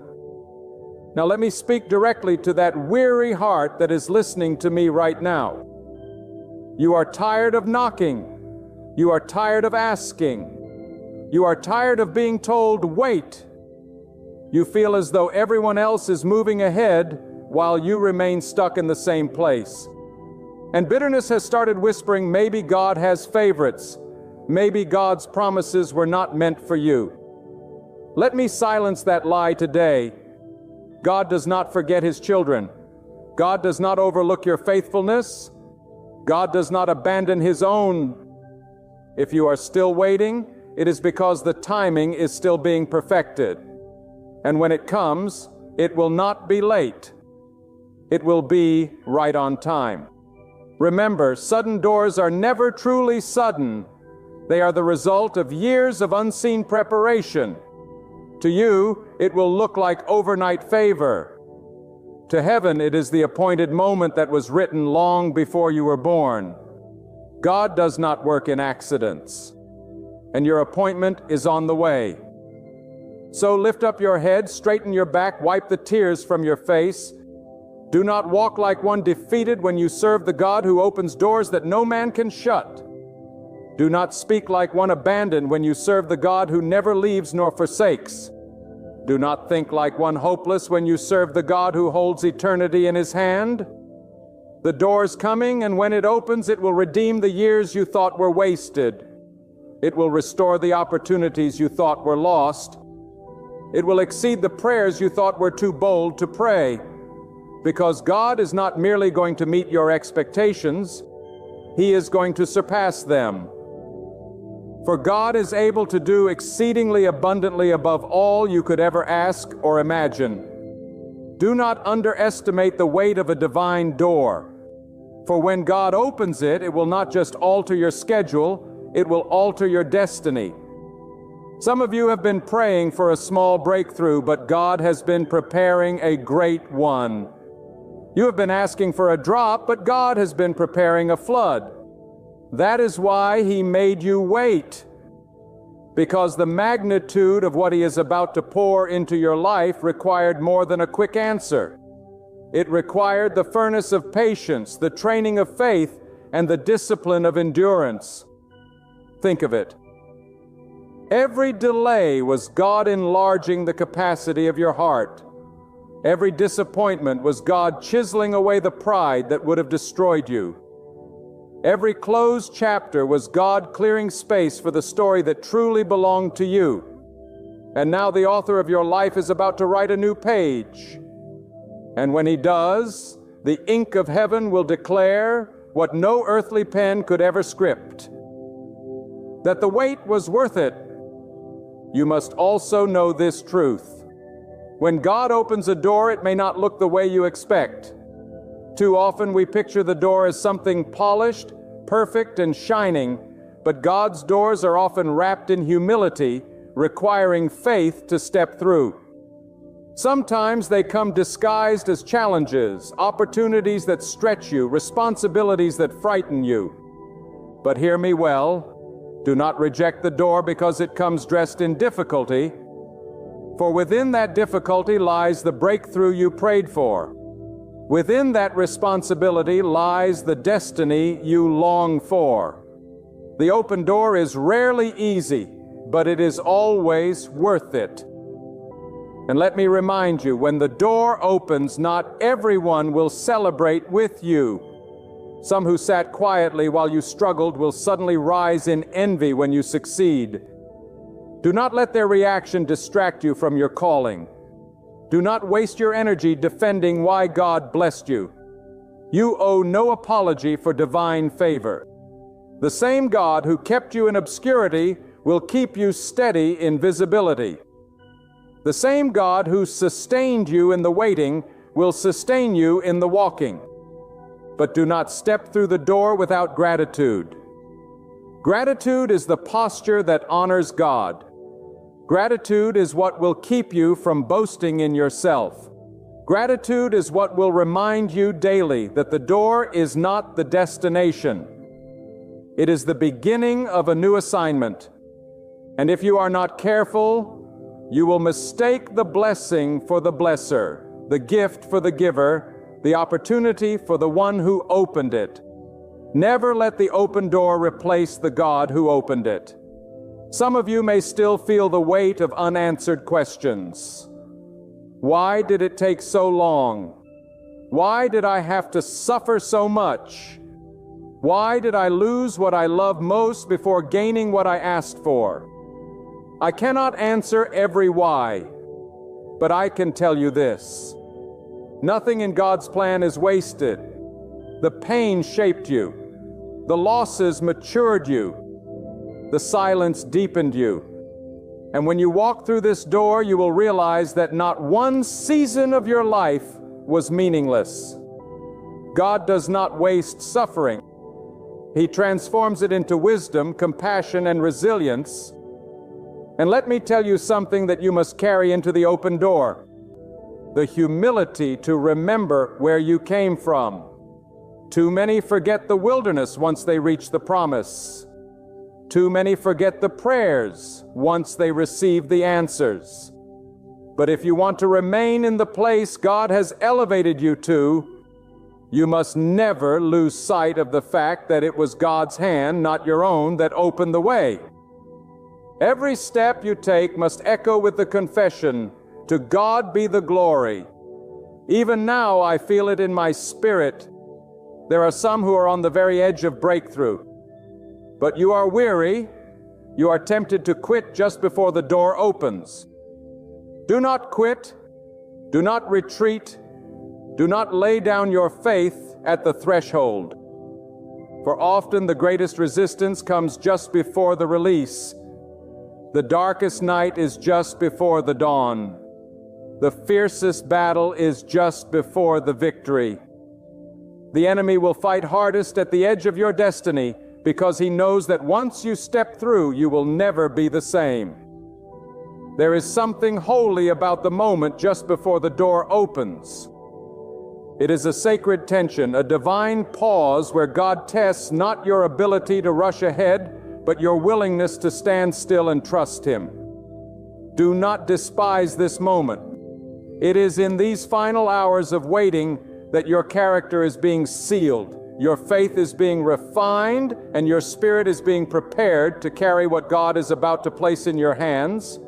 Now let me speak directly to that weary heart that is listening to me right now. You are tired of knocking. You are tired of asking. You are tired of being told, "Wait." You feel as though everyone else is moving ahead while you remain stuck in the same place. And bitterness has started whispering, maybe God has favorites. Maybe God's promises were not meant for you. Let me silence that lie today. God does not forget His children. God does not overlook your faithfulness. God does not abandon His own. If you are still waiting, it is because the timing is still being perfected. And when it comes, it will not be late. It will be right on time. Remember, sudden doors are never truly sudden. They are the result of years of unseen preparation. To you, it will look like overnight favor. To heaven, it is the appointed moment that was written long before you were born. God does not work in accidents, and your appointment is on the way. So lift up your head, straighten your back, wipe the tears from your face. Do not walk like one defeated when you serve the God who opens doors that no man can shut. Do not speak like one abandoned when you serve the God who never leaves nor forsakes. Do not think like one hopeless when you serve the God who holds eternity in His hand. The door's coming, and when it opens, it will redeem the years you thought were wasted. It will restore the opportunities you thought were lost. It will exceed the prayers you thought were too bold to pray. Because God is not merely going to meet your expectations, He is going to surpass them. For God is able to do exceedingly abundantly above all you could ever ask or imagine. Do not underestimate the weight of a divine door. For when God opens it, it will not just alter your schedule, it will alter your destiny. Some of you have been praying for a small breakthrough, but God has been preparing a great one. You have been asking for a drop, but God has been preparing a flood. That is why He made you wait. Because the magnitude of what He is about to pour into your life required more than a quick answer. It required the furnace of patience, the training of faith, and the discipline of endurance. Think of it. Every delay was God enlarging the capacity of your heart. Every disappointment was God chiseling away the pride that would have destroyed you. Every closed chapter was God clearing space for the story that truly belonged to you. And now the author of your life is about to write a new page. And when He does, the ink of heaven will declare what no earthly pen could ever script. That the wait was worth it. You must also know this truth. When God opens a door, it may not look the way you expect. Too often we picture the door as something polished, perfect, and shining, but God's doors are often wrapped in humility, requiring faith to step through. Sometimes they come disguised as challenges, opportunities that stretch you, responsibilities that frighten you. But hear me well, do not reject the door because it comes dressed in difficulty. For within that difficulty lies the breakthrough you prayed for. Within that responsibility lies the destiny you long for. The open door is rarely easy, but it is always worth it. And let me remind you, when the door opens, not everyone will celebrate with you. Some who sat quietly while you struggled will suddenly rise in envy when you succeed. Do not let their reaction distract you from your calling. Do not waste your energy defending why God blessed you. You owe no apology for divine favor. The same God who kept you in obscurity will keep you steady in visibility. The same God who sustained you in the waiting will sustain you in the walking. But do not step through the door without gratitude. Gratitude is the posture that honors God. Gratitude is what will keep you from boasting in yourself. Gratitude is what will remind you daily that the door is not the destination. It is the beginning of a new assignment. And if you are not careful, you will mistake the blessing for the blesser, the gift for the giver, the opportunity for the one who opened it. Never let the open door replace the God who opened it. Some of you may still feel the weight of unanswered questions. Why did it take so long? Why did I have to suffer so much? Why did I lose what I love most before gaining what I asked for? I cannot answer every why, but I can tell you this. Nothing in God's plan is wasted. The pain shaped you. The losses matured you. The silence deepened you. And when you walk through this door, you will realize that not one season of your life was meaningless. God does not waste suffering. He transforms it into wisdom, compassion, and resilience. And let me tell you something that you must carry into the open door. The humility to remember where you came from. Too many forget the wilderness once they reach the promise. Too many forget the prayers once they receive the answers. But if you want to remain in the place God has elevated you to, you must never lose sight of the fact that it was God's hand, not your own, that opened the way. Every step you take must echo with the confession, "To God be the glory." Even now I feel it in my spirit. There are some who are on the very edge of breakthrough. But you are weary. You are tempted to quit just before the door opens. Do not quit. Do not retreat. Do not lay down your faith at the threshold. For often the greatest resistance comes just before the release. The darkest night is just before the dawn. The fiercest battle is just before the victory. The enemy will fight hardest at the edge of your destiny because he knows that once you step through, you will never be the same. There is something holy about the moment just before the door opens. It is a sacred tension, a divine pause where God tests not your ability to rush ahead, but your willingness to stand still and trust Him. Do not despise this moment. It is in these final hours of waiting that your character is being sealed, your faith is being refined, and your spirit is being prepared to carry what God is about to place in your hands.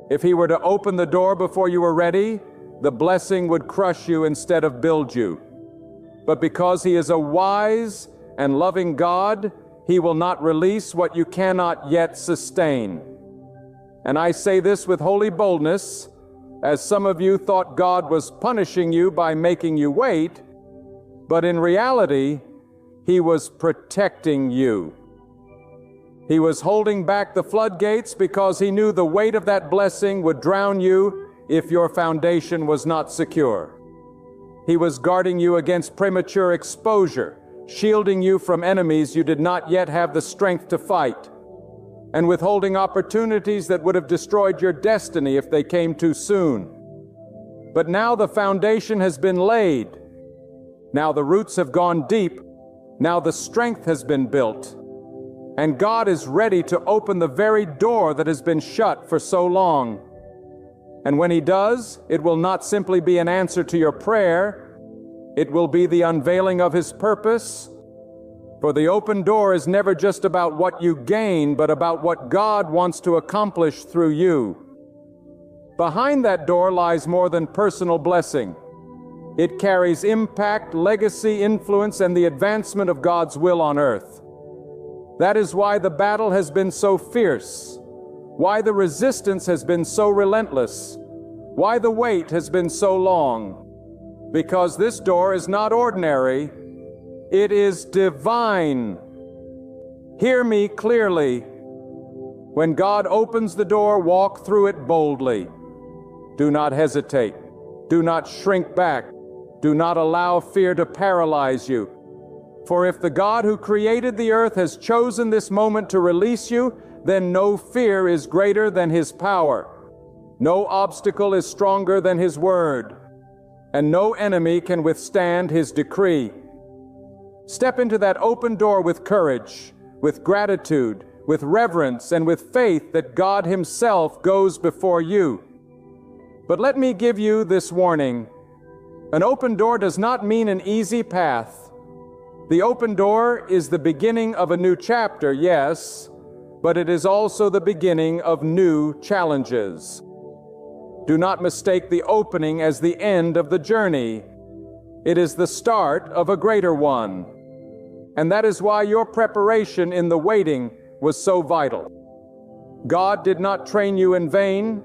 If He were to open the door before you were ready, the blessing would crush you instead of build you. But because He is a wise and loving God, He will not release what you cannot yet sustain. And I say this with holy boldness, as some of you thought God was punishing you by making you wait, but in reality, He was protecting you. He was holding back the floodgates because He knew the weight of that blessing would drown you if your foundation was not secure. He was guarding you against premature exposure, shielding you from enemies you did not yet have the strength to fight, and withholding opportunities that would have destroyed your destiny if they came too soon. But now the foundation has been laid. Now the roots have gone deep. Now the strength has been built. And God is ready to open the very door that has been shut for so long. And when He does, it will not simply be an answer to your prayer, it will be the unveiling of His purpose. For the open door is never just about what you gain, but about what God wants to accomplish through you. Behind that door lies more than personal blessing. It carries impact, legacy, influence, and the advancement of God's will on earth. That is why the battle has been so fierce, why the resistance has been so relentless, why the wait has been so long. Because this door is not ordinary, it is divine. Hear me clearly. When God opens the door, walk through it boldly. Do not hesitate. Do not shrink back. Do not allow fear to paralyze you. For if the God who created the earth has chosen this moment to release you, then no fear is greater than His power. No obstacle is stronger than His word, and no enemy can withstand His decree. Step into that open door with courage, with gratitude, with reverence, and with faith that God Himself goes before you. But let me give you this warning. An open door does not mean an easy path. The open door is the beginning of a new chapter, yes, but it is also the beginning of new challenges. Do not mistake the opening as the end of the journey. It is the start of a greater one. And that is why your preparation in the waiting was so vital. God did not train you in vain.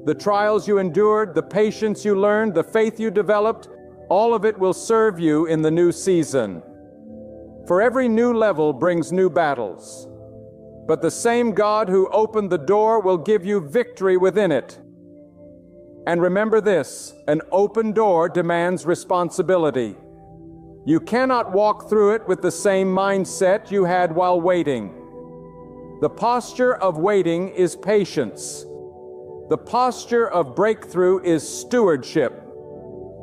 The trials you endured, the patience you learned, the faith you developed, all of it will serve you in the new season. For every new level brings new battles. But the same God who opened the door will give you victory within it. And remember this, an open door demands responsibility. You cannot walk through it with the same mindset you had while waiting. The posture of waiting is patience. The posture of breakthrough is stewardship.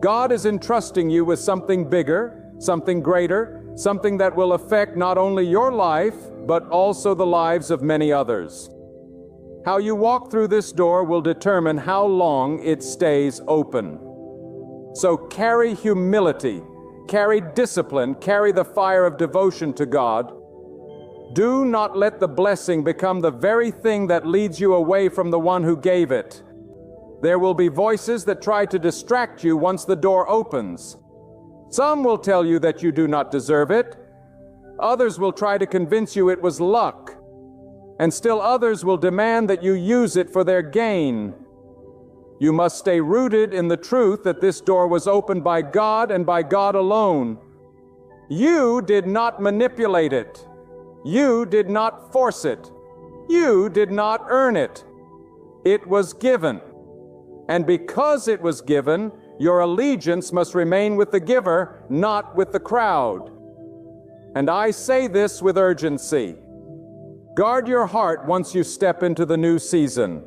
God is entrusting you with something bigger, something greater, something that will affect not only your life, but also the lives of many others. How you walk through this door will determine how long it stays open. So carry humility, carry discipline, carry the fire of devotion to God. Do not let the blessing become the very thing that leads you away from the one who gave it. There will be voices that try to distract you once the door opens. Some will tell you that you do not deserve it. Others will try to convince you it was luck. And still others will demand that you use it for their gain. You must stay rooted in the truth that this door was opened by God and by God alone. You did not manipulate it. You did not force it. You did not earn it. It was given. And because it was given, your allegiance must remain with the giver, not with the crowd. And I say this with urgency. Guard your heart once you step into the new season.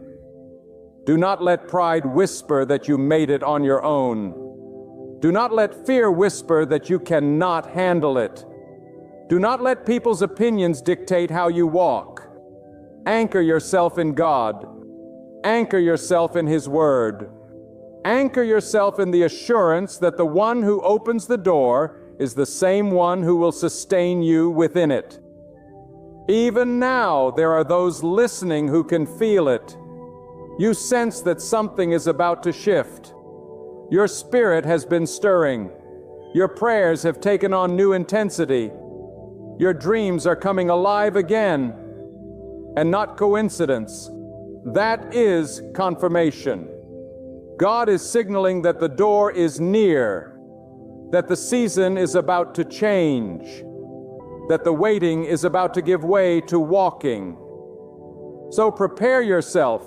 Do not let pride whisper that you made it on your own. Do not let fear whisper that you cannot handle it. Do not let people's opinions dictate how you walk. Anchor yourself in God. Anchor yourself in His Word. Anchor yourself in the assurance that the one who opens the door is the same one who will sustain you within it. Even now, there are those listening who can feel it. You sense that something is about to shift. Your spirit has been stirring. Your prayers have taken on new intensity. Your dreams are coming alive again. And not coincidence. That is confirmation. God is signaling that the door is near, that the season is about to change, that the waiting is about to give way to walking. So prepare yourself,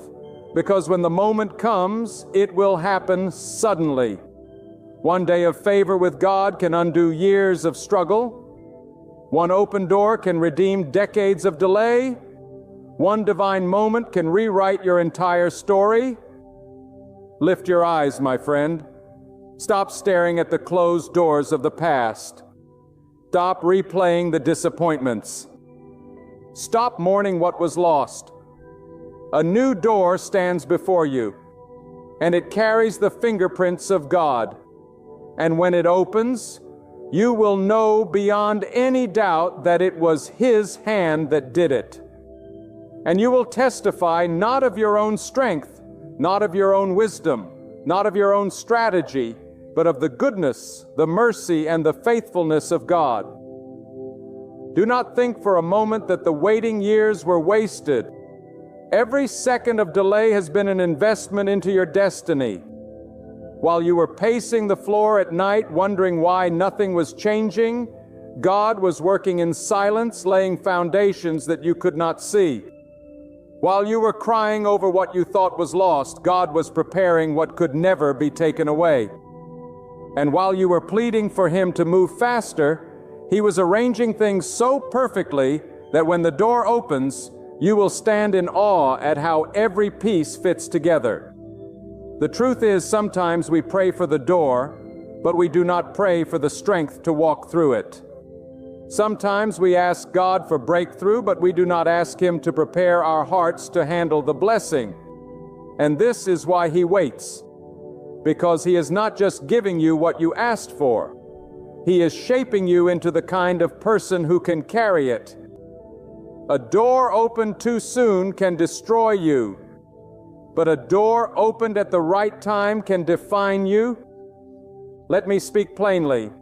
because when the moment comes, it will happen suddenly. One day of favor with God can undo years of struggle. One open door can redeem decades of delay. One divine moment can rewrite your entire story. Lift your eyes, my friend. Stop staring at the closed doors of the past. Stop replaying the disappointments. Stop mourning what was lost. A new door stands before you. and it carries the fingerprints of God. And when it opens, you will know beyond any doubt that it was His hand that did it. And you will testify not of your own strength, not of your own wisdom, not of your own strategy, but of the goodness, the mercy, and the faithfulness of God. Do not think for a moment that the waiting years were wasted. Every second of delay has been an investment into your destiny. While you were pacing the floor at night wondering why nothing was changing, God was working in silence, laying foundations that you could not see. While you were crying over what you thought was lost, God was preparing what could never be taken away. And while you were pleading for Him to move faster, He was arranging things so perfectly that when the door opens, you will stand in awe at how every piece fits together. The truth is, sometimes we pray for the door, but we do not pray for the strength to walk through it. Sometimes we ask God for breakthrough, but we do not ask Him to prepare our hearts to handle the blessing. And this is why He waits. Because He is not just giving you what you asked for. He is shaping you into the kind of person who can carry it. A door opened too soon can destroy you, but a door opened at the right time can define you. Let me speak plainly.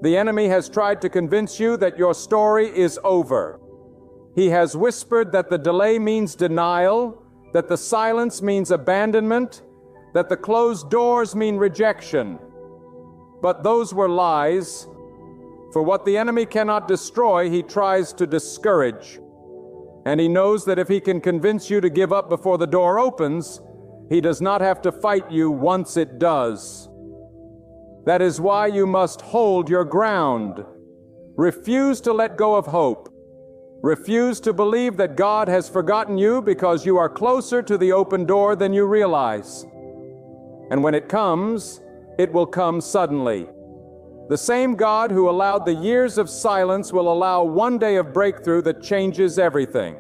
The enemy has tried to convince you that your story is over. He has whispered that the delay means denial, that the silence means abandonment, that the closed doors mean rejection. But those were lies. For what the enemy cannot destroy, he tries to discourage. And he knows that if he can convince you to give up before the door opens, he does not have to fight you once it does. That is why you must hold your ground. Refuse to let go of hope. Refuse to believe that God has forgotten you because you are closer to the open door than you realize. And when it comes, it will come suddenly. The same God who allowed the years of silence will allow one day of breakthrough that changes everything.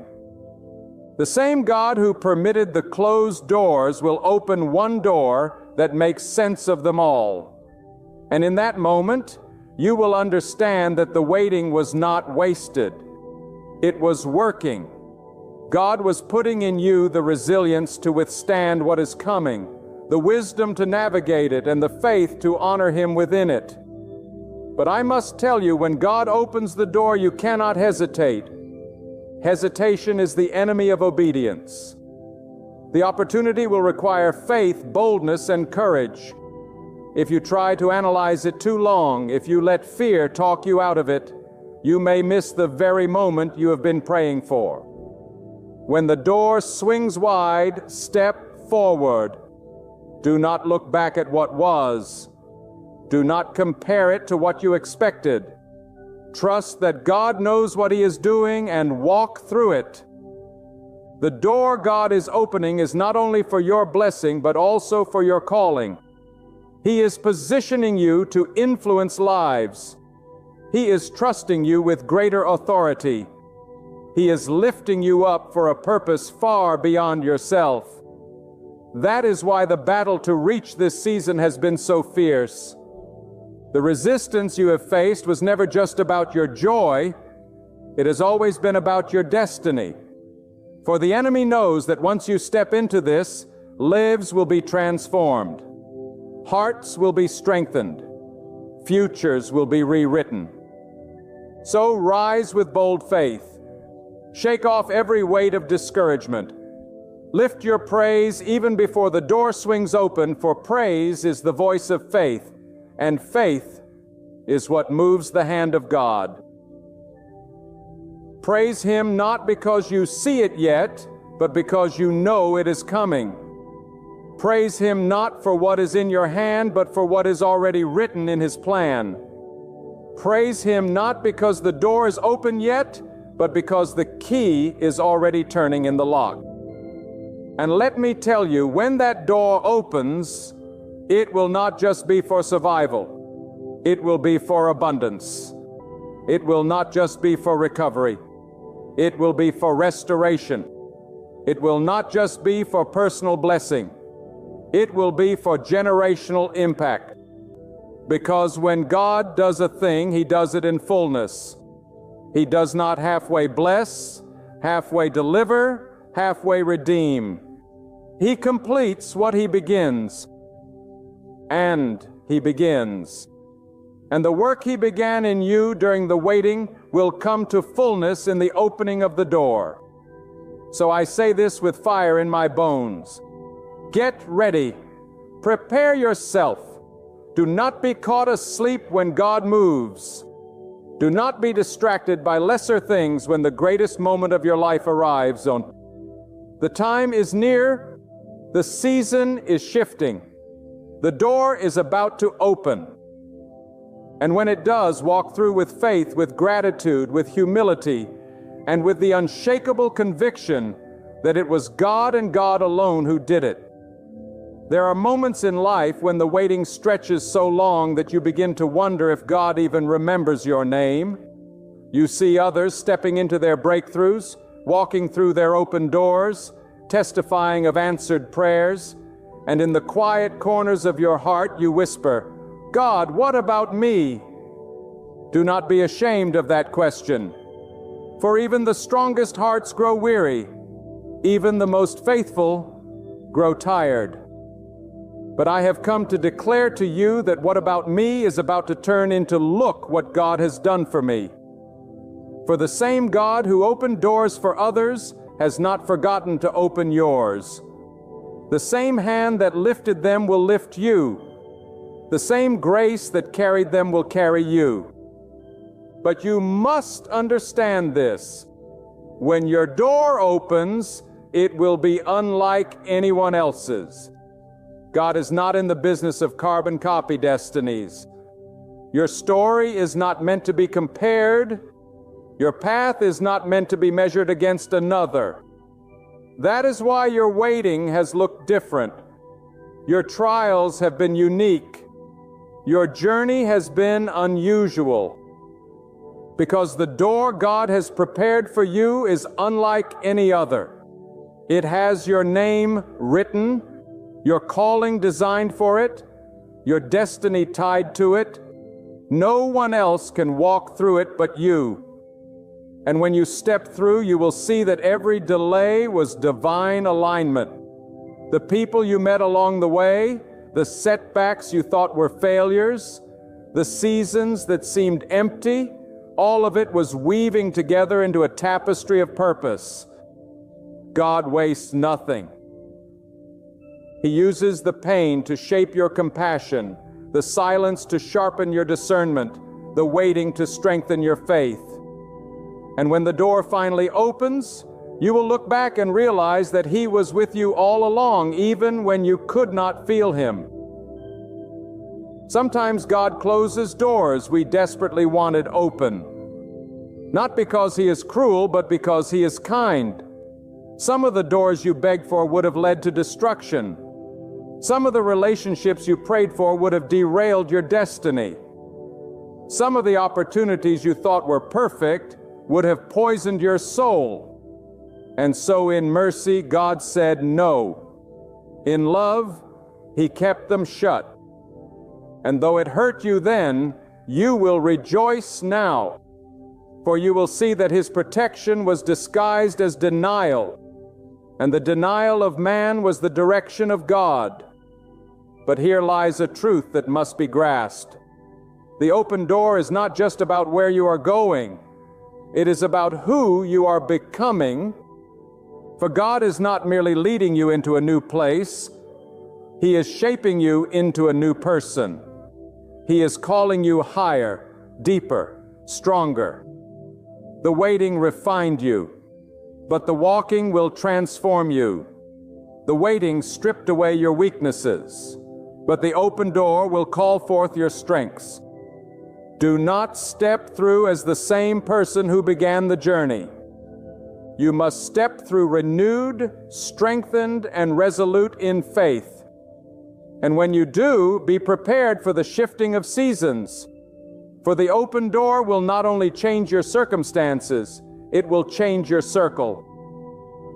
The same God who permitted the closed doors will open one door that makes sense of them all. And in that moment, you will understand that the waiting was not wasted. It was working. God was putting in you the resilience to withstand what is coming, the wisdom to navigate it, and the faith to honor Him within it. But I must tell you, when God opens the door, you cannot hesitate. Hesitation is the enemy of obedience. The opportunity will require faith, boldness, and courage. If you try to analyze it too long, if you let fear talk you out of it, you may miss the very moment you have been praying for. When the door swings wide, step forward. Do not look back at what was. Do not compare it to what you expected. Trust that God knows what He is doing and walk through it. The door God is opening is not only for your blessing, but also for your calling. He is positioning you to influence lives. He is trusting you with greater authority. He is lifting you up for a purpose far beyond yourself. That is why the battle to reach this season has been so fierce. The resistance you have faced was never just about your joy. It has always been about your destiny. For the enemy knows that once you step into this, lives will be transformed. Hearts will be strengthened. Futures will be rewritten. So rise with bold faith. Shake off every weight of discouragement. Lift your praise even before the door swings open, for praise is the voice of faith, and faith is what moves the hand of God. Praise Him not because you see it yet, but because you know it is coming. Praise Him not for what is in your hand, but for what is already written in His plan. Praise Him not because the door is open yet, but because the key is already turning in the lock. And let me tell you, when that door opens, it will not just be for survival. It will be for abundance. It will not just be for recovery. It will be for restoration. It will not just be for personal blessing. It will be for generational impact. Because when God does a thing, He does it in fullness. He does not halfway bless, halfway deliver, halfway redeem. He completes what He begins. And He begins. And the work He began in you during the waiting will come to fullness in the opening of the door. So I say this with fire in my bones. Get ready. Prepare yourself. Do not be caught asleep when God moves. Do not be distracted by lesser things when the greatest moment of your life arrives. The time is near. The season is shifting. The door is about to open. And when it does, walk through with faith, with gratitude, with humility, and with the unshakable conviction that it was God and God alone who did it. There are moments in life when the waiting stretches so long that you begin to wonder if God even remembers your name. You see others stepping into their breakthroughs, walking through their open doors, testifying of answered prayers, and in the quiet corners of your heart you whisper, God, what about me? Do not be ashamed of that question, for even the strongest hearts grow weary, even the most faithful grow tired. But I have come to declare to you that what about me is about to turn into look what God has done for me. For the same God who opened doors for others has not forgotten to open yours. The same hand that lifted them will lift you. The same grace that carried them will carry you. But you must understand this. When your door opens, it will be unlike anyone else's. God is not in the business of carbon copy destinies. Your story is not meant to be compared. Your path is not meant to be measured against another. That is why your waiting has looked different. Your trials have been unique. Your journey has been unusual. Because the door God has prepared for you is unlike any other. It has your name written, your calling designed for it, your destiny tied to it. No one else can walk through it but you. And when you step through, you will see that every delay was divine alignment. The people you met along the way, the setbacks you thought were failures, the seasons that seemed empty, all of it was weaving together into a tapestry of purpose. God wastes nothing. He uses the pain to shape your compassion, the silence to sharpen your discernment, the waiting to strengthen your faith. And when the door finally opens, you will look back and realize that He was with you all along, even when you could not feel Him. Sometimes God closes doors we desperately wanted open. Not because He is cruel, but because He is kind. Some of the doors you begged for would have led to destruction. Some of the relationships you prayed for would have derailed your destiny. Some of the opportunities you thought were perfect would have poisoned your soul. And so in mercy, God said no. In love, He kept them shut. And though it hurt you then, you will rejoice now. For you will see that His protection was disguised as denial, and the denial of man was the direction of God. But here lies a truth that must be grasped. The open door is not just about where you are going. It is about who you are becoming. For God is not merely leading you into a new place. He is shaping you into a new person. He is calling you higher, deeper, stronger. The waiting refined you, but the walking will transform you. The waiting stripped away your weaknesses, but the open door will call forth your strengths. Do not step through as the same person who began the journey. You must step through renewed, strengthened, and resolute in faith. And when you do, be prepared for the shifting of seasons. For the open door will not only change your circumstances, it will change your circle.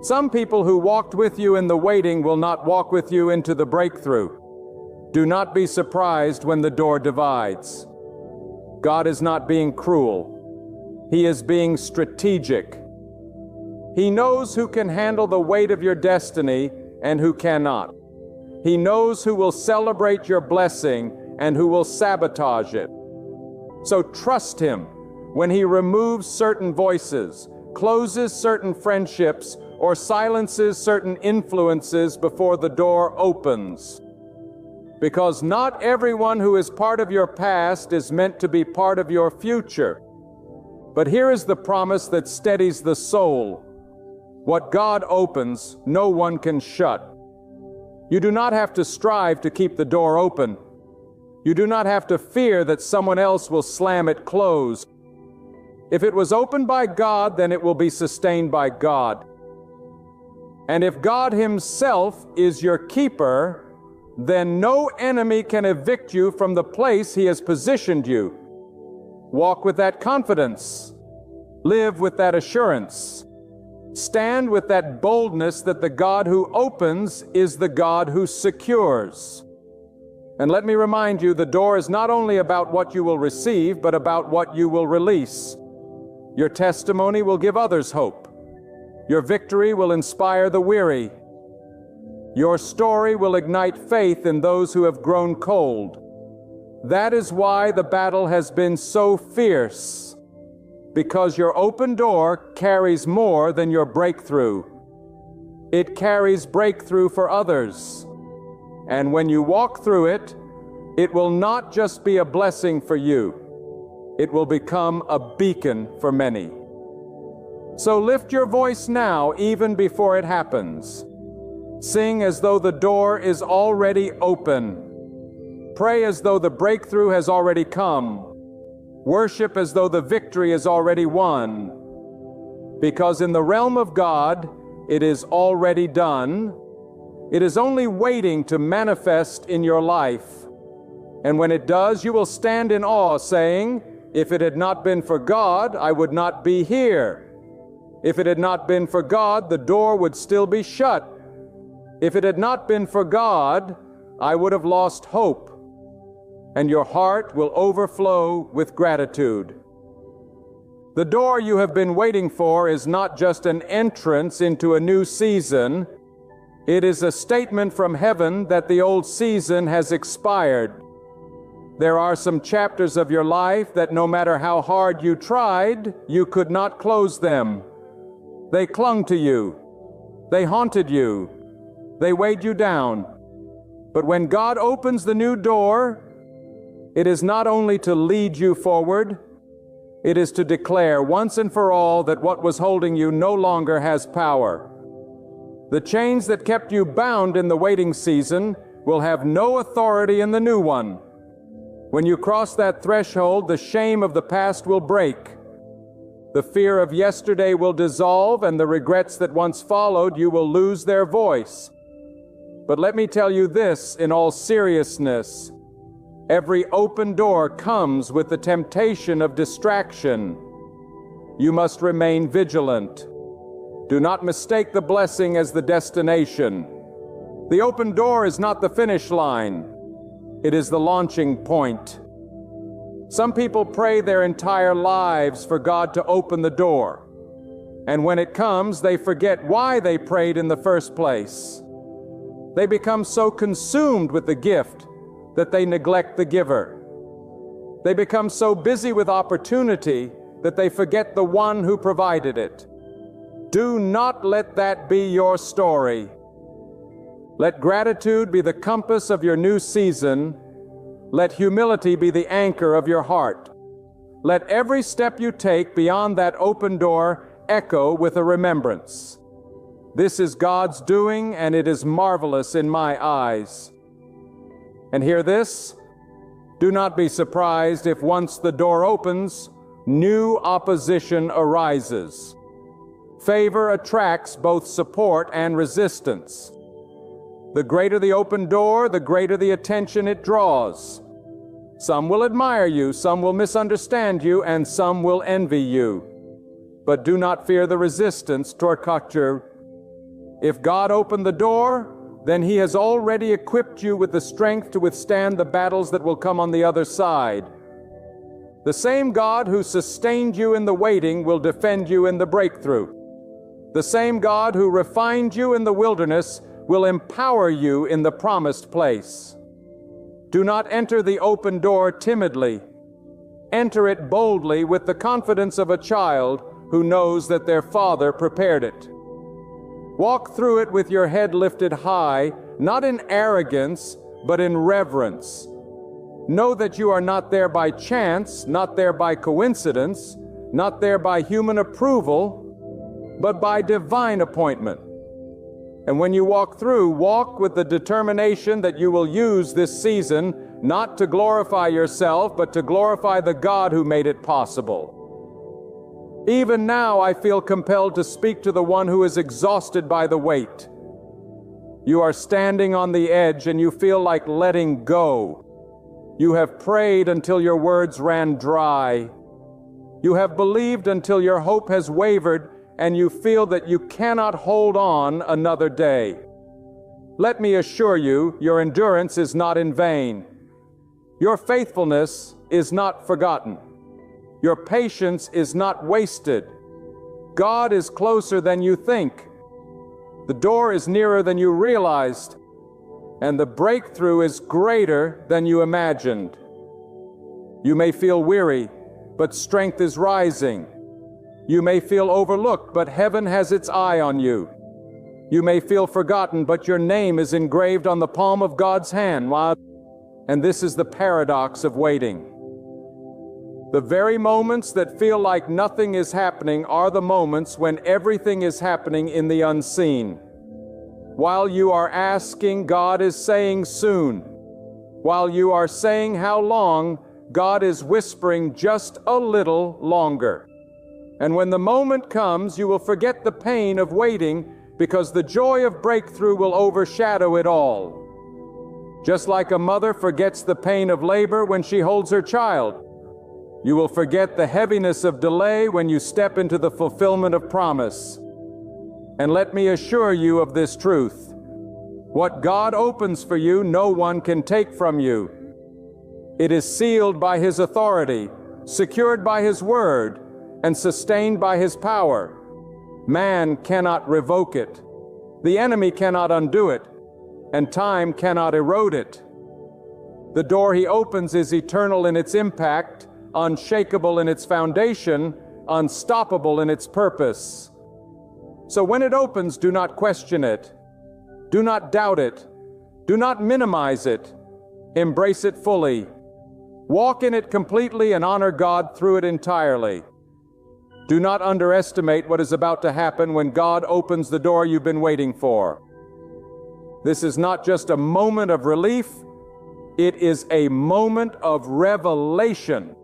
Some people who walked with you in the waiting will not walk with you into the breakthrough. Do not be surprised when the door divides. God is not being cruel. He is being strategic. He knows who can handle the weight of your destiny and who cannot. He knows who will celebrate your blessing and who will sabotage it. So trust Him when He removes certain voices, closes certain friendships, or silences certain influences before the door opens. Because not everyone who is part of your past is meant to be part of your future. But here is the promise that steadies the soul. What God opens, no one can shut. You do not have to strive to keep the door open. You do not have to fear that someone else will slam it closed. If it was opened by God, then it will be sustained by God. And if God Himself is your keeper, then no enemy can evict you from the place He has positioned you. Walk with that confidence. Live with that assurance. Stand with that boldness that the God who opens is the God who secures. And let me remind you, the door is not only about what you will receive, but about what you will release. Your testimony will give others hope. Your victory will inspire the weary. Your story will ignite faith in those who have grown cold. That is why the battle has been so fierce, because your open door carries more than your breakthrough. It carries breakthrough for others. And when you walk through it, it will not just be a blessing for you. It will become a beacon for many. So lift your voice now, even before it happens. Sing as though the door is already open. Pray as though the breakthrough has already come. Worship as though the victory is already won. Because in the realm of God, it is already done. It is only waiting to manifest in your life. And when it does, you will stand in awe, saying, "If it had not been for God, I would not be here. If it had not been for God, the door would still be shut. If it had not been for God, I would have lost hope." And your heart will overflow with gratitude. The door you have been waiting for is not just an entrance into a new season. It is a statement from heaven that the old season has expired. There are some chapters of your life that no matter how hard you tried, you could not close them. They clung to you. They haunted you. They weighed you down. But when God opens the new door, it is not only to lead you forward, it is to declare once and for all that what was holding you no longer has power. The chains that kept you bound in the waiting season will have no authority in the new one. When you cross that threshold, the shame of the past will break. The fear of yesterday will dissolve, and the regrets that once followed you will lose their voice. But let me tell you this in all seriousness. Every open door comes with the temptation of distraction. You must remain vigilant. Do not mistake the blessing as the destination. The open door is not the finish line. It is the launching point. Some people pray their entire lives for God to open the door. And when it comes, they forget why they prayed in the first place. They become so consumed with the gift that they neglect the giver. They become so busy with opportunity that they forget the one who provided it. Do not let that be your story. Let gratitude be the compass of your new season. Let humility be the anchor of your heart. Let every step you take beyond that open door echo with a remembrance. This is God's doing, and it is marvelous in my eyes. And hear this: do not be surprised if once the door opens, new opposition arises. Favor attracts both support and resistance. The greater the open door, the greater the attention it draws. Some will admire you, some will misunderstand you, and some will envy you. But do not fear the resistance, Torkacher. If God opened the door, then He has already equipped you with the strength to withstand the battles that will come on the other side. The same God who sustained you in the waiting will defend you in the breakthrough. The same God who refined you in the wilderness will empower you in the promised place. Do not enter the open door timidly. Enter it boldly with the confidence of a child who knows that their father prepared it. Walk through it with your head lifted high, not in arrogance, but in reverence. Know that you are not there by chance, not there by coincidence, not there by human approval, but by divine appointment. And when you walk through, walk with the determination that you will use this season not to glorify yourself, but to glorify the God who made it possible. Even now, I feel compelled to speak to the one who is exhausted by the weight. You are standing on the edge and you feel like letting go. You have prayed until your words ran dry. You have believed until your hope has wavered and you feel that you cannot hold on another day. Let me assure you, your endurance is not in vain. Your faithfulness is not forgotten. Your patience is not wasted. God is closer than you think. The door is nearer than you realized, and the breakthrough is greater than you imagined. You may feel weary, but strength is rising. You may feel overlooked, but heaven has its eye on you. You may feel forgotten, but your name is engraved on the palm of God's hand. And this is the paradox of waiting. The very moments that feel like nothing is happening are the moments when everything is happening in the unseen. While you are asking, God is saying soon. While you are saying how long, God is whispering just a little longer. And when the moment comes, you will forget the pain of waiting because the joy of breakthrough will overshadow it all. Just like a mother forgets the pain of labor when she holds her child, you will forget the heaviness of delay when you step into the fulfillment of promise. And let me assure you of this truth. What God opens for you, no one can take from you. It is sealed by His authority, secured by His word, and sustained by His power. Man cannot revoke it. The enemy cannot undo it, and time cannot erode it. The door He opens is eternal in its impact, unshakable in its foundation, unstoppable in its purpose. So when it opens, do not question it. Do not doubt it. Do not minimize it. Embrace it fully. Walk in it completely and honor God through it entirely. Do not underestimate what is about to happen when God opens the door you've been waiting for. This is not just a moment of relief, it is a moment of revelation.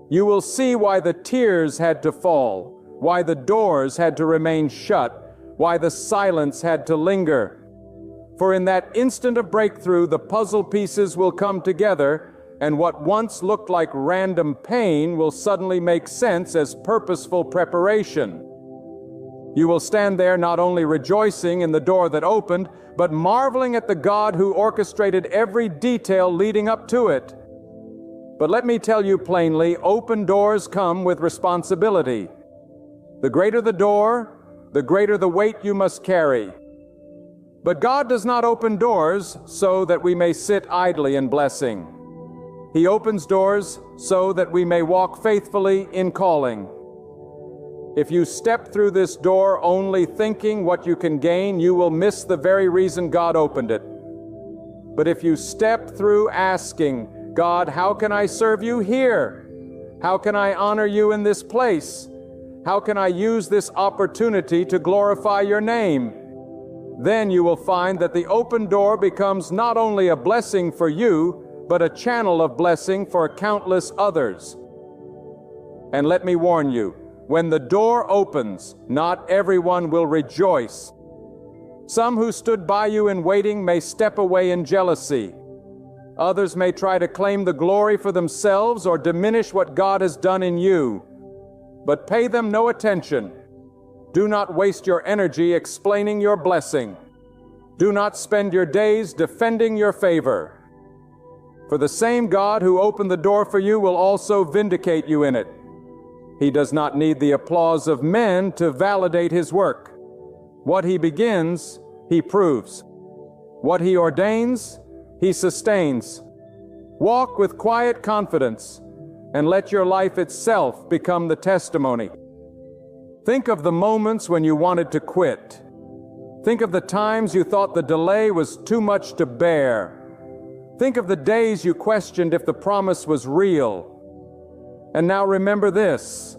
You will see why the tears had to fall, why the doors had to remain shut, why the silence had to linger. For in that instant of breakthrough, the puzzle pieces will come together, and what once looked like random pain will suddenly make sense as purposeful preparation. You will stand there not only rejoicing in the door that opened, but marveling at the God who orchestrated every detail leading up to it. But let me tell you plainly, open doors come with responsibility. The greater the door, the greater the weight you must carry. But God does not open doors so that we may sit idly in blessing. He opens doors so that we may walk faithfully in calling. If you step through this door only thinking what you can gain, you will miss the very reason God opened it. But if you step through asking, God, how can I serve you here? How can I honor you in this place? How can I use this opportunity to glorify your name? Then you will find that the open door becomes not only a blessing for you, but a channel of blessing for countless others. And let me warn you, when the door opens, not everyone will rejoice. Some who stood by you in waiting may step away in jealousy. Others may try to claim the glory for themselves or diminish what God has done in you. But pay them no attention. Do not waste your energy explaining your blessing. Do not spend your days defending your favor. For the same God who opened the door for you will also vindicate you in it. He does not need the applause of men to validate his work. What he begins, he proves. What he ordains, he sustains. Walk with quiet confidence and let your life itself become the testimony. Think of the moments when you wanted to quit. Think of the times you thought the delay was too much to bear. Think of the days you questioned if the promise was real. And now remember this: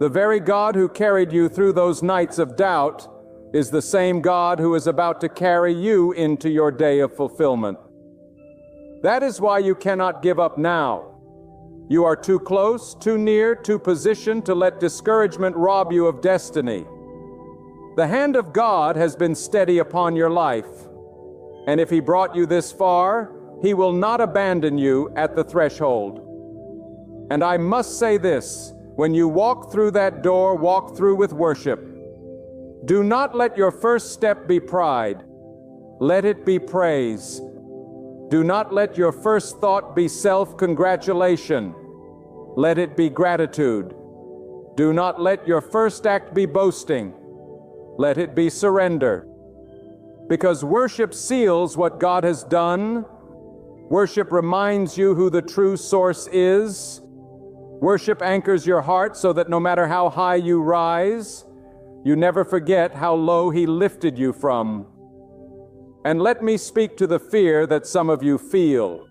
the very God who carried you through those nights of doubt is the same God who is about to carry you into your day of fulfillment. That is why you cannot give up now. You are too close, too near, too positioned to let discouragement rob you of destiny. The hand of God has been steady upon your life, and if He brought you this far, He will not abandon you at the threshold. And I must say this: when you walk through that door, walk through with worship. Do not let your first step be pride. Let it be praise. Do not let your first thought be self-congratulation. Let it be gratitude. Do not let your first act be boasting. Let it be surrender. Because worship seals what God has done. Worship reminds you who the true source is. Worship anchors your heart so that no matter how high you rise, you never forget how low He lifted you from. And let me speak to the fear that some of you feel.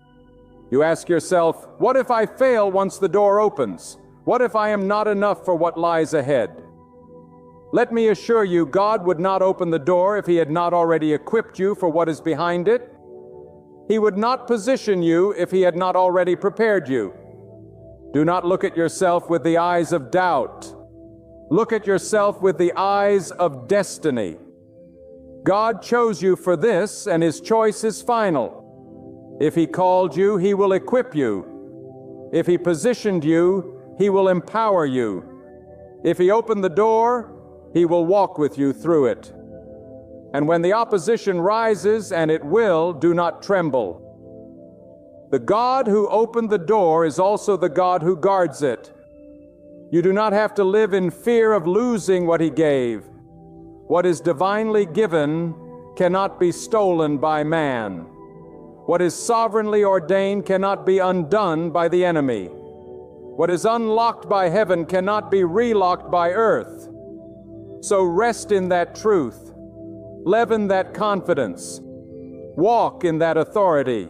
You ask yourself, what if I fail once the door opens? What if I am not enough for what lies ahead? Let me assure you, God would not open the door if He had not already equipped you for what is behind it. He would not position you if He had not already prepared you. Do not look at yourself with the eyes of doubt. Look at yourself with the eyes of destiny. God chose you for this, and His choice is final. If He called you, He will equip you. If He positioned you, He will empower you. If He opened the door, He will walk with you through it. And when the opposition rises, and it will, do not tremble. The God who opened the door is also the God who guards it. You do not have to live in fear of losing what He gave. What is divinely given cannot be stolen by man. What is sovereignly ordained cannot be undone by the enemy. What is unlocked by heaven cannot be relocked by earth. So rest in that truth. Live in that confidence. Walk in that authority.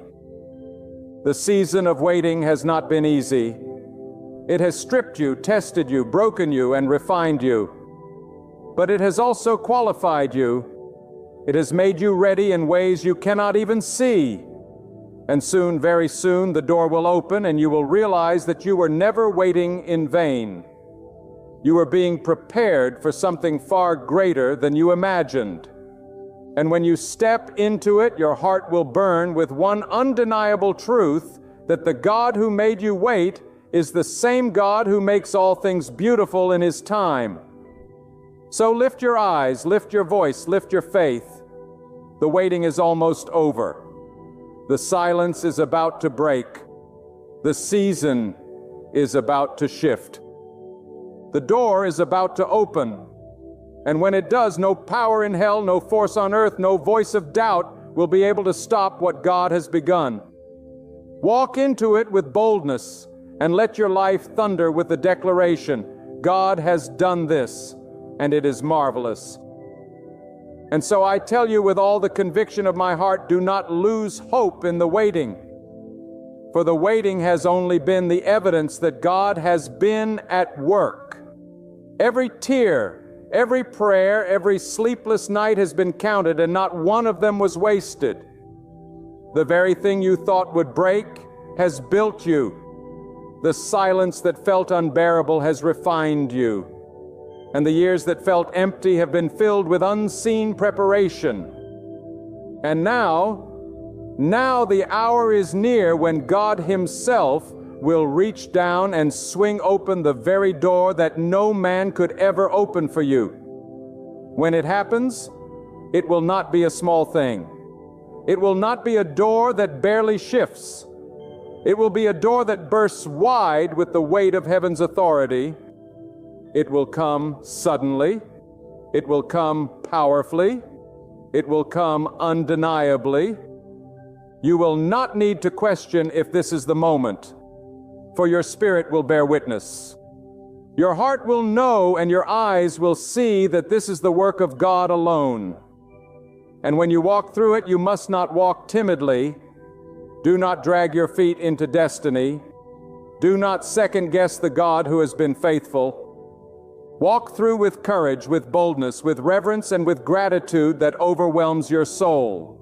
The season of waiting has not been easy. It has stripped you, tested you, broken you, and refined you. But it has also qualified you. It has made you ready in ways you cannot even see. And soon, very soon, the door will open and you will realize that you were never waiting in vain. You were being prepared for something far greater than you imagined. And when you step into it, your heart will burn with one undeniable truth, that the God who made you wait is the same God who makes all things beautiful in His time. So lift your eyes, lift your voice, lift your faith. The waiting is almost over. The silence is about to break. The season is about to shift. The door is about to open. And when it does, no power in hell, no force on earth, no voice of doubt will be able to stop what God has begun. Walk into it with boldness and let your life thunder with the declaration, God has done this, and it is marvelous. And so I tell you with all the conviction of my heart, do not lose hope in the waiting. For the waiting has only been the evidence that God has been at work. Every tear, every prayer, every sleepless night has been counted, and not one of them was wasted. The very thing you thought would break has built you. The silence that felt unbearable has refined you. And the years that felt empty have been filled with unseen preparation. And now the hour is near when God Himself will reach down and swing open the very door that no man could ever open for you. When it happens, it will not be a small thing. It will not be a door that barely shifts. It will be a door that bursts wide with the weight of heaven's authority. It will come suddenly. It will come powerfully. It will come undeniably. You will not need to question if this is the moment, for your spirit will bear witness. Your heart will know and your eyes will see that this is the work of God alone. And when you walk through it, you must not walk timidly. Do not drag your feet into destiny. Do not second-guess the God who has been faithful. Walk through with courage, with boldness, with reverence, and with gratitude that overwhelms your soul.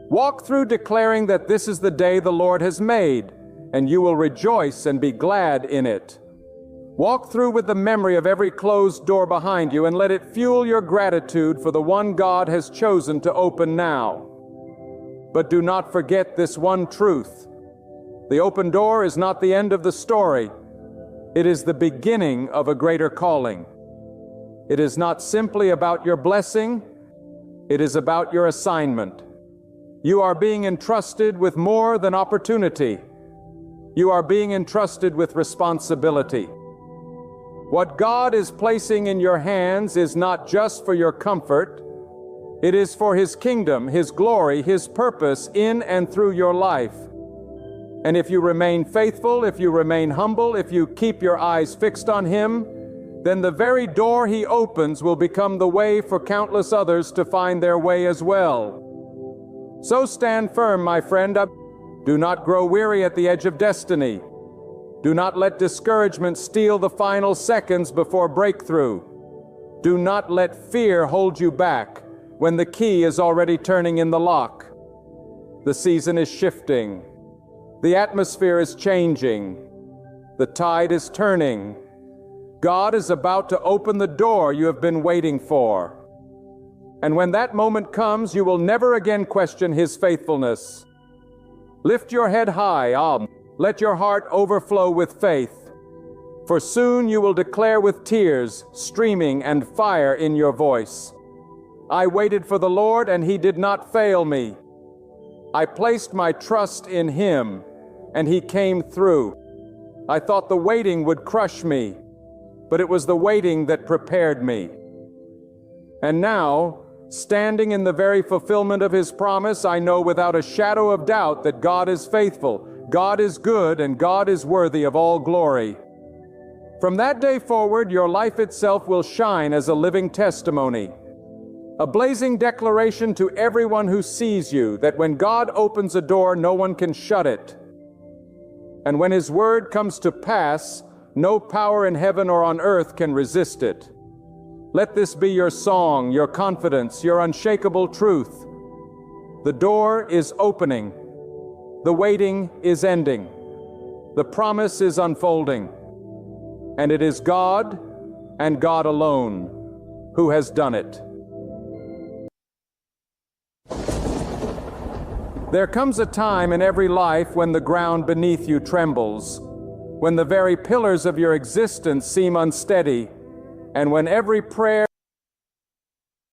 Walk through declaring that this is the day the Lord has made, and you will rejoice and be glad in it. Walk through with the memory of every closed door behind you, and let it fuel your gratitude for the one God has chosen to open now. But do not forget this one truth. The open door is not the end of the story. It is the beginning of a greater calling. It is not simply about your blessing. It is about your assignment. You are being entrusted with more than opportunity. You are being entrusted with responsibility. What God is placing in your hands is not just for your comfort. It is for His kingdom, His glory, His purpose in and through your life. And if you remain faithful, if you remain humble, if you keep your eyes fixed on Him, then the very door He opens will become the way for countless others to find their way as well. So stand firm, my friend. Do not grow weary at the edge of destiny. Do not let discouragement steal the final seconds before breakthrough. Do not let fear hold you back when the key is already turning in the lock. The season is shifting. The atmosphere is changing. The tide is turning. God is about to open the door you have been waiting for. And when that moment comes, you will never again question His faithfulness. Lift your head high, let your heart overflow with faith, for soon you will declare with tears streaming and fire in your voice, I waited for the Lord, and He did not fail me. I placed my trust in Him, and He came through. I thought the waiting would crush me, but it was the waiting that prepared me. And now, standing in the very fulfillment of His promise, I know without a shadow of doubt that God is faithful, God is good, and God is worthy of all glory. From that day forward, your life itself will shine as a living testimony, a blazing declaration to everyone who sees you that when God opens a door, no one can shut it. And when His word comes to pass, no power in heaven or on earth can resist it. Let this be your song, your confidence, your unshakable truth. The door is opening. The waiting is ending. The promise is unfolding. And it is God, and God alone, who has done it. There comes a time in every life when the ground beneath you trembles, when the very pillars of your existence seem unsteady, and when every prayer